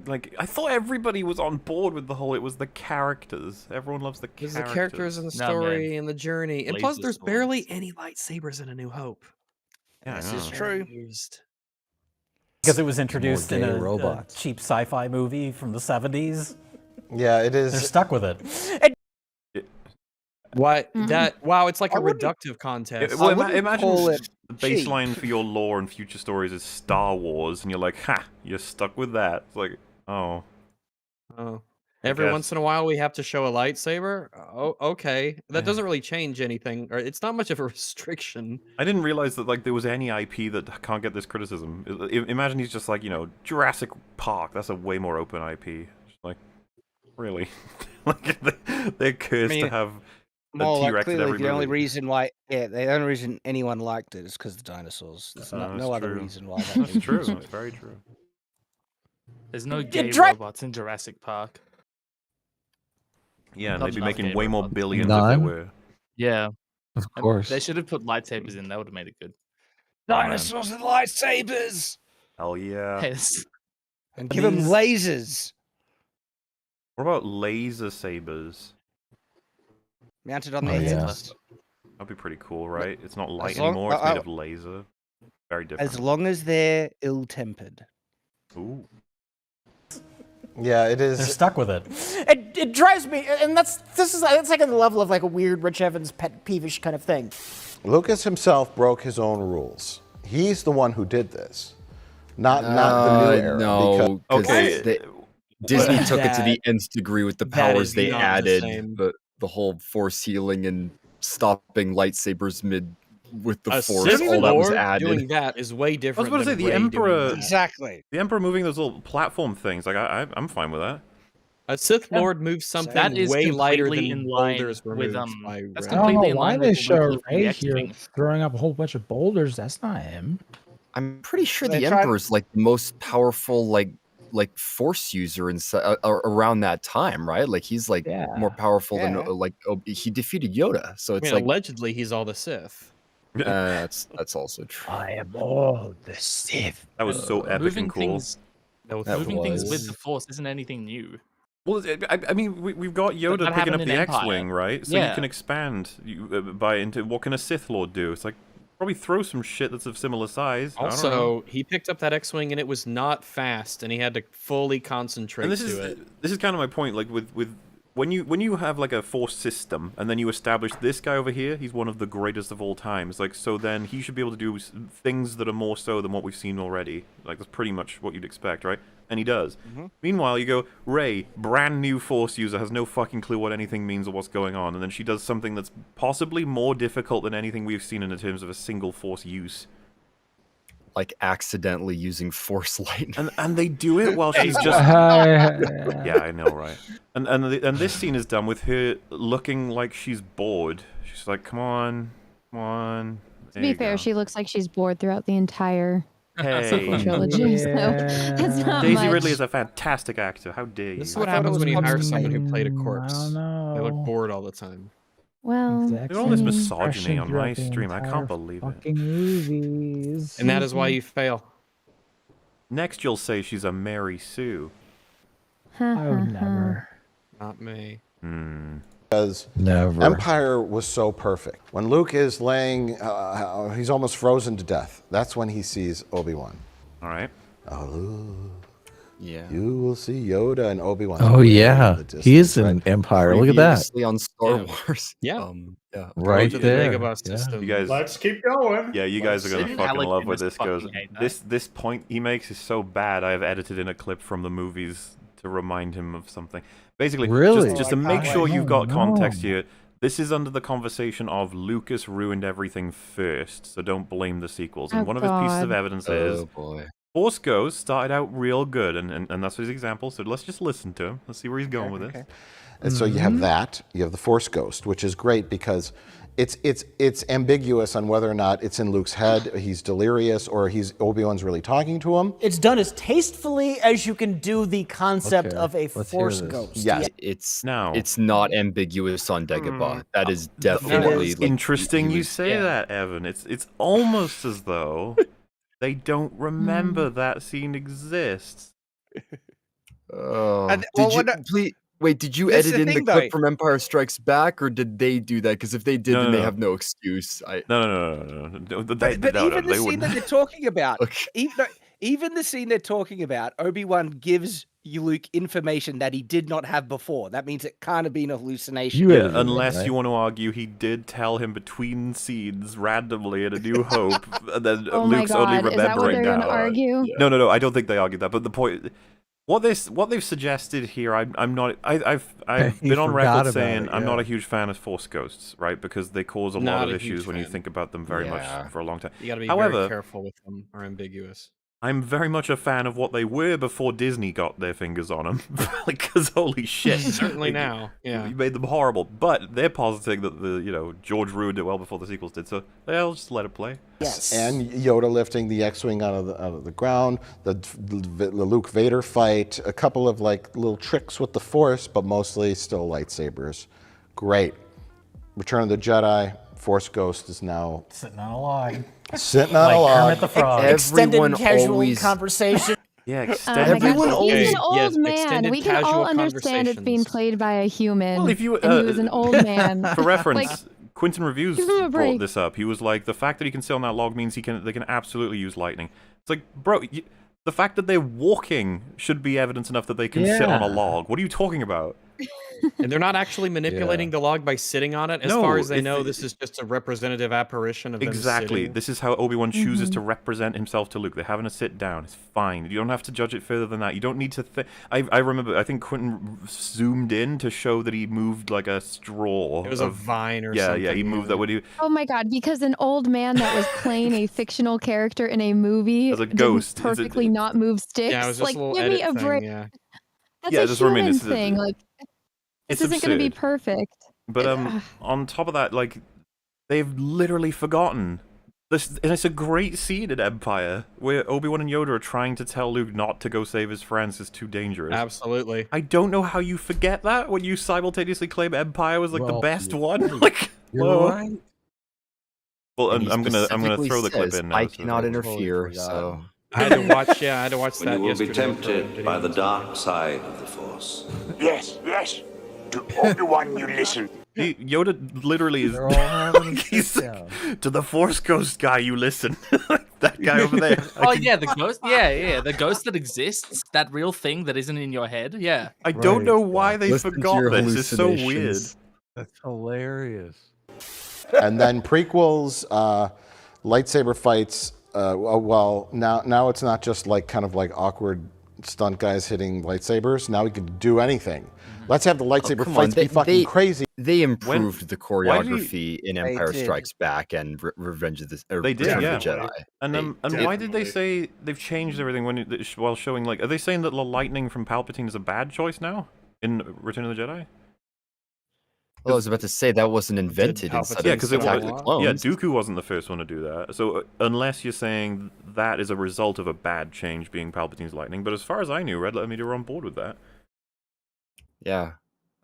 Like, I thought everybody was on board with the whole. It was the characters. Everyone loves the There's characters. the characters and the story and the journey. And plus, Laser there's swords. barely any lightsabers in A New Hope. Yeah, This I is know. true. Because it was introduced in gay a robots. cheap sci-fi movie from the 70s. Yeah, it is. They're stuck with it. What? Mm-hmm. Wow, it's like a reductive contest. Well, imagine the baseline for your lore and future stories is Star Wars, and you're like, ha, you're stuck with that. It's like, oh. Every guess. once in a while, we have to show a lightsaber. Oh, okay. That Yeah. doesn't really change anything, or it's not much of a restriction. I didn't realize that like there was any IP that can't get this criticism. Imagine he's just like, Jurassic Park. That's a way more open IP. Just like, really? Like they're cursed to have a More like T-Rex in clearly every the only movie. reason why, the only reason anyone liked it is because of the dinosaurs. There's no That's other true. reason why. That That's movie true. was That's very true. There's no gay dra- robots in Jurassic Park. Yeah, and Not they'd be enough making gay way more robots. billions if there None? were. Yeah. Of And course. They should have put lightsabers in. That would have made it good. Dinosaurs with lightsabers, Hell yeah. Yes. and give them lasers What about laser sabers? mounted on Oh, their yeah. heads. That'd be pretty cool, right? It's not light long- anymore. It's made of laser. Very different. As long as they're ill-tempered. Ooh. Yeah, it is. They're stuck with it. It drives me, and it's like on the level of like a weird Rich Evans pet peevish kind of thing. Lucas himself broke his own rules. He's the one who did this. not the new era. No, because Okay. Disney But took it to that- the nth degree with the that powers is they not the added, same. but the whole force healing and stopping lightsabers mid with the A force, Sith all that was Lord added. doing that is way I was different about to say than the Rey doing Emperor. that. Exactly. The Emperor moving those little platform things. Like I'm fine with that. A Sith Lord moves something That is way lighter completely than in line boulders were with, moved by that's Rey. I don't completely know in why line they with show Luke Ray X here Wing. throwing up a whole bunch of boulders. That's not him. I'm pretty sure They the tried- Emperor's like the most powerful like force user around that time, right? Like he's like more powerful than like he defeated Yoda. So I it's mean, like allegedly he's all the Sith. that's also true. I am all the Sith. That was so epic Moving and cool. things, That moving things with was. the Force isn't anything new. Well, I mean, we've got Yoda that picking happened up in the Empire. X-wing, right? So you Yeah. can expand by into what can a Sith Lord do? It's like probably throw some shit that's of similar size. I don't know. Also, he picked up that X-wing and it was not fast, and he had to fully concentrate And this to is it. this is kind of my point. Like with when you have like a force system and then you establish this guy over here, he's one of the greatest of all time. It's like so then he should be able to do things that are more so than what we've seen already. Like that's pretty much what you'd expect, right? And he does. Meanwhile, you go, Rey, brand new Force user, has no fucking clue what anything means or what's going on, and then she does something that's possibly more difficult than anything we've seen in terms of a single Force use. Like accidentally using force lightning. And they do it while she's just yeah, I know, right? And this scene is done with her looking like she's bored. She's like, come on. To There be you fair, go. she looks like she's bored throughout the entire Hey. sequel trilogy, so that's not Daisy much. Ridley is a fantastic actor. How dare you? This is what happens when you hire someone who played a corpse. I don't They look know. bored all the time. Well, Look at all this I mean, misogyny on my throughout the stream. I entire can't believe it. fucking movies. And that is why you fail. Next, you'll say she's a Mary Sue. I would never. Not me. Because Never. Empire was so perfect. When Luke is laying, he's almost frozen to death. That's when he sees Obi-Wan. All right. Oh, Luke. Yeah. You will see Yoda and Obi-Wan. Oh yeah, in the distance, he is right? in Empire. Look at that. Previously on Star Wars. Yeah. Yeah. Right To the there. Dagobah Yeah. system. You guys, Let's keep going. yeah, you guys are gonna see. fucking Alec love where Guinness this goes. fucking hate that. This point he makes is so bad. I have edited in a clip from the movies to remind him of something. Basically, Really? just to I make can't sure wait. you've Oh, got context no. here. This is under the conversation of Lucas ruined everything first, so don't blame the sequels. And Oh, one of his pieces of God. evidence is Oh boy. Force Ghost started out real good, and that's his example. So let's just listen to him. Let's see where he's going with this. And so you have that. You have the Force Ghost, which is great because it's ambiguous on whether or not it's in Luke's head, he's delirious, or Obi-Wan's really talking to him. It's done as tastefully as you can do the concept Okay, of a let's hear force this. ghost. Yes. It's Now, it's not ambiguous on Dagobah. That is definitely it's like, interesting he you was- say that, Evan. It's almost as though they don't remember that scene exists. Oh, And- did well, you what I- please, wait? Did you This is edit the in the thing, clip though. from Empire Strikes Back, or did they do that? Because if they did, No, then no, they no. have no excuse. No. But even the scene that they're talking about, Okay. even the scene they're talking about, Obi-Wan gives Luke information that he did not have before. That means it can't have been a hallucination. You Yeah, edited it, unless right? you want to argue he did tell him between scenes randomly in A New Hope, and then Oh my Luke's only God, is that what remembering they're now. gonna argue? No, I don't think they argued that. But the point, what they've suggested here, I'm not. I've He been on forgot record about saying it, I'm not yeah. a huge fan of Force Ghosts, right? Because they cause a Not lot of a huge issues when you fan. think about them very Yeah. much for a long time. You got to be However, very careful with them. Are ambiguous. I'm very much a fan of what they were before Disney got their fingers on them. Because holy shit, Certainly Like, now. Yeah. you made them horrible. But they're positing that George ruined it well before the sequels did. So I'll just let it play. Yes. And Yoda lifting the X-wing out of the ground, the Luke Vader fight, a couple of like little tricks with the Force, but mostly still lightsabers. Great. Return of the Jedi. Force Ghost is now Sitting on a log. sitting on Like a log. Kermit the Frog. Extended Everyone casual always- conversation. Yeah, Oh extended. my God, always- he's an old yes, man. extended We can all casual understand it's being conversations. played by a human. Well, if you, and he was an old man. For reference, Like, Quentin Reviews give him a brought break. this up. He was like, the fact that he can sit on that log means they can absolutely use lightning. It's like, bro, the fact that they're walking should be evidence enough that they can sit on a Yeah. log. What are you talking about? And they're not actually manipulating the log by sitting on it. As far as they know, this is just a representative apparition of them Exactly. sitting. This is how Obi-Wan chooses to represent himself to Luke. They're having to sit down. It's fine. You don't have to judge it further than that. You don't need to I remember, I think Quentin zoomed in to show that he moved like a straw. It was a vine or something. Yeah, he moved that when he... Oh my god, because an old man that was playing a fictional character in a movie As a didn't ghost. perfectly not move sticks. Yeah, it was just like, a little give me edit a break. thing, yeah. That's Yeah, a that's what I mean, human it's- thing. Like, this it's isn't going to be absurd. perfect. But on top of that, like, they've literally forgotten. And it's a great scene in Empire where Obi-Wan and Yoda are trying to tell Luke not to go save his friends. It's too dangerous. Absolutely. I don't know how you forget that when you simultaneously claim Empire was like the best one. Like, You're whoa. right. Well, And he I'm gonna specifically throw the clip says, in now. I so cannot that- interfere, Totally so... I had to watch, I had to watch When that you will be yesterday. tempted by the dark side of the Force. Yes. To Obi-Wan, you listen. Yoda literally is. They're all having a He's sit-down. like, to the Force Ghost guy, you listen. That guy over there. Oh yeah, the ghost. Yeah, the ghost that exists, that real thing that isn't in your head. Yeah. I don't know why they Listen to forgot your this. It's so weird. hallucinations. That's hilarious. And then prequels, lightsaber fights. Well, now it's not just like kind of like awkward stunt guys hitting lightsabers. Now we can do anything. Let's have the lightsaber come on, fights be fucking crazy. They improved the why do you- choreography in They Empire did. Strikes Back and Revenge of the They did, Return yeah. of the Jedi. And why did they say they've changed everything while showing like? Are they saying that the lightning from Palpatine is a bad choice now in Return of the Jedi? Well, I was about to say that wasn't invented inside Yeah, of because it Attack was. of the Clones. Yeah, Dooku wasn't the first one to do that. So unless you're saying that is a result of a bad change being Palpatine's lightning, but as far as I knew, Red Letter Media were on board with that. Yeah.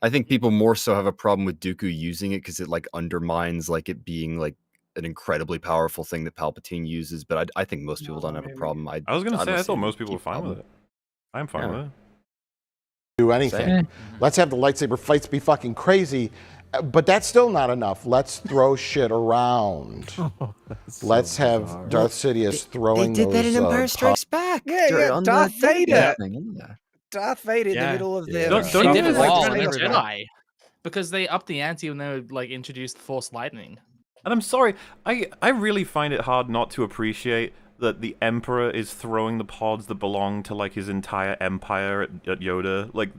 I think people more so have a problem with Dooku using it because it like undermines like it being like an incredibly powerful thing that Palpatine uses. But I think most people don't have a problem. I was gonna say don't I see thought any most people were fine problem. with it. I'm fine Yeah. with it. Do anything. Same. Let's have the lightsaber fights be fucking crazy. But that's still not enough. Let's throw shit around. Let's have Darth Sidious throwing They did that those, in Empire pods. Strikes Back. Yeah, Darth Vader. Yeah. Darth Vader in the Yeah. middle of Yeah. the. They did it Wall like and Return of everything. Jedi because they upped the ante when they like introduced Force lightning. And I'm sorry, I really find it hard not to appreciate that the Emperor is throwing the pods that belong to like his entire empire at Yoda. Like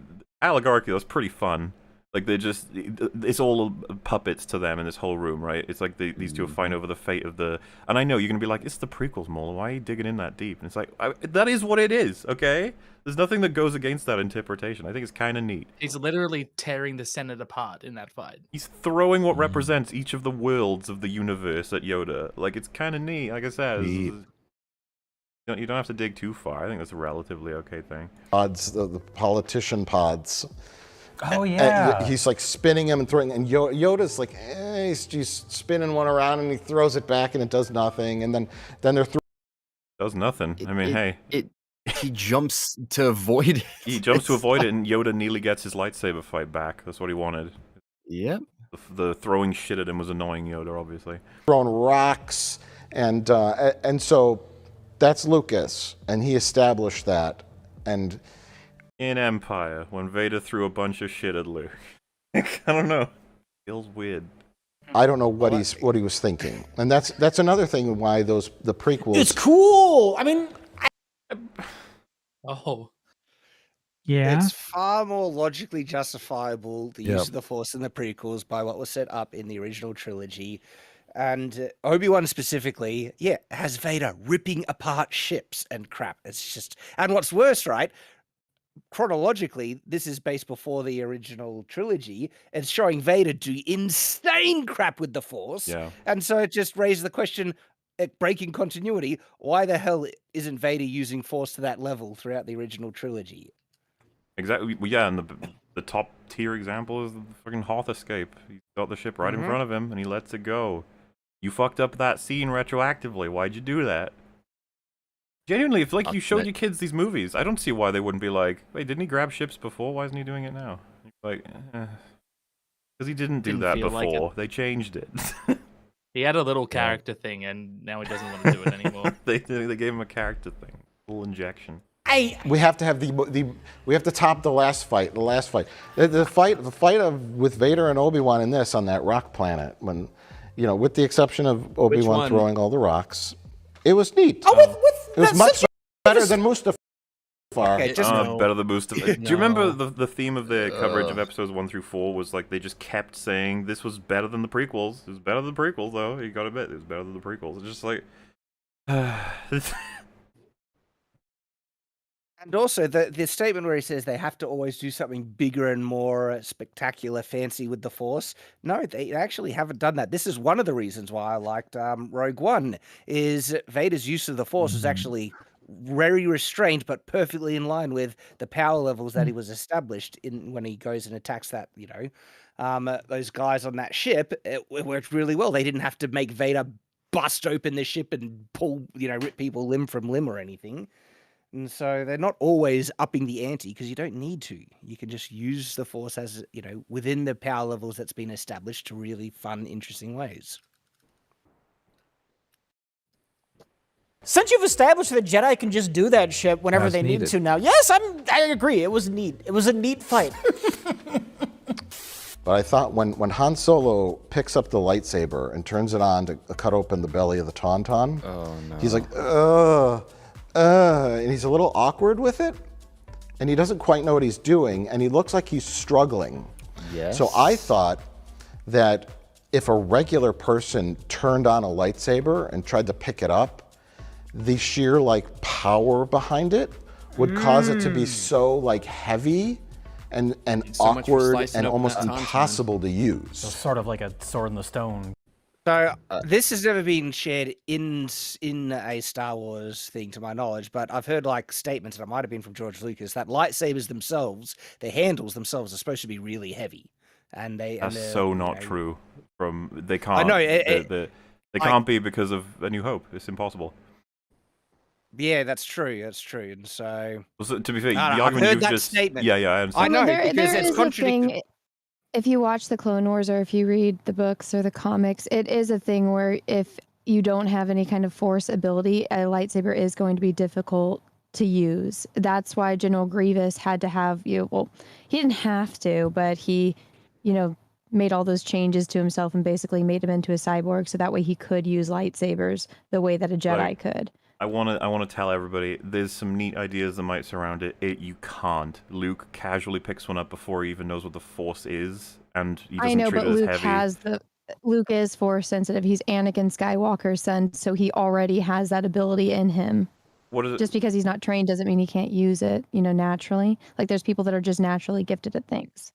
allegorically, that's pretty fun. Like it's all puppets to them in this whole room, right? It's like these two are fighting over the fate of the. And I know you're gonna be like, it's the prequels, Mola. Why are you digging in that deep? And it's like that is what it is, okay? There's nothing that goes against that interpretation. I think it's kind of neat. He's literally tearing the Senate apart in that fight. He's throwing what represents each of the worlds of the universe at Yoda. Like it's kind of neat. Like I said, you don't have to dig too far. I think that's a relatively okay thing. Pods, the politician pods. Oh And yeah. he's like spinning them and throwing, and Yoda's like, he's spinning one around and he throws it back and it does nothing, and then they're Does nothing. I mean, hey. He jumps to avoid it. He jumps to avoid it, and Yoda nearly gets his lightsaber fight back. That's what he wanted. Yep. The throwing shit at him was annoying Yoda, obviously. throwing rocks, and so that's Lucas, and he established that, and In Empire, when Vader threw a bunch of shit at Luke. I don't know. Feels weird. I don't know what he was thinking, and that's another thing why the prequels. It's cool. I mean, Yeah. It's far more logically justifiable the Yep. use of the Force in the prequels by what was set up in the original trilogy. And Obi-Wan specifically, has Vader ripping apart ships and crap. It's just, and what's worse, right? Chronologically, this is based before the original trilogy. It's showing Vader do insane crap with the Force. Yeah. And so it just raises the question, breaking continuity, why the hell isn't Vader using Force to that level throughout the original trilogy? Exactly. Well, yeah, and the top tier example is the fucking Hoth escape. He's got the ship right in Mhm. front of him, and he lets it go. You fucked up that scene retroactively. Why'd you do that? Genuinely, if like you showed your kids these movies, I don't see why they wouldn't be like, wait, didn't he grab ships before? Why isn't he doing it now? Like, because he didn't do Didn't that feel like it. before. They changed it. He had a little character thing, and now he doesn't want to do it anymore. they gave him a character thing, full injection. We have to have we have to top the last fight. The fight with Vader and Obi-Wan in this on that rock planet, when with the exception of Obi-Wan throwing all the rocks, it was neat. It was much better than Mustafar. Okay, better than Mustafar. Do you remember the theme of the coverage of episodes 1 through 4 was like they just kept saying this was better than the prequels. It was better than the prequels, though. You gotta admit, it was better than the prequels. It's just like. And also the statement where he says they have to always do something bigger and more spectacular, fancy with the Force. No, they actually haven't done that. This is one of the reasons why I liked Rogue One, is Vader's use of the Force is actually very restrained, but perfectly in line with the power levels that he was established in when he goes and attacks that, those guys on that ship. It worked really well. They didn't have to make Vader bust open the ship and pull, rip people limb from limb or anything. And so they're not always upping the ante because you don't need to. You can just use the Force as, within the power levels that's been established to really fun, interesting ways. Since you've established that Jedi can just do that shit whenever they need to now. Yes, I agree. It was neat. It was a neat fight. But I thought when Han Solo picks up the lightsaber and turns it on to cut open the belly of the Tauntaun, he's like, and he's a little awkward with it, and he doesn't quite know what he's doing, and he looks like he's struggling. Yes. So I thought that if a regular person turned on a lightsaber and tried to pick it up, the sheer power behind it would cause it to be so heavy and so much for awkward slicing and open almost that tauntaun. impossible to use. So sort of like a sword in the stone. So this has never been shared in a Star Wars thing, to my knowledge, but I've heard statements, and it might have been from George Lucas, that lightsabers themselves, the handles themselves, are supposed to be really heavy, and That's so not true. They can't. I know they can't be because of A New Hope. It's impossible. Yeah, that's true. That's true. And so, To be fair, the I've argument heard you've that just statement. yeah, I understand. I know there because is it's a contradicted. thing. If you watch the Clone Wars or if you read the books or the comics, it is a thing where if you don't have any kind of Force ability, a lightsaber is going to be difficult to use. That's why General Grievous had to have well, he didn't have to, but he, made all those changes to himself and basically made him into a cyborg so that way he could use lightsabers the way that a Jedi could. I want to tell everybody there's some neat ideas that might surround it. You can't. Luke casually picks one up before he even knows what the Force is, and he doesn't I know, treat but it as Luke heavy. Luke is Force sensitive. He's Anakin Skywalker's son, so he already has that ability in him. What is it? Just because he's not trained doesn't mean he can't use it, naturally. There's people that are just naturally gifted at things.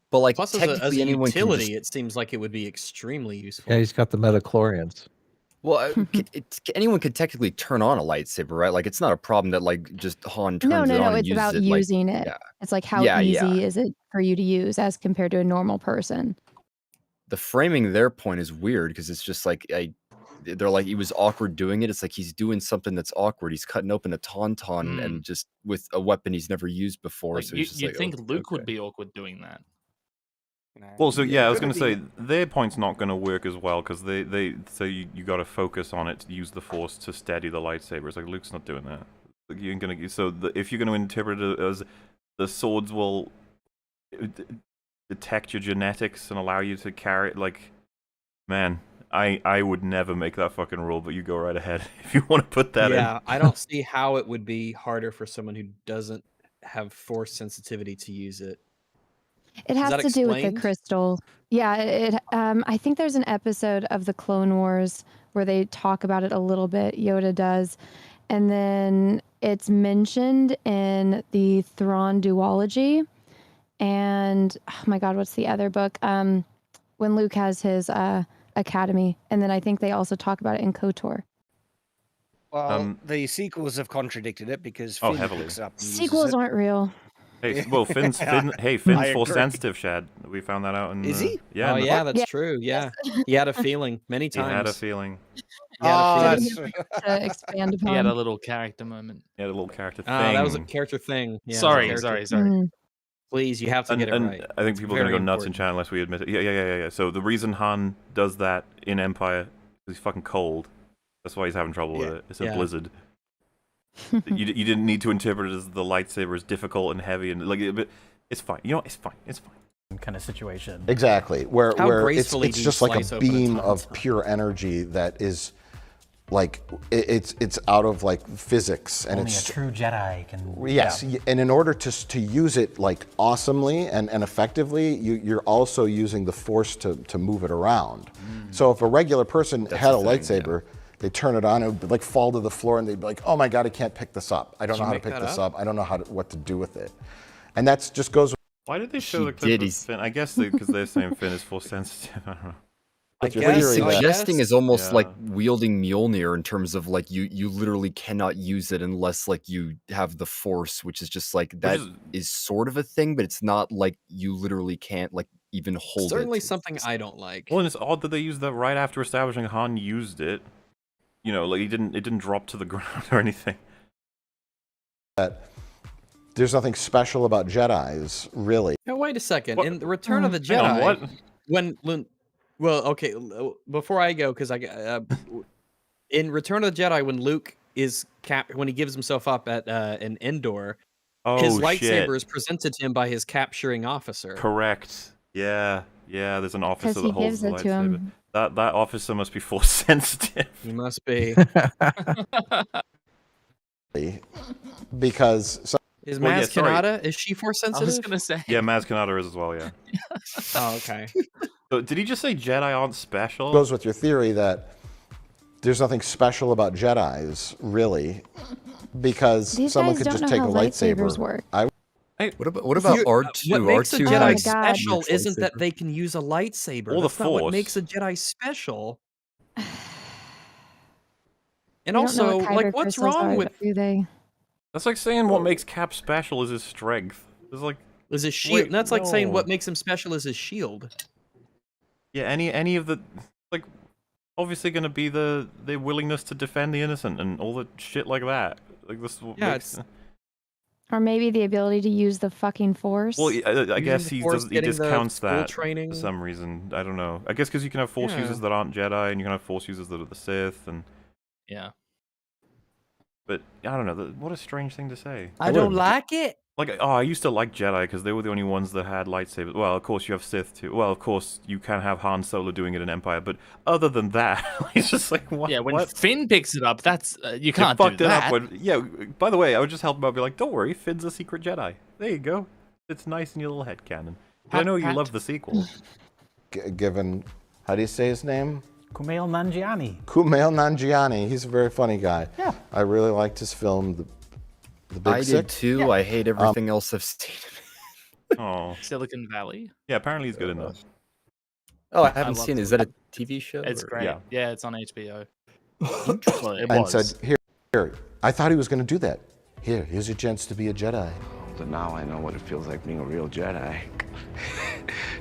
But Plus, technically as a anyone utility, can it seems like it would be extremely useful. Yeah, he's got the metachlorians. Well, anyone could technically turn on a lightsaber, right? It's not a problem that just Han turns No, it on and it's uses about it. using it. Yeah. It's how easy is it for you to use as compared to a normal person. The framing their point is weird because it's just they're he was awkward doing it. It's he's doing something that's awkward. He's cutting open a tauntaun and just with a weapon he's never used before. So he's just you'd think Luke would be awkward doing that. Well, so yeah, I was going to say their point's not going to work as well because they say you got to focus on it to use the Force to steady the lightsabers. Luke's not doing that. You ain't gonna. If you're going to interpret it as the swords will detect your genetics and allow you to carry it, man, I would never make that fucking rule. But you go right ahead if you want to put that in. Yeah, I don't see how it would be harder for someone who doesn't have Force sensitivity to use it. It has to do with the crystal. Yeah, I think there's an episode of the Clone Wars where they talk about it a little bit. Yoda does, and then it's mentioned in the Thrawn duology. And oh my God, what's the other book? When Luke has his academy, and then I think they also talk about it in KOTOR. Well, the sequels have contradicted it because Finn picks it up and uses Sequels it. aren't real. Hey, well, Finn's I Force agree. sensitive, Shad. We found that out in. Is he? Yeah. Oh in the yeah, book. that's true. Yeah, he had a feeling many He times. had a feeling. To expand upon. He had a little character moment. He had a little character thing. That was a character thing. Yeah, Sorry. Please, you have to get it right. I think It's people are going to very go nuts in important. chat unless we admit it. Yeah. So the reason Han does that in Empire is he's fucking cold. That's why he's having trouble with it. It's a blizzard. You didn't need to interpret it as the lightsaber is difficult and heavy and like, but it's fine. You know, it's fine. It's fine. Kind of situation. Exactly. Where it's gracefully do you just like slice a open a beam tauntaun? of pure energy that is like it's out of like physics and Only it's a true Jedi can. yes, and in order to use it like awesomely and effectively, you're also using the force to move it around. So if a regular person had a lightsaber, they turn it on, it would like fall to the floor, and they'd be like, "Oh my god, I can't pick this up. I don't know how to pick this up. I don't know what to do with it." And that's just goes. Why did they show the clip of Finn? I guess because they're saying Finn is force sensitive. I don't know. What he's suggesting is almost like wielding Mjolnir in terms of like you literally cannot use it unless like you have the force, which is just like that is sort of a thing, but it's not like you literally can't like even hold Certainly it. something I don't like. Well, and it's odd that they used that right after establishing Han used it. You know, like it didn't drop to the ground or anything. There's nothing special about Jedis, really. Now wait a second. What? In the Return of the Hang on, Jedi, what? when well, okay, before I go, because in Return of the Jedi, when Luke is when he gives himself up at an Endor, his lightsaber is presented to him by his capturing officer. Correct. Yeah. There's an officer 'Cause that he holds gives the it to lightsaber. him. That officer must be force sensitive. He must be. Because Is Maz Kanata, is she force sensitive? I was gonna say. Yeah, Maz Kanata is as well. Yeah. Oh, okay. So, did he just say Jedi aren't special? goes with your theory that there's nothing special about Jedis, really, because These someone guys could don't just know take a how lightsabers lightsaber. work. What about R2? What makes a R2 Jedi has special huge isn't that lightsaber. they can use a lightsaber. Or the That's not what Force. makes a Jedi special. And They don't know also, what like, kyber what's crystals wrong are, with do they? That's like saying what makes Cap special is his strength. It's like is his shield? Wait, That's like saying no. what makes him special is his shield. Yeah, any of the like obviously going to be the willingness to defend the innocent and all the shit like that. Like this. Yeah, makes, Or maybe the ability to use the fucking force. well, I guess the he Force, he getting the discounts school that training. for some reason. I don't know. I guess because you can have Force Yeah. users that aren't Jedi, and you can have Force users that are the Sith, and Yeah. but I don't know. What a strange thing to say. I don't like it. Like, oh, I used to like Jedi because they were the only ones that had lightsabers. Well, of course you have Sith too. Well, of course you can have Han Solo doing it in Empire, but other than that, it's just like what? Yeah, when what? Finn picks it up, that's you They can't do fucked it that. up when, yeah. By the way, I would just help him out. Be like, don't worry, Finn's a secret Jedi. There you go. It's nice in your little headcanon. But I know you love the sequel. Given, how do you say his name? Kumail Nanjiani. Kumail Nanjiani. He's a very funny guy. Yeah. I really liked his film, The Big I Sick. did too. I hate everything else I've seen. Oh. Silicon Valley. Yeah, apparently he's good in that. Oh, I haven't love seen it. it. Is that a TV show? It's or- great. Yeah. Yeah, it's on HBO. Well, it And was. said, here, I thought he was going to do that. Here's your chance to be a Jedi. So now I know what it feels like being a real Jedi.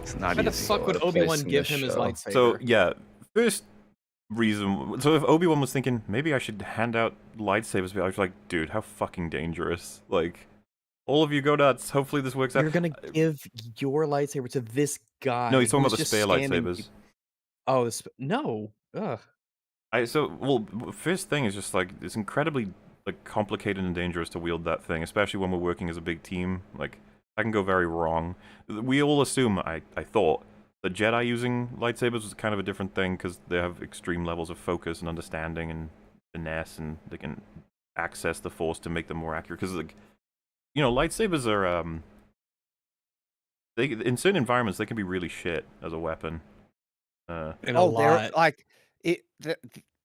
It's not Why the easy. fuck would place Obi-Wan in give the him his show. lightsaber? So yeah, first reason. So if Obi-Wan was thinking maybe I should hand out lightsabers, I was like, dude, how fucking dangerous! Like, all of you go nuts. Hopefully this works out. You're gonna give your lightsaber to this guy. No, he's talking about who's the just spare scanning lightsabers. people. Oh, no. Ugh. First thing is just like it's incredibly like complicated and dangerous to wield that thing, especially when we're working as a big team. Like that can go very wrong. We all assume, I thought, that Jedi using lightsabers was kind of a different thing because they have extreme levels of focus and understanding and finesse, and they can access the Force to make them more accurate. Because like, you know, lightsabers are they in certain environments they can be really shit as a weapon. And a lot. Like it.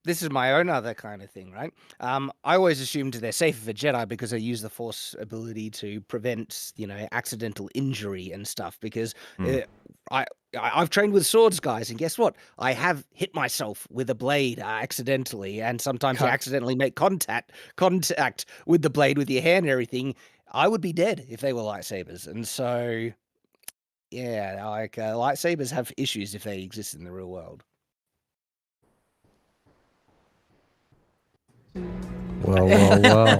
This is my own other kind of thing, right? I always assumed they're safer for Jedi because they use the Force ability to prevent, accidental injury and stuff. Because I've trained with swords, guys, and guess what? I have hit myself with a blade accidentally, and sometimes you accidentally make contact with the blade with your hand and everything. I would be dead if they were lightsabers, and so yeah, like lightsabers have issues if they exist in the real world. Well.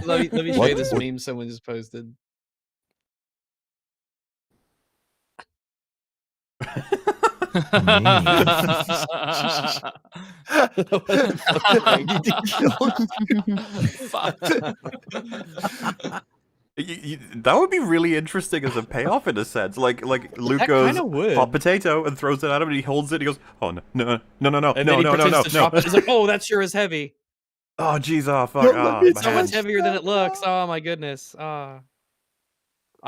Let me show you this meme someone just posted. That would be really interesting as a payoff in a sense. Like Luke That goes kinda would. hot potato and throws it at him, and he holds it. He goes, "Oh no, no, no, no, no, And no, then he no, no, pretends no, to drop it. He's like, "Oh, that sure is heavy. Oh jeez, oh fuck, oh It's so man. much heavier than it looks. Oh my goodness. I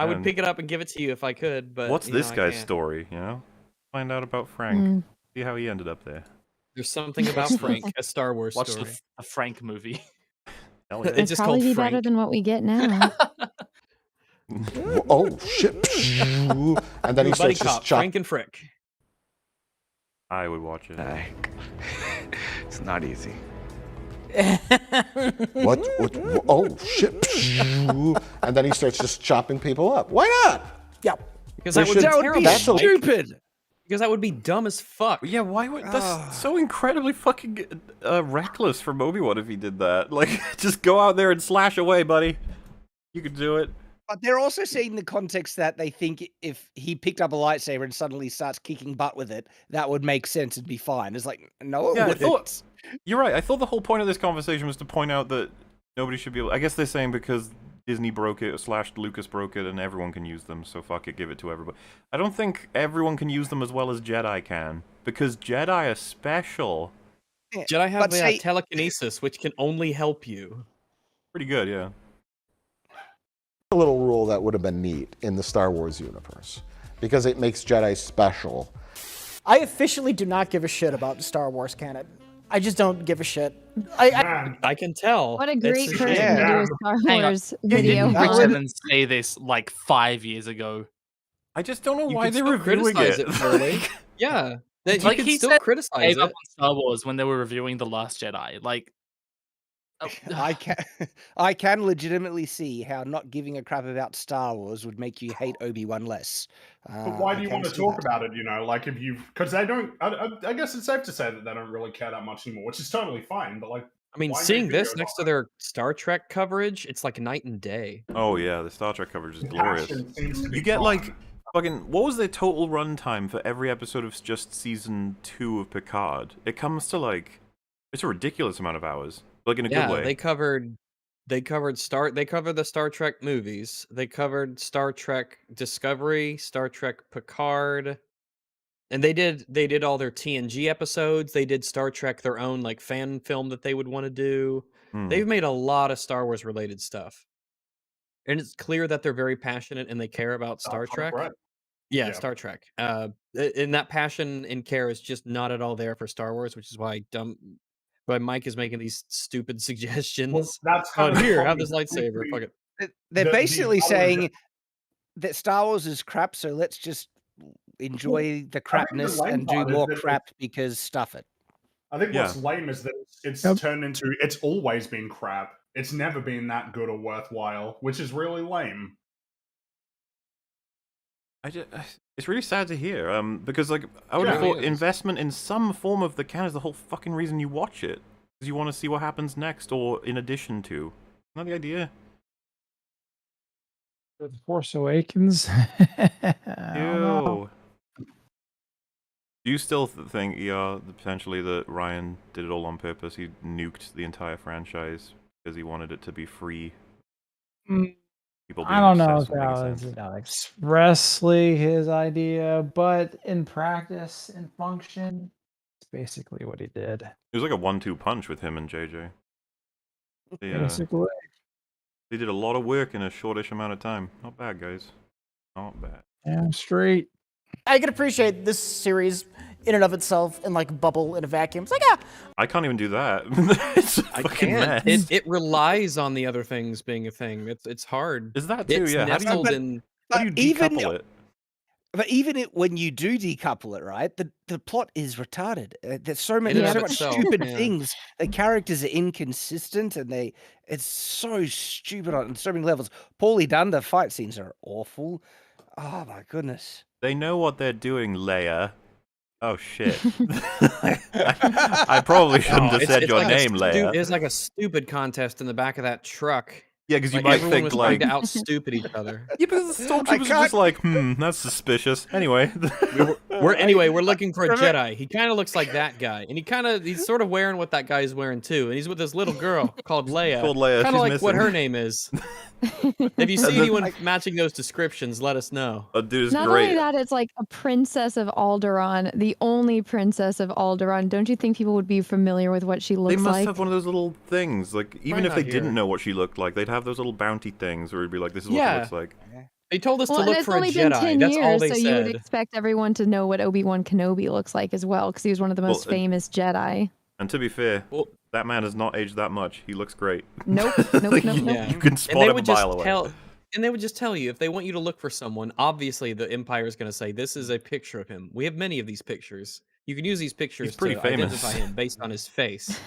would Man. pick it up and give it to you if I could, but What's you know, this I guy's can't. story? You know, find out about Frank. Mm. See how he ended up there. There's something about Frank, a Star Wars Watch story. a Frank movie. Hell yeah. It's It'd just probably called be Frank. better than what we get now. Oh shit! And then he Buddy starts cop, just chop. Frank and Frick. I would watch it. It's not easy. What? Oh shit! And then he starts just chopping people up. Why not? Yeah. Because They that would be should- terrible. that's a- Stupid. Because that would be dumb as fuck. Yeah, why would that's so incredibly fucking reckless from Obi-Wan if he did that? Like, just go out there and slash away, buddy. You can do it. But they're also saying the context that they think if he picked up a lightsaber and suddenly starts kicking butt with it, that would make sense and be fine. It's like, no, it Yeah, I wouldn't. thought, you're right. I thought the whole point of this conversation was to point out that nobody should be able... I guess they're saying because Disney broke it, / Lucas broke it, and everyone can use them, so fuck it, give it to everybody. I don't think everyone can use them as well as Jedi can, because Jedi are special. Jedi have But say- telekinesis, which can only help you. Pretty good, yeah. A little rule that would have been neat in the Star Wars universe because it makes Jedi special. I officially do not give a shit about Star Wars canon. I just don't give a shit. I can tell. What a great It's- person yeah. to do a Star Hang on. Wars You video didn't on. pretend and say this like 5 years ago. I just don't know You why could they're still reviewing criticize it. it poorly. Yeah. That you Like can he still said, criticize gave up it. on Star Wars when they were reviewing The Last Jedi. Like, I can legitimately see how not giving a crap about Star Wars would make you hate Obi-Wan less. But why I do you can want to see talk that. about it? You know, like if you've because they don't. I guess it's safe to say that they don't really care that much anymore, which is totally fine. But like, I mean, why seeing make this videos next on to their Star Trek coverage, it's like night and day. Oh yeah, the Star Trek coverage is glorious. passion seems to be You get gone. like fucking what was their total runtime for every episode of just season 2 of Picard? It comes to like it's a ridiculous amount of hours, like in a Yeah, good way. they covered the Star Trek movies. They covered Star Trek Discovery, Star Trek Picard, and they did all their TNG episodes. They did Star Trek their own like fan film that they would want to do. Hmm. They've made a lot of Star Wars related stuff. And it's clear that they're very passionate and they care about Star Trek. right? Yeah, Yeah. Star Trek. And that passion and care is just not at all there for Star Wars, which is why Mike is making these stupid suggestions. that's Oh, kind of here, funny. have this lightsaber. Fuck it. They're The basically other- saying that Star Wars is crap, so let's just enjoy the I think the crapness lame and do part is more that crap because stuff it. I think Yeah. what's lame is that it's Yep. turned into. It's always been crap. It's never been that good or worthwhile, which is really lame. It's really sad to hear, because like I would Yeah, have it thought is. investment in some form of the canon is the whole fucking reason you watch it, because you want to see what happens next or in addition to. Isn't that the idea? The Force Awakens. I don't know. Ew. Do you still think, potentially that Ryan did it all on purpose? He nuked the entire franchise because he wanted it to be free. People being I don't know if obsessed would that make was sense. expressly his idea, but in practice, in function, it's basically what he did. It was like a 1-2 punch with him and JJ. Basically. They did a lot of work in a shortish amount of time. Not bad, guys. Not bad. Damn straight. I can appreciate this series in and of itself in like bubble in a vacuum. It's like, yeah, I can't even do that. It's a I fucking can't. mess. It relies on the other things being a thing. It's hard. Is that too? It's Yeah. How do you, nestled how in. do you decouple it? But even when you do decouple it, right, the plot is retarded. There's so many, and so of much itself, stupid yeah. things. The characters are inconsistent, and it's so stupid on so many levels. Poorly done. The fight scenes are awful. Oh my goodness. They know what they're doing, Leia. Oh shit. I probably shouldn't have said your name, Leia. It's like a stupid contest in the back of that truck. Yeah, because you Like, might everyone think was like, trying to outstupid each other. yeah, because the stormtroopers are just like, that's suspicious. Anyway, We're looking for a Jedi. He kind of looks like that guy, and he's sort of wearing what that guy is wearing too, and he's with this little girl called Leia. Called Leia, Kind she's of like what missing. her name is. If you see anyone matching those descriptions, let us know. Dude, Not only that, it's like a princess of Alderaan, the only princess of Alderaan. Don't you think people would be familiar with what she looks They must like? have one of those little things. Like, even Probably if they not didn't here. know what she looked like, they'd have those little bounty things where it'd be like, this is what she Yeah. looks like. They told us Well, to and look it's for a only been 10 Jedi. That's all years, they so you would said. expect everyone to know what Obi-Wan Kenobi looks like as well, because he was one of the most famous Jedi. And to be fair, that man has not aged that much. He looks great. Nope, Like, nope. You can spot him a mile away. And they would just tell you if they want you to look for someone. Obviously, the Empire is going to say this is a picture of him. We have many of these pictures. You can use these pictures pretty to famous. identify him based on his face.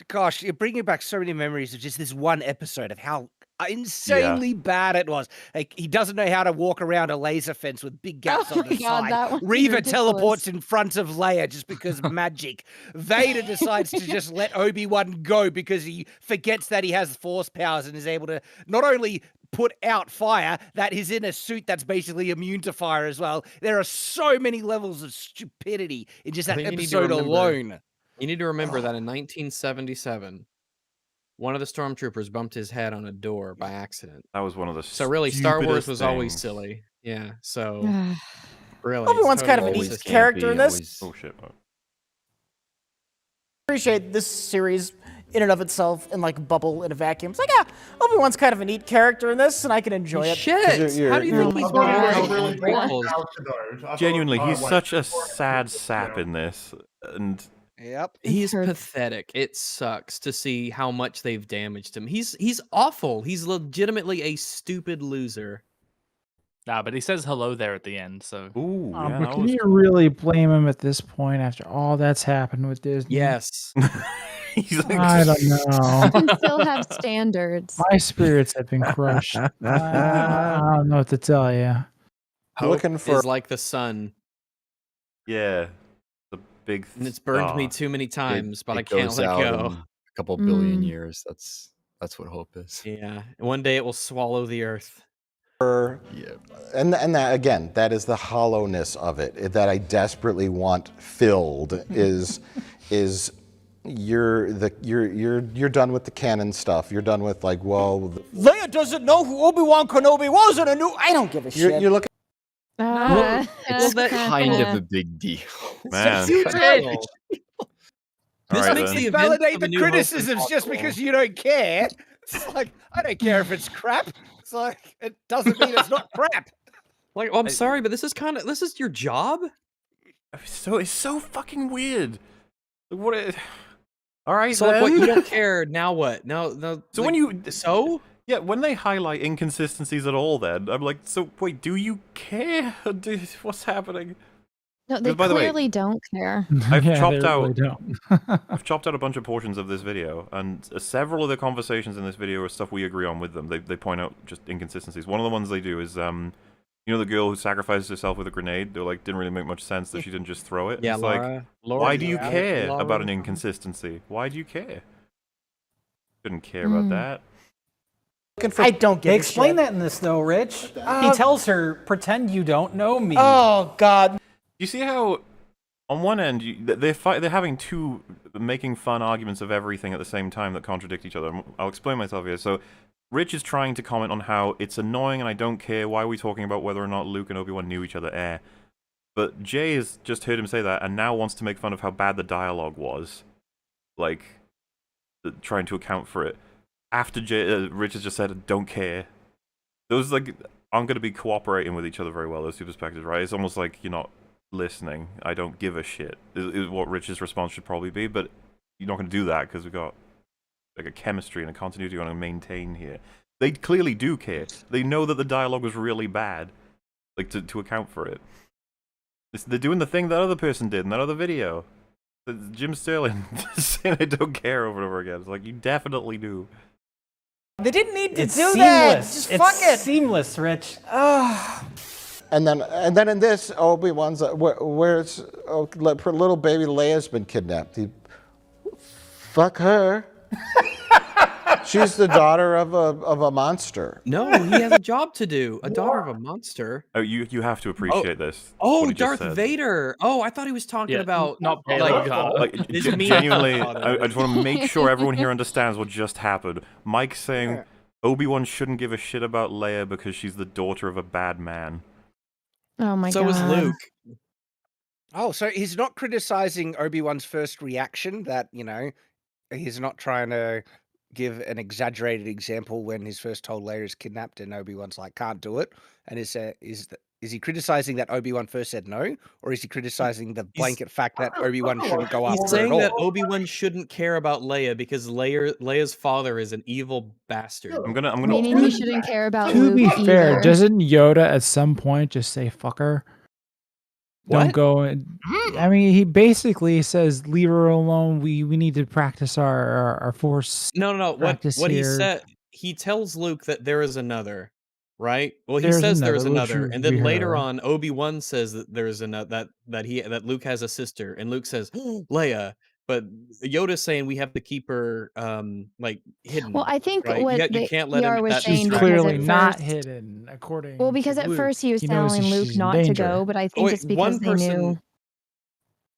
Gosh, you're bringing back so many memories of just this one episode of how insanely bad it was. Like, he doesn't know how to walk around a laser fence with big gaps Oh on the my God, that side. was Reva ridiculous. teleports in front of Leia just because magic. Vader decides to just let Obi-Wan go because he forgets that he has force powers and is able to not only put out fire, that he's in a suit that's basically immune to fire as well. There are so many levels of stupidity in just I that think you need to episode remember- alone. You need to remember that in 1977, one of the stormtroopers bumped his head on a door by accident. That was one of the So really, Star Wars stupidest was always things. silly. Yeah. So really, Obi-Wan's kind of totally a neat consistent. character in this. Oh shit. Appreciate this series in and of itself in like bubble in a vacuum. It's like, yeah, Obi-Wan's kind of a neat character in this, and I can enjoy it. Shit! How do you think he's Genuinely, he's such a sad sap in this, and Yep. He's pathetic. It sucks to see how much they've damaged him. He's awful. He's legitimately a stupid loser. Nah, but he says hello there at the end, so. Ooh, But can you really blame him at this point after all that's happened with Disney? Yes. I don't know. You can still have standards. My spirits have been crushed. I don't know what to tell you. Hope is like the sun, yeah, the big. and it's burned me star. too many times, but I It can't goes let out go. in a couple billion years. That's what hope is. Yeah, one day it will swallow the earth. And that again, that is the hollowness of it that I desperately want filled. Is you're done with the canon stuff. You're done with like, well, Leia doesn't know who Obi-Wan Kenobi was in a new. I don't give a shit. you're looking. It's kind of a big deal. Man. You did. All right, makes then. the events Validate of the A New Hope criticisms just impossible. because you don't care. It's like, I don't care if it's crap. It's like, it doesn't mean it's not crap. Like, oh, I'm sorry, but this is your job. It's so fucking weird. Like, what? All right, So like, then. what, you don't care. Now what? No. So like, when you Yeah, when they highlight inconsistencies at all, then I'm like, so wait, do you care? What's happening? No, they By the way, clearly don't care. I've Yeah, chopped they out. really don't. I've chopped out a bunch of portions of this video, and several of the conversations in this video are stuff we agree on with them. They point out just inconsistencies. One of the ones they do is, you know, the girl who sacrifices herself with a grenade. They're like, didn't really make much sense that she didn't just throw it. Yeah, it's Laura- like, why do you yeah, care Laura. about an inconsistency? Why do you care? Shouldn't care about that. I don't They give a explain shit. that in this though, Rich. He tells her, "Pretend you don't know me." Oh God. You see how, on one end, they're having two making fun arguments of everything at the same time that contradict each other. I'll explain myself here. So, Rich is trying to comment on how it's annoying and I don't care. Why are we talking about whether or not Luke and Obi-Wan knew each other? But Jay has just heard him say that and now wants to make fun of how bad the dialogue was. Like, trying to account for it. After Rich has just said, don't care. Those, like, aren't going to be cooperating with each other very well, those two perspectives, right? It's almost like you're not listening. I don't give a shit, is what Rich's response should probably be, but you're not going to do that because we've got like a chemistry and a continuity you want to maintain here. They clearly do care. They know that the dialogue was really bad, like to account for it. They're doing the thing that other person did in that other video. Jim Sterling saying I don't care over and over again. It's like, you definitely do. They didn't need to It's do seamless. that. Just it's fuck it. seamless, Rich. And then in this, Obi-Wan's where's little baby Leia's been kidnapped. Fuck her. She's the daughter of a monster. No, he has a job to do. A daughter of a monster. Oh, you have to appreciate this. Oh, what he just Darth said. Vader. Oh, I thought he was talking about not like his mean Genuinely, grandfather. I just want to make sure everyone here understands what just happened. Mike's saying Obi-Wan shouldn't give a shit about Leia because she's the daughter of a bad man. Oh my god. So is Luke. Oh, so he's not criticizing Obi-Wan's first reaction that, he's not trying to give an exaggerated example when his first told Leia is kidnapped and Obi-Wan's like, can't do it. And is he criticizing that Obi-Wan first said no? Or is he criticizing the blanket fact that Obi-Wan shouldn't go after He's her saying at that all? Obi-Wan shouldn't care about Leia because Leia's father is an evil bastard. I'm gonna Meaning he shouldn't care about To Luke be fair, either. doesn't Yoda at some point just say "fuck her"? Don't What? go and. I mean, he basically says, "Leave her alone. We need to practice our force." No. Practice What he here. said, he tells Luke that there is another, right? Well, he There's says there's another, which another, would and then be later her. on, Obi-Wan says that there's another that Luke has a sister, and Luke says Leia, but Yoda's saying we have to keep her like hidden. Well, I think right? what you can't let him. PR was that saying She's because clearly at not first, hidden, according. well, because to at Luke. first he was knows telling Luke she's in not to danger. go, but I Oh, think wait, it's because one they person. knew.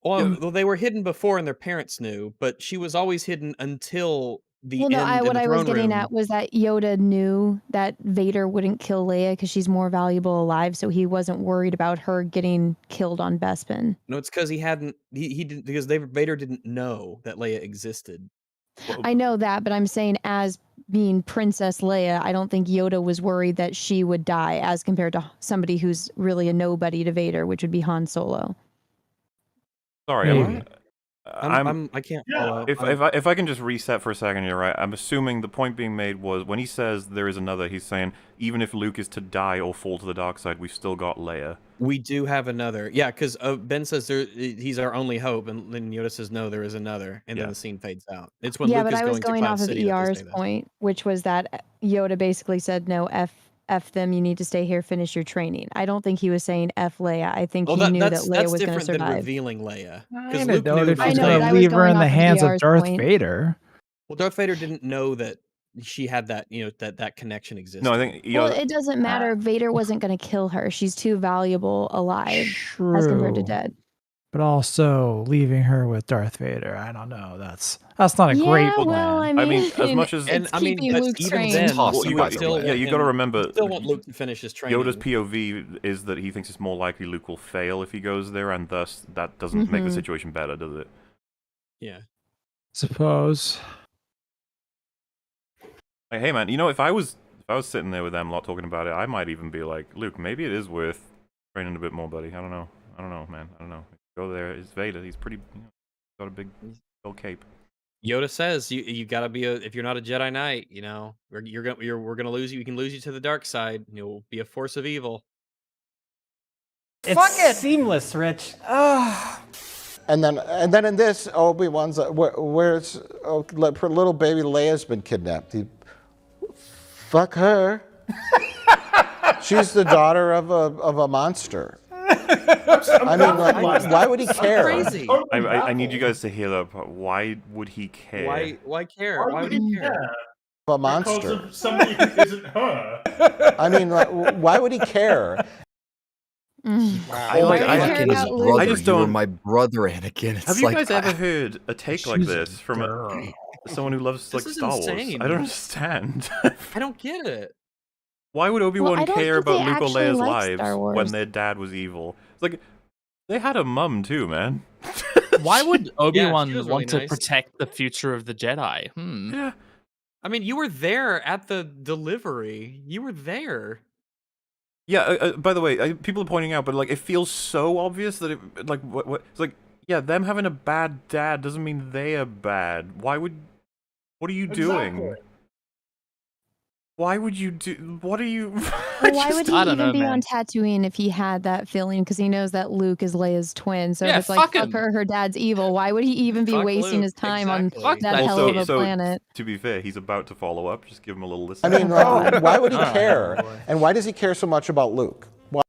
Well, they were hidden before, and their parents knew, but she was always hidden until the Well, no, end in what the I was throne getting room. at was that Yoda knew that Vader wouldn't kill Leia because she's more valuable alive, so he wasn't worried about her getting killed on Bespin. No, it's because he hadn't. He didn't because Vader didn't know that Leia existed. I know that, but I'm saying as being Princess Leia, I don't think Yoda was worried that she would die as compared to somebody who's really a nobody to Vader, which would be Han Solo. Sorry, I can't follow. If I can just reset for a second, you're right. I'm assuming the point being made was when he says there is another, he's saying even if Luke is to die or fall to the dark side, we've still got Leia. We do have another. Yeah, because Ben says he's our only hope, and then Yoda says no, there is another, and then the scene fades out. It's when Luke but is I was going going to Cloud off of City that they ER's say that. point, which was that Yoda basically said, no, F them, you need to stay here, finish your training. I don't think he was saying F Leia. I think he knew that Leia was going to different than survive. revealing Leia. I Because know Luke knew if about he's know, going but to I was leave her going in the off of hands of ER's Darth point. Vader. Well, Darth Vader didn't know that she had that, that connection existed. No, I think Well, it doesn't matter. Vader wasn't going to kill her. She's too valuable alive as compared to True. dead. But also leaving her with Darth Vader. I don't know. That's not a great plan. Well, I mean, as much as it's keeping but Luke's even trained. then, well, you would still you got to remember, still want Luke to finish his training. Yoda's POV is that he thinks it's more likely Luke will fail if he goes there, and thus that doesn't make the situation better, does it? Yeah. Suppose. Like, hey man, if I was sitting there with them lot talking about it, I might even be like, Luke, maybe it is worth training a bit more, buddy. I don't know, man. I don't know. Go there. It's Vader. He's pretty. Got a big old cape. Yoda says you gotta be if you're not a Jedi Knight, we're gonna lose you. We can lose you to the dark side. You'll be a force of evil. It's seamless, Rich. And then in this, Obi-Wan's where's little baby Leia's been kidnapped. Fuck her. She's the daughter of a monster. I mean, why would he care? Crazy. I need you guys to hear that part. Why would he care? Why care? Why would he care? A monster. Because of somebody who isn't her. I mean, why would he care? I just don't. You were my brother, Anakin. It's Have you guys ever heard a take like this from someone who loves This is Star Wars? insane. I don't understand. I don't get it. Why would Obi-Wan I don't care think they about Luke or actually Leia's like Star lives Wars. when their dad was evil? It's like they had a mum too, man. Why would Obi-Wan she was want really to nice. protect the future of the Jedi? Yeah. I mean, you were there at the delivery. You were there. Yeah. By the way, people are pointing out, but like it feels so obvious that it like what it's like. Yeah, them having a bad dad doesn't mean they are bad. Why would? What are you doing? Exactly. Why would you do? What are you? Well, why would he I don't even know, be man. on Tatooine if he had that feeling? Because he knows that Luke is Leia's twin. So Yeah, if it's like, fuck fuck him. her dad's evil, why would he even be Fuck wasting Luke, his time exactly. on that hell of a planet? To be fair, he's about to follow up. Just give him a little I listen. mean, why would he care? And why does he care so much about Luke? Why?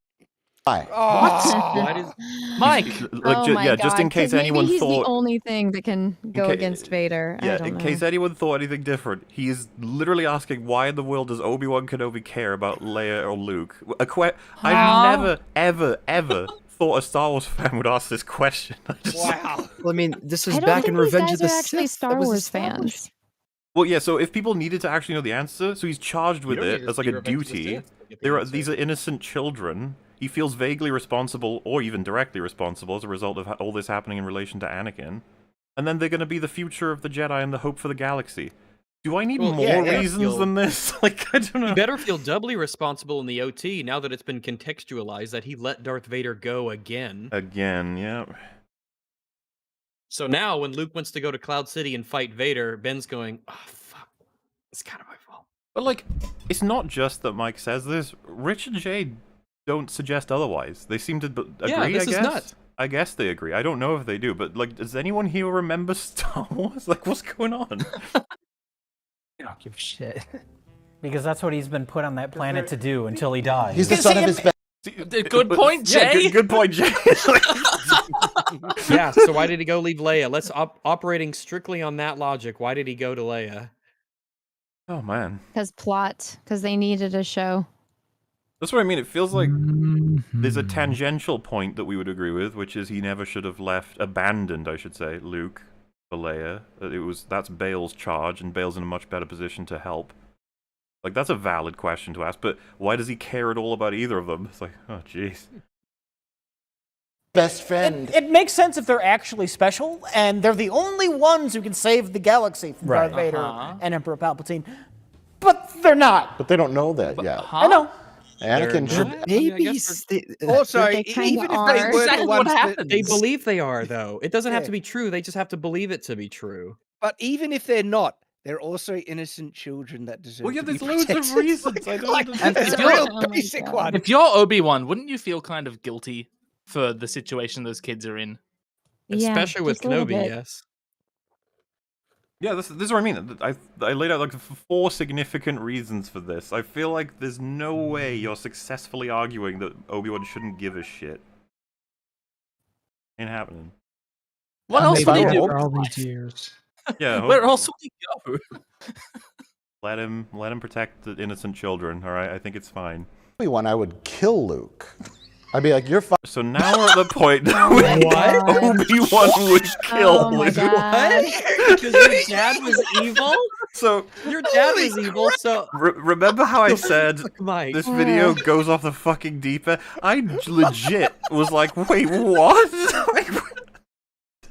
Why? Why does Mike? Oh my yeah, God, just in 'cause case maybe anyone he's thought. the only thing that can go against Vader. I Yeah, don't in know. case anyone thought anything different, he is literally asking why in the world does Obi-Wan Kenobi care about Leia or Luke? I've never, ever thought a Star Wars fan would ask this question. Wow. Well, I mean, this is I don't back think in Revenge these of guys the are actually Sith. Star That was Wars established. fans. Well, yeah, so if people needed to actually know the answer, so he's charged with don't need it to as like see a Revenge of the duty. Sith to get the These are innocent children. He feels vaguely responsible, or even directly responsible, as a result of all this happening in relation to Anakin. And then they're going to be the future of the Jedi and the hope for the galaxy. Do I need more reasons than this? Like, I don't know. He better feel doubly responsible in the OT now that it's been contextualized that he let Darth Vader go again. Again, yeah. So now, when Luke wants to go to Cloud City and fight Vader, Ben's going, "Oh fuck, it's kind of my fault." But like, it's not just that Mike says this. Rich and Jay don't suggest otherwise. They seem to agree. Yeah, this I is guess. nuts. I guess they agree. I don't know if they do, but like, does anyone here remember Star Wars? Like, what's going on? I don't give a shit. Because that's what he's been put on that planet to do until he dies. He's the son of his best. Good point, Jay. Yeah, good point, Jay. Yeah, so why did he go leave Leia? Let's operating strictly on that logic. Why did he go to Leia? Oh man, Because they needed a show. that's what I mean. It feels like there's a tangential point that we would agree with, which is he never should have abandoned, I should say, Luke for Leia. That's Bale's charge, and Bale's in a much better position to help. Like, that's a valid question to ask, but why does he care at all about either of them? It's like, oh, jeez. Best friend. It makes sense if they're actually special, and they're the only ones who can save the galaxy from Darth Vader and Emperor Palpatine. But they're not. But they don't know that yet. I know. Anakin should. Also, They even kinda if they are. were That's the what ones that, happens. They believe they are, though. It doesn't have Yeah. to be true. They just have to believe it to be true. but even if they're not, they're also innocent children that deserve. Well, yeah, to be there's loads of protected. reasons. I don't understand. It's a real basic one. If you're Obi-Wan, wouldn't you feel kind of guilty for the situation those kids are in? Yeah, Especially with just a little Kenobi, bit. yes. Yeah, this is what I mean. I laid out like 4 significant reasons for this. I feel like there's no way you're successfully arguing that Obi-Wan shouldn't give a shit. Ain't happening. What else would he do? For all these years. Yeah, Where else would he go? let him protect the innocent children. All right, I think it's fine. Obi-Wan, I would kill Luke. I'd be like, you're fine. So now we're at the point Oh my where God. Obi-Wan would kill Oh my Luke. God. Because your dad was evil? So Your dad was evil, so... remember how I said Mike. this video goes off the fucking deep end? I legit was like, wait, what? Like,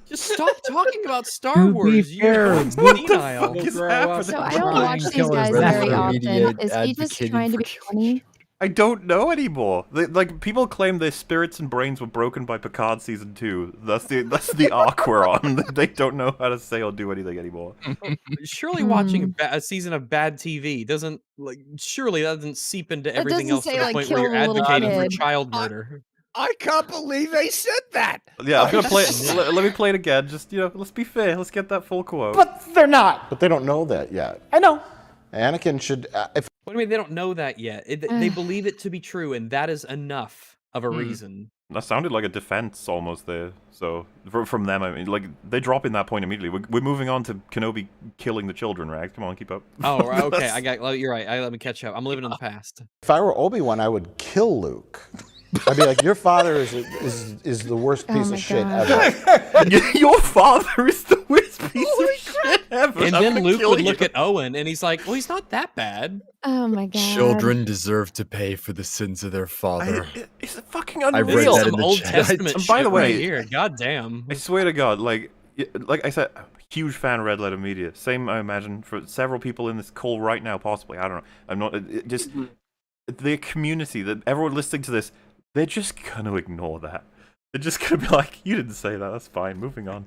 Just stop talking about Star To be Wars. fair, You're what the senile. fuck is So happening? I don't watch these Killers guys Rest very of the often. media Is he just advocating trying to for be funny? I don't know anymore. Like, people claim their spirits and brains were broken by Picard season 2. That's the arc we're on. They don't know how to say or do anything anymore. Surely watching a season of bad TV doesn't, like, surely that doesn't seep into everything doesn't else to say, the like, point where you're kill a little advocating for kid. child murder. I can't believe they said that. Yeah, I'm gonna play it. Let me play it again. Just, let's be fair. Let's get that full quote. But they're not. But they don't know that yet. I know. Anakin should. If What do you mean they don't know that yet? They believe it to be true, and that is enough of a reason. That sounded like a defense almost there. So from them, I mean, like, they drop in that point immediately. We're moving on to Kenobi killing the children, right? Come on, keep up. Oh, right, okay. You're right. Let me catch up. I'm living in the past. if I were Obi-Wan, I would kill Luke. I'd be like, your father is the worst piece my of shit God. ever. Your father is the worst piece of shit ever. And I'm then gonna Luke kill would you. look at Owen, and he's like, "Well, he's not that bad." Oh my God. Children deserve to pay for the sins of their father. It's fucking I unreal. read that in Some the Old chat. Testament And by shit the way- right here. God damn. I swear to God, like I said, huge fan of Red Letter Media. Same, I imagine, for several people in this call right now, possibly. I don't know. I'm not. Just the community, that everyone listening to this, they're just gonna ignore that. They're just gonna be like, "You didn't say that. That's fine. Moving on."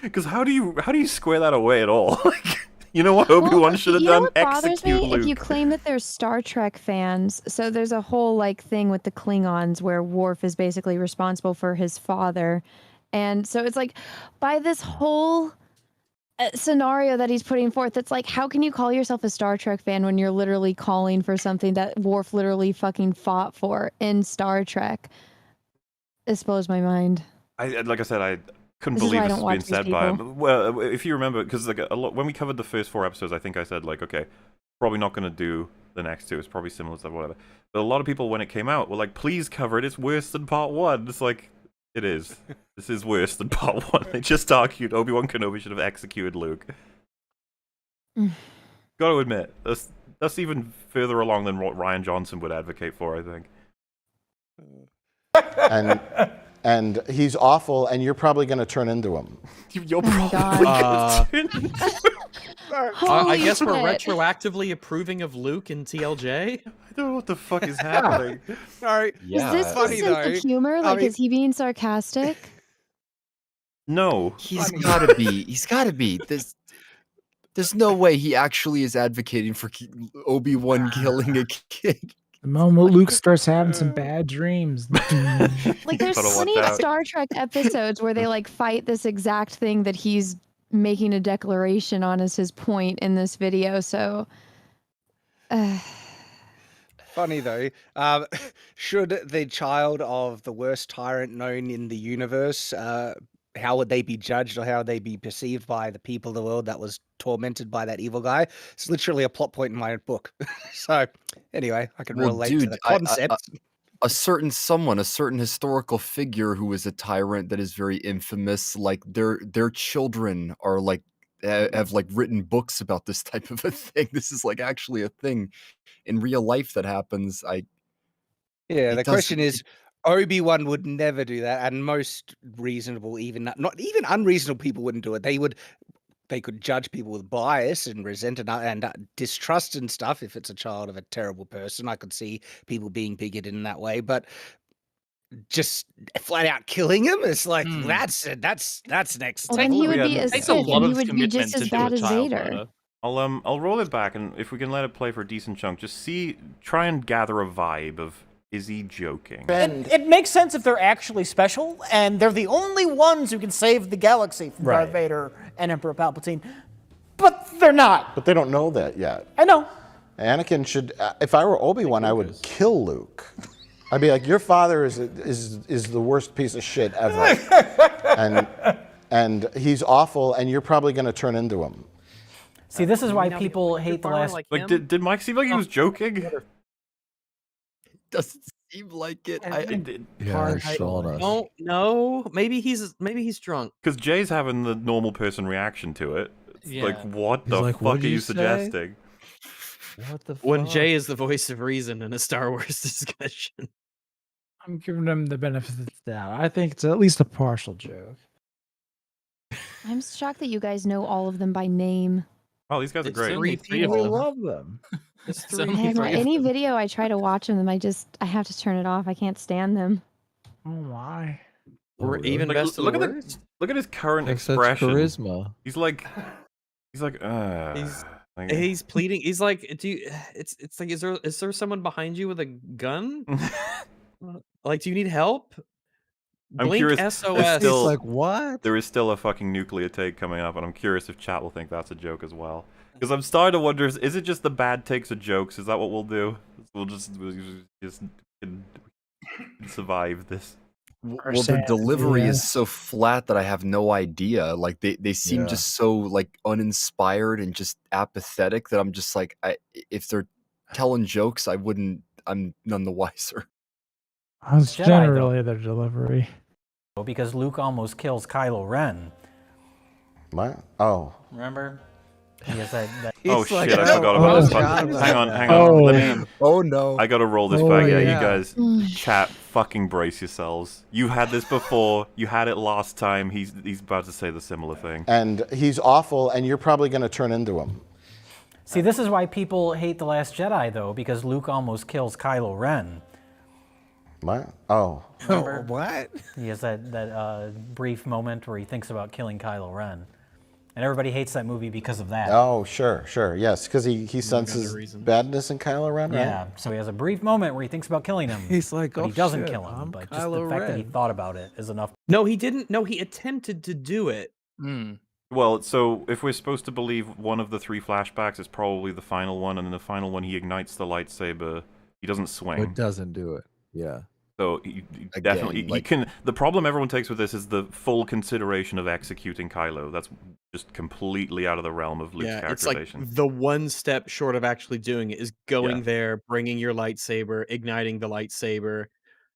Because how do you square that away at all? Like, you know what Obi-Wan should have You know done? what bothers Execute me? Luke. If you claim that they're Star Trek fans, so there's a whole like thing with the Klingons where Worf is basically responsible for his father, and so it's like by this whole scenario that he's putting forth. It's like, how can you call yourself a Star Trek fan when you're literally calling for something that Worf literally fucking fought for in Star Trek? This blows my mind. Like I said, I couldn't This is believe why I this don't was being watch these said by people. him. Well, if you remember, because like when we covered the first 4 episodes, I think I said like, okay, probably not going to do the next 2. It's probably similar to whatever. But a lot of people, when it came out, were like, please cover it. It's worse than part 1. It's like, it is. This is worse than part 1. They just argued Obi-Wan Kenobi should have executed Luke. Got to admit, that's even further along than what Ryan Johnson would advocate for, I think. And he's awful, and you're probably going to turn into him. You're probably I guess we're retroactively approving of Luke and TLJ. I don't know what the fuck is happening. Sorry. Is this funny a sense of humor? Like, is he being sarcastic? No. He's gotta be. He's gotta be. There's no way he actually is advocating for Obi-Wan killing a kid. The moment Luke starts having some bad dreams. Like, there's plenty of Star Trek episodes where they like fight this exact thing that he's making a declaration on as his point in this video. So, Funny though, should the child of the worst tyrant known in the universe, how would they be judged or how would they be perceived by the people of the world that was tormented by that evil guy? It's literally a plot point in my book. So anyway, I can relate to the concept. A certain someone, a certain historical figure who is a tyrant that is very infamous, like their children are like have like written books about this type of a thing. This is like actually a thing in real life that happens. The question is, Obi-Wan would never do that, and most reasonable, not even unreasonable people wouldn't do it. They could judge people with bias and resent and distrust and stuff if it's a child of a terrible person. I could see people being bigoted in that way, but just flat out killing him, it's like that's next. well, then he would be a Sith, and he would be just as bad as Vader. I'll roll it back, and if we can let it play for a decent chunk, just try and gather a vibe of, is he joking? It makes sense if they're actually special, and they're the only ones who can save the galaxy from Darth Vader and Emperor Palpatine. But they're not. But they don't know that yet. I know. Anakin should. If I were Obi-Wan, I would kill Luke. I'd be like, your father is the worst piece of shit ever, and he's awful, and you're probably going to turn into him. See, this is why people hate the last. Like, did Mike seem like he was joking? Doesn't seem like it. Don't know. Maybe he's drunk. Because Jay's having the normal person reaction to it. It's like, what the fuck are you suggesting? What the fuck? When Jay is the voice of reason in a Star Wars discussion. I'm giving them the benefit of the doubt. I think it's at least a partial joke. I'm shocked that you guys know all of them by name. Oh, these guys are great. We love them. Any video I try to watch them, I have to turn it off. I can't stand them. Oh my! We're even best. Look at his current expression. Charisma. He's like, he's pleading. He's like, it's like, is there someone behind you with a gun? Like, do you need help? I'm Blink curious. SOS. Like, what? There is still a fucking nuclear take coming up, and I'm curious if chat will think that's a joke as well. Because I'm starting to wonder, is it just the bad takes of jokes? Is that what we'll do? We'll just survive this. Well, the delivery is so flat that I have no idea. Like they seem just so like uninspired and just apathetic that I'm just like, if they're telling jokes, I'm none the wiser. That's generally their delivery. Because Luke almost kills Kylo Ren. What? Oh. Remember? He has that oh shit! I forgot about this part. Hang on. Let me. Oh no! I gotta roll this back. Yeah, you guys, chat, fucking brace yourselves. You had this before. You had it last time. He's about to say the similar thing. And he's awful, and you're probably gonna turn into him. See, this is why people hate The Last Jedi, though, because Luke almost kills Kylo Ren. What? Oh. Remember? What? He has that brief moment where he thinks about killing Kylo Ren. And everybody hates that movie because of that. Oh, sure, yes, because he senses badness in Kylo Ren, right? Yeah, so he has a brief moment where he thinks about killing him. He's like, but he doesn't kill him. But just the fact that he thought about it is enough. No, he didn't. No, he attempted to do it. Well, so if we're supposed to believe one of the 3 flashbacks is probably the final one, and in the final one he ignites the lightsaber, he doesn't swing. It doesn't do it. Yeah. So he definitely he can. The problem everyone takes with this is the full consideration of executing Kylo. That's just completely out of the realm of Luke's characterization. It's like the one step short of actually doing it is going there, bringing your lightsaber, igniting the lightsaber.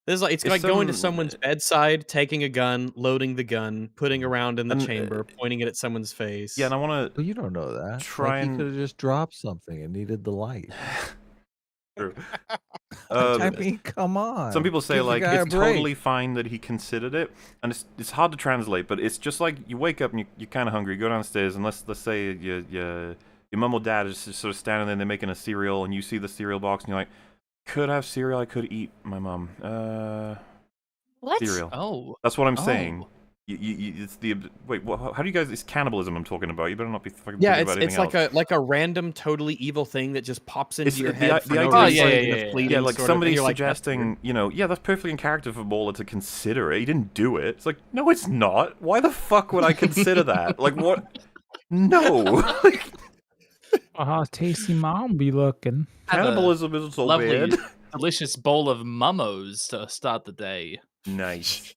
This is like it's like going to someone's bedside, taking a gun, loading the gun, putting around in the chamber, pointing it at someone's face. Yeah, and I want to. Well, you don't know that. Try he could have just dropped something and needed the light. True. I mean, come on. Some people say Give the like guy a it's break. totally fine that he considered it, and it's hard to translate. But it's just like you wake up and you're kind of hungry. You go downstairs, and let's say your mom or dad is just sort of standing there and they're making a cereal, and you see the cereal box, and you're like, could I have cereal? I could eat my mom. What? Cereal. Oh, that's what I'm saying. It's the wait. How do you guys? It's cannibalism I'm talking about. You better not be fucking thinking about anything else. It's like a random, totally evil thing that just pops into your head. Yeah, like somebody suggesting, that's perfectly in character for Mauler to consider it. He didn't do it. It's like, no, it's not. Why the fuck would I consider that? Like, what? No. How tasty mom be looking. Cannibalism isn't so lovely, bad. delicious bowl of mummos to start the day. Nice.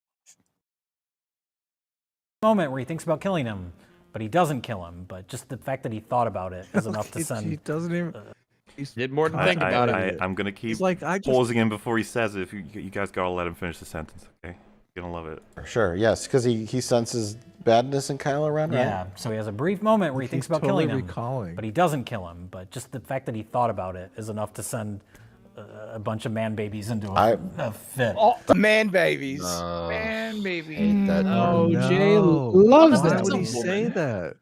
Moment where he thinks about killing him, but he doesn't kill him. But just the fact that he thought about it is enough to send. He doesn't even. He did more than think about it. I'm gonna keep like, pausing him before he says it. If you guys gotta let him finish the sentence, okay? You're gonna love it. Sure, yes, because he senses badness in Kylo Ren, right? Yeah, so he has a brief moment where he thinks about totally killing him, recalling. but he doesn't kill him. But just the fact that he thought about it is enough to send a bunch of man babies into a fit. Oh, the man babies. Man babies. Hate that. Oh, Jay loves that. Why would he say that?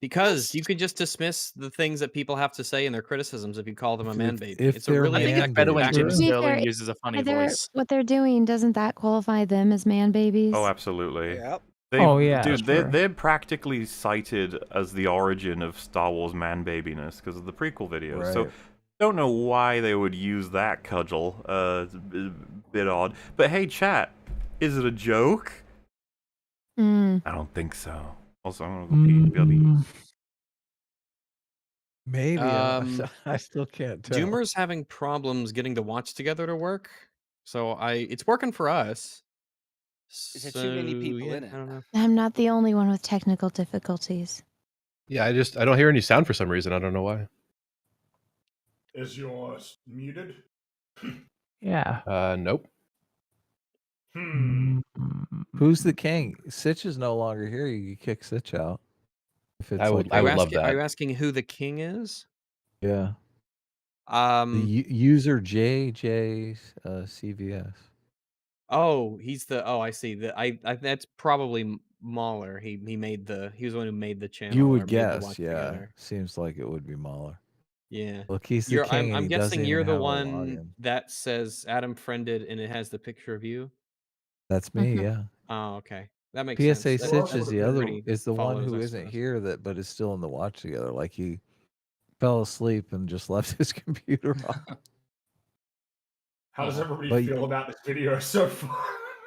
Because you can just dismiss the things that people have to say in their criticisms if you call them a man baby. if It's a they're really I think it's better when Jim To be fair, Sterling uses a funny voice. what they're doing, doesn't that qualify them as man babies? Oh, absolutely. Yep. Dude, they're practically cited as the origin of Star Wars man babiness because of the prequel videos. So, Right. don't know why they would use that cudgel. It's a bit odd. But hey, chat, is it a joke? I don't think so. Also, I'm gonna go pee. Maybe. I still can't tell. Doomer's having problems getting the watch together to work, so it's working for us. Is there too many people in it? I don't know. I'm not the only one with technical difficulties. Yeah, I don't hear any sound for some reason. I don't know why. Is yours muted? Yeah. Nope. Who's the king? Sitch is no longer here. You could kick Sitch out. If it's I would love that. Are you asking who the king is? Yeah. The user JJ CVS. Oh, he's the. Oh, I see. That's probably Mahler. He was the one who made the channel. You or would made the guess, watch yeah. together. Seems like it would be Mahler. Yeah. Look, he's the king. and I'm he doesn't guessing you're even the have a one login. that says Adam friended and it has the picture of you. That's me, yeah. Oh, okay. That makes PSA sense. Sitch is the other Everybody is the one follows, who I isn't suppose. here but is still in the watch together. Like he fell asleep and just left his computer on. How does everybody But- feel about this video so far?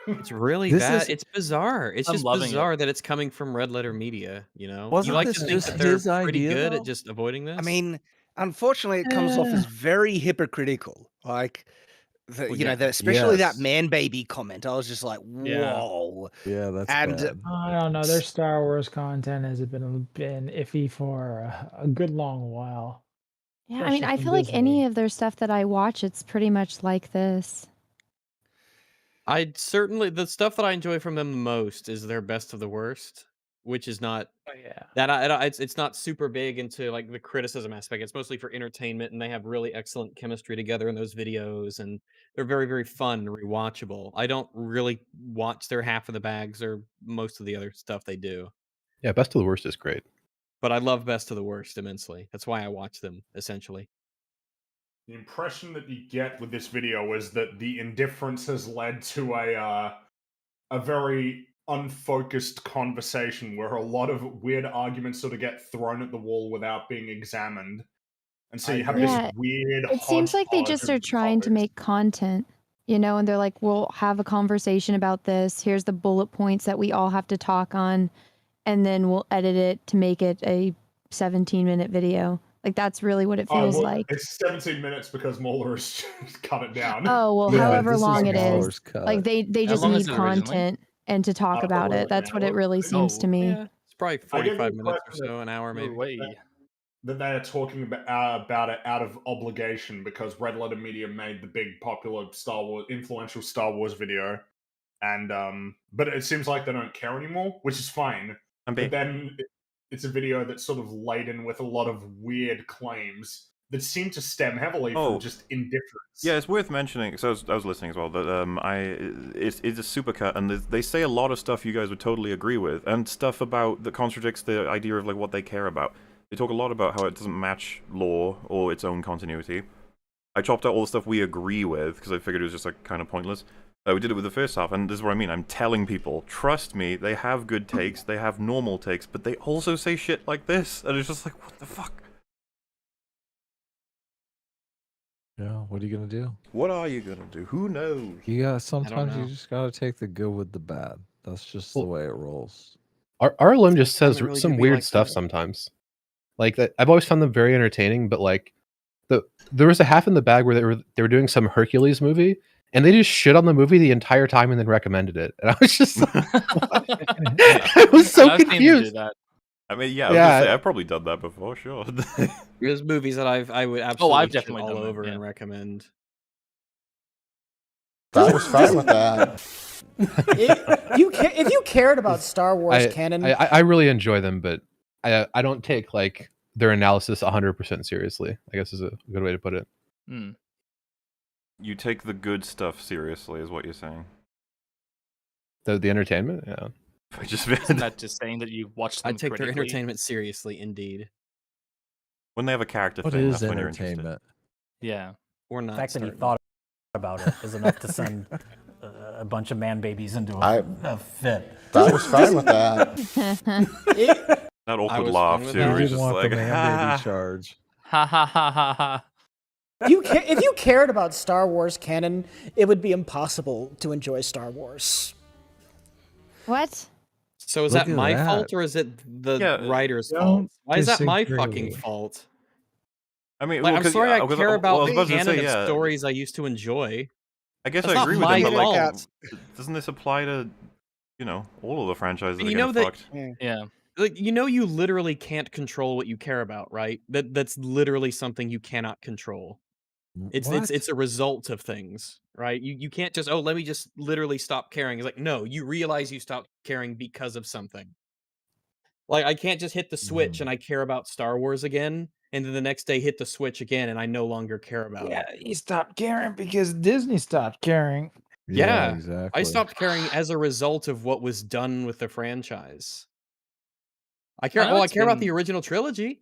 It's really This bad. is- It's bizarre. It's I'm just loving it. bizarre that it's coming from Red Letter Media. You know, Wasn't you like this to think just that they're his pretty idea, good though? at just avoiding this. I mean, unfortunately, it comes off as very hypocritical. Like, especially that Yes. man baby comment. I was just like, whoa. Yeah, that's And bad. I don't know. Their Star Wars content has been iffy for a good long while. Yeah, I mean, Especially I from feel like Disney. any of their stuff that I watch, it's pretty much like this. I'd certainly the stuff that I enjoy from them the most is their best of the worst, which is not it's not super big into like the criticism aspect. It's mostly for entertainment, and they have really excellent chemistry together in those videos, and they're very, very fun and rewatchable. I don't really watch their half of the bags or most of the other stuff they do, Yeah, Best of the Worst is great. but I love Best of the Worst immensely. That's why I watch them essentially. The impression that you get with this video is that the indifference has led to a very unfocused conversation where a lot of weird arguments sort of get thrown at the wall without being examined. And so you have Yeah, this weird It seems like they just are trying to make content, and they're like, we'll have a conversation about this. Here's the bullet points that we all have to talk on. and then we'll edit it to make it a 17-minute video. Like that's really what it feels like. It's 17 minutes because Moeller has cut it down. Oh well, however long it is. Like they just long need is it originally? content and to talk about it. That's what it really seems to me. Yeah, it's probably I get the 45 minutes or impression so, an hour maybe. that they are talking about it out of obligation because Red Letter Media made the big popular influential Star Wars video, and but it seems like they don't care anymore, which is fine. But then it's a video that's sort of laden with a lot of weird claims that seem to stem heavily from just indifference. Yeah, it's worth mentioning. So I was listening as well. That it's a supercut, and they say a lot of stuff you guys would totally agree with, and stuff about that contradicts the idea of like what they care about. They talk a lot about how it doesn't match lore or its own continuity. I chopped out all the stuff we agree with because I figured it was just like kind of pointless. We did it with the first half, and this is what I mean. I'm telling people, trust me, they have good takes, they have normal takes, but they also say shit like this, and it's just like, what the fuck? Yeah, what are you gonna do? What are you gonna do? Who knows? You got sometimes know. you just gotta take the good with the bad. That's just the way it rolls. RLM just says Doesn't really some do me weird like stuff that. sometimes. Like that, I've always found them very entertaining. But like, there was a half in the bag where they were doing some Hercules movie, and they just shit on the movie the entire time and then recommended it. And I was just like, I was so I've seen them do confused. that. I mean, yeah, I was gonna say, I've probably done that before, sure. There's movies that I would absolutely I've shit definitely all done that, over yeah. and recommend. That was fine with that. If you cared about Star Wars canon, I really enjoy them, but I don't take like their analysis 100% seriously, I guess is a good way to put it. You take the good stuff seriously, is what you're saying. The entertainment, yeah. Isn't that just saying that you watch them I take their critically? entertainment seriously, indeed. When they have a character What thing, is that's when you're interested. entertainment? Yeah. Or The not. fact that he starting. thought about it is enough to send a bunch of man babies into a fit. That was fine with that. That I awkward was laugh fine with too. that. He's Didn't just want like, the man baby charge. Ha ha ha ha ha. if you cared about Star Wars canon, it would be impossible to enjoy Star Wars. What? So is Look that at my that. fault or is it the writer's Don't fault? Why is that my disagree. fucking fault? I mean, Like, well, I'm 'cause- sorry I because- care well, about I was about to canon say, of yeah. stories I used to enjoy. I guess That's I not agree with my him, but like, fault. doesn't this apply to, all of the franchises that You are know getting that fucked? Yeah. like you literally can't control what you care about, right? That's literally something you cannot control. It's a result of things, right? You can't just let me just literally stop caring. It's like no, you realize you stopped caring because of something. Like I can't just hit the switch and I care about Star Wars again, and then the next day hit the switch again and I no longer care about it. You stopped caring because Disney stopped caring. Yeah, exactly. I stopped caring as a result of what was done with the franchise. I care. I know Well, I it's care about been- the original trilogy.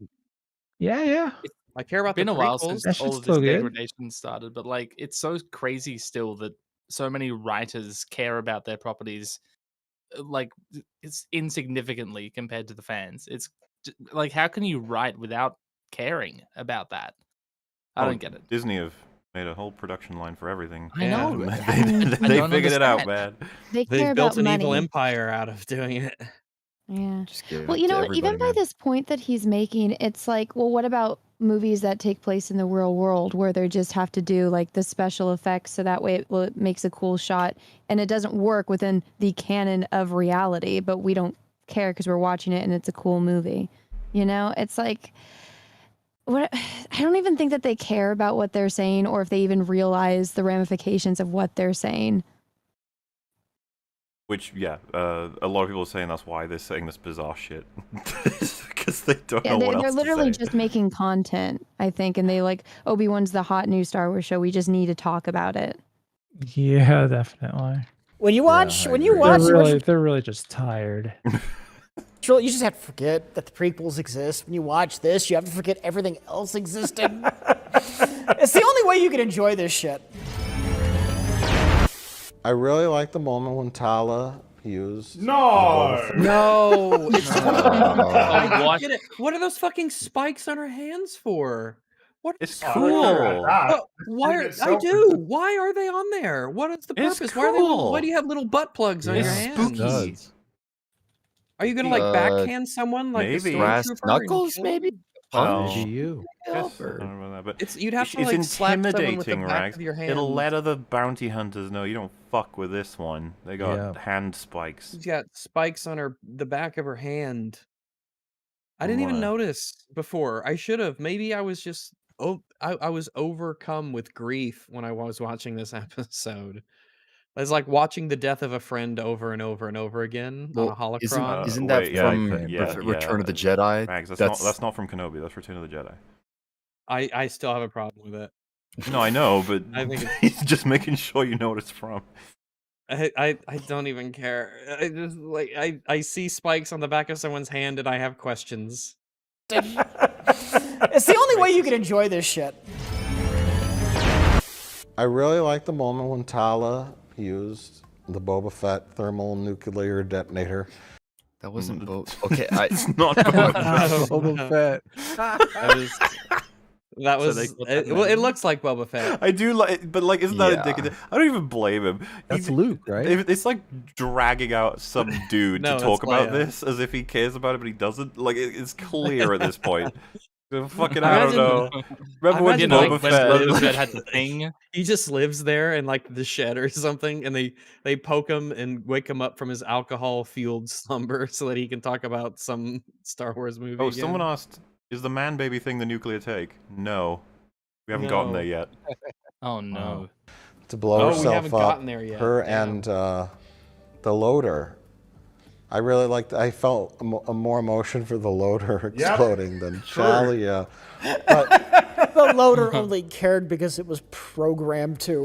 Yeah. I care about It's been the a while prequels. since That all shit's of this still good. degradation started, but like it's so crazy still that so many writers care about their properties like it's insignificantly compared to the fans. It's like how can you write without caring about that? I don't get it. Disney have made a whole production line for everything. I know. They I figured it out, understand. man. They care They've built about an evil money. empire out of doing it. Yeah. Just give Well, it you to know, everybody, even by man. this point that he's making, it's like, well, what about movies that take place in the real world where they just have to do like the special effects so that way it makes a cool shot and it doesn't work within the canon of reality, but we don't care because we're watching it and it's a cool movie. You know, it's like what I don't even think that they care about what they're saying or if they even realize the ramifications of what they're saying. Which, yeah, a lot of people are saying that's why they're saying this bizarre shit. Because they don't Yeah, know what they're else literally to say. just making content, I think, and they like Obi-Wan's the hot new Star Wars show. We just need to talk about it. Yeah, definitely. When you watch, They're really just tired. You just have to forget that the prequels exist. When you watch this, you have to forget everything else existed. It's the only way you can enjoy this shit. I really like the moment when Tala used. No! No! It's I don't get it. What are those fucking spikes on her hands for? What? It's cool. Why are, I do. Why are they on there? What is the It's purpose? cool. Why do you have little butt plugs on your hands? Spooky. Are you gonna like backhand someone like maybe. a Brass stormtrooper? knuckles, maybe? Well, Maybe you. yes, I don't know about that, but It's you'd have to it's like slap someone with the intimidating, back right? of your hand. It'll let other bounty hunters know you don't fuck with this one. They got hand spikes. She's got spikes on the back of her hand. I didn't even What? notice before. I should have. Maybe I was just I was overcome with grief when I was watching this episode. It's like watching the death of a friend over and over and over again on a Well, holocron. isn't that Wait, from yeah, Return of the Jedi? Max, that's not from Kenobi. That's Return of the Jedi. I still have a problem with it. No, I know, but I think he's just making sure you know what it's from. I don't even care. I just like I see spikes on the back of someone's hand and I have questions. It's the only way you can enjoy this shit. I really like the moment when Tala used the Boba Fett thermal nuclear detonator. That wasn't okay. It's not Boba Fett. That was well. It looks like Boba Fett. I do like, but like, isn't that indicative? I don't even blame him. That's Luke, right? It's like dragging out some dude No, to talk that's about Leia. this as if he cares about it, but he doesn't. Like, it's clear at this point. Fucking, I don't know. Remember when Boba Fett had the thing? He just lives there in like the shed or something, and they poke him and wake him up from his alcohol-fueled slumber so that he can talk about some Star Wars movie. Oh, again. someone asked, "Is the man baby thing the nuclear take?" No, we haven't gotten there yet. Oh no! To blow Oh, we herself haven't up, gotten there yet. her Damn. and the loader. I really liked. I felt more emotion for the loader exploding than Chalia. But The loader only cared because it was programmed to.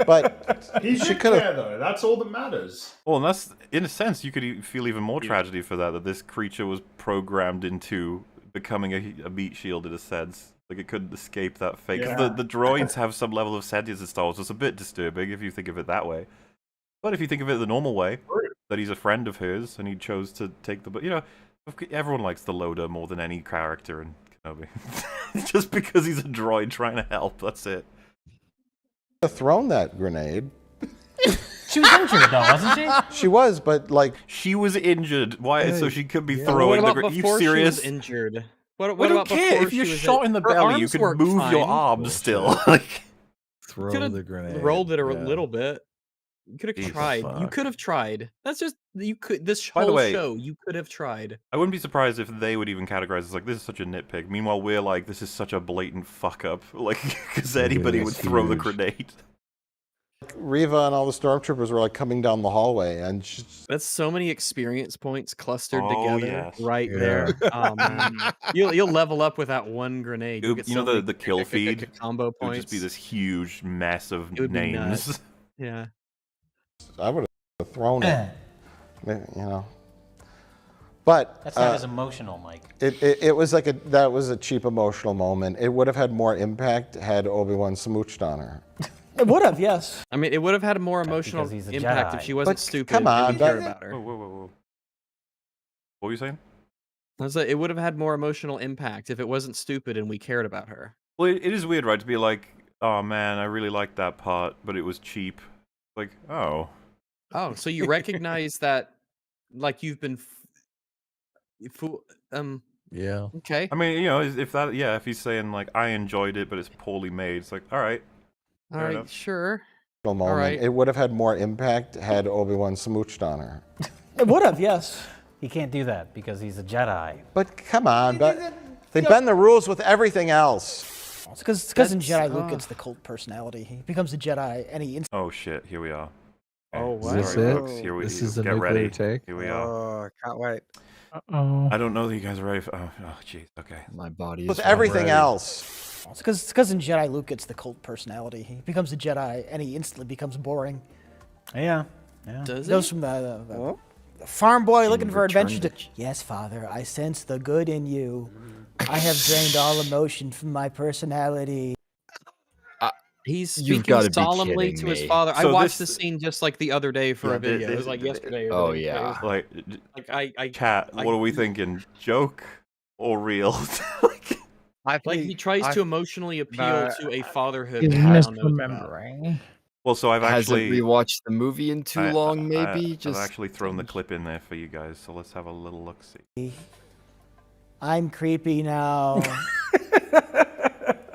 but He she did could care have. though. That's all that matters. Well, and that's, in a sense, you could feel even more tragedy for that this creature was programmed into becoming a meat shield in a sense. Like, it couldn't escape that fate. Because the droids have some level of sentience in Star Wars. It's a bit disturbing if you think of it that way. But if you think of it the normal way, that he's a friend of hers and he chose to take the... You know, everyone likes the loader more than any character in Kenobi. Just because he's a droid trying to help, that's it. Thrown that grenade. She was injured though, wasn't she? She was, but like she was injured. Why? Hey, so she could be yeah. throwing What the about grenade. You before serious? She was injured? I What don't about care. before If you're she was shot in the her belly, you arms can worked move your fine. arms still. Like, Throw Could've the grenade. rolled it a Yeah. little bit. You could have Jesus tried. You fuck. could have tried. That's just you could. This By the whole way- show, you could have tried. I wouldn't be surprised if they would even categorize as like, this is such a nitpick. Meanwhile, we're like, this is such a blatant fuck up. Like, because anybody would it's throw the huge. grenade. Riva and all the stormtroopers were like coming down the hallway, and That's so many experience points clustered Oh, together yes. right Yeah. there. Oh man, you'll level up with that one grenade. You'll get You know so many the kill feed? combo It would points. just be this huge mess of It would be names. nuts. Yeah. I would have thrown it. You know. But That's not as emotional, Mike. it was like that was a cheap emotional moment. It would have had more impact had Obi-Wan smooched on her. It would have, yes. I mean, it would have had a more emotional he's a impact if Jedi. she wasn't But stupid come on, and we cared that- about her. Whoa. What were you saying? I was like, it would have had more emotional impact if it wasn't stupid and we cared about her. Well, it is weird, right? To be like, oh man, I really liked that part, but it was cheap. Like, oh. Oh, so you recognize that, like you've been, Yeah. okay. I mean, you know, if he's saying like, I enjoyed it, but it's poorly made, it's like, all right. All fair right, enough. sure. Moment. right. It would have had more impact had Obi-Wan smooched on her. It would have, yes. He can't do that because he's a Jedi. But come on, they bend the rules with everything else. It's because in That's, Jedi, Luke gets the cult personality. He becomes a Jedi, and he Oh shit, here we are. Oh, Okay, wow. Is this sorry, it? folks. Here we This is the get nuclear ready. take? Here we are. Oh, can't wait. Oh. I don't know that you guys are ready for. Oh, jeez. Okay. My body is With not everything ready. else. It's because in Jedi, Luke gets the cult personality. He becomes a Jedi, and he instantly becomes boring. Yeah. Yeah. Does He goes from the farm boy looking for returned adventure to, yes, Father, I sense the good in you. I have drained all emotion from my personality. He's You've speaking gotta be solemnly kidding to his me. father. I So watched this- the scene just like the other day for Yeah, a video. It was this- like yesterday. Or the Oh, day before. It was yeah. Like, I chat. I- What are we thinking? Joke or real? like he tries to emotionally appeal No, to a fatherhood. He's that I don't know about. misremembering. Well, so I've hasn't actually rewatched the movie in too long, maybe. I've actually thrown the clip in there for you guys, so let's have a little look-see. I'm creepy now.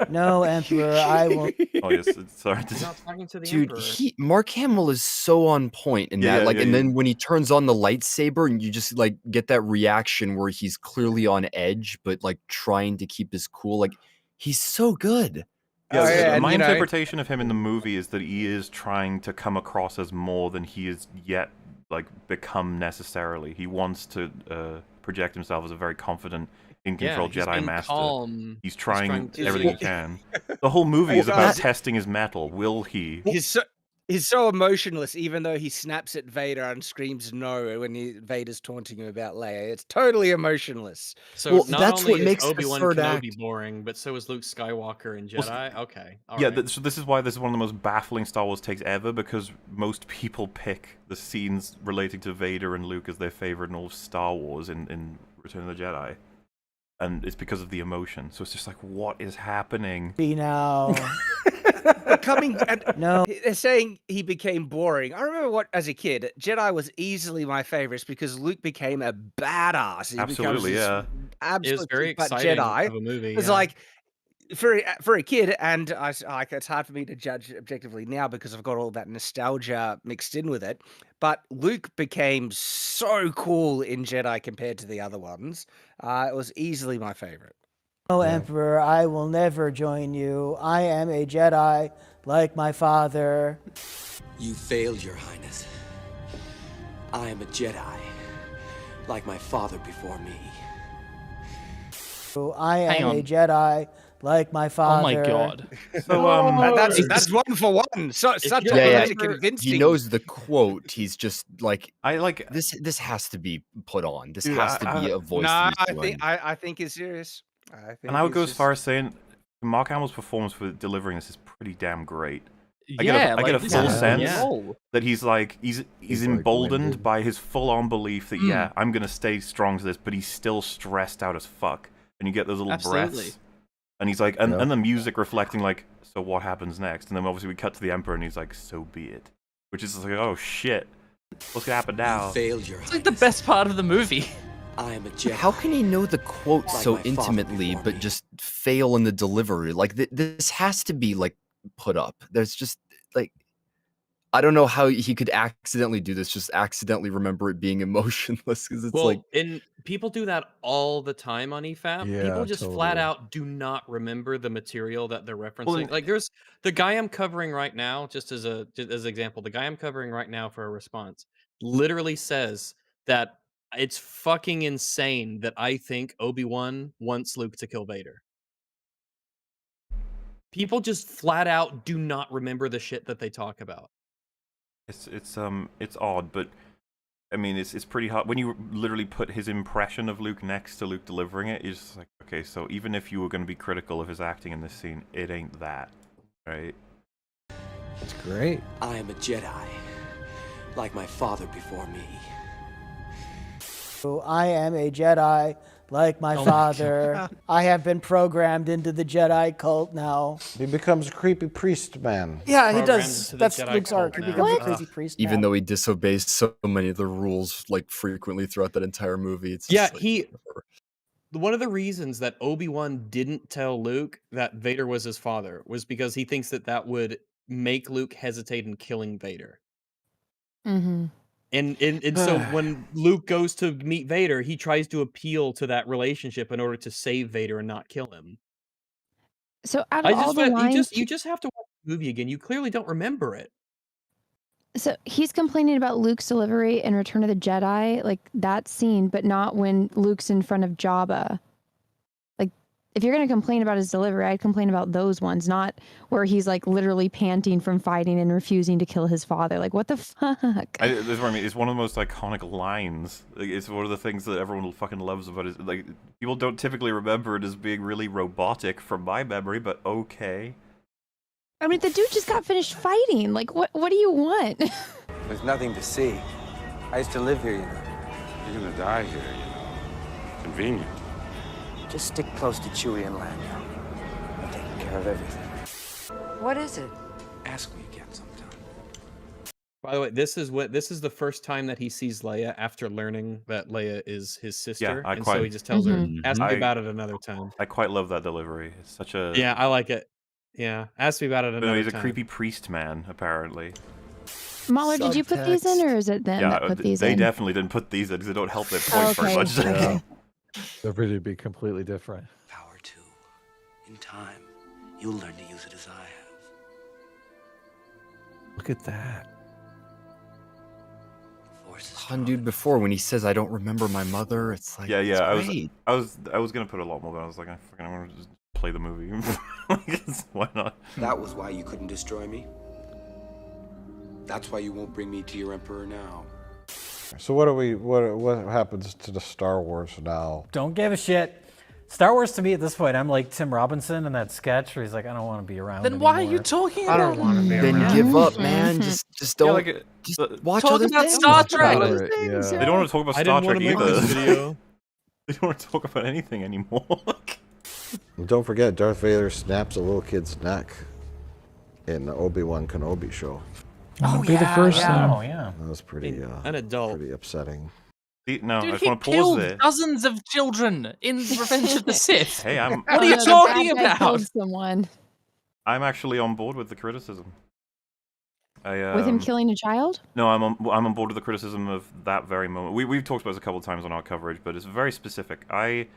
No, Emperor, I will. Oh yes, sorry. He's not talking to the Dude, Emperor. Mark Hamill is so on point in that. And then when he turns on the lightsaber, and you just like get that reaction where he's clearly on edge, but like trying to keep his cool. Like he's so good. Yeah, my interpretation of him in the movie is that he is trying to come across as more than he is yet like become necessarily. He wants to project himself as a very confident, in control Jedi Master. Calm. He's trying everything he can. The whole movie is about testing his mettle. Will he? He's so emotionless, even though he snaps at Vader and screams no when Vader's taunting him about Leia. It's totally emotionless. So not only is Obi-Wan Kenobi boring, but so is Luke Skywalker and Jedi. Okay, all right. So this is why this is one of the most baffling Star Wars takes ever, because most people pick the scenes relating to Vader and Luke as their favorite in all of Star Wars in Return of the Jedi. And it's because of the emotion. So it's just like, what is happening? Be now. No, they're saying he became boring. I remember as a kid, Jedi was easily my favorites because Luke became a badass. He Absolutely, yeah. It was very exciting of a movie. It's like for a kid, and it's hard for me to judge objectively now because I've got all that nostalgia mixed in with it. But Luke became so cool in Jedi compared to the other ones. It was easily my favorite. No, Emperor, I will never join you. I am a Jedi like my father. You failed, Your Highness. I am a Jedi like my father before me. I am a Jedi like my father. Oh my god. So that's one for one. Such convincing. He knows the quote. He's just like this has to be put on. This has to be a voice. No, I think it's serious. And I would go as far as saying Mark Hamill's performance for delivering this is pretty damn great. I get a full sense that he's emboldened by his full-on belief that I'm gonna stay strong to this, but he's still stressed out as fuck. And you get those little breaths, and he's like, and the music reflecting like, so what happens next? And then obviously we cut to the Emperor, and he's like, so be it, which is like, oh shit, what's gonna happen now? You failed, Your It's like the best part of the movie. I am a Jedi. How can he know the quote so intimately, but just fail in the delivery? Like this has to be like put up. There's just like, I don't know how he could accidentally do this. Just accidentally remember it being emotionless because it's and people do that all the time on EFAP. People just flat out do not remember the material that they're referencing. Like there's the guy I'm covering right now, just as an example, the guy I'm covering right now for a response literally says that it's fucking insane that I think Obi-Wan wants Luke to kill Vader. People just flat out do not remember the shit that they talk about. It's odd, but I mean it's pretty hard when you literally put his impression of Luke next to Luke delivering it. You're just like, okay, so even if you were going to be critical of his acting in this scene, it ain't that, right? It's great. I am a Jedi like my father before me. I am a Jedi like my father. I have been programmed into the Jedi cult now. He becomes a creepy priest man. Yeah, he does. That's Luke's arc. He becomes a crazy priest. Even though he disobeys so many of the rules like frequently throughout that entire movie. It's just one of the reasons that Obi-Wan didn't tell Luke that Vader was his father was because he thinks that would make Luke hesitate in killing Vader. Mm-hmm. And so when Luke goes to meet Vader, he tries to appeal to that relationship in order to save Vader and not kill him. So out of all the lines, you just have to watch the movie again. You clearly don't remember it. So he's complaining about Luke's delivery in Return of the Jedi, like that scene, but not when Luke's in front of Jabba. Like, if you're going to complain about his delivery, I'd complain about those ones, not where he's like literally panting from fighting and refusing to kill his father. Like, what the fuck? This is what I mean. It's one of the most iconic lines. Like, it's one of the things that everyone fucking loves about it. Like, people don't typically remember it as being really robotic from my memory, but okay. I mean, the dude just got finished fighting. Like, what do you want? There's nothing to see. I used to live here, you know. You're gonna die here, you know. Convenient. Just stick close to Chewie and Lando. I'm taking care of everything. What is it? Ask me again sometime. By the way, this is the first time that he sees Leia after learning that Leia is his sister, I and quite. so he just tells her, "Ask me I- about it another time." I quite love that delivery. It's such a. Yeah, I like it. Yeah, ask me about it No, another he's a time. creepy priest man, apparently. Mahler, did you put these in, or is it them that put these they in? definitely didn't put these in because they don't help their point very Okay, much. okay. They're going to be completely different. Power too. In time, you'll learn to use it as I have. Look at that. Dude, before when he says I don't remember my mother, it's like Yeah. I was gonna put a lot more, but I was like, I want to just play the movie. Why not? That was why you couldn't destroy me. That's why you won't bring me to your emperor now. So what happens to the Star Wars now? Don't give a shit. Star Wars to me at this point, I'm like Tim Robinson in that sketch where he's like, I don't want to be around. Then why are anymore. you talking I about don't want to be Then around. give up, man. Just don't. Just watch talk other about things. Star Trek. They don't want to talk about I Star didn't Trek want to make either. this video. They don't want to talk about anything anymore. And don't forget, Darth Vader snaps a little kid's neck in the Obi-Wan Kenobi show. Oh, be the first time. Oh yeah. That was pretty An adult. pretty upsetting. No, Dude, I just he want to pause killed there. dozens of children in Revenge of the Sith. Hey, What are you the talking bad guy about? killed someone. I'm actually on board with the criticism. With him killing a child? No, I'm on board with the criticism of that very moment. We've talked about this a couple of times on our coverage, but it's very specific. I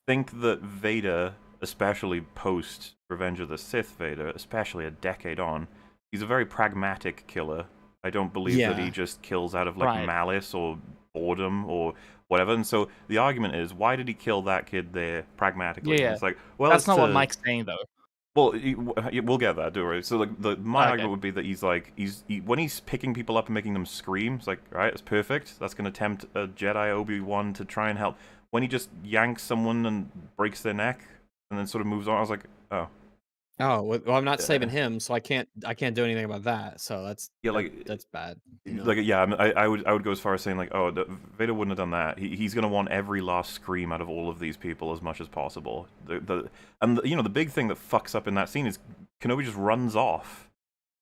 think that Vader, especially post Revenge of the Sith Vader, especially a decade on, he's a very pragmatic killer. I don't believe that he just kills out of like malice or boredom or whatever. And so the argument is, why did he kill that kid there pragmatically? Yeah. It's like, well, That's not what Mike's saying though. Well, we'll get that, don't worry. So, like, my argument would be that he's like, when he's picking people up and making them scream, it's like, all right, it's perfect. That's going to tempt a Jedi Obi-Wan to try and help. When he just yanks someone and breaks their neck and then sort of moves on, I was like, oh. Oh, well, I'm not saving him, so I can't do anything about that. So that's that's bad. You know? Like, yeah, I would go as far as saying like, oh, Vader wouldn't have done that. He's gonna want every last scream out of all of these people as much as possible. The big thing that fucks up in that scene is Kenobi just runs off.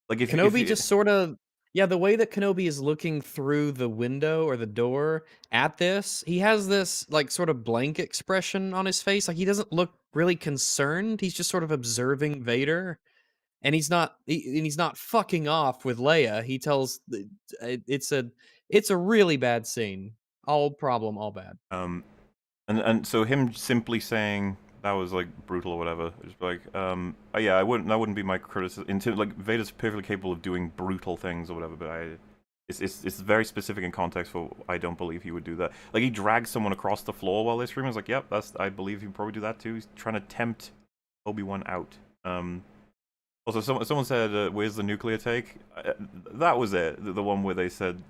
Like if Kenobi just sort of the way that Kenobi is looking through the window or the door at this, he has this like sort of blank expression on his face. Like he doesn't look really concerned. He's just sort of observing Vader, and he's not fucking off with Leia. He tells it's a really bad scene. All bad. And so him simply saying that was like brutal or whatever, just like that wouldn't be my criticism. Like Vader's perfectly capable of doing brutal things or whatever, but it's very specific in context for I don't believe he would do that. Like he drags someone across the floor while they're screaming. I was like, yep, I believe he'd probably do that too. He's trying to tempt Obi-Wan out. Also, someone said, "Where's the nuclear take?" That was it. The one where they said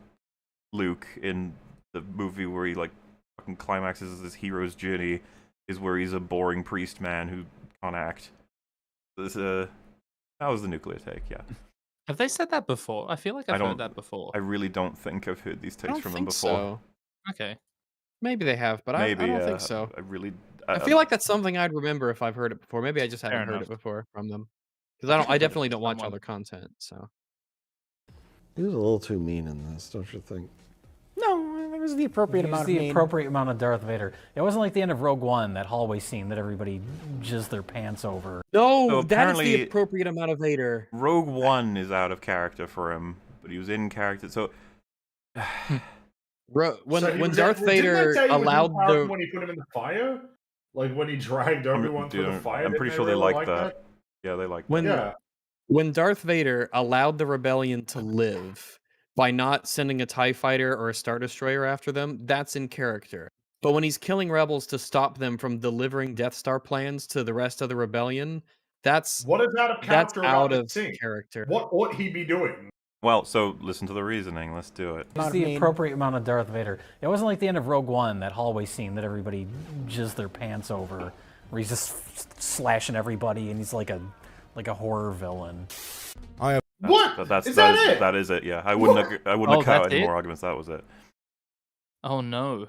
Luke in the movie where he like fucking climaxes his hero's journey is where he's a boring priest man who can't act. That was the nuclear take. Yeah. Have they said that before? I feel like I've heard that before. I really don't think I've heard these takes from them before. So. Okay. Maybe they have, but I don't think so. I feel like that's something I'd remember if I've heard it before. Maybe I just haven't heard it before from them. Because I definitely don't watch other content, so. He was a little too mean in this, don't you think? No, it was the appropriate amount of mean. Appropriate amount of Darth Vader. It wasn't like the end of Rogue One, that hallway scene that everybody jizzed their pants over. No, So that is the apparently appropriate amount of Vader. Rogue One is out of character for him, but he was in character. So when Darth Vader allowed when he put him in the fire, like when he dragged Obi-Wan through the fire. I'm pretty sure they liked that. Yeah, they liked that. When Darth Vader allowed the rebellion to live by not sending a TIE fighter or a Star Destroyer after them, that's in character. But when he's killing rebels to stop them from delivering Death Star plans to the rest of the rebellion, that's what is out of character. Character. What ought he be doing? Well, so listen to the reasoning. Let's do it. It's the appropriate amount of Darth Vader. It wasn't like the end of Rogue One, that hallway scene that everybody jizzed their pants over, where he's just slashing everybody and he's like a horror villain. What? That's is that it? That is it. Yeah, I wouldn't have cut out any more arguments. That was it. Oh no.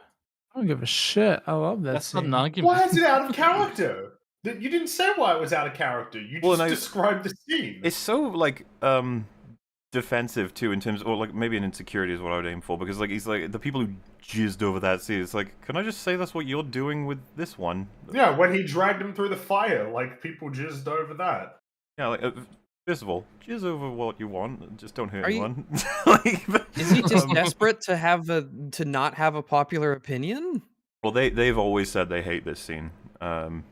I don't give a shit. I love that. That's not scene. an argument. Why is it out of character? You didn't say why it was out of character. You just described the scene. It's so like defensive too in terms, or like maybe an insecurity is what I would aim for, because like he's like the people who jizzed over that scene. It's like, can I just say that's what you're doing with this one? Yeah, when he dragged him through the fire, like people jizzed over that. Yeah, like first of all, jizz over what you want, just don't hurt Are you- anyone. Like, Is he just desperate to to not have a popular opinion? well, they've always said they hate this scene. I've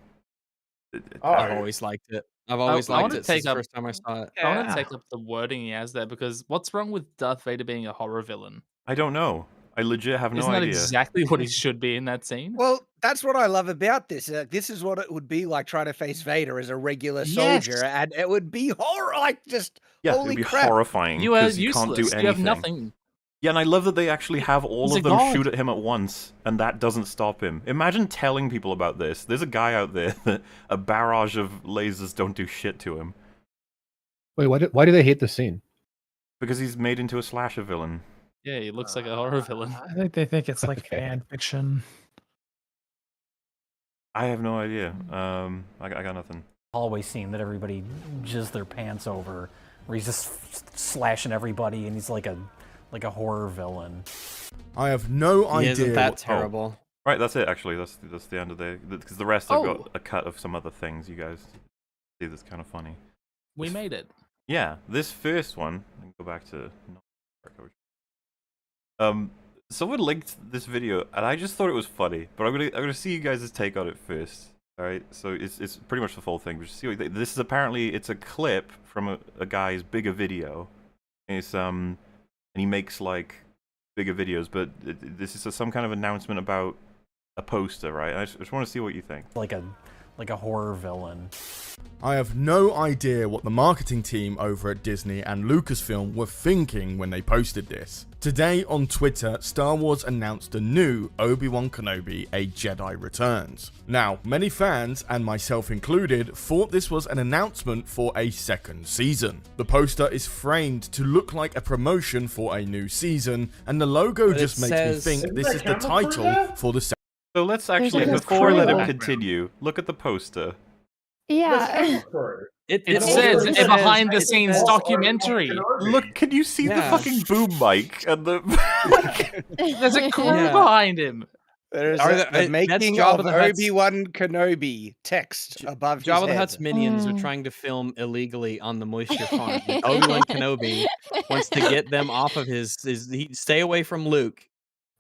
always liked it. I've always liked it since the first time I saw it. I want to take up the wording he has there, because what's wrong with Darth Vader being a horror villain? I don't know. I legit have no Isn't that idea. exactly what he should be in that scene? Well, that's what I love about this. This is what it would be like trying to face Vader as a regular Yes. soldier, and it would be horror, like just Yeah, holy it'd be crap. horrifying. You are 'cause you can't do useless. anything. You have nothing. Yeah, and I love that they actually have all He's of a them god. shoot at him at once, and that doesn't stop him. Imagine telling people about this. There's a guy out there that a barrage of lasers don't do shit to him. Wait, why do they hate this scene? Because he's made into a slasher villain. Yeah, he looks like a horror villain. I think they think it's like fan fiction. I have no idea. I got nothing. Hallway scene that everybody jizzed their pants over, where he's just slashing everybody, and he's like a horror villain. I have no idea. Isn't that terrible? Right, that's it. Actually, that's the end of the, because the rest I've Oh. got a cut of some other things. You guys see, that's kind of funny. We made it. Yeah, this first one. I can go back to. Someone linked this video, and I just thought it was funny. But I'm gonna see you guys' take on it first. All right, so it's pretty much the full thing. But just see what this is. Apparently, it's a clip from a guy's bigger video. It's and he makes like bigger videos, but this is some kind of announcement about a poster, right? I just want to see what you think. Like a horror villain. I have no idea what the marketing team over at Disney and Lucasfilm were thinking when they posted this. Today on Twitter, Star Wars announced a new Obi-Wan Kenobi: A Jedi Returns. Now, many fans, and myself included, thought this was an announcement for a second season. The poster is framed to look like a promotion for a new season, and the logo But it just makes me says- think this is the title for the second. So let's actually, like a before I let him crew. continue, look at the poster. Yeah. It says a behind the scenes documentary. Look, can you see the fucking boom mic and the? There's a crew Yeah. behind him. There's Are the the- that's making Jabba of the Hutt's- Obi-Wan Kenobi text above his Jabba the head. Hutt's minions are Mm. trying to film illegally on the moisture farm. And Obi-Wan Kenobi wants to get them off of his stay away from Luke.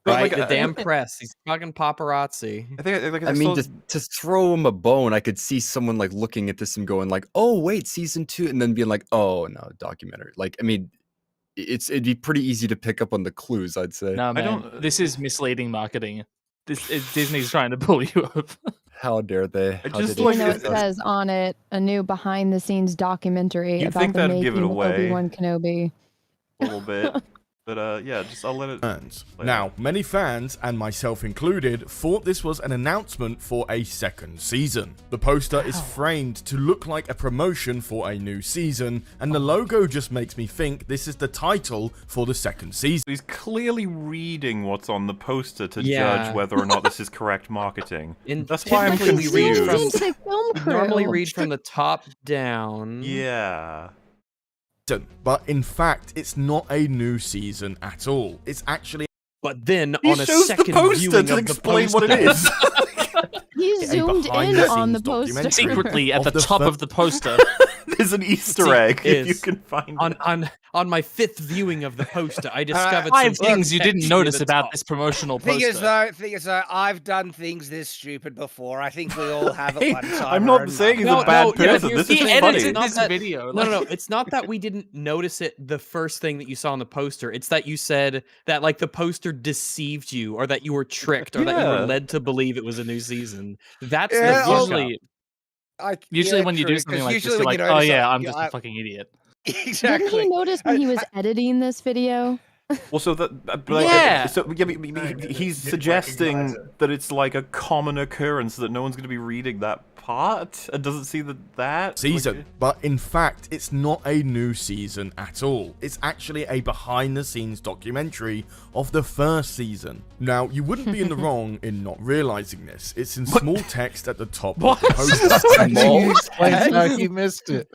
But, Right, like, the damn press. He's fucking paparazzi. I think like I mean, to throw him a bone, I could see someone like looking at this and going like, "Oh, wait, season 2," and then being like, "Oh no, documentary." Like, I mean, it'd be pretty easy to pick up on the clues, I'd say. No, man, this is misleading marketing. Disney's trying to pull you up. How dare they? How just dare You like- know, it says on it a new behind the scenes documentary You'd about think the that'd making give it of away. Obi-Wan Kenobi. a little bit. But yeah, just I'll let it. Now, many fans, and myself included, thought this was an announcement for a second season. The poster is framed to look like a promotion for a new season, and the logo just makes me think this is the title for the second season. He's clearly reading what's on the poster to Yeah. judge whether or not this is correct marketing. And That's why I'm typically we read confused. from we normally read from the top down. Yeah. But in fact, it's not a new season at all. It's actually. But then He on a shows the second poster viewing to of explain the what it is. He zoomed in on the poster. Secretly at the top of the poster. There's an Easter egg if you can find it. On my fifth viewing of the poster, I discovered Five some things you text didn't near notice the about top. this promotional Thing is poster. though, I've done things this stupid before. I think we all have at one time. I'm not saying he's a bad person. here's This the is thing. just funny. It's not this that- video. No. It's not that we didn't notice it the first thing that you saw on the poster. It's that you said that like the poster deceived you, or that you were tricked, or that you Yeah. were led to believe it was a new season. That's Yeah, the Usually, Usually when you do something like this, you're like, oh yeah, I'm just a fucking idiot. Exactly. Didn't he notice when he was editing this video Well, so that Yeah. So he's suggesting that it's like a common occurrence that no one's going to be reading that part and doesn't see that season. But in fact, it's not a new season at all. It's actually a behind-the-scenes documentary of the first season. Now, you wouldn't be in the wrong in not realizing this. It's in small text at the top of the poster. Explains how you missed it.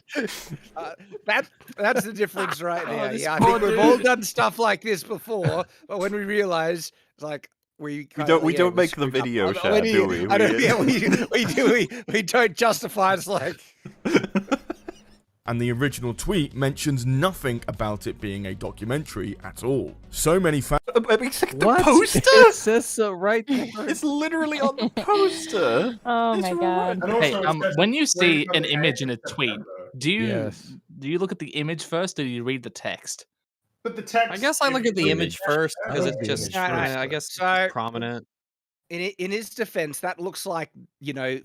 That's the difference right there. this Yeah, I poor think we've all dude. done stuff like this before, but when we realize, it's like we don't make the video chat, do we? I don't, yeah, we do. We don't justify. It's like. And the original tweet mentions nothing about it being a documentary at all. So many fans. The poster? It says so right there. It's literally on the poster. Oh my god. Hey, when you see an image in a tweet, do you look at the image first, or do you read the text? But the text. I guess I look at the image first because it's just, I guess, so prominent. in his defense, that looks like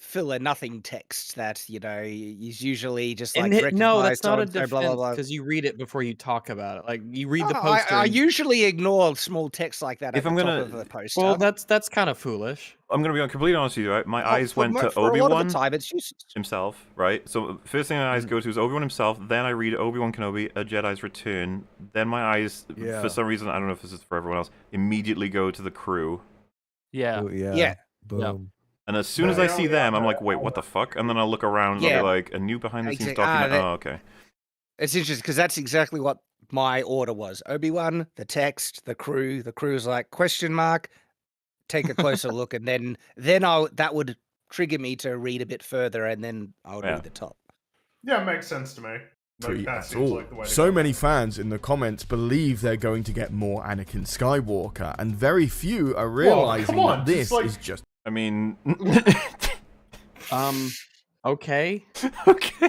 filler nothing text that is usually just like No, that's not a so-and-so, defense blah, blah, blah. because you read it before you talk about it. Like you read the Oh, poster. I usually ignore small text like that If at I'm the gonna- top of the poster. Well, that's kind of foolish. I'm going to be completely honest with you, right? My eyes went to for a lot of Obi-Wan the time, it's just himself, right? So first thing my eyes go to is Obi-Wan himself, then I read Obi-Wan Kenobi, A Jedi's Return, then my eyes, for some reason, I don't know if this is for everyone else, immediately go to the crew. Yeah. Oh, yeah. Yeah. Boom. And as soon as I see them, I'm like, wait, what the fuck? And then I'll look around and I'll Yeah. be like, a new behind-the-scenes Exactly. document. Oh, okay. It's interesting because that's exactly what my order was. Obi-Wan, the text, the crew. The crew's like question mark. Take a closer look, and then that would trigger me to read a bit further, and then I would read the top. Yeah, it makes sense to me. Like, that At seems all. like the way to So go. many fans in the comments believe they're going to get more Anakin Skywalker, and very few are realizing come on, that this just like- is just I mean, Okay.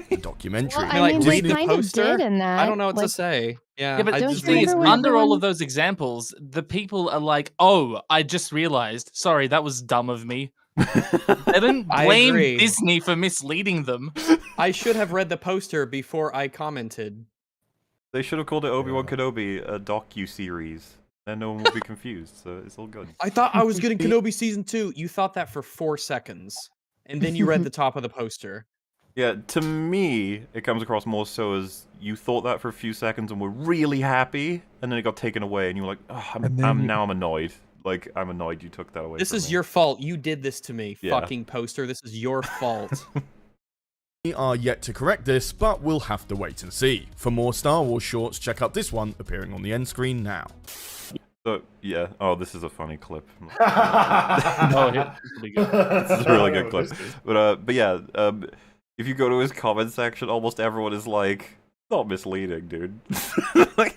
a documentary. Well, I mean, they read the kind of poster. did in that. I don't know what to like, say. Yeah, Yeah, but I the just thing is, remember when under all everyone- of those examples, the people are like, "Oh, I just realized. Sorry, that was dumb of me." They didn't I blame agree. Disney for misleading them. I should have read the poster before I commented. they should have called it Obi-Wan Kenobi, a docu-series. Then no one will be confused, so it's all good. I thought I was getting Kenobi season 2. You thought that for 4 seconds, and then you read the top of the poster. Yeah, to me, it comes across more so as you thought that for a few seconds and were really happy, and then it got taken away, and you were like, oh, I'm annoyed. Like, I'm annoyed you took that away. This from is me. your fault. You did this to me, Yeah. fucking poster. This is your fault. We are yet to correct this, but we'll have to wait and see. For more Star Wars shorts, check out this one appearing on the end screen now. So, yeah. Oh, this is a funny clip. Oh, yeah, this will be good. This is a really good clip. But yeah, if you go to his comment section, almost everyone is like, not misleading, dude. Like,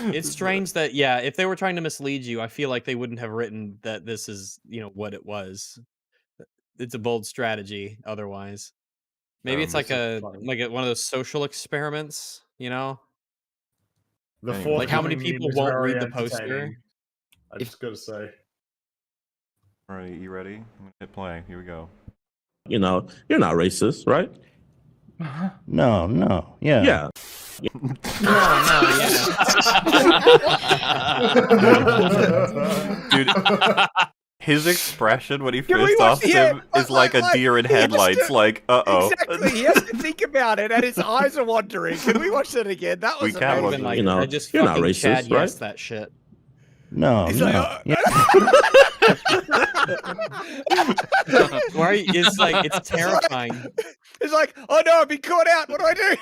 It's strange that, yeah, if they were trying to mislead you, I feel like they wouldn't have written that this is, what it was. It's a bold strategy otherwise. Maybe it's like one of those social experiments, The like how many forthcoming people meme is won't very read the poster. entertaining. I just gotta say. Alright, you ready? I'm gonna hit play. Here we go. You're not racist, right? No, yeah. Yeah. Dude, his expression when he first asked him is like a deer in headlights, like, uh-oh. Exactly. He has to think about it, and his eyes are wandering. Can we watch that again? That was We can watch amazing. it. I just you're not fucking racist, Chad right? yes that shit. No, He's no. like, yeah. Why are you, it's terrifying. It's like, oh no, I've been caught out. What do I do?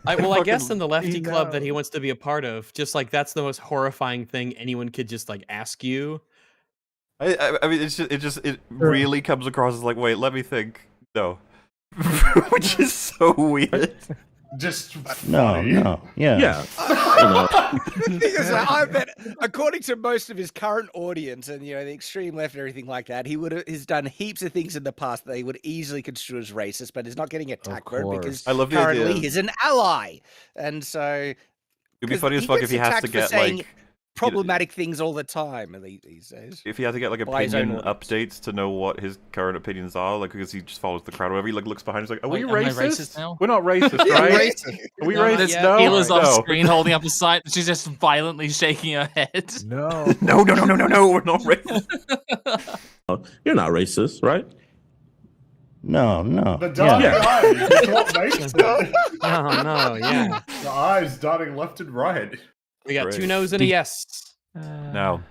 I guess in the lefty club that he wants to be a part of, just like that's the most horrifying thing anyone could just like ask you. I mean, it really comes across as like, wait, let me think. No. Which is so weird. Just No, yeah. The thing is, I bet, according to most of his current audience and the extreme left and everything like that, he has done heaps of things in the past that he would easily construe as racist, but he's not getting attacked for it because I love the currently idea. he's an ally, and so It'd be funny as fuck if he has to gets get attacked for saying- like problematic things all the time these days. If he had to get like By his own opinion updates to know what his current opinions are, like because he just follows the crowd, or whatever, he like looks behind, he's like, "Are we Wait, am I racist? racist now? We're not racist, right? Are we racist? No, Hila's no. off screen holding up a sign. She's just violently shaking her head. No. No, we're not racist. You're not racist, right? No. The dark eyes is what makes it. No, yeah. The eyes darting left and right. We got Great. 2 no's and a yes. No.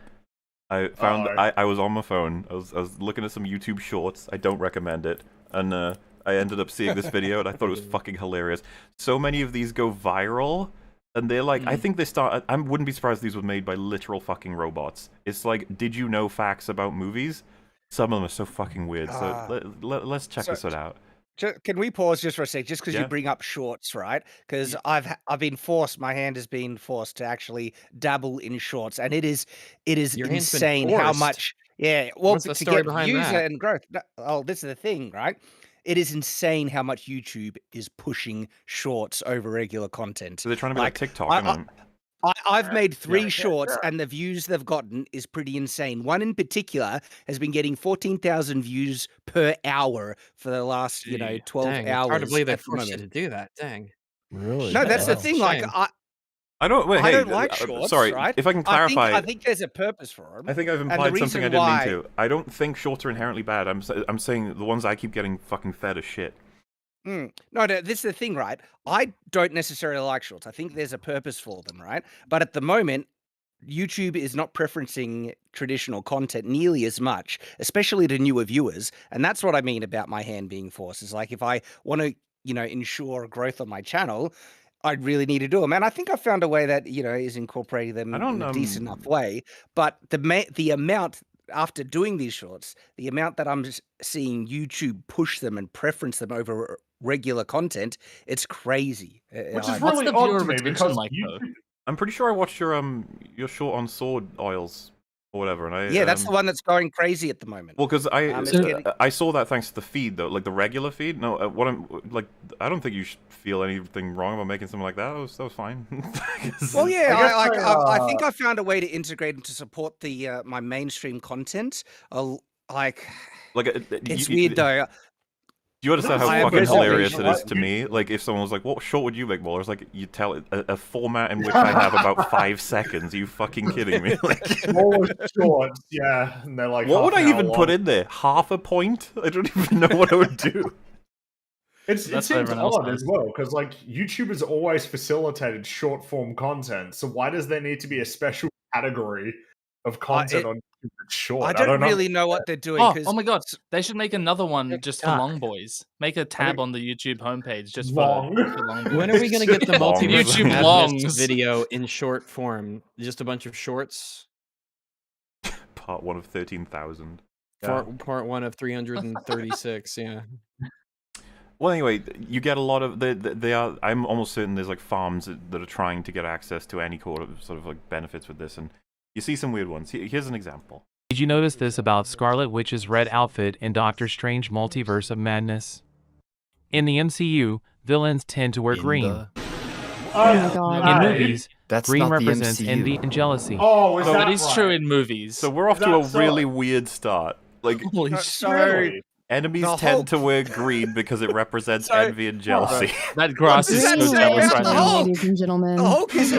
I found I was on my phone. I was looking at some YouTube shorts. I don't recommend it. And I ended up seeing this video and I thought it was fucking hilarious. So many of these go viral and they're like, I think they start, I wouldn't be surprised if these were made by literal fucking robots. It's like, did you know facts about movies? Some of them are so fucking weird. So let's check this one out. Can we pause just for a sec, just because Yeah. you bring up shorts, right? Because I've been forced, my hand has been forced to actually dabble in shorts, and it is Your hand's been insane how forced? much. Yeah, well, What's the to story get behind views that? and growth. Oh, this is the thing, right? It is insane how much YouTube is pushing shorts over regular content. So they're trying to be like TikTok. I've made 3 shorts, and the views they've gotten is pretty insane. One in particular has been getting 14,000 views per hour for the last, 12 Dang, hours. it's hard to believe they at the forced you to moment. do that. Dang. Really? No, that's the thing. Like, Shame. I don't. Wait, I hey, don't like shorts. sorry, right? if I can clarify, I think there's a purpose for them. I think I've And the implied something I reason didn't why- mean to. I don't think shorts are inherently bad. I'm saying the ones I keep getting fucking fed as shit. No, this is the thing, right? I don't necessarily like shorts. I think there's a purpose for them, right? But at the moment, YouTube is not preferencing traditional content nearly as much, especially to newer viewers. And that's what I mean about my hand being forced. Is like if I want to, ensure growth on my channel, I really need to do them. And I think I found a way that, is incorporating them in a decent enough way. But the amount after doing these shorts, the amount that I'm seeing YouTube push them and preference them over regular content, it's crazy. Which is really odd to me because I'm pretty sure I watched your short on sword oils or whatever, and I that's the one that's going crazy at the moment. Well, because getting- I saw that thanks to the feed though, like the regular feed. No, I don't think you should feel anything wrong about making something like that. That was fine. Well, yeah, I think I found a way to integrate and to support the my mainstream content. It's weird though. Do you understand I how have fucking hilarious reservations. it is to me? Like, if someone was like, "What short would you make, Waller?" It's like, you tell it a format in which I have about 5 seconds. Are you fucking kidding me? Like, More shorts, yeah. And they're like, what would half I an hour even put long. in there? Half a point? I don't even know what I would do. It That's what seems everyone else odd does. as well, because like YouTube has always facilitated short form content. So why does there need to be a special category of content on YouTube that's short? I don't really know what they're doing. Oh my god, they should make another one just for long boys. Make a tab on the YouTube homepage just for long boys. When are we going to get the multiverse YouTube Madness longs video in short form? Just a bunch of shorts? Part 1 of 13,000. Part 1 of 336, yeah. Well, anyway, you get a lot of they are. I'm almost certain there's like farms that are trying to get access to any sort of like benefits with this, and you see some weird ones. Here's an example. Did you notice this about Scarlet Witch's red outfit in Doctor Strange Multiverse of Madness? In the MCU, villains tend to wear green. Oh my God. In movies, That's green not the represents MCU. envy and jealousy. Oh, is that that is right? true in movies. So we're off to a really weird start. Like, Holy shit. enemies The tend Hulk- to wear green because it represents envy and jealousy. That grass is What does so that say jealous about right the now. Hulk? Ladies and gentlemen. The Hulk is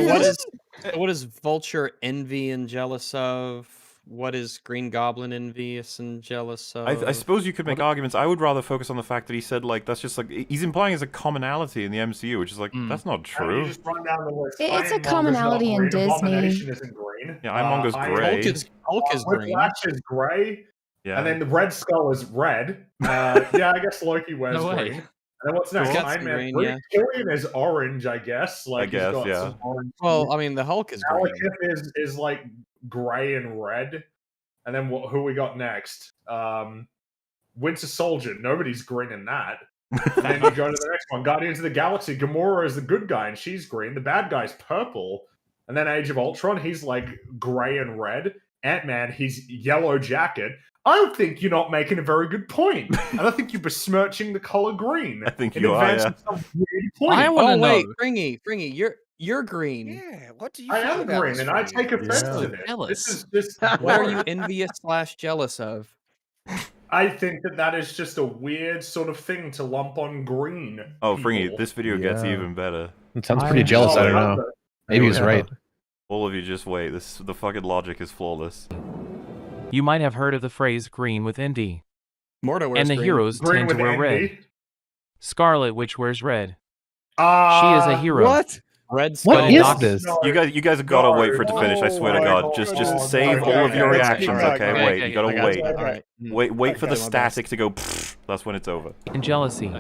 What is Vulture envy and jealous of? What is Green Goblin envious and jealous of? I suppose you could make arguments. I would rather focus on the fact that he said like that's just like he's implying as a commonality in the MCU, which is like that's not Can you true. just run down the list? It's a Ironmonger's not commonality in green, Disney. Abomination isn't green. Yeah, Ironmonger's grey. Hulk is green. Whiplash is grey. Yeah. And then the Red Skull is red. Yeah, I guess Loki wears No way. green. And then what's next? He's got Iron some Man green, 3. yeah. Killian is orange, I guess. Like he's guess, got yeah. some orange. Well, I mean, the Hulk is green. Malekith is like grey and red. And then who we got next? Winter Soldier. Nobody's green in that. And then you go to the next one. Guardians of the Galaxy. Gamora is the good guy and she's green. The bad guy's purple. And then Age of Ultron, he's like grey and red. Ant-Man, he's yellow jacket. I think you're not making a very good point. And I think you're besmirching the color green. I think in you are, advance yeah. of some weird point. I want to Oh wait, know. Fringy, You're green. Yeah, what do you I feel am about green, this, and I Frankie? take offense Yeah. to this. Jealous. This is just. What are you envious / jealous of? I think that is just a weird sort of thing to lump on green. Oh, people. Fringy, this video gets Yeah. even better. It sounds pretty jealous. I don't know. Maybe he's right. All of you just wait. The fucking logic is flawless. You might have heard of the phrase green with envy. Mordo wears And the green. heroes Green tend to with wear red. envy? Scarlet Witch wears red. She is a hero. What? Red What Skull. is this? You guys have got to wait for it to finish. I swear to God. Just save all of your reactions. Okay, wait. You gotta wait. Alright. Wait for the I'll do my best. static to go. Pfft, that's when it's over. And jealousy.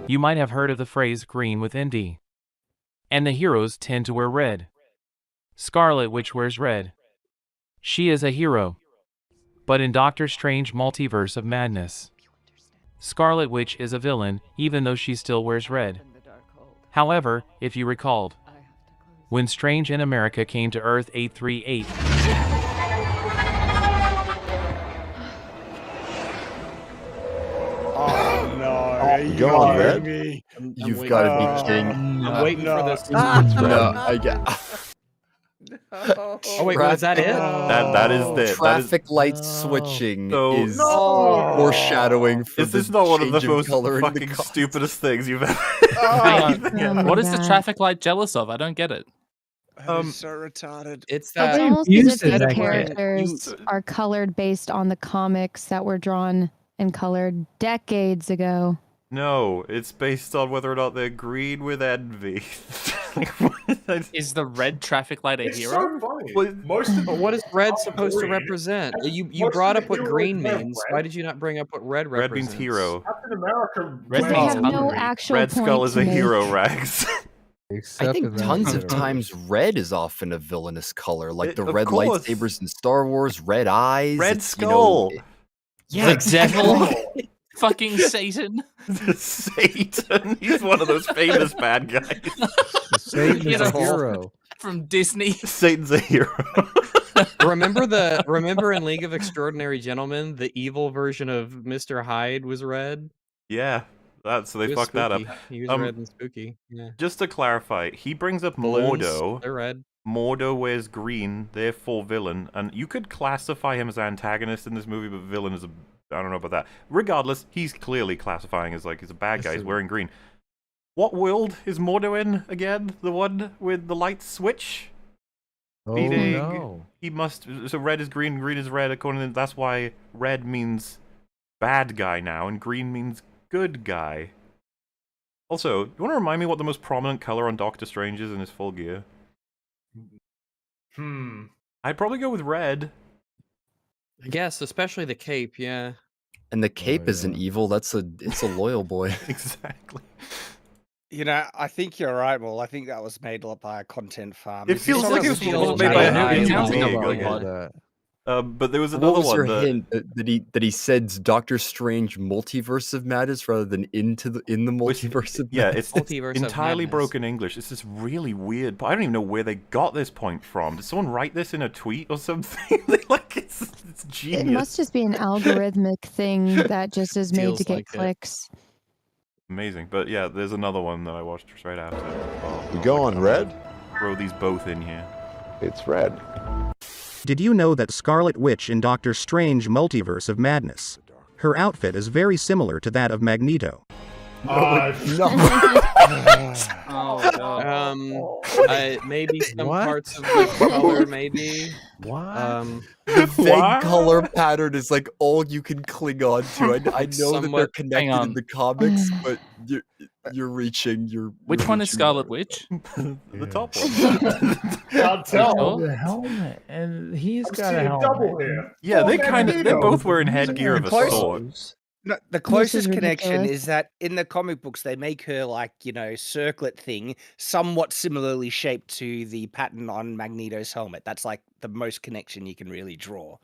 You might have heard of the phrase green with envy. And the heroes tend to wear red. Scarlet Witch wears red. She is a hero. But in Doctor Strange Multiverse of Madness, Scarlet Witch is a villain, even though she still wears red. However, if you recalled, when Strange in America came to Earth 838, Oh no! Go on, Red. You've got to be kidding. I'm waiting for this. No, I get. Oh wait, was that it? That is it. Traffic light switching is No. foreshadowing for Is this the not one of the change most color in the fucking costume. stupidest things you've ever? Hang on. What is the traffic light jealous of? I don't get it. So retarded. It's It's that. almost used as if it, these I guess. characters are colored based on the comics that were drawn and colored decades ago. No, it's based on whether or not they're green with envy. Is the red traffic light a It's hero? so funny. Most of But what is red supposed to green. represent? You Most brought of up the what heroes green wear means. red. Why did you not bring up what red Red represents? means hero. Captain America. Red They means have no hungry. actual Red Skull point is to a make. hero, Rags. I Except in think that tons of universe. times red is often a villainous color, like the Of red course. lightsabers in Star Wars, red eyes. Red it's, Skull. Yeah, The devil. Fucking Satan. Satan. He's one of those famous bad guys. Satan You is a know, hero. From Disney. Satan's a hero. Remember in League of Extraordinary Gentlemen, the evil version of Mr. Hyde was red? Yeah. So they He was fucked that up. spooky. He was Um, red and spooky. Yeah. Just to clarify, he brings up Balloons, Mordo. they're red. Mordo wears green, therefore villain, and you could classify him as antagonist in this movie, but villain is I don't know about that. Regardless, he's clearly classifying as like he's a bad guy. He's wearing green. What world is Mordo in again? The one with the light switch? Oh Meaning no! he must. So red is green, green is red. According to that's why red means bad guy now, and green means good guy. Also, you want to remind me what the most prominent color on Doctor Strange is in his full gear? I'd probably go with red. I guess, especially the cape, yeah. And the cape isn't evil. It's a loyal boy. Exactly. You know, I think you're right, Well, I think that was made up by a content farm. It feels like it was made by a human being. But there was another What was one your that hint that he said Doctor Strange Multiverse of Madness rather than in the Multiverse of yeah, Madness? it's entirely broken English. It's this really weird. But I don't even know where they got this point from. Did someone write this in a tweet or something? Like it's genius. It must just be an algorithmic thing that just is made to Feels get like it. clicks. Amazing. But yeah, there's another one that I watched straight after. We go on red? Throw these both in here. It's red. Did you know that Scarlet Witch in Doctor Strange Multiverse of Madness? Her outfit is very similar to that of Magneto. Oh god. Maybe some parts of the color, maybe. What? The vague color pattern is like all you can cling on to. I know that they're Somewhat- connected in the comics, but you're reaching. Which one is Scarlet Witch? The top one. Can't tell. The helmet, and he's I'm got a seeing helmet. double here. Yeah, they Oh, kind of. They're Magneto. both wearing headgear of a Close. sort. No, the is closest connection ridiculous. is that in the comic books they make her like, you know, circlet thing somewhat similarly shaped to the pattern on Magneto's helmet. That's like the most connection you can really draw.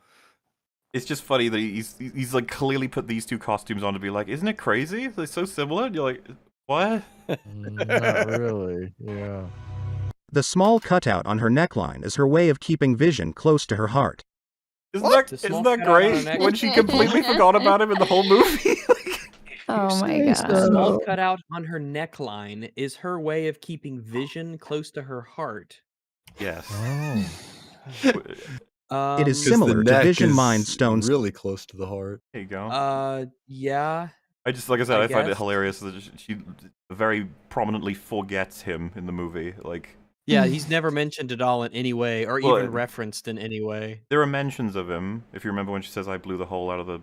It's just funny that he's like clearly put these two costumes on to be like, isn't it crazy? They're so similar. And you're like, what? Not really. Yeah. The small cutout on her neckline is her way of keeping Vision close to her heart. Isn't that great? When she completely forgot about him in the whole movie. Oh my The god. small cutout on her neckline is her way of keeping vision close to her heart. Yes. It is similar to Vision Mind Stone's. Really close to the heart. There you go. Yeah. I just, like I said, I find it guess. hilarious that she very prominently forgets him in the movie. Like, Yeah, he's never mentioned at all in any way, or Well, even referenced in any way. there are mentions of him. If you remember when she says, "I blew the hole out of the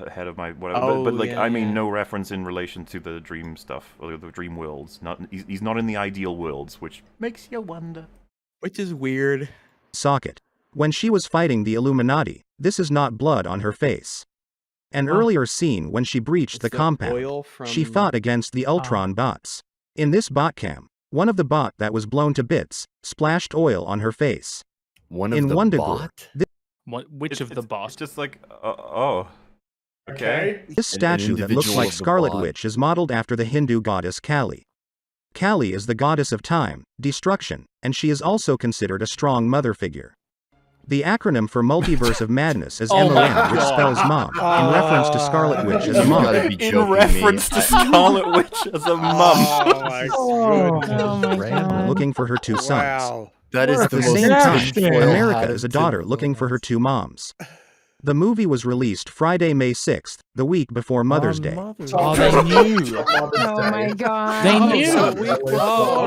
head of my whatever," Oh, but like, yeah, I mean, yeah. no reference in relation to the dream stuff or the dream worlds. He's not in the ideal worlds, which makes you wonder. Which is weird. Socket. When she was fighting the Illuminati, this is not blood on her face. An earlier scene when she breached the the compound, oil she from- fought against the Ultron bots. In this bot cam, one of the bot that was blown to bits splashed oil on her face. One of in the Wondergore, bot? Which of the bots? It's just like, oh, okay. This statue that looks individual like of the Scarlet bot. Witch is modeled after the Hindu goddess Kali. Kali is the goddess of time, destruction, and she is also considered a strong mother figure. The acronym for Multiverse of Madness is Oh my MOM, which God. spells mom, in reference to Scarlet Witch as a mom. In reference to Scarlet Witch as a mum. Looking for her two sons. Wow. That is At the the most same time, tinfoil America hat is a of daughter tinfoil looking for her two moms. The movie was released Friday, May 6th, the week before Mother's Day. Oh, they knew. Oh my god. They Oh, knew. so A week before.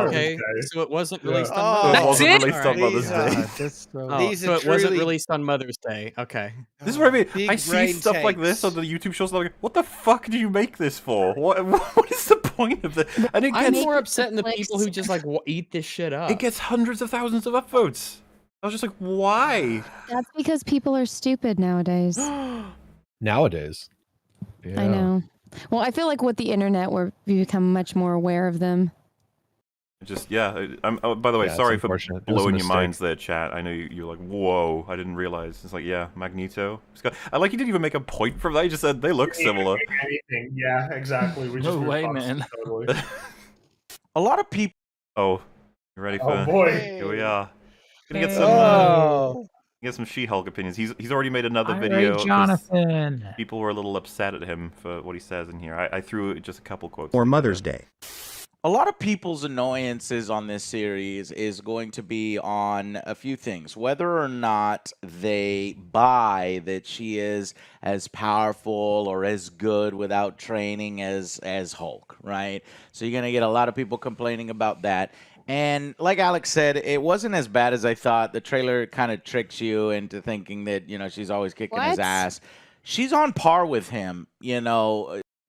okay. Okay. So it wasn't released Oh, on Mother's It Day. wasn't released on Mother's Day. Oh, so it wasn't released on Mother's Day. Okay. This is what I mean. Big I see brain stuff like this takes. on the YouTube shows. Like, what the fuck do you make this for? What is the point of this? And it I'm gets more upset in the people who just like eat this shit up. it gets hundreds of thousands of upvotes. I was just like, why? That's because people are stupid nowadays. Nowadays. I know. Well, I feel like with the internet, we become much more aware of them. Just oh, by the way, Yeah, it's sorry for unfortunate. It was a blowing your mistake. minds there, chat. I know you're like, whoa, I didn't realize. It's like, yeah, Magneto. I like you didn't even make a point from that. You just said they look similar. Anything. Yeah, exactly. We No just way, ripped off man. Totally. A lot of people. Oh, you ready Oh, for? boy. Here we are. Gonna get some She-Hulk opinions. He's already made another Irate video. 'cause Jonathan. People were a little upset at him for what he says in here. I threw just a couple quotes. Or Mother's Day. A lot of people's annoyances on this series is going to be on a few things. Whether or not they buy that she is as powerful or as good without training as Hulk, right? So you're going to get a lot of people complaining about that. And like Alex said, it wasn't as bad as I thought. The trailer kind of tricks you into thinking that, she's always kicking his What? ass. She's on par with him,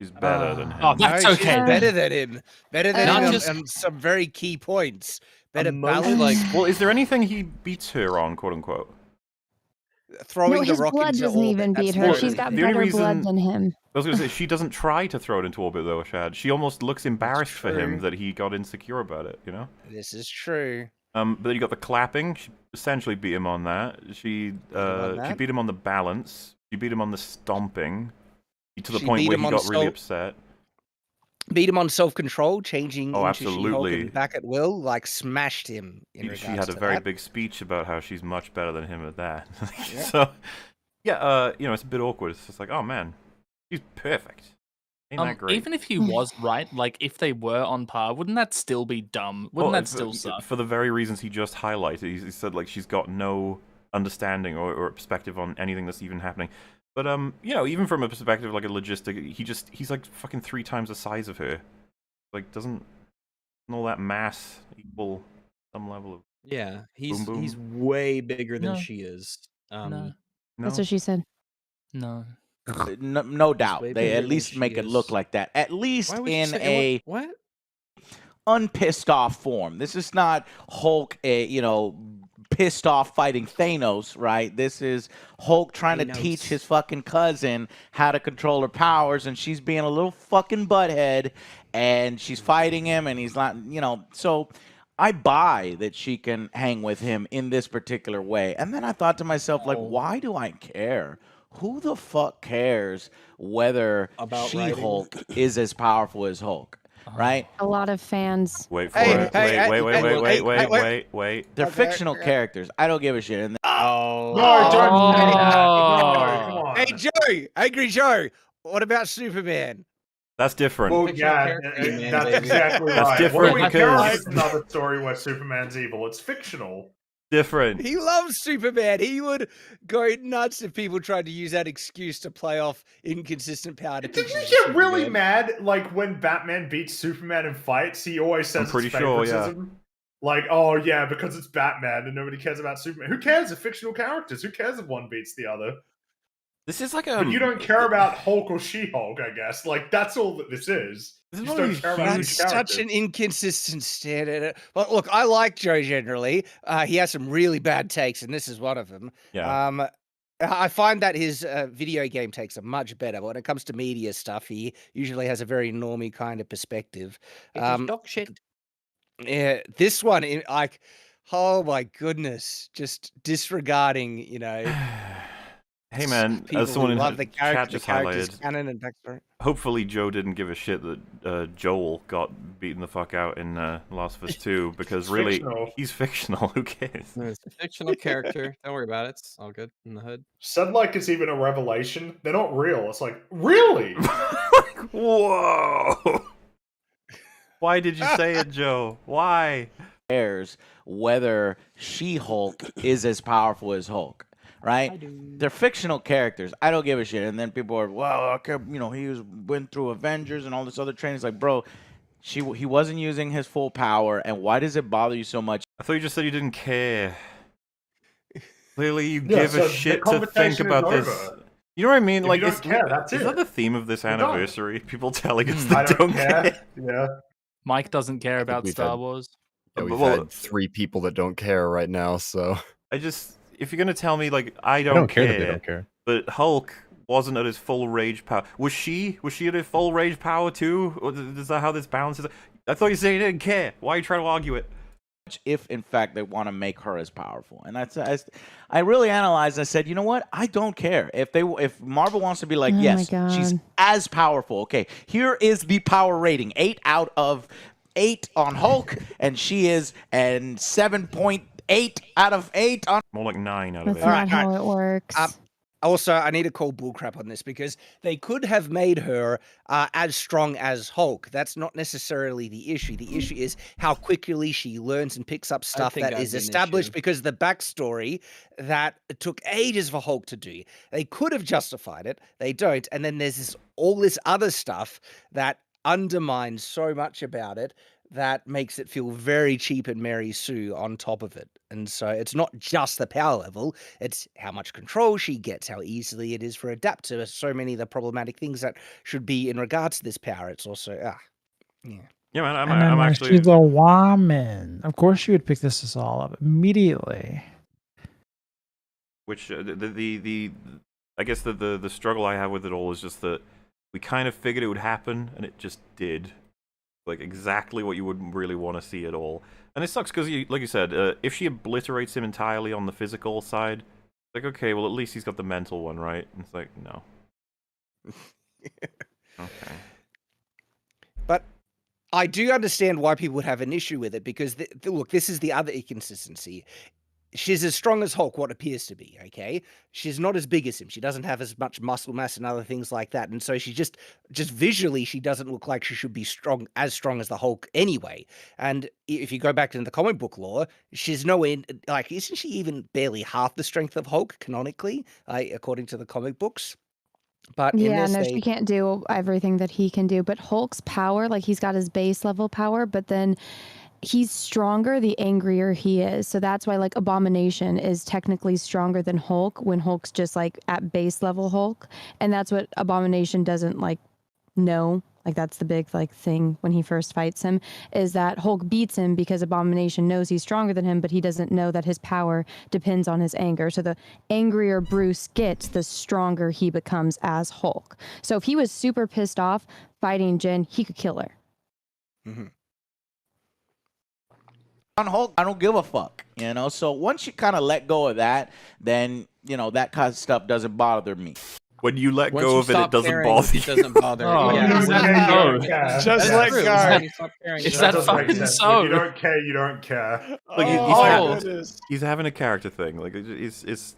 She's better than him. Oh, that's No, okay. she's better than him. Better than Not him just- on some very key points. Better Emotion- balance. Well, is there anything he beats her on, quote unquote? Throwing No, the his rock blood into doesn't orbit. even That's beat the her. only She's got thing. The only better blood reason- than him. I was going to say, she doesn't try to throw it into orbit, though, Shad. She almost looks embarrassed for him true. that he got insecure about it, you know? This is true. But then you got the clapping. She essentially beat him on that. She that? beat him on the balance. She beat him on the stomping. To the She point beat where him he on got really self- upset. Beat him on self-control, changing Oh, into She-Hulk absolutely. and back at will, like smashed him in She regards had a to very that. big speech about how she's much better than him at that. Yeah. So, yeah, it's a bit awkward. It's just like, oh man, she's perfect. Ain't that great? Even if he was right, like if they were on par, wouldn't that still be dumb? Wouldn't Well, that still suck? For the very reasons he just highlighted. He said like she's got no understanding or perspective on anything that's even happening. But even from a perspective like a logistic, he's like fucking 3 times the size of her. Like, doesn't all that mass equal some level of Yeah, boom boom? he's way bigger than No. she is. No. That's what she said. No. No doubt. way They bigger at than least she make it look is. like that. At least Why would you in say a what? unpissed off form. This is not Hulk, pissed off fighting Thanos, right? This is Hulk trying to teach his fucking cousin how to control her powers, and she's being a little fucking butthead, and she's fighting him, and he's not, so I buy that she can hang with him in this particular way. And then I thought to myself, like, why do I care? Who the fuck cares whether About She-Hulk is as powerful as Hulk, right? A lot of fans. Wait for it. Wait. They're fictional characters. I don't give a shit. And Oh. No, don't. Oh. Hey, Joe, Angry Joe. What about Superman? That's different. Well, Fictional yeah, character, man, that's baby. exactly That's right. different What do we care because- if it's another story where Superman's evil? It's fictional. Different. He loves Superman. He would go nuts if people tried to use that excuse to play off inconsistent power Did depictions you of get really Superman. mad? Like when Batman beats Superman in fights, he always says I'm pretty it's sure, yeah. favoritism. Like, oh yeah, because it's Batman and nobody cares about Superman. Who cares if fictional characters? Who cares if one beats the other? This is like But you don't care about Hulk or She-Hulk, I guess. Like that's all that this is. You just don't care about That's each such character. an inconsistent standard. But look, I like Joe generally. He has some really bad takes, and this is one of them. Yeah. I find that his video game takes are much better. But when it comes to media stuff, he usually has a very normie kind of perspective. Dog shit. Yeah, this one, like, oh my goodness, just disregarding, Hey man, people as someone who in love the the chat character's just highlighted, canon and backstory. hopefully Joe didn't give a shit that Joel got beaten the fuck out in Last of Us 2, because It's really, fictional. he's fictional, who cares? No, it's a fictional character. Don't worry about it. It's all good in the hood. Said like it's even a revelation. They're not real. It's like, really? Whoa! Why did you say it, Joe? Why? Cares whether She-Hulk is as powerful as Hulk, right? They're fictional characters. I don't give a shit. And then people are, well, okay, went through Avengers and all this other training. It's like, bro, he wasn't using his full power, and why does it bother you so much? I thought you just said you didn't care. Clearly, you Yeah, give so a the shit to conversation think is about this. over. You know what I mean? If Like, you don't care, that's is it. that the theme of this We're done. anniversary? People telling us I they don't don't care. care. Yeah. Mike doesn't care about we've Star had- Wars. Yeah, we've Well, had 3 people that don't care right now, so if you're gonna tell me like I don't don't care that they don't care. but Hulk wasn't at his full rage power. Was she? Was she at her full rage power too? Or is that how this balances? I thought you said you didn't care. Why are you trying to argue it? If in fact they want to make her as powerful, and I really analyzed. I said, you know what? I don't care if Marvel wants to be like, Oh my yes, she's God. as powerful. Okay, here is the power rating: 8 out of 8 on Hulk, and she is and 7.8 out of 8 on. More like 9 out of That's 8. not how it works. Also, I need to call bullcrap on this because they could have made her as strong as Hulk. That's not necessarily the issue. The issue is how quickly she learns and picks up stuff think that that's is an established issue. because the backstory that it took ages for Hulk to do. They could have justified it. They don't. And then there's all this other stuff that undermines so much about it that makes it feel very cheap and Mary Sue on top of it. And so it's not just the power level, it's how much control she gets, how easily it is for her to adapt to so many of the problematic things that should be in regards to this power. It's also, yeah. Yeah, man, And then I'm when actually. she's a woman. Of course, she would pick this all up immediately. Which I guess the struggle I have with it all is just that we kind of figured it would happen, and it just did. Like exactly what you would really want to see at all. And it sucks because, like you said, if she obliterates him entirely on the physical side, like, okay, well, at least he's got the mental one, right? And it's like, no. Okay. But I do understand why people would have an issue with it because, look, this is the other inconsistency. She's as strong as Hulk, what appears to be, okay? She's not as big as him. She doesn't have as much muscle mass and other things like that. And so she just visually, she doesn't look like she should be as strong as the Hulk anyway. And if you go back to the comic book lore, she's nowhere, like, isn't she even barely half the strength of Hulk canonically, according to the comic books? But in Yeah, this, no, she can't do everything that he can do. But Hulk's power, like he's got his base level power, but then he's stronger the angrier he is. So that's why like Abomination is technically stronger than Hulk when Hulk's just like at base level Hulk. And that's what Abomination doesn't like know. Like that's the big like thing when he first fights him is that Hulk beats him because Abomination knows he's stronger than him, but he doesn't know that his power depends on his anger. So the angrier Bruce gets, the stronger he becomes as Hulk. So if he was super pissed off fighting Jen, he could kill her. Mm-hmm. On Hulk, I don't give a fuck, you know? So once you kind of let go of that, then, you know, that kind of stuff doesn't bother me. When you let Once go you of it, it stop doesn't caring, bother it you. doesn't bother you. Oh, Yeah, is that exactly. so? Yeah. Just That's let true. go. When you stop caring, Is it that doesn't make fucking sense. so? When you don't care, you don't care. Like Oh. he's having a character thing. Like it's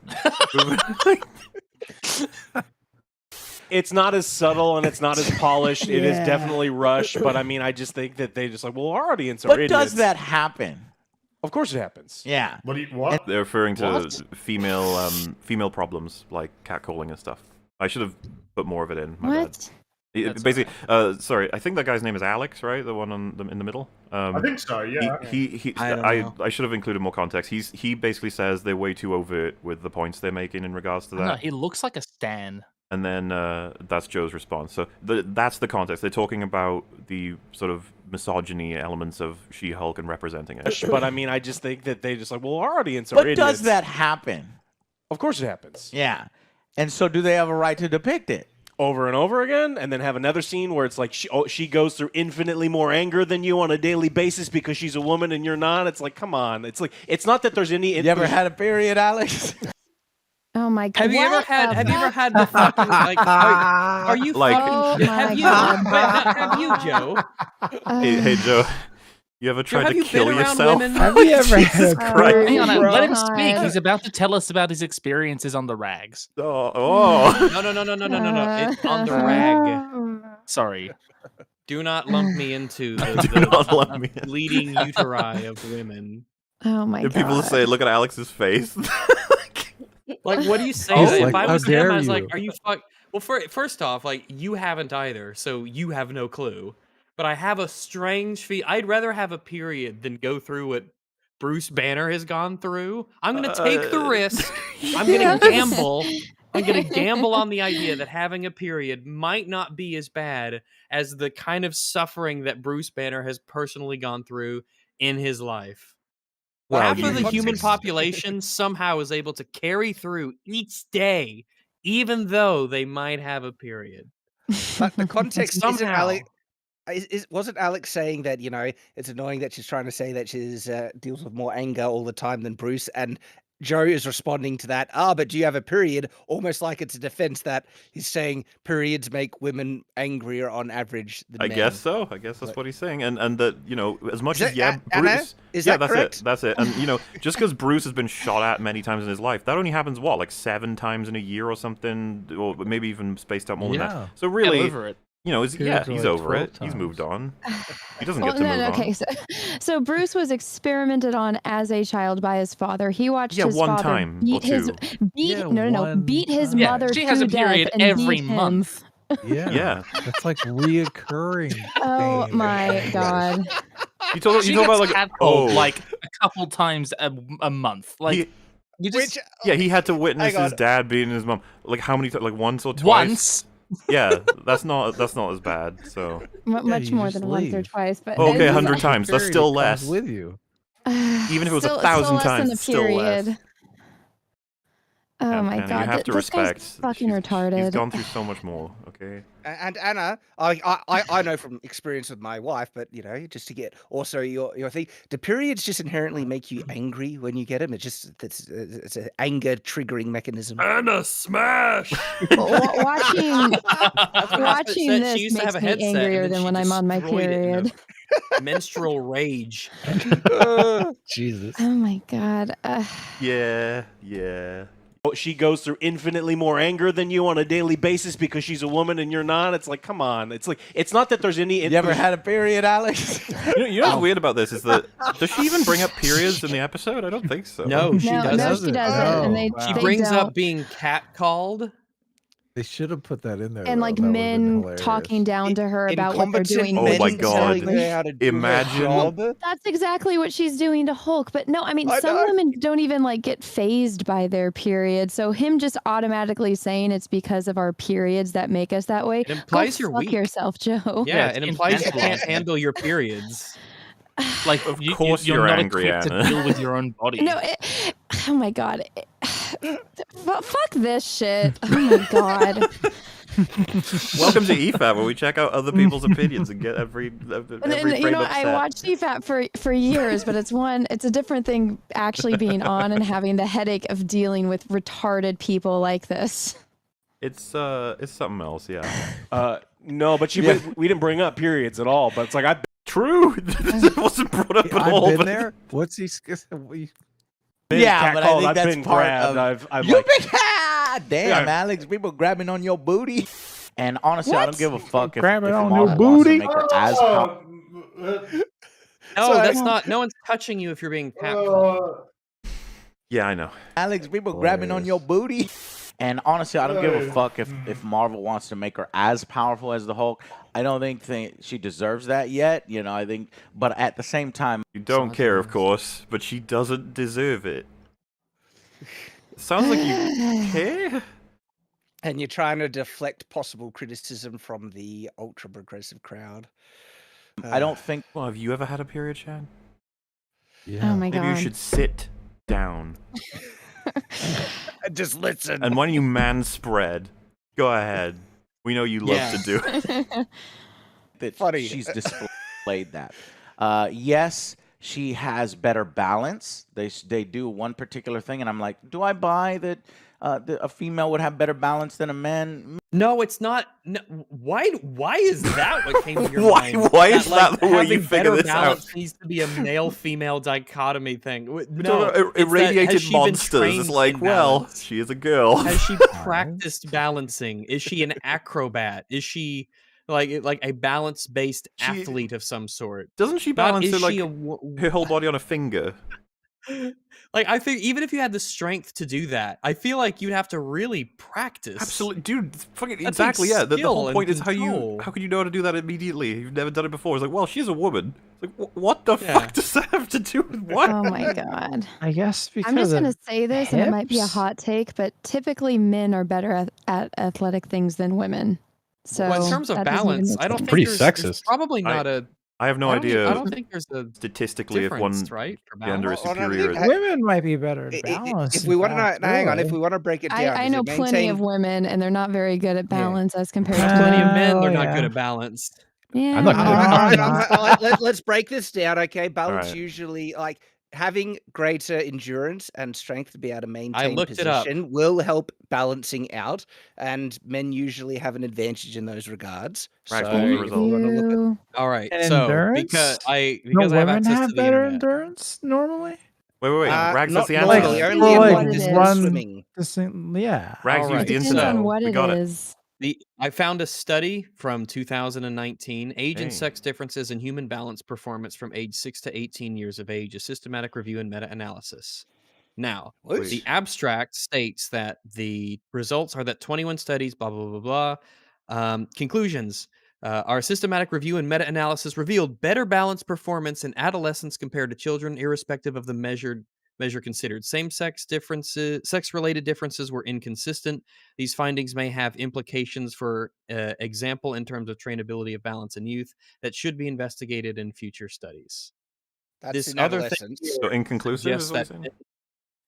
it's not as subtle and it's not as polished. It is definitely rushed, but I mean, I just think that they just like, well, our audience are But idiots. does that happen? Of course it happens. Yeah. What? They're referring to female problems like catcalling and stuff. I should have put more of it in. My bad. Basically, sorry, I think that guy's name is Alex, right? The one in the middle. I think so. Yeah. I should have included more context. He basically says they're way too overt with the points they're making in regards to that. No, he looks like a Stan. And then that's Joe's response. So that's the context. They're talking about the sort of misogyny elements of She-Hulk and representing it. But I mean, I just think that they just like, well, our audience are But idiots. does that happen? Of course it happens. Yeah. And so do they have a right to depict it? Over and over again, and then have another scene where it's like she goes through infinitely more anger than you on a daily basis because she's a woman and you're not. It's like, come on. It's like, it's not that there's any. You ever had a period, Alex? Oh my god! Have you ever had the fucking like? Are you Like- fucking? Oh my Have you, Joe? Hey Joe, you ever tried have to you kill been around yourself? women? Have you ever Jesus had Christ. Hang on, let him God. speak. He's about to tell us about his experiences on the rags. Oh. No. It's on the rag. Sorry. Do not lump me into Do not lump me the bleeding uteri of women. Oh my If god! people say, look at Alex's face. Like, what do you say? Oh, If like, I how was him, dare I was you. like, "Are you fuck?" Well, first off, like, you haven't either, so you have no clue. But I have a strange feel. I'd rather have a period than go through what Bruce Banner has gone through. I'm gonna take the risk. I'm gonna gamble. I'm gonna gamble on the idea that having a period might not be as bad as the kind of suffering that Bruce Banner has personally gone through in his life. Well, Half you- of the human population somehow is able to carry through each day, even though they might have a period. But the context isn't Somehow. Alex. Wasn't Alex saying that it's annoying that she's trying to say that she's deals with more anger all the time than Bruce, and Joe is responding to that. But do you have a period? Almost like it's a defense that he's saying periods make women angrier on average than I men. guess so. I guess that's what he's saying. And that, as much Is as that- Anna? Bruce. Is yeah, that that's correct? it. That's it. And just because Bruce has been shot at many times in his life, that only happens like 7 times in a year or something, or maybe even spaced out more than Yeah. that. So really, over it. he's Periods are he's like over 12 it. He's times. moved on. He doesn't Well, get to move on. okay. So Bruce was experimented on as a child by his father. He watched Yeah, his one father time or beat his two. beat his Yeah, mother she to has a death period and every beat him. month. Yeah. Yeah. That's like reoccurring. Oh thing. my god! You talk She about gets like catcalled, like a couple times a month. Like He- you just yeah, he had to witness hang his on. dad beating his mom. Like how many times? Like once or twice. once. Yeah, that's not as bad. So Much you more just than once or leave. twice, but okay, it's 100 like- times. That's Period, still it comes less. with you. Even if it was Still- 1,000 still less than times, a still less. period. Oh Yeah, my Anna, god! you have to This guy's respect. fucking retarded. He's gone through so much more. Okay. And Anna, I know from experience with my wife, but just to get also your thing, do periods just inherently make you angry when you get them? It's an anger triggering mechanism. Anna, smash! Watching She this used to have makes a me headset, and angrier then than she when I'm on my destroyed it in a period. menstrual rage. Jesus. Oh my god! Yeah. She goes through infinitely more anger than you on a daily basis because she's a woman and you're not. It's like, come on. It's like, it's not that there's any. You ever had a period, Alex? You know what's weird about this is that does she even bring up periods in the episode? I don't think so. No, she No, doesn't. she doesn't, and they She they brings don't. up being catcalled. They should have put that in there. And though. like That would've been men hilarious. talking down to her about what they're Incompetent doing. Oh men my telling God. her how to do her Imagine- job. That's exactly what she's doing to Hulk. But no, I mean, I some know. women don't even like get phased by their period. So him just automatically saying it's because of our periods that make us that way. It implies Go you're fuck weak. yourself, Joe. Yeah, it's it implies you intentional. can't handle your periods. Like Of you, course you're you're not angry, equipped Anna. to deal with your own body. No, oh my god. Fuck this shit. Oh my god. Welcome to EFAP, where we check out other people's opinions and get every And frame you know, upset. I watched EFAP for years, but it's a different thing actually being on and having the headache of dealing with retarded people like this. It's something else, yeah. No, but we didn't bring up periods at all. But it's like, True. This wasn't brought up at I've all. been but- there. What's he? Yeah, but I think I've that's been part grabbed. of. I've You like, been damn, Yeah. Alex. People grabbing on your booty. And honestly, I don't give a fuck if Grab it on Marvel your wants to booty. make her as powerful. No, that's not. No one's touching you if you're being catcalled. Yeah, I know. Alex, people grabbing on your booty. And honestly, I don't give a fuck if Marvel wants to make her as powerful as the Hulk. I don't think she deserves that yet. You know, I think, but at the same time, You don't care, of course, but she doesn't deserve it. Sounds like you care. And you're trying to deflect possible criticism from the ultra progressive crowd. I don't think. Well, have you ever had a period, Chad? Yeah. Oh my Maybe you God. should sit down. Just listen. And why don't you man spread? Go ahead. We know you love to do it. That Funny. she's displayed that. Yes, she has better balance. They do one particular thing, and I'm like, do I buy that a female would have better balance than a man? No, it's not. No, why is that what came to your Why- mind? why is that the way you having figure better this balance out? needs to be a male-female dichotomy thing. No, We're talking about it's that- irradiated has she been monsters. trained It's like, in well, balance? she is a girl. Has she practiced balancing? Is she an acrobat? Is she like a balance-based athlete of some sort? Doesn't she Not balance is her, like, she a her whole body on a finger? Like, I think even if you had the strength to do that, I feel like you'd have to really practice. Absolutely, dude. Fucking That exactly. takes Yeah. The skill whole and point is how control. can you know how to do that immediately? You've never done it before. It's like, well, she's a woman. It's like, what the Yeah. fuck does that have to do with what? Oh my God. I guess because I'm just going to of say this, and it might be a hips? hot take, but typically men are better at athletic things than women. So Well, in terms of that doesn't even balance, make I don't sense. think there's probably not a. I have no I don't idea. I don't think there's a statistically if one difference, right, for gender is balance. superior. Women might be better at balance. If we want to in fact, hang on, if really. we want to break it down, I does know it plenty maintain- of women, and they're not very good at balance as compared There's to plenty of men. Oh, They're not yeah. good at balance. Yeah. I'm not good at balance. Let's break this down, okay? Balance right. usually, like, having greater endurance and strength to be able to maintain looked it up. position will help balancing out, and men usually have an advantage in those regards. Right, So what was the if result? we wanna look at- All right, And so endurance? because I No have women access have to the better internet. endurance normally. Wait. Rags, not that's the answer. normally, Like, only in like long distance run swimming. Yeah. Rags, All use right, the Depends internet. on what we it got is. I found a study from 2019, age and Hey. sex differences in human balance performance from age 6 to 18 years of age, a systematic review and meta-analysis. Now, What? the abstract states that the results are that 21 studies, blah, blah, blah, blah. Conclusions. Our systematic review and meta-analysis revealed better balance performance in adolescents compared to children, irrespective of the measure considered. Same-sex differences, sex-related differences were inconsistent. These findings may have implications for example in terms of trainability of balance in youth that should be investigated in future studies. That's This in other thing adolescence. So inconclusive is suggests what that you're saying?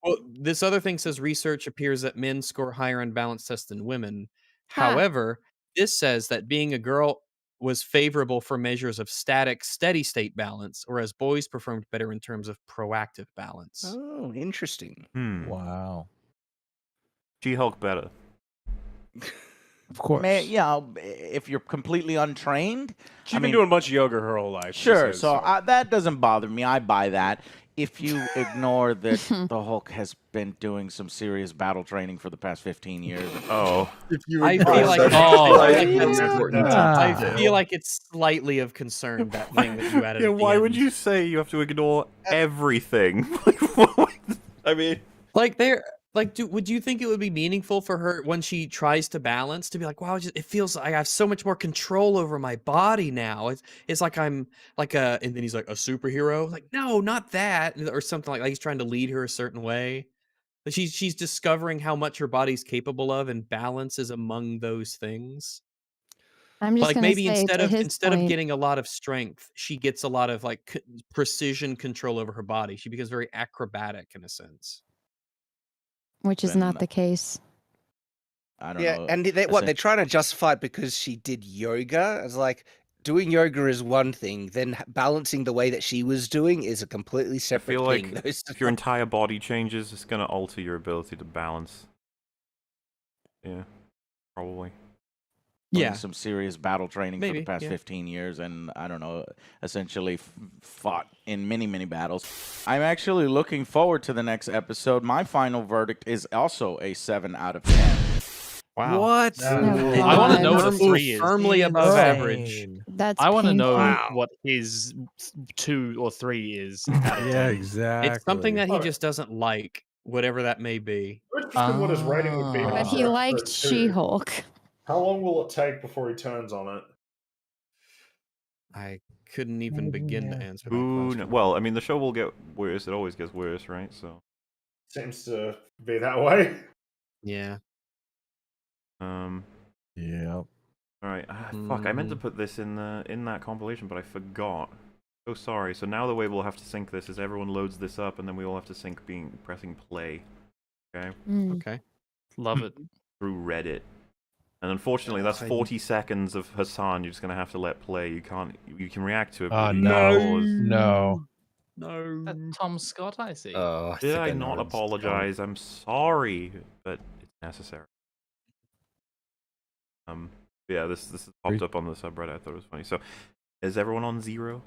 well, this other thing says research appears that men score higher on balance tests than women. Huh. However, this says that being a girl was favorable for measures of static, steady state balance, whereas boys performed better in terms of proactive balance. Oh, interesting. Wow. She-Hulk better. Of course. If you're completely untrained, She's been doing a bunch of yoga her whole life. she Sure, says, so that doesn't bother me. I buy that. If you ignore that the Hulk has been doing some serious battle training for the past 15 years. Oh. I feel like I feel like it's slightly of concern, that thing that you added. Yeah, at the why would end. you say you have to ignore everything? I mean, Like they're like, would you think it would be meaningful for her when she tries to balance to be like, wow, it feels like I have so much more control over my body now. It's like I'm like and then he's like a superhero. Like, no, not that, or something like he's trying to lead her a certain way. But she's discovering how much her body's capable of, and balance is among those things. I'm just Like gonna maybe say instead to of his of point- getting a lot of strength, she gets a lot of like precision control over her body. She becomes very acrobatic in a sense. which is not the case. I don't Yeah, know. and they're trying to justify it because she did yoga. It's like doing yoga is one thing, then balancing the way that she was doing is a completely I separate feel thing. like Those- if your entire body changes, it's going to alter your ability to balance. Yeah, probably. Doing some serious battle training for Maybe, the past yeah. 15 years, and I don't know, essentially fought in many, many battles. I'm actually looking forward to the next episode. My final verdict is also a 7 out of 10. Wow. What? I want to know what a 3 is. Firmly above average. That's I want to know painful. what his 2 or 3 is. Out of Yeah, 10. exactly. It's something that he just doesn't like, whatever that may be. Interesting what his rating would be. But after he liked episode 2. She-Hulk. How long will it take before he turns on it? I couldn't even begin to answer that Ooh, question. no. Well, I mean, the show will get worse. It always gets worse, right? So. Seems to be that way. Yeah. Yeah. All right. Fuck, I meant to put this in that compilation, but I forgot. So sorry. So now the way we'll have to sync this is everyone loads this up, and then we all have to sync pressing play. Okay. Okay. Love it. Through Reddit. And unfortunately, that's 40 seconds of Hassan. You're just gonna have to let play. You can't. You can react to it. But you can't pause. No. That's Tom Scott, I see. Did I not apologize? I'm sorry, but it's necessary. Yeah, this has popped up on the subreddit. I thought it was funny. So, is everyone on 0?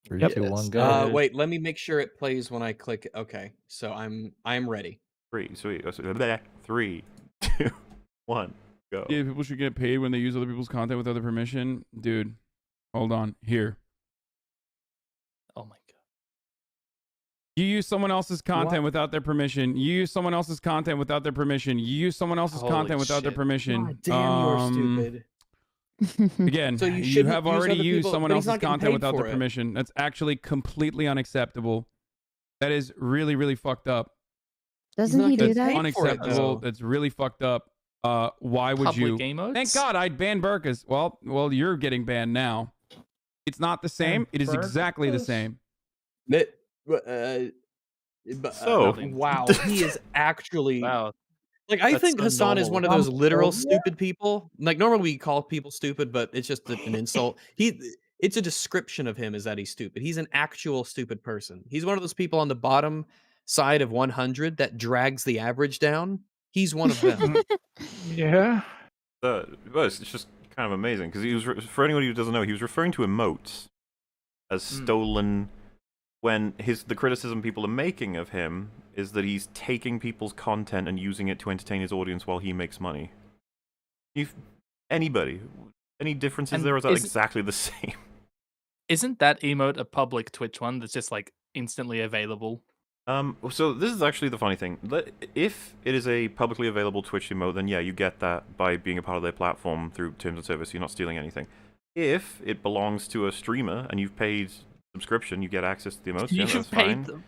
3, Yep. 2, 1, go. Wait, let me make sure it plays when I click. Okay, so I'm ready. 3, sweet. 3, 2, 1, go. Yeah, people should get paid when they use other people's content without their permission. Dude, hold on. Here. Oh my god. You use someone else's content What? without their permission. You use someone else's content without their permission. You use someone else's Holy content without their shit. permission. God damn, you're stupid. Again, So you you shouldn't have use already other used people- someone but he's else's not getting content paid without for their it. permission. That's actually completely unacceptable. That is really, really fucked up. Doesn't he do That's that? unacceptable. That's really fucked up. Why would Public you? emotes? Thank God I'd ban Burkas. Well, you're getting banned now. It's not the same. It is exactly the same. Wow, he is actually Wow. like I That's think so Hassan is normal. one of those literal stupid people. Like normally we call people stupid, but it's just an insult. It's a description of him is that he's stupid. He's an actual stupid person. He's one of those people on the bottom side of 100 that drags the average down. He's one of them. Yeah. Well, it's just kind of amazing because he was for anybody who doesn't know, he was referring to emotes as stolen. When the criticism people are making of him is that he's taking people's content and using it to entertain his audience while he makes money. Any differences And there, or is that is- exactly the same? Isn't that emote a public Twitch one that's just like instantly available? So this is actually the funny thing. If it is a publicly available Twitch emote, then yeah, you get that by being a part of their platform through terms of service. You're not stealing anything. If it belongs to a streamer and you've paid subscription, you get access to the emotes. Yeah, that's fine. them.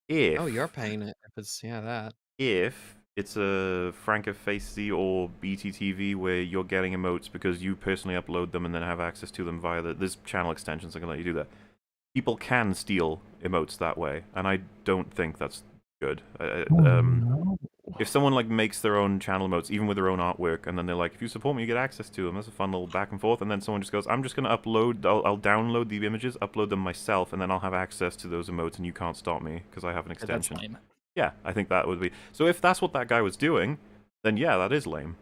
If Oh, you're paying it. If it's that. If it's a Francofacy or BTTV where you're getting emotes because you personally upload them and then have access to them via there's channel extensions that can let you do that. People can steal emotes that way, and I don't think that's good. If someone like makes their own channel emotes, even with their own artwork, and then they're like, if you support me, you get access to them. That's a fun little back and forth. And then someone just goes, I'm just going to upload, I'll download the images, upload them myself, and then I'll have access to those emotes, and you can't stop me because I have an extension. That's lame. Yeah, I think that would be. So if that's what that guy was doing, then yeah, that is lame.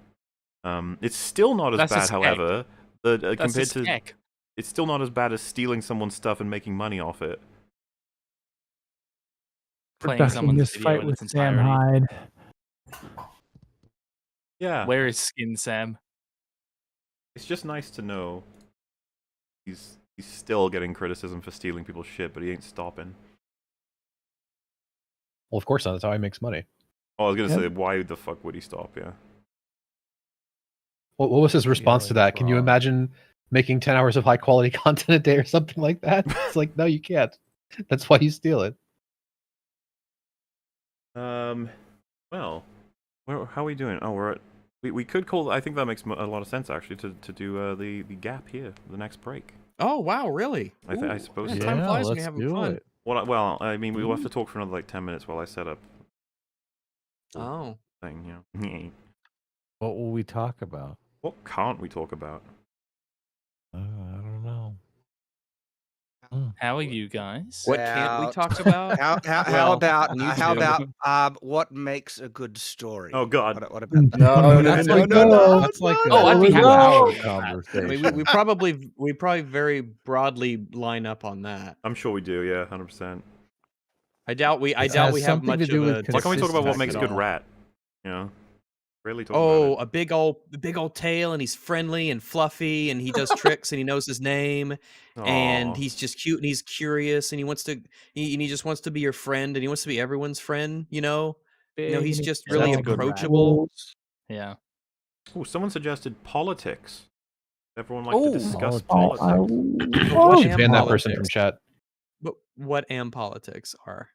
It's still not as That's a bad, skeg. however, That's compared a to. skeg. It's still not as bad as stealing someone's stuff and making money off it. Playing Ducking someone's this video fight in with its Sam entirety. Hyde. Yeah. Where is Skin Sam? It's just nice to know he's still getting criticism for stealing people's shit, but he ain't stopping. Well, of course not. That's how he makes money. Oh, I was gonna say, why the fuck would he stop? Yeah. What was his response to that? Can you imagine making 10 hours of high quality content a day or something like that? It's like, no, you can't. That's why you steal it. Well, how are we doing? Oh, we're at. We could call. I think that makes a lot of sense actually to do the gap here, the next break. Oh wow, really? I suppose. Yeah, so. time flies when you're having fun. Well, I mean, we'll have to talk for another like 10 minutes while I set up. Oh. Thing, yeah. What will we talk about? What can't we talk about? I don't know. How are you guys? What can't we talk about? How about you how two. about what makes a good story? Oh God! What about that? No. That's like I'd be happy hour to do that. conversation. I mean, we probably very broadly line up on that. I'm sure we do. Yeah, 100%. I doubt we has have something much to do of with a. Why can't we talk about what makes at a good all. rat? You know. Really talking about it. a big old tail, and he's friendly and fluffy, and he does tricks, and he knows his name, and Aw. he's just cute, and he's curious, and he just wants to be your friend, and he wants to be everyone's friend. Big He's and just he's really all approachable. Yeah. Oh, someone suggested politics. Everyone like to Oh, discuss politics. politics. I should am ban that person politics? from chat. But what am politics are?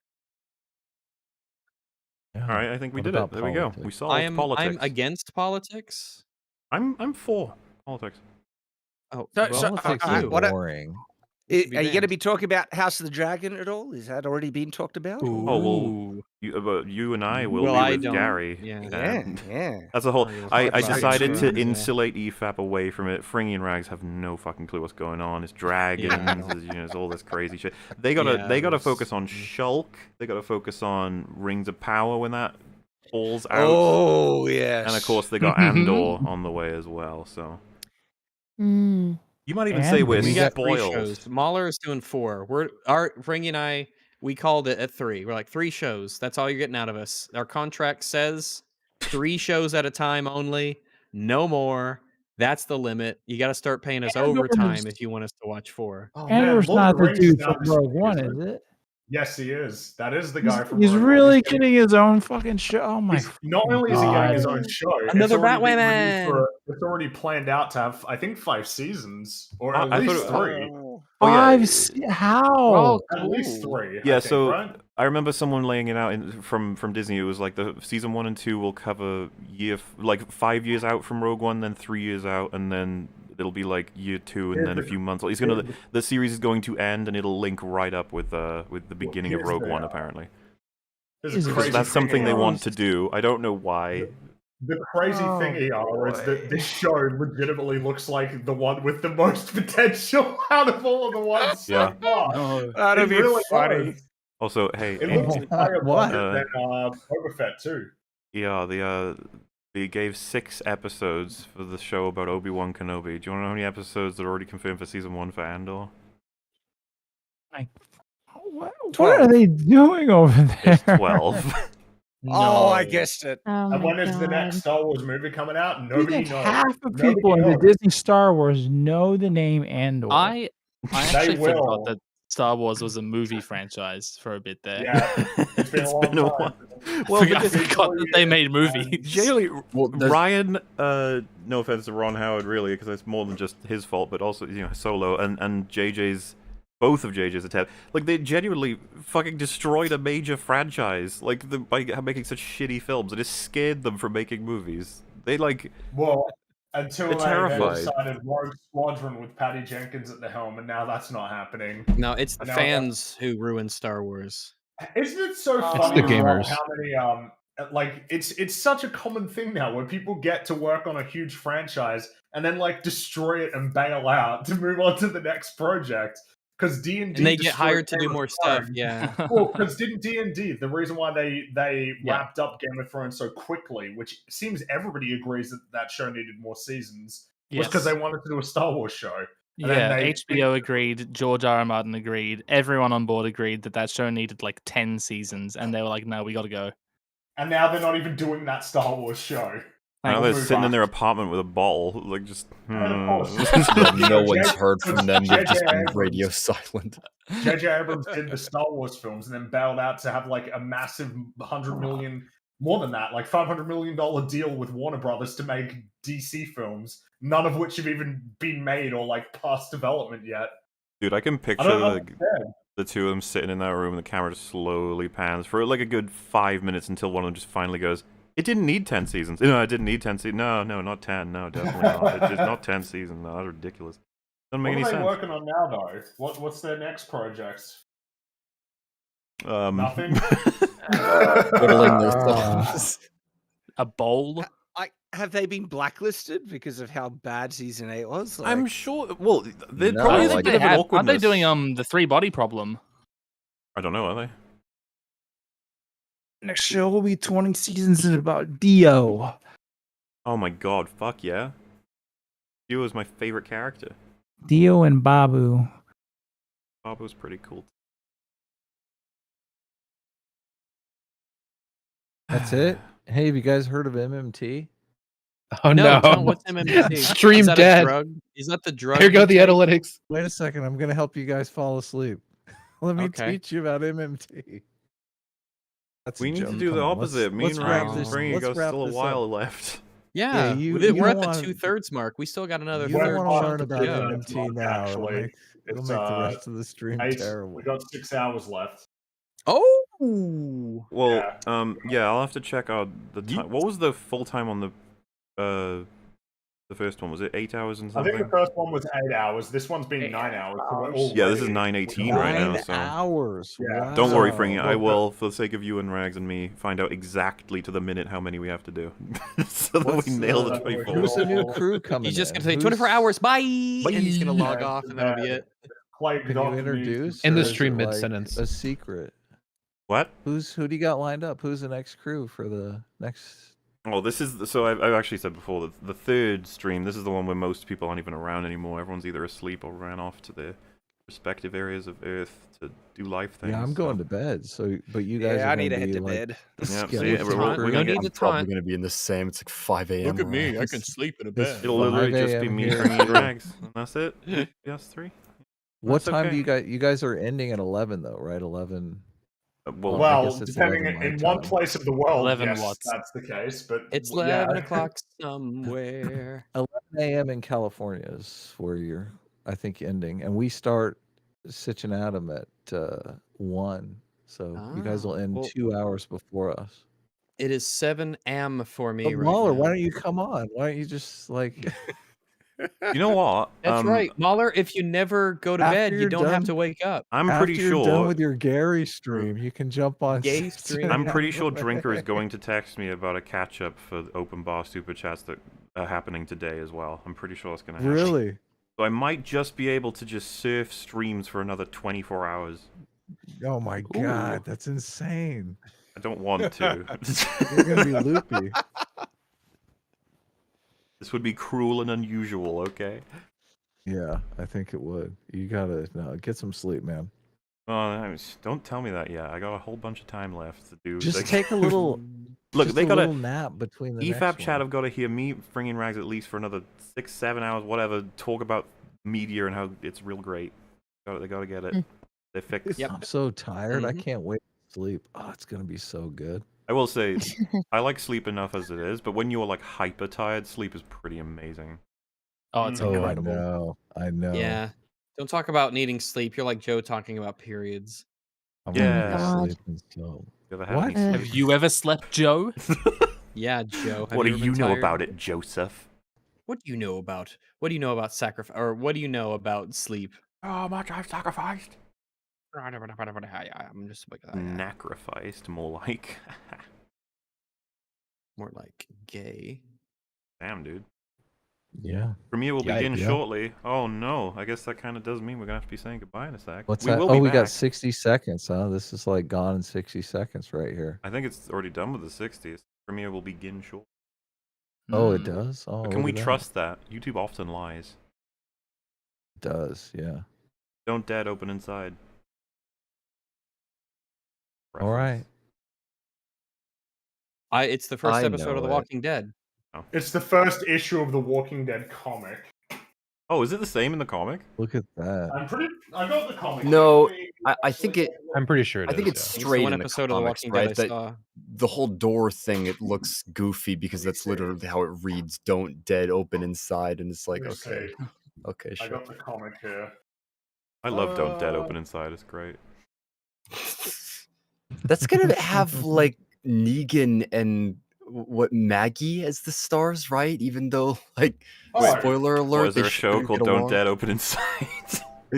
All right, I think we What did it. about There we go. We politics? solved I'm politics. against politics. I'm for politics. Oh, So, well, Politics fuck is you. boring. Are Should be you going to banned. be talking about House of the Dragon at all? Is that already been talked about? Oh well, you and I will Well, be I with don't. Gary. Yeah. and Yeah. That's a whole. Oh, you'll I talk about decided to it. insulate EFAP away from it. Fringy and Rags have no fucking clue what's going on. It's dragons. It's all this crazy shit. They gotta focus on Shulk. They gotta focus on Rings of Power when that falls out. Oh, yes. And of course they got Andor on the way as well. So you might even say we're we got 3 spoiled. shows. Mahler is doing 4. Fringy and I, we called it at 3. We're like 3 shows. That's all you're getting out of us. Our contract says 3 shows at a time only. No more. That's the limit. You got to start paying us overtime if you want us to watch 4. Oh, Andor's Lord not of the Rings dude is from now Rogue One, is it? Yes, he is. That is the guy from He's Rogue One. really getting- getting his own fucking show. Oh my! Not only is he getting his own God. show, Another it's already been Batwoman! renewed it's already planned out to have, I think, 5 seasons or at I least thought 3. How? At least 3. Yeah, I think, so right? I remember someone laying it out from Disney. It was like the season 1 and 2 will cover like 5 years out from Rogue One, then 3 years out, and then it'll be like year 2, and then a few months. The series is going to end, and it'll link right up with the beginning of Rogue One, apparently. Because that's something they want to do. I don't know why. The crazy thing here is that this show legitimately looks like the one with the most potential out of all of the ones Yeah. so far. That'd It be really funny. does. Also, hey, It looks higher What? budget than Boba Fett too. yeah, they gave 6 episodes for the show about Obi-Wan Kenobi. Do you want to know how many episodes are already confirmed for season 1 for Andor? What are they doing over there? It's 12. Oh, I guessed it. Oh And my when is the next God. Star Wars movie coming out? Nobody knows. Half the Nobody people in the knows. Disney Star Wars know the name Andor. I They actually will. forgot that Star Wars was a movie franchise for a bit there. Yeah, it's been a long time. Well, I because forgot that they made movies. Generally, there's- Ryan, no offense to Ron Howard, really, because it's more than just his fault, but also, Solo and both of JJ's attempt, like, they genuinely fucking destroyed a major franchise, like, by making such shitty films. It just scared them from making movies. They, like... Well, until They're they terrified. decided Rogue Squadron with Patty Jenkins at the helm, and now that's not happening. No, it's the And now fans who ruined Star Wars. Isn't it so It's funny the as well gamers. how many like it's such a common thing now where people get to work on a huge franchise and then like destroy it and bail out to move on to the next project because D&D And they get hired to do more stuff. Yeah. Well, because didn't D&D, the reason why they wrapped up Game of Thrones so quickly, which seems everybody agrees that show needed more seasons, was because Yes. they wanted to do a Star Wars show. And then Yeah, they- HBO agreed, George R. R. Martin agreed, everyone on board agreed that show needed like 10 seasons, and they were like, no, we gotta go. And now they're not even doing that Star Wars show. Now We'll they're move sitting in on. their apartment with a bottle, like, just... And of course, no one's heard from them. They've just been J.J. radio silent. J.J. Abrams did the Star Wars films and then bailed out to have like a massive 100 million, more than that, like $500 million deal with Warner Brothers to make DC films, none of which have even been made or like past development yet. Dude, I can I picture don't the understand. two of them sitting in that room and the camera just slowly pans for like a good 5 minutes until one of them just finally goes, it didn't need 10 seasons. No, it didn't need 10 seasons. No, not 10. No, definitely not. It's not 10 seasons. No, that's ridiculous. Doesn't make What any are they sense. working on now, though? What's their next project? Nothing. Twiddling their thumbs. A bowl? Have they been blacklisted because of how bad season 8 was? Like, I'm sure. Well, they're No, probably I a think bit they of an have. awkwardness. Aren't they doing the 3-body problem? I don't know, are they? Next show will be 20 seasons and about Dio. Oh my god, fuck yeah. Dio is my favorite character. Dio and Babu. Bob was pretty cool. That's it. Hey, have you guys heard of MMT? Oh no! John, what's MMT? Stream Is that dead. A drug? Is that the drug? Here go you the take? analytics. Wait a second. I'm going to help you guys fall asleep. Let me Okay. teach you about MMT. That's We a need joke. to do Come the on, opposite. Me and wrap Rags this- and bringing you let's guys wrap still a this while up. left. Yeah, you we're don't at the wanna- 2/3 mark. We still got another You don't third. want to chunk learn of the about show. MMT now. Actually, It'll it's, make the rest of the stream 8. terrible. We got 6 hours left. Oh. Well, yeah, I'll have to check out the time. What was the full time on the first one? Was it 8 hours and I something? think the first one was 8 hours. This one's been 9 hours. So we're Yeah, this is already- 9:18 right now. 9 So hours. Yeah. don't worry, Wow. Fringy. I will, for the sake of you and Rags and me, find out exactly to the minute how many we have to do, so that we nail the 24. Who's the new crew coming He's just in? gonna say 24 hours. Bye. Bye. And he's gonna log off, and that'll be it. Can you introduce? In the or is stream it, like, mid-sentence. a secret. What? Who do you got lined up? Who's the next crew for the next? Oh, this is so. I've actually said before that the third stream. This is the one where most people aren't even around anymore. Everyone's either asleep or ran off to their respective areas of Earth to do life things. Yeah, I'm going to bed. So, but you guys. Yeah, are I need gonna to head be, to like, bed. the Yeah, see, skeleton we're crew. gonna need I'm the probably time. going to be in the same. It's like 5 a.m. Look at me. I right? can sleep in a It's bed. It'll literally 5 just be a.m. me, here. Fringy, and Rags, and that's it. Yes, 3. What That's time okay. do you guys are ending at 11 though, right? 11. Well, I Well, guess it's depending 11 my in one time. place of the world, 11 yes, watts. that's the case. But It's yeah. 11 o'clock somewhere. 11 a.m. in California is where you're, I think, ending, and we start Sitchin Adam at 1. So you guys will end well- 2 hours before us. It is 7 a.m. for me But right Mahler, now. why don't you come on? Why don't you just like? You know what? That's right, Mahler. If you never go to After bed, you you're don't have done- to wake up. I'm After pretty you're done sure. with your Gary stream, you can jump on. Gay Sitchin stream? I'm pretty Adam. sure Drinker is going to text me about a catch up for the open bar super chats that are happening today as well. I'm pretty sure that's going to happen. Really? So I might just be able to just surf streams for another 24 hours. Oh my god, that's insane. I don't want to. You're gonna be loopy. This would be cruel and unusual, okay? Yeah, I think it would. You gotta get some sleep, man. Oh, don't tell me that yet. I got a whole bunch of time left to do. Just like- take a little. Look, just they a got little nap between the EFAP next chat one. have got to hear me bringing Rags at least for another 6-7 hours, whatever. Talk about media and how it's real great. They got to get it. They're fixed. I'm so tired. I Mhm. can't wait to sleep. Oh, it's gonna be so good. I will say, I like sleep enough as it is, but when you're like hyper tired, sleep is pretty amazing. Oh, it's incredible. I know. Yeah. Don't talk about needing sleep. You're like Joe talking about periods. I'm Yeah. gonna be sleeping so. You ever had What? any sleep? Have you ever slept, Joe? Yeah, Joe. What do ever you been know tired? about it, Joseph? What do you know about sacrifice, or what do you know about sleep? How much I've sacrificed. I'm just like Sacrificed, more like. more like gay. Damn, dude. Yeah. Premiere will Yeah, begin yeah. shortly. Oh no, I guess that kind of does mean we're gonna have to be saying goodbye in a sec. What's we that? will Oh, be we got back. 60 seconds, huh? This is like gone in 60 seconds right here. I think it's already done with the 60s. Premiere will begin shortly. Oh, it does? Oh, But can look we at that. trust that? YouTube often lies. It does, yeah. Don't dead open inside. All right. It's the first I episode of know The it. Walking Dead. It's the first issue of the Walking Dead comic. Oh, is it the same in the comic? Look at that. I got the comic. No, I think it. I'm pretty sure it I think is, it's yeah. It's the straight one in the episode of The comics, Walking Dead right? I That saw. the whole door thing, it looks goofy because that's literally how it reads. Don't dead open inside, and it's like, Let me okay, see. okay, I sure. got the comic here. I love Don't Dead Open Inside. It's great. That's gonna have like Negan and what Maggie as the stars, right? Even though, like, Oh, spoiler alert, Or is there they a show shouldn't called get Don't along. Dead Open Inside?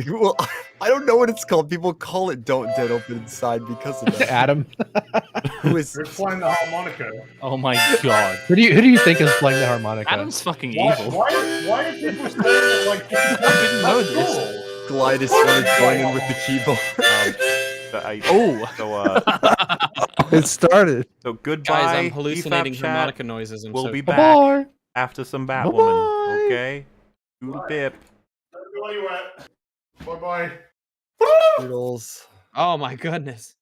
Well, I don't know what it's called. People call it "Don't Dead Open Inside" because of that. Adam. Who is? Who's playing the harmonica? Oh my god. Who do you think is playing the harmonica? Adam's fucking Why, evil. why are people saying that like I didn't know that's this. cool? Glidus want to join in with the keyboard. It started. So goodbye. Guys, I'm hallucinating EFAP chat. harmonica noises. I'm We'll so be Bye-bye. back after some Batwoman. Bye-bye. Okay. Doodle pip. Where you at? Bye bye. Toodles. Oh my goodness.